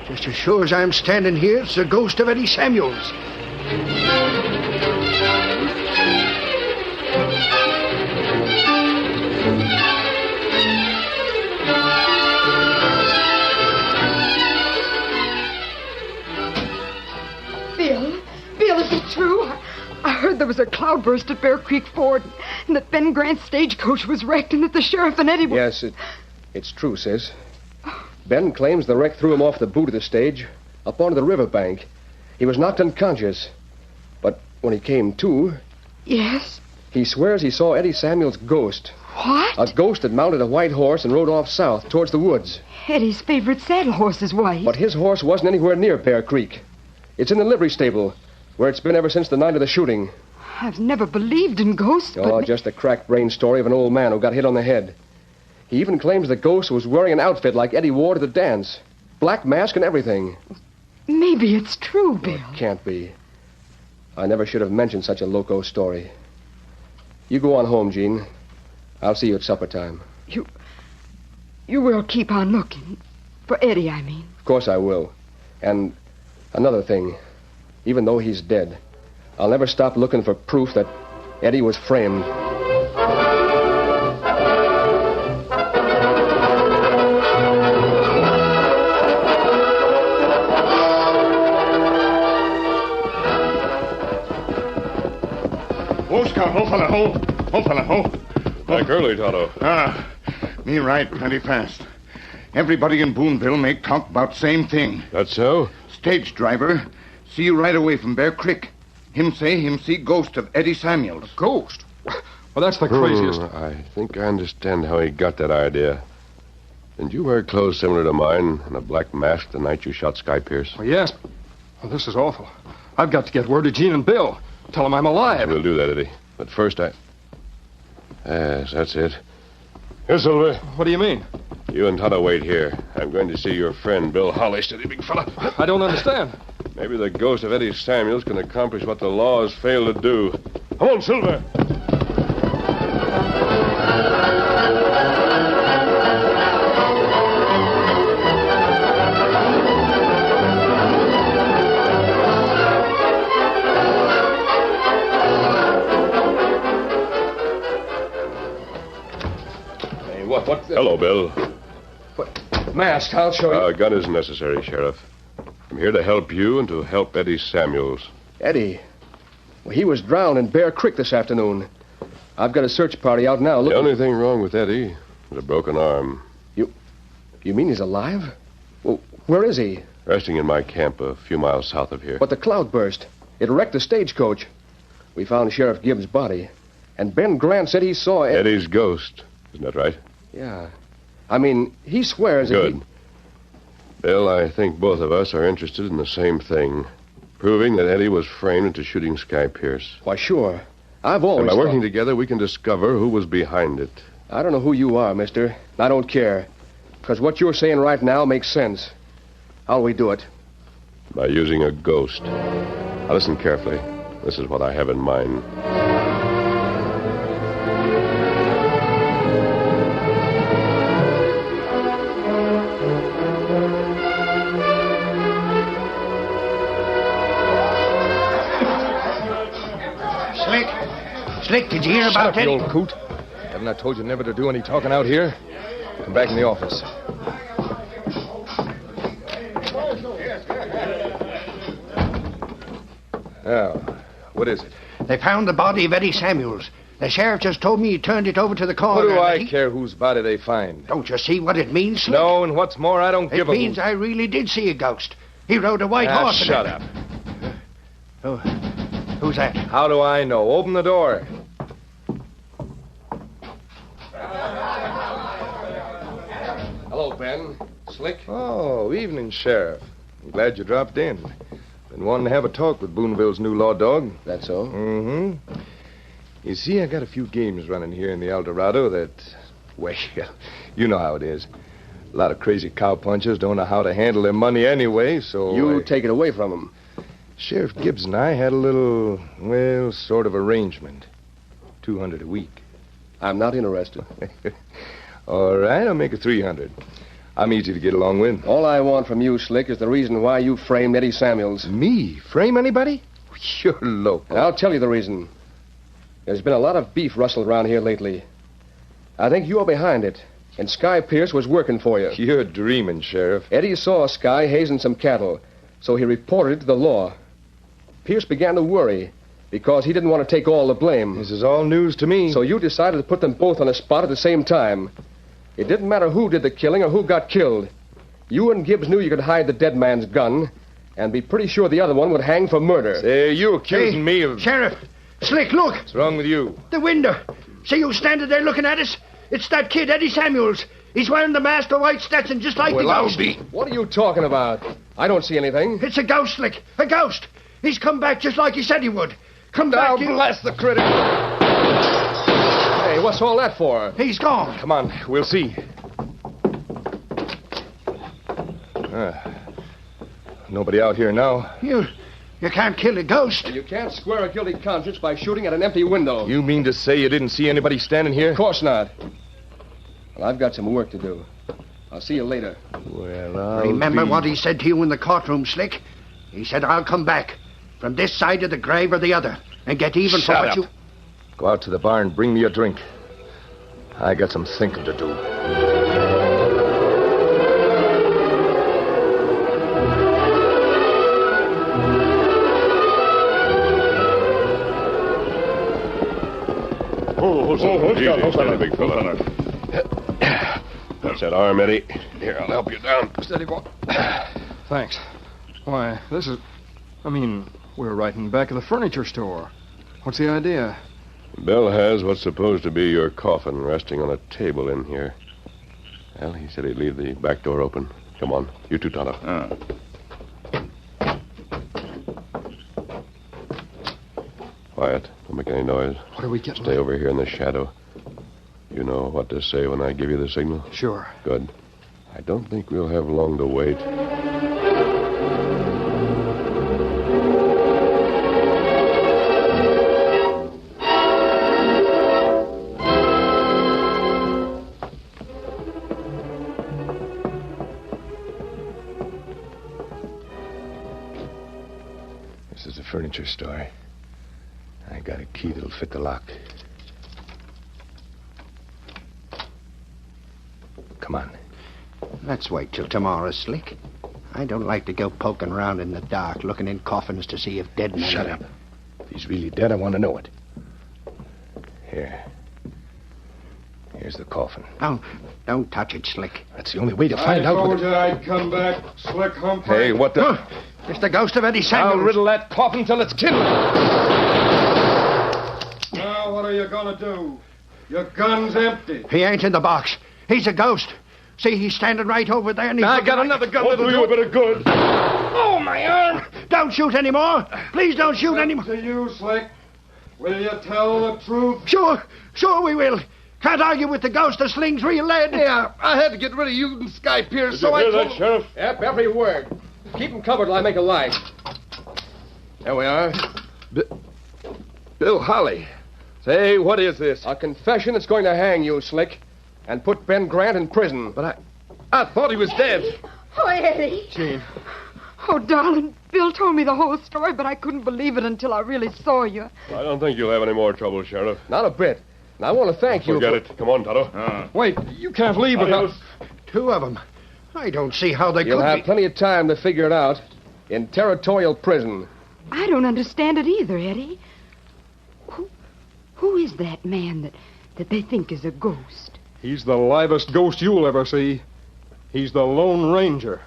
Just as sure as I'm standing here, it's the ghost of Eddie Samuels. Bill, is it true? I heard there was a cloudburst at Bear Creek Ford, and that Ben Grant's stagecoach was wrecked, and that the sheriff and Eddie were... Yes, it's true, sis. Ben claims the wreck threw him off the boot of the stage, up onto the riverbank. He was knocked unconscious. But when he came to... Yes? He swears he saw Eddie Samuels' ghost. What? A ghost that mounted a white horse and rode off south towards the woods. Eddie's favorite saddle horse is white. But his horse wasn't anywhere near Bear Creek. It's in the livery stable, where it's been ever since the night of the shooting. I've never believed in ghosts, but... Oh, just a crack-brained story of an old man who got hit on the head. He even claims the ghost was wearing an outfit like Eddie wore to the dance. Black mask and everything. Maybe it's true, Bill. It can't be. I never should have mentioned such a loco story. You go on home, Jean. I'll see you at supper time. You will keep on looking. For Eddie, I mean. Of course I will. And another thing. Even though he's dead, I'll never stop looking for proof that Eddie was framed. Oh, Scout, oh, fella, oh. Oh, fella, oh. Back early, Tonto. Me right plenty fast. Everybody in Boonville make talk about same thing. That's so? Stage driver see you right away from Bear Creek. Him say him see ghost of Eddie Samuels. Ghost? Well, that's the craziest. I think I understand how he got that idea. Didn't you wear clothes similar to mine and a black mask the night you shot Sky Pierce? Well, yes. Well, this is awful. I've got to get word to Gene and Bill. Tell them I'm alive. We'll do that, Eddie. But first Yes, that's it. Here, Silver. What do you mean? You and Tonto wait here. I'm going to see your friend, Bill Holly. Steady, big fella. I don't understand. Maybe the ghost of Eddie Samuels can accomplish what the law has failed to do. Come on, Silver. What? Hello, Bill. What? Mask, I'll show you. A gun isn't necessary, Sheriff. I'm here to help you and to help Eddie Samuels. Eddie? Well, he was drowned in Bear Creek this afternoon. I've got a search party out now. The only thing wrong with Eddie is a broken arm. You mean he's alive? Well, where is he? Resting in my camp a few miles south of here. But the cloudburst. It wrecked the stagecoach. We found Sheriff Gibbs' body. And Ben Grant said he saw Eddie's ghost. Isn't that right? Yeah. I mean, he swears Good. Bill, I think both of us are interested in the same thing. Proving that Eddie was framed into shooting Sky Pierce. Why, sure. I've always And by working together, we can discover who was behind it. I don't know who you are, mister. I don't care. Because what you're saying right now makes sense. How'll we do it? By using a ghost. Now listen carefully. This is what I have in mind. Slick, did you hear about Shut up, Eddie? you old coot. Haven't I told you never to do any talking out here? Come back in the office. Now, what is it? They found the body of Eddie Samuels. The sheriff just told me he turned it over to the coroner. What do I care whose body they find? Don't you see what it means, Slick? No, and what's more, I don't give a... It means I really did see a ghost. He rode a white horse. Shut up. Oh, who's that? How do I know? Open the door. Hello, Ben. Slick? Oh, evening, Sheriff. I'm glad you dropped in. Been wanting to have a talk with Boonville's new law dog. That's so? Mm-hmm. You see, I got a few games running here in the El Dorado that, well, you know how it is. A lot of crazy cowpunchers don't know how to handle their money anyway, so... You take it away from them. Sheriff Gibbs and I had a little, well, sort of arrangement. $200 a week. I'm not interested. All right, I'll make it $300. I'm easy to get along with. All I want from you, Slick, is the reason why you framed Eddie Samuels. Me? Frame anybody? You're loco. And I'll tell you the reason. There's been a lot of beef rustled around here lately. I think you're behind it, and Sky Pierce was working for you. You're dreaming, Sheriff. Eddie saw Sky hazing some cattle, so he reported it to the law. Pierce began to worry because he didn't want to take all the blame. This is all news to me. So you decided to put them both on a spot at the same time. It didn't matter who did the killing or who got killed. You and Gibbs knew you could hide the dead man's gun and be pretty sure the other one would hang for murder. Say, you accusing me of... Sheriff! Slick, look! What's wrong with you? The window. See you standing there looking at us? It's that kid, Eddie Samuels. He's wearing the mask, the white Stetson, just like the ghost. What are you talking about? I don't see anything. It's a ghost, Slick. A ghost. He's come back just like he said he would. Come Now, back. bless the critic. Hey, what's all that for? He's gone. Come on, we'll see. Nobody out here now. You You can't kill a ghost. And you can't square a guilty conscience by shooting at an empty window. You mean to say you didn't see anybody standing here? Of course not. Well, I've got some work to do. I'll see you later. Well, Remember what he said to you in the courtroom, Slick? He said, I'll come back from this side of the grave or the other and get even for what you... Go out to the bar and bring me a drink. I got some thinking to do. Easy, big fella. That's that arm, Eddie. Here, I'll help you down. Steady, boy. Thanks. Why, this is... we're right in back of the furniture store. What's the idea? Bill has what's supposed to be your coffin resting on a table in here. Well, he said he'd leave the back door open. Come on. You too, Tonto. Quiet. Don't make any noise. What are we getting? Stay over here in the shadow. You know what to say when I give you the signal? Sure. Good. I don't think we'll have long to wait. This is the furniture store. I got a key that'll fit the lock. Come on. Let's wait till tomorrow, Slick. I don't like to go poking around in the dark, looking in coffins to see if dead men... Shut up. If he's really dead, I want to know it. Here. Here's the coffin. Don't touch it, Slick. That's the only way to find out. I told you I'd come back, Slick Humphrey. Hey, what the... It's the ghost of Eddie Samuels. I'll riddle that coffin till it's kindled. Now, what are you gonna do? Your gun's empty. He ain't in the box. He's a ghost. See, he's standing right over there, and he's... I got another gun that'll do a bit of good. Oh, my arm! Don't shoot anymore. Please don't shoot anymore. To you, Slick. Will you tell the truth? Sure we will. Can't argue with the ghost that slings real lead. Yeah, I had to get rid of you and Sky Pierce, Did you hear that, Sheriff? Yep, every word. Keep him covered till I make a line. There we are. Bill Holly. Say, what is this? A confession that's going to hang you, Slick, and put Ben Grant in prison. But I thought he was dead. Oh, Eddie. Jean. Oh, darling, Bill told me the whole story, but I couldn't believe it until I really saw you. I don't think you'll have any more trouble, Sheriff. Not a bit. And I want to thank you. Forget it. Come on, Tonto. Wait, you can't leave without... Two of them. I don't see how they You'll could have be... plenty of time to figure it out in territorial prison. I don't understand it either, Eddie. Who is that man that they think is a ghost? He's the livest ghost you'll ever see. He's the Lone Ranger.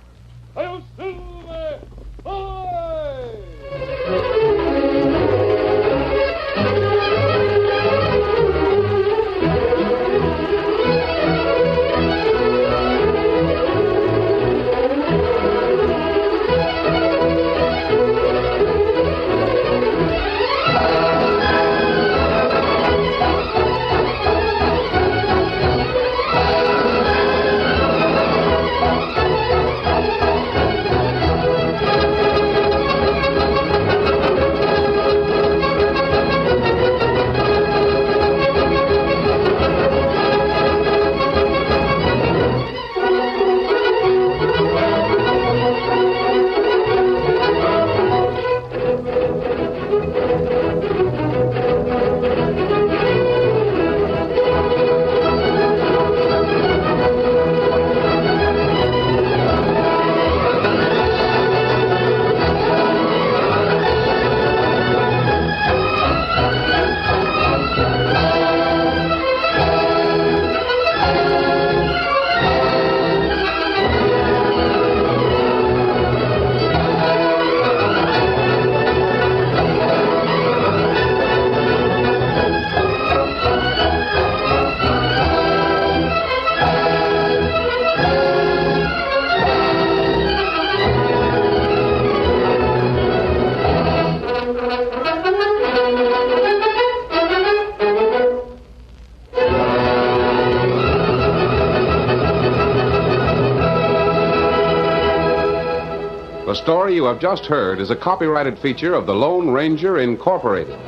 The story you have just heard is a copyrighted feature of the Lone Ranger Incorporated.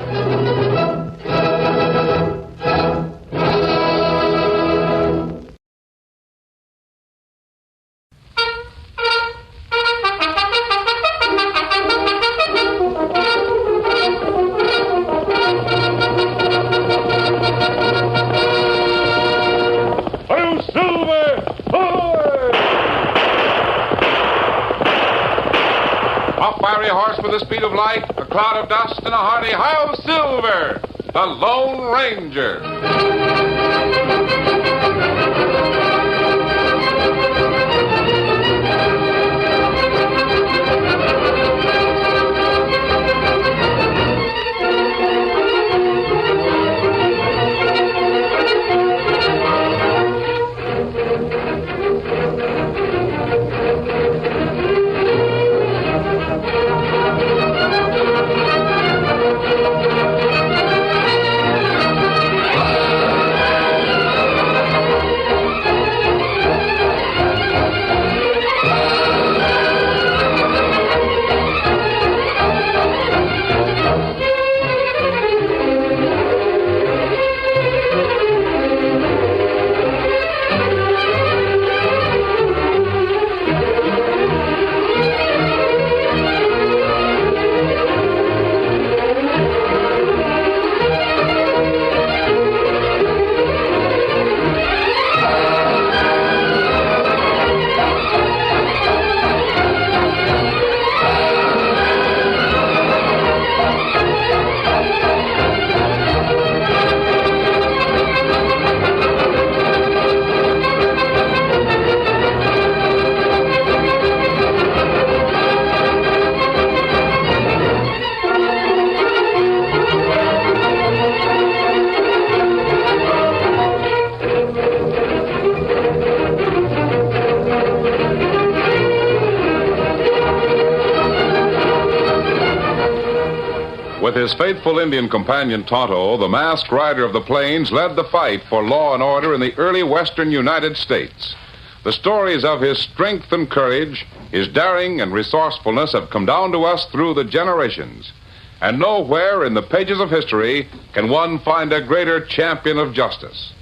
Fiery horse with the speed of light, a cloud of dust, and a hearty hi-yo Silver, the Lone Ranger. With his faithful Indian companion Tonto, the masked rider of the plains led the fight for law and order in the early western United States. The stories of his strength and courage, his daring and resourcefulness have come down to us through the generations. And nowhere in the pages of history can one find a greater champion of justice.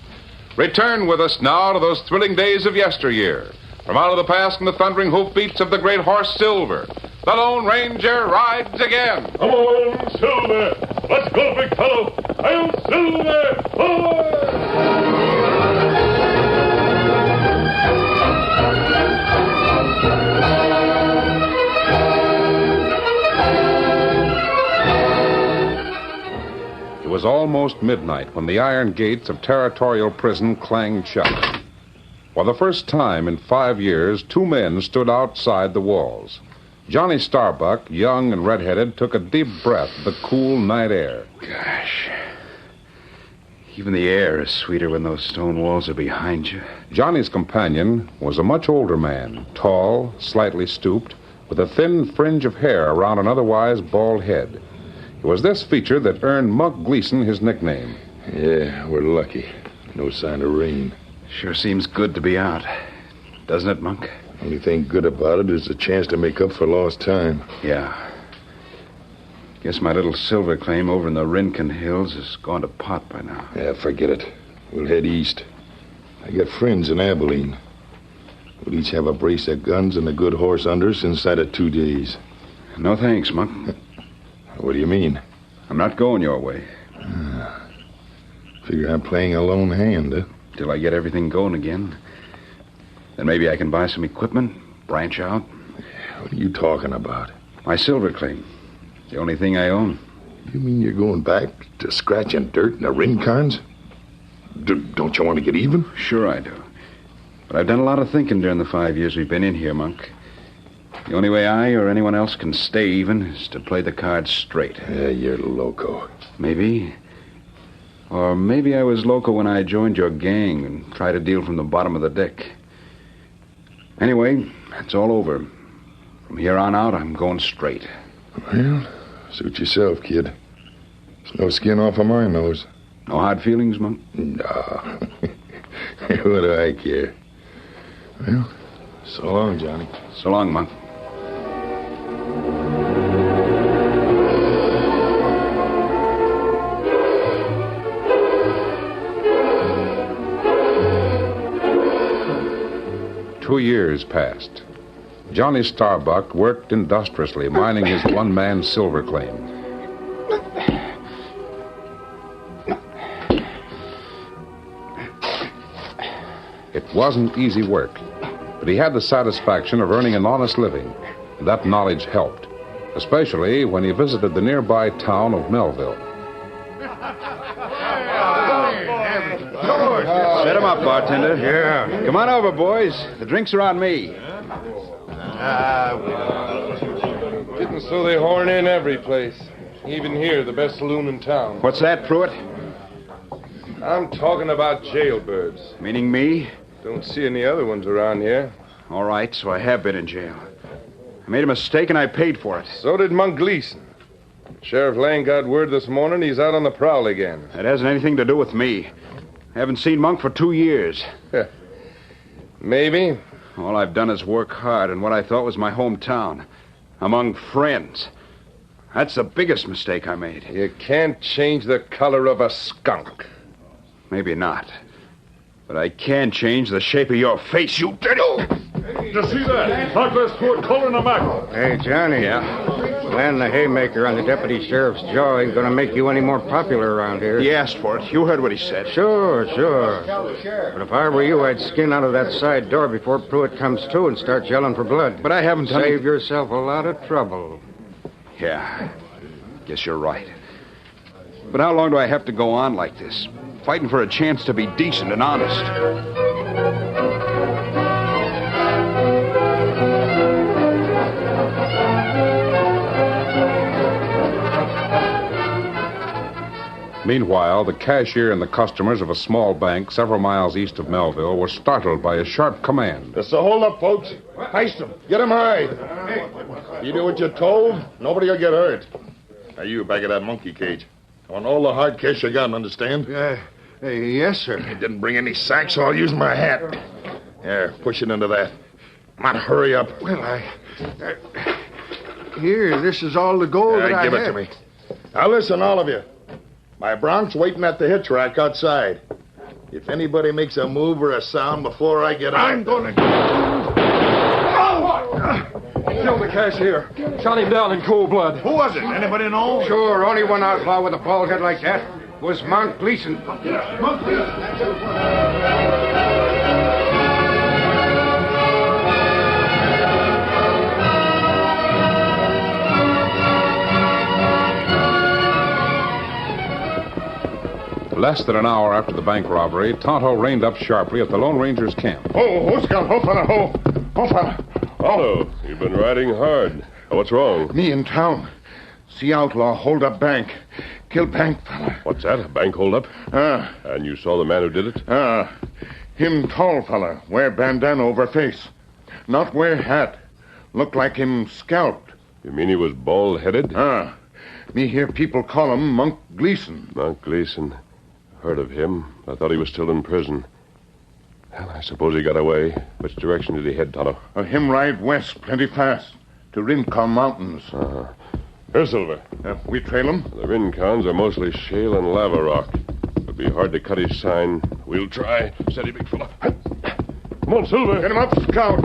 Return with us now to those thrilling days of yesteryear. From out of the past and the thundering hoofbeats of the great horse Silver, the Lone Ranger rides again. Come on, Silver. Let's go, big fellow. I'm Silver. It was almost midnight when the iron gates of Territorial Prison clanged shut. For the first time in 5 years, 2 men stood outside the walls. Johnny Starbuck, young and red-headed, took a deep breath of the cool night air. Gosh. Even the air is sweeter when those stone walls are behind you. Johnny's companion was a much older man, tall, slightly stooped, with a thin fringe of hair around an otherwise bald head. It was this feature that earned Muck Gleason his nickname. Yeah, we're lucky. No sign of rain. Sure seems good to be out. Doesn't it, Monk? Only thing good about it is a chance to make up for lost time. Yeah. Guess my little silver claim over in the Rincon Hills is gone to pot by now. Yeah, forget it. We'll head east. I got friends in Abilene. We'll each have a brace of guns and a good horse under us inside of 2 days. No thanks, Monk. What do you mean? I'm not going your way. Figure I'm playing a lone hand, huh? Till I get everything going again. Then maybe I can buy some equipment, branch out. What are you talking about? My silver claim. The only thing I own. You mean you're going back to scratching dirt in the Rincons? Don't you want to get even? Sure I do. But I've done a lot of thinking during the 5 years we've been in here, Monk. The only way I or anyone else can stay even is to play the cards straight. Yeah, you're loco. Maybe. Or maybe I was loco when I joined your gang and tried to deal from the bottom of the deck. Anyway, it's all over. From here on out, I'm going straight. Well, suit yourself, kid. There's no skin off of my nose. No hard feelings, Monk? No. What do I care? Well, so long, Johnny. So long, Monk. 2 years passed. Johnny Starbuck worked industriously, mining his one-man silver claim. It wasn't easy work, but he had the satisfaction of earning an honest living, and that knowledge helped, especially when he visited the nearby town of Melville. Set him up, bartender. Yeah. Come on over, boys. The drinks are on me. Getting so they horn in every place. Even here, the best saloon in town. What's that, Pruitt? I'm talking about jailbirds. Meaning me? Don't see any other ones around here. All right, so I have been in jail. I made a mistake and I paid for it. So did Monk Gleason. Sheriff Lane got word this morning he's out on the prowl again. That hasn't anything to do with me. I haven't seen Monk for 2 years. Maybe. All I've done is work hard in what I thought was my hometown. Among friends. That's the biggest mistake I made. You can't change the color of a skunk. Maybe not. But I can change the shape of your face, you dirty... Did you see that? Douglas Stewart calling a mackerel. Hey, Johnny. Yeah? Landing the haymaker on the deputy sheriff's jaw ain't gonna make you any more popular around here. He asked for it. You heard what he said. Sure. But if I were you, I'd skin out of that side door before Pruitt comes to and starts yelling for blood. But I haven't done Save yourself a lot of trouble. Yeah. Guess you're right. But how long do I have to go on like this? Fighting for a chance to be decent and honest. Meanwhile, the cashier and the customers of a small bank several miles east of Melville were startled by a sharp command. It's a hold-up, folks. Heist him. Get him high. You do what you're told, nobody will get hurt. Now, you back of that monkey cage. I want all the hard cash you got, understand? Yes, sir. I didn't bring any sacks, so I'll use my hat. Here, push it into that. Come on, hurry up. Well, Here, this is all the gold that I give have. it to me. Now, listen, all of you. My bronc's waiting at the hitch rack outside. If anybody makes a move or a sound before I get out... I'm going to... Kill the cashier. Shot him down in cold blood. Who was it? Anybody know? Sure, only one outlaw with a bald head like that was Monk Gleason. Less than an hour after the bank robbery, Tonto reined up sharply at the Lone Ranger's camp. Oh, Scout. Oh, fella. Oh, fella. Oh, you've been riding hard. What's wrong? Me in town. See outlaw hold up bank. Kill bank fella. What's that? A bank holdup? And you saw the man who did it? Him tall fella. Wear bandana over face. Not wear hat. Look like him scalped. You mean he was bald-headed? Me hear people call him Monk Gleason. Monk Gleason. Heard of him. I thought he was still in prison. Well, I suppose he got away. Which direction did he head, Tonto? Him ride west plenty fast. To Rincon Mountains. Here, Silver. We trail him? The Rincons are mostly shale and lava rock. It'd be hard to cut his sign. We'll try. Steady, big fella. Come on, Silver. Get him up, Scout.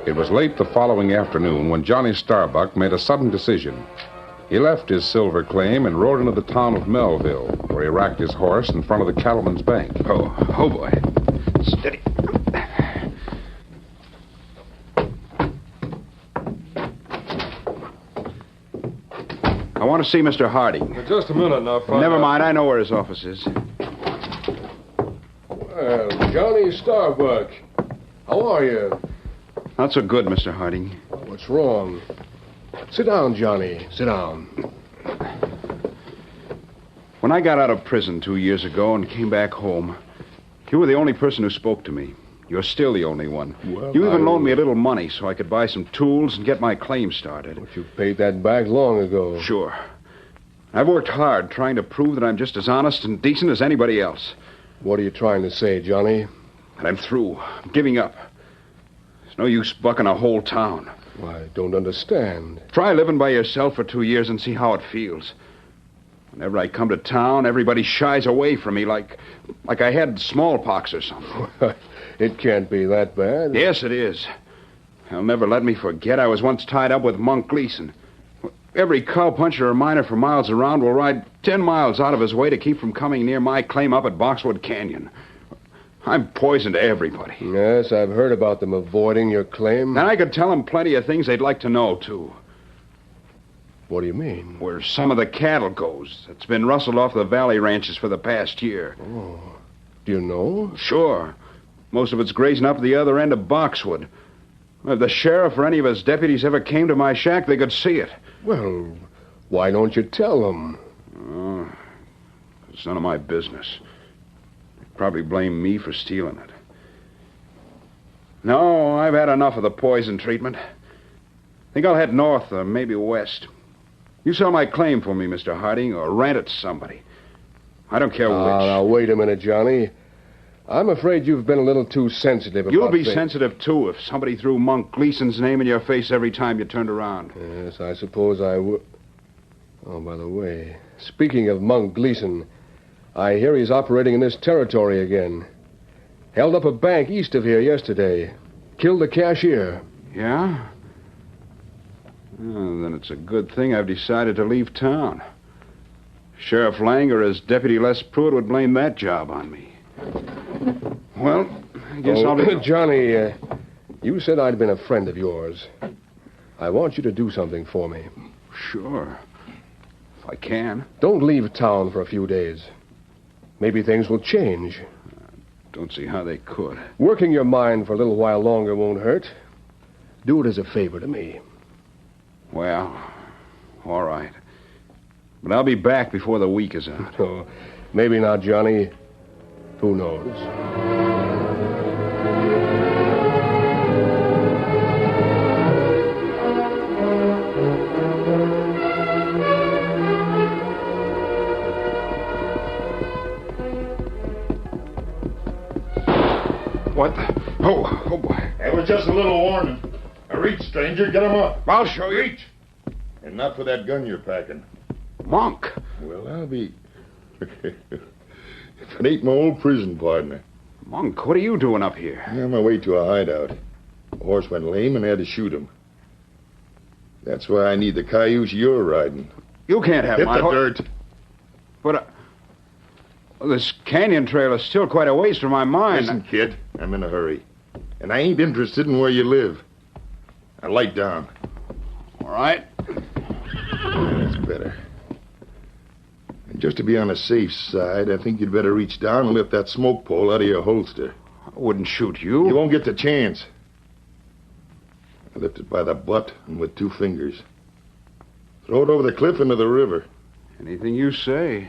It was late the following afternoon when Johnny Starbuck made a sudden decision. He left his silver claim and rode into the town of Melville, where he racked his horse in front of the cattleman's bank. Oh, boy. Steady. I want to see Mr. Harding. Just a minute now, Father. Never mind, I know where his office is. Well, Johnny Starbuck. How are you? Not so good, Mr. Harding. What's wrong? Sit down, Johnny. Sit down. When I got out of prison 2 years ago and came back home, you were the only person who spoke to me. You're still the only one. Well, you even loaned me a little money so I could buy some tools and get my claim started. But you paid that back long ago. Sure. I've worked hard trying to prove that I'm just as honest and decent as anybody else. What are you trying to say, Johnny? And I'm through. I'm giving up. It's no use bucking a whole town. I don't understand. Try living by yourself for 2 years and see how it feels. Whenever I come to town, everybody shies away from me like I had smallpox or something. It can't be that bad. Yes, it is. They'll never let me forget I was once tied up with Monk Gleason. Every cowpuncher or miner for miles around will ride 10 miles out of his way to keep from coming near my claim up at Boxwood Canyon. I'm poison to everybody. Yes, I've heard about them avoiding your claim. And I could tell them plenty of things they'd like to know, too. What do you mean? Where some of the cattle goes. It's been rustled off the valley ranches for the past year. Oh. Do you know? Sure. Most of it's grazing up the other end of Boxwood. If the sheriff or any of his deputies ever came to my shack, they could see it. Well, why don't you tell them? Oh, it's none of my business. They'd probably blame me for stealing it. No, I've had enough of the poison treatment. Think I'll head north or maybe west. You sell my claim for me, Mr. Harding, or rent it to somebody. I don't care which. Now, wait a minute, Johnny. I'm afraid you've been a little too sensitive about You'll be things. sensitive, too, if somebody threw Monk Gleason's name in your face every time you turned around. Yes, I suppose I would. Oh, by the way, speaking of Monk Gleason, I hear he's operating in this territory again. Held up a bank east of here yesterday. Killed the cashier. Yeah? Well, then it's a good thing I've decided to leave town. Sheriff Lang or his deputy Les Pruitt would blame that job on me. Well, I guess I'll be... Johnny, you said I'd been a friend of yours. I want you to do something for me. Sure. If I can. Don't leave town for a few days. Maybe things will change. Don't see how they could. Working your mind for a little while longer won't hurt. Do it as a favor to me. Well, all right. But I'll be back before the week is out. Oh, maybe not, Johnny. Who knows? What the... Oh, boy. That was just a little warning. Now reach, stranger. Get him up. I'll show you. Reach. And not for that gun you're packing. Monk. Well, I'll be... If it ain't my old prison partner. Monk, what are you doing up here? I'm on my way to a hideout. The horse went lame and I had to shoot him. That's why I need the cayuse you're riding. You can't have Hit my the horse. dirt. But, this canyon trail is still quite a ways from my mine. Listen, kid, I'm in a hurry. And I ain't interested in where you live. Now, light down. All right. That's better. And just to be on the safe side, I think you'd better reach down and lift that smoke pole out of your holster. I wouldn't shoot you. You won't get the chance. I lift it by the butt and with 2 fingers. Throw it over the cliff into the river. Anything you say.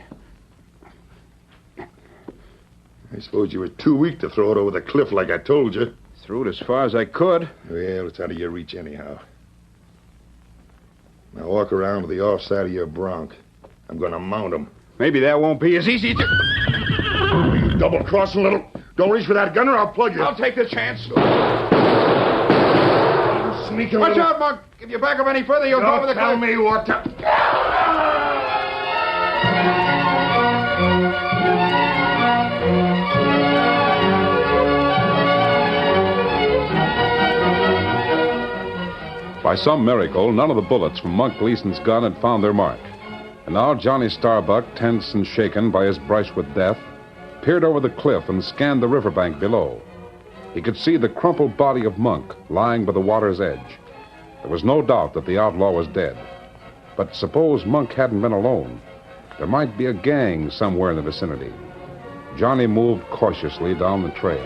I suppose you were too weak to throw it over the cliff like I told you. Threw it as far as I could. Well, it's out of your reach anyhow. Now walk around to the off side of your bronc. I'm going to mount him. Maybe that won't be as easy to... You double-crossing little... Don't reach for that gun or I'll plug you. I'll take the chance. Sneaking Watch little... out, Monk. If you back up any further, you'll go over the cliff. Don't tell me what to... By some miracle, none of the bullets from Monk Gleason's gun had found their mark. And now Johnny Starbuck, tense and shaken by his brush with death, peered over the cliff and scanned the riverbank below. He could see the crumpled body of Monk lying by the water's edge. There was no doubt that the outlaw was dead. But suppose Monk hadn't been alone. There might be a gang somewhere in the vicinity. Johnny moved cautiously down the trail.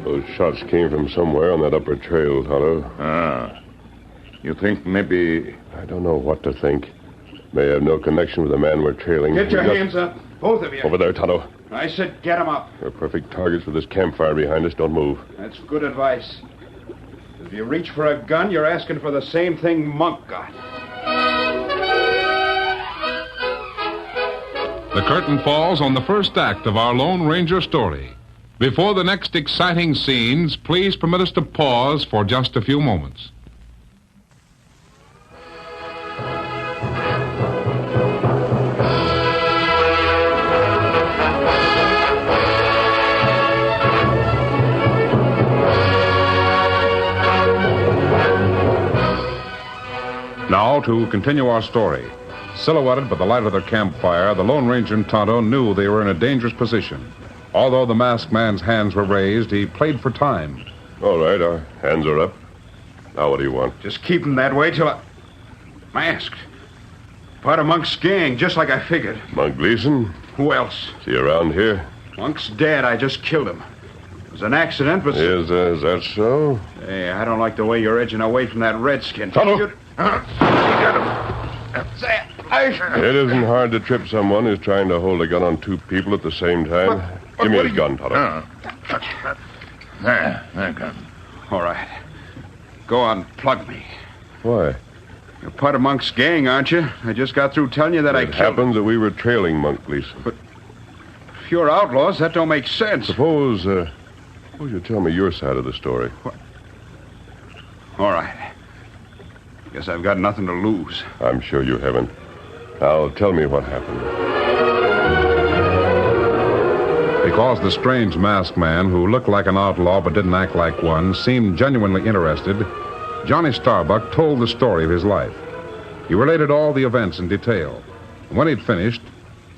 Those shots came from somewhere on that upper trail, Tonto. Ah. You think maybe... I don't know what to think. May have no connection with the man we're trailing. Get your hands up, both of you. Over there, Tonto. I said get them up. They're perfect targets for this campfire behind us. Don't move. That's good advice. If you reach for a gun, you're asking for the same thing Monk got. The curtain falls on the first act of our Lone Ranger story. Before the next exciting scenes, please permit us to pause for just a few moments. Now, to continue our story. Silhouetted by the light of their campfire, the Lone Ranger and Tonto knew they were in a dangerous position. Although the masked man's hands were raised, he played for time. All right, our hands are up. Now what do you want? Just keep them that way till I... Masked. Part of Monk's gang, just like I figured. Monk Gleason? Who else? Is he around here? Monk's dead. I just killed him. It was an accident, but... Is that so? Hey, I don't like the way you're edging away from that redskin. Tonto! It isn't hard to trip someone who's trying to hold a gun on two people at the same time. Give me his gun, Tonto. There, gun. All right. Go on, plug me. Why? You're part of Monk's gang, aren't you? I just got through telling you that I killed him. It happens that we were trailing Monk Gleason. But if you're outlaws, that don't make sense. Suppose you tell me your side of the story. What? All right. Guess I've got nothing to lose. I'm sure you haven't. Now, tell me what happened. Because the strange masked man, who looked like an outlaw but didn't act like one, seemed genuinely interested, Johnny Starbuck told the story of his life. He related all the events in detail. When he'd finished,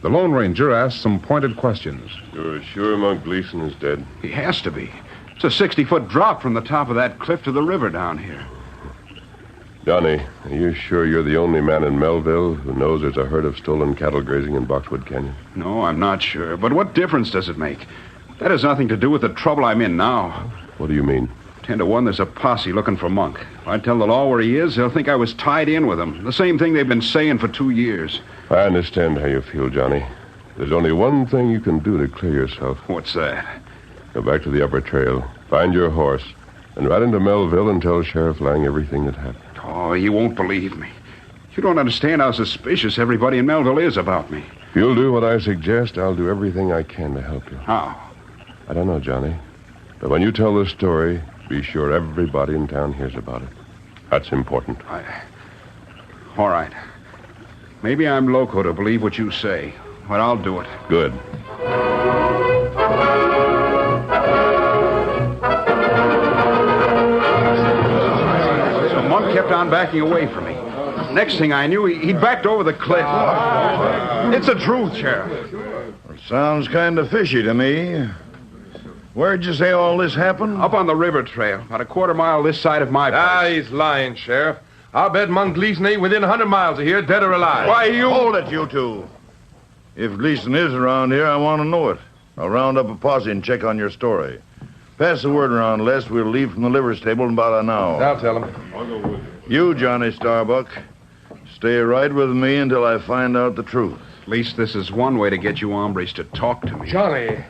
the Lone Ranger asked some pointed questions. You're sure Monk Gleason is dead? He has to be. It's a 60-foot drop from the top of that cliff to the river down here. Johnny, are you sure you're the only man in Melville who knows there's a herd of stolen cattle grazing in Boxwood Canyon? No, I'm not sure. But what difference does it make? That has nothing to do with the trouble I'm in now. What do you mean? 10 to 1, there's a posse looking for Monk. If I tell the law where he is, they'll think I was tied in with him. The same thing they've been saying for 2 years. I understand how you feel, Johnny. There's only one thing you can do to clear yourself. What's that? Go back to the upper trail, find your horse, and ride into Melville and tell Sheriff Lang everything that happened. Oh, he won't believe me. You don't understand how suspicious everybody in Melville is about me. If you'll do what I suggest, I'll do everything I can to help you. How? I don't know, Johnny. But when you tell the story, be sure everybody in town hears about it. That's important. All right. Maybe I'm loco to believe what you say, but I'll do it. Good. Monk kept on backing away from me. Next thing I knew, he'd backed over the cliff. It's the truth, Sheriff. Sounds kind of fishy to me. Where'd you say all this happened? Up on the river trail, about a quarter mile this side of my place. He's lying, Sheriff. I'll bet Monk Gleason ain't within 100 miles of here, dead or alive. Why, you... Hold it, you two. If Gleason is around here, I want to know it. I'll round up a posse and check on your story. Pass the word around, Les. We'll leave from the liver stable in about an hour. I'll tell him. I'll go with you. You, Johnny Starbuck, stay right with me until I find out the truth. At least this is one way to get you hombres to talk to me. Johnny.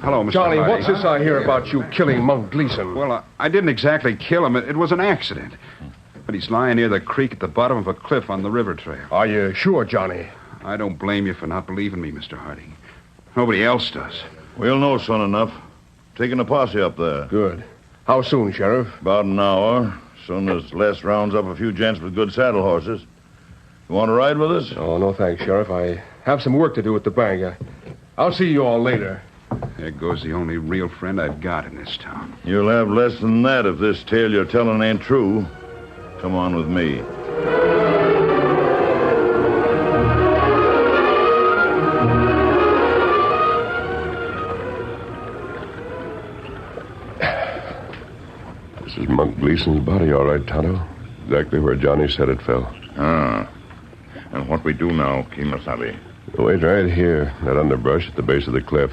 Hello, Mr. Johnny, Hardy. what's this I hear about you killing Monk Gleason? Well, I didn't exactly kill him. It was an accident. But he's lying near the creek at the bottom of a cliff on the river trail. Are you sure, Johnny? I don't blame you for not believing me, Mr. Harding. Nobody else does. We'll know soon enough. Taking a posse up there. Good. How soon, Sheriff? About an hour. Soon as Les rounds up a few gents with good saddle horses. You want to ride with us? Oh, no thanks, Sheriff. I have some work to do at the bank. I'll see you all later. There goes the only real friend I've got in this town. You'll have less than that if this tale you're telling ain't true. Come on with me. This is Monk Gleason's body, all right, Tonto. Exactly where Johnny said it fell. Ah. And what we do now, Kimasabi? Wait right here, that underbrush at the base of the cliff.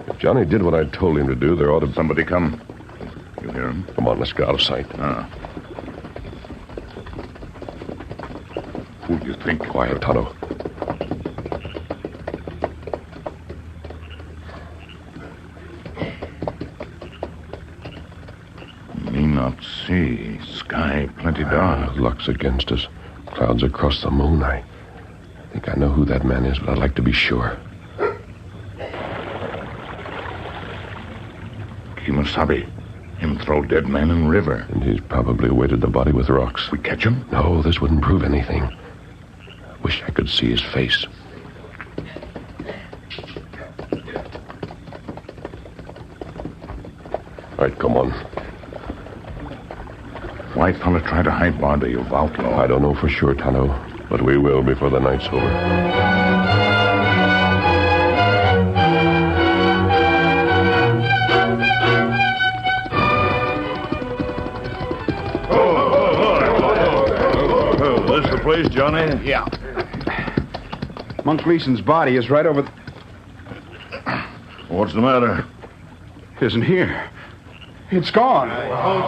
If Johnny did what I told him to do, there ought to... Somebody come. You hear him? Come on, let's get out of sight. Ah. Who do you think? Quiet, Tonto. Me not see. Sky plenty dark. Luck's against us. Clouds across the moon. I think I know who that man is, but I'd like to be sure. Kimasabi. Him throw dead man in river. And he's probably weighted the body with rocks. We catch him? No, this wouldn't prove anything. Wish I could see his face. All right, come on. Why fella try to hide body of outlaw? I don't know for sure, Tonto, but we will before the night's over. This the place, Johnny? Yeah. Monk Gleason's body is right over... What's the matter? Isn't here. It's gone.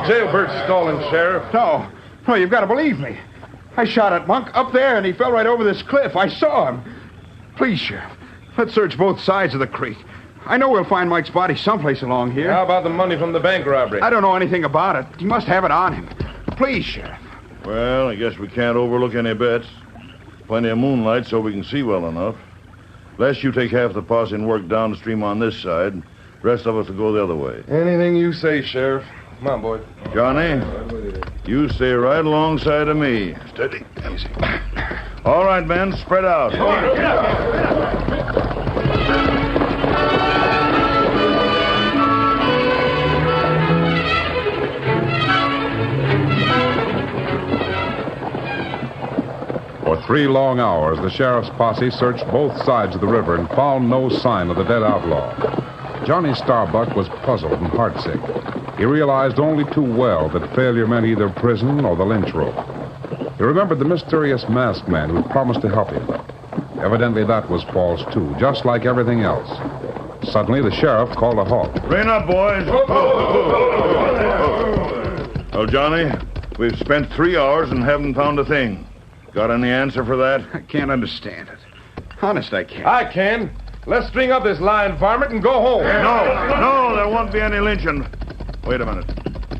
Jailbird's stolen, Sheriff. No, you've got to believe me. I shot at Monk up there, and he fell right over this cliff. I saw him. Please, Sheriff, let's search both sides of the creek. I know we'll find Mike's body someplace along here. How about the money from the bank robbery? I don't know anything about it. He must have it on him. Please, Sheriff. Well, I guess we can't overlook any bets. Plenty of moonlight so we can see well enough. Lest you take half the posse and work downstream on this side. Rest of us will go the other way. Anything you say, Sheriff. Come on, boy. Johnny, you stay right alongside of me. Steady. Easy. All right, men, spread out. For 3 long hours, the sheriff's posse searched both sides of the river and found no sign of the dead outlaw. Johnny Starbuck was puzzled and heartsick. He realized only too well that failure meant either prison or the lynch rope. He remembered the mysterious masked man who promised to help him. Evidently that was false, too, just like everything else. Suddenly, the sheriff called a halt. Rein up, boys. Well, Johnny, we've spent 3 hours and haven't found a thing. Got any answer for that? I can't understand it. Honest, I can't. I can. Let's string up this lying varmint and go home. No, there won't be any lynching. Wait a minute.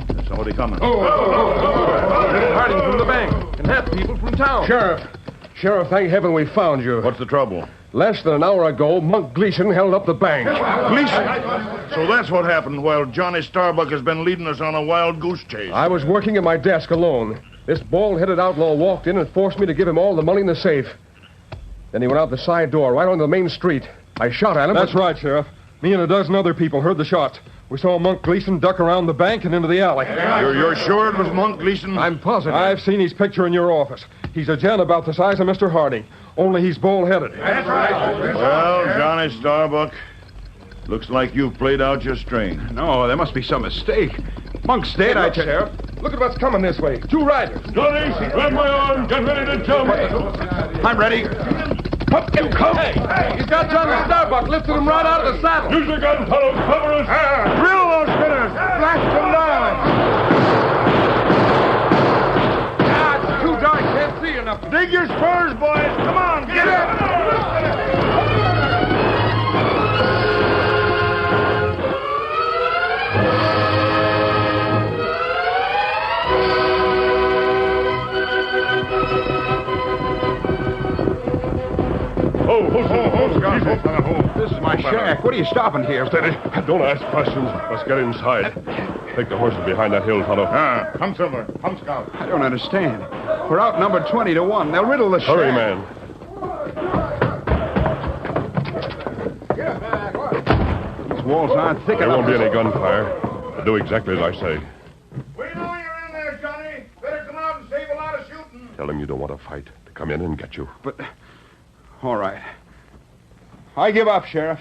There's somebody coming. Hiding from the bank and half people from town. Sheriff, thank heaven we found you. What's the trouble? Less than an hour ago, Monk Gleason held up the bank. Gleason? So that's what happened while Johnny Starbuck has been leading us on a wild goose chase. I was working at my desk alone. This bald-headed outlaw walked in and forced me to give him all the money in the safe. Then he went out the side door, right on the main street. I shot at him. That's right, Sheriff. Me and a dozen other people heard the shots. We saw Monk Gleason duck around the bank and into the alley. You're sure it was Monk Gleason? I'm positive. I've seen his picture in your office. He's a gent about the size of Mr. Harding, only he's bald-headed. That's right. Well, Johnny Starbuck, looks like you've played out your string. No, there must be some mistake. Monk's dead, I tell you. Sheriff. Look at what's coming this way. 2 riders. Johnny, grab my arm. Get ready to jump. I'm ready. Up you come. Hey, he's got Johnny Starbuck lifting him right out of the saddle. Use your gun, fellows. Cover us. Drill those spinners. Blast them down. It's too dark. Can't see enough. Dig your spurs, boys. Come on, get it. This is my shack. What are you stopping here? Steady. Don't ask questions. Let's get inside. Take the horses behind that hill, Tonto. Come, Silver. Come, Scout. I don't understand. We're outnumbered 20-1. They'll riddle the shack. Hurry, man. These walls aren't thick There enough. won't be any gunfire. Do exactly as I say. We know you're in there, Johnny. Better come out and save a lot of shooting. Tell him you don't want to fight. To come in and get you. But, all right. I give up, Sheriff.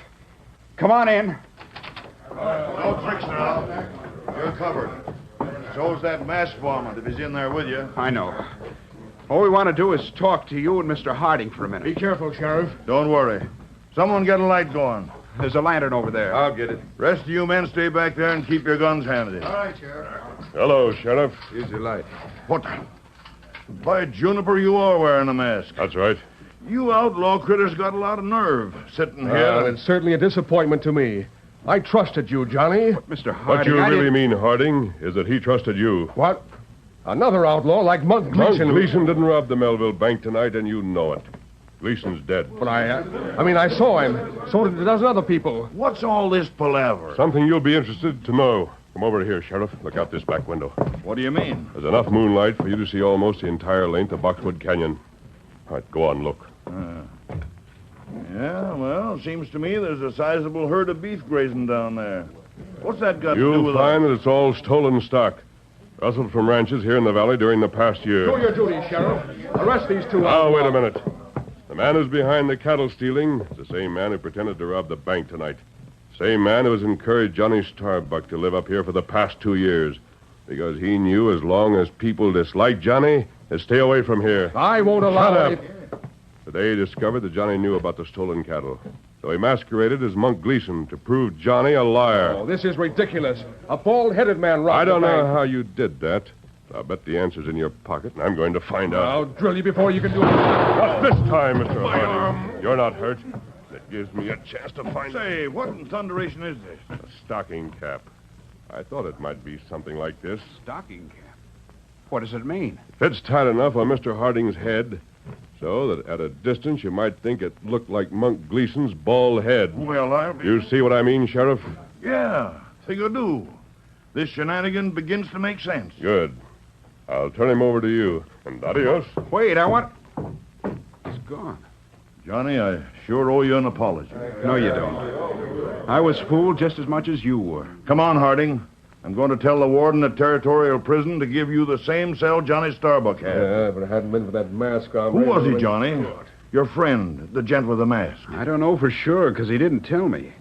Come on in. No tricks now. You're covered. So's that masked varmint if he's in there with you. I know. All we want to do is talk to you and Mr. Harding for a minute. Be careful, Sheriff. Don't worry. Someone get a light going. There's a lantern over there. I'll get it. Rest of you men stay back there and keep your guns handy. All right, Sheriff. Hello, Sheriff. Here's your light. What? By Juniper, you are wearing a mask. That's right. You outlaw critters got a lot of nerve sitting here. Well, it's certainly a disappointment to me. I trusted you, Johnny. But Mr. Harding, What you I really didn't- mean, Harding, is that he trusted you. What? Another outlaw like Monk Monk Gleason. Gleason didn't rob the Melville Bank tonight, and you know it. Gleason's dead. But I saw him. So did a dozen other people. What's all this palaver? Something you'll be interested to know. Come over here, Sheriff. Look out this back window. What do you mean? There's enough moonlight for you to see almost the entire length of Boxwood Canyon. All right, go on, look. Yeah, well, seems to me there's a sizable herd of beef grazing down there. What's that got to do You'll with find that it's all stolen stock. Rustled from ranches here in the valley during the past year. Do your duty, Sheriff. Arrest these two. Now, wait a minute. The man who's behind the cattle stealing is the same man who pretended to rob the bank tonight. Same man who has encouraged Johnny Starbuck to live up here for the past 2 years. Because he knew as long as people dislike Johnny, they'd stay away from here. I won't allow it. Today he discovered that Johnny knew about the stolen cattle. So he masqueraded as Monk Gleason to prove Johnny a liar. Oh, this is ridiculous. A bald-headed man robbed I don't the know bank. how you did that. I'll bet the answer's in your pocket, and I'm going to find out. I'll drill you before you can do it. Not this time, Mr. Harding. You're not hurt. That gives me a chance to find out. Say, what in thunderation is this? A stocking cap. I thought it might be something like this. Stocking cap? What does it mean? Fits tight enough on Mr. Harding's head, so that at a distance you might think it looked like Monk Gleason's bald head. Well, You see what I mean, Sheriff? Yeah, think I do. This shenanigan begins to make sense. Good. I'll turn him over to you. And adios. Wait, I want... He's gone. Johnny, I sure owe you an apology. No, you don't. I was fooled just as much as you were. Come on, Harding. I'm going to tell the warden at Territorial Prison to give you the same cell Johnny Starbuck had. Yeah, if it hadn't been for that mask on. Who was he, Johnny? Your friend, the gent with the mask. I don't know for sure, because he didn't tell me.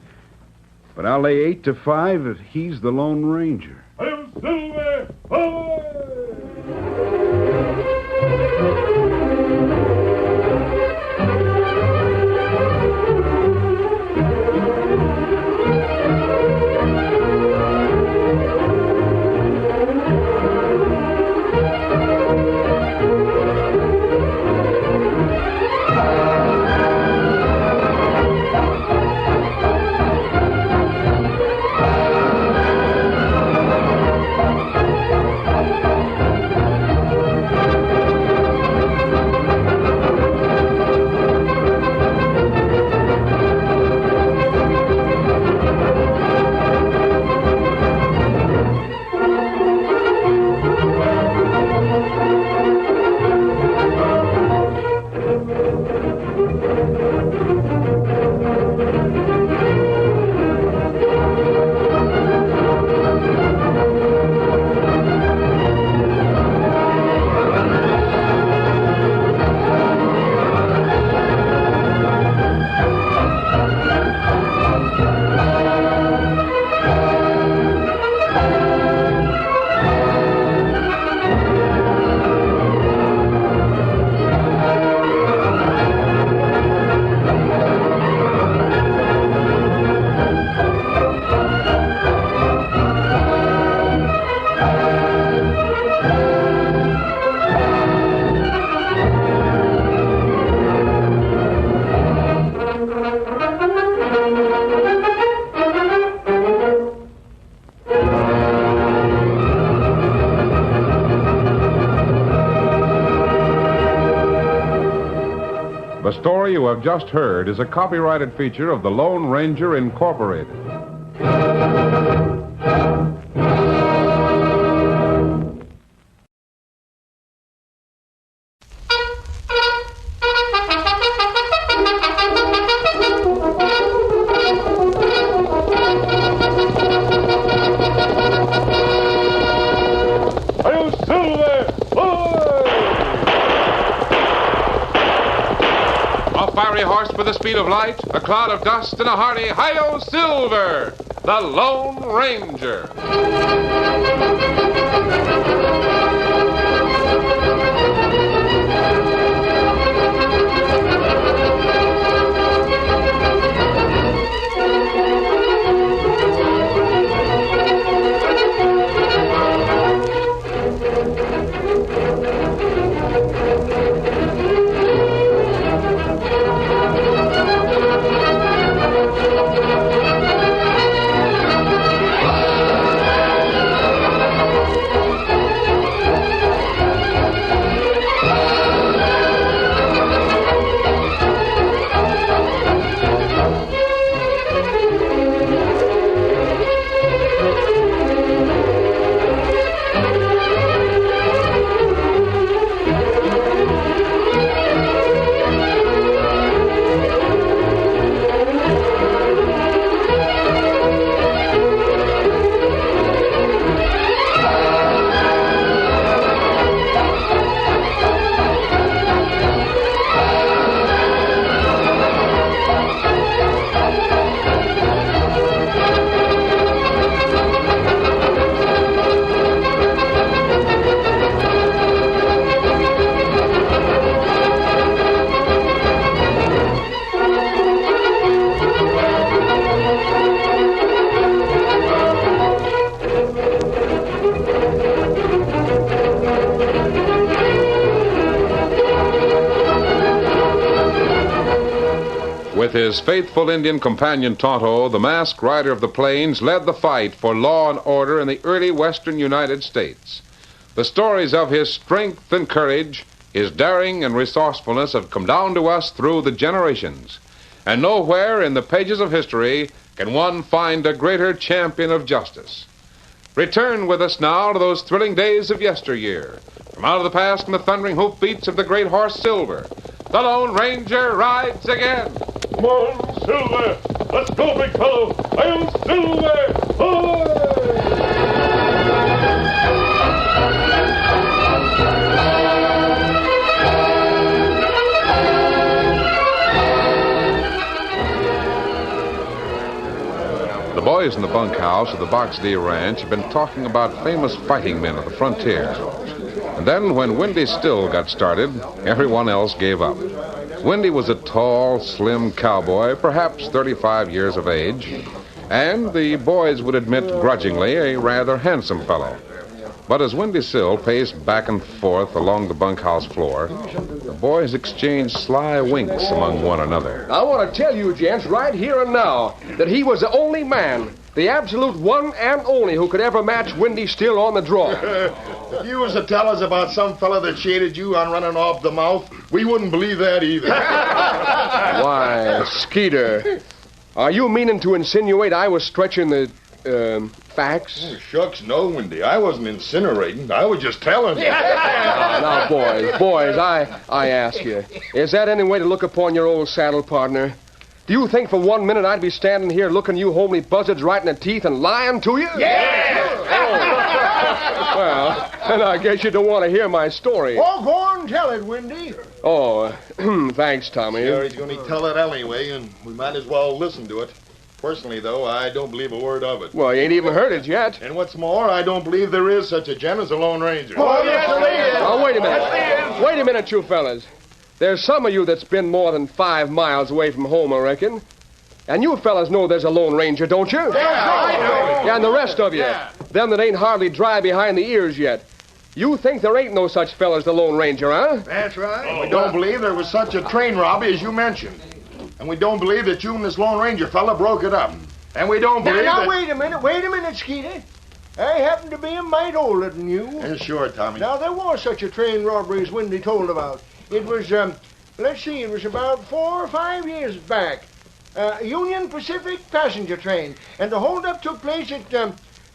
But I'll lay 8 to 5 that he's the Lone Ranger. Hail Silver! The story you have just heard is a copyrighted feature of the Lone Ranger Incorporated. Hail Silver! A fiery horse with the speed of light, a cloud of dust, and a hearty Hi-Yo Silver, the Lone Ranger. With his faithful Indian companion Tonto, the masked rider of the plains led the fight for law and order in the early western United States. The stories of his strength and courage, his daring and resourcefulness have come down to us through the generations. And nowhere in the pages of history can one find a greater champion of justice. Return with us now to those thrilling days of yesteryear. From out of the past and the thundering hoofbeats of the great horse Silver, the Lone Ranger rides again. Come on, Silver. Let's go, big fellow. I'm Silver. Hoy! The boys in the bunkhouse of the Box D Ranch have been talking about famous fighting men of the frontier. And then, when Windy Still got started, everyone else gave up. Windy was a tall, slim cowboy, perhaps 35 years of age, and the boys would admit grudgingly a rather handsome fellow. But as Windy Still paced back and forth along the bunkhouse floor, the boys exchanged sly winks among one another. I want to tell you, gents, right here and now, that he was the only man, the absolute one and only, who could ever match Windy Still on the draw. If you was to tell us about some fella that shaded you on running off the mouth, we wouldn't believe that either. Why, Skeeter, are you meaning to insinuate I was stretching the, facts? Oh, shucks, no, Windy. I wasn't incinerating. I was just telling you. Now, boys, I ask you, is that any way to look upon your old saddle partner? Do you think for 1 minute I'd be standing here looking you homely buzzards right in the teeth and lying to you? Yeah! Oh. Well, then I guess you don't want to hear my story. Oh, go on, tell it, Windy. Oh, thanks, Tommy. Sure, he's going to tell it anyway, and we might as well listen to it. Personally, though, I don't believe a word of it. Well, you ain't even heard it yet. And what's more, I don't believe there is such a gent as a Lone Ranger. Oh, yes, there is. Oh, wait a minute. Wait a minute, you fellas. There's some of you that's been more than 5 miles away from home, I reckon. And you fellas know there's a Lone Ranger, don't you? Yeah, and the rest of you, them that ain't hardly dry behind the ears yet. You think there ain't no such fella as the Lone Ranger, huh? That's right. And we don't believe there was such a train robbery as you mentioned. And we don't believe that you and this Lone Ranger fella broke it up. And we don't believe Now, that... wait a minute, Skeeter. I happen to be a mite older than you. Yeah, sure, Tommy. Now, there was such a train robbery as Windy told about. It was, let's see, it was about 4 or 5 years back. Union Pacific passenger train. And the holdup took place at,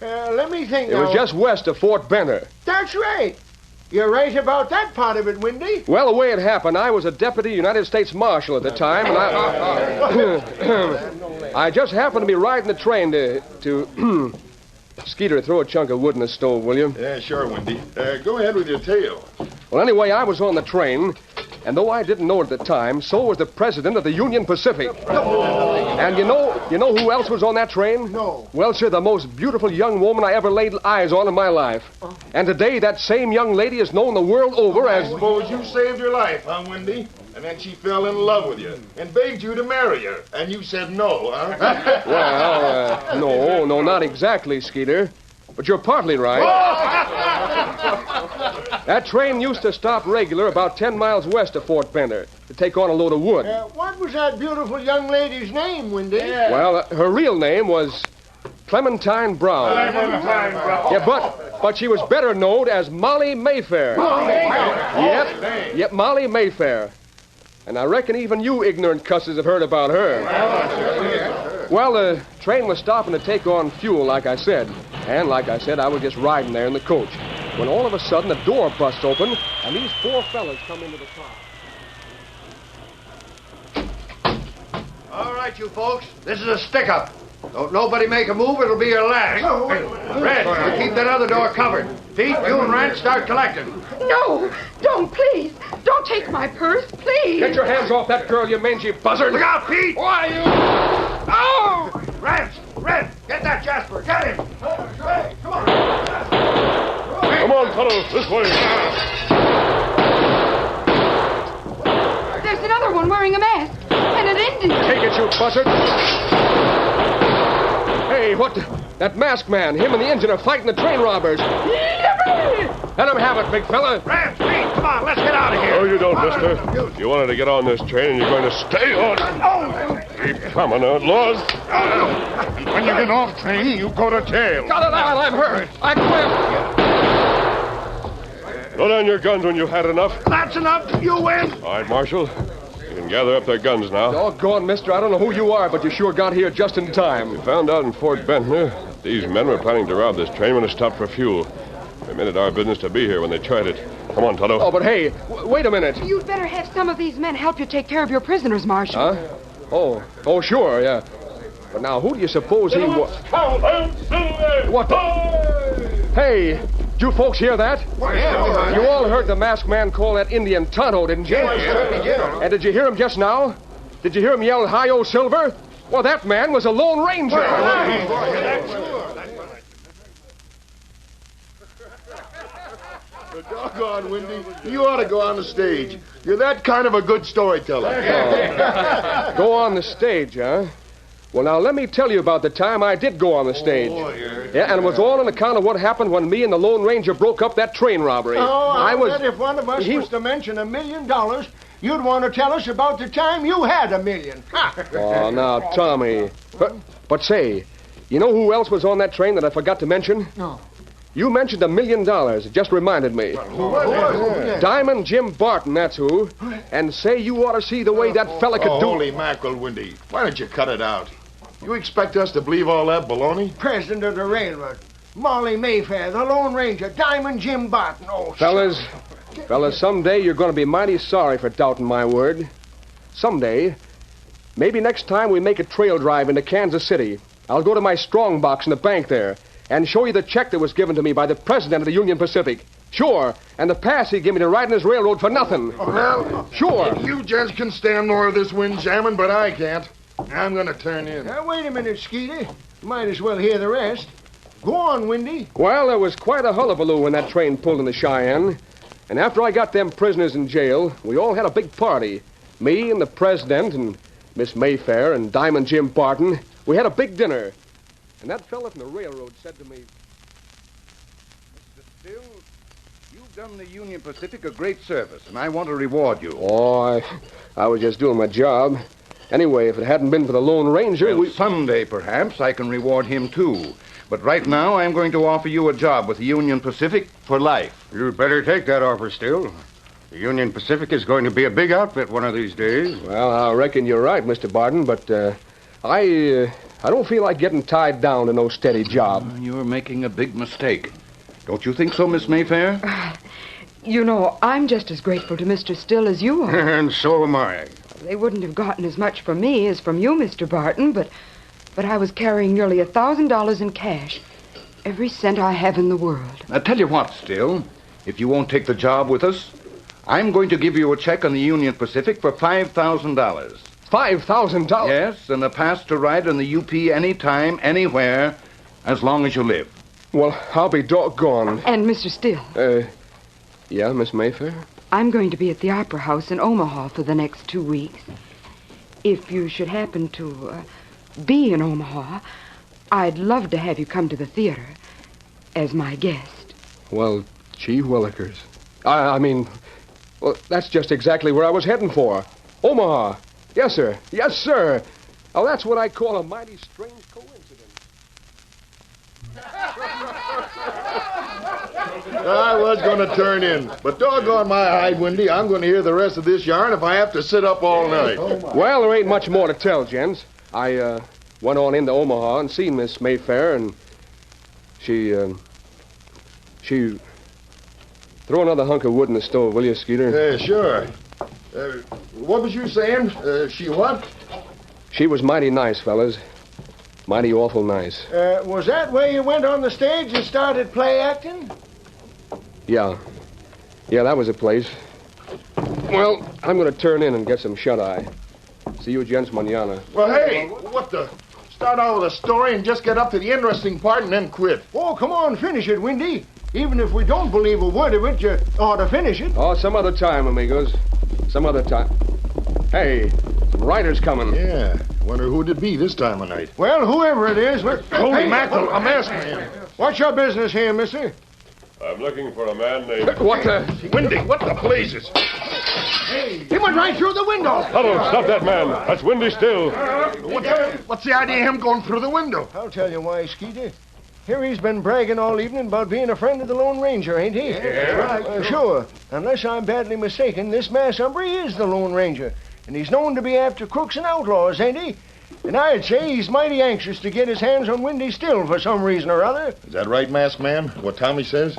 let me think now. It was just west of Fort Benner. That's right. You're right about that part of it, Windy. Well, the way it happened, I was a deputy United States Marshal at the time, and I just happened to be riding the train to Skeeter, throw a chunk of wood in the stove, will you? Yeah, sure, Windy. Go ahead with your tale. Well, anyway, I was on the train, and though I didn't know it at the time, so was the president of the Union Pacific. And you know who else was on that train? No. Well, sir, the most beautiful young woman I ever laid eyes on in my life. And today, that same young lady is known the world over as... I suppose you saved her life, huh, Windy? And then she fell in love with you and begged you to marry her. And you said no, huh? Well, no, not exactly, Skeeter. But you're partly right. That train used to stop regular about 10 miles west of Fort Benner to take on a load of wood. What was that beautiful young lady's name, Windy? Well, her real name was Clementine Brown. Yeah, but she was better known as Molly Mayfair. Yep, Molly Mayfair. And I reckon even you ignorant cusses have heard about her. Well, the train was stopping to take on fuel, like I said. And like I said, I was just riding there in the coach, when all of a sudden the door busts open, and these 4 fellas come into the car. All right, you folks, this is a stick-up. Don't nobody make a move, it'll be your last. Hey, Red, you keep that other door covered. Pete, you and Rand start collecting. No, don't, please. Don't take my purse, please. Get your hands off that girl, you mangy buzzard. Look out, Pete! Why, you... Oh! Red, get that Jasper, get him. Hey, come on. Come on, fellows, this way. There's another one wearing a mask. And an Indian. Take it, you buzzard. Hey, what the... That masked man, him and the engine are fighting the train robbers. Let him have it, big fella. Rand, Pete, come on, let's get out of here. No, you don't, mister. You wanted to get on this train, and you're going to stay on it. Oh, Common outlaws. And when you get off train, you go to jail. Got it out. I'm hurt. I quit. Throw down your guns when you've had enough. That's enough. You win. All right, Marshal. You can gather up their guns now. Doggone, mister. I don't know who you are, but you sure got here just in time. We found out in Fort Bentner that these men were planning to rob this train when it stopped for fuel. They made it our business to be here when they tried it. Come on, Tonto. Oh, but hey, wait a minute. You'd better have some of these men help you take care of your prisoners, Marshal. Huh? Oh, sure, yeah. But now, who do you suppose he was? What the? Hey, did you folks hear that? You all heard the masked man call that Indian Tonto, didn't you? Yeah. And did you hear him just now? Did you hear him yell, "Hi-yo, Silver"? Well, that man was a Lone Ranger. Doggone, Windy. You ought to go on the stage. You're that kind of a good storyteller. Go on the stage, huh? Well, now, let me tell you about the time I did go on the stage. Yeah, and it was all on account of what happened when me and the Lone Ranger broke up that train robbery. I bet if one of us was to mention $1 million, you'd want to tell us about the time you had $1 million. Oh, now, Tommy. But say, you know who else was on that train that I forgot to mention? No. You mentioned $1 million. It just reminded me. Who was it? Diamond Jim Barton, that's who. And say, you ought to see the way that fella could do. Holy mackerel, Windy. Why don't you cut it out? You expect us to believe all that baloney? President of the railroad. Molly Mayfair, the Lone Ranger, Diamond Jim Barton. Oh, Fellas, someday you're going to be mighty sorry for doubting my word. Someday. Maybe next time we make a trail drive into Kansas City, I'll go to my strong box in the bank there and show you the check that was given to me by the president of the Union Pacific. Sure, and the pass he gave me to ride in his railroad for nothing. Well, sure. You gents can stand more of this wind jamming, but I can't. I'm going to turn in. Now, wait a minute, Skeeter. Might as well hear the rest. Go on, Windy. Well, there was quite a hullabaloo when that train pulled into Cheyenne. And after I got them prisoners in jail, we all had a big party. Me and the president and Miss Mayfair and Diamond Jim Barton. We had a big dinner. And that fella from the railroad said to me, Mr. Still, you've done the Union Pacific a great service, and I want to reward you. Oh, I was just doing my job. Anyway, if it hadn't been for the Lone Ranger, well, someday, perhaps, I can reward him, too. But right now, I'm going to offer you a job with the Union Pacific for life. You'd better take that offer, Still. The Union Pacific is going to be a big outfit one of these days. Well, I reckon you're right, Mr. Barton, but I don't feel like getting tied down to no steady job. You're making a big mistake. Don't you think so, Miss Mayfair? You know, I'm just as grateful to Mr. Still as you are. And so am I. They wouldn't have gotten as much from me as from you, Mr. Barton, but I was carrying nearly $1,000 in cash. Every cent I have in the world. Now, tell you what, Still. If you won't take the job with us, I'm going to give you a check on the Union Pacific for $5,000. $5,000? Yes, and a pass to ride on the UP anytime, anywhere, as long as you live. Well, I'll be doggone. And Mr. Still. Yeah, Miss Mayfair? I'm going to be at the Opera House in Omaha for the next 2 weeks. If you should happen to be in Omaha, I'd love to have you come to the theater as my guest. Well, gee willikers. Well, that's just exactly where I was heading for. Omaha. Yes, sir. Yes, sir. Oh, that's what I call a mighty strange coincidence. I was going to turn in, but doggone my hide, Windy, I'm going to hear the rest of this yarn if I have to sit up all night. Well, there ain't much more to tell, gents. I went on into Omaha and seen Miss Mayfair, and she throw another hunk of wood in the stove, will you, Skeeter? Yeah, sure. What was you saying? She what? She was mighty nice, fellas. Mighty awful nice. Was that where you went on the stage and started play acting? Yeah, that was the place. Well, I'm going to turn in and get some shut-eye. See you gents mañana. Well, hey, what the? Start out with a story and just get up to the interesting part and then quit. Oh, come on, finish it, Windy. Even if we don't believe a word of it, you ought to finish it. Oh, some other time, amigos. Some other time. Hey, some riders coming. Yeah, wonder who'd it be this time of night. Well, whoever it is, Holy mackerel, I'm asking him. What's your business here, mister? I'm looking for a man named... What the... Windy, what the blazes? He went right through the window. Tonto, stop that man. That's Windy Still. What's the idea of him going through the window? I'll tell you why, Skeeter. Here he's been bragging all evening about being a friend of the Lone Ranger, ain't he? Yeah, right. Sure. Unless I'm badly mistaken, this masked hombre is the Lone Ranger. And he's known to be after crooks and outlaws, ain't he? And I'd say he's mighty anxious to get his hands on Windy Still for some reason or other. Is that right, masked man? What Tommy says?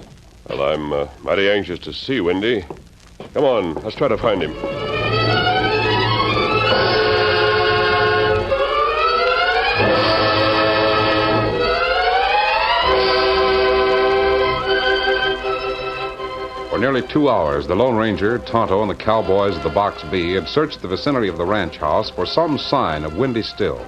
Well, I'm mighty anxious to see Windy. Come on, let's try to find him. For nearly 2 hours, the Lone Ranger, Tonto, and the cowboys of the Box B had searched the vicinity of the ranch house for some sign of Windy Still.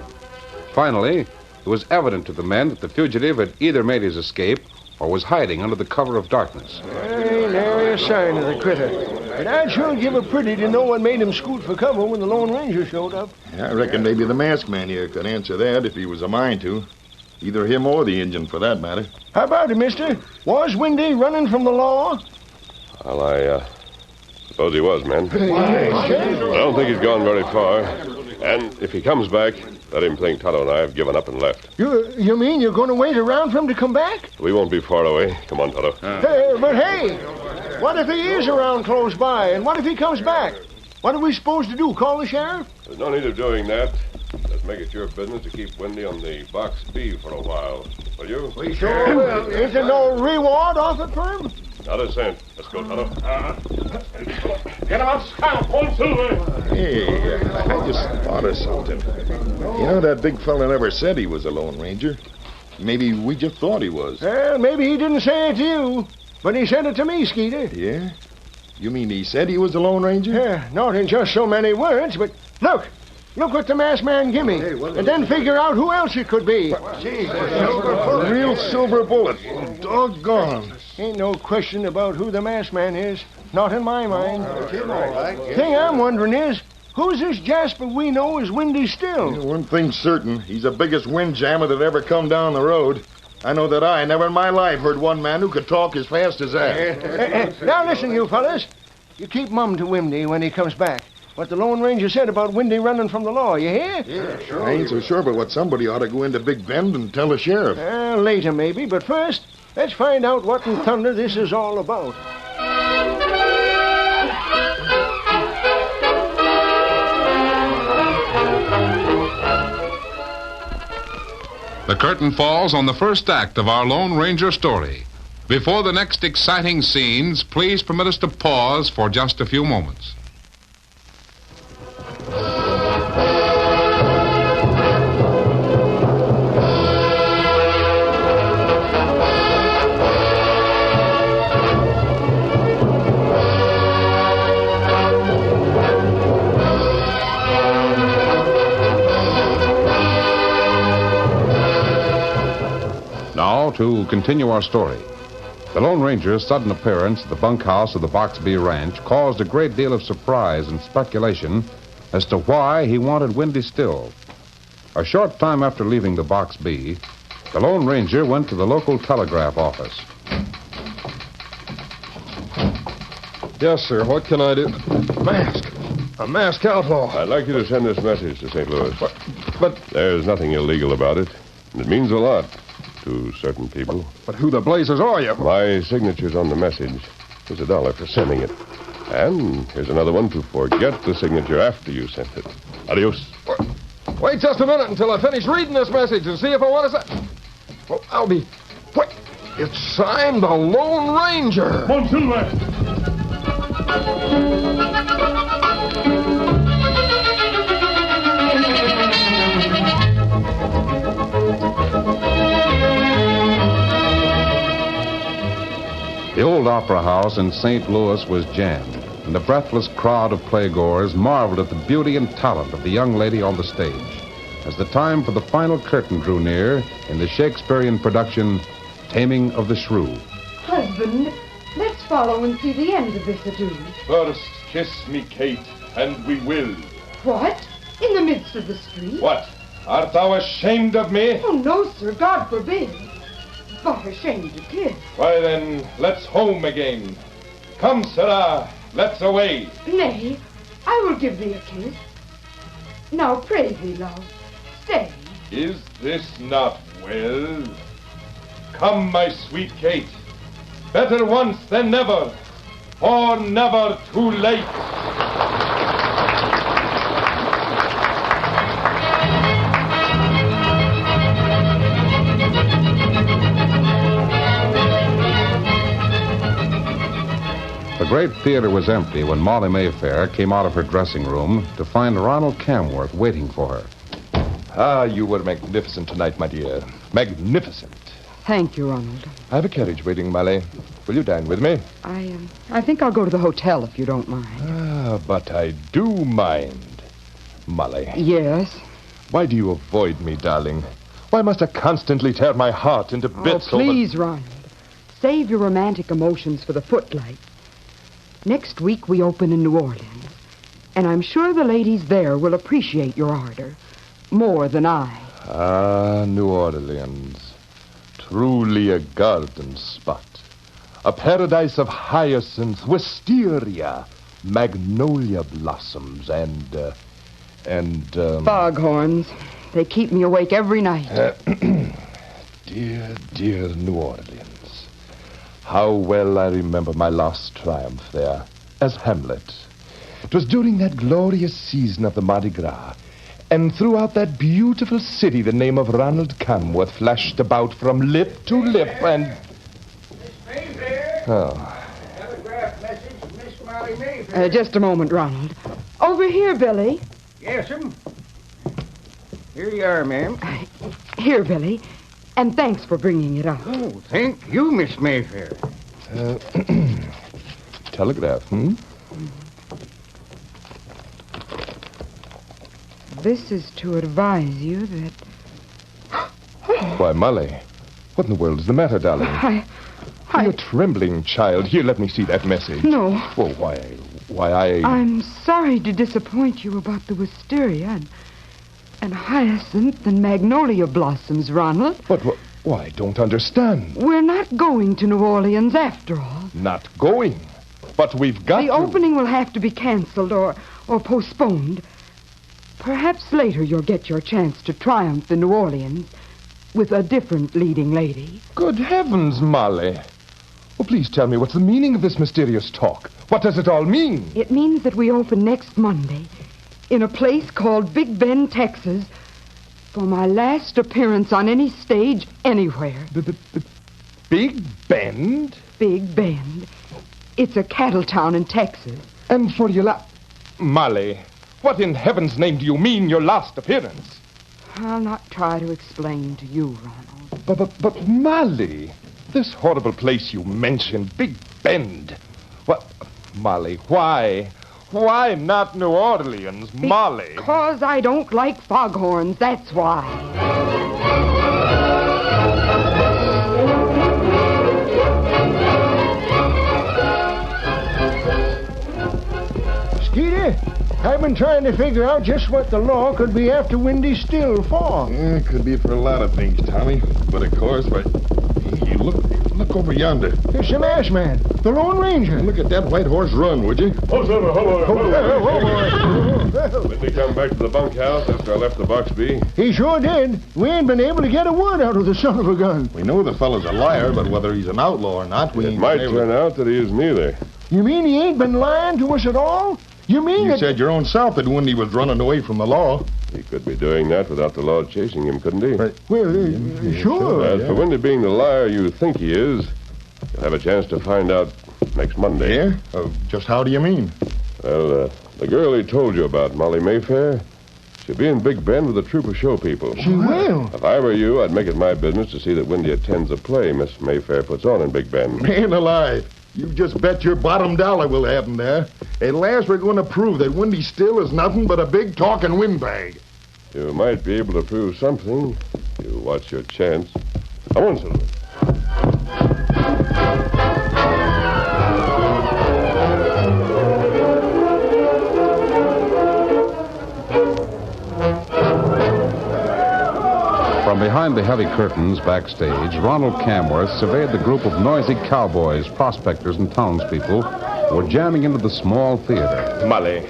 Finally, it was evident to the men that the fugitive had either made his escape or was hiding under the cover of darkness. Ain't nary a sign of the critter. But I'd sure give a pretty to know what made him scoot for cover when the Lone Ranger showed up. Yeah, I reckon maybe the masked man here could answer that if he was a mind to. Either him or the Injun, for that matter. How about it, mister? Was Windy running from the law? Well, I suppose he was, man. I don't think he's gone very far. And if he comes back, let him think Tonto and I have given up and left. You mean you're going to wait around for him to come back? We won't be far away. Come on, Tonto. But hey, what if he is around close by? And what if he comes back? What are we supposed to do, call the sheriff? There's no need of doing that. Let's make it your business to keep Windy on the Box B for a while. Will you? We sure will. Is there no reward offered for him? Not a cent. Let's go, Tonto. Get him up, scout, Paul Silver. Hey, I just thought of something. You know, that big fella never said he was a Lone Ranger. Maybe we just thought he was. Well, maybe he didn't say it to you, but he said it to me, Skeeter. Yeah? You mean he said he was a Lone Ranger? Yeah, not in just so many words, but look. Look what the masked man give me, and then figure out who else it could be. A real silver bullet. Doggone. Ain't no question about who the masked man is. Not in my mind. Thing I'm wondering is, who's this Jasper we know is Windy Still? Yeah, one thing's certain. He's the biggest windjammer that ever come down the road. I know that I never in my life heard one man who could talk as fast as that. Now listen, you fellas. You keep mum to Windy when he comes back. What the Lone Ranger said about Windy running from the law, you hear? Yeah, sure. I ain't so sure, but what somebody ought to go into Big Bend and tell the sheriff. Later, maybe, but first, let's find out what in thunder this is all about. The curtain falls on the first act of our Lone Ranger story. Before the next exciting scenes, please permit us to pause for just a few moments. Now, to continue our story. The Lone Ranger's sudden appearance at the bunkhouse of the Box B Ranch caused a great deal of surprise and speculation as to why he wanted Windy Still. A short time after leaving the Box B, the Lone Ranger went to the local telegraph office. Yes, sir. What can I do? Mask. A masked outlaw. I'd like you to send this message to St. Louis. But there's nothing illegal about it. It means a lot to certain people. But who the blazes are you? My signature's on the message. Here's $1 for sending it. And here's another one to forget the signature after you sent it. Adios. Wait just a minute until I finish reading this message and see if I want to say... Well, I'll be... Wait. It's signed the Lone Ranger. Mon Silver. The old opera house in St. Louis was jammed, and the breathless crowd of playgoers marveled at the beauty and talent of the young lady on the stage as the time for the final curtain drew near in the Shakespearean production, Taming of the Shrew. Husband, let's follow and see the end of this ado. First, kiss me, Kate, and we will. What? In the midst of the street? What? Art thou ashamed of me? Oh, no, sir. God forbid. But ashamed to kiss. Why, then, let's home again. Come, sirrah. Let's away. Nay, I will give thee a kiss. Now pray thee, love, stay. Is this not well? Come, my sweet Kate. Better once than never, or never too late. The great theater was empty when Molly Mayfair came out of her dressing room to find Ronald Camworth waiting for her. Ah, you were magnificent tonight, my dear. Magnificent. Thank you, Ronald. I have a carriage waiting, Molly. Will you dine with me? I think I'll go to the hotel if you don't mind. Ah, but I do mind. Molly. Yes? Why do you avoid me, darling? Why must I constantly tear my heart into bits please, Ronald. Save your romantic emotions for the footlight. Next week we open in New Orleans, and I'm sure the ladies there will appreciate your ardor more than I. Ah, New Orleans. Truly a garden spot. A paradise of hyacinth, wisteria, magnolia blossoms, and foghorns. They keep me awake every night. Dear, dear New Orleans. How well I remember my last triumph there, as Hamlet. It was during that glorious season of the Mardi Gras, and throughout that beautiful city the name of Ronald Camworth flashed about from lip to lip, and... Oh. Telegraph message from Miss Molly Mayfair. Just a moment, Ronald. Over here, Billy. Yes'm. Here you are, ma'am. Here, Billy. And thanks for bringing it up. Oh, thank you, Miss Mayfair. Telegraph, hmm? This is to advise you that... Why, Molly, what in the world is the matter, darling? You're trembling, child. Here, let me see that message. No. Well, why, I'm sorry to disappoint you about the wisteria and hyacinth and magnolia blossoms, Ronald. But why, I don't understand. We're not going to New Orleans after all. Not going? But we've got The opening will have to be canceled or postponed. Perhaps later you'll get your chance to triumph in New Orleans with a different leading lady. Good heavens, Molly. Well, please tell me what's the meaning of this mysterious talk. What does it all mean? It means that we open next Monday in a place called Big Bend, Texas, for my last appearance on any stage anywhere. Big Bend? Big Bend. It's a cattle town in Texas. And for your Molly, what in heaven's name do you mean, your last appearance? I'll not try to explain to you, Ronald. But Molly, this horrible place you mentioned, Big Bend. What, Molly, why? Why not New Orleans, Molly? Because I don't like foghorns, that's why. Skeeter, I've been trying to figure out just what the law could be after Windy Still for. Yeah, it could be for a lot of things, Tommy. But of course, you look over yonder. There's some ass man, the Lone Ranger. Look at that white horse run, would you? Did he come back to the bunkhouse after I left the box B? He sure did. We ain't been able to get a word out of the son of a gun. We know the fellow's a liar, but whether he's an outlaw or not, It might turn out that he is neither. You mean he ain't been lying to us at all? You said your own self that Windy was running away from the law. He could be doing that without the law chasing him, couldn't he? Well, sure. As for Windy being the liar you think he is, you'll have a chance to find out next Monday. Yeah? Just how do you mean? Well, the girl he told you about, Molly Mayfair, she'll be in Big Bend with a troop of show people. She will? If I were you, I'd make it my business to see that Windy attends a play Miss Mayfair puts on in Big Bend. Man alive. You just bet your bottom dollar we'll have him there. At last we're going to prove that Windy Still is nothing but a big talking windbag. You might be able to prove something. You watch your chance. Come on, Silver. From behind the heavy curtains backstage, Ronald Camworth surveyed the group of noisy cowboys, prospectors, and townspeople were jamming into the small theater. Molly,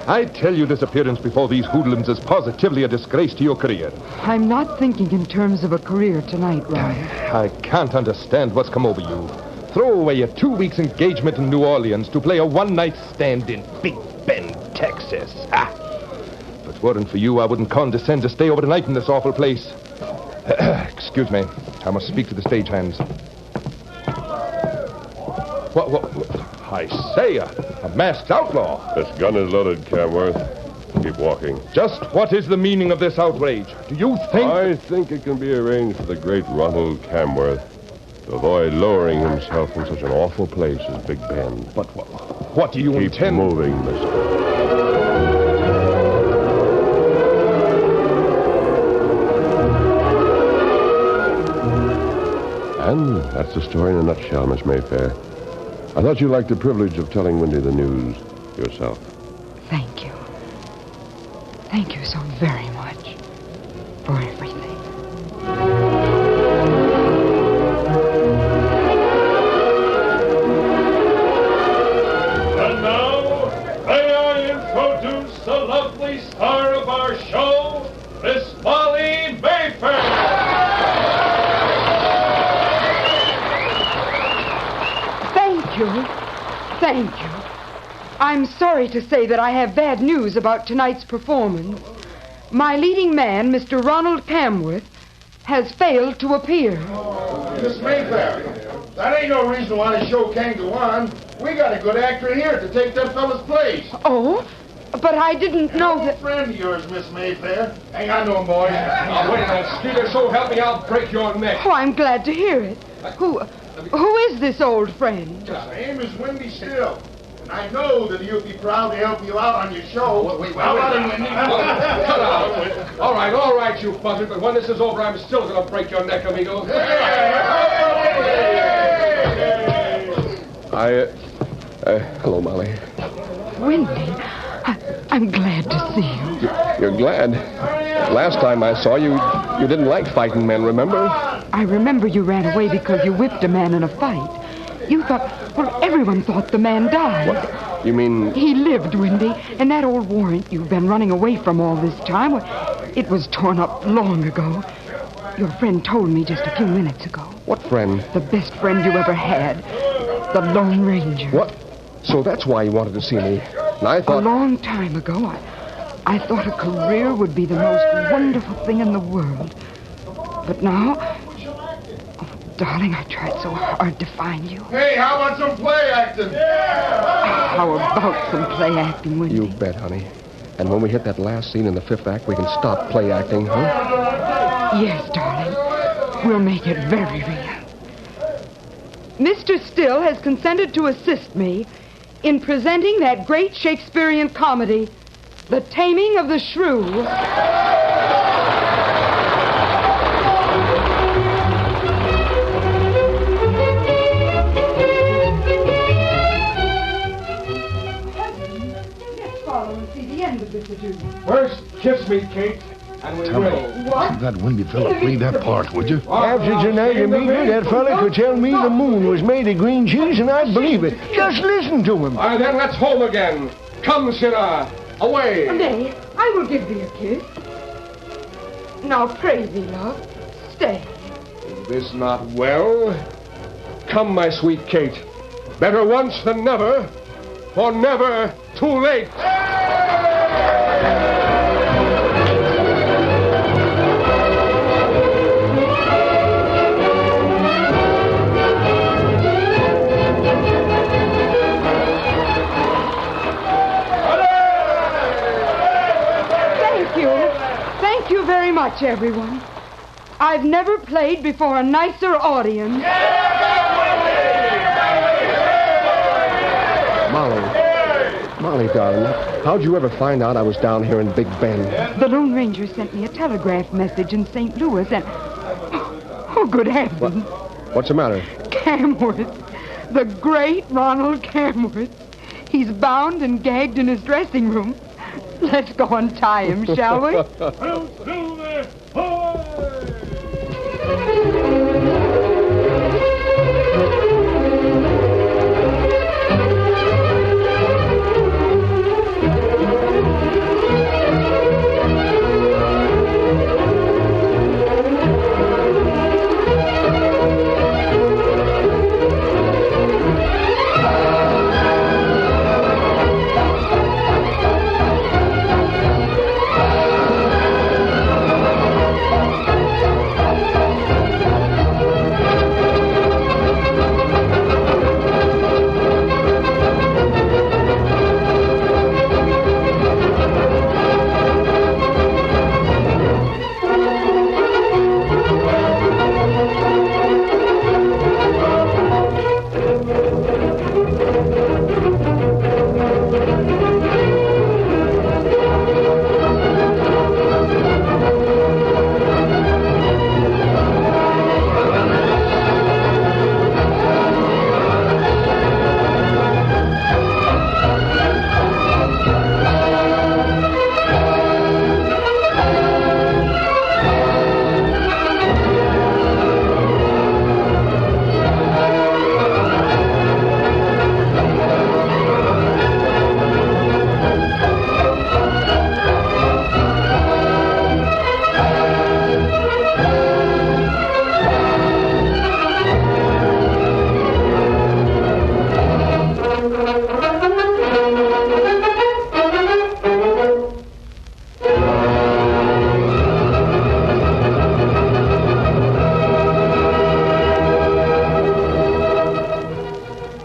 I tell you this appearance before these hoodlums is positively a disgrace to your career. I'm not thinking in terms of a career tonight, Ronald. I can't understand what's come over you. Throw away a 2 weeks engagement in New Orleans to play a one-night stand in Big Bend, Texas. If it weren't for you, I wouldn't condescend to stay overnight in this awful place. Excuse me. I must speak to the stagehands. What? I say, a masked outlaw. This gun is loaded, Camworth. Keep walking. Just what is the meaning of this outrage? Do you think... I think it can be arranged for the great Ronald Camworth to avoid lowering himself in such an awful place as Big Bend. But what do you intend? Keep moving, mister. And that's the story in a nutshell, Miss Mayfair. I thought you'd like the privilege of telling Wendy the news yourself. Thank you. Thank you so very much for everything. And now, may I introduce the lovely star of our show, Miss Molly Mayfair. Thank you. I'm sorry to say that I have bad news about tonight's performance. My leading man, Mr. Ronald Camworth, has failed to appear. Miss Mayfair, that ain't no reason why the show can't go on. We got a good actor here to take that fella's place. Oh, but I didn't know that... A friend of yours, Miss Mayfair. Hang on to him, boys. Now, wait a minute, Skeeter. So help me, I'll break your neck. Oh, I'm glad to hear it. Who is this old friend? His name is Wendy Still. And I know that he'll be proud to help you out on your show. Wait. How about him, Wendy? Cut out. All right, you buzzard. But when this is over, I'm still going to break your neck, amigo. Hello, Molly. Wendy, I'm glad to see you. You're glad? Last time I saw you, you didn't like fighting men, remember? I remember you ran away because you whipped a man in a fight. You thought, well, everyone thought the man died. What? You mean... He lived, Wendy, and that old warrant you've been running away from all this time, well, it was torn up long ago. Your friend told me just a few minutes ago. What friend? The best friend you ever had. The Lone Ranger. What? So that's why you wanted to see me. And I thought... A long time ago, I thought a career would be the most wonderful thing in the world. But now... Oh, darling, I tried so hard to find you. Hey, how about some play acting? Yeah! How about some play acting, Wendy? You bet, honey. And when we hit that last scene in the 5th act, we can stop play acting, huh? Yes, darling. We'll make it very real. Mr. Still has consented to assist me in presenting that great Shakespearean comedy, The Taming of the Shrew. Let's follow and see the end of this adieu. First, kiss me, Kate, and we will. What? That windy fella play that part, would you? After tonight, amigo, that fella could tell me the moon was made of green cheese, and I'd believe it. Just listen to him. All right, then, let's home again. Come, sinner. Away. Nay, I will give thee a kiss. Now, pray thee, love, stay. Is this not well? Come, my sweet Kate. Better once than never, for never too late. Thank you very much, everyone. I've never played before a nicer audience. Molly, darling, how'd you ever find out I was down here in Big Bend? The Lone Ranger sent me a telegraph message in St. Louis, and... Oh, good heavens. What's the matter? Camworth. The great Ronald Camworth. He's bound and gagged in his dressing room. Let's go untie him, shall we?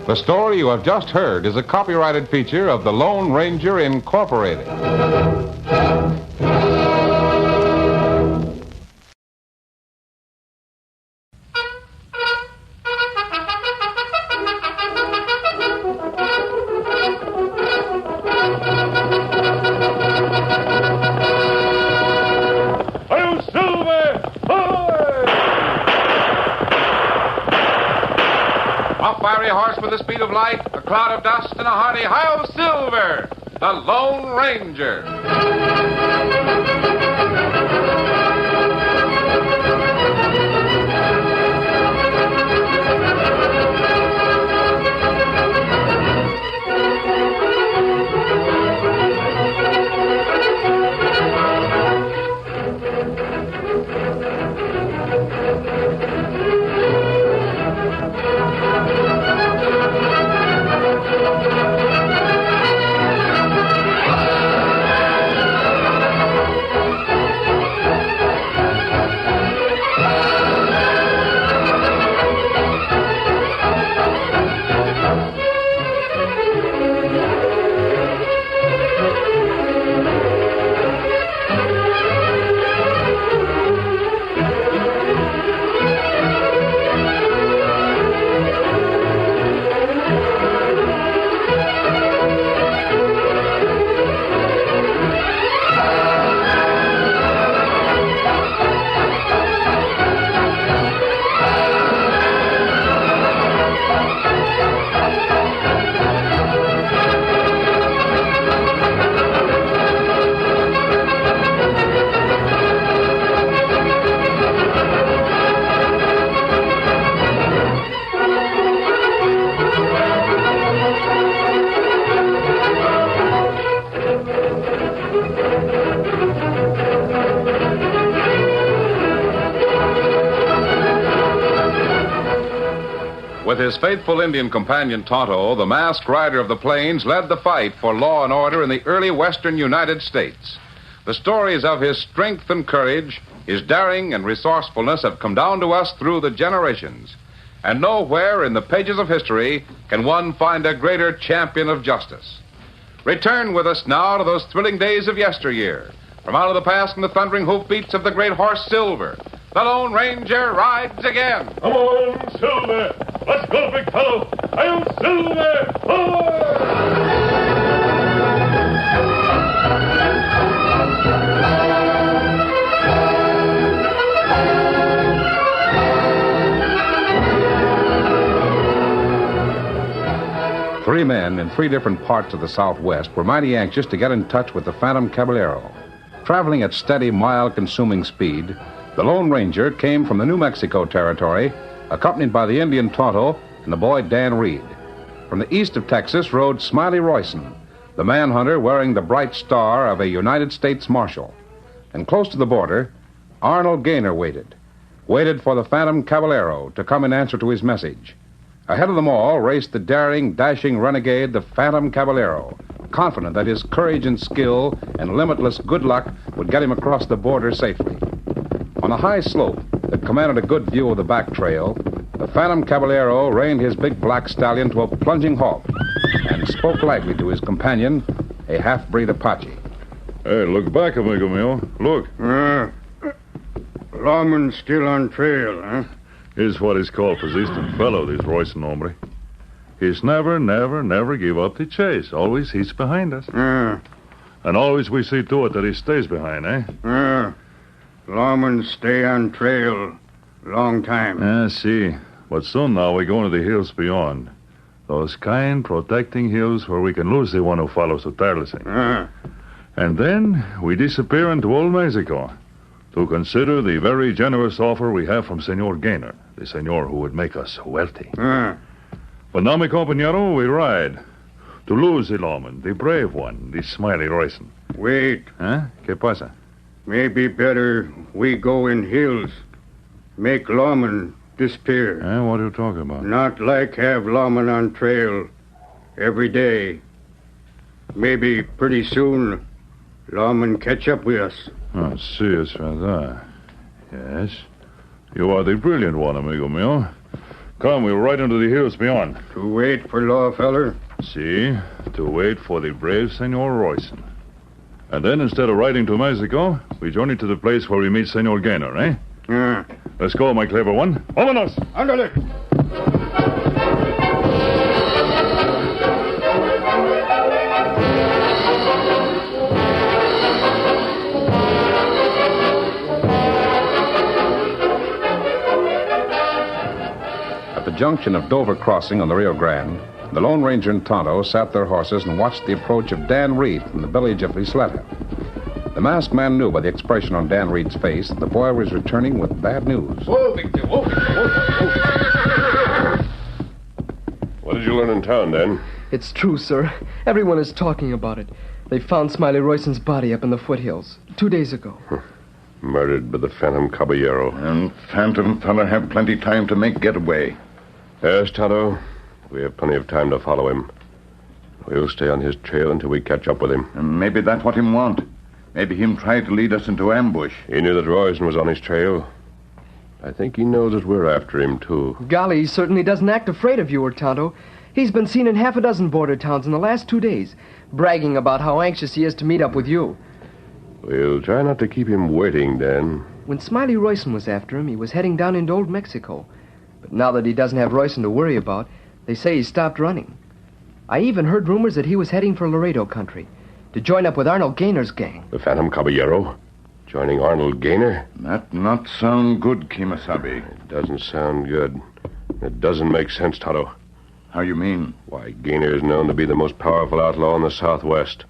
The story you have just heard is a copyrighted feature of the Lone Ranger Incorporated. With the speed of light, a cloud of dust, and a hearty hi-yo Silver, the Lone Ranger. With his faithful Indian companion Tonto, the masked rider of the plains led the fight for law and order in the early western United States. The stories of his strength and courage, his daring and resourcefulness have come down to us through the generations. And nowhere in the pages of history can one find a greater champion of justice. Return with us now to those thrilling days of yesteryear. From out of the past and the thundering hoofbeats of the great horse Silver, the Lone Ranger rides again. Come on, Silver. Let's go, big fellow. I'll Silver. Three men in three different parts of the Southwest were mighty anxious to get in touch with the Phantom Caballero. Traveling at steady, mile-consuming speed, the Lone Ranger came from the New Mexico Territory, accompanied by the Indian Tonto and the boy Dan Reed. From the east of Texas rode Smiley Royson, the manhunter wearing the bright star of a United States Marshal. And close to the border, Arnold Gaynor waited for the Phantom Caballero to come in answer to his message. Ahead of them all raced the daring, dashing renegade, the Phantom Caballero, confident that his courage and skill and limitless good luck would get him across the border safely. On a high slope that commanded a good view of the back trail, the Phantom Caballero reined his big black stallion to a plunging halt and spoke lightly to his companion, a half-breed Apache. Hey, look back, amigo mio. Look. Lawman still on trail, huh? He's what is called persistent fellow, this Royson hombre. He's never give up the chase. Always he's behind us. And always we see to it that he stays behind, eh? Lawman stay on trail long time. I see. But soon now we go into the hills beyond. Those kind, protecting hills where we can lose the one who follows so tirelessly. And then we disappear into old Mexico to consider the very generous offer we have from Senor Gaynor, the senor who would make us wealthy. But now, mi compañero, we ride to lose the lawman, the brave one, the Smiley Royson. Wait. ¿Qué pasa? Maybe better we go in hills. Make lawman disappear. What are you talking about? Not like have lawman on trail every day. Maybe pretty soon lawman catch up with us. Oh, si, es verdad. Yes. You are the brilliant one, amigo mio. Come, we'll ride into the hills beyond. To wait for law, feller? See, to wait for the brave Senor Royson. And then, instead of riding to Mexico, we journey to the place where we meet Senor Gaynor, eh? Yeah. Let's go, my clever one. Vámonos! Ándale. At the junction of Dover Crossing on the Rio Grande, the Lone Ranger and Tonto sat their horses and watched the approach of Dan Reed from the village of Isleta. The masked man knew by the expression on Dan Reed's face that the boy was returning with bad news. Whoa, Victor, whoa. What did you learn in town, Dan? It's true, sir. Everyone is talking about it. They found Smiley Royson's body up in the foothills 2 days ago. Murdered by the Phantom Caballero. And Phantom fella have plenty time to make getaway. Yes, Tonto. We have plenty of time to follow him. We'll stay on his trail until we catch up with him. And maybe that's what him want. Maybe him try to lead us into ambush. He knew that Royson was on his trail. I think he knows that we're after him, too. Golly, he certainly doesn't act afraid of you or Tonto. He's been seen in half a dozen border towns in the last 2 days, bragging about how anxious he is to meet up with you. We'll try not to keep him waiting, Dan. When Smiley Royson was after him, he was heading down into Old Mexico. But now that he doesn't have Royson to worry about, they say he stopped running. I even heard rumors that he was heading for Laredo country to join up with Arnold Gaynor's gang. The Phantom Caballero? Joining Arnold Gaynor? That not sound good, Kimasabi. It doesn't sound good. It doesn't make sense, Tonto. How you mean? Why, Gaynor is known to be the most powerful outlaw in the Southwest.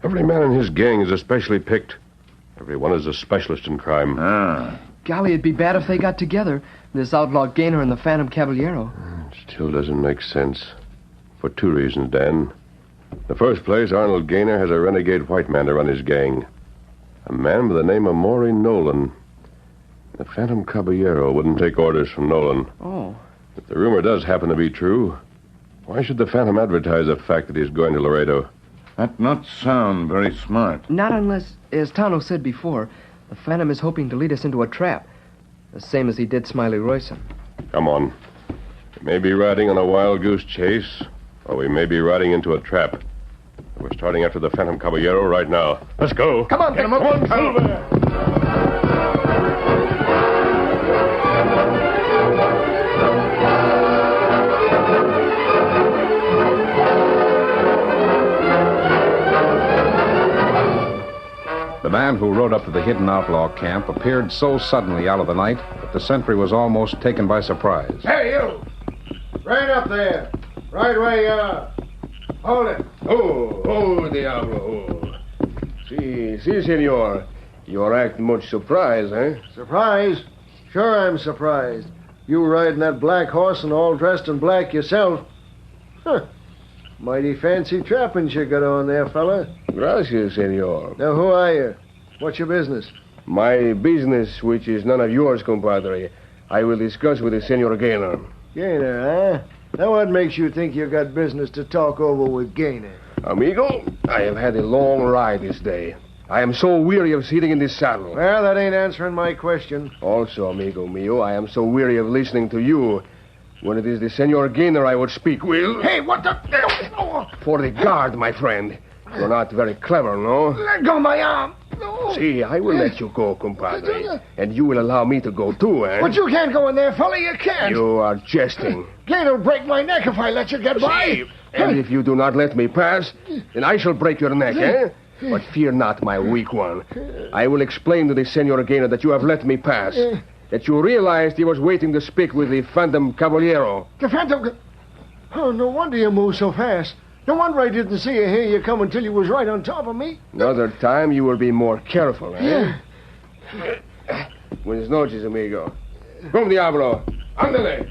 Every man in his gang is especially picked. Everyone is a specialist in crime. Golly, it'd be bad if they got together, this outlaw Gaynor and the Phantom Caballero. It still doesn't make sense. For 2 reasons, Dan. In the first place, Arnold Gaynor has a renegade white man to run his gang. A man by the name of Maury Nolan. The Phantom Caballero wouldn't take orders from Nolan. Oh. If the rumor does happen to be true, why should the Phantom advertise the fact that he's going to Laredo? That not sound very smart. Not unless, as Tonto said before, the Phantom is hoping to lead us into a trap. The same as he did Smiley Royson. Come on. We may be riding on a wild goose chase, or we may be riding into a trap. We're starting after the Phantom Caballero right now. Let's go. Come on, get him up. Come on, Silver. The man who rode up to the hidden outlaw camp appeared so suddenly out of the night that the sentry was almost taken by surprise. Hey, you! Right up there. Right where you are. Hold it. Oh, Diablo. Si, senor. You act much surprised, eh? Surprised? Sure I'm surprised. You riding that black horse and all dressed in black yourself. Huh. Mighty fancy trappings you got on there, fella. Gracias, senor. Now, who are you? What's your business? My business, which is none of yours, compadre, I will discuss with the Senor Gaynor. Gaynor, huh? Now, what makes you think you got business to talk over with Gaynor? Amigo, I have had a long ride this day. I am so weary of sitting in this saddle. Well, that ain't answering my question. Also, amigo mio, I am so weary of listening to you. When it is the Senor Gaynor I would speak with... Hey, what the... For the guard, my friend. You're not very clever, no? Let go my arm. No. See, I will let you go, compadre. And you will allow me to go, too, eh? But you can't go in there, fella. You can't. You are jesting. Gaynor will break my neck if I let you get by. And if you do not let me pass, then I shall break your neck, eh? But fear not, my weak one. I will explain to the Senor Gaynor that you have let me pass. That you realized he was waiting to speak with the Phantom Caballero. The Phantom... Oh, no wonder you moved so fast. No wonder I didn't see you hear you come until you was right on top of me. Another time you will be more careful, eh? Buenas noches, amigo. Come, Diablo. Ándale.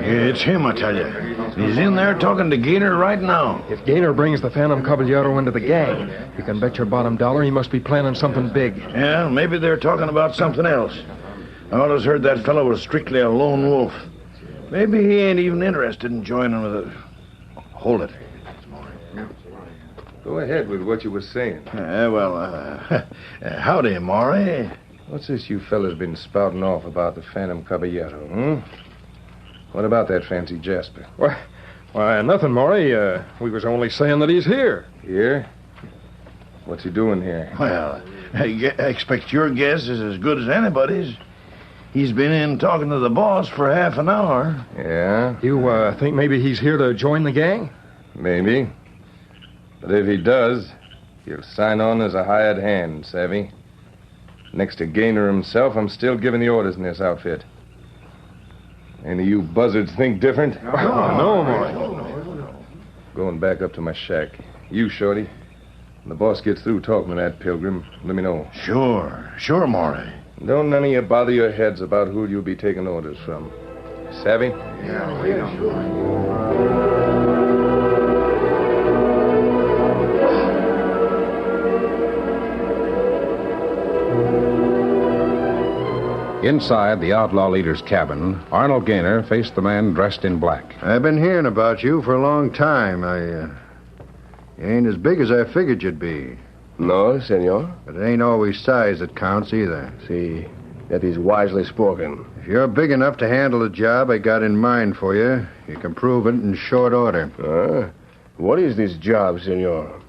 It's him, I tell you. He's in there talking to Gaynor right now. If Gaynor brings the Phantom Caballero into the gang, you can bet your bottom dollar he must be planning something big. Yeah, maybe they're talking about something else. I always heard that fellow was strictly a lone wolf. Maybe he ain't even interested in joining with it. Hold it. Go ahead with what you were saying. Howdy, Maury. What's this you fellas been spouting off about the Phantom Caballero, What about that fancy Jasper? Why, nothing, Maury. We was only saying that he's here. Here? What's he doing here? Well, I expect your guess is as good as anybody's. He's been in talking to the boss for half an hour. Yeah? You think maybe he's here to join the gang? Maybe. But if he does, he'll sign on as a hired hand, savvy? Next to Gaynor himself, I'm still giving the orders in this outfit. Any of you buzzards think different? No, Maury. Going back up to my shack. You, Shorty. When the boss gets through talking to that pilgrim, let me know. Sure, Maury. Don't none of you bother your heads about who you'll be taking orders from. Savvy? Yeah, sure. Inside the outlaw leader's cabin, Arnold Gaynor faced the man dressed in black. I've been hearing about you for a long time. You ain't as big as I figured you'd be. No, senor. But it ain't always size that counts either. See, that is wisely spoken. If you're big enough to handle the job I got in mind for you, you can prove it in short order. What is this job, senor?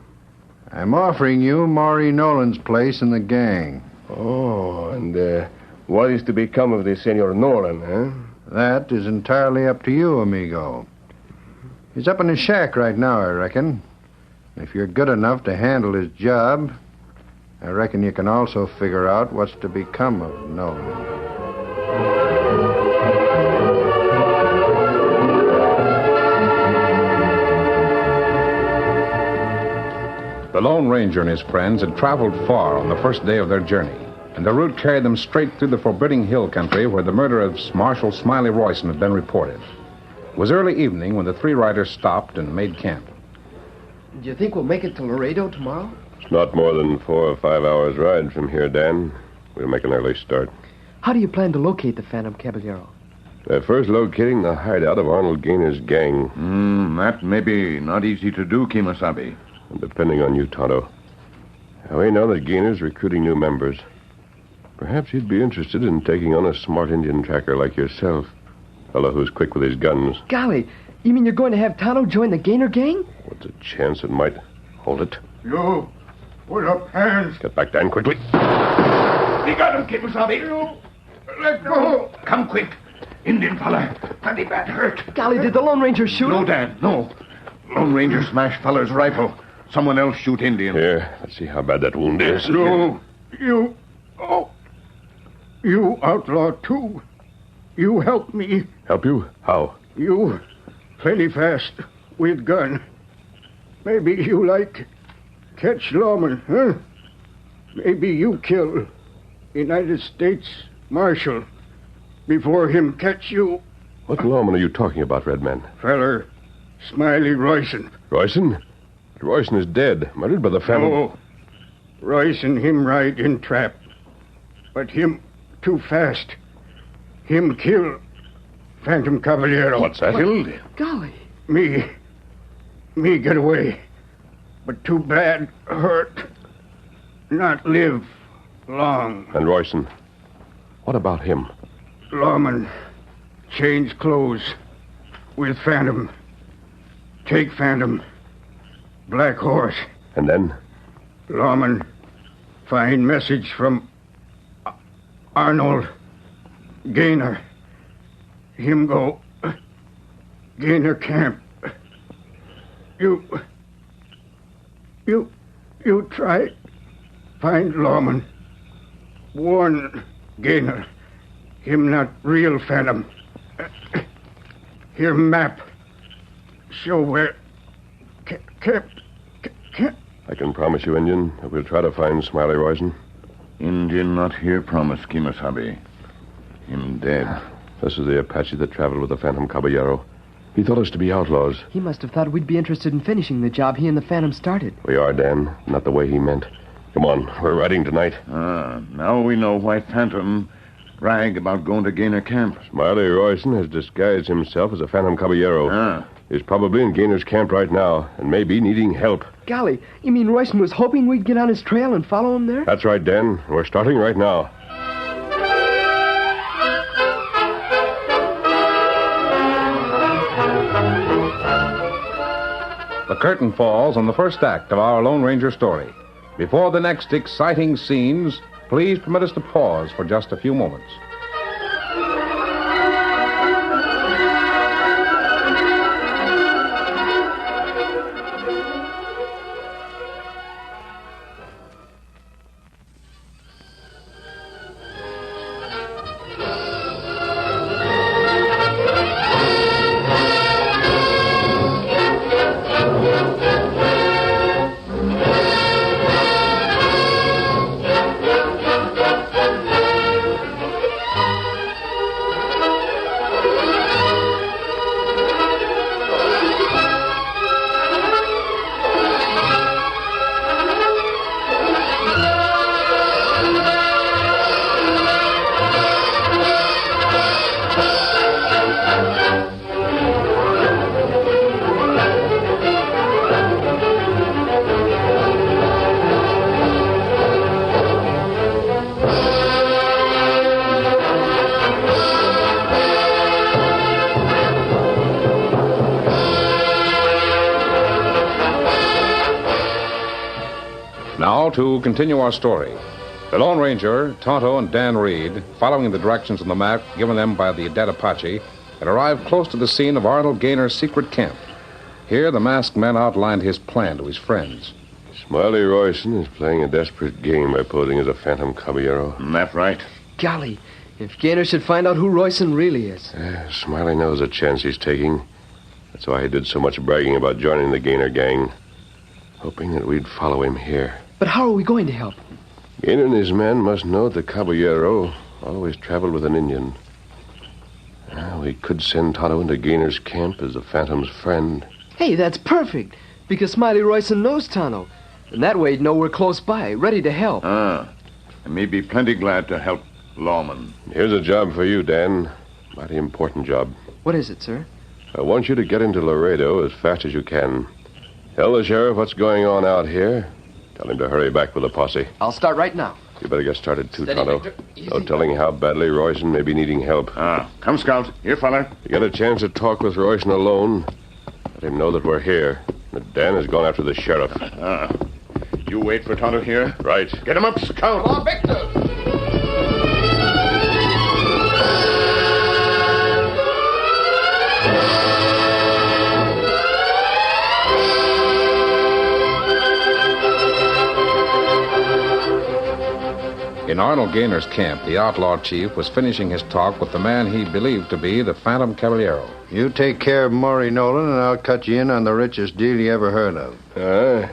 I'm offering you Maury Nolan's place in the gang. Oh, and what is to become of the Senor Nolan, That is entirely up to you, amigo. He's up in his shack right now, I reckon. If you're good enough to handle his job, I reckon you can also figure out what's to become of Nolan. The Lone Ranger and his friends had traveled far on the first day of their journey, and the route carried them straight through the forbidding hill country where the murder of Marshal Smiley Royson had been reported. It was early evening when the three riders stopped and made camp. Do you think we'll make it to Laredo tomorrow? It's not more than 4 or 5 hours' ride from here, Dan. We'll make an early start. How do you plan to locate the Phantom Caballero? By first locating the hideout of Arnold Gaynor's gang. That may be not easy to do, Kimasabi. And depending on you, Tonto. We know that Gaynor's recruiting new members. Perhaps he'd be interested in taking on a smart Indian tracker like yourself. A fellow who's quick with his guns. Golly, you mean you're going to have Tonto join the Gaynor gang? What's a chance it might? Hold it. You, put up hands. Get back, Dan, quickly. We got him, Kimasabi. Let go. Come quick. Indian fella. Plenty bad hurt. Golly, did the Lone Ranger shoot him? No, Dan, no. Lone Ranger smashed feller's rifle. Someone else shoot Indian. Here, let's see how bad that wound is. No, you... Oh, you outlaw, too. You help me. Help you? How? You plenty fast with gun. Maybe you like catch lawman, huh? Maybe you kill United States Marshal before him catch you. What lawman are you talking about, Red Man? Feller, Smiley Royson. Royson? Royson is dead, murdered by the family. Oh, Royson him ride in trap. But him too fast. Him kill Phantom Caballero. What's that? Killed? Golly. Me get away. But too bad hurt. Not live long. And Royson? What about him? Lawman change clothes with Phantom. Take Phantom. Black horse. And then? Lawman find message from Arnold Gaynor. Him go Gaynor camp. You try find Lawman. Warn Gaynor. Him not real Phantom. Here map. Show where kept. I can promise you, Indian, that we'll try to find Smiley Royson. Indian not here promise, Kimasabi. Him dead. This is the Apache that traveled with the Phantom Caballero. He thought us to be outlaws. He must have thought we'd be interested in finishing the job he and the Phantom started. We are, Dan. Not the way he meant. Come on, we're riding tonight. Now we know why Phantom brag about going to Gaynor camp? Smiley Royson has disguised himself as a Phantom Caballero. He's probably in Gaynor's camp right now, and maybe needing help. Golly, you mean Royson was hoping we'd get on his trail and follow him there? That's right, Dan. We're starting right now. The curtain falls on the first act of our Lone Ranger story. Before the next exciting scenes, please permit us to pause for just a few moments. Now, to continue our story. The Lone Ranger, Tonto, and Dan Reed, following the directions on the map given them by the dead Apache, had arrived close to the scene of Arnold Gaynor's secret camp. Here, the masked man outlined his plan to his friends. Smiley Royson is playing a desperate game by posing as a Phantom Caballero. That's right. Golly, if Gaynor should find out who Royson really is. Smiley knows the chance he's taking. That's why he did so much bragging about joining the Gaynor gang, hoping that we'd follow him here. But how are we going to help? Gaynor and his men must know the Caballero always traveled with an Indian. We could send Tonto into Gaynor's camp as the Phantom's friend. Hey, that's perfect, because Smiley Royson knows Tonto. And that way he'd know we're close by, ready to help. And me be plenty glad to help lawman. Here's a job for you, Dan. Mighty important job. What is it, sir? I want you to get into Laredo as fast as you can. Tell the sheriff what's going on out here. Tell him to hurry back with the posse. I'll start right now. You better get started, too, Steady, Tonto. Victor. Easy. No telling how badly Royson may be needing help. Come, Scout. Here, fella. You get a chance to talk with Royson alone, let him know that we're here, that Dan has gone after the sheriff. You wait for Tonto here? Right. Get him up, Scout. Come on, Victor. In Arnold Gaynor's camp, the outlaw chief was finishing his talk with the man he believed to be the Phantom Caballero. You take care of Maury Nolan, and I'll cut you in on the richest deal you ever heard of.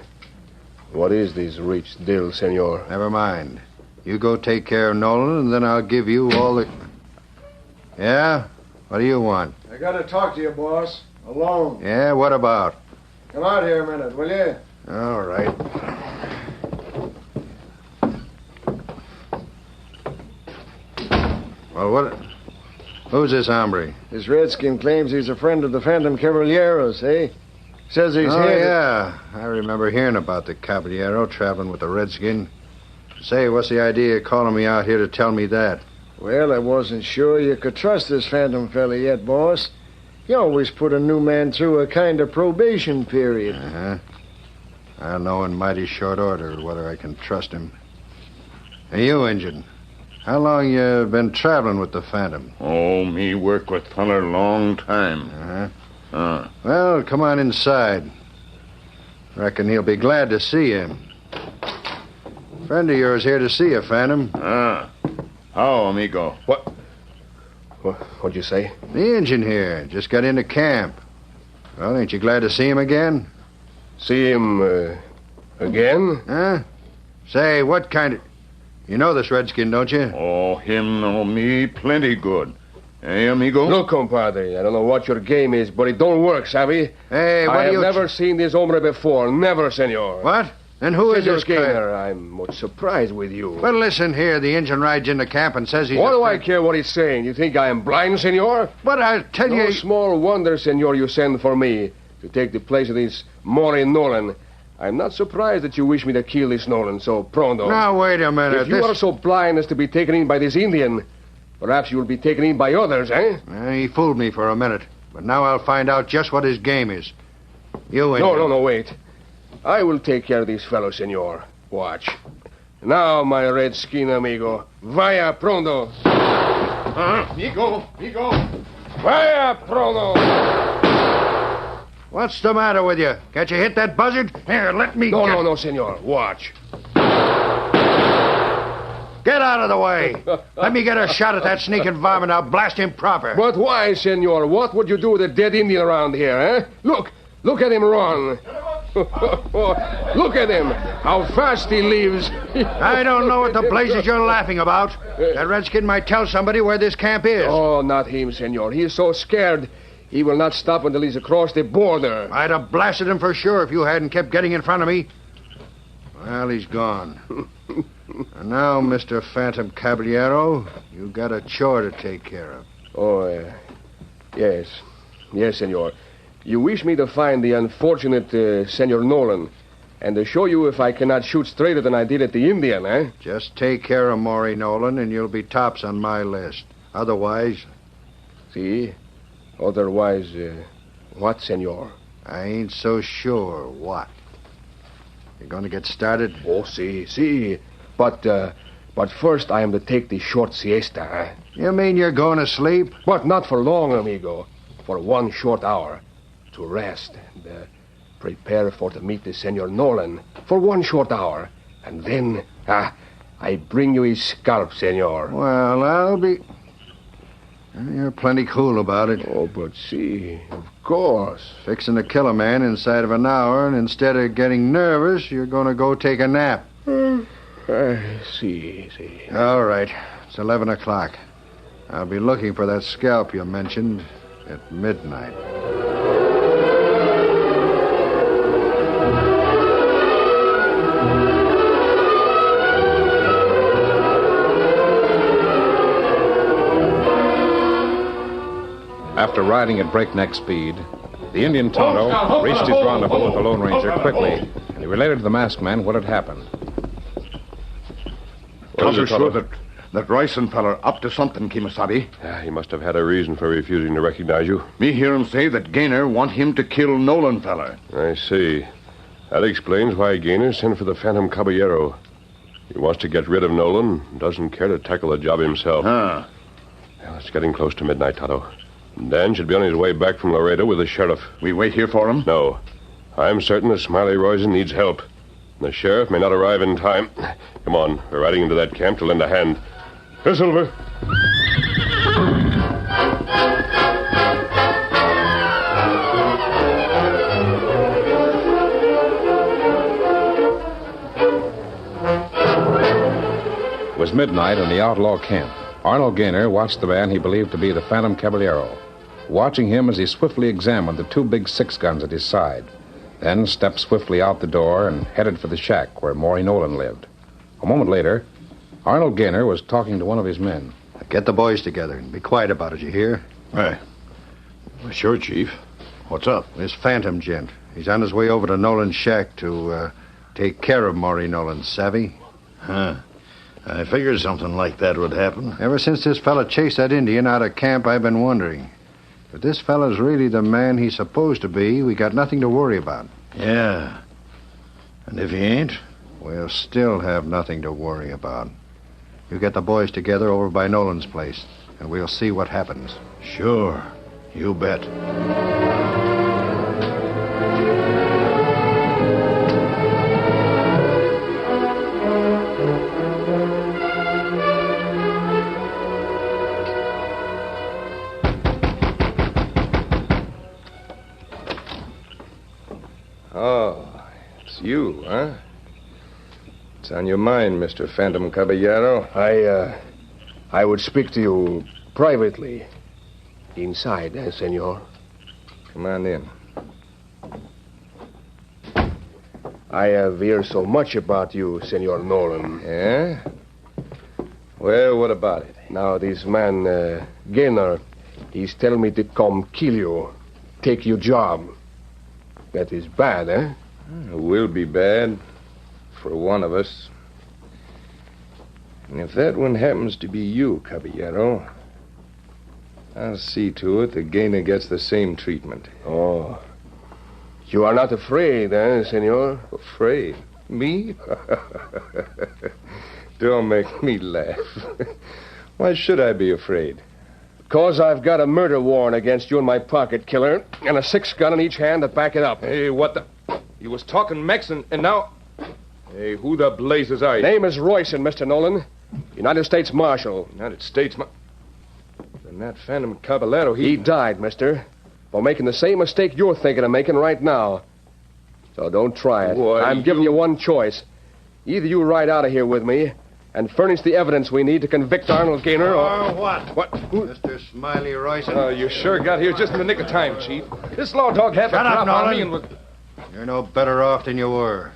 What is this rich deal, senor? Never mind. You go take care of Nolan, and then I'll give you all the... Yeah? What do you want? I gotta talk to you, boss. Alone. Yeah, what about? Come out here a minute, will you? All right. Well, what... Who's this hombre? This redskin claims he's a friend of the Phantom Caballeros, eh? Says he's here. Yeah. I remember hearing about the Caballero traveling with the redskin. Say, what's the idea of calling me out here to tell me that? Well, I wasn't sure you could trust this Phantom fella yet, boss. You always put a new man through a kind of probation period. I'll know in mighty short order whether I can trust him. Hey, you, Injun. How long you been traveling with the Phantom? Oh, me work with feller long time. Well, come on inside. Reckon he'll be glad to see you. Friend of yours here to see you, Phantom. How, amigo? What'd you say? The Injun here. Just got into camp. Well, ain't you glad to see him again? See him, again? Say, what kind of... You know this redskin, don't you? Oh, him know me plenty good. Hey, amigo? Look, compadre, I don't know what your game is, but it don't work, savvy? Hey, what I do you... have never seen this hombre before. Never, senor. What? And who is Senor this guy? Gaynor, I'm much surprised with you. Well, listen here. The engine rides into camp and says he's... What do I care what he's saying? You think I am blind, senor? But I'll tell no you... small wonder, senor, you send for me to take the place of this Maury Nolan. I'm not surprised that you wish me to kill this Nolan so pronto. Now, wait a minute. If you are so blind as to be taken in by this Indian, perhaps you will be taken in by others, eh? He fooled me for a minute. But now I'll find out just what his game is. You Indian. No, wait. I will take care of these fellows, senor. Watch. Now, my red-skin amigo. Vaya pronto. Amigo. Vaya pronto. What's the matter with you? Can't you hit that buzzard? Here, let me... No, senor. Watch. Get out of the way. Let me get a shot at that sneaking varmint. I'll blast him proper. But why, senor? What would you do with a dead Indian around here, eh? Look at him run. Look at him. How fast he leaves. I don't know what the blazes you're laughing about. That redskin might tell somebody where this camp is. Oh, not him, senor. He is so scared. He will not stop until he's across the border. I'd have blasted him for sure if you hadn't kept getting in front of me. Well, he's gone. And now, Mr. Phantom Caballero, you got a chore to take care of. Oh, yes. Yes, senor. You wish me to find the unfortunate Senor Nolan and to show you if I cannot shoot straighter than I did at the Indian, eh? Just take care of Maury Nolan and you'll be tops on my list. Otherwise... See? Otherwise, what, senor? I ain't so sure what. You going to get started? Oh, see. But first I am to take the short siesta, eh? You mean you're going to sleep? But not for long, amigo. For 1 short hour. To rest and prepare for to meet the Senor Nolan for 1 short hour. And then, I bring you his scalp, senor. Well, I'll be... You're plenty cool about it. Oh, but see, of course. Fixing to kill a man inside of an hour, and instead of getting nervous, you're going to go take a nap. See. All right. It's 11 o'clock. I'll be looking for that scalp you mentioned at midnight. After riding at breakneck speed, the Indian Tonto reached his rendezvous with the Lone Ranger quickly, and he related to the masked man what had happened. Tonto's sure that Royson feller up to something, Kimasabi. He must have had a reason for refusing to recognize you. Me hear him say that Gaynor want him to kill Nolan feller. I see. That explains why Gaynor sent for the Phantom Caballero. He wants to get rid of Nolan and doesn't care to tackle the job himself. Huh. Well, it's getting close to midnight, Tonto. Dan should be on his way back from Laredo with the sheriff. We wait here for him? No. I'm certain that Smiley Royson needs help. The sheriff may not arrive in time. Come on, we're riding into that camp to lend a hand. Here, Silver. It was midnight in the outlaw camp. Arnold Gaynor watched the man he believed to be the Phantom Caballero, watching him as he swiftly examined the 2 big 6-guns at his side, then stepped swiftly out the door and headed for the shack where Maury Nolan lived. A moment later, Arnold Gaynor was talking to one of his men. Get the boys together and be quiet about it, you hear? Hey. Sure, Chief. What's up? This Phantom gent. He's on his way over to Nolan's shack to take care of Maury Nolan, savvy? Huh. I figured something like that would happen. Ever since this fella chased that Indian out of camp, I've been wondering. If this fella's really the man he's supposed to be, we got nothing to worry about. Yeah. And if he ain't? We'll still have nothing to worry about. You get the boys together over by Nolan's place, and we'll see what happens. Sure. You bet. Oh, it's you, huh? What's on your mind, Mr. Phantom Caballero? I would speak to you privately. Inside, senor. Come on in. I have heard so much about you, Senor Nolan. Yeah? Well, what about it? Now, this man, Gaynor, he's telling me to come kill you, take your job. That is bad, eh? It will be bad for one of us. And if that one happens to be you, Caballero, I'll see to it that Gaynor gets the same treatment. Oh. You are not afraid, eh, senor? Afraid? Me? Don't make me laugh. Why should I be afraid? Because I've got a murder warrant against you in my pocket, killer, and a 6-gun in each hand to back it up. Hey, what the... You was talking Mexican, and now... Hey, who the blazes are you? Name is Royson, Mr. Nolan. United States Marshal. United States Then that Phantom Caballero, He died, mister, for making the same mistake you're thinking of making right now. So don't try it. Why, I'm giving you one choice. Either you ride out of here with me and furnish the evidence we need to convict Arnold Gaynor, or... what? What? Mr. Smiley Royson? Oh, you sure got here just in the nick of time, Chief. This law dog had Shut the up, drop on Nolan. me and was... You're no better off than you were.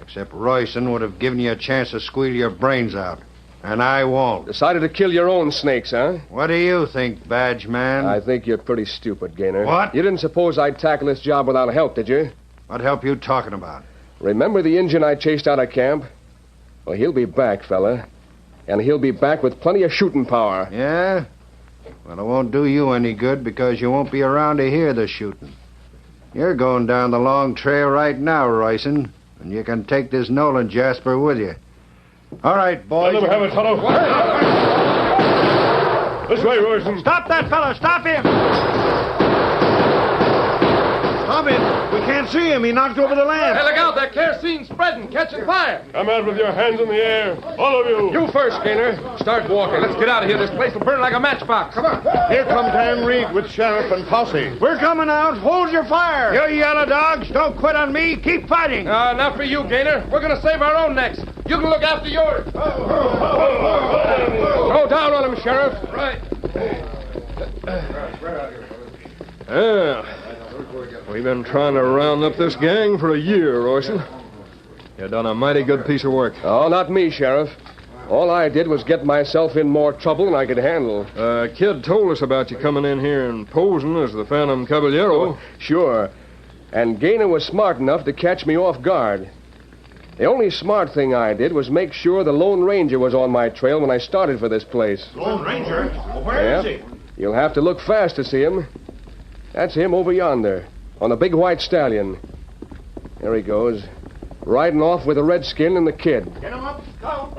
Except Royson would have given you a chance to squeal your brains out. And I won't. Decided to kill your own snakes, huh? What do you think, badge man? I think you're pretty stupid, Gaynor. What? You didn't suppose I'd tackle this job without help, did you? What help you talking about? Remember the Injun I chased out of camp? Well, he'll be back, fella. And he'll be back with plenty of shooting power. Yeah? Well, it won't do you any good because you won't be around to hear the shooting. You're going down the long trail right now, Royson. And you can take this Nolan Jasper with you. All right, boys. Let him have it, Tonto. This way, Royson. Stop that fella! Stop him! Stop him! We can't see him. He knocked over the lamp. Hey, look out. That kerosene's spreading, catching fire. Come out with your hands in the air. All of you. You first, Gaynor. Start walking. Let's get out of here. This place will burn like a matchbox. Come on. Here comes Ann Reed with sheriff and posse. We're coming out. Hold your fire. You yellow dogs, don't quit on me. Keep fighting. Not for you, Gaynor. We're going to save our own necks. You can look after yours. Go down on him, Sheriff. Right. We've been trying to round up this gang for a year, Royson. You've done a mighty good piece of work. Oh, not me, Sheriff. All I did was get myself in more trouble than I could handle. Kid told us about you coming in here and posing as the Phantom Caballero. Sure. And Gaynor was smart enough to catch me off guard. The only smart thing I did was make sure the Lone Ranger was on my trail when I started for this place. Lone Ranger? Well, where is he? You'll have to look fast to see him. That's him over yonder, on a big white stallion. There he goes, riding off with the redskin and the kid. Get him up, Scout.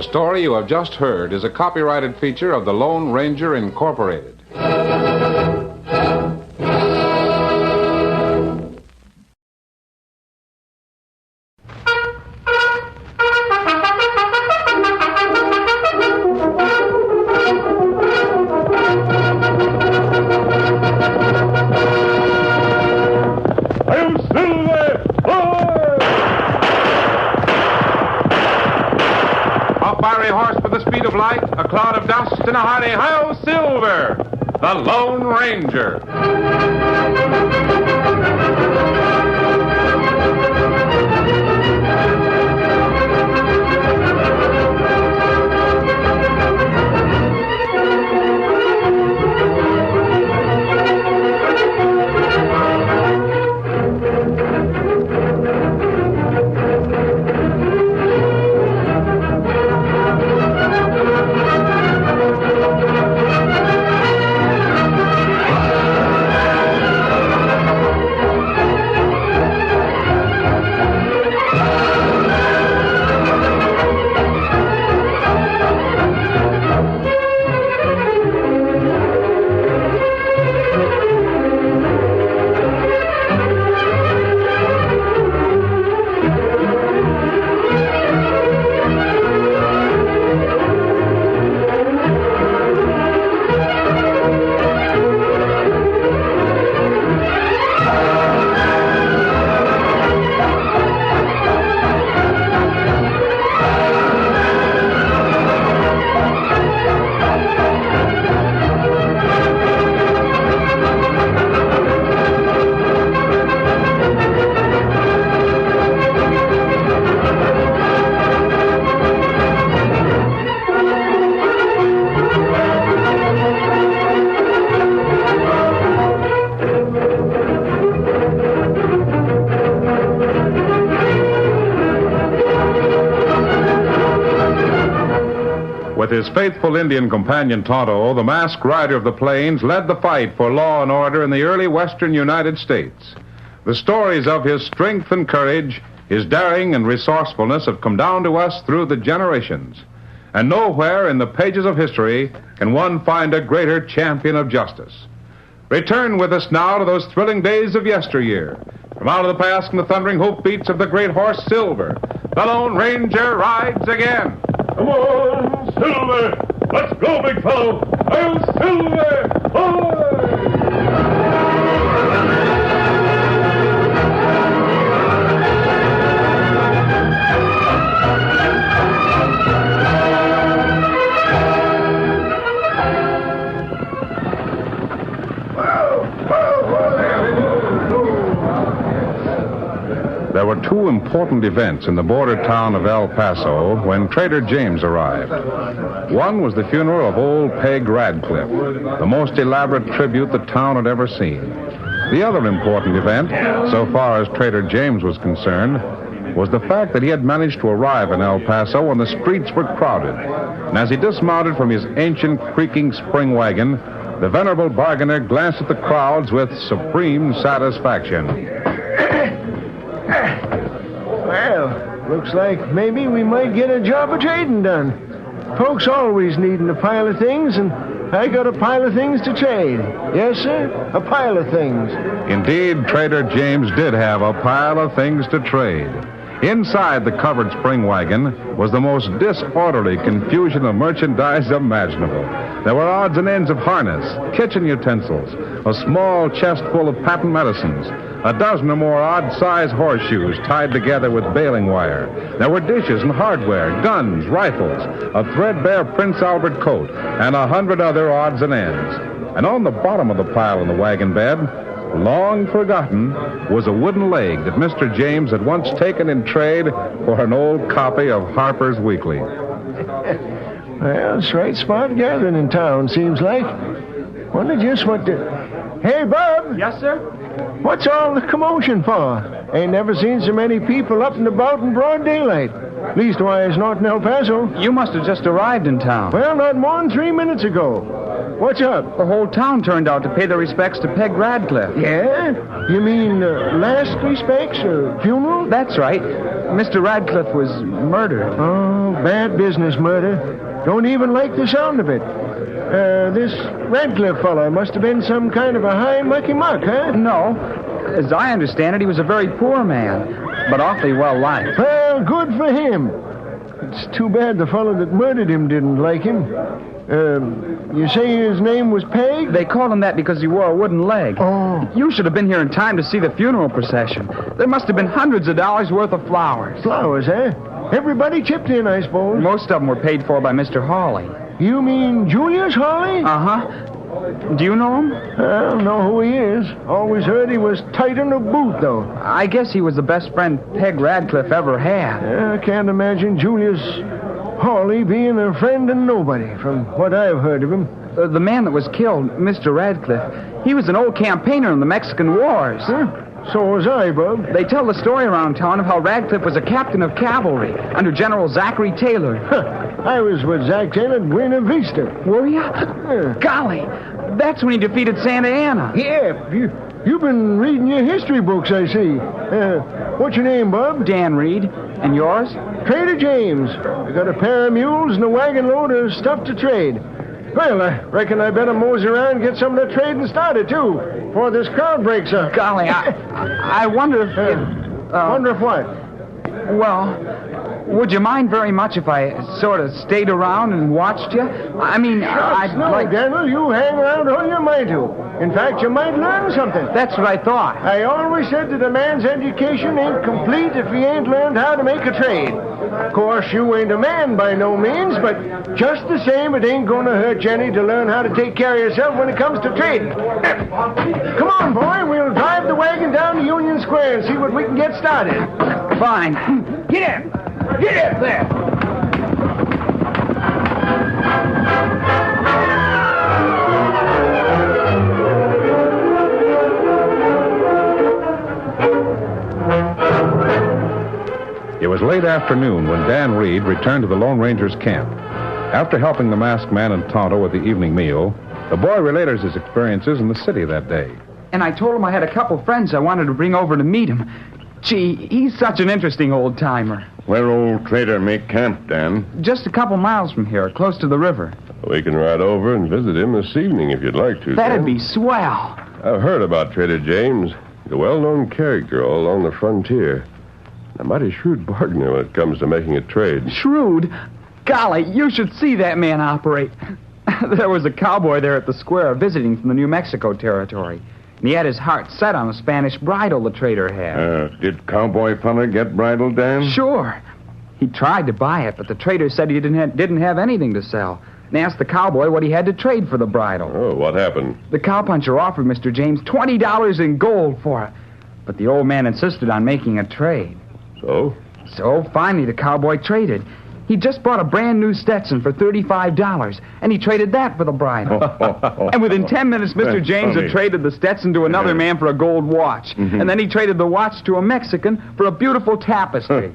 story you have just heard is a copyrighted feature of the Lone Ranger Incorporated. A cloud of dust and a hearty hi-yo Silver, the Lone Ranger. With his faithful Indian companion Tonto, the masked rider of the plains led the fight for law and order in the early western United States. The stories of his strength and courage, his daring and resourcefulness have come down to us through the generations. And nowhere in the pages of history can one find a greater champion of justice. Return with us now to those thrilling days of yesteryear. From out of the past and the thundering hoofbeats of the great horse Silver, the Lone Ranger rides again. Come on, Silver! Let's go, big fellow! I'll Silver! There were two important events in the border town of El Paso when Trader James arrived. One was the funeral of old Peg Radcliffe, the most elaborate tribute the town had ever seen. The other important event, so far as Trader James was concerned, was the fact that he had managed to arrive in El Paso when the streets were crowded. And as he dismounted from his ancient creaking spring wagon, the venerable bargainer glanced at the crowds with supreme satisfaction. Well, looks like maybe we might get a job of trading done. Folks always needing a pile of things, and I got a pile of things to trade. Yes, sir, a pile of things. Indeed, Trader James did have a pile of things to trade. Inside the covered spring wagon was the most disorderly confusion of merchandise imaginable. There were odds and ends of harness, kitchen utensils, a small chest full of patent medicines, a dozen or more odd-sized horseshoes tied together with baling wire. There were dishes and hardware, guns, rifles, a threadbare Prince Albert coat, and 100 other odds and ends. And on the bottom of the pile in the wagon bed, long forgotten, was a wooden leg that Mr. James had once taken in trade for an old copy of Harper's Weekly. Well, it's right spot gathering in town, seems like. Wonder just what the... Hey, Bob! Yes, sir? What's all the commotion for? Ain't never seen so many people up and about in broad daylight. Leastwise, not in El Paso. You must have just arrived in town. Well, not more than 3 minutes ago. What's up? The whole town turned out to pay their respects to Peg Radcliffe. Yeah? You mean last respects or funeral? That's right. Mr. Radcliffe was murdered. Oh, bad business, murder. Don't even like the sound of it. This Radcliffe fella must have been some kind of a high mucky muck, huh? No. As I understand it, he was a very poor man, but awfully well liked. Well, good for him. It's too bad the fellow that murdered him didn't like him. You say his name was Peg? They called him that because he wore a wooden leg. Oh. You should have been here in time to see the funeral procession. There must have been hundreds of dollars worth of flowers. Flowers, eh? Everybody chipped in, I suppose. Most of them were paid for by Mr. Hawley. You mean Julius Hawley? Uh-huh. Do you know him? I don't know who he is. Always heard he was tight in the boot, though. I guess he was the best friend Peg Radcliffe ever had. Yeah, I can't imagine Julius Hawley being a friend to nobody, from what I've heard of him. The man that was killed, Mr. Radcliffe, he was an old campaigner in the Mexican Wars. Huh? So was I, Bub. They tell the story around town of how Radcliffe was a captain of cavalry under General Zachary Taylor. I was with Zach Taylor at Buena Vista. Were you? Golly, that's when he defeated Santa Anna. Yeah, you've been reading your history books, I see. What's your name, Bub? Dan Reed. And yours? Trader James. I got a pair of mules and a wagon load of stuff to trade. Well, I reckon I better mose around and get some of the trading started, too, before this crowd breaks up. Golly, I wonder if... wonder if what? Well, would you mind very much if I sort of stayed around and watched you? I mean, I'd like... Daniel, you hang around all you might do. In fact, you might learn something. That's what I thought. I always said that a man's education ain't complete if he ain't learned how to make a trade. Of course, you ain't a man by no means, but just the same, it ain't gonna hurt Jenny to learn how to take care of yourself when it comes to trading. Come on, boy, we'll drive the wagon down to Union Square and see what we can get started. Fine. Get in! Get up there! It was late afternoon when Dan Reed returned to the Lone Ranger's camp. After helping the masked man and Tonto with the evening meal, the boy related his experiences in the city that day. And I told him I had a couple friends I wanted to bring over to meet him. Gee, he's such an interesting old-timer. Where old trader make camp, Dan? Just a couple miles from here, close to the river. We can ride over and visit him this evening if you'd like to. That'd Dan. be swell. I've heard about Trader James. He's a well-known character all along the frontier. A mighty shrewd bargainer when it comes to making a trade. Shrewd? Golly, you should see that man operate. There was a cowboy there at the square visiting from the New Mexico territory. And he had his heart set on a Spanish bridle the trader had. Did cowboy fella get bridle, Dan? Sure. He tried to buy it, but the trader said he didn't have anything to sell. And asked the cowboy what he had to trade for the bridle. Oh, what happened? The cowpuncher offered Mr. James $20 in gold for it. But the old man insisted on making a trade. So? So, finally, the cowboy traded. He just bought a brand new Stetson for $35, and he traded that for the bridle. And within 10 minutes, Mr. James had traded the Stetson to another man for a gold watch. Mm-hmm. And then he traded the watch to a Mexican for a beautiful tapestry.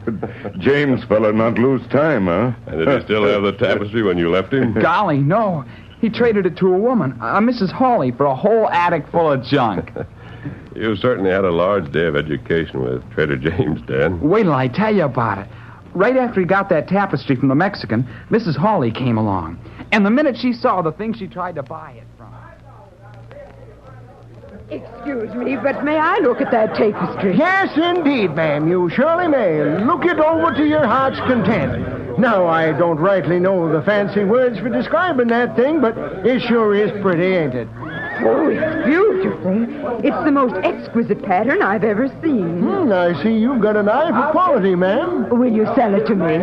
James fella not lose time, huh? And did he still have the tapestry when you left him? Golly, no. He traded it to a woman, a Mrs. Hawley, for a whole attic full of junk. You certainly had a large day of education with Trader James, Dan. Wait till I tell you about it. Right after he got that tapestry from the Mexican, Mrs. Hawley came along. And the minute she saw the thing she tried to buy it from... Excuse me, but may I look at that tapestry? Yes, indeed, ma'am. You surely may. Look it over to your heart's content. Now, I don't rightly know the fancy words for describing that thing, but it sure is pretty, ain't it? Oh, it's beautiful. It's the most exquisite pattern I've ever seen. I see you've got an eye for quality, ma'am. Will you sell it to me?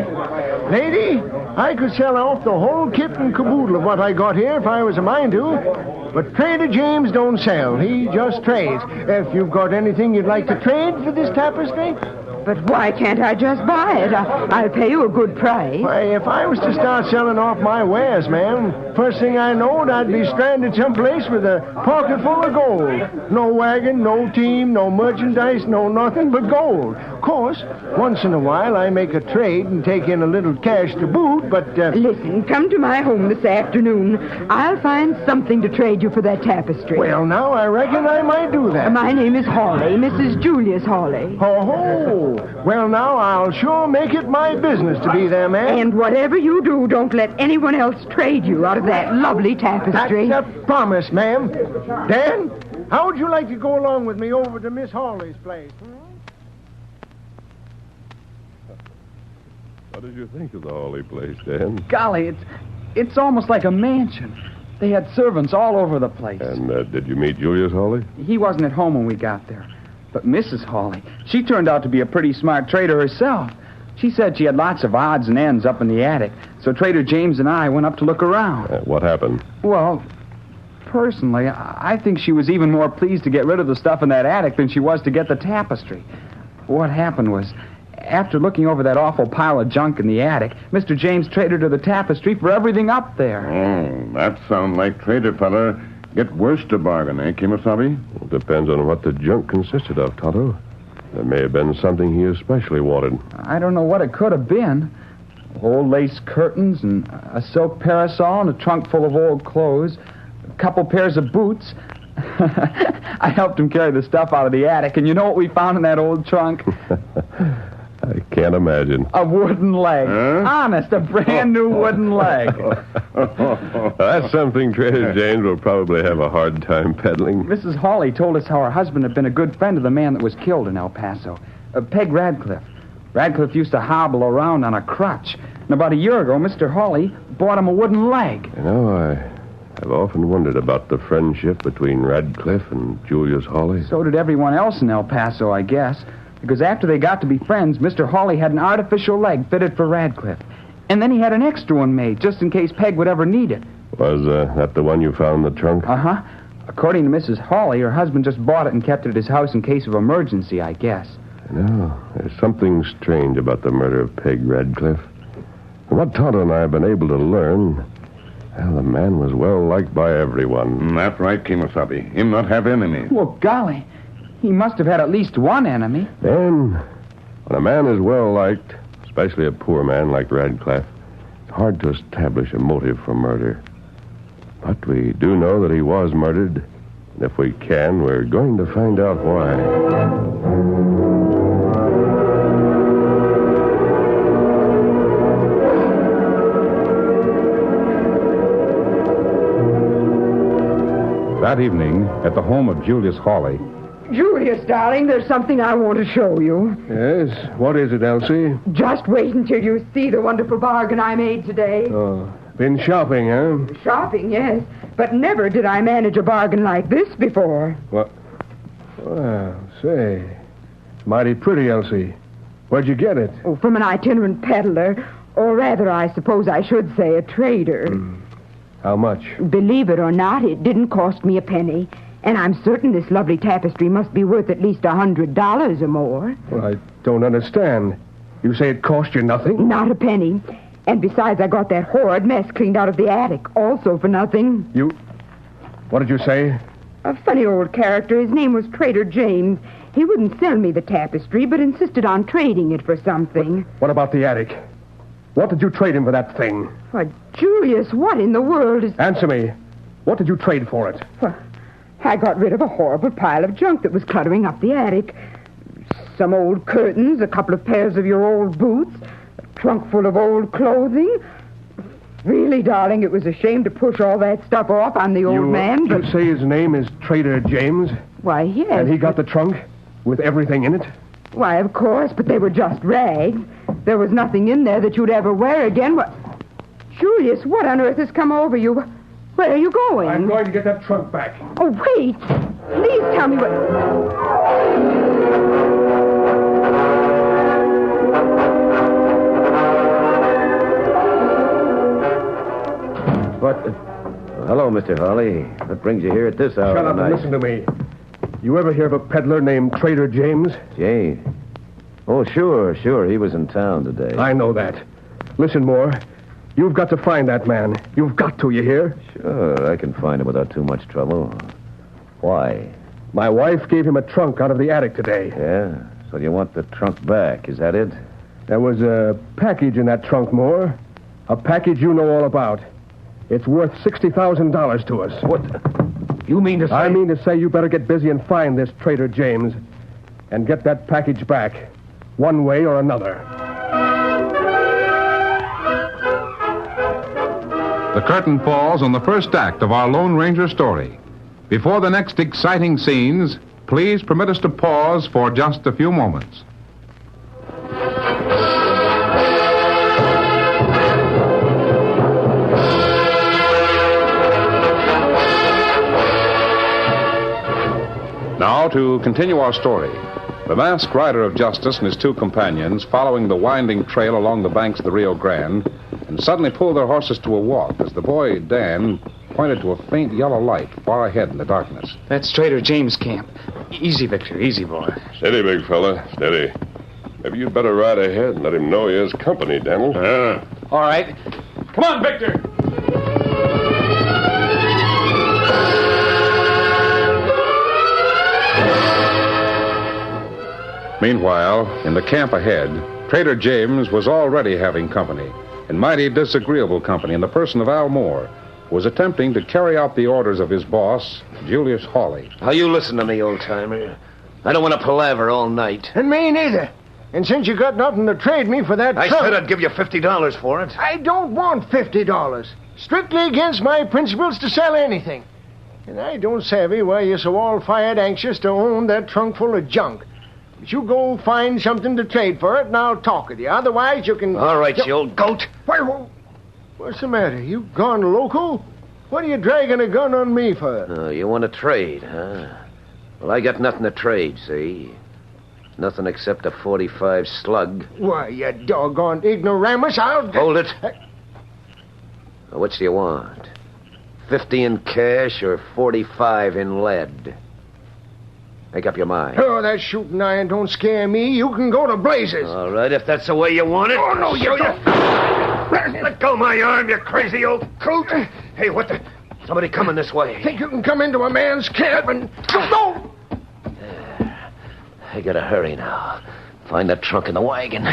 Lady, I could sell off the whole kit and caboodle of what I got here if I was a mind to. But Trader James don't sell. He just trades. If you've got anything you'd like to trade for this tapestry... But why can't I just buy it? I'll pay you a good price. Why, if I was to start selling off my wares, ma'am, first thing I knowed, I'd be stranded someplace with a pocket full of gold. No wagon, no team, no merchandise, no nothing but gold. Of course, once in a while I make a trade and take in a little cash to boot, but... Listen, come to my home this afternoon. I'll find something to trade you for that tapestry. Well, now, I reckon I might do that. My name is Hawley, Mrs. Julius Hawley. Oh, well, now, I'll sure make it my business to be there, ma'am. And whatever you do, don't let anyone else trade you out of that lovely tapestry. That's a promise, ma'am. Dan, how would you like to go along with me over to Miss Hawley's place? What did you think of the Hawley place, Dan? Golly, it's almost like a mansion. They had servants all over the place. And did you meet Julius Hawley? He wasn't at home when we got there. But Mrs. Hawley, she turned out to be a pretty smart trader herself. She said she had lots of odds and ends up in the attic, so Trader James and I went up to look around. What happened? Well, personally, I think she was even more pleased to get rid of the stuff in that attic than she was to get the tapestry. What happened was, after looking over that awful pile of junk in the attic, Mr. James traded her the tapestry for everything up there. Oh, that sounds like trader fella. Get worse to bargain, eh, Kemosabe? Well, depends on what the junk consisted of, Tonto. There may have been something he especially wanted. I don't know what it could have been. Old lace curtains and a silk parasol and a trunk full of old clothes, a couple pairs of boots. I helped him carry the stuff out of the attic, and you know what we found in that old trunk? I can't imagine. A wooden leg. Huh? Honest, a brand new wooden leg. That's something Trader James will probably have a hard time peddling. Mrs. Hawley told us how her husband had been a good friend of the man that was killed in El Paso, Peg Radcliffe. Radcliffe used to hobble around on a crutch. And about a year ago, Mr. Hawley bought him a wooden leg. You know, I've often wondered about the friendship between Radcliffe and Julius Hawley. So did everyone else in El Paso, I guess. Because after they got to be friends, Mr. Hawley had an artificial leg fitted for Radcliffe. And then he had an extra one made, just in case Peg would ever need it. Was that the one you found in the trunk? Uh-huh. According to Mrs. Hawley, her husband just bought it and kept it at his house in case of emergency, I guess. No, there's something strange about the murder of Peg Radcliffe. From what Tonto and I have been able to learn, well, the man was well liked by everyone. That's right, Kemosabe. Him not have enemies. Well, golly, he must have had at least one enemy. Then, when a man is well liked, especially a poor man like Radcliffe, it's hard to establish a motive for murder. But we do know that he was murdered, and if we can, we're going to find out why. That evening, at the home of Julius Hawley. Julius, darling, there's something I want to show you. Yes? What is it, Elsie? Just wait until you see the wonderful bargain I made today. Oh, been shopping, huh? Shopping, yes. But never did I manage a bargain like this before. What? Well, say, it's mighty pretty, Elsie. Where'd you get it? Oh, from an itinerant peddler. Or rather, I suppose I should say a trader. How much? Believe it or not, it didn't cost me a penny. And I'm certain this lovely tapestry must be worth at least $100 or more. Well, I don't understand. You say it cost you nothing? Not a penny. And besides, I got that horrid mess cleaned out of the attic, also for nothing. What did you say? A funny old character. His name was Trader James. He wouldn't sell me the tapestry, but insisted on trading it for something. What about the attic? What did you trade him for that thing? Why, Julius, what in the world is... Answer me. What did you trade for it? Well, I got rid of a horrible pile of junk that was cluttering up the attic. Some old curtains, a couple of pairs of your old boots, a trunk full of old clothing. Really, darling, it was a shame to push all that stuff off on the old man, but... You say his name is Trader James? Why, yes. And he got the trunk with everything in it? Why, of course, but they were just rags. There was nothing in there that you'd ever wear again. What... Julius, what on earth has come over you? Where are you going? I'm going to get that trunk back. Oh, wait. Please tell me what... Hello, Mr. Hawley. What brings you here at this hour Shut up of the and night? listen to me. You ever hear of a peddler named Trader James? James? Oh, sure. He was in town today. I know that. Listen, Moore. You've got to find that man. You've got to, you hear? Sure, I can find him without too much trouble. Why? My wife gave him a trunk out of the attic today. Yeah? So you want the trunk back, is that it? There was a package in that trunk, Moore. A package you know all about. It's worth $60,000 to us. What? You mean to say... I mean to say you better get busy and find this traitor James and get that package back, one way or another. The curtain falls on the first act of our Lone Ranger story. Before the next exciting scenes, please permit us to pause for just a few moments. Now, to continue our story. The masked rider of justice and his two companions, following the winding trail along the banks of the Rio Grande, and suddenly pulled their horses to a walk as the boy, Dan, pointed to a faint yellow light far ahead in the darkness. That's Trader James' camp. Easy, Victor. Easy, boy. Steady, big fella. Steady. Maybe you'd better ride ahead and let him know he has company, Daniel. All right. Come on, Victor. Meanwhile, in the camp ahead, Trader James was already having company, and mighty disagreeable company, in the person of Al Moore, who was attempting to carry out the orders of his boss, Julius Hawley. Now, you listen to me, old-timer. I don't want to palaver all night. And me neither. And since you got nothing to trade me for that I trunk... said I'd give you $50 for it. I don't want $50. Strictly against my principles to sell anything. And I don't savvy why you're so all-fired anxious to own that trunk full of junk. But you go find something to trade for it, and I'll talk with you. Otherwise, you can... All right, you old goat. What's the matter? You gone loco? What are you dragging a gun on me for? Oh, you want to trade, huh? Well, I got nothing to trade, see? Nothing except a .45 slug. Why, you doggone ignoramus, I'll... Hold it. Now, which do you want? 50 in cash or 45 in lead? Make up your mind. Oh, that shooting iron don't scare me. You can go to blazes. All right, if that's the way you want it. Oh, no, you don't. Let go my arm, you crazy old coot. Hey, what the... Somebody coming this way. Think you can come into a man's camp and... Go! I gotta hurry now. Find that trunk in the wagon.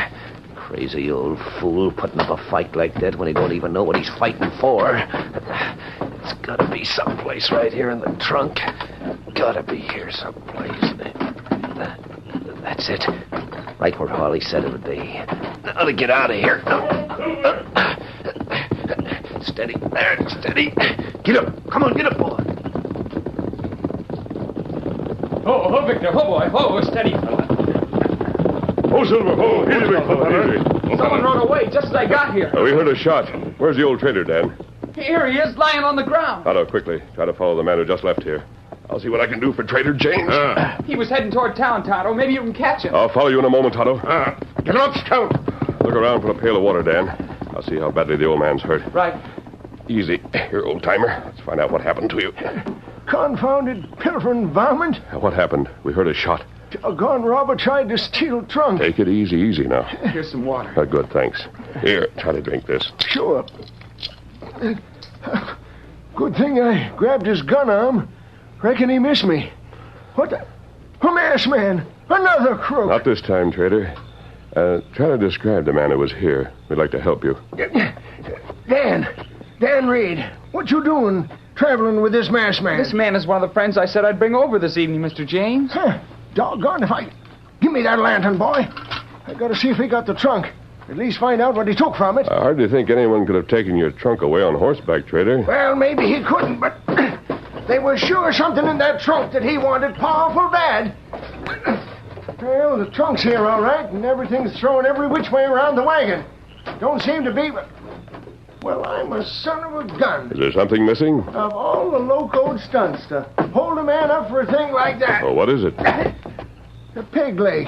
Crazy old fool putting up a fight like that when he don't even know what he's fighting for. It's gotta be someplace right here in the trunk. Gotta be here someplace. That's it. Right where Hawley said it would be. Now to get out of here. Steady. There, steady. Get up. Come on, get up, boy. Oh, Victor. Oh, boy. Oh, steady, fella. Oh, Silver. Oh, easy, big fella. Easy. Someone rode away just as I got here. We heard a shot. Where's the old trader, Dan? Here he is, lying on the ground. Tonto, quickly. Try to follow the man who just left here. I'll see what I can do for Trader James. He was heading toward town, Tonto. Maybe you can catch him. I'll follow you in a moment, Tonto. Get up, Scout. Look around for a pail of water, Dan. I'll see how badly the old man's hurt. Right. Easy. Here, old-timer. Let's find out what happened to you. Confounded pilfering varmint. What happened? We heard a shot. Doggone robber tried to steal trunk. Take it easy now. Here's some water. Good, thanks. Here, try to drink this. Sure. Good thing I grabbed his gun arm. Reckon he missed me. What the... A masked man. Another crook. Not this time, Trader. Try to describe the man who was here. We'd like to help you. Dan Reed. What you doing traveling with this masked man? This man is one of the friends I said I'd bring over this evening, Mr. James. Huh. Doggone if I... Give me that lantern, boy. I gotta see if he got the trunk. At least find out what he took from it. I hardly think anyone could have taken your trunk away on horseback, Trader. Well, maybe he couldn't, but... There was sure something in that trunk that he wanted powerful bad. Well, the trunk's here all right, and everything's thrown every which way around the wagon. Don't seem to be, but... Well, I'm a son of a gun. Is there something missing? Of all the low-code stunts to hold a man up for a thing like that. Oh, what is it? A pig leg.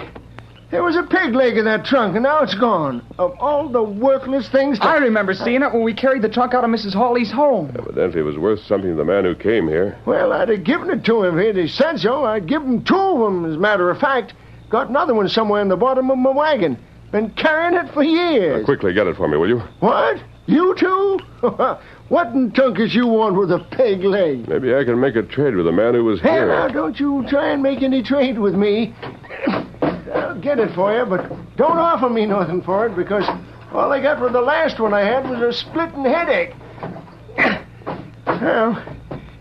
There was a pig leg in that trunk, and now it's gone. Of all the worthless things... I remember seeing it when we carried the trunk out of Mrs. Hawley's home. Evidently, it was worth something to the man who came here. Well, I'd have given it to him if he'd said so. I'd give him two of them, as a matter of fact. Got another one somewhere in the bottom of my wagon. Been carrying it for years. Quickly get it for me, will you? What? You two? What in tunkus you want with a peg leg? Maybe I can make a trade with the man who was Hey, here. now, don't you try and make any trade with me. I'll get it for you, but don't offer me nothing for it, because all I got for the last one I had was a splitting headache. Well,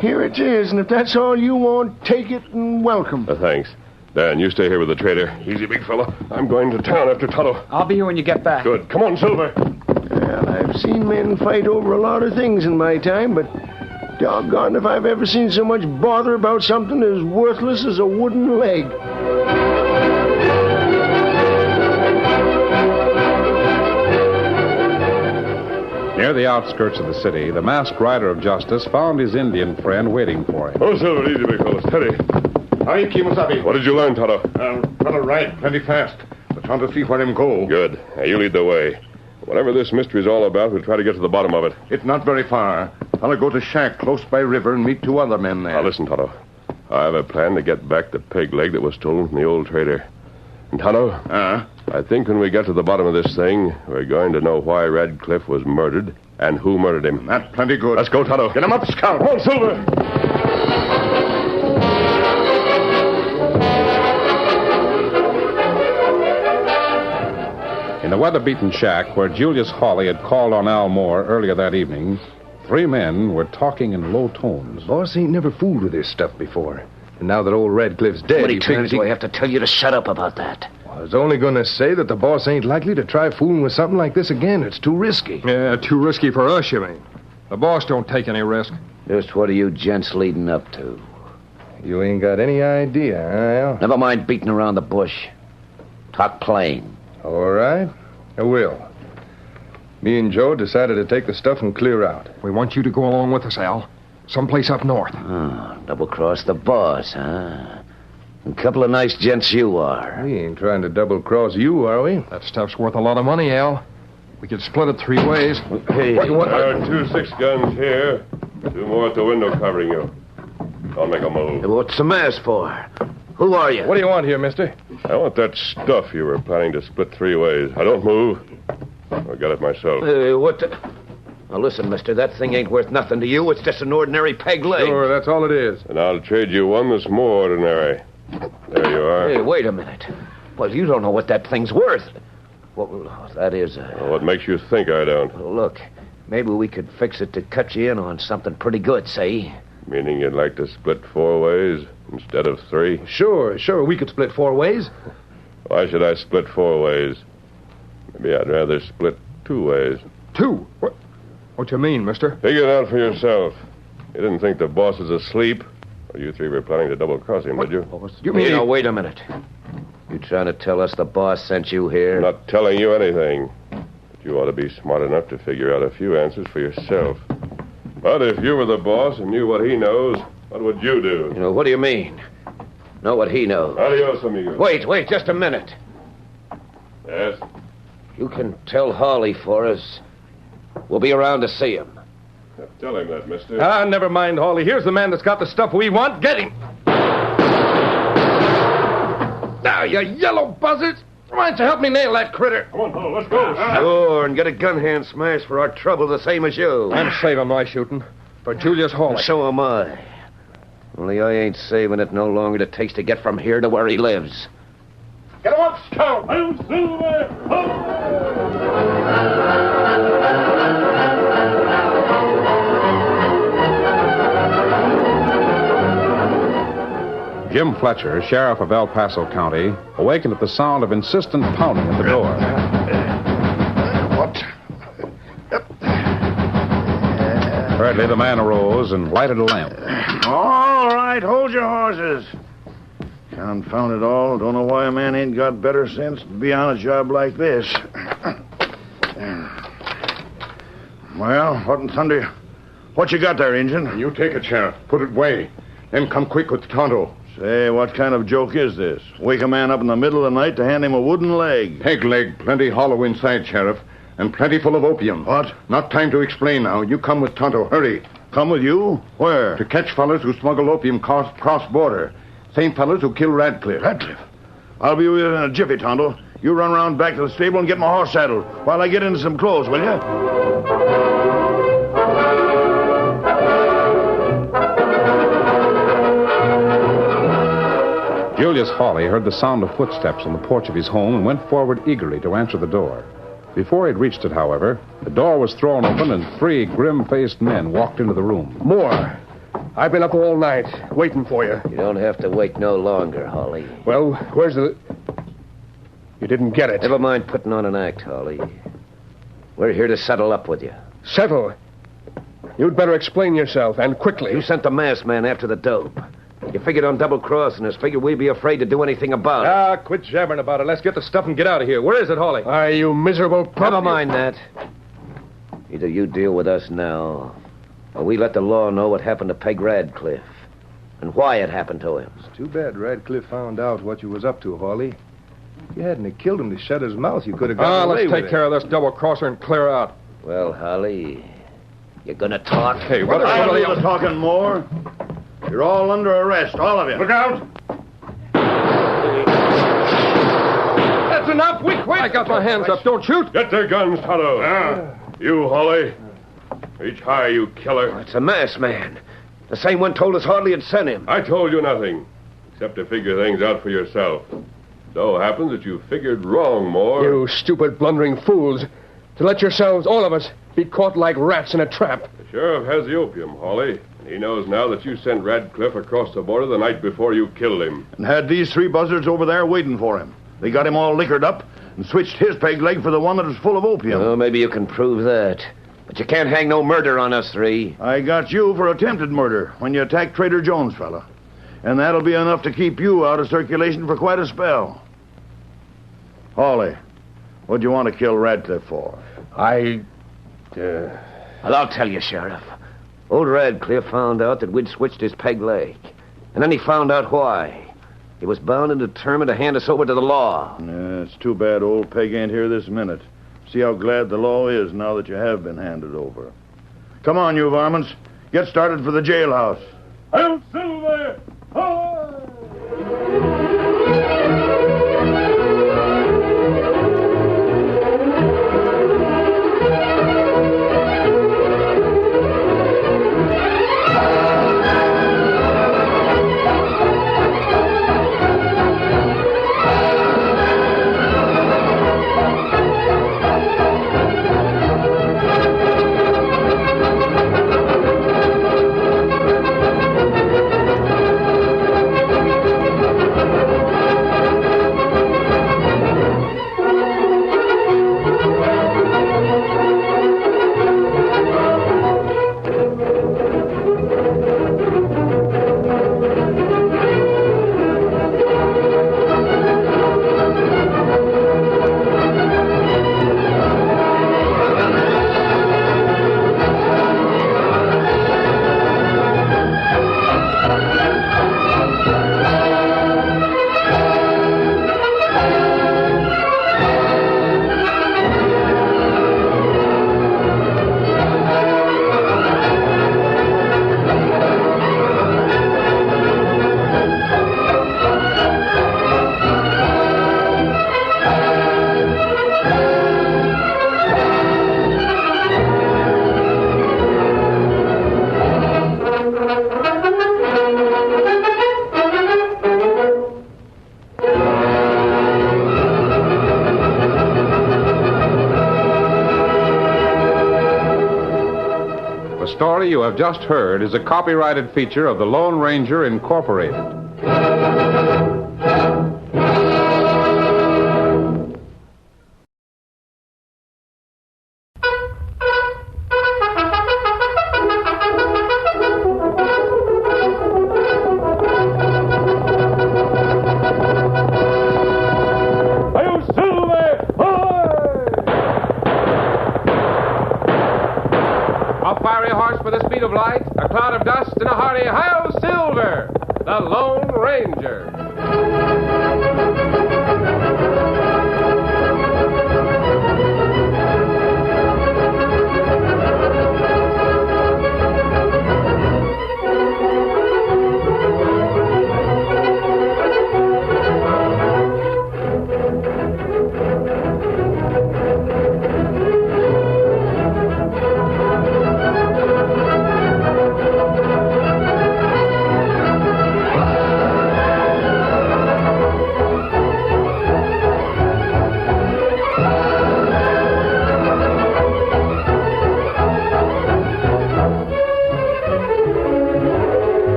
here it is, and if that's all you want, take it and welcome. Thanks. Dan, you stay here with the trader. Easy, big fella. I'm going to town after Tonto. I'll be here when you get back. Good. Come on, Silver. Well, I've seen men fight over a lot of things in my time, but doggone if I've ever seen so much bother about something as worthless as a wooden leg. Near the outskirts of the city, the masked rider of justice found his Indian friend waiting for him. Oh, Silver, easy, big fella. Steady. Hi, Kimasabi. What did you learn, Tonto? Fella ride plenty fast. But trying to see where him go. Good. Now, you lead the way. Whatever this mystery's all about, we'll try to get to the bottom of it. It's not very far. Fella go to shack close by river and meet 2 other men there. Now, listen, Tonto. I have a plan to get back the peg leg that was stolen from the old trader. And, Tonto, I think when we get to the bottom of this thing, we're going to know why Radcliffe was murdered and who murdered him. That's plenty good. Let's go, Tonto. Get him up, Scout. Come on, Silver. In the weather-beaten shack where Julius Hawley had called on Al Moore earlier that evening, 3 men were talking in low tones. Boss ain't never fooled with this stuff before. And now that old Radcliffe's dead, How many times do I have to tell you to shut up about that? I was only going to say that the boss ain't likely to try fooling with something like this again. It's too risky. Yeah, too risky for us, you mean? The boss don't take any risk. Just what are you gents leading up to? You ain't got any idea, huh, Al? Never mind beating around the bush. Talk plain. All right, I will. Me and Joe decided to take the stuff and clear out. We want you to go along with us, Al. Someplace up north. Oh, double-cross the boss, huh? A couple of nice gents you are. We ain't trying to double-cross you, are we? That stuff's worth a lot of money, Al. We could split it 3 ways. Hey, There are 2 6-guns here. 2 more at the window covering you. Don't make a move. What's the mass for? Who are you? What do you want here, mister? I want that stuff you were planning to split 3 ways. I don't move. I'll get it myself. What the... Now, listen, mister, that thing ain't worth nothing to you. It's just an ordinary peg leg. Sure, that's all it is. And I'll trade you one that's more ordinary. There you are. Hey, wait a minute. Well, you don't know what that thing's worth. Well, that is... Well, what makes you think I don't? Well, look, maybe we could fix it to cut you in on something pretty good, say? Meaning you'd like to split 4 ways instead of 3? Sure, we could split 4 ways. Why should I split 4 ways? Maybe I'd rather split 2 ways. 2? What you mean, mister? Figure it out for yourself. You didn't think the boss was asleep? Or you 3 were planning to double-cross him, did you? You mean... Now, wait a minute. You trying to tell us the boss sent you here? I'm not telling you anything. But you ought to be smart enough to figure out a few answers for yourself. But if you were the boss and knew what he knows, what would you do? What do you mean? Know what he knows? Adios, amigo. Wait, just a minute. Yes? You can tell Hawley for us. We'll be around to see him. Tell him that, mister. Never mind, Hawley. Here's the man that's got the stuff we want. Get him! Now, you yellow buzzards! Why don't you help me nail that critter? Come on, fellow, let's go. Sure, and get a gun hand smash for our trouble the same as you. I'm saving my shooting for Julius Hawley. So am I. Only I ain't saving it no longer than it takes to get from here to where he lives. Get him up, Scout! I'm Silver! Jim Fletcher, sheriff of El Paso County, awakened at the sound of insistent pounding at the door. What? Hurriedly, the man arose and lighted a lamp. All right, hold your horses. Confound it all. Don't know why a man ain't got better sense to be on a job like this. Well, what in thunder? What you got there, Injun? You take it, Sheriff. Put it away. Then come quick with Tonto. Say, what kind of joke is this? Wake a man up in the middle of the night to hand him a wooden leg. Peg leg, plenty hollow inside, Sheriff. And plenty full of opium. What? Not time to explain now. You come with Tonto. Hurry. Come with you? Where? To catch fellas who smuggle opium cross border. Same fellas who killed Radcliffe. Radcliffe? I'll be with you in a jiffy, Tonto. You run around back to the stable and get my horse saddled while I get into some clothes, will you? Julius Hawley heard the sound of footsteps on the porch of his home and went forward eagerly to answer the door. Before he'd reached it, however, the door was thrown open and 3 grim-faced men walked into the room. More. I've been up all night, waiting for you. You don't have to wait no longer, Hawley. Well, where's the... You didn't get it. Never mind putting on an act, Hawley. We're here to settle up with you. Settle? You'd better explain yourself, and quickly. You sent the masked man after the dope. You figured on double-crossing us. Figured we'd be afraid to do anything about it. Ah, quit jabbering about it. Let's get the stuff and get out of here. Where is it, Hawley? You miserable Never mind that. Either you deal with us now, or we let the law know what happened to Peg Radcliffe and why it happened to him. It's too bad Radcliffe found out what you was up to, Hawley. If you hadn't killed him to shut his mouth, you could have gotten away with it. Let's take care of this double-crosser and clear out. Well, Hawley, you gonna talk? Hey, what are you talking more? You're all under arrest, all of you. Look out! That's enough. We quit. I got my hands up. Don't shoot. Get their guns, Tonto. You, Hawley. Reach high, you killer. It's a masked man. The same one told us Hardly had sent him. I told you nothing, except to figure things out for yourself. So happens that you figured wrong, more. You stupid, blundering fools. To let yourselves, all of us, be caught like rats in a trap. The sheriff has the opium, Hawley. And he knows now that you sent Radcliffe across the border the night before you killed him. And had these 3 buzzards over there waiting for him. They got him all liquored up and switched his peg leg for the one that was full of opium. Well, maybe you can prove that. But you can't hang no murder on us 3. I got you for attempted murder when you attacked Trader Jones, fella. And that'll be enough to keep you out of circulation for quite a spell. Hawley, what'd you want to kill Radcliffe for? Well, I'll tell you, Sheriff. Old Radcliffe found out that we'd switched his peg leg. And then he found out why. He was bound and determined to hand us over to the law. Yeah, it's too bad old Peg ain't here this minute. See how glad the law is now that you have been handed over. Come on, you varmints. Get started for the jailhouse. Hail Silver! The story you have just heard is a copyrighted feature of the Lone Ranger Incorporated. A cloud of dust and a hearty hi-yo Silver, the Lone Ranger.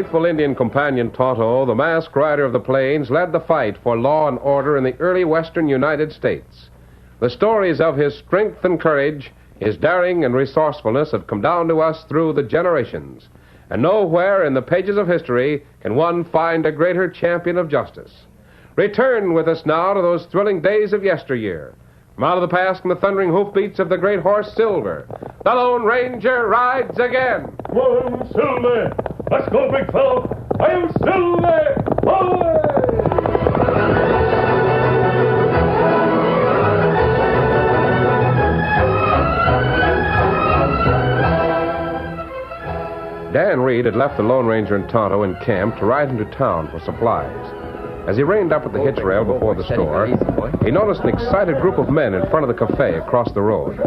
faithful Indian companion Tonto, the masked rider of the plains, led the fight for law and order in the early western United States. The stories of his strength and courage, his daring and resourcefulness have come down to us through the generations. And nowhere in the pages of history can one find a greater champion of justice. Return with us now to those thrilling days of yesteryear. From out of the past and the thundering hoofbeats of the great horse Silver, the Lone Ranger rides again. One, Silver! Let's go, big fellow! I'm Silver! Dan Reed had left the Lone Ranger and Tonto in camp to ride into town for supplies. As he reined up at the hitch rail before the store, he noticed an excited group of men in front of the cafe across the road.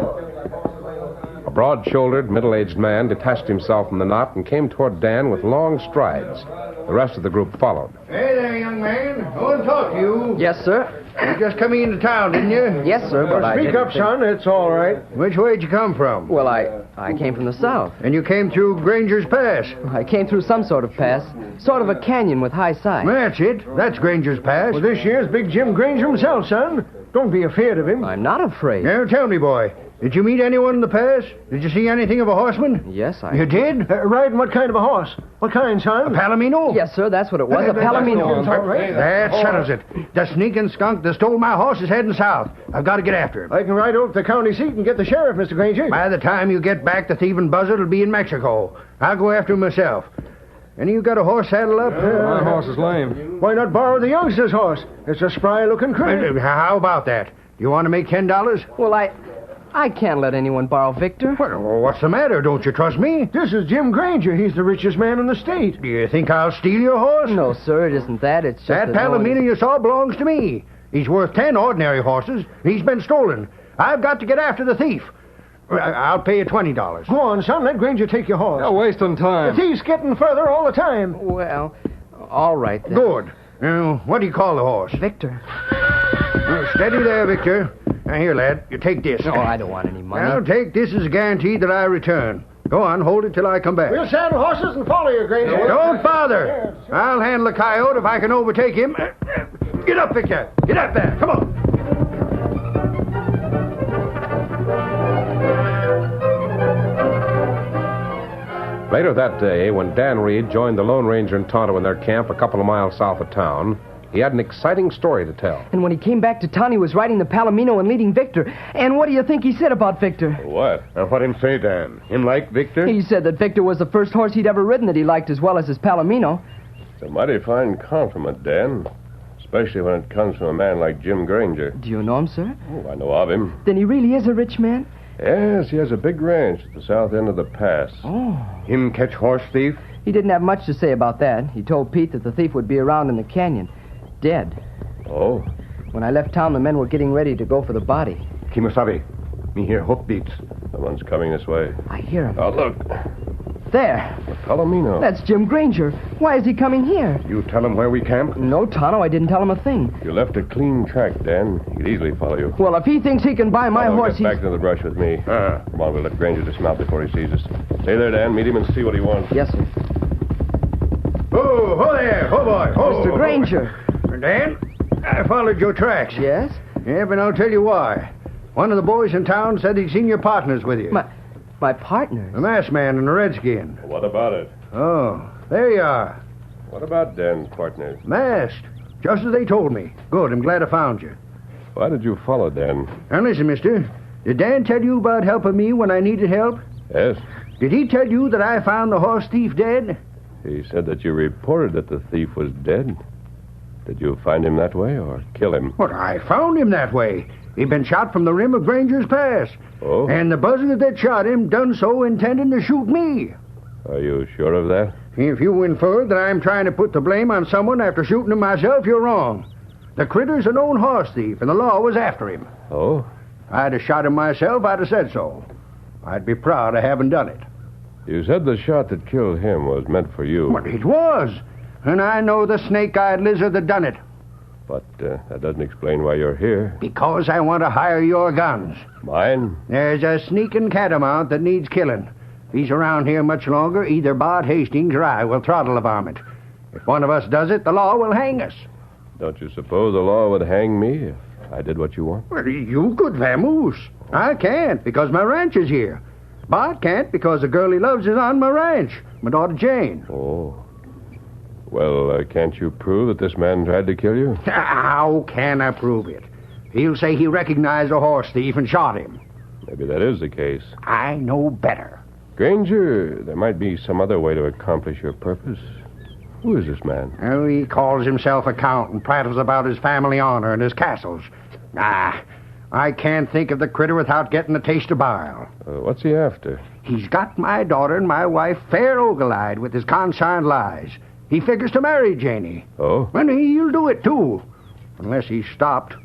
A broad-shouldered, middle-aged man detached himself from the knot and came toward Dan with long strides. The rest of the group followed. Hey there, young man. I want to talk to you. Yes, sir. You just coming into town, didn't you? Yes, sir, but I Speak didn't up, son. It's all right. Which way'd you come from? Well, I came from the south. And you came through Granger's Pass? I came through some sort of pass. Sort of a canyon with high sides. That's it. That's Granger's Pass. Well, this year's Big Jim Granger himself, son. Don't be afraid of him. I'm not afraid. Now, tell me, boy. Did you meet anyone in the pass? Did you see anything of a horseman? Yes, I... You did? Riding what kind of a horse? What kind, son? A palomino? Yes, sir, that's what it was, a palomino. That settles it. The sneaking skunk that stole my horse is heading south. I've got to get after him. I can ride over to the county seat and get the sheriff, Mr. Granger. By the time you get back, the thieving buzzard will be in Mexico. I'll go after him myself. And you got a horse saddle up? My horse is lame. Why not borrow the youngster's horse? It's a spry-looking critter. How about that? You want to make $10? Well, I can't let anyone borrow Victor. Well, what's the matter? Don't you trust me? This is Jim Granger. He's the richest man in the state. Do you think I'll steal your horse? No, sir, it isn't that. It's just that palomino you saw belongs to me. He's worth 10 ordinary horses. He's been stolen. I've got to get after the thief. I'll pay you $20. Go on, son. Let Granger take your horse. You're wasting time. The thief's getting further all the time. Well, all right, then. Good. What do you call the horse? Victor. Steady there, Victor. Now, here, lad, you take this. No, I don't want any money. Now, take this as a guarantee that I return. Go on, hold it till I come back. We'll saddle horses and follow you, Granger. Don't bother. I'll handle the coyote if I can overtake him. Get up, Victor. Get up there. Come on. Later that day, when Dan Reed joined the Lone Ranger and Tonto in their camp a couple of miles south of town, he had an exciting story to tell. And when he came back to town, he was riding the palomino and leading Victor. And what do you think he said about Victor? What? What him say, Dan? Him like Victor? He said that Victor was the first horse he'd ever ridden that he liked as well as his palomino. It's a mighty fine compliment, Dan. Especially when it comes from a man like Jim Granger. Do you know him, sir? Oh, I know of him. Then he really is a rich man? Yes, he has a big ranch at the south end of the pass. Oh. Him catch horse thief? He didn't have much to say about that. He told Pete that the thief would be around in the canyon. Dead. Oh? When I left town, the men were getting ready to go for the body. Kimosabe, me hear hoofbeats. Someone's coming this way. I hear him. Oh, look. There. The palomino. That's Jim Granger. Why is he coming here? You tell him where we camp? No, Tonto, I didn't tell him a thing. You left a clean track, Dan. He could easily follow you. Well, if he thinks he can buy my horse, get back into the brush with me. Come on, we'll let Granger dismount before he sees us. Stay there, Dan. Meet him and see what he wants. Yes, sir. Oh, there. Oh, boy. Oh, Mr. Granger. Dan, I followed your tracks. Yes? Yeah, but I'll tell you why. One of the boys in town said he'd seen your partners with you. My partners? The masked man and the redskin. What about it? Oh, there you are. What about Dan's partners? Masked. Just as they told me. Good, I'm glad I found you. Why did you follow Dan? Now listen, mister. Did Dan tell you about helping me when I needed help? Yes. Did he tell you that I found the horse thief dead? He said that you reported that the thief was dead. Did you find him that way or kill him? Well, I found him that way. He'd been shot from the rim of Granger's Pass. Oh? And the buzzard that shot him done so intending to shoot me. Are you sure of that? If you infer that I'm trying to put the blame on someone after shooting him myself, you're wrong. The critter's a known horse thief, and the law was after him. Oh? If I'd have shot him myself, I'd have said so. I'd be proud I haven't done it. You said the shot that killed him was meant for you. Well, it was. And I know the snake-eyed lizard that done it. But that doesn't explain why you're here. Because I want to hire your guns. Mine? There's a sneaking catamount that needs killing. he's around here much longer, either Bart Hastings or I will throttle the varmint. If one of us does it, the law will hang us. Don't you suppose the law would hang me if I did what you want? Well, you could vamoose. I can't because my ranch is here. Bart can't because the girl he loves is on my ranch, my daughter Jane. Oh. Well, can't you prove that this man tried to kill you? How can I prove it? He'll say he recognized a horse thief and shot him. Maybe that is the case. I know better. Granger, there might be some other way to accomplish your purpose. Who is this man? Oh, he calls himself a count and prattles about his family honor and his castles. I can't think of the critter without getting a taste of bile. What's he after? He's got my daughter and my wife fair ogle-eyed with his consarned lies. He figures to marry Janie. Oh? And he'll do it, too. Unless he's stopped.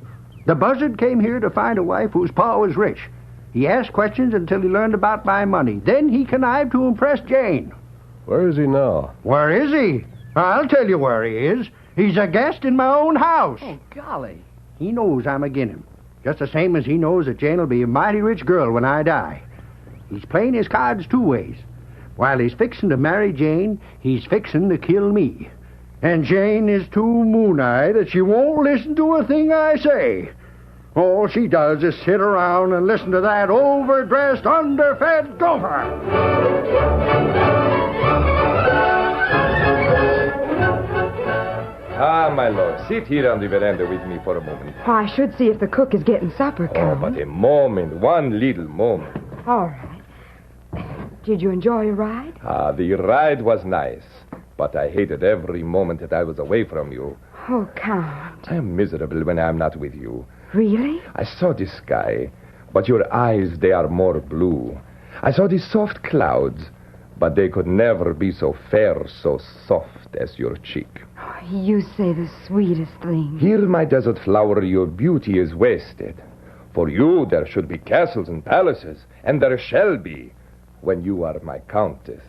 The buzzard came here to find a wife whose pa was rich. He asked questions until he learned about my money. Then he connived to impress Jane. Where is he now? Where is he? I'll tell you where he is. He's a guest in my own house. Oh, golly. He knows I'm agin him. Just the same as he knows that Jane will be a mighty rich girl when I die. He's playing his cards two ways. While he's fixing to marry Jane, he's fixing to kill me. And Jane is too moon-eyed that she won't listen to a thing I say. All she does is sit around and listen to that overdressed, underfed gopher. My lord, sit here on the veranda with me for a moment. I should see if the cook is getting supper, Count. But a moment, one little moment. All right. Did you enjoy your ride? The ride was nice, but I hated every moment that I was away from you. Oh, Count. I am miserable when I am not with you. Really? I saw the sky, but your eyes, they are more blue. I saw the soft clouds, but they could never be so fair, so soft as your cheek. You say the sweetest thing. Here, my desert flower, your beauty is wasted. For you, there should be castles and palaces, and there shall be, when you are my countess.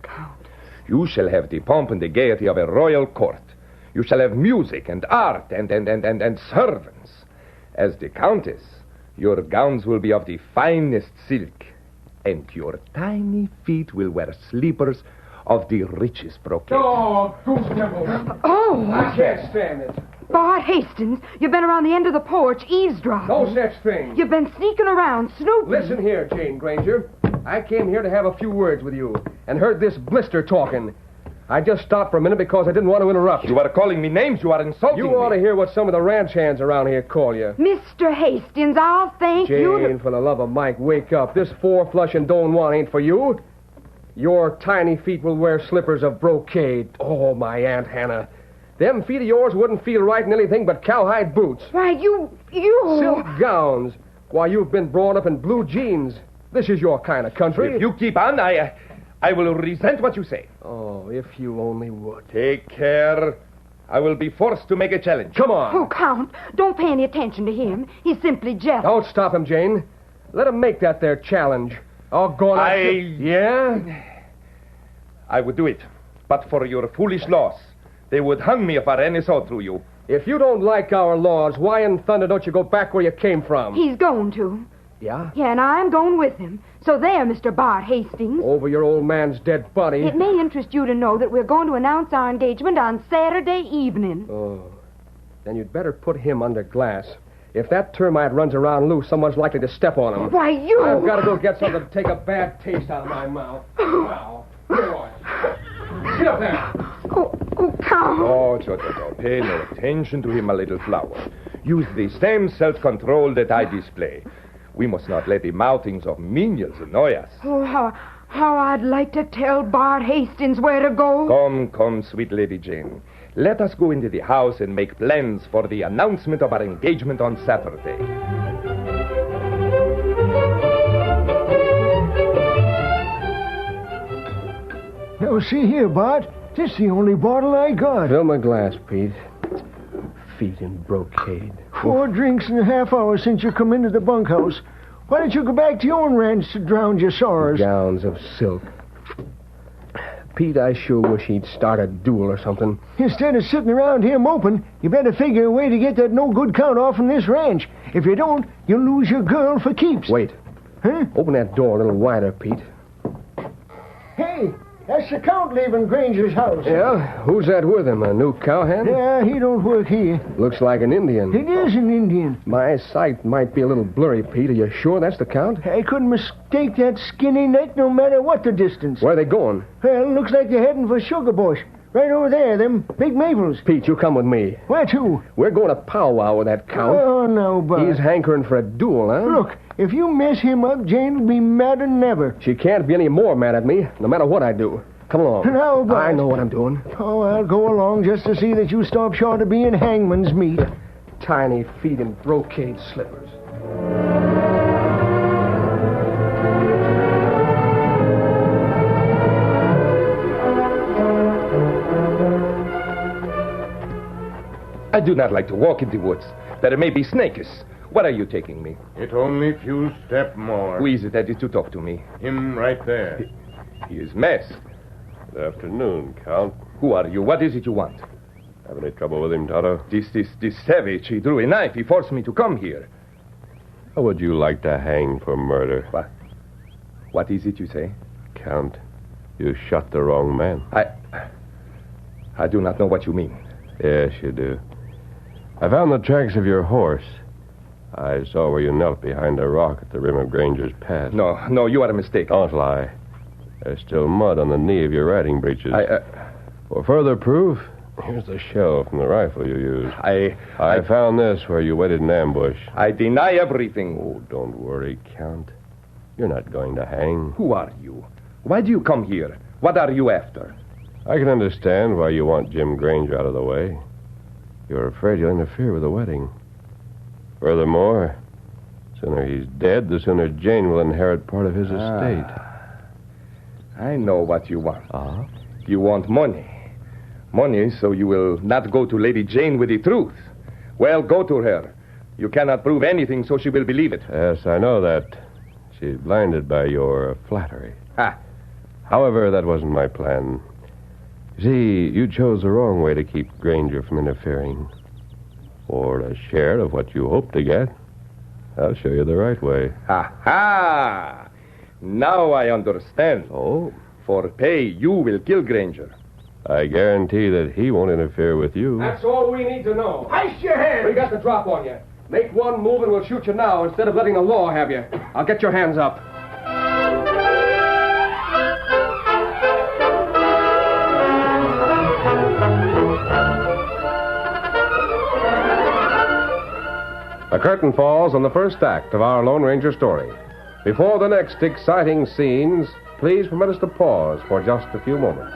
Countess? You shall have the pomp and the gaiety of a royal court. You shall have music and art and servants. As the countess, your gowns will be of the finest silk, and your tiny feet will wear slippers of the richest brocade. Oh, goose devil. Oh! I can't stand it. Bart Hastings, you've been around the end of the porch eavesdropping. No such thing. You've been sneaking around, snooping. Listen here, Jane Granger. I came here to have a few words with you and heard this blister talking. I just stopped for a minute because I didn't want to interrupt. You are calling me names. You are insulting me. You ought to hear what some of the ranch hands around here call you. Mr. Hastings, I'll thank you. Jane, for the love of Mike, wake up. This four-flush and Don Juan ain't for you. Your tiny feet will wear slippers of brocade. Oh, my Aunt Hannah. Them feet of yours wouldn't feel right in anything but cowhide boots. Why, you... Silk gowns. Why, you've been brought up in blue jeans. This is your kind of country. If you keep on, I will resent what you say. Oh, if you only would. Take care. I will be forced to make a challenge. Come on. Oh, Count, don't pay any attention to him. He's simply jealous. Don't stop him, Jane. Let him make that there challenge. Oh, go on. Yeah? I would do it, but for your foolish laws. They would hang me if I ran this out through you. If you don't like our laws, why in thunder don't you go back where you came from? He's going to. Yeah? Yeah, and I'm going with him. So there, Mr. Bart Hastings. Over your old man's dead body. It may interest you to know that we're going to announce our engagement on Saturday evening. Oh. Then you'd better put him under glass. If that termite runs around loose, someone's likely to step on him. Why, you... I've got to go get something to take a bad taste out of my mouth. Now, here on. Sit up there. Oh, Count. Oh, Toto, pay no attention to him, my little flower. Use the same self-control that I display. We must not let the mouthings of menials annoy us. Oh, how I'd like to tell Bart Hastings where to go. Come, sweet Lady Jane. Let us go into the house and make plans for the announcement of our engagement on Saturday. Now, see here, Bart. This is the only bottle I got. Fill my glass, Pete. Feet in brocade. 4 drinks in a half hour since you come into the bunkhouse. Why don't you go back to your own ranch to drown your sorrows? Gowns of silk. Pete, I sure wish he'd start a duel or something. Instead of sitting around here moping, you better figure a way to get that no-good count off from this ranch. If you don't, you'll lose your girl for keeps. Wait. Huh? Open that door a little wider, Pete. Hey, that's the Count leaving Granger's house. Yeah? Who's that with him? A new cowhand? Yeah, he don't work here. Looks like an Indian. It is an Indian. My sight might be a little blurry, Pete. Are you sure that's the Count? I couldn't mistake that skinny neck no matter what the distance. Where are they going? Well, looks like they're heading for Sugar Bush. Right over there, them big maples. Pete, you come with me. Where to? We're going to powwow with that Count. Oh, no, Bud. He's hankering for a duel, huh? Look, if you mess him up, Jane will be madder than ever. She can't be any more mad at me, no matter what I do. Come along. Now, Bud. I know what I'm doing. Oh, I'll go along just to see that you stop short of being hangman's meat. Tiny feet in brocade slippers. I do not like to walk in the woods. There may be snakes. Where are you taking me? It only few step more. Who is it that is to talk to me? Him right there. He is masked. Good afternoon, Count. Who are you? What is it you want? Have any trouble with him, Tonto? This savage, he drew a knife. He forced me to come here. How would you like to hang for murder? What is it you say? Count, you shot the wrong man. I do not know what you mean. Yes, you do. I found the tracks of your horse. I saw where you knelt behind a rock at the rim of Granger's Pass. No, you are mistaken. Don't lie. There's still mud on the knee of your riding breeches. For further proof, here's the shell from the rifle you used. I found this where you waited in ambush. I deny everything. Oh, don't worry, Count. You're not going to hang. Who are you? Why do you come here? What are you after? I can understand why you want Jim Granger out of the way. You're afraid you'll interfere with the wedding. Furthermore, the sooner he's dead, the sooner Jane will inherit part of his estate. I know what you want. You want money. Money so you will not go to Lady Jane with the truth. Well, go to her. You cannot prove anything, so she will believe it. Yes, I know that. She's blinded by your flattery. However, that wasn't my plan. See, you chose the wrong way to keep Granger from interfering. For a share of what you hope to get, I'll show you the right way. Ha! Now I understand. Oh? For pay, you will kill Granger. I guarantee that he won't interfere with you. That's all we need to know. Ice your hands! We got the drop on you. Make one move and we'll shoot you now instead of letting the law have you. I'll get your hands up. The curtain falls on the first act of our Lone Ranger story. Before the next exciting scenes, please permit us to pause for just a few moments.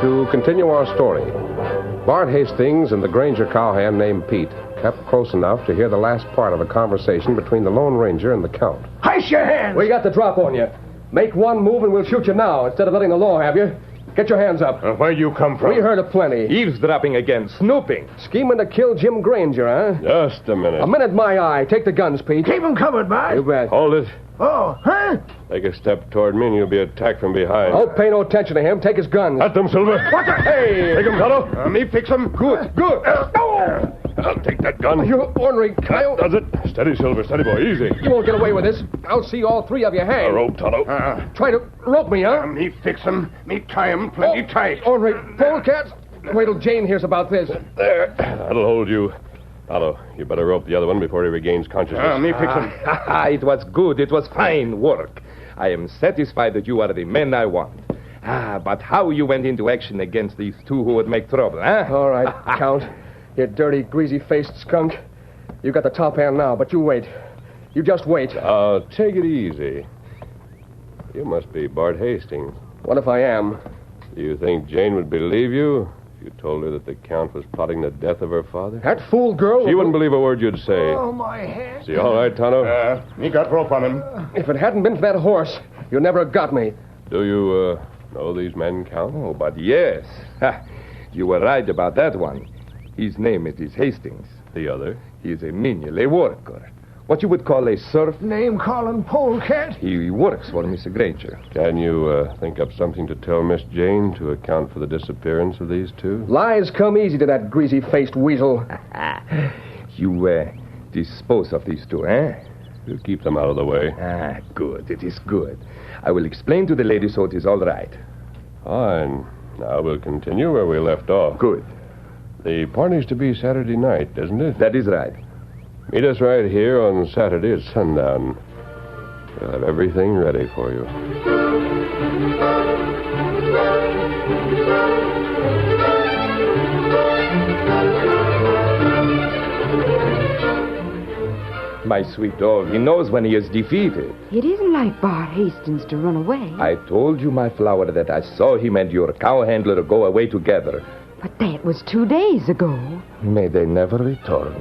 To continue our story, Bart Hastings and the Granger cowhand named Pete kept close enough to hear the last part of a conversation between the Lone Ranger and the Count. Ice your hands! We got the drop on you. Make one move and we'll shoot you now instead of letting the law have you. Get your hands up. Where'd you come from? We heard of plenty. Eavesdropping again, snooping. Scheming to kill Jim Granger, huh? Just a minute. A minute, my eye. Take the guns, Pete. Keep them covered, Bart. You bet. Hold it. Oh, huh? Take a step toward me and you'll be attacked from behind. Don't pay no attention to him. Take his guns. At them, Silver. What the? Hey! Take him, Tonto. Me fix him. Good. No! I'll take that gun. You ornery coyote. Does it? Steady, Silver. Steady, boy. Easy. You won't get away with this. I'll see all three of you hang. A rope, Tonto. Try to rope me, huh? Me fix him. Me tie him plenty tight. Ornery polecats. Wait till Jane hears about this. There. That'll hold you. Tonto, you better rope the other one before he regains consciousness. Me fix him. It was good. It was fine work. I am satisfied that you are the men I want. But how you went into action against these two who would make trouble, huh? All right, Count. You dirty, greasy-faced skunk. You got the top hand now, but you wait. You just wait. Take it easy. You must be Bart Hastings. What if I am? Do you think Jane would believe you if you told her that the Count was plotting the death of her father? That fool girl... She wouldn't believe a word you'd say. Oh, my head. Is he all right, Tonto? He got rope on him. If it hadn't been for that horse, you never have got me. Do you, know these men, Count? Oh, but yes. You were right about that one. His name is Hastings. The other? He is a menial, a worker. What you would call a serf. Name calling polecat? He works for Mr. Granger. Can you think up something to tell Miss Jane to account for the disappearance of these two? Lies come easy to that greasy-faced weasel. You dispose of these two, eh? You keep them out of the way. Good. It is good. I will explain to the lady so it is all right. Fine. Now we'll continue where we left off. Good. The party's to be Saturday night, isn't it? That is right. Meet us right here on Saturday at sundown. We'll have everything ready for you. My sweet dog, he knows when he is defeated. It isn't like Bart Hastings to run away. I told you, my flower, that I saw him and your cow handler go away together. But that was 2 days ago. May they never return.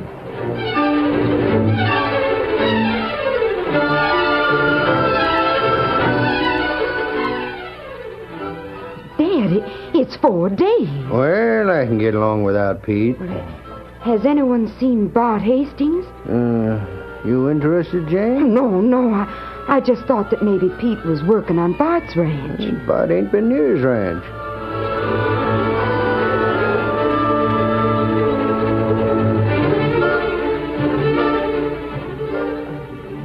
Dad, it's 4 days. Well, I can get along without Pete. Has anyone seen Bart Hastings? You interested, Jane? No. I just thought that maybe Pete was working on Bart's ranch. Bart ain't been near his ranch.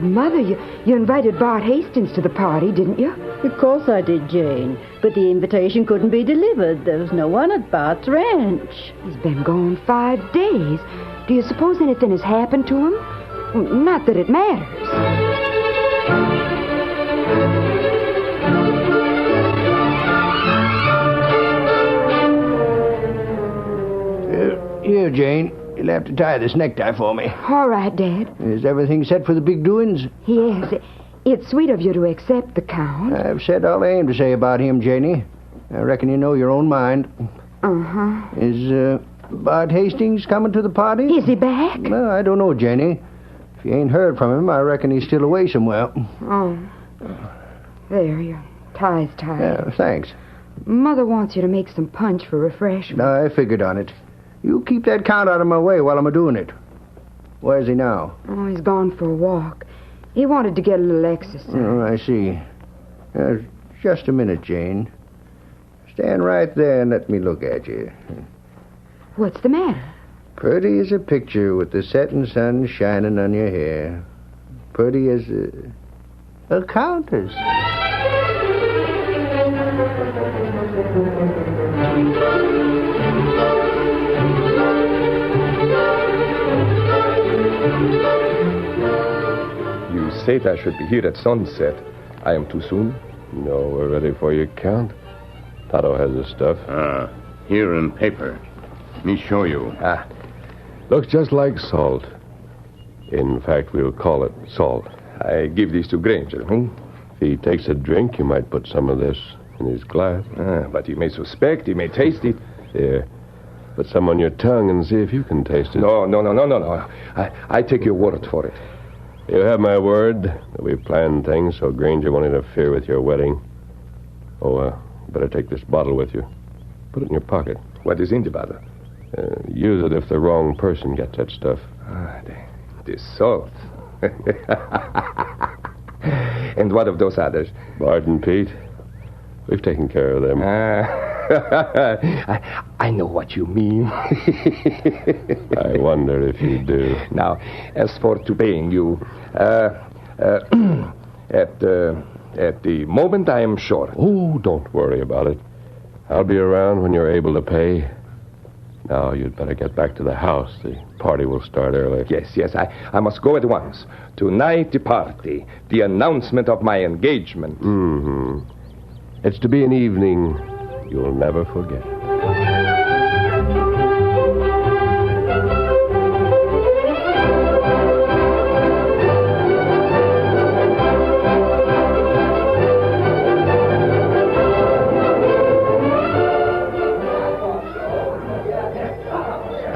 Mother, you invited Bart Hastings to the party, didn't you? Of course I did, Jane. But the invitation couldn't be delivered. There was no one at Bart's ranch. He's been gone 5 days. Do you suppose anything has happened to him? Not that it matters. Here, Jane. You'll have to tie this necktie for me. All right, Dad. Is everything set for the big doings? Yes. It's sweet of you to accept the Count. I've said all I aim to say about him, Janie. I reckon you know your own mind. Uh-huh. Is, Bart Hastings coming to the party? Is he back? No, I don't know, Janie. If you ain't heard from him, I reckon he's still away somewhere. Oh. There, your tie's tied. Yeah, thanks. Mother wants you to make some punch for refreshment. I figured on it. You keep that Count out of my way while I'm a-doing it. Where's he now? Oh, he's gone for a walk. He wanted to get a little exercise. Oh, I see. Just a minute, Jane. Stand right there and let me look at you. What's the matter? Pretty as a picture with the setting sun shining on your hair. Pretty as a countess. You said I should be here at sunset. I am too soon? No, we're ready for you, Count. Tonto has the stuff. Here in paper. Me show you. Looks just like salt. In fact, we'll call it salt. I give these to Granger, If he takes a drink, you might put some of this in his glass. But he may suspect, he may taste it. Here, put some on your tongue and see if you can taste it. No. I take your word for it. You have my word that we've planned things so Granger won't interfere with your wedding. Better take this bottle with you. Put it in your pocket. What is in the bottle? Use it if the wrong person gets that stuff. The salt. And what of those others? Bart and Pete. We've taken care of them. I know what you mean. I wonder if you do. Now, as for to paying you, at the moment I am short. Oh, don't worry about it. I'll be around when you're able to pay. Now, you'd better get back to the house. The party will start early. Yes, I must go at once. Tonight, the party. The announcement of my engagement. Mm-hmm. It's to be an evening you'll never forget.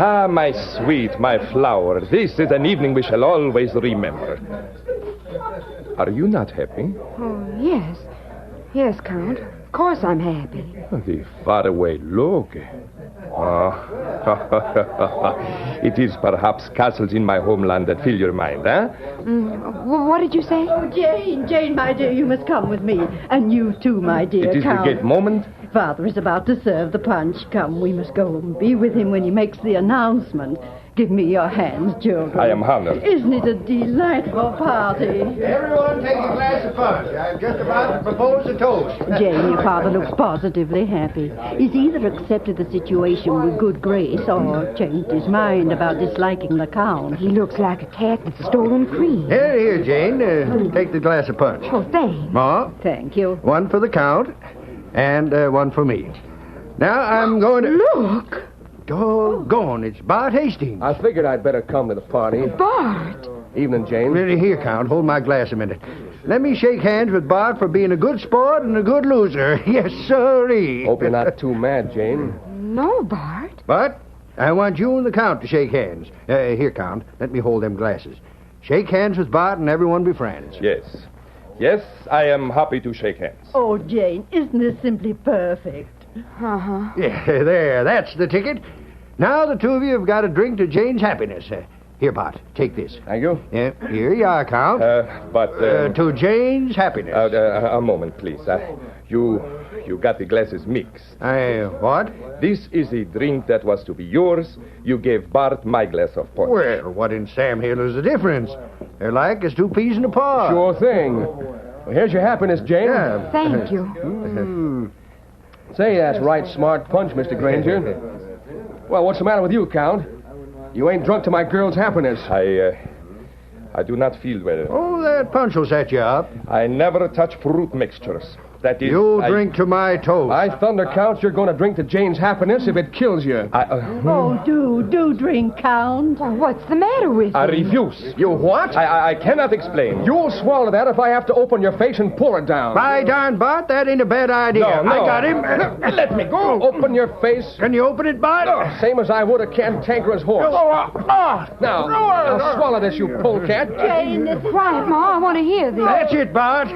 Ah, my sweet, my flower, this is an evening we shall always remember. Are you not happy? Oh, yes. Yes, Count. Of course I'm happy. The faraway look. Ah, it is perhaps castles in my homeland that fill your mind, eh? What did you say? Oh, Jane, my dear, you must come with me. And you too, my dear It is Count. the great moment. Father is about to serve the punch. Come, we must go and be with him when he makes the announcement. Give me your hands, children. I am honored. Isn't it a delightful party? Everyone take a glass of punch. I'm just about to propose a toast. Jane, your father looks positively happy. He's either accepted the situation with good grace or changed his mind about disliking the Count. He looks like a cat that's stolen cream. Here, Jane. Take the glass of punch. Oh, thanks. Ma, Thank you. one for the Count and one for me. Now I'm going to... Look! Doggone, it's Bart Hastings. I figured I'd better come to the party. Bart! Evening, Jane. Here, Count. Hold my glass a minute. Let me shake hands with Bart for being a good sport and a good loser. Yes, sirree. Hope you're not too mad, Jane. No, Bart. But I want you and the Count to shake hands. Here, Count. Let me hold them glasses. Shake hands with Bart and everyone be friends. Yes. Yes, I am happy to shake hands. Oh, Jane, isn't this simply perfect? Uh-huh. Yeah, there. That's the ticket. Now the two of you have got a drink to Jane's happiness. Here, Bart, take this. Thank you. Yeah, here you are, Count. To Jane's happiness. A moment, please. You got the glasses mixed. What? This is the drink that was to be yours. You gave Bart my glass of punch. Well, what in Sam Hill is the difference? They're like as two peas in a pod. Sure thing. Well, here's your happiness, Jane. Yeah. Thank you. Say, that's right smart punch, Mr. Granger. Well, what's the matter with you, Count? You ain't drunk to my girl's happiness. I do not feel well. Oh, that punch will set you up. I never touch fruit mixtures. That is... You drink to my toast. I thunder, Count, you're going to drink to Jane's happiness if it kills you. Oh, do drink, Count. Well, what's the matter with I you? refuse. You what? I cannot explain. You'll swallow that if I have to open your face and pull it down. By darn, Bart, that ain't a bad idea. No. I got him. Let me go. Open your face. Can you open it, Bart? Same as I would a cantankerous horse. Now swallow this, you polecat. Jane, Quiet, Ma. I want to hear this. That's it, Bart.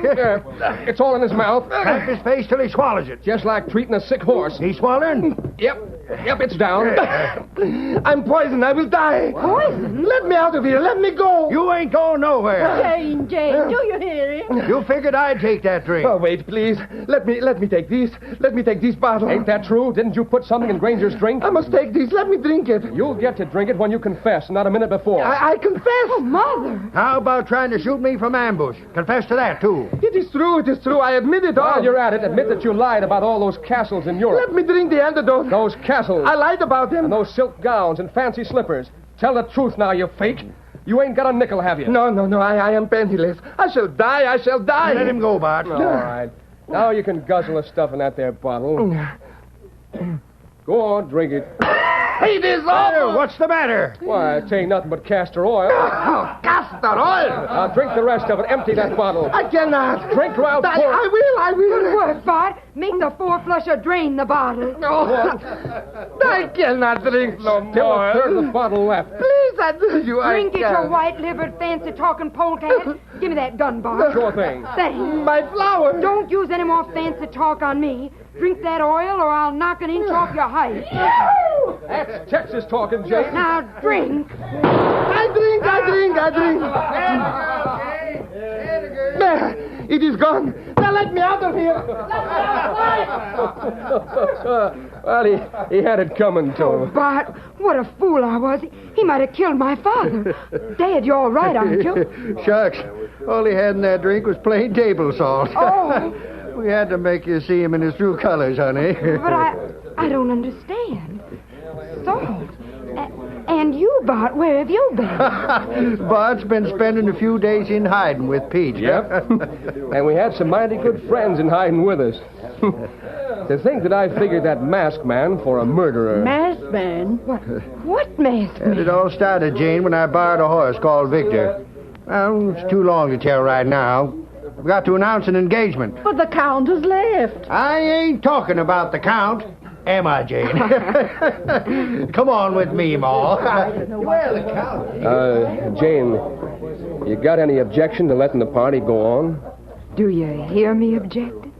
It's all in his mouth. Tap his face till he swallows it. Just like treating a sick horse. He swallowing? Yep, it's down. I'm poisoned. I will die. Poison? Let me out of here. Let me go. You ain't going nowhere. Jane, do you hear him? You figured I'd take that drink. Oh, wait, please. Let me take these. Let me take these bottles. Ain't that true? Didn't you put something in Granger's drink? I must take these. Let me drink it. You'll get to drink it when you confess, not a minute before. I confess. Oh, Mother. How about trying to shoot me from ambush? Confess to that, too. It is true. It is true. I admit it all. While you're at it, admit that you lied about all those castles in Europe. Let me drink the antidote. Those castles. I lied about them. And those silk gowns and fancy slippers. Tell the truth now, you fake. You ain't got a nickel, have you? No. I am penniless. I shall die. Let him go, Bart. All right. Now you can guzzle the stuff in that there bottle. Go on, drink it. It is awful. What's the matter? Why, it ain't nothing but castor oil. Oh, castor oil. Now drink the rest of it. Empty that bottle. I cannot. Drink or I'll pour. I will. Good work, Bart. Make the four-flusher drain the bottle. I cannot drink no more. Still a third of the bottle left. Please, I tell you, Drink it, I your can. white-livered, fancy-talking polecat. Give me that gun, Bart. Sure thing. Thanks. My flower. Don't use any more fancy talk on me. Drink that oil or I'll knock an inch off your height. That's Texas talking, Jane. Now drink. I drink. There, it is gone. Now let me out of here. Well, he had it coming to him. Bart, what a fool I was. He might have killed my father. Dad, you're all right, aren't you? Shucks. All he had in that drink was plain table salt. Oh. We had to make you see him in his true colors, honey. But I don't understand. Salt. And you, Bart, where have you been? Bart's been spending a few days in hiding with Pete. Yep. And we had some mighty good friends in hiding with us. To think that I figured that masked man for a murderer. Masked man? What masked man? It all started, Jane, when I borrowed a horse called Victor. Well, it's too long to tell right now. I've got to announce an engagement. But the Count has left. I ain't talking about the Count. Am I, Jane? Come on with me, Ma. Well, the Count. Jane, you got any objection to letting the party go on? Do you hear me objecting?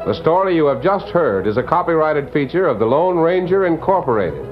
The story you have just heard is a copyrighted feature of the Lone Ranger Incorporated.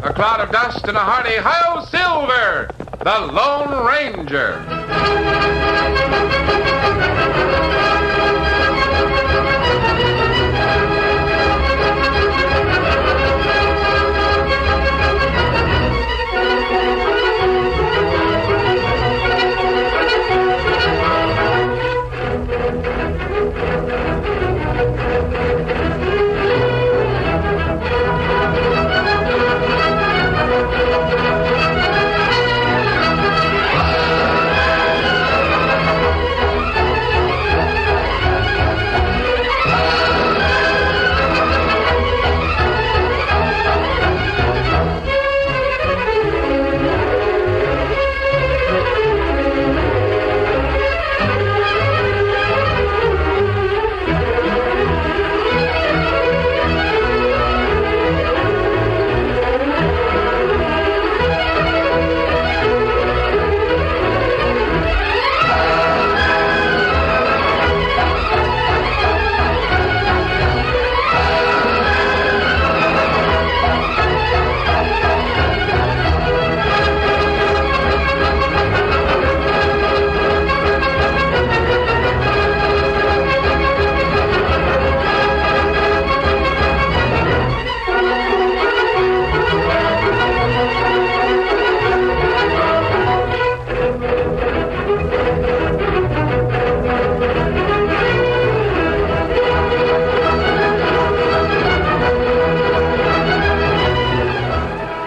A cloud of dust and a hearty "Hi-Yo Silver!" The Lone Ranger.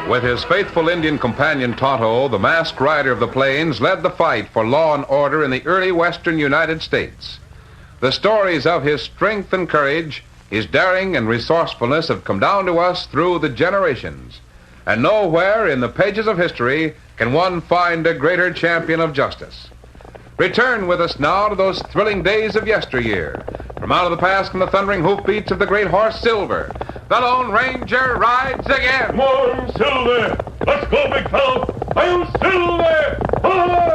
With his faithful Indian companion Tonto, the masked rider of the plains led the fight for law and order in the early western United States. The stories of his strength and courage, his daring and resourcefulness have come down to us through the generations. And nowhere in the pages of history can one find a greater champion of justice. Return with us now to those thrilling days of yesteryear. From out of the past come the thundering hoofbeats of the great horse Silver. The Lone Ranger rides again. Come on, Silver. Let's go, big fellow. I'll Silver! Ahoy!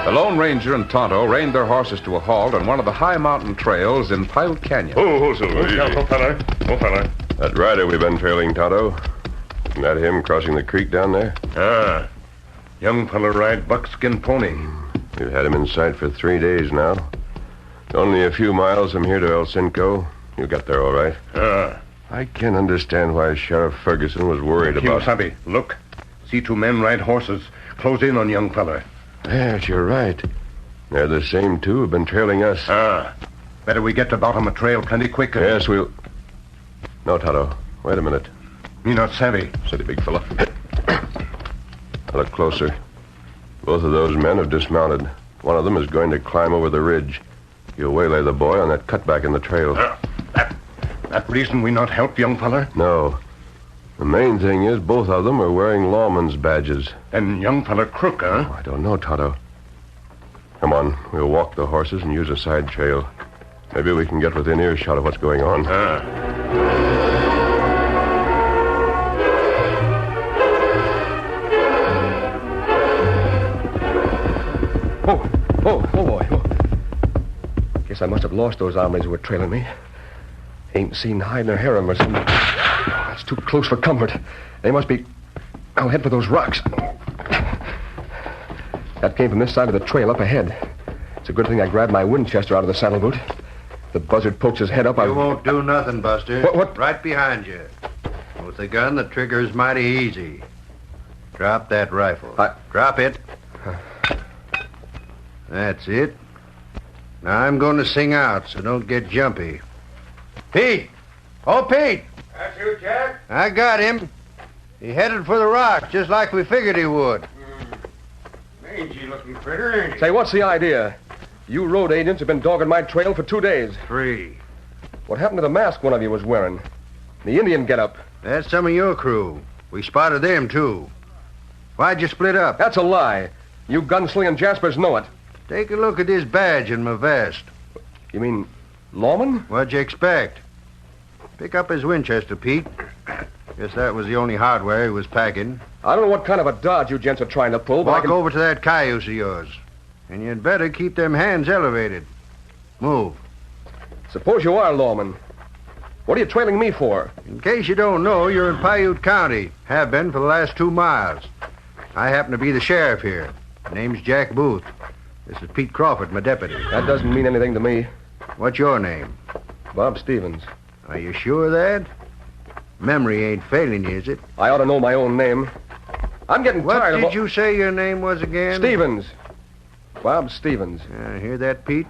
The Lone Ranger and Tonto reined their horses to a halt on one of the high mountain trails in Pilot Canyon. Oh, Silver. Oh, fella. That rider we've been trailing, Tonto. Isn't that him crossing the creek down there? Ah. Young fella ride buckskin pony. We've had him in sight for 3 days now. Only a few miles from here to El Cinco. You got there all right. Ah. I can't understand why Sheriff Ferguson was worried about... Kimasabi, look. See 2 men ride horses. Close in on young fella. Yes, you're right. They're the same 2 who've been trailing us. Ah. Better we get to bottom of trail plenty quicker. Yes, we'll... No, Tonto. Wait a minute. Me not savvy. Steady, big fella. Now look closer. Both of those men have dismounted. One of them is going to climb over the ridge. You'll waylay the boy on that cutback in the trail. That reason we not help young fella? No. The main thing is both of them are wearing lawman's badges. And young fella crook, huh? Oh, I don't know, Tonto. Come on. We'll walk the horses and use a side trail. Maybe we can get within earshot of what's going on. Oh, boy. Oh. Guess I must have lost those hombres who were trailing me. Ain't seen hide nor hair of them or something. It's too close for comfort. They must be... I'll head for those rocks. That came from this side of the trail up ahead. It's a good thing I grabbed my Winchester out of the saddle boot. The buzzard pokes his head up. You won't do nothing, Buster. What? Right behind you. With the gun, the trigger's mighty easy. Drop that rifle. Drop it. That's it. Now I'm going to sing out, so don't get jumpy. Pete! Oh, Pete! That's you, Jack? I got him. He headed for the rocks, just like we figured he would. Mangy-looking critter, ain't he? Say, what's the idea? You road agents have been dogging my trail for 2 days. 3. What happened to the mask one of you was wearing? The Indian getup. That's some of your crew. We spotted them, too. Why'd you split up? That's a lie. You gunslinging Jaspers know it. Take a look at this badge in my vest. You mean lawman? What'd you expect? Pick up his Winchester, Pete. Guess that was the only hardware he was packing. I don't know what kind of a dodge you gents are trying to pull, but Walk over to that cayuse of yours. And you'd better keep them hands elevated. Move. Suppose you are lawman. What are you trailing me for? In case you don't know, you're in Paiute County. Have been for the last 2 miles. I happen to be the sheriff here. Name's Jack Booth. This is Pete Crawford, my deputy. That doesn't mean anything to me. What's your name? Bob Stevens. Are you sure of that? Memory ain't failing you, is it? I ought to know my own name. I'm getting tired of... What did you say your name was again? Stevens. Bob Stevens. Hear that, Pete?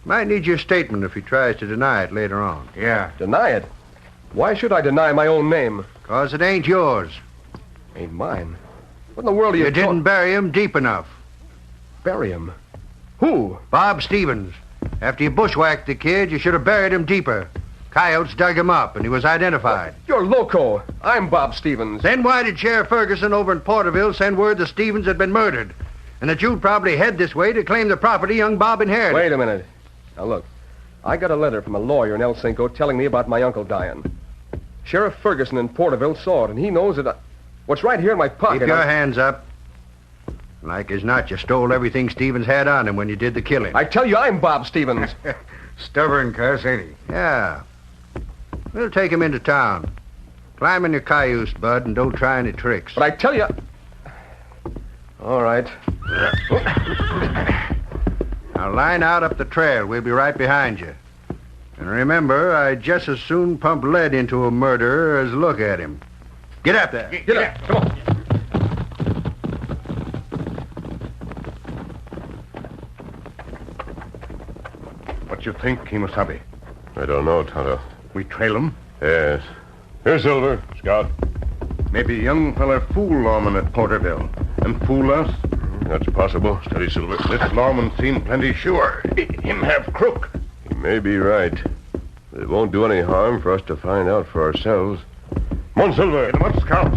Might need your statement if he tries to deny it later on. Yeah. Deny it? Why should I deny my own name? 'Cause it ain't yours. Ain't mine? What in the world are you You didn't bury him deep enough. Bury him? Who? Bob Stevens. After you bushwhacked the kid, you should have buried him deeper. Coyotes dug him up, and he was identified. You're loco. I'm Bob Stevens. Then why did Sheriff Ferguson over in Porterville send word that Stevens had been murdered? And that you'd probably head this way to claim the property young Bob inherited? Wait a minute. Now, look. I got a letter from a lawyer in El Cinco telling me about my uncle dying. Sheriff Ferguson in Porterville saw it, and he knows that what's right here in my pocket... Keep your hands up. Like as not, you stole everything Stevens had on him when you did the killing. I tell you, I'm Bob Stevens. Stubborn cuss, ain't he? Yeah. We'll take him into town. Climb in your cayuse, Bud, and don't try any tricks. But I tell you... All right. Now line out up the trail. We'll be right behind you. And remember, I'd just as soon pump lead into a murderer as look at him. Get up there. Get up. Come on. What you think, Kimasabi? I don't know, Tonto. We trail him? Yes. Here, Silver. Scout. Maybe a young fella fool lawman at Porterville and fool us. That's possible. Steady, Silver. This lawman seem plenty sure. Him have crook. He may be right. But it won't do any harm for us to find out for ourselves. Come on, Silver. Get him up, Scout.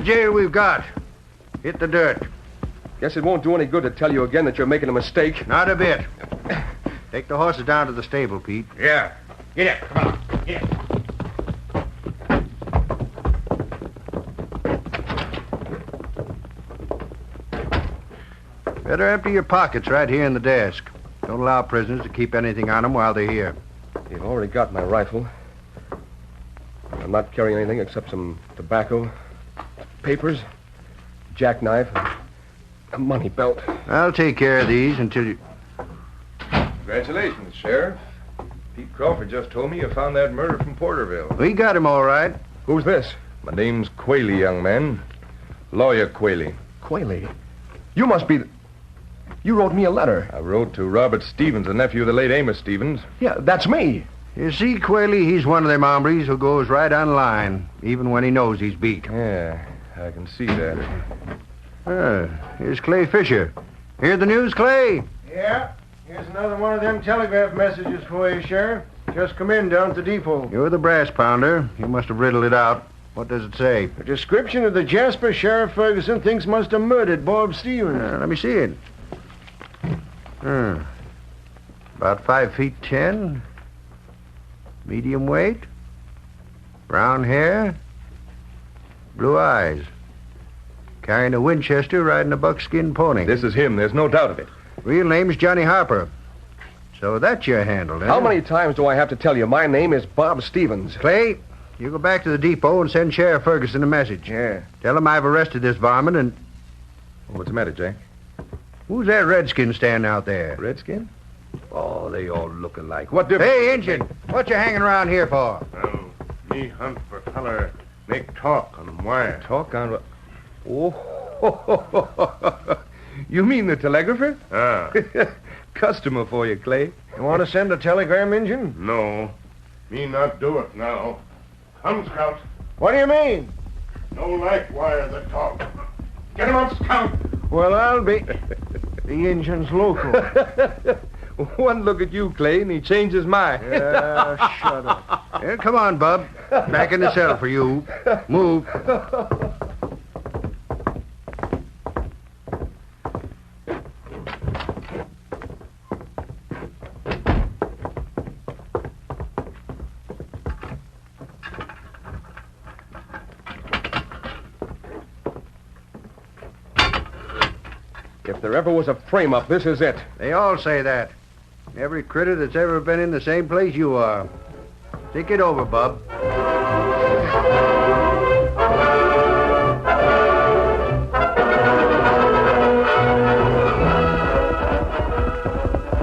best jail we've got. Hit the dirt. Guess it won't do any good to tell you again that you're making a mistake. Not a bit. Take the horses down to the stable, Pete. Yeah. Get up. Come on. Get up. Better empty your pockets right here in the desk. Don't allow prisoners to keep anything on them while they're here. You've already got my rifle. I'm not carrying anything except some tobacco, papers, jackknife, and a money belt. I'll take care of these until you... Congratulations, Sheriff. Pete Crawford just told me you found that murder from Porterville. We got him all right. Who's this? My name's Qualey, young man. Lawyer Qualey. Qualey? You must be... You wrote me a letter. I wrote to Robert Stevens, the nephew of the late Amos Stevens. Yeah, that's me. You see, Qualey, he's one of them hombres who goes right on line, even when he knows he's beat. Yeah, I can see that. Here's Clay Fisher. Hear the news, Clay? Yeah. Here's another one of them telegraph messages for you, Sheriff. Just come in down at the depot. You're the brass pounder. You must have riddled it out. What does it say? A description of the Jasper Sheriff Ferguson thinks must have murdered Bob Stevens. Let me see it. About 5'10". Medium weight. Brown hair. Blue eyes. Carrying a Winchester, riding a buckskin pony. This is him. There's no doubt of it. Real name's Johnny Harper. So that's your handle, eh? How many times do I have to tell you my name is Bob Stevens? Clay, you go back to the depot and send Sheriff Ferguson a message. Yeah. Tell him I've arrested this varmint and... What's the matter, Jack? Who's that redskin standing out there? Redskin? Oh, they all look alike. What difference? Hey, Injun, what you hanging around here for? Me hunt for feller make talk on wire. Talk on what? Oh, you mean the telegrapher? Customer for you, Clay. You want to send a telegram, Injun? No. Me not do it now. Come, Scout. What do you mean? No like wire that talk. Get him up, Scout. Well, I'll be... The Injun's local. One look at you, Clay, and he changed his mind. Yeah, shut up. Yeah, come on, Bub. Back in the cell for you. Move. If there ever was a frame-up, this is it. They all say that. Every critter that's ever been in the same place you are. Think it over, Bub.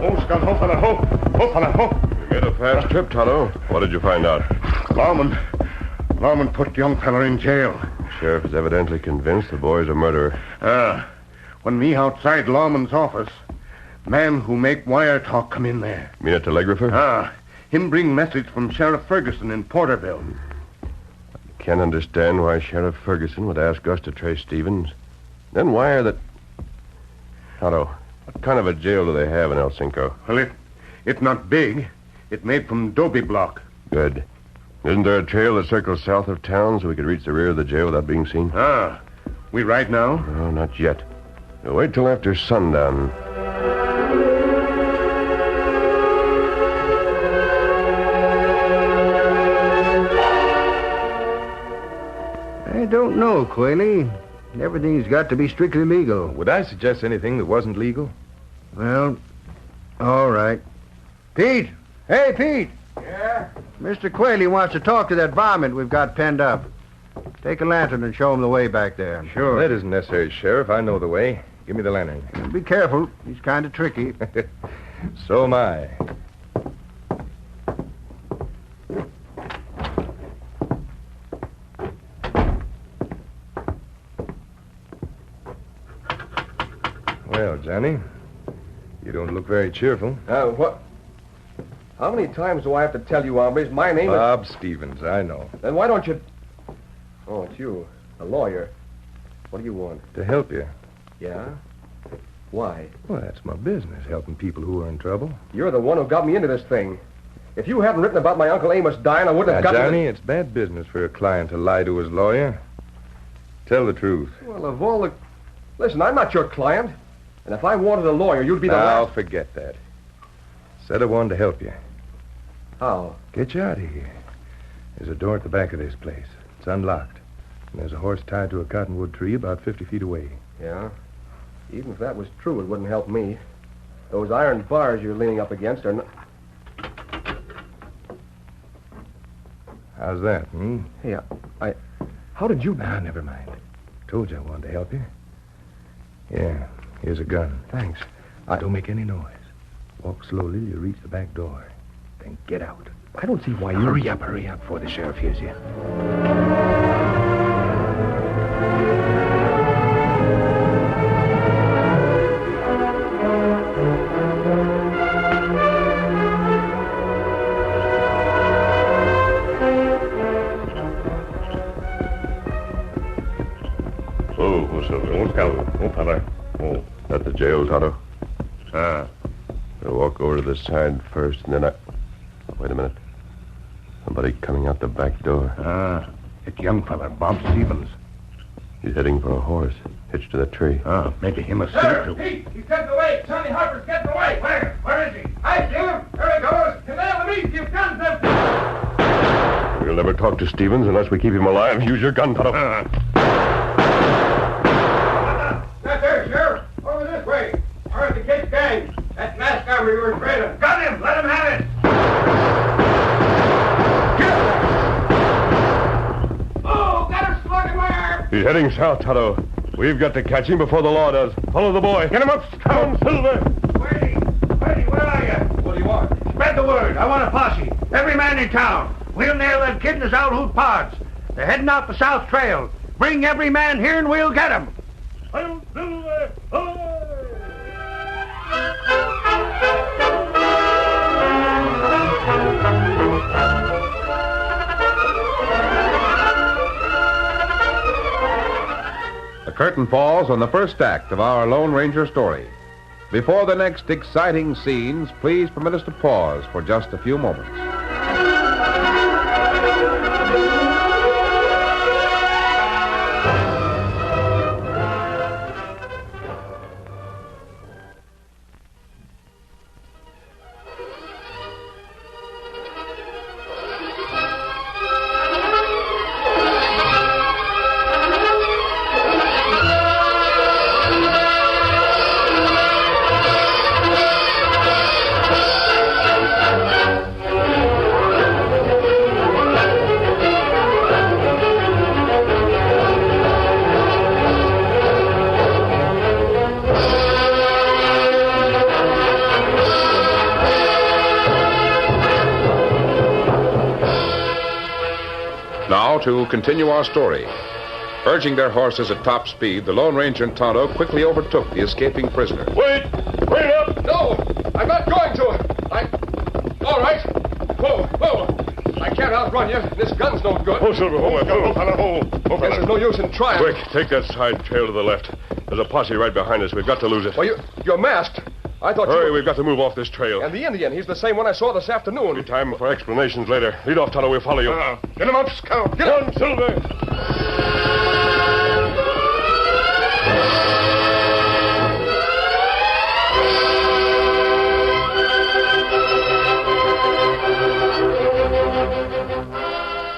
Oh, Scout, ho, fella, ho. Ho, fella, ho. You get a fast trip, Tonto. What did you find out? Lawman put young feller in jail. Sheriff is evidently convinced the boy's a murderer. When me outside Lawman's office, man who make wire talk come in there. You mean a telegrapher? Him bring message from Sheriff Ferguson in Porterville. Can't understand why Sheriff Ferguson would ask us to trace Stevens. Then wire that... Tonto, what kind of a jail do they have in El Cinco? Well, it's not big. It made from Dobie block. Good. Isn't there a trail that circles south of town so we could reach the rear of the jail without being seen? We right now? No, not yet. We'll wait till after sundown. I don't know, Qualey. Everything's got to be strictly legal. Would I suggest anything that wasn't legal? Well, all right. Pete! Hey, Pete! Yeah? Mr. Qualey wants to talk to that varmint we've got penned up. Take a lantern and show him the way back there. Sure. That isn't necessary, Sheriff. I know the way. Give me the lantern. Be careful. He's kind of tricky. So am I. Well, Johnny, you don't look very cheerful. What? How many times do I have to tell you, hombres, my name Bob Stevens, I know. Then why don't you... Oh, it's you, a lawyer. What do you want? To help you. Yeah? Why? Well, that's my business, helping people who are in trouble. You're the one who got me into this thing. If you hadn't written about my Uncle Amos dying, I wouldn't have gotten... Johnny, it's bad business for a client to lie to his lawyer. Tell the truth. Well, of all the... Listen, I'm not your client. And if I wanted a lawyer, you'd be the Now, last... forget that. Said I wanted to help you. How? Get you out of here. There's a door at the back of this place. It's unlocked. And there's a horse tied to a cottonwood tree about 50 feet away. Yeah? Even if that was true, it wouldn't help me. Those iron bars you're leaning up against are not... How's that, Hey, How did you... Nah, never mind. Told you I wanted to help you. Yeah, here's a gun. Thanks. Don't make any noise. Walk slowly till you reach the back door. Then get out. I don't see why you... Hurry up, before the sheriff hears you. Oh, at the jail, Tonto? I'll walk over to the side first, and then I... Wait a minute. Somebody coming out the back door. That young fella, Bob Stevens. He's heading for a horse, hitched to the tree. Maybe him a Sir, too. he's getting away. Sonny Harper's getting away. Where is he? I see him. There he goes. Command the meat. You've done them. We'll never talk to Stevens unless we keep him alive. Use your gun, Tonto. Not there, Sheriff. Over this way. We're at the Cape Gang. That masked guy we were trailing. Got him. Let him have it. Oh, got a slug in my arm. He's heading south, Tonto. We've got to catch him before the law does. Follow the boy. Get him up, Scout Silver. Wait, where are you? What do you want? Spread the word. I want a posse. Every man in town. We'll nail them kid in his old hoot pods. They're heading out the South Trail. Bring every man here and we'll get him. The curtain falls on the first act of our Lone Ranger story. Before the next exciting scenes, please permit us to pause for just a few moments. Now, to continue our story. Urging their horses at top speed, the Lone Ranger and Tonto quickly overtook the escaping prisoner. Wait! Wait up! No! I'm not going to! All right. Whoa! I can't outrun you. This gun's no good. Oh, Silver, hold on. Guess there's no use in trying. Quick, take that side trail to the left. There's a posse right behind us. We've got to lose it. Well, you're masked. I thought Hurry, you... we've got to move off this trail. And the Indian, he's the same one I saw this afternoon. Be time for explanations later. Lead off, Tonto. We'll follow you. Get him up, Scout. Get on, Silver.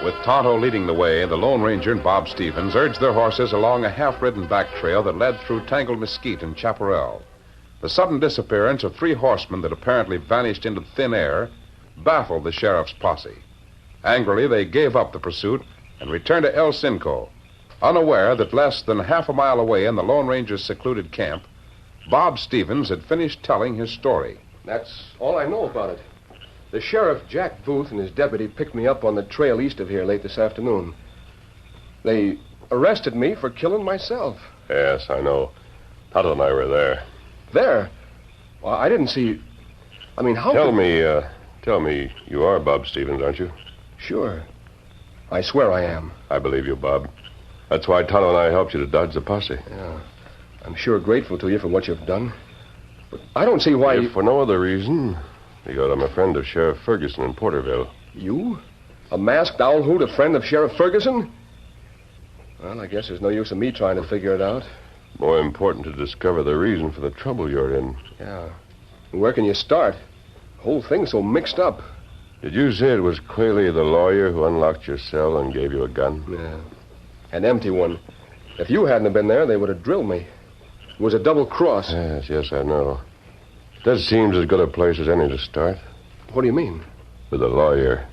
With Tonto leading the way, the Lone Ranger and Bob Stevens urged their horses along a half-ridden back trail that led through tangled mesquite and chaparral. The sudden disappearance of 3 horsemen that apparently vanished into thin air baffled the sheriff's posse. Angrily, they gave up the pursuit and returned to El Cinco, unaware that less than half a mile away in the Lone Ranger's secluded camp, Bob Stevens had finished telling his story. That's all I know about it. The sheriff, Jack Booth, and his deputy picked me up on the trail east of here late this afternoon. They arrested me for killing myself. Yes, I know. Tonto and I were there. There? Well, I didn't see... I mean, how Tell me, you are Bob Stevens, aren't you? Sure. I swear I am. I believe you, Bob. That's why Tonto and I helped you to dodge the posse. Yeah. I'm sure grateful to you for what you've done. But I don't see why... If for no other reason, because I'm a friend of Sheriff Ferguson in Porterville. You? A masked owl hoot, a friend of Sheriff Ferguson? Well, I guess there's no use in me trying to figure it out. More important to discover the reason for the trouble you're in. Yeah. Where can you start? The whole thing's so mixed up. Did you say it was Quayle, the lawyer, who unlocked your cell and gave you a gun? Yeah. An empty one. If you hadn't been there, they would have drilled me. It was a double cross. Yes, I know. That seems as good a place as any to start. What do you mean? With the lawyer.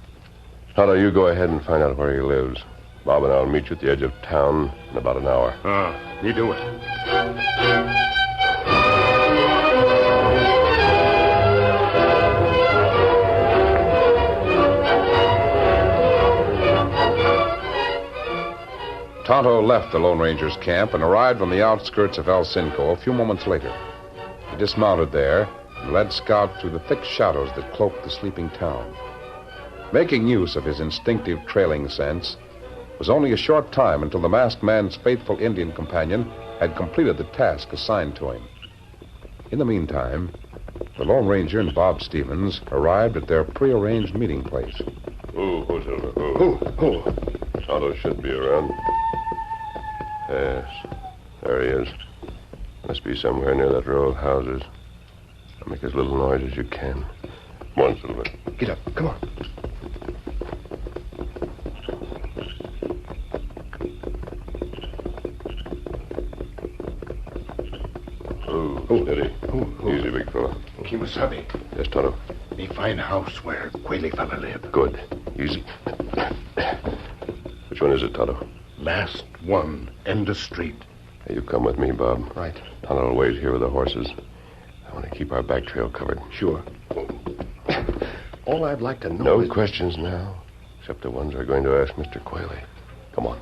Tonto, you go ahead and find out where he lives. Bob and I'll meet you at the edge of town in about an hour. You do it. Tonto left the Lone Ranger's camp and arrived on the outskirts of El Cinco a few moments later. He dismounted there and led Scout through the thick shadows that cloaked the sleeping town. Making use of his instinctive trailing sense, it was only a short time until the masked man's faithful Indian companion had completed the task assigned to him. In the meantime, the Lone Ranger and Bob Stevens arrived at their prearranged meeting place. Who's over? Who? Tonto should be around. Yes, there he is. Must be somewhere near that row of houses. Make as little noise as you can. Come on, Silver. Get up. Come on. Steady. Easy, big fella. Kimasabi. Yes, Tonto. Me find house where Quayle fella live. Good. Easy. Which one is it, Tonto? Last one, end of street. Hey, you come with me, Bob. Right. Tonto will wait here with the horses. I want to keep our back trail covered. Sure. All I'd like to know No is... questions now, except the ones we're going to ask Mr. Quayle. Come on.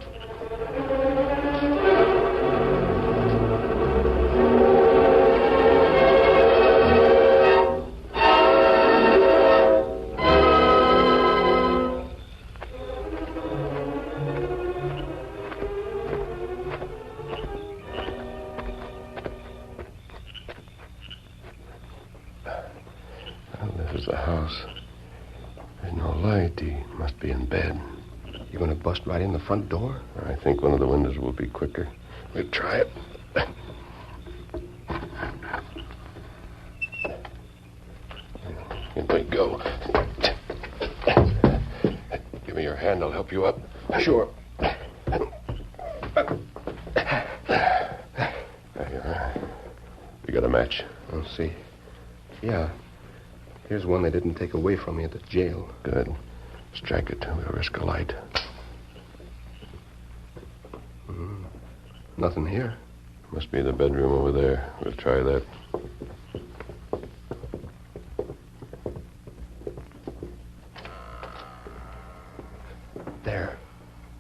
You going to bust right in the front door? I think one of the windows will be quicker. We'll try it. Here we go. Give me your hand. I'll help you up. Sure. There you are. You got a match? I'll see. Yeah. Here's one they didn't take away from me at the jail. Good. Strike it. We'll risk a light. Nothing here. Must be the bedroom over there. We'll try that. There.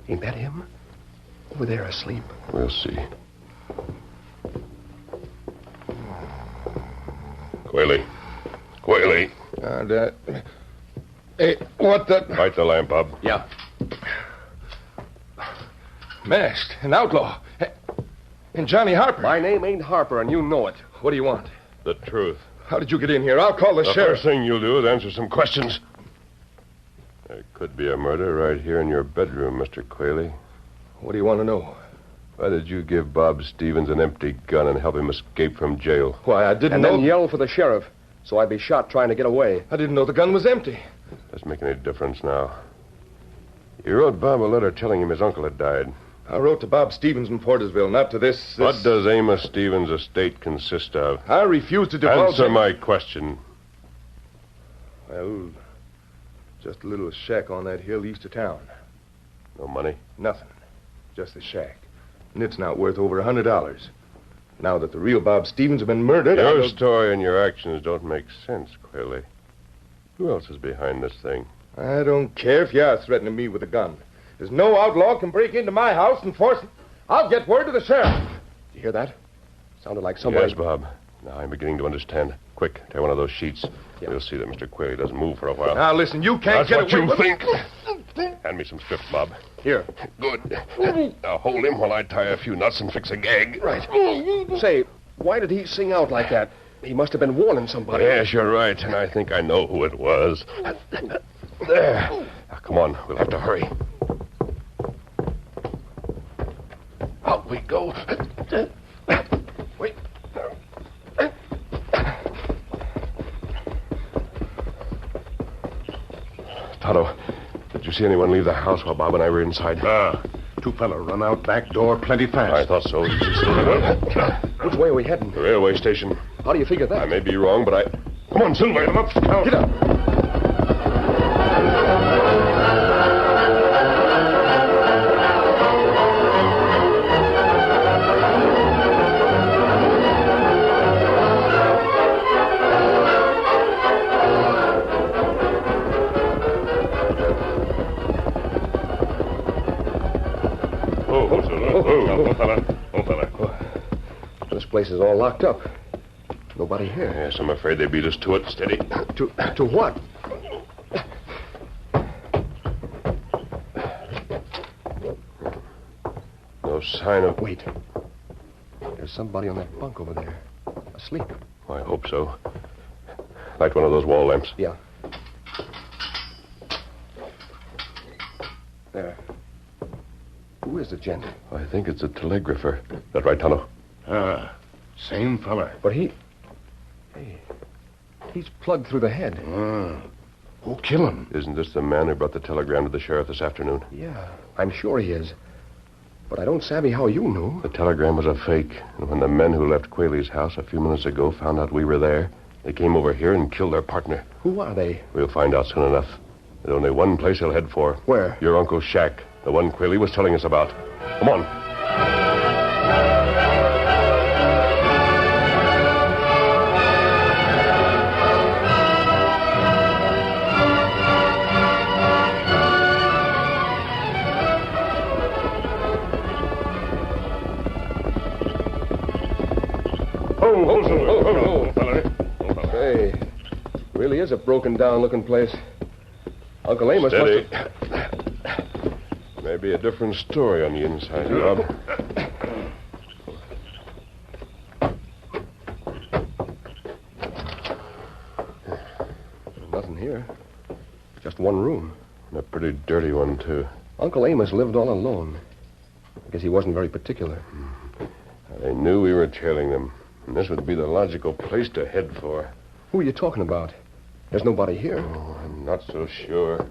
Ain't that him? Over there asleep. We'll see. Quayle. Hey, what the... Light the lamp, Bob. Yeah. Masked, an outlaw. And Johnny Harper. My name ain't Harper, and you know it. What do you want? The truth. How did you get in here? I'll call the sheriff. First thing you'll do is answer some questions. There could be a murder right here in your bedroom, Mr. Quayle. What do you want to know? Why did you give Bob Stevens an empty gun and help him escape from jail? Why, I didn't know... know... And then yell for the sheriff, so I'd be shot trying to get away. I didn't know the gun was empty. Doesn't make any difference now. You wrote Bob a letter telling him his uncle had died. I wrote to Bob Stevens in Portersville, not to this... What does Amos Stevens' estate consist of? I refuse to divulge... Answer my question. Well, just a little shack on that hill east of town. No money? Nothing. Just a shack. And it's not worth over $100. Now that the real Bob Stevens has been murdered... Your story and your actions don't make sense, Quayle. Who else is behind this thing? I don't care if you are threatening me with a gun. There's no outlaw can break into my house and force... I'll get word to the sheriff. You hear that? Sounded like somebody... Yes, Bob. Now I'm beginning to understand. Quick, tear one of those sheets. Yeah. We'll see that Mr. Quayle doesn't move for a while. Now, listen, you can't That's get what away you with... think. Hand me some strips, Bob. Here. Good. Now hold him while I tie a few nuts and fix a gag. Right. Say, why did he sing out like that? He must have been warning somebody. Yes, you're right, and I think I know who it was. There. Now, come on, we'll have to hurry. Up we go. Wait. Tonto, did you see anyone leave the house while Bob and I were inside? Two fella run out back door plenty fast. I thought so. Did you see anyone? Which way are we heading? The railway station. How do you figure that? I may be wrong, but I... Come on, Silver. Get him up. Get up. This place is all locked up. Nobody here. Yes, I'm afraid they beat us to it. Steady. To what? No sign of... Wait. There's somebody on that bunk over there. Asleep. I hope so. Light one of those wall lamps. Yeah. There. Who is the gent? I think it's a telegrapher. That right, Tonto? Same fella. But he's plugged through the head. Who killed him? Isn't this the man who brought the telegram to the sheriff this afternoon? Yeah, I'm sure he is. But I don't savvy how you knew. The telegram was a fake. And when the men who left Qualey's house a few minutes ago found out we were there, they came over here and killed their partner. Who are they? We'll find out soon enough. There's only one place he'll head for. Where? Your uncle's shack. The one Qualey was telling us about. Come on. Hey, really is a broken down looking place. Uncle Amos Steady. must have... Maybe a different story on the inside, Rob. Nothing here. Just one room. And a pretty dirty one, too. Uncle Amos lived all alone. I guess he wasn't very particular. They knew we were trailing them. And this would be the logical place to head for. Who are you talking about? There's nobody here. Oh, I'm not so sure.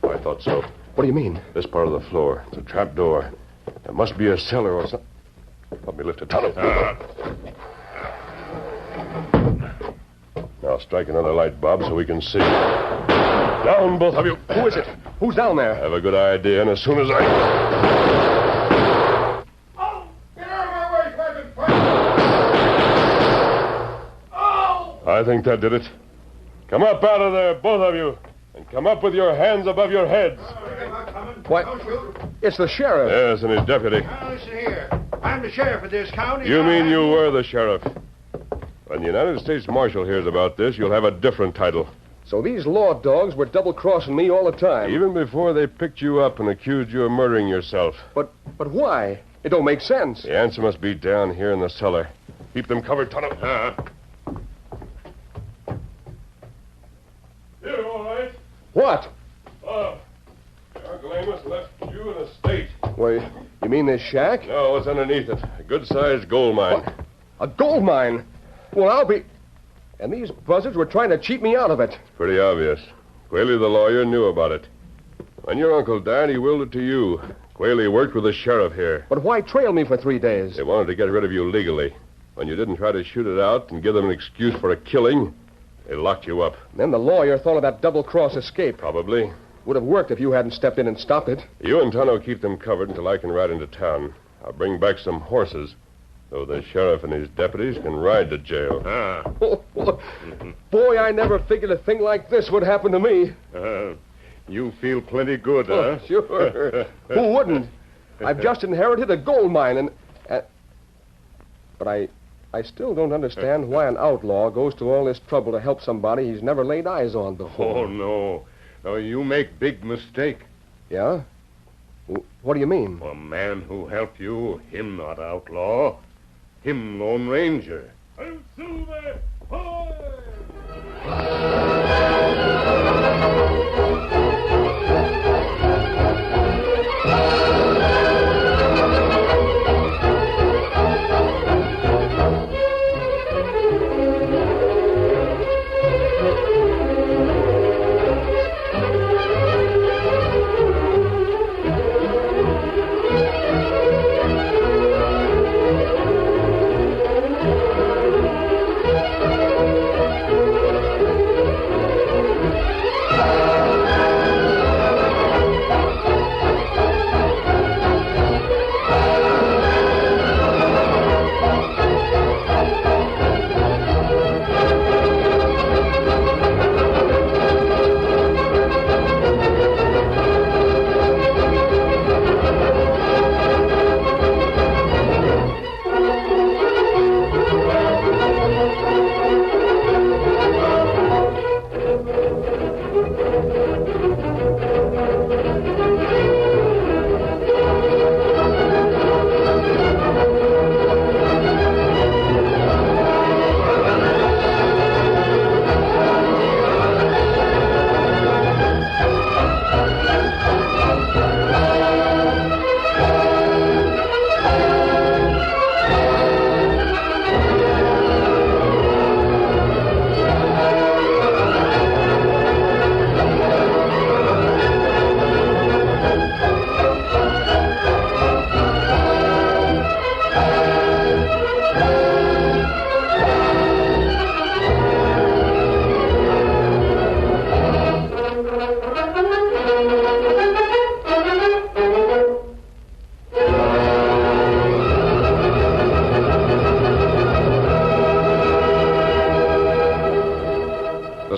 I thought so. What do you mean? This part of the floor. It's a trap door. There must be a cellar or something. Help me lift a tunnel. Now strike another light, Bob, so we can see. Down, both of you. Who is it? Who's down there? I have a good idea, and as soon as I think that did it. Come up out of there, both of you. And come up with your hands above your heads. Why, it's the sheriff. Yes, and his deputy. Now, listen here. I'm the sheriff of this county. You mean you were the sheriff? When the United States Marshal hears about this, you'll have a different title. So these law dogs were double-crossing me all the time. Even before they picked you up and accused you of murdering yourself. But why? It don't make sense. The answer must be down here in the cellar. Keep them covered, Tonto. Here, all right. What? Uncle Amos left you in a state. Why, you mean this shack? No, it's underneath it. A good-sized gold mine. What? A gold mine? Well, I'll be... And these buzzards were trying to cheat me out of it. Pretty obvious. Qualey, the lawyer, knew about it. When your uncle died, he willed it to you. Qualey worked with the sheriff here. But why trail me for 3 days? They wanted to get rid of you legally. When you didn't try to shoot it out and give them an excuse for a killing, they locked you up. Then the lawyer thought of that double-cross escape. Probably. Would have worked if you hadn't stepped in and stopped it. You and Tonto keep them covered until I can ride into town. I'll bring back some horses, so the sheriff and his deputies can ride to jail. Boy, I never figured a thing like this would happen to me. You feel plenty good, huh? Sure. Who wouldn't? I've just inherited a gold mine and... But I still don't understand why an outlaw goes to all this trouble to help somebody he's never laid eyes on before. Oh, no. No, you make big mistake. Yeah? What do you mean? A man who help you, him not outlaw. Him Lone Ranger. I'm Silver! Hoy!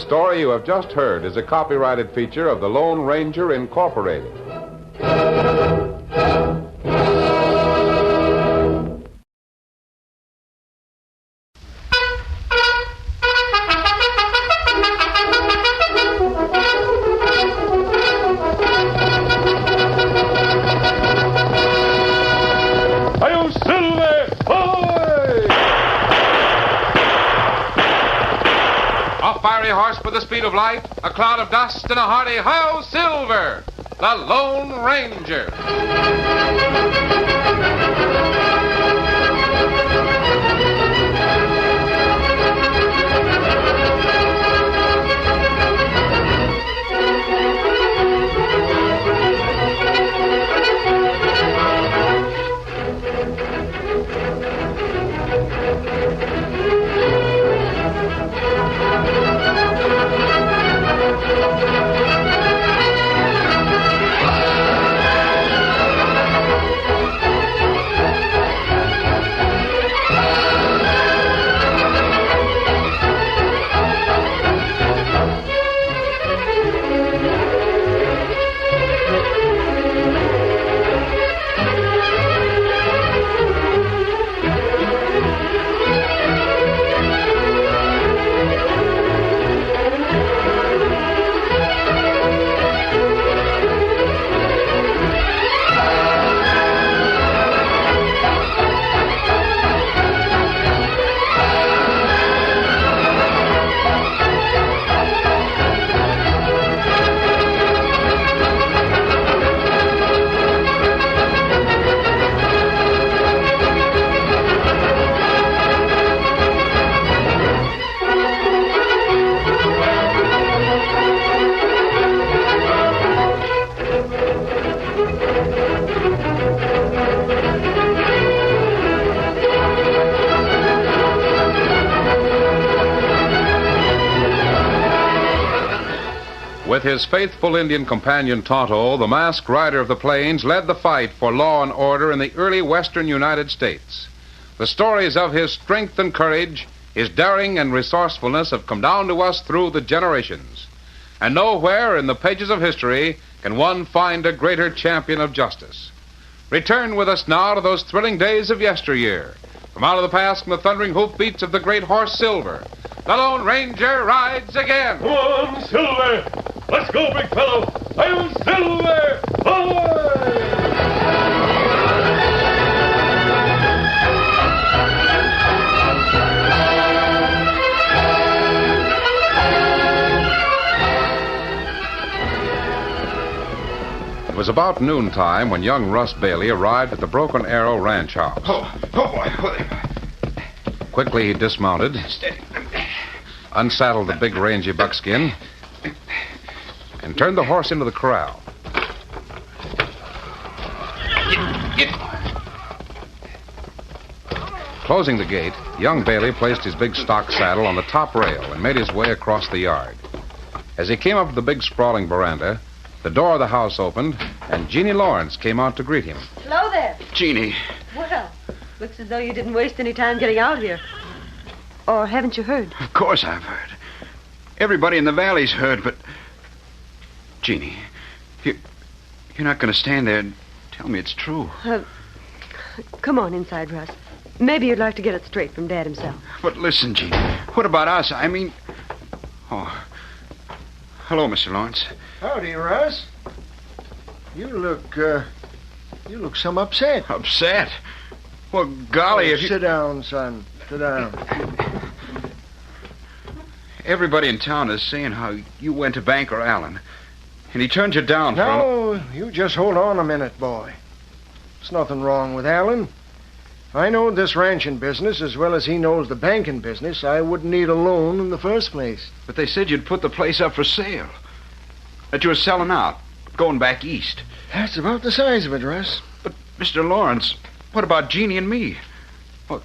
story you have just heard is a copyrighted feature of the Lone Ranger Incorporated. Fiery horse with the speed of light, a cloud of dust, and a hearty "Hi-Yo, Silver!" The Lone Ranger. With his faithful Indian companion Tonto, the masked rider of the plains led the fight for law and order in the early western United States. The stories of his strength and courage, his daring and resourcefulness have come down to us through the generations. And nowhere in the pages of history can one find a greater champion of justice. Return with us now to those thrilling days of yesteryear. From out of the past come the thundering hoofbeats of the great horse Silver. The Lone Ranger rides again. Come on, Silver! Let's go, big fellow! I'm Silver! Ahoy! It was about noontime when young Russ Bailey arrived at the Broken Arrow Ranch house. Oh, boy. Quickly he dismounted, unsaddled the big rangy buckskin, and turned the horse into the corral. Closing the gate, young Bailey placed his big stock saddle on the top rail and made his way across the yard. As he came up to the big sprawling veranda, the door of the house opened, and Jeannie Lawrence came out to greet him. Hello there. Jeannie. Well, looks as though you didn't waste any time getting out here. Or haven't you heard? Of course I've heard. Everybody in the valley's heard, but... Jeannie, you're not going to stand there and tell me it's true. Come on inside, Russ. Maybe you'd like to get it straight from Dad himself. But listen, Jeannie, what about us? I mean... Oh, hello, Mr. Lawrence. Howdy, Russ. You look some upset. Upset? Well, golly, if you... Sit down, son. Sit down. Everybody in town is saying how you went to Banker Allen, and he turned you down No, you just hold on a minute, boy. There's nothing wrong with Allen. If I know this ranching business as well as he knows the banking business, I wouldn't need a loan in the first place. But they said you'd put the place up for sale. That you were selling out, going back east. That's about the size of it, Russ. But, Mr. Lawrence, what about Jeannie and me? Well,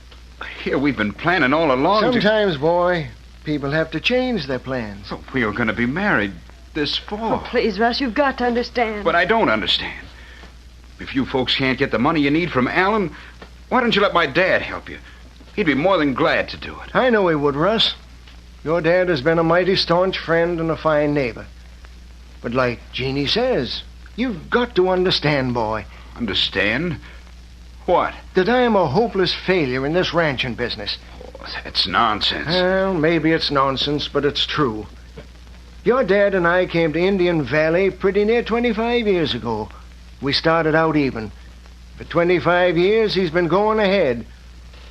here we've been planning all along Sometimes, boy, people have to change their plans. So we were going to be married this fall. Oh, please, Russ, you've got to understand. But I don't understand. If you folks can't get the money you need from Allen, why don't you let my dad help you? He'd be more than glad to do it. I know he would, Russ. Your dad has been a mighty staunch friend and a fine neighbor. But like Jeannie says, you've got to understand, boy. Understand? What? That I am a hopeless failure in this ranching business. Oh, that's nonsense. Well, maybe it's nonsense, but it's true. Your dad and I came to Indian Valley pretty near 25 years ago. We started out even. For 25 years, he's been going ahead.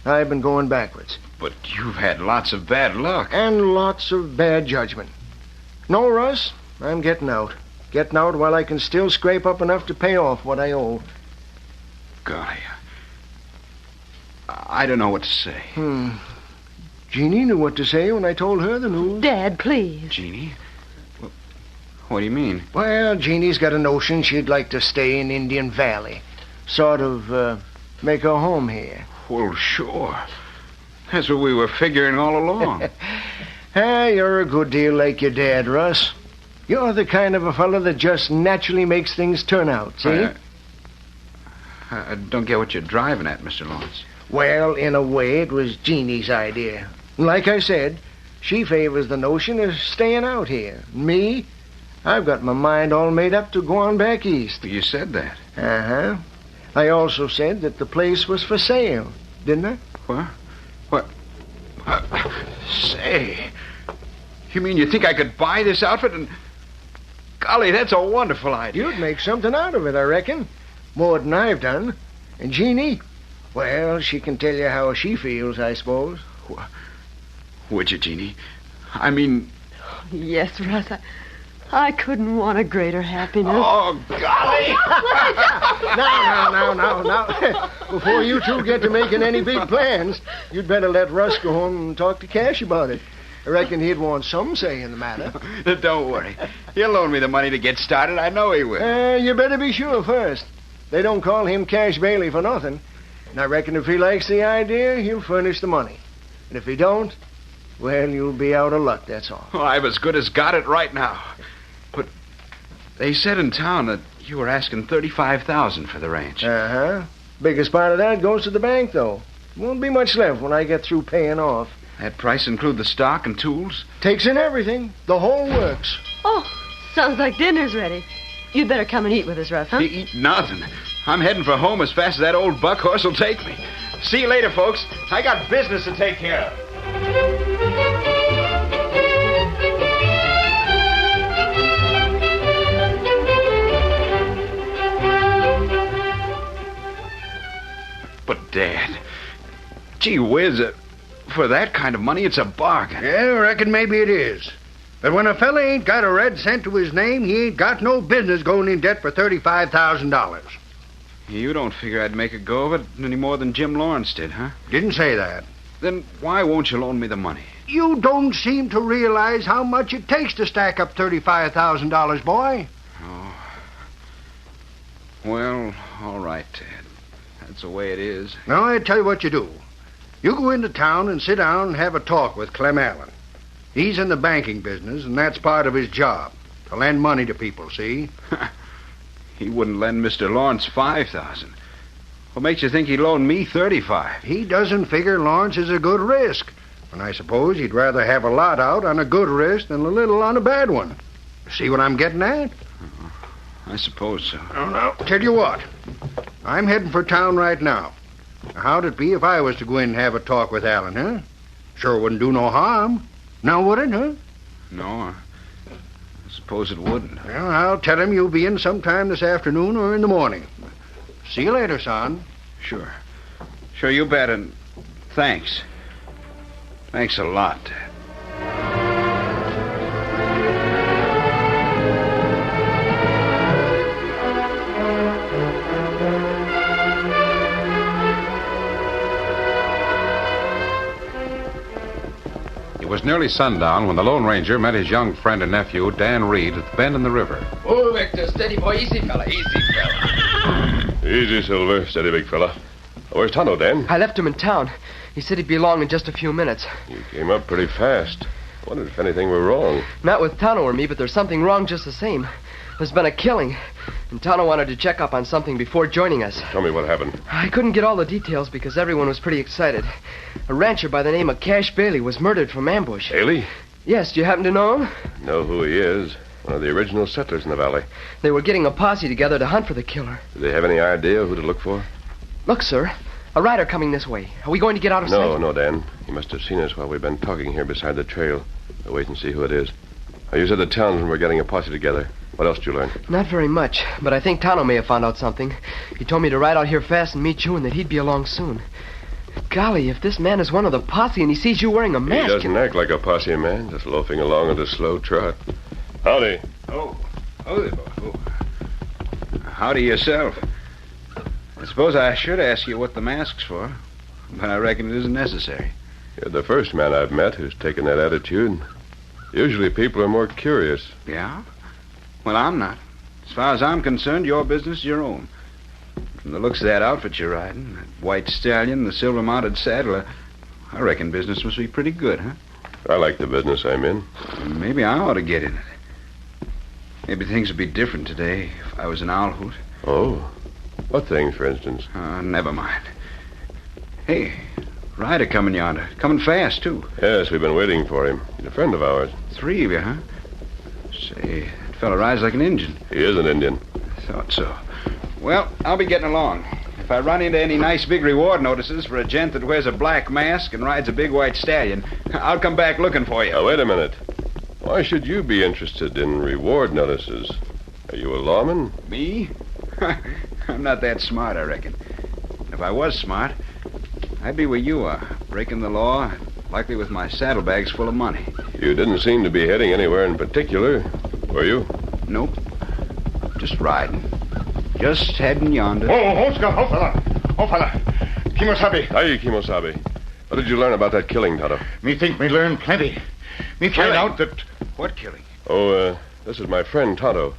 I've been going backwards. But you've had lots of bad luck. And lots of bad judgment. No, Russ, I'm getting out. Getting out while I can still scrape up enough to pay off what I owe. Golly. I don't know what to say. Jeannie knew what to say when I told her the news. Dad, please. Jeannie? What do you mean? Well, Jeannie's got a notion she'd like to stay in Indian Valley. Sort of, make her home here. Well, sure. That's what we were figuring all along. You're a good deal like your dad, Russ. You're the kind of a fellow that just naturally makes things turn out, see? I don't get what you're driving at, Mr. Lawrence. Well, in a way, it was Jeannie's idea. Like I said, she favors the notion of staying out here. Me, I've got my mind all made up to go on back east. You said that. Uh-huh. I also said that the place was for sale, didn't I? What? Say, you mean you think I could buy this outfit and... Golly, that's a wonderful idea. You'd make something out of it, I reckon. More than I've done. And Jeannie, well, she can tell you how she feels, I suppose. Would you, Jeannie? I mean... Yes, Russ, I couldn't want a greater happiness. Oh, golly! Now. Before you two get to making any big plans, you'd better let Russ go home and talk to Cash about it. I reckon he'd want some say in the matter. Don't worry. He'll loan me the money to get started. I know he will. You better be sure first. They don't call him Cash Bailey for nothing. And I reckon if he likes the idea, he'll furnish the money. And if he don't, well, you'll be out of luck, that's all. Well, I've as good as got it right now. But they said in town that you were asking $35,000 for the ranch. Uh-huh. Biggest part of that goes to the bank, though. Won't be much left when I get through paying off. That price include the stock and tools? Takes in everything. The whole works. Oh, sounds like dinner's ready. You'd better come and eat with us, Russ, huh? Eat nothing. I'm heading for home as fast as that old buck horse will take me. See you later, folks. I got business to take care of. But, Dad, gee whiz, for that kind of money, it's a bargain. Yeah, I reckon maybe it is. But when a fella ain't got a red cent to his name, he ain't got no business going in debt for $35,000. You don't figure I'd make a go of it any more than Jim Lawrence did, huh? Didn't say that. Then why won't you loan me the money? You don't seem to realize how much it takes to stack up $35,000, boy. Oh. Well, all right, Ted. That's the way it is. Now, I tell you what you do. You go into town and sit down and have a talk with Clem Allen. He's in the banking business, and that's part of his job. To lend money to people, see? He wouldn't lend Mr. Lawrence $5,000. What makes you think he'd loan me $35,000? He doesn't figure Lawrence is a good risk. And I suppose he'd rather have a lot out on a good risk than a little on a bad one. See what I'm getting at? I suppose so. Now, tell you what. I'm heading for town right now. How'd it be if I was to go in and have a talk with Allen, huh? Sure wouldn't do no harm. Now would it, huh? No, I suppose it wouldn't. Well, I'll tell him you'll be in sometime this afternoon or in the morning. See you later, son. Sure. Sure, you bet, and thanks. Thanks a lot, Dad. It was nearly sundown when the Lone Ranger met his young friend and nephew, Dan Reed, at the bend in the river. Oh, Victor, steady, boy. Easy, fella. Easy, fella. Easy, Silver. Steady, big fella. Where's Tonto, Dan? I left him in town. He said he'd be along in just a few minutes. You came up pretty fast. Wondered if anything were wrong. Not with Tonto or me, but there's something wrong just the same. There's been a killing, and Tonto wanted to check up on something before joining us. Tell me what happened. I couldn't get all the details because everyone was pretty excited. A rancher by the name of Cash Bailey was murdered from ambush. Bailey? Yes, do you happen to know him? Know who he is. One of the original settlers in the valley. They were getting a posse together to hunt for the killer. Do they have any idea who to look for? Look, sir. A rider coming this way. Are we going to get out of sight? No, Dan. He must have seen us while we've been talking here beside the trail. I'll wait and see who it is. You said the townsmen were getting a posse together. What else did you learn? Not very much, but I think Tonto may have found out something. He told me to ride out here fast and meet you and that he'd be along soon. Golly, if this man is one of the posse and he sees you wearing a mask... He doesn't act like a posse man, just loafing along at a slow trot. Howdy. Oh, there, boy. Oh. Howdy yourself. I suppose I should ask you what the mask's for, but I reckon it isn't necessary. You're the first man I've met who's taken that attitude. Usually people are more curious. Yeah? Well, I'm not. As far as I'm concerned, your business is your own. From the looks of that outfit you're riding, that white stallion, the silver-mounted saddle, I reckon business must be pretty good, huh? I like the business I'm in. Maybe I ought to get in it. Maybe things would be different today if I was an owl hoot. Oh? What things, for instance? Never mind. Hey, rider coming yonder. Coming fast, too. Yes, we've been waiting for him. He's a friend of ours. 3 of you, huh? Say, that fella rides like an Indian. He is an Indian. Thought so. Well, I'll be getting along. If I run into any nice big reward notices for a gent that wears a black mask and rides a big white stallion, I'll come back looking for you. Now, wait a minute. Why should you be interested in reward notices? Are you a lawman? Me? I'm not that smart, I reckon. If I was smart, I'd be where you are, breaking the law, likely with my saddlebags full of money. You didn't seem to be heading anywhere in particular, were you? Nope. Just riding. Just heading yonder. Oh, fella. Oh, fella. Kimosabe. Hi, Kimosabe. What did you learn about that killing, Tonto? Me think me learn plenty. Me find out that... What killing? Oh, this is my friend Tonto.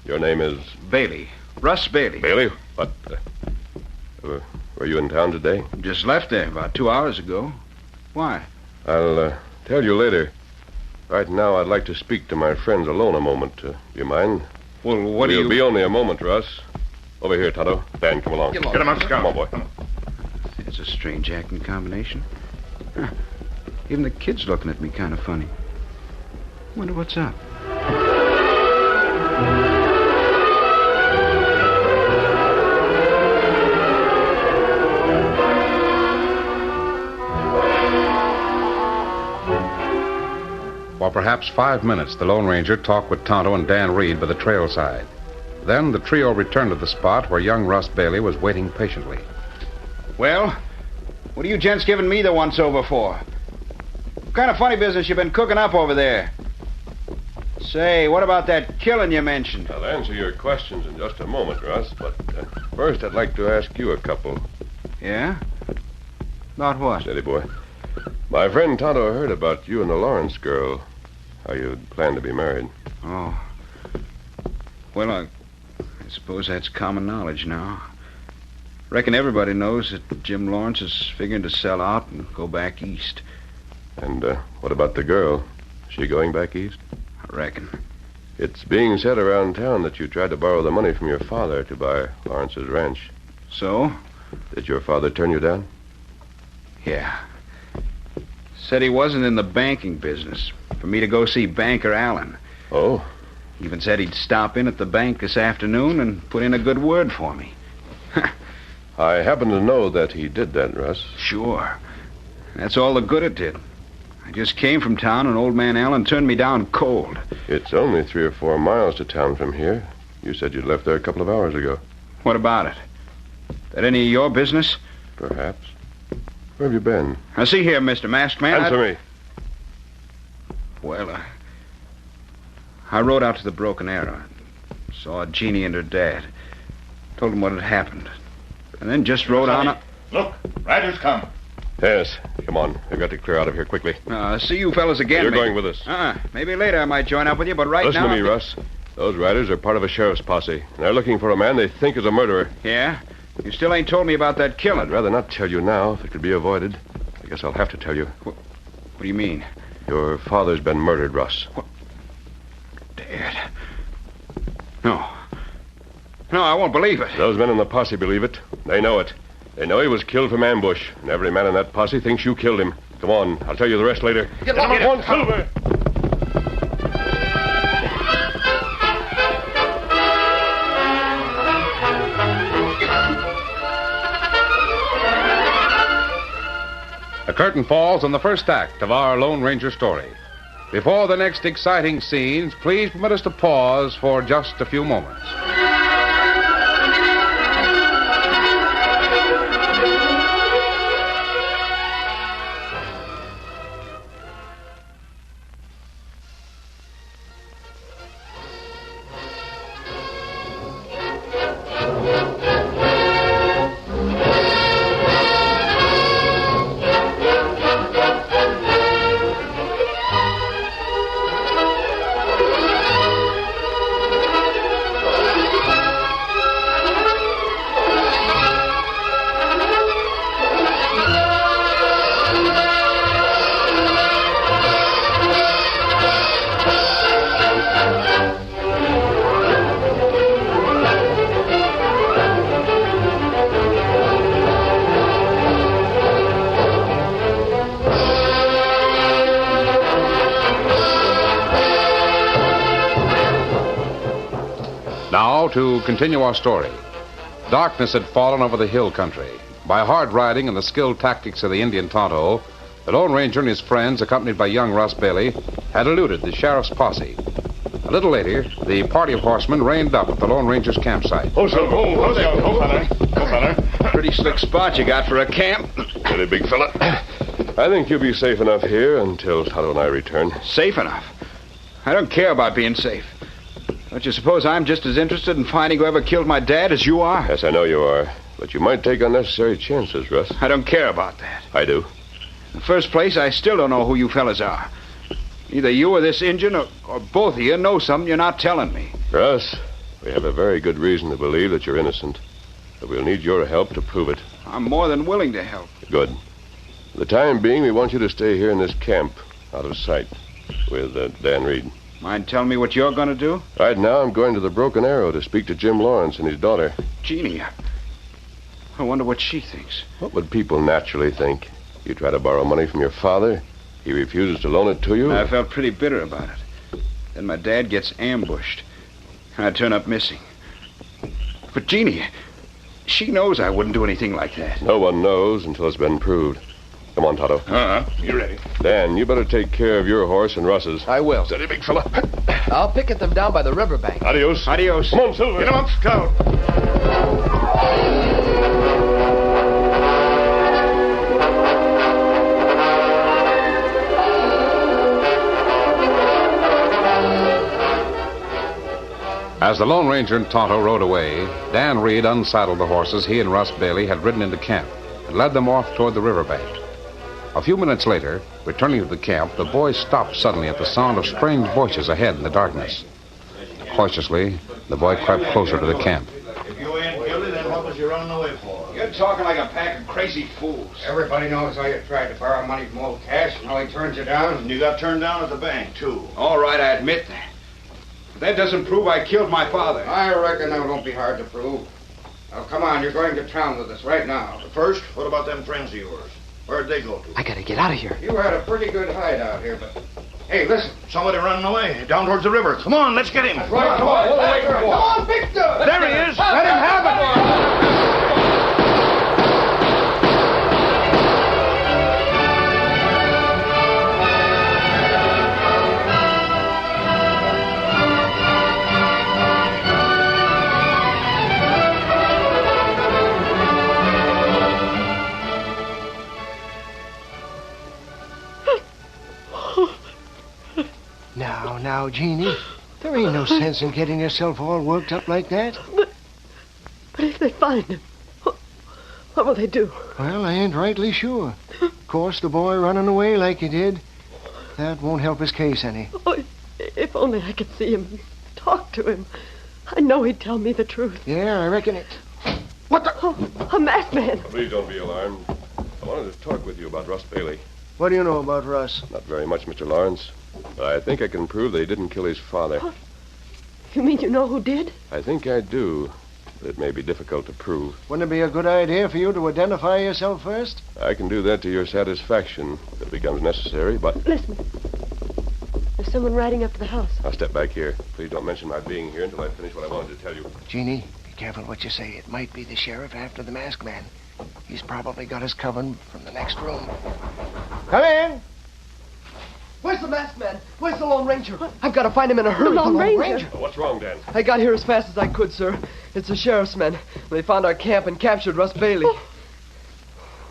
Your name is... Bailey. Russ Bailey. Bailey? What? Were you in town today? Just left there about 2 hours ago. Why? I'll tell you later. Right now, I'd like to speak to my friends alone a moment. Do you mind? Well, what do you... It'll be only a moment, Russ. Over here, Tonto. Dan, come along. Get him up, Scout. Come on, boy. It's a strange acting combination. Huh. Even the kid's looking at me kind of funny. Wonder what's up. For perhaps 5 minutes, the Lone Ranger talked with Tonto and Dan Reed by the trail side. Then the trio returned to the spot where young Russ Bailey was waiting patiently. Well, what are you gents giving me the once-over for? What kind of funny business you been cooking up over there? Say, what about that killing you mentioned? I'll answer your questions in just a moment, Russ, but first I'd like to ask you a couple. Yeah? About what? Steady, boy. My friend Tonto heard about you and the Lawrence girl. How you'd plan to be married. Oh. Well, I suppose that's common knowledge now. Reckon everybody knows that Jim Lawrence is figuring to sell out and go back east. And what about the girl? Is she going back east? I reckon. It's being said around town that you tried to borrow the money from your father to buy Lawrence's ranch. So? Did your father turn you down? Yeah. Said he wasn't in the banking business. For me to go see Banker Allen. Oh? Even said he'd stop in at the bank this afternoon and put in a good word for me. I happen to know that he did that, Russ. Sure. That's all the good it did. I just came from town and old man Allen turned me down cold. It's only 3 or 4 miles to town from here. You said you'd left there a couple of hours ago. What about it? That any of your business? Perhaps. Where have you been? Now, see here, Mr. Masked Man. Answer me. Well, I rode out to the Broken Arrow. Saw Jeannie and her dad. Told them what had happened. And then just rode on up. Look, riders come. Yes, come on. We've got to clear out of here quickly. See you fellas again. You're maybe. going with us. Maybe later I might join up with you, but right Listen now... to me, Russ. Those riders are part of a sheriff's posse. And they're looking for a man they think is a murderer. Yeah? You still ain't told me about that killing. I'd rather not tell you now if it could be avoided. I guess I'll have to tell you. What do you mean? Your father's been murdered, Russ. What? Dad. No, I won't believe it. Those men in the posse believe it. They know it. They know he was killed from ambush, and every man in that posse thinks you killed him. Come on, I'll tell you the rest later. Get on, Silver! The curtain falls on the first act of our Lone Ranger story. Before the next exciting scenes, please permit us to pause for just a few moments. Now, to continue our story. Darkness had fallen over the hill country. By hard riding and the skilled tactics of the Indian Tonto, the Lone Ranger and his friends, accompanied by young Russ Bailey, had eluded the sheriff's posse. A little later, the party of horsemen reined up at the Lone Ranger's campsite. Oh, fella. Pretty slick spot you got for a camp. Steady, big fella. I think you'll be safe enough here until Tonto and I return. Safe enough? I don't care about being safe. Don't you suppose I'm just as interested in finding whoever killed my dad as you are? Yes, I know you are. But you might take unnecessary chances, Russ. I don't care about that. I do. In the first place, I still don't know who you fellas are. Either you or this Injun or both of you know something you're not telling me. Russ, we have a very good reason to believe that you're innocent. But we'll need your help to prove it. I'm more than willing to help. Good. For the time being, we want you to stay here in this camp, out of sight, with Dan Reed. Mind telling me what you're going to do? Right now, I'm going to the Broken Arrow to speak to Jim Lawrence and his daughter. Jeannie, I wonder what she thinks. What would people naturally think? You try to borrow money from your father, he refuses to loan it to you? I felt pretty bitter about it. Then my dad gets ambushed, and I turn up missing. But Jeannie, she knows I wouldn't do anything like that. No one knows until it's been proved. Come on, Tonto. You ready? Dan, you better take care of your horse and Russ's. I will. Steady, big fella. I'll picket them down by the riverbank. Adios. Adios. Come on, Silver. Get him up, Scout. As the Lone Ranger and Tonto rode away, Dan Reed unsaddled the horses he and Russ Bailey had ridden into camp and led them off toward the riverbank. A few minutes later, returning to the camp, the boys stopped suddenly at the sound of strange voices ahead in the darkness. Cautiously, the boy crept closer to the camp. If you ain't guilty, then what was you running away for? You're talking like a pack of crazy fools. Everybody knows how you tried to borrow money from old Cash and how he turned you down. And you got turned down at the bank, too. All right, I admit that. But that doesn't prove I killed my father. I reckon that won't be hard to prove. Now, come on, you're going to town with us right now. But first, what about them friends of yours? Where'd they go to? I gotta get out of here. You had a pretty good hideout here, but... Hey, listen. Somebody running away, down towards the river. Come on, let's get him. Right, come on, Victor! There he is. Let him have it. Now, Jeannie, there ain't no sense in getting yourself all worked up like that. But if they find him, what will they do? Well, I ain't rightly sure. Of course, the boy running away like he did, that won't help his case any. Oh, if only I could see him and talk to him. I know he'd tell me the truth. Yeah, I reckon it. What the? Oh, a masked man. Please don't be alarmed. I wanted to talk with you about Russ Bailey. What do you know about Russ? Not very much, Mr. Lawrence. But I think I can prove that he didn't kill his father. You mean you know who did? I think I do. but it may be difficult to prove. Wouldn't it be a good idea for you to identify yourself first? I can do that to your satisfaction if it becomes necessary, but... Listen. There's someone riding up to the house. I'll step back here. Please don't mention my being here until I finish what I wanted to tell you. Jeannie, be careful what you say. It might be the sheriff after the masked man. He's probably got us covered from the next room. Come in. Where's the masked man? Where's the Lone Ranger? I've got to find him in a hurry. The Lone Ranger? What's wrong, Dan? I got here as fast as I could, sir. It's the sheriff's men. They found our camp and captured Russ Bailey. Oh.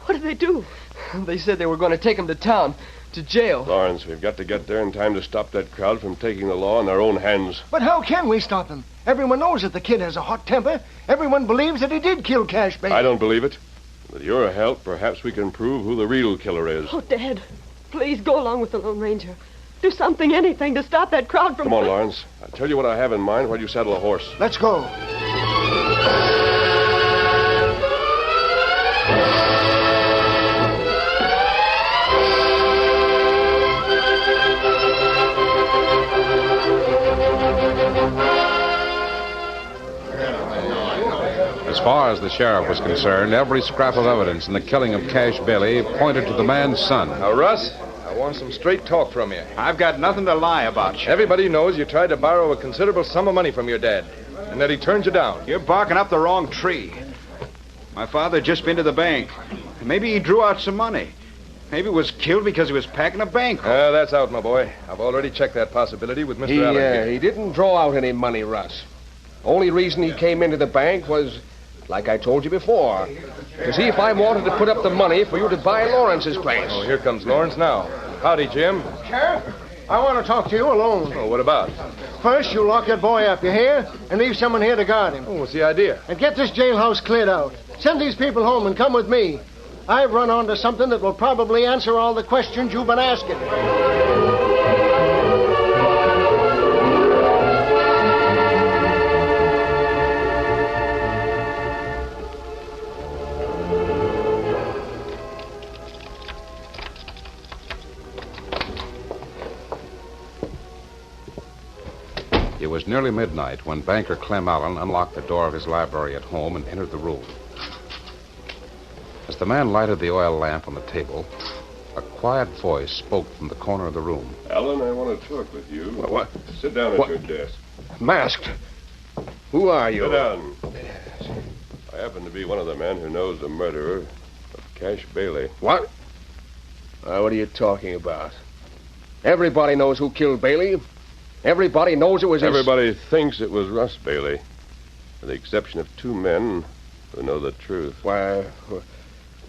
What did they do? They said they were going to take him to town, to jail. Lawrence, we've got to get there in time to stop that crowd from taking the law in their own hands. But how can we stop him? Everyone knows that the kid has a hot temper. Everyone believes that he did kill Cash Bailey. I don't believe it. With your help, perhaps we can prove who the real killer is. Oh, Dad, please go along with the Lone Ranger. Do something, anything, to stop that crowd from... Come on, Lawrence. I'll tell you what I have in mind while you saddle a horse. Let's go. As far as the sheriff was concerned, every scrap of evidence in the killing of Cash Bailey pointed to the man's son. Now, Russ, I want some straight talk from you. I've got nothing to lie about, Sheriff. Everybody knows you tried to borrow a considerable sum of money from your dad, and that he turned you down. You're barking up the wrong tree. My father had just been to the bank. Maybe he drew out some money. Maybe he was killed because he was packing a bank. That's out, my boy. I've already checked that possibility with Mr. Allen here. He didn't draw out any money, Russ. Only reason he came into the bank was, like I told you before, to see if I wanted to put up the money for you to buy Lawrence's place. Oh, here comes Lawrence now. Howdy, Jim. Sheriff, I want to talk to you alone. Oh, what about? First, you lock that boy up, you hear? And leave someone here to guard him. Oh, what's the idea? And get this jailhouse cleared out. Send these people home and come with me. I've run onto something that will probably answer all the questions you've been asking. It was nearly midnight when banker Clem Allen unlocked the door of his library at home and entered the room. As the man lighted the oil lamp on the table, a quiet voice spoke from the corner of the room. Alan, I want to talk with you. What? Sit down at your desk. Masked? Who are you? Sit down. I happen to be one of the men who knows the murderer of Cash Bailey. What? What are you talking about? Everybody knows who killed Bailey. Everybody knows it was Everybody thinks it was Russ Bailey, with the exception of two men who know the truth. Why,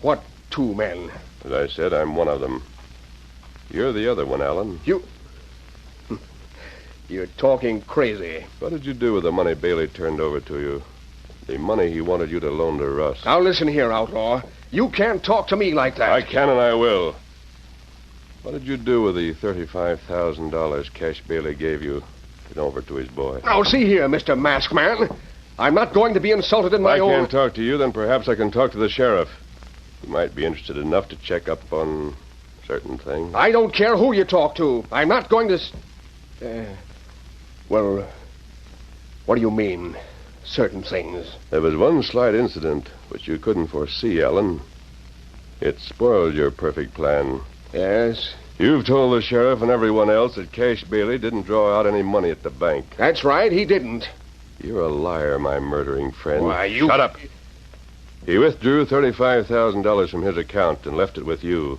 what two men? As I said, I'm one of them. You're the other one, Alan. You're talking crazy. What did you do with the money Bailey turned over to you? The money he wanted you to loan to Russ. Now listen here, outlaw. You can't talk to me like that. I can and I will. What did you do with the $35,000 Cash Bailey gave you to turn over to his boy? Now, see here, Mr. Masked Man. I'm not going to be insulted in my own... If I can't talk to you, then perhaps I can talk to the sheriff. He might be interested enough to check up on certain things. I don't care who you talk to. I'm not going to... Well, what do you mean, certain things? There was one slight incident which you couldn't foresee, Alan. It spoiled your perfect plan. Yes? You've told the sheriff and everyone else that Cash Bailey didn't draw out any money at the bank. That's right, he didn't. You're a liar, my murdering friend. Why, you... Shut up. He withdrew $35,000 from his account and left it with you.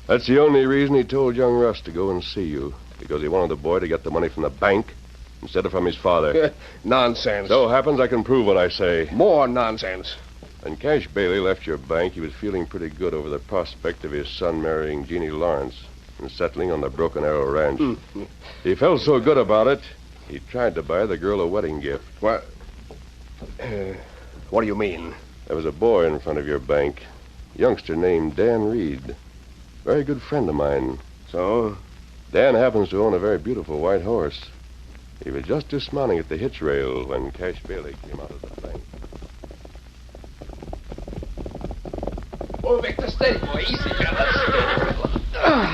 That's the only reason he told young Russ to go and see you, because he wanted the boy to get the money from the bank instead of from his father. Nonsense. So happens I can prove what I say. More nonsense. When Cash Bailey left your bank, he was feeling pretty good over the prospect of his son marrying Jeannie Lawrence and settling on the Broken Arrow Ranch. He felt so good about it, he tried to buy the girl a wedding gift. What? What do you mean? There was a boy in front of your bank, a youngster named Dan Reed. Very good friend of mine. So? Dan happens to own a very beautiful white horse. He was just dismounting at the hitch rail when Cash Bailey came out of the bank. Oh, Victor, steady, boy. Easy, fellas.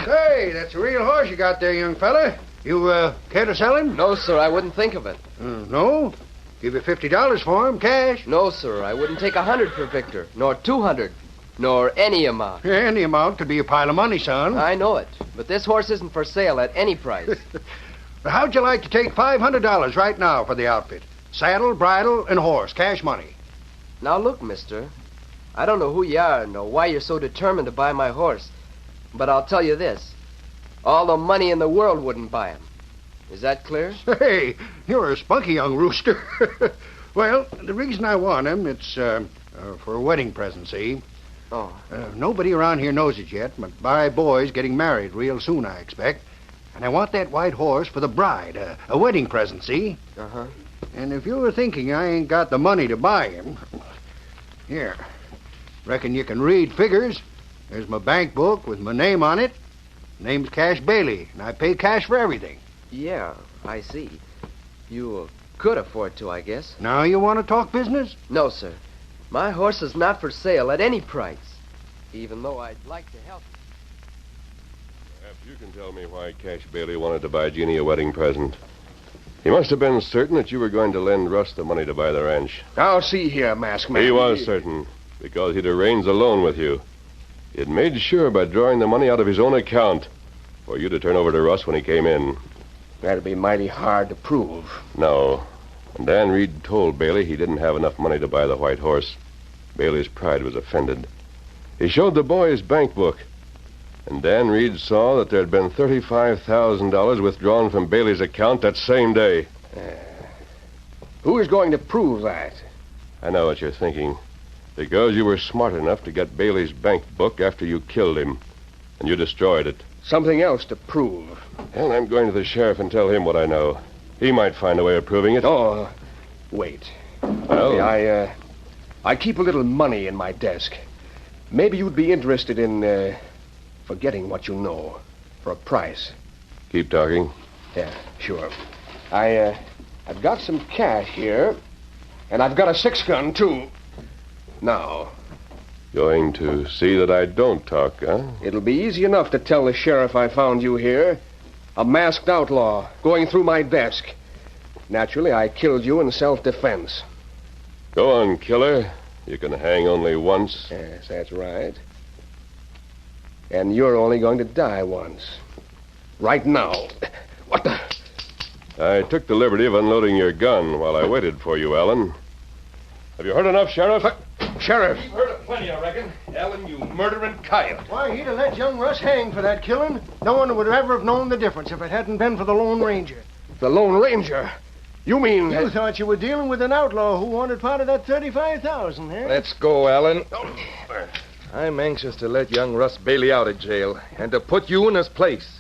Hey, that's a real horse you got there, young fella. You care to sell him? No, sir, I wouldn't think of it. No? Give you $50 for him, cash. No, sir. I wouldn't take 100 for Victor, nor 200, nor any amount. Yeah, any amount could be a pile of money, son. I know it, but this horse isn't for sale at any price. How'd you like to take $500 right now for the outfit? Saddle, bridle, and horse, cash money. Now look, mister. I don't know who you are nor why you're so determined to buy my horse, but I'll tell you this. All the money in the world wouldn't buy him. Is that clear? Hey, you're a spunky young rooster. Well, the reason I want him, it's for a wedding present, see? Oh. Nobody around here knows it yet, but my boy's getting married real soon, I expect. And I want that white horse for the bride, a wedding present, see? Uh-huh. And if you were thinking I ain't got the money to buy him, here, reckon you can read figures. There's my bank book with my name on it. Name's Cash Bailey, and I pay cash for everything. Yeah, I see. You could afford to, I guess. Now you want to talk business? No, sir. My horse is not for sale at any price, even though I'd like to help you. Perhaps you can tell me why Cash Bailey wanted to buy Jeannie a wedding present. He must have been certain that you were going to lend Russ the money to buy the ranch. Now, see here, Masked Man. He was certain, because he'd arranged a loan with you. He'd made sure by drawing the money out of his own account for you to turn over to Russ when he came in. That'd be mighty hard to prove. No. And Dan Reed told Bailey he didn't have enough money to buy the white horse. Bailey's pride was offended. He showed the boy his bank book. And Dan Reed saw that there'd been $35,000 withdrawn from Bailey's account that same day. Who is going to prove that? I know what you're thinking. Because you were smart enough to get Bailey's bank book after you killed him. And you destroyed it. Something else to prove. Well, I'm going to the sheriff and tell him what I know. He might find a way of proving it. Oh, wait. Well? I keep a little money in my desk. Maybe you'd be interested in, forgetting what you know for a price. Keep talking. Yeah, sure. I've got some cash here, and I've got a 6-gun, too. Now. Going to see that I don't talk, huh? It'll be easy enough to tell the sheriff I found you here. A masked outlaw going through my desk. Naturally, I killed you in self-defense. Go on, killer. You can hang only once. Yes, that's right. And you're only going to die once. Right now. What the? I took the liberty of unloading your gun while I waited for you, Alan. Have you heard enough, Sheriff? Sheriff! You've heard of plenty, I reckon. Alan, you murdering coyote. Why, he'd have let young Russ hang for that killing. No one would ever have known the difference if it hadn't been for the Lone Ranger. The Lone Ranger? You mean... You thought you were dealing with an outlaw who wanted part of that $35,000, eh? Let's go, Alan. I'm anxious to let young Russ Bailey out of jail and to put you in his place.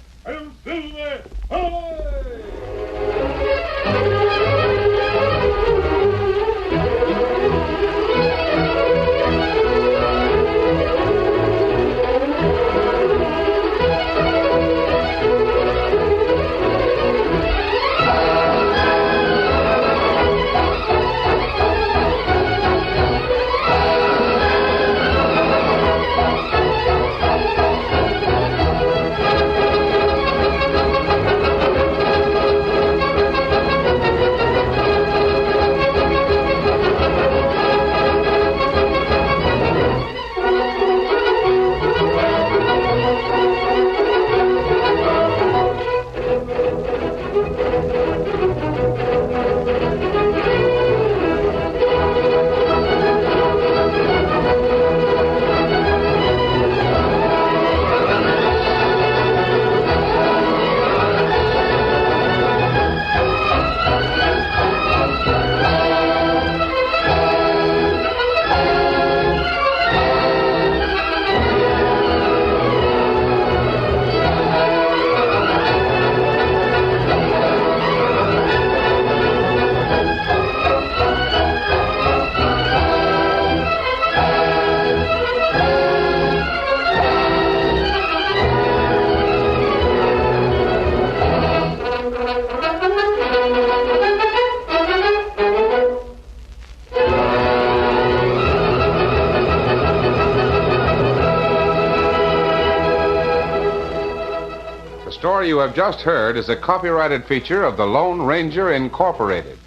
The story you have just heard is a copyrighted feature of the Lone Ranger Incorporated.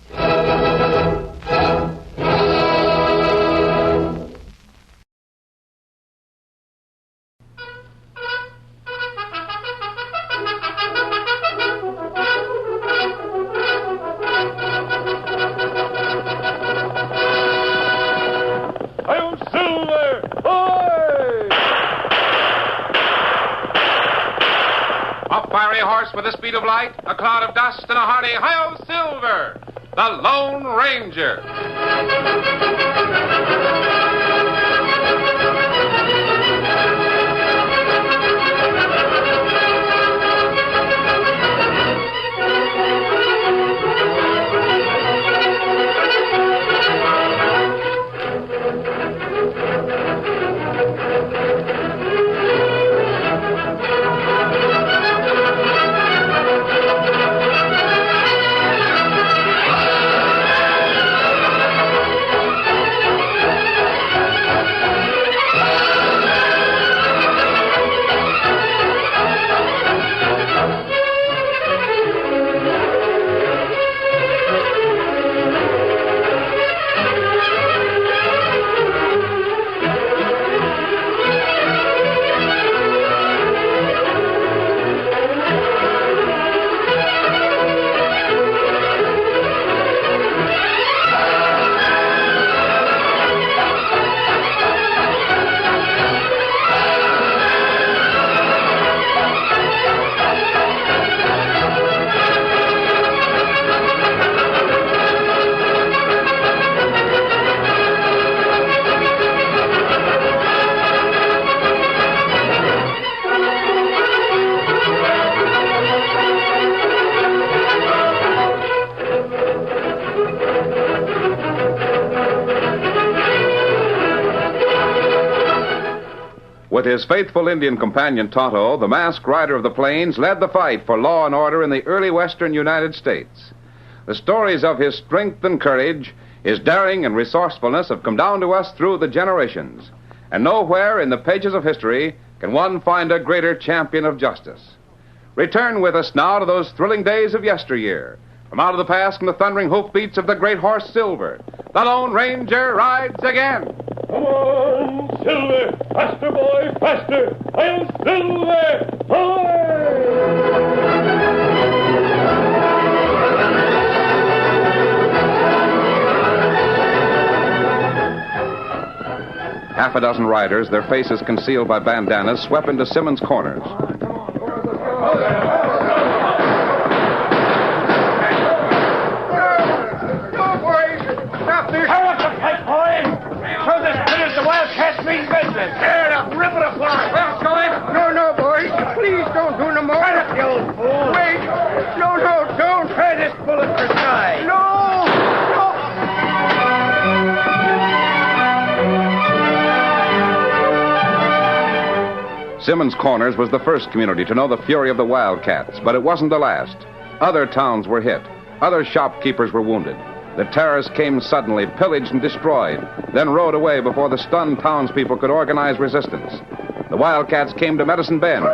fiery horse with the speed of light, a cloud of dust, and a hearty hi-yo silver, the Lone Ranger. With his faithful Indian companion Tonto, the masked rider of the plains led the fight for law and order in the early western United States. The stories of his strength and courage, his daring and resourcefulness have come down to us through the generations. And nowhere in the pages of history can one find a greater champion of justice. Return with us now to those thrilling days of yesteryear. From out of the past come the thundering hoofbeats of the great horse Silver. The Lone Ranger rides again. Come on, Silver! Faster, boy, faster! I'll Silver! Half a dozen riders, their faces concealed by bandanas, swept into Simmons' corners. Wildcats mean business. Tear it up, rip it apart. What's going? No, boys. Please don't do no more. Shut up, you old fool. Wait. No, don't try this bullet for size. No. Simmons' Corners was the first community to know the fury of the Wildcats, but it wasn't the last. Other towns were hit. Other shopkeepers were wounded. The terrorists came suddenly, pillaged and destroyed, then rode away before the stunned townspeople could organize resistance. The Wildcats came to Medicine Bend.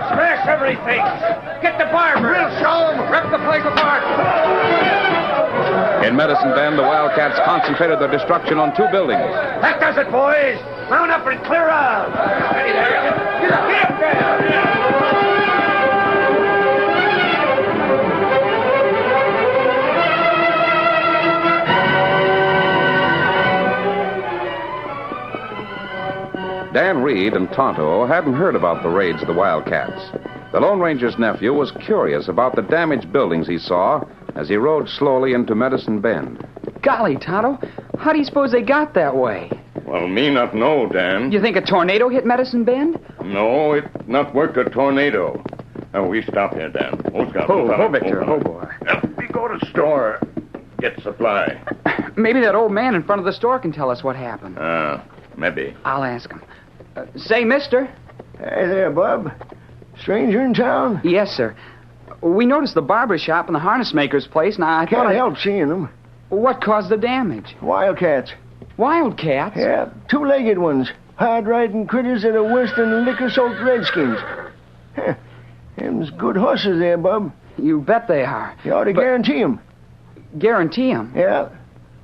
Smash everything! Get the barber! We'll show them! Rip the place apart! In Medicine Bend, the Wildcats concentrated their destruction on two buildings. That does it, boys! Mount up and clear out! Get up there! Dan Reed and Tonto hadn't heard about the raids of the Wildcats. The Lone Ranger's nephew was curious about the damaged buildings he saw as he rode slowly into Medicine Bend. Golly, Tonto, how do you suppose they got that way? Well, me not know, Dan. You think a tornado hit Medicine Bend? No, it not work a tornado. We stop here, Dan. Oh, Victor, oh, boy. We go to store, get supply. Maybe that old man in front of the store can tell us what happened. Maybe. I'll ask him. Say, mister. Hey there, Bub. Stranger in town? Yes, sir. We noticed the barber shop and the harness maker's place, and I thought Can't help seeing them. What caused the damage? Wildcats. Wildcats? Yeah, two-legged ones. Hard-riding critters that are worse than liquor-soaked redskins. Them's good horses there, Bub. You bet they are. You ought to guarantee them. Guarantee them? Yeah.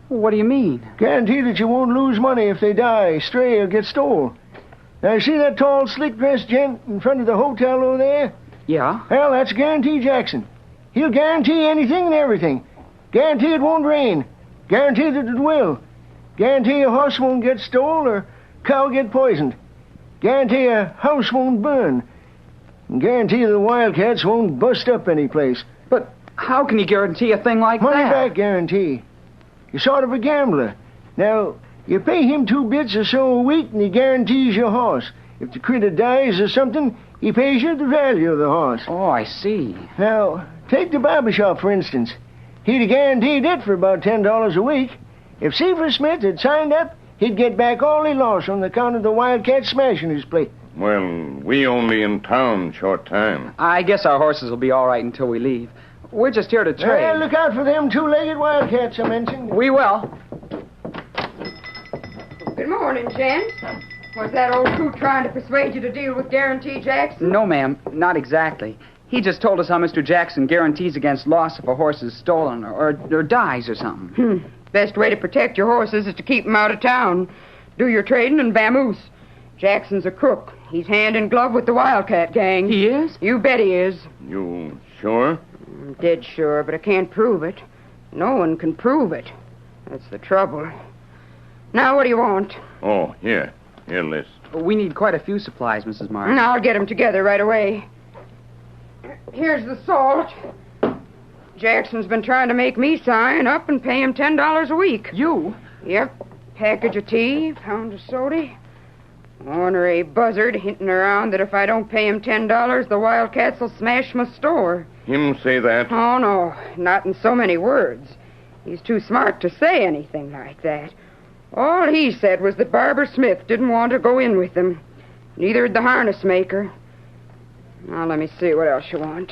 What do you mean? Guarantee that you won't lose money if they die, stray, or get stole. Now, see that tall, slick-dressed gent in front of the hotel over there? Yeah? Well, that's Guarantee Jackson. He'll guarantee anything and everything. Guarantee it won't rain. Guarantee that it will. Guarantee a horse won't get stole or cow get poisoned. Guarantee a house won't burn. And guarantee the wildcats won't bust up any place. But how can you guarantee a thing like Money that? back guarantee. You're sort of a gambler. Now, you pay him 2 bits or so a week, and he guarantees your horse. If the critter dies or something, he pays you the value of the horse. Oh, I see. Now, take the barber shop, for instance. He'd have guaranteed it for about $10 a week. If Cephas Smith had signed up, he'd get back all he lost on account of the wildcat smashing his place. Well, we only in town short time. I guess our horses will be all right until we leave. We're just here to trade. Well, look out for them 2-legged wildcats I mentioned. We will. Good morning, gents. Was that old coot trying to persuade you to deal with Guarantee Jackson? No, ma'am, not exactly. He just told us how Mr. Jackson guarantees against loss if a horse is stolen or dies or something. Best way to protect your horses is to keep them out of town. Do your trading and vamoose. Jackson's a crook. He's hand in glove with the Wildcat gang. He is? You bet he is. You sure? I'm dead sure, but I can't prove it. No one can prove it. That's the trouble. Now, what do you want? Oh, here list. We need quite a few supplies, Mrs. Martin. I'll get them together right away. Here's the salt. Jackson's been trying to make me sign up and pay him $10 a week. You? Yep. Package of tea, pound of soda. Ornery buzzard hinting around that if I don't pay him $10, the Wildcats will smash my store. Him say that? Oh, no. Not in so many words. He's too smart to say anything like that. All he said was that Barber Smith didn't want to go in with them. Neither did the harness maker. Now, let me see what else you want.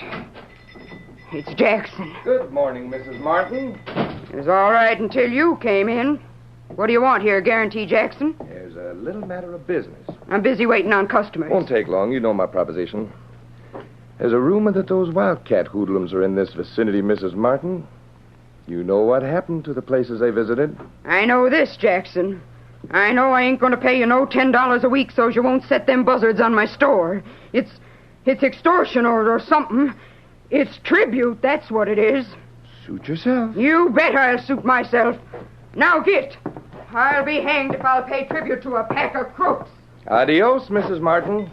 It's Jackson. Good morning, Mrs. Martin. It was all right until you came in. What do you want here, Guarantee Jackson? There's a little matter of business. I'm busy waiting on customers. Won't take long. You know my proposition. There's a rumor that those wildcat hoodlums are in this vicinity, Mrs. Martin. You know what happened to the places they visited? I know this, Jackson. I know I ain't going to pay you no $10 a week so you won't set them buzzards on my store. It's extortion or something. It's tribute, that's what it is. Suit yourself. You bet I'll suit myself. Now get. I'll be hanged if I'll pay tribute to a pack of crooks. Adios, Mrs. Martin.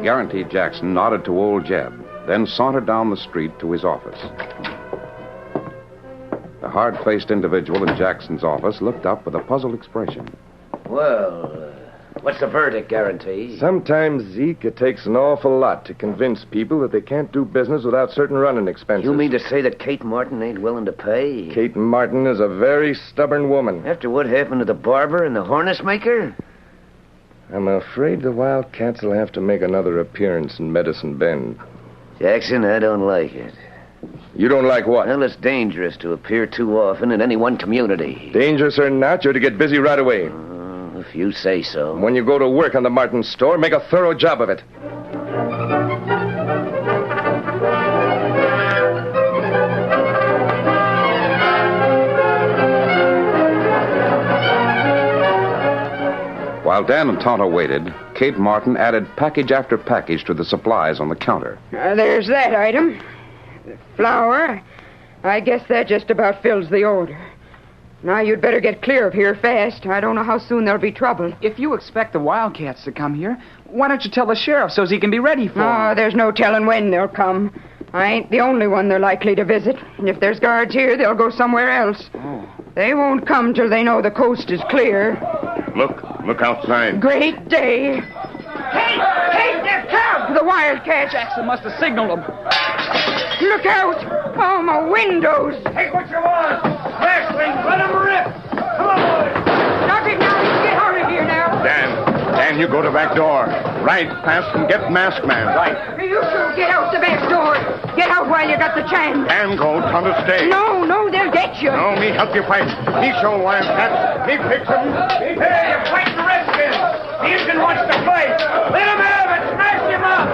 Guarantee Jackson nodded to old Jeb, then sauntered down the street to his office. The hard-faced individual in Jackson's office looked up with a puzzled expression. Well, what's the verdict, Guarantee? Sometimes, Zeke, it takes an awful lot to convince people that they can't do business without certain running expenses. You mean to say that Kate Martin ain't willing to pay? Kate Martin is a very stubborn woman. After what happened to the barber and the harness maker? I'm afraid the Wildcats will have to make another appearance in Medicine Bend. Jackson, I don't like it. You don't like what? Well, it's dangerous to appear too often in any one community. Dangerous or not, you're to get busy right away. If you say so. When you go to work on the Martin store, make a thorough job of it. While Dan and Tonto waited, Kate Martin added package after package to the supplies on the counter. There's that item. The flour. I guess that just about fills the order. Now you'd better get clear of here fast. I don't know how soon there'll be trouble. If you expect the Wildcats to come here, why don't you tell the sheriff so he can be ready for them? Oh, there's no telling when they'll come. I ain't the only one they're likely to visit. And if there's guards here, they'll go somewhere else. Oh. They won't come till they know the coast is clear. Look outside. Great day. Hey, they're come! The Wildcats. Jackson must have signaled them. Look out! Oh, my windows! Take what you want! Flashling, let them rip! Come on, boys! Stop it now! Get out of here now! Dan, you go to back door. Right past and get Masked Man. Right. You two get out the back door. Get out while you got the chance. Dan go, Tonto stay. No, they'll get you. No, me help you fight. Me show Wildcats. Me fix them. Hey, you're fighting the Redskins! The Indian wants to fight! Let him have it! Smash him up!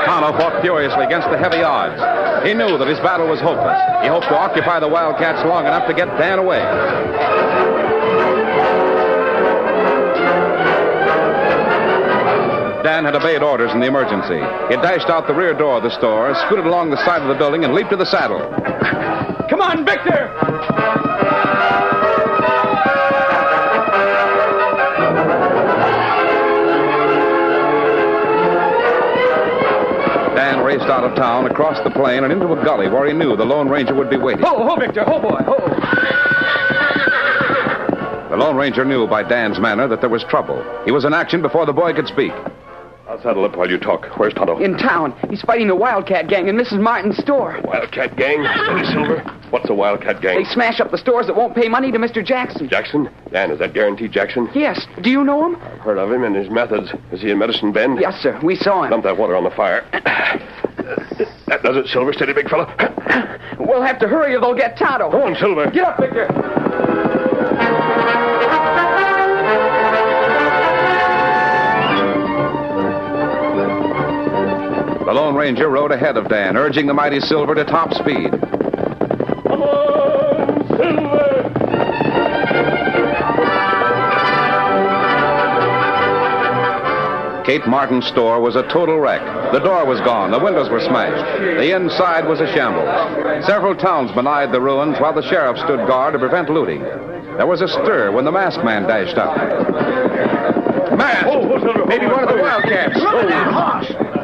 Tonto fought furiously against the heavy odds. He knew that his battle was hopeless. He hoped to occupy the Wildcats long enough to get Dan away. Dan had obeyed orders in the emergency. He dashed out the rear door of the store, scooted along the side of the building, and leaped to the saddle. Come on, Victor! Dan raced out of town, across the plain, and into a gully where he knew the Lone Ranger would be waiting. Ho, Victor, ho, boy, ho! The Lone Ranger knew by Dan's manner that there was trouble. He was in action before the boy could speak. I'll saddle up while you talk. Where's Tonto? In town. He's fighting the Wildcat gang in Mrs. Martin's store. Wildcat gang? Steady, Silver. What's a Wildcat gang? They smash up the stores that won't pay money to Mr. Jackson. Jackson? Dan, is that Guaranteed Jackson? Yes. Do you know him? I've heard of him and his methods. Is he in Medicine Bend? Yes, sir. We saw him. Dump that water on the fire. That does it, Silver. Steady, big fella. We'll have to hurry or they'll get Tonto. Go on, Silver. Get up, Victor. The Lone Ranger rode ahead of Dan, urging the mighty Silver to top speed. Come on, Silver! Kate Martin's store was a total wreck. The door was gone. The windows were smashed. The inside was a shambles. Several townsmen eyed the ruins while the sheriff stood guard to prevent looting. There was a stir when the masked man dashed up. Man! Maybe one of the Wildcats.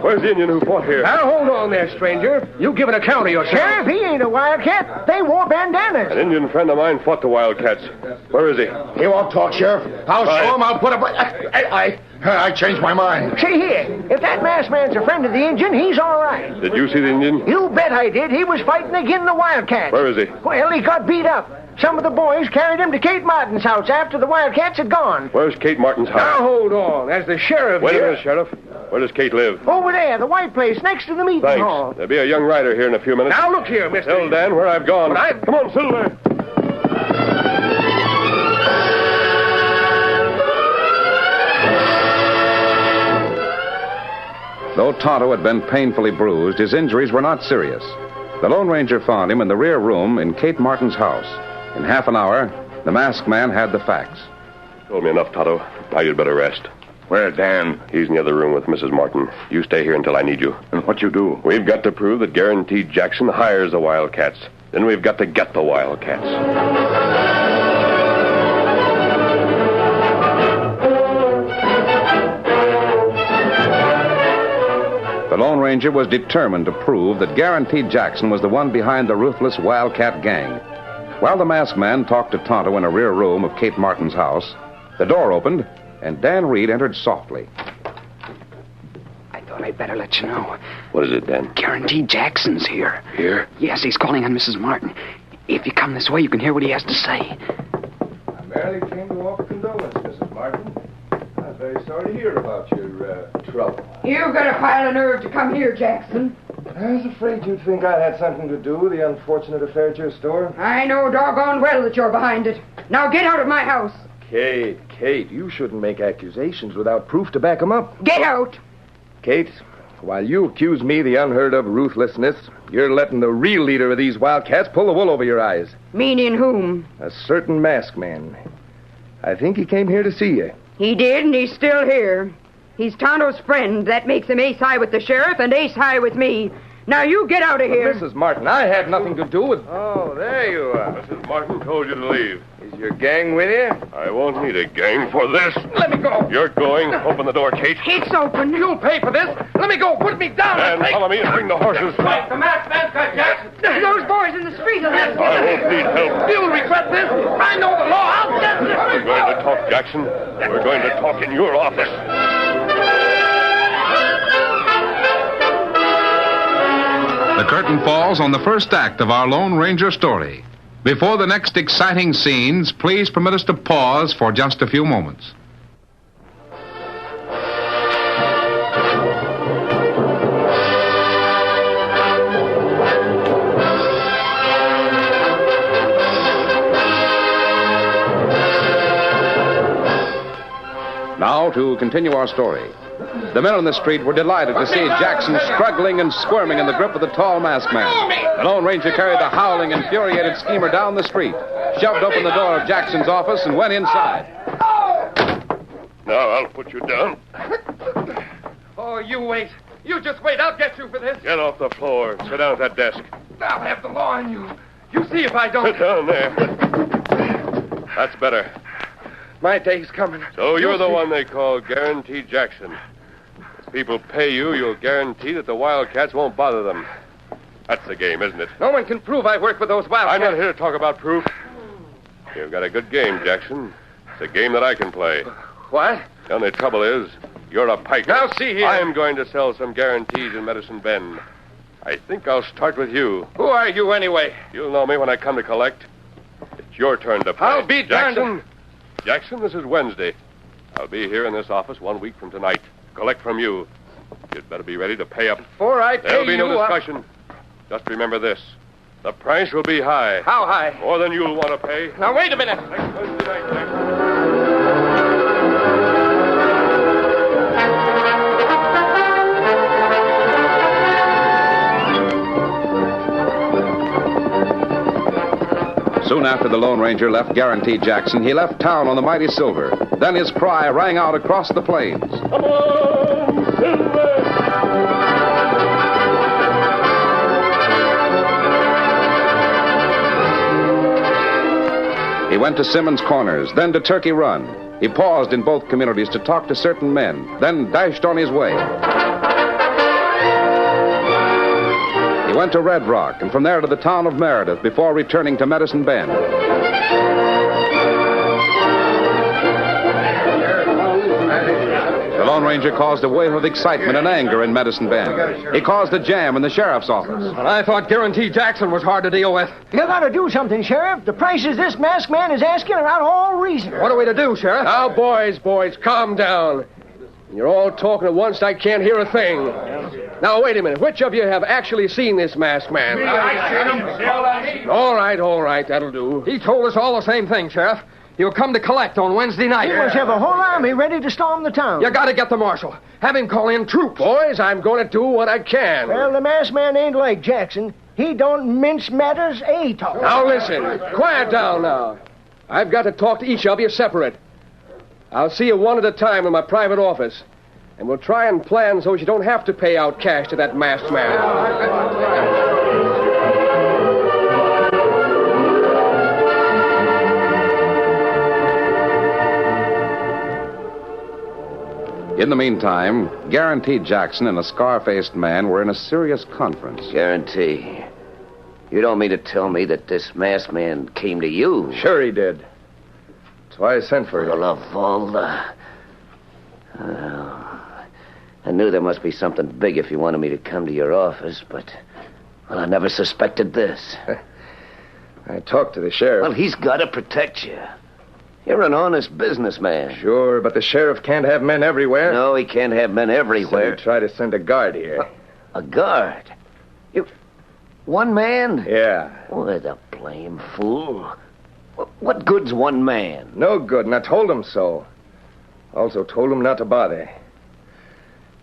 Where's the Indian who fought here? Now, hold on there, stranger. You give an account of yourself. Sheriff, he ain't a wildcat. They wore bandanas. An Indian friend of mine fought the Wildcats. Where is he? He won't talk, Sheriff. I'll show him. I'll put up... I changed my mind. See here, if that masked man's a friend of the Indian, he's all right. Did you see the Indian? You bet I did. He was fighting again the Wildcats. Where is he? Well, he got beat up. Some of the boys carried him to Kate Martin's house after the Wildcats had gone. Where's Kate Martin's house? Now, hold on. As the sheriff Wait here... a minute, Sheriff. Where does Kate live? Over there, the white place, next to the meeting hall. Thanks. There'll be a young rider here in a few minutes. Now, look here, mister. Tell Dan where I've gone. Come on, Silver. Though Tonto had been painfully bruised, his injuries were not serious. The Lone Ranger found him in the rear room in Kate Martin's house. In half an hour, the masked man had the facts. Told me enough, Tonto. Now you'd better rest. Where's Dan? He's in the other room with Mrs. Martin. You stay here until I need you. And what you do? We've got to prove that Guaranteed Jackson hires the Wildcats. Then we've got to get the Wildcats. The Lone Ranger was determined to prove that Guaranteed Jackson was the one behind the ruthless Wildcat gang. While the masked man talked to Tonto in a rear room of Kate Martin's house, the door opened, and Dan Reed entered softly. I thought I'd better let you know. What is it, Dan? Guaranteed Jackson's here. Here? Yes, he's calling on Mrs. Martin. If you come this way, you can hear what he has to say. I merely came to offer condolence, Mrs. Martin. I'm very sorry to hear about your trouble. You've got a pile of nerve to come here, Jackson. I was afraid you'd think I had something to do with the unfortunate affair at your store. I know doggone well that you're behind it. Now get out of my house. Kate, you shouldn't make accusations without proof to back them up. Get out. Kate, while you accuse me of the unheard of ruthlessness, you're letting the real leader of these Wildcats pull the wool over your eyes. Meaning whom? A certain masked man. I think he came here to see you. He did, and he's still here. He's Tonto's friend. That makes him ace high with the sheriff and ace high with me. Now you get out of here. Mrs. Martin, I had nothing to do with... Oh, there you are. Mrs. Martin told you to leave. Is your gang with you? I won't need a gang for this. Let me go. You're going. Open the door, Kate. It's open. You'll pay for this. Let me go. Put me down. Dan, follow me and bring the horses. The masked man's got Jackson. Those boys in the street will have to I won't need help. You'll regret this. I know the law. I'll get this. We're going to talk, Jackson. We're going to talk in your office. The curtain falls on the first act of our Lone Ranger story. Before the next exciting scenes, please permit us to pause for just a few moments. Now to continue our story. The men on the street were delighted to see Jackson struggling and squirming in the grip of the tall masked man. The Lone Ranger carried the howling, infuriated schemer down the street, shoved open the door of Jackson's office, and went inside. Now I'll put you down. Oh, you wait. You just wait. I'll get you for this. Get off the floor. Sit down at that desk. I'll have the law on you. You see if I don't. Sit down there. That's better. My day's coming. So you're the one they call Guarantee Jackson. If people pay you, you'll guarantee that the Wildcats won't bother them. That's the game, isn't it? No one can prove I work with those Wildcats. I'm not here to talk about proof. You've got a good game, Jackson. It's a game that I can play. What? The only trouble is, you're a piker. Now, see here. I'm going to sell some guarantees in Medicine Bend. I think I'll start with you. Who are you, anyway? You'll know me when I come to collect. It's your turn to play. I'll be darned. Jackson, this is Wednesday. I'll be here in this office 1 week from tonight. Collect from you. You'd better be ready to pay up. Before I pay There'll be no you, discussion. Just remember this. The price will be high. How high? More than you'll want to pay. Now, wait a minute. Next Wednesday night, Jackson. Soon after the Lone Ranger left Guarantee Jackson, he left town on the mighty Silver. Then his cry rang out across the plains. Come on, Silver! He went to Simmons Corners, then to Turkey Run. He paused in both communities to talk to certain men, then dashed on his way. He went to Red Rock, and from there to the town of Meredith before returning to Medicine Bend. The Lone Ranger caused a wave of excitement and anger in Medicine Bend. He caused a jam in the sheriff's office. But I thought Guarantee Jackson was hard to deal with. You gotta do something, Sheriff. The prices this masked man is asking are not all reasonable. What are we to do, Sheriff? Now, boys, calm down. You're all talking at once, I can't hear a thing. Now, wait a minute. Which of you have actually seen this masked man? All right, that'll do. He told us all the same thing, Sheriff. He'll come to collect on Wednesday night. He must have a whole army ready to storm the town. You gotta get the marshal. Have him call in troops. Boys, I'm going to do what I can. Well, the masked man ain't like Jackson. He don't mince matters, talk. Now, listen. Quiet down now. I've got to talk to each of you separate. I'll see you one at a time in my private office. And we'll try and plan so you don't have to pay out cash to that masked man. In the meantime, Guarantee Jackson and a scar-faced man were in a serious conference. Guarantee. You don't mean to tell me that this masked man came to you? Sure he did. That's why I sent for him. Lavalda. I knew there must be something big if you wanted me to come to your office, but... Well, I never suspected this. I talked to the sheriff. Well, he's got to protect you. You're an honest businessman. Sure, but the sheriff can't have men everywhere. No, he can't have men everywhere. So he tried to send a guard here. A guard? You... One man? Yeah. Why, the blame fool. What good's one man? No good, and I told him so. Also told him not to bother.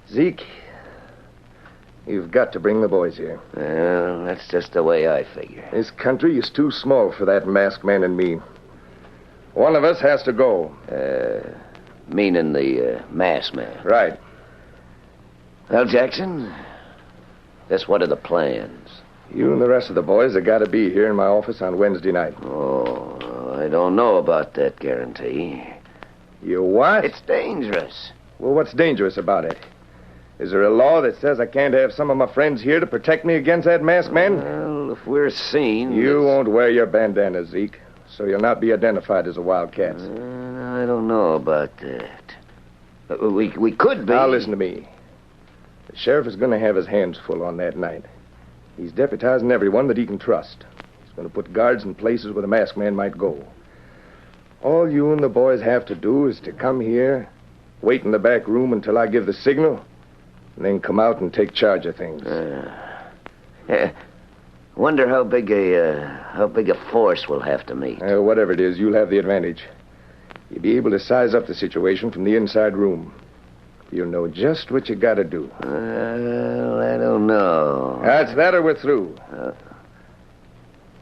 Zeke, you've got to bring the boys here. Well, that's just the way I figure. This country is too small for that masked man and me. One of us has to go. Meaning the masked man? Right. Well, Jackson, just what are the plans? You and the rest of the boys have got to be here in my office on Wednesday night. Oh, I don't know about that, Guarantee. You what? It's dangerous. Well, what's dangerous about it? Is there a law that says I can't have some of my friends here to protect me against that masked man? Well, if we're seen... You won't wear your bandana, Zeke, so you'll not be identified as a wildcat. I don't know about that. We could be. Now, listen to me. The sheriff is going to have his hands full on that night. He's deputizing everyone that he can trust. He's going to put guards in places where the masked man might go. All you and the boys have to do is to come here, wait in the back room until I give the signal, and then come out and take charge of things. Wonder how big a force we'll have to meet. Whatever it is, you'll have the advantage. You'll be able to size up the situation from the inside room. You'll know just what you got to do. Well, I don't know. That's that or we're through.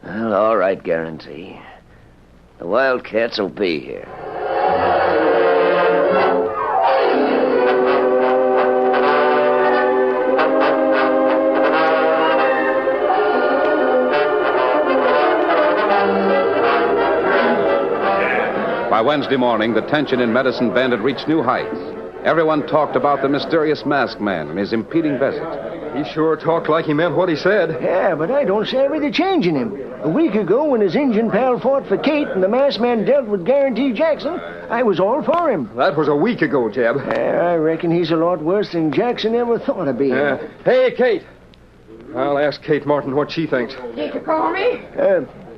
Well, all right, Guarantee. The Wildcats will be here. Wednesday morning, the tension in Medicine Bend had reached new heights. Everyone talked about the mysterious masked man and his impeding visit. He sure talked like he meant what he said. Yeah, but I don't savvy the change in him. A week ago, when his Indian pal fought for Kate and the masked man dealt with Guarantee Jackson, I was all for him. That was a week ago, Jeb. I reckon he's a lot worse than Jackson ever thought of being. Hey, Kate. I'll ask Kate Martin what she thinks. Did you call me?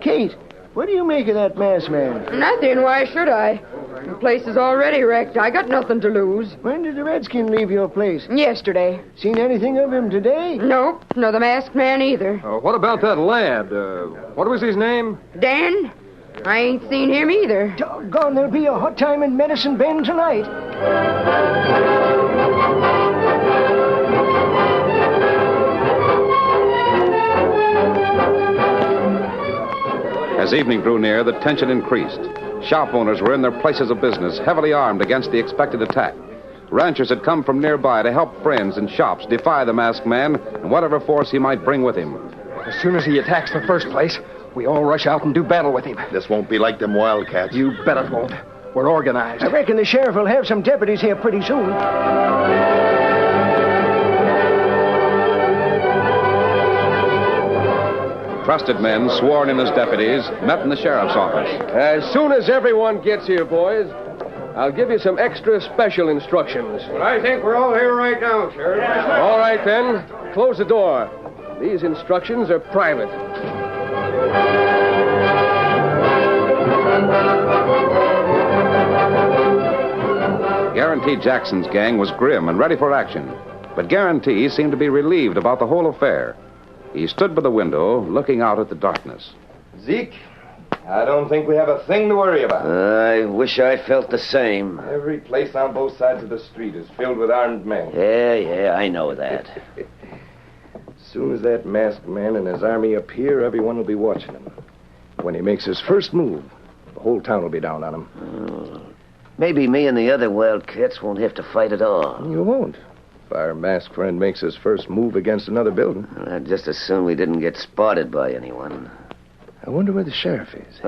Kate, what do you make of that masked man? Nothing. Why should I? The place is already wrecked. I got nothing to lose. When did the redskin leave your place? Yesterday. Seen anything of him today? Nope. Nor the masked man either. What about that lad? What was his name? Dan? I ain't seen him either. Doggone, there'll be a hot time in Medicine Bend tonight. As evening drew near, the tension increased. Shop owners were in their places of business, heavily armed against the expected attack. Ranchers had come from nearby to help friends and shops defy the masked man and whatever force he might bring with him. As soon as he attacks the first place, we all rush out and do battle with him. This won't be like them wildcats. You bet it won't. We're organized. I reckon the sheriff will have some deputies here pretty soon. Trusted men, sworn in as deputies, met in the sheriff's office. As soon as everyone gets here, boys, I'll give you some extra special instructions. Well, I think we're all here right now, Sheriff. All right, then. Close the door. These instructions are private. Guarantee Jackson's gang was grim and ready for action, but Guarantee seemed to be relieved about the whole affair. He stood by the window, looking out at the darkness. Zeke, I don't think we have a thing to worry about. I wish I felt the same. Every place on both sides of the street is filled with armed men. Yeah, I know that. As soon as that masked man and his army appear, everyone will be watching him. When he makes his first move, the whole town will be down on him. Maybe me and the other wildcats won't have to fight at all. You won't. If our masked friend makes his first move against another building. I'd just as soon we didn't get spotted by anyone. I wonder where the sheriff is.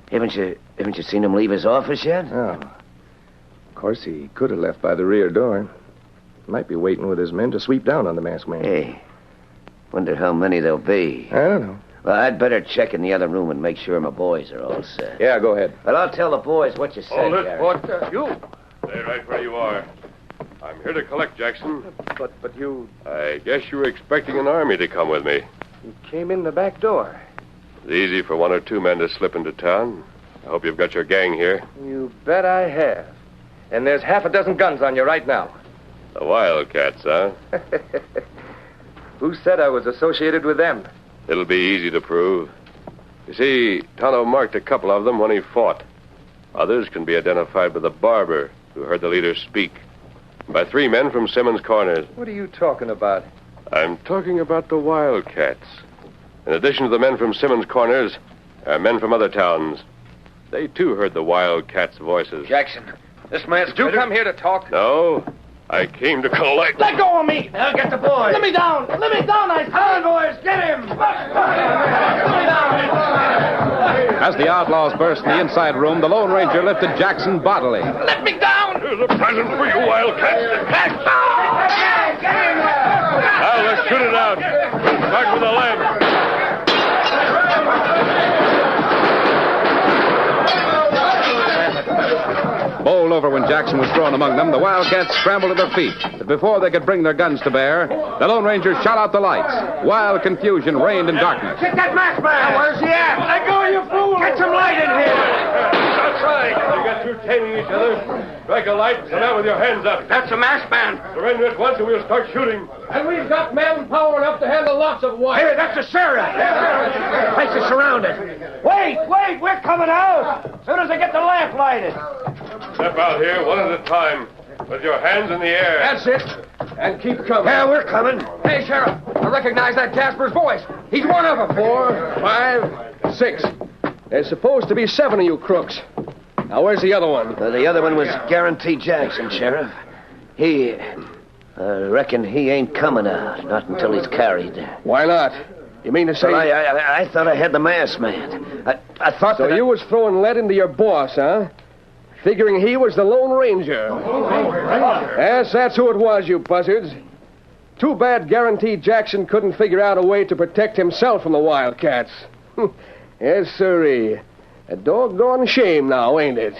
Haven't you seen him leave his office yet? No. Of course, he could have left by the rear door. Might be waiting with his men to sweep down on the masked man. Hey, wonder how many there'll be. I don't know. Well, I'd better check in the other room and make sure my boys are all set. Yeah, go ahead. Well, I'll tell the boys what you said, Hold it. Garrett. What? You? Stay right where you are. I'm here to collect, Jackson. But you... I guess you were expecting an army to come with me. You came in the back door. It's easy for one or two men to slip into town. I hope you've got your gang here. You bet I have. And there's half a dozen guns on you right now. The Wildcats, huh? Who said I was associated with them? It'll be easy to prove. You see, Tonto marked a couple of them when he fought. Others can be identified by the barber who heard the leader speak. By 3 men from Simmons Corners. What are you talking about? I'm talking about the Wildcats. In addition to the men from Simmons Corners, are men from other towns. They, too, heard the Wildcats' voices. Jackson, this man's... Did you come here to talk? No, I came to collect... Let go of me! I'll get the boys. Let me down! Let me down, I said! Come on, boys, get him! Let me down! As the outlaws burst in the inside room, the Lone Ranger lifted Jackson bodily. Let me down! Here's a present for you, Wildcats. Now, let's shoot it out. Start with the lamp. Bowled over when Jackson was thrown among them, the Wildcats scrambled to their feet. But before they could bring their guns to bear, the Lone Ranger shot out the lights. Wild confusion reigned in darkness. Get that masked man! Where's he at? Let go, you fool! Get some light in here! That's right. You got through taming each other. Strike a light and come out with your hands up. That's a masked man. Surrender at once or we'll start shooting. And we've got manpower enough to handle lots of wire. Hey, that's the sheriff! Place is surrounded. Wait! We're coming out! As soon as I get the lamp lighted. Step out here one at a time with your hands in the air. That's it. And keep coming. Yeah, we're coming. Hey, Sheriff, I recognize that Casper's voice. He's one of them. 4, 5, 6. There's supposed to be 7 of you crooks. Now, where's the other one? The other one was Guarantee Jackson, Sheriff. I reckon he ain't coming out, not until he's carried. Why not? You mean to say... Well, I thought I had the mask, man. I thought So you was throwing lead into your boss, huh? Figuring he was the Lone Ranger. Yes, that's who it was, you buzzards. Too bad Guarantee Jackson couldn't figure out a way to protect himself from the Wildcats. Yes, sirree. A doggone shame now, ain't it?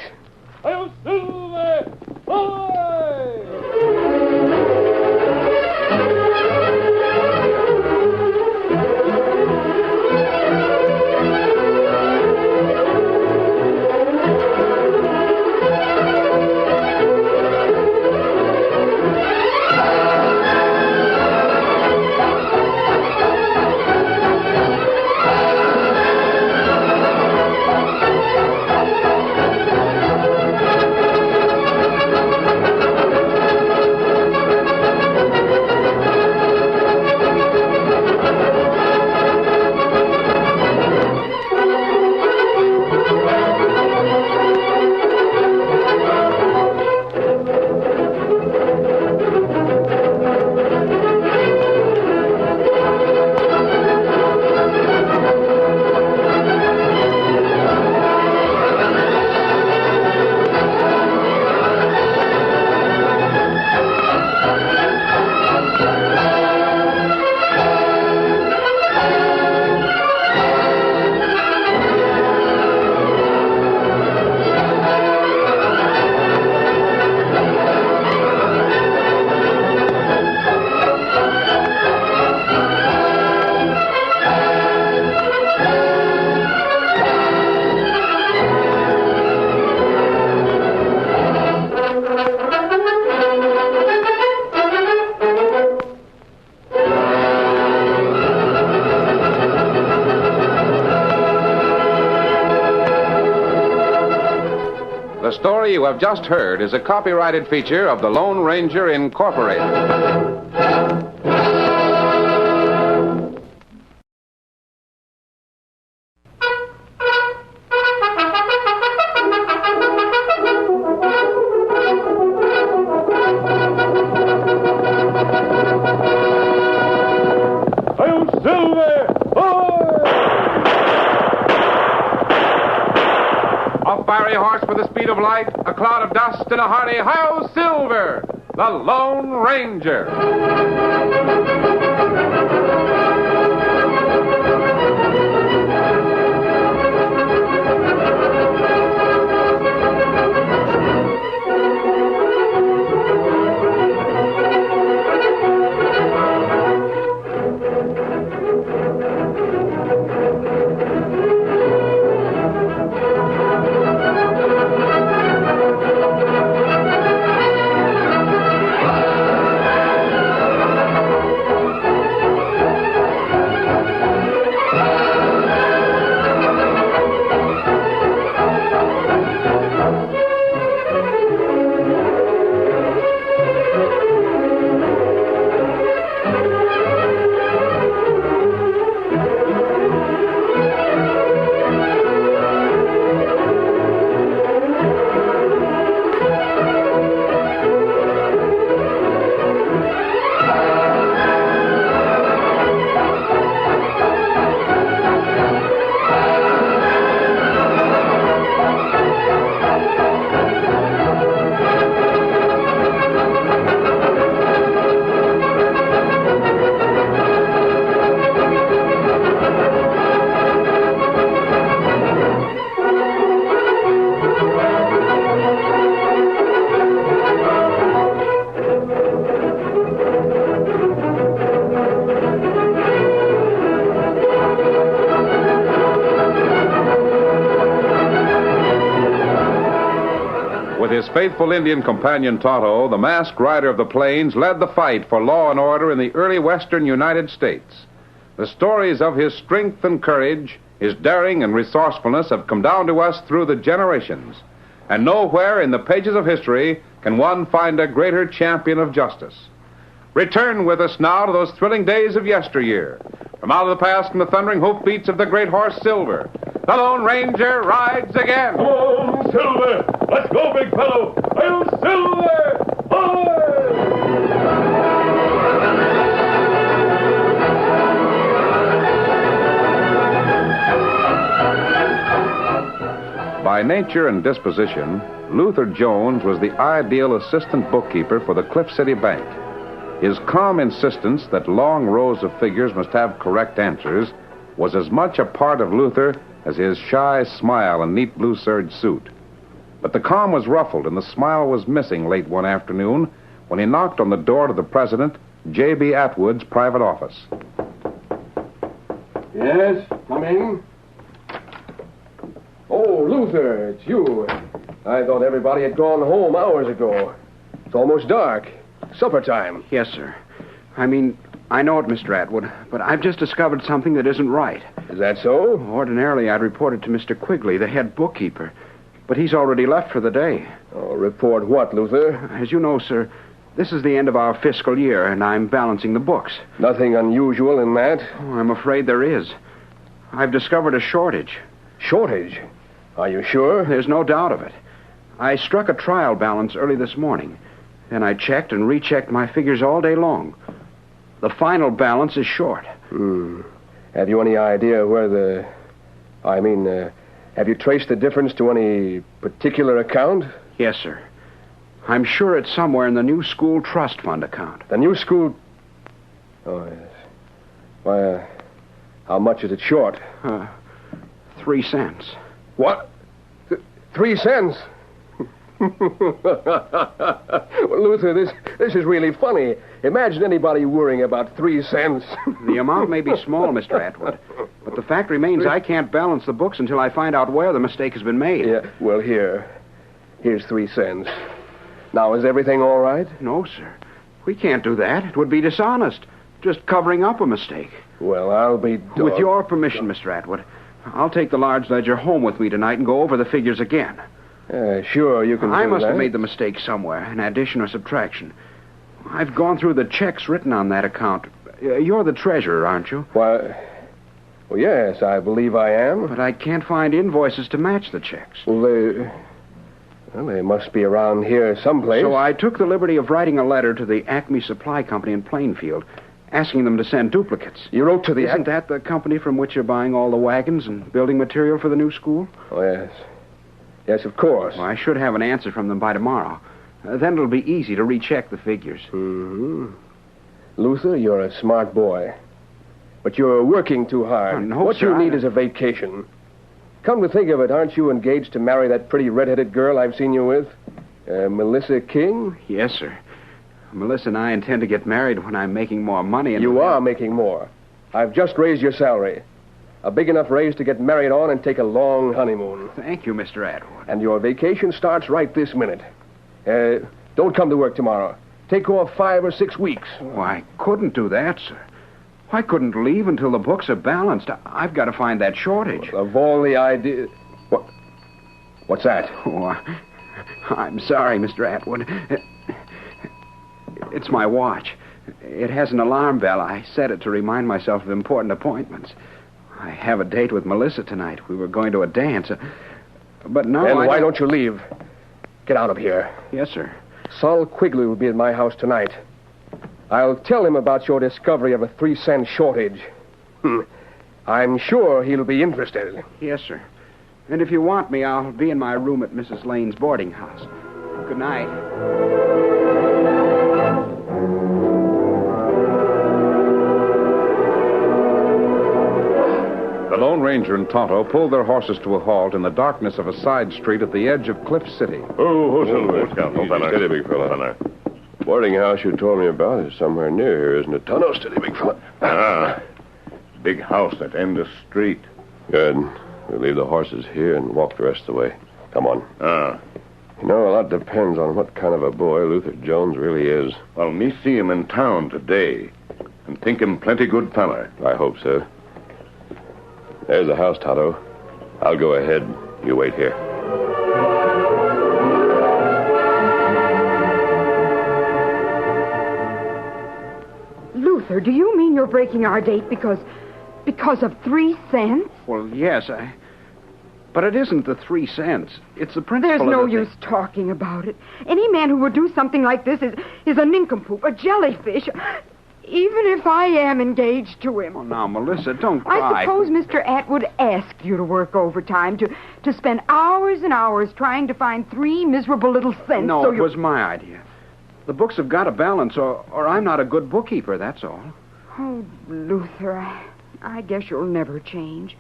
Hail Silver! Ahoy! The story you have just heard is a copyrighted feature of the Lone Ranger Incorporated. Hail Silver! A fiery horse with the speed of light, a cloud of dust, and a hearty "Hi-Yo Silver!" The Lone Ranger. With his faithful Indian companion Tonto, the masked rider of the plains led the fight for law and order in the early western United States. The stories of his strength and courage, his daring and resourcefulness have come down to us through the generations. And nowhere in the pages of history can one find a greater champion of justice. Return with us now to those thrilling days of yesteryear. From out of the past and the thundering hoofbeats of the great horse Silver, the Lone Ranger rides again. Come on, Silver! Let's go, big fellow! Hail Silver! Ahoy! By nature and disposition, Luther Jones was the ideal assistant bookkeeper for the Cliff City Bank. His calm insistence that long rows of figures must have correct answers was as much a part of Luther as his shy smile and neat blue serge suit. But the calm was ruffled and the smile was missing late one afternoon when he knocked on the door to the president, J.B. Atwood's private office. Yes, come in. Oh, Luther, it's you. I thought everybody had gone home hours ago. It's almost dark. Supper time. Yes, sir. I mean, I know it, Mr. Atwood, but I've just discovered something that isn't right. Is that so? Ordinarily, I'd report it to Mr. Quigley, the head bookkeeper. But he's already left for the day. Oh, report what, Luther? As you know, sir, this is the end of our fiscal year, and I'm balancing the books. Nothing unusual in that? Oh, I'm afraid there is. I've discovered a shortage. Shortage? Are you sure? There's no doubt of it. I struck a trial balance early this morning. Then I checked and rechecked my figures all day long. The final balance is short. Have you any idea where have you traced the difference to any particular account? Yes, sir. I'm sure it's somewhere in the new school trust fund account. The new school... Oh, yes. Why, how much is it short? 3 cents. What? 3 cents? Well, Luther, this is really funny. Imagine anybody worrying about 3 cents. The amount may be small, Mr. Atwood, but the fact remains I can't balance the books until I find out where the mistake has been made. Yeah, well, here's 3 cents. Now, is everything all right? No, sir. We can't do that. It would be dishonest. Just covering up a mistake. Well, I'll be... With your permission, Mr. Atwood, I'll take the large ledger home with me tonight and go over the figures again. Sure, you can do that. I must have made the mistake somewhere, an addition or subtraction. I've gone through the checks written on that account. You're the treasurer, aren't you? Well, yes, I believe I am. But I can't find invoices to match the checks. Well, they must be around here someplace. So I took the liberty of writing a letter to the Acme Supply Company in Plainfield, asking them to send duplicates. You wrote to the... Isn't that the company from which you're buying all the wagons and building material for the new school? Oh, yes. Yes, of course. Well, I should have an answer from them by tomorrow. Then it'll be easy to recheck the figures. Luther, you're a smart boy. But you're working too hard. No, what sir, you need is a vacation. Come to think of it, aren't you engaged to marry that pretty red-headed girl I've seen you with? Melissa King? Yes, sir. Melissa and I intend to get married when I'm making more money. And you are making more. I've just raised your salary. A big enough raise to get married on and take a long honeymoon. Thank you, Mr. Atwood. And your vacation starts right this minute. Don't come to work tomorrow. Take off 5 or 6 weeks. Oh, I couldn't do that, sir. I couldn't leave until the books are balanced. I've got to find that shortage. Well, of all the ideas... What's that? Oh, I'm sorry, Mr. Atwood. It's my watch. It has an alarm bell. I set it to remind myself of important appointments. I have a date with Melissa tonight. We were going to a dance. But now Then why don't you leave? Get out of here. Yes, sir. Sol Quigley will be at my house tonight. I'll tell him about your discovery of a 3-cent shortage. I'm sure he'll be interested. Yes, sir. And if you want me, I'll be in my room at Mrs. Lane's boarding house. Good night. The Lone Ranger and Tonto pulled their horses to a halt in the darkness of a side street at the edge of Cliff City. Steady, big fella. Boarding house you told me about is somewhere near here, isn't it, Tonto? Steady, big fella. Big house at end of street. Good. We'll leave the horses here and walk the rest of the way. Come on. You know, a lot depends on what kind of a boy Luther Jones really is. Well, me see him in town today, and think him plenty good feller. I hope so. There's the house, Tonto. I'll go ahead. You wait here. Luther, do you mean you're breaking our date because of 3 cents? Well, yes, But it isn't the 3 cents. It's the principle. There's no use talking about it. Any man who would do something like this is a nincompoop, a jellyfish. Even if I am engaged to him. Oh, now, Melissa, don't cry. I suppose Mr. Atwood asked you to work overtime, to spend hours and hours trying to find 3 miserable little cents. No, so it was my idea. The books have got to balance, or I'm not a good bookkeeper, that's all. Oh, Luther, I guess you'll never change.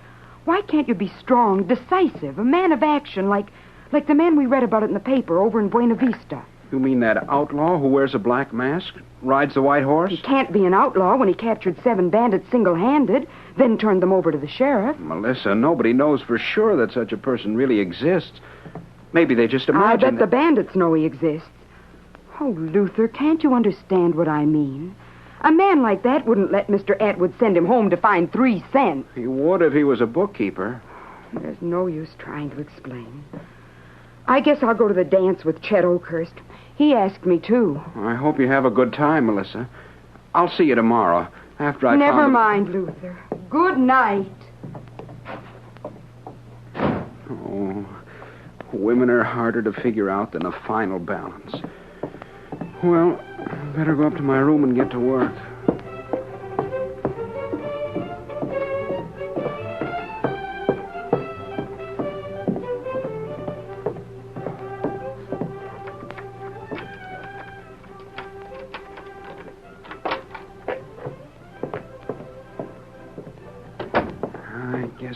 Why can't you be strong, decisive, a man of action, like the man we read about in the paper over in Buena Vista? You mean that outlaw who wears a black mask, rides the white horse? He can't be an outlaw when he captured 7 bandits single-handed, then turned them over to the sheriff. Melissa, nobody knows for sure that such a person really exists. Maybe they just imagine I bet the bandits know he exists. Oh, Luther, can't you understand what I mean? A man like that wouldn't let Mr. Atwood send him home to find 3 cents. He would if he was a bookkeeper. There's no use trying to explain. I guess I'll go to the dance with Chet Oakhurst. He asked me, too. I hope you have a good time, Melissa. I'll see you tomorrow, after I Never mind, Luther. Good night. Oh, women are harder to figure out than a final balance. Well, I better go up to my room and get to work.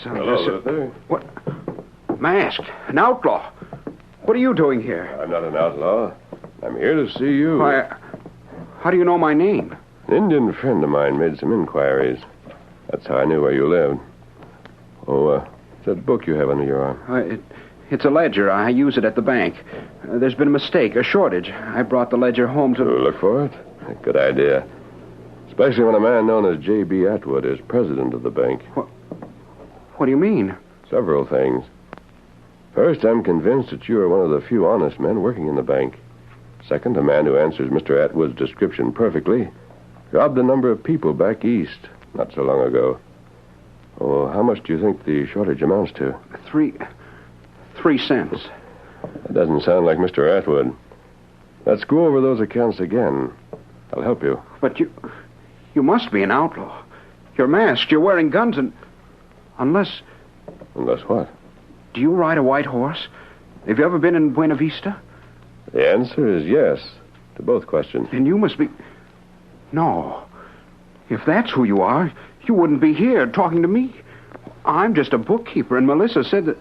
Hello, Luther. What? Masked? An outlaw? What are you doing here? I'm not an outlaw. I'm here to see you. Why, how do you know my name? An Indian friend of mine made some inquiries. That's how I knew where you lived. Oh, it's that book you have under your arm. It's a ledger. I use it at the bank. There's been a mistake, a shortage. I brought the ledger home to... Look for it? Good idea. Especially when a man known as J.B. Atwood is president of the bank. What do you mean? Several things. First, I'm convinced that you are one of the few honest men working in the bank. Second, a man who answers Mr. Atwood's description perfectly robbed a number of people back east not so long ago. Oh, how much do you think the shortage amounts to? 3 cents. That doesn't sound like Mr. Atwood. Let's go over those accounts again. I'll help you. But you must be an outlaw. You're masked. You're wearing guns and... Unless what? Do you ride a white horse? Have you ever been in Buena Vista? The answer is yes to both questions. Then you must be... No. If that's who you are, you wouldn't be here talking to me. I'm just a bookkeeper, and Melissa said that...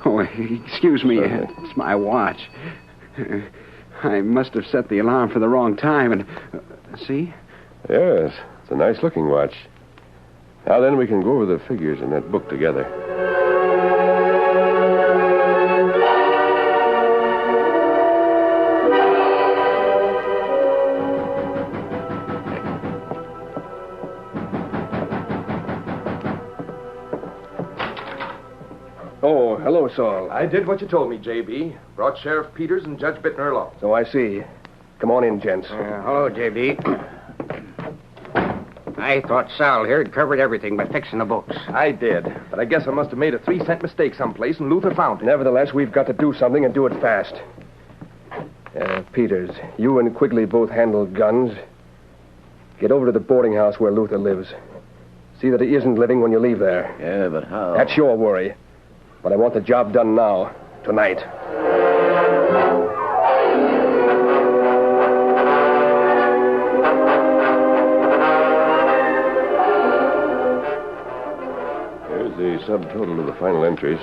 Oh, excuse me. It's my watch. I must have set the alarm for the wrong time, and... see? Yes, it's a nice-looking watch. Now then, we can go over the figures in that book together. Oh, hello, Saul. I did what you told me, J.B. Brought Sheriff Peters and Judge Bittner along. So I see. Come on in, gents. Hello, J.B. I thought Sal here had covered everything by fixing the books. I did, but I guess I must have made a 3-cent mistake someplace, and Luther found it. Nevertheless, we've got to do something and do it fast. Peters, you and Quigley both handle guns. Get over to the boarding house where Luther lives. See that he isn't living when you leave there. Yeah, but how? That's your worry. But I want the job done now, tonight. Here's the subtotal of the final entries.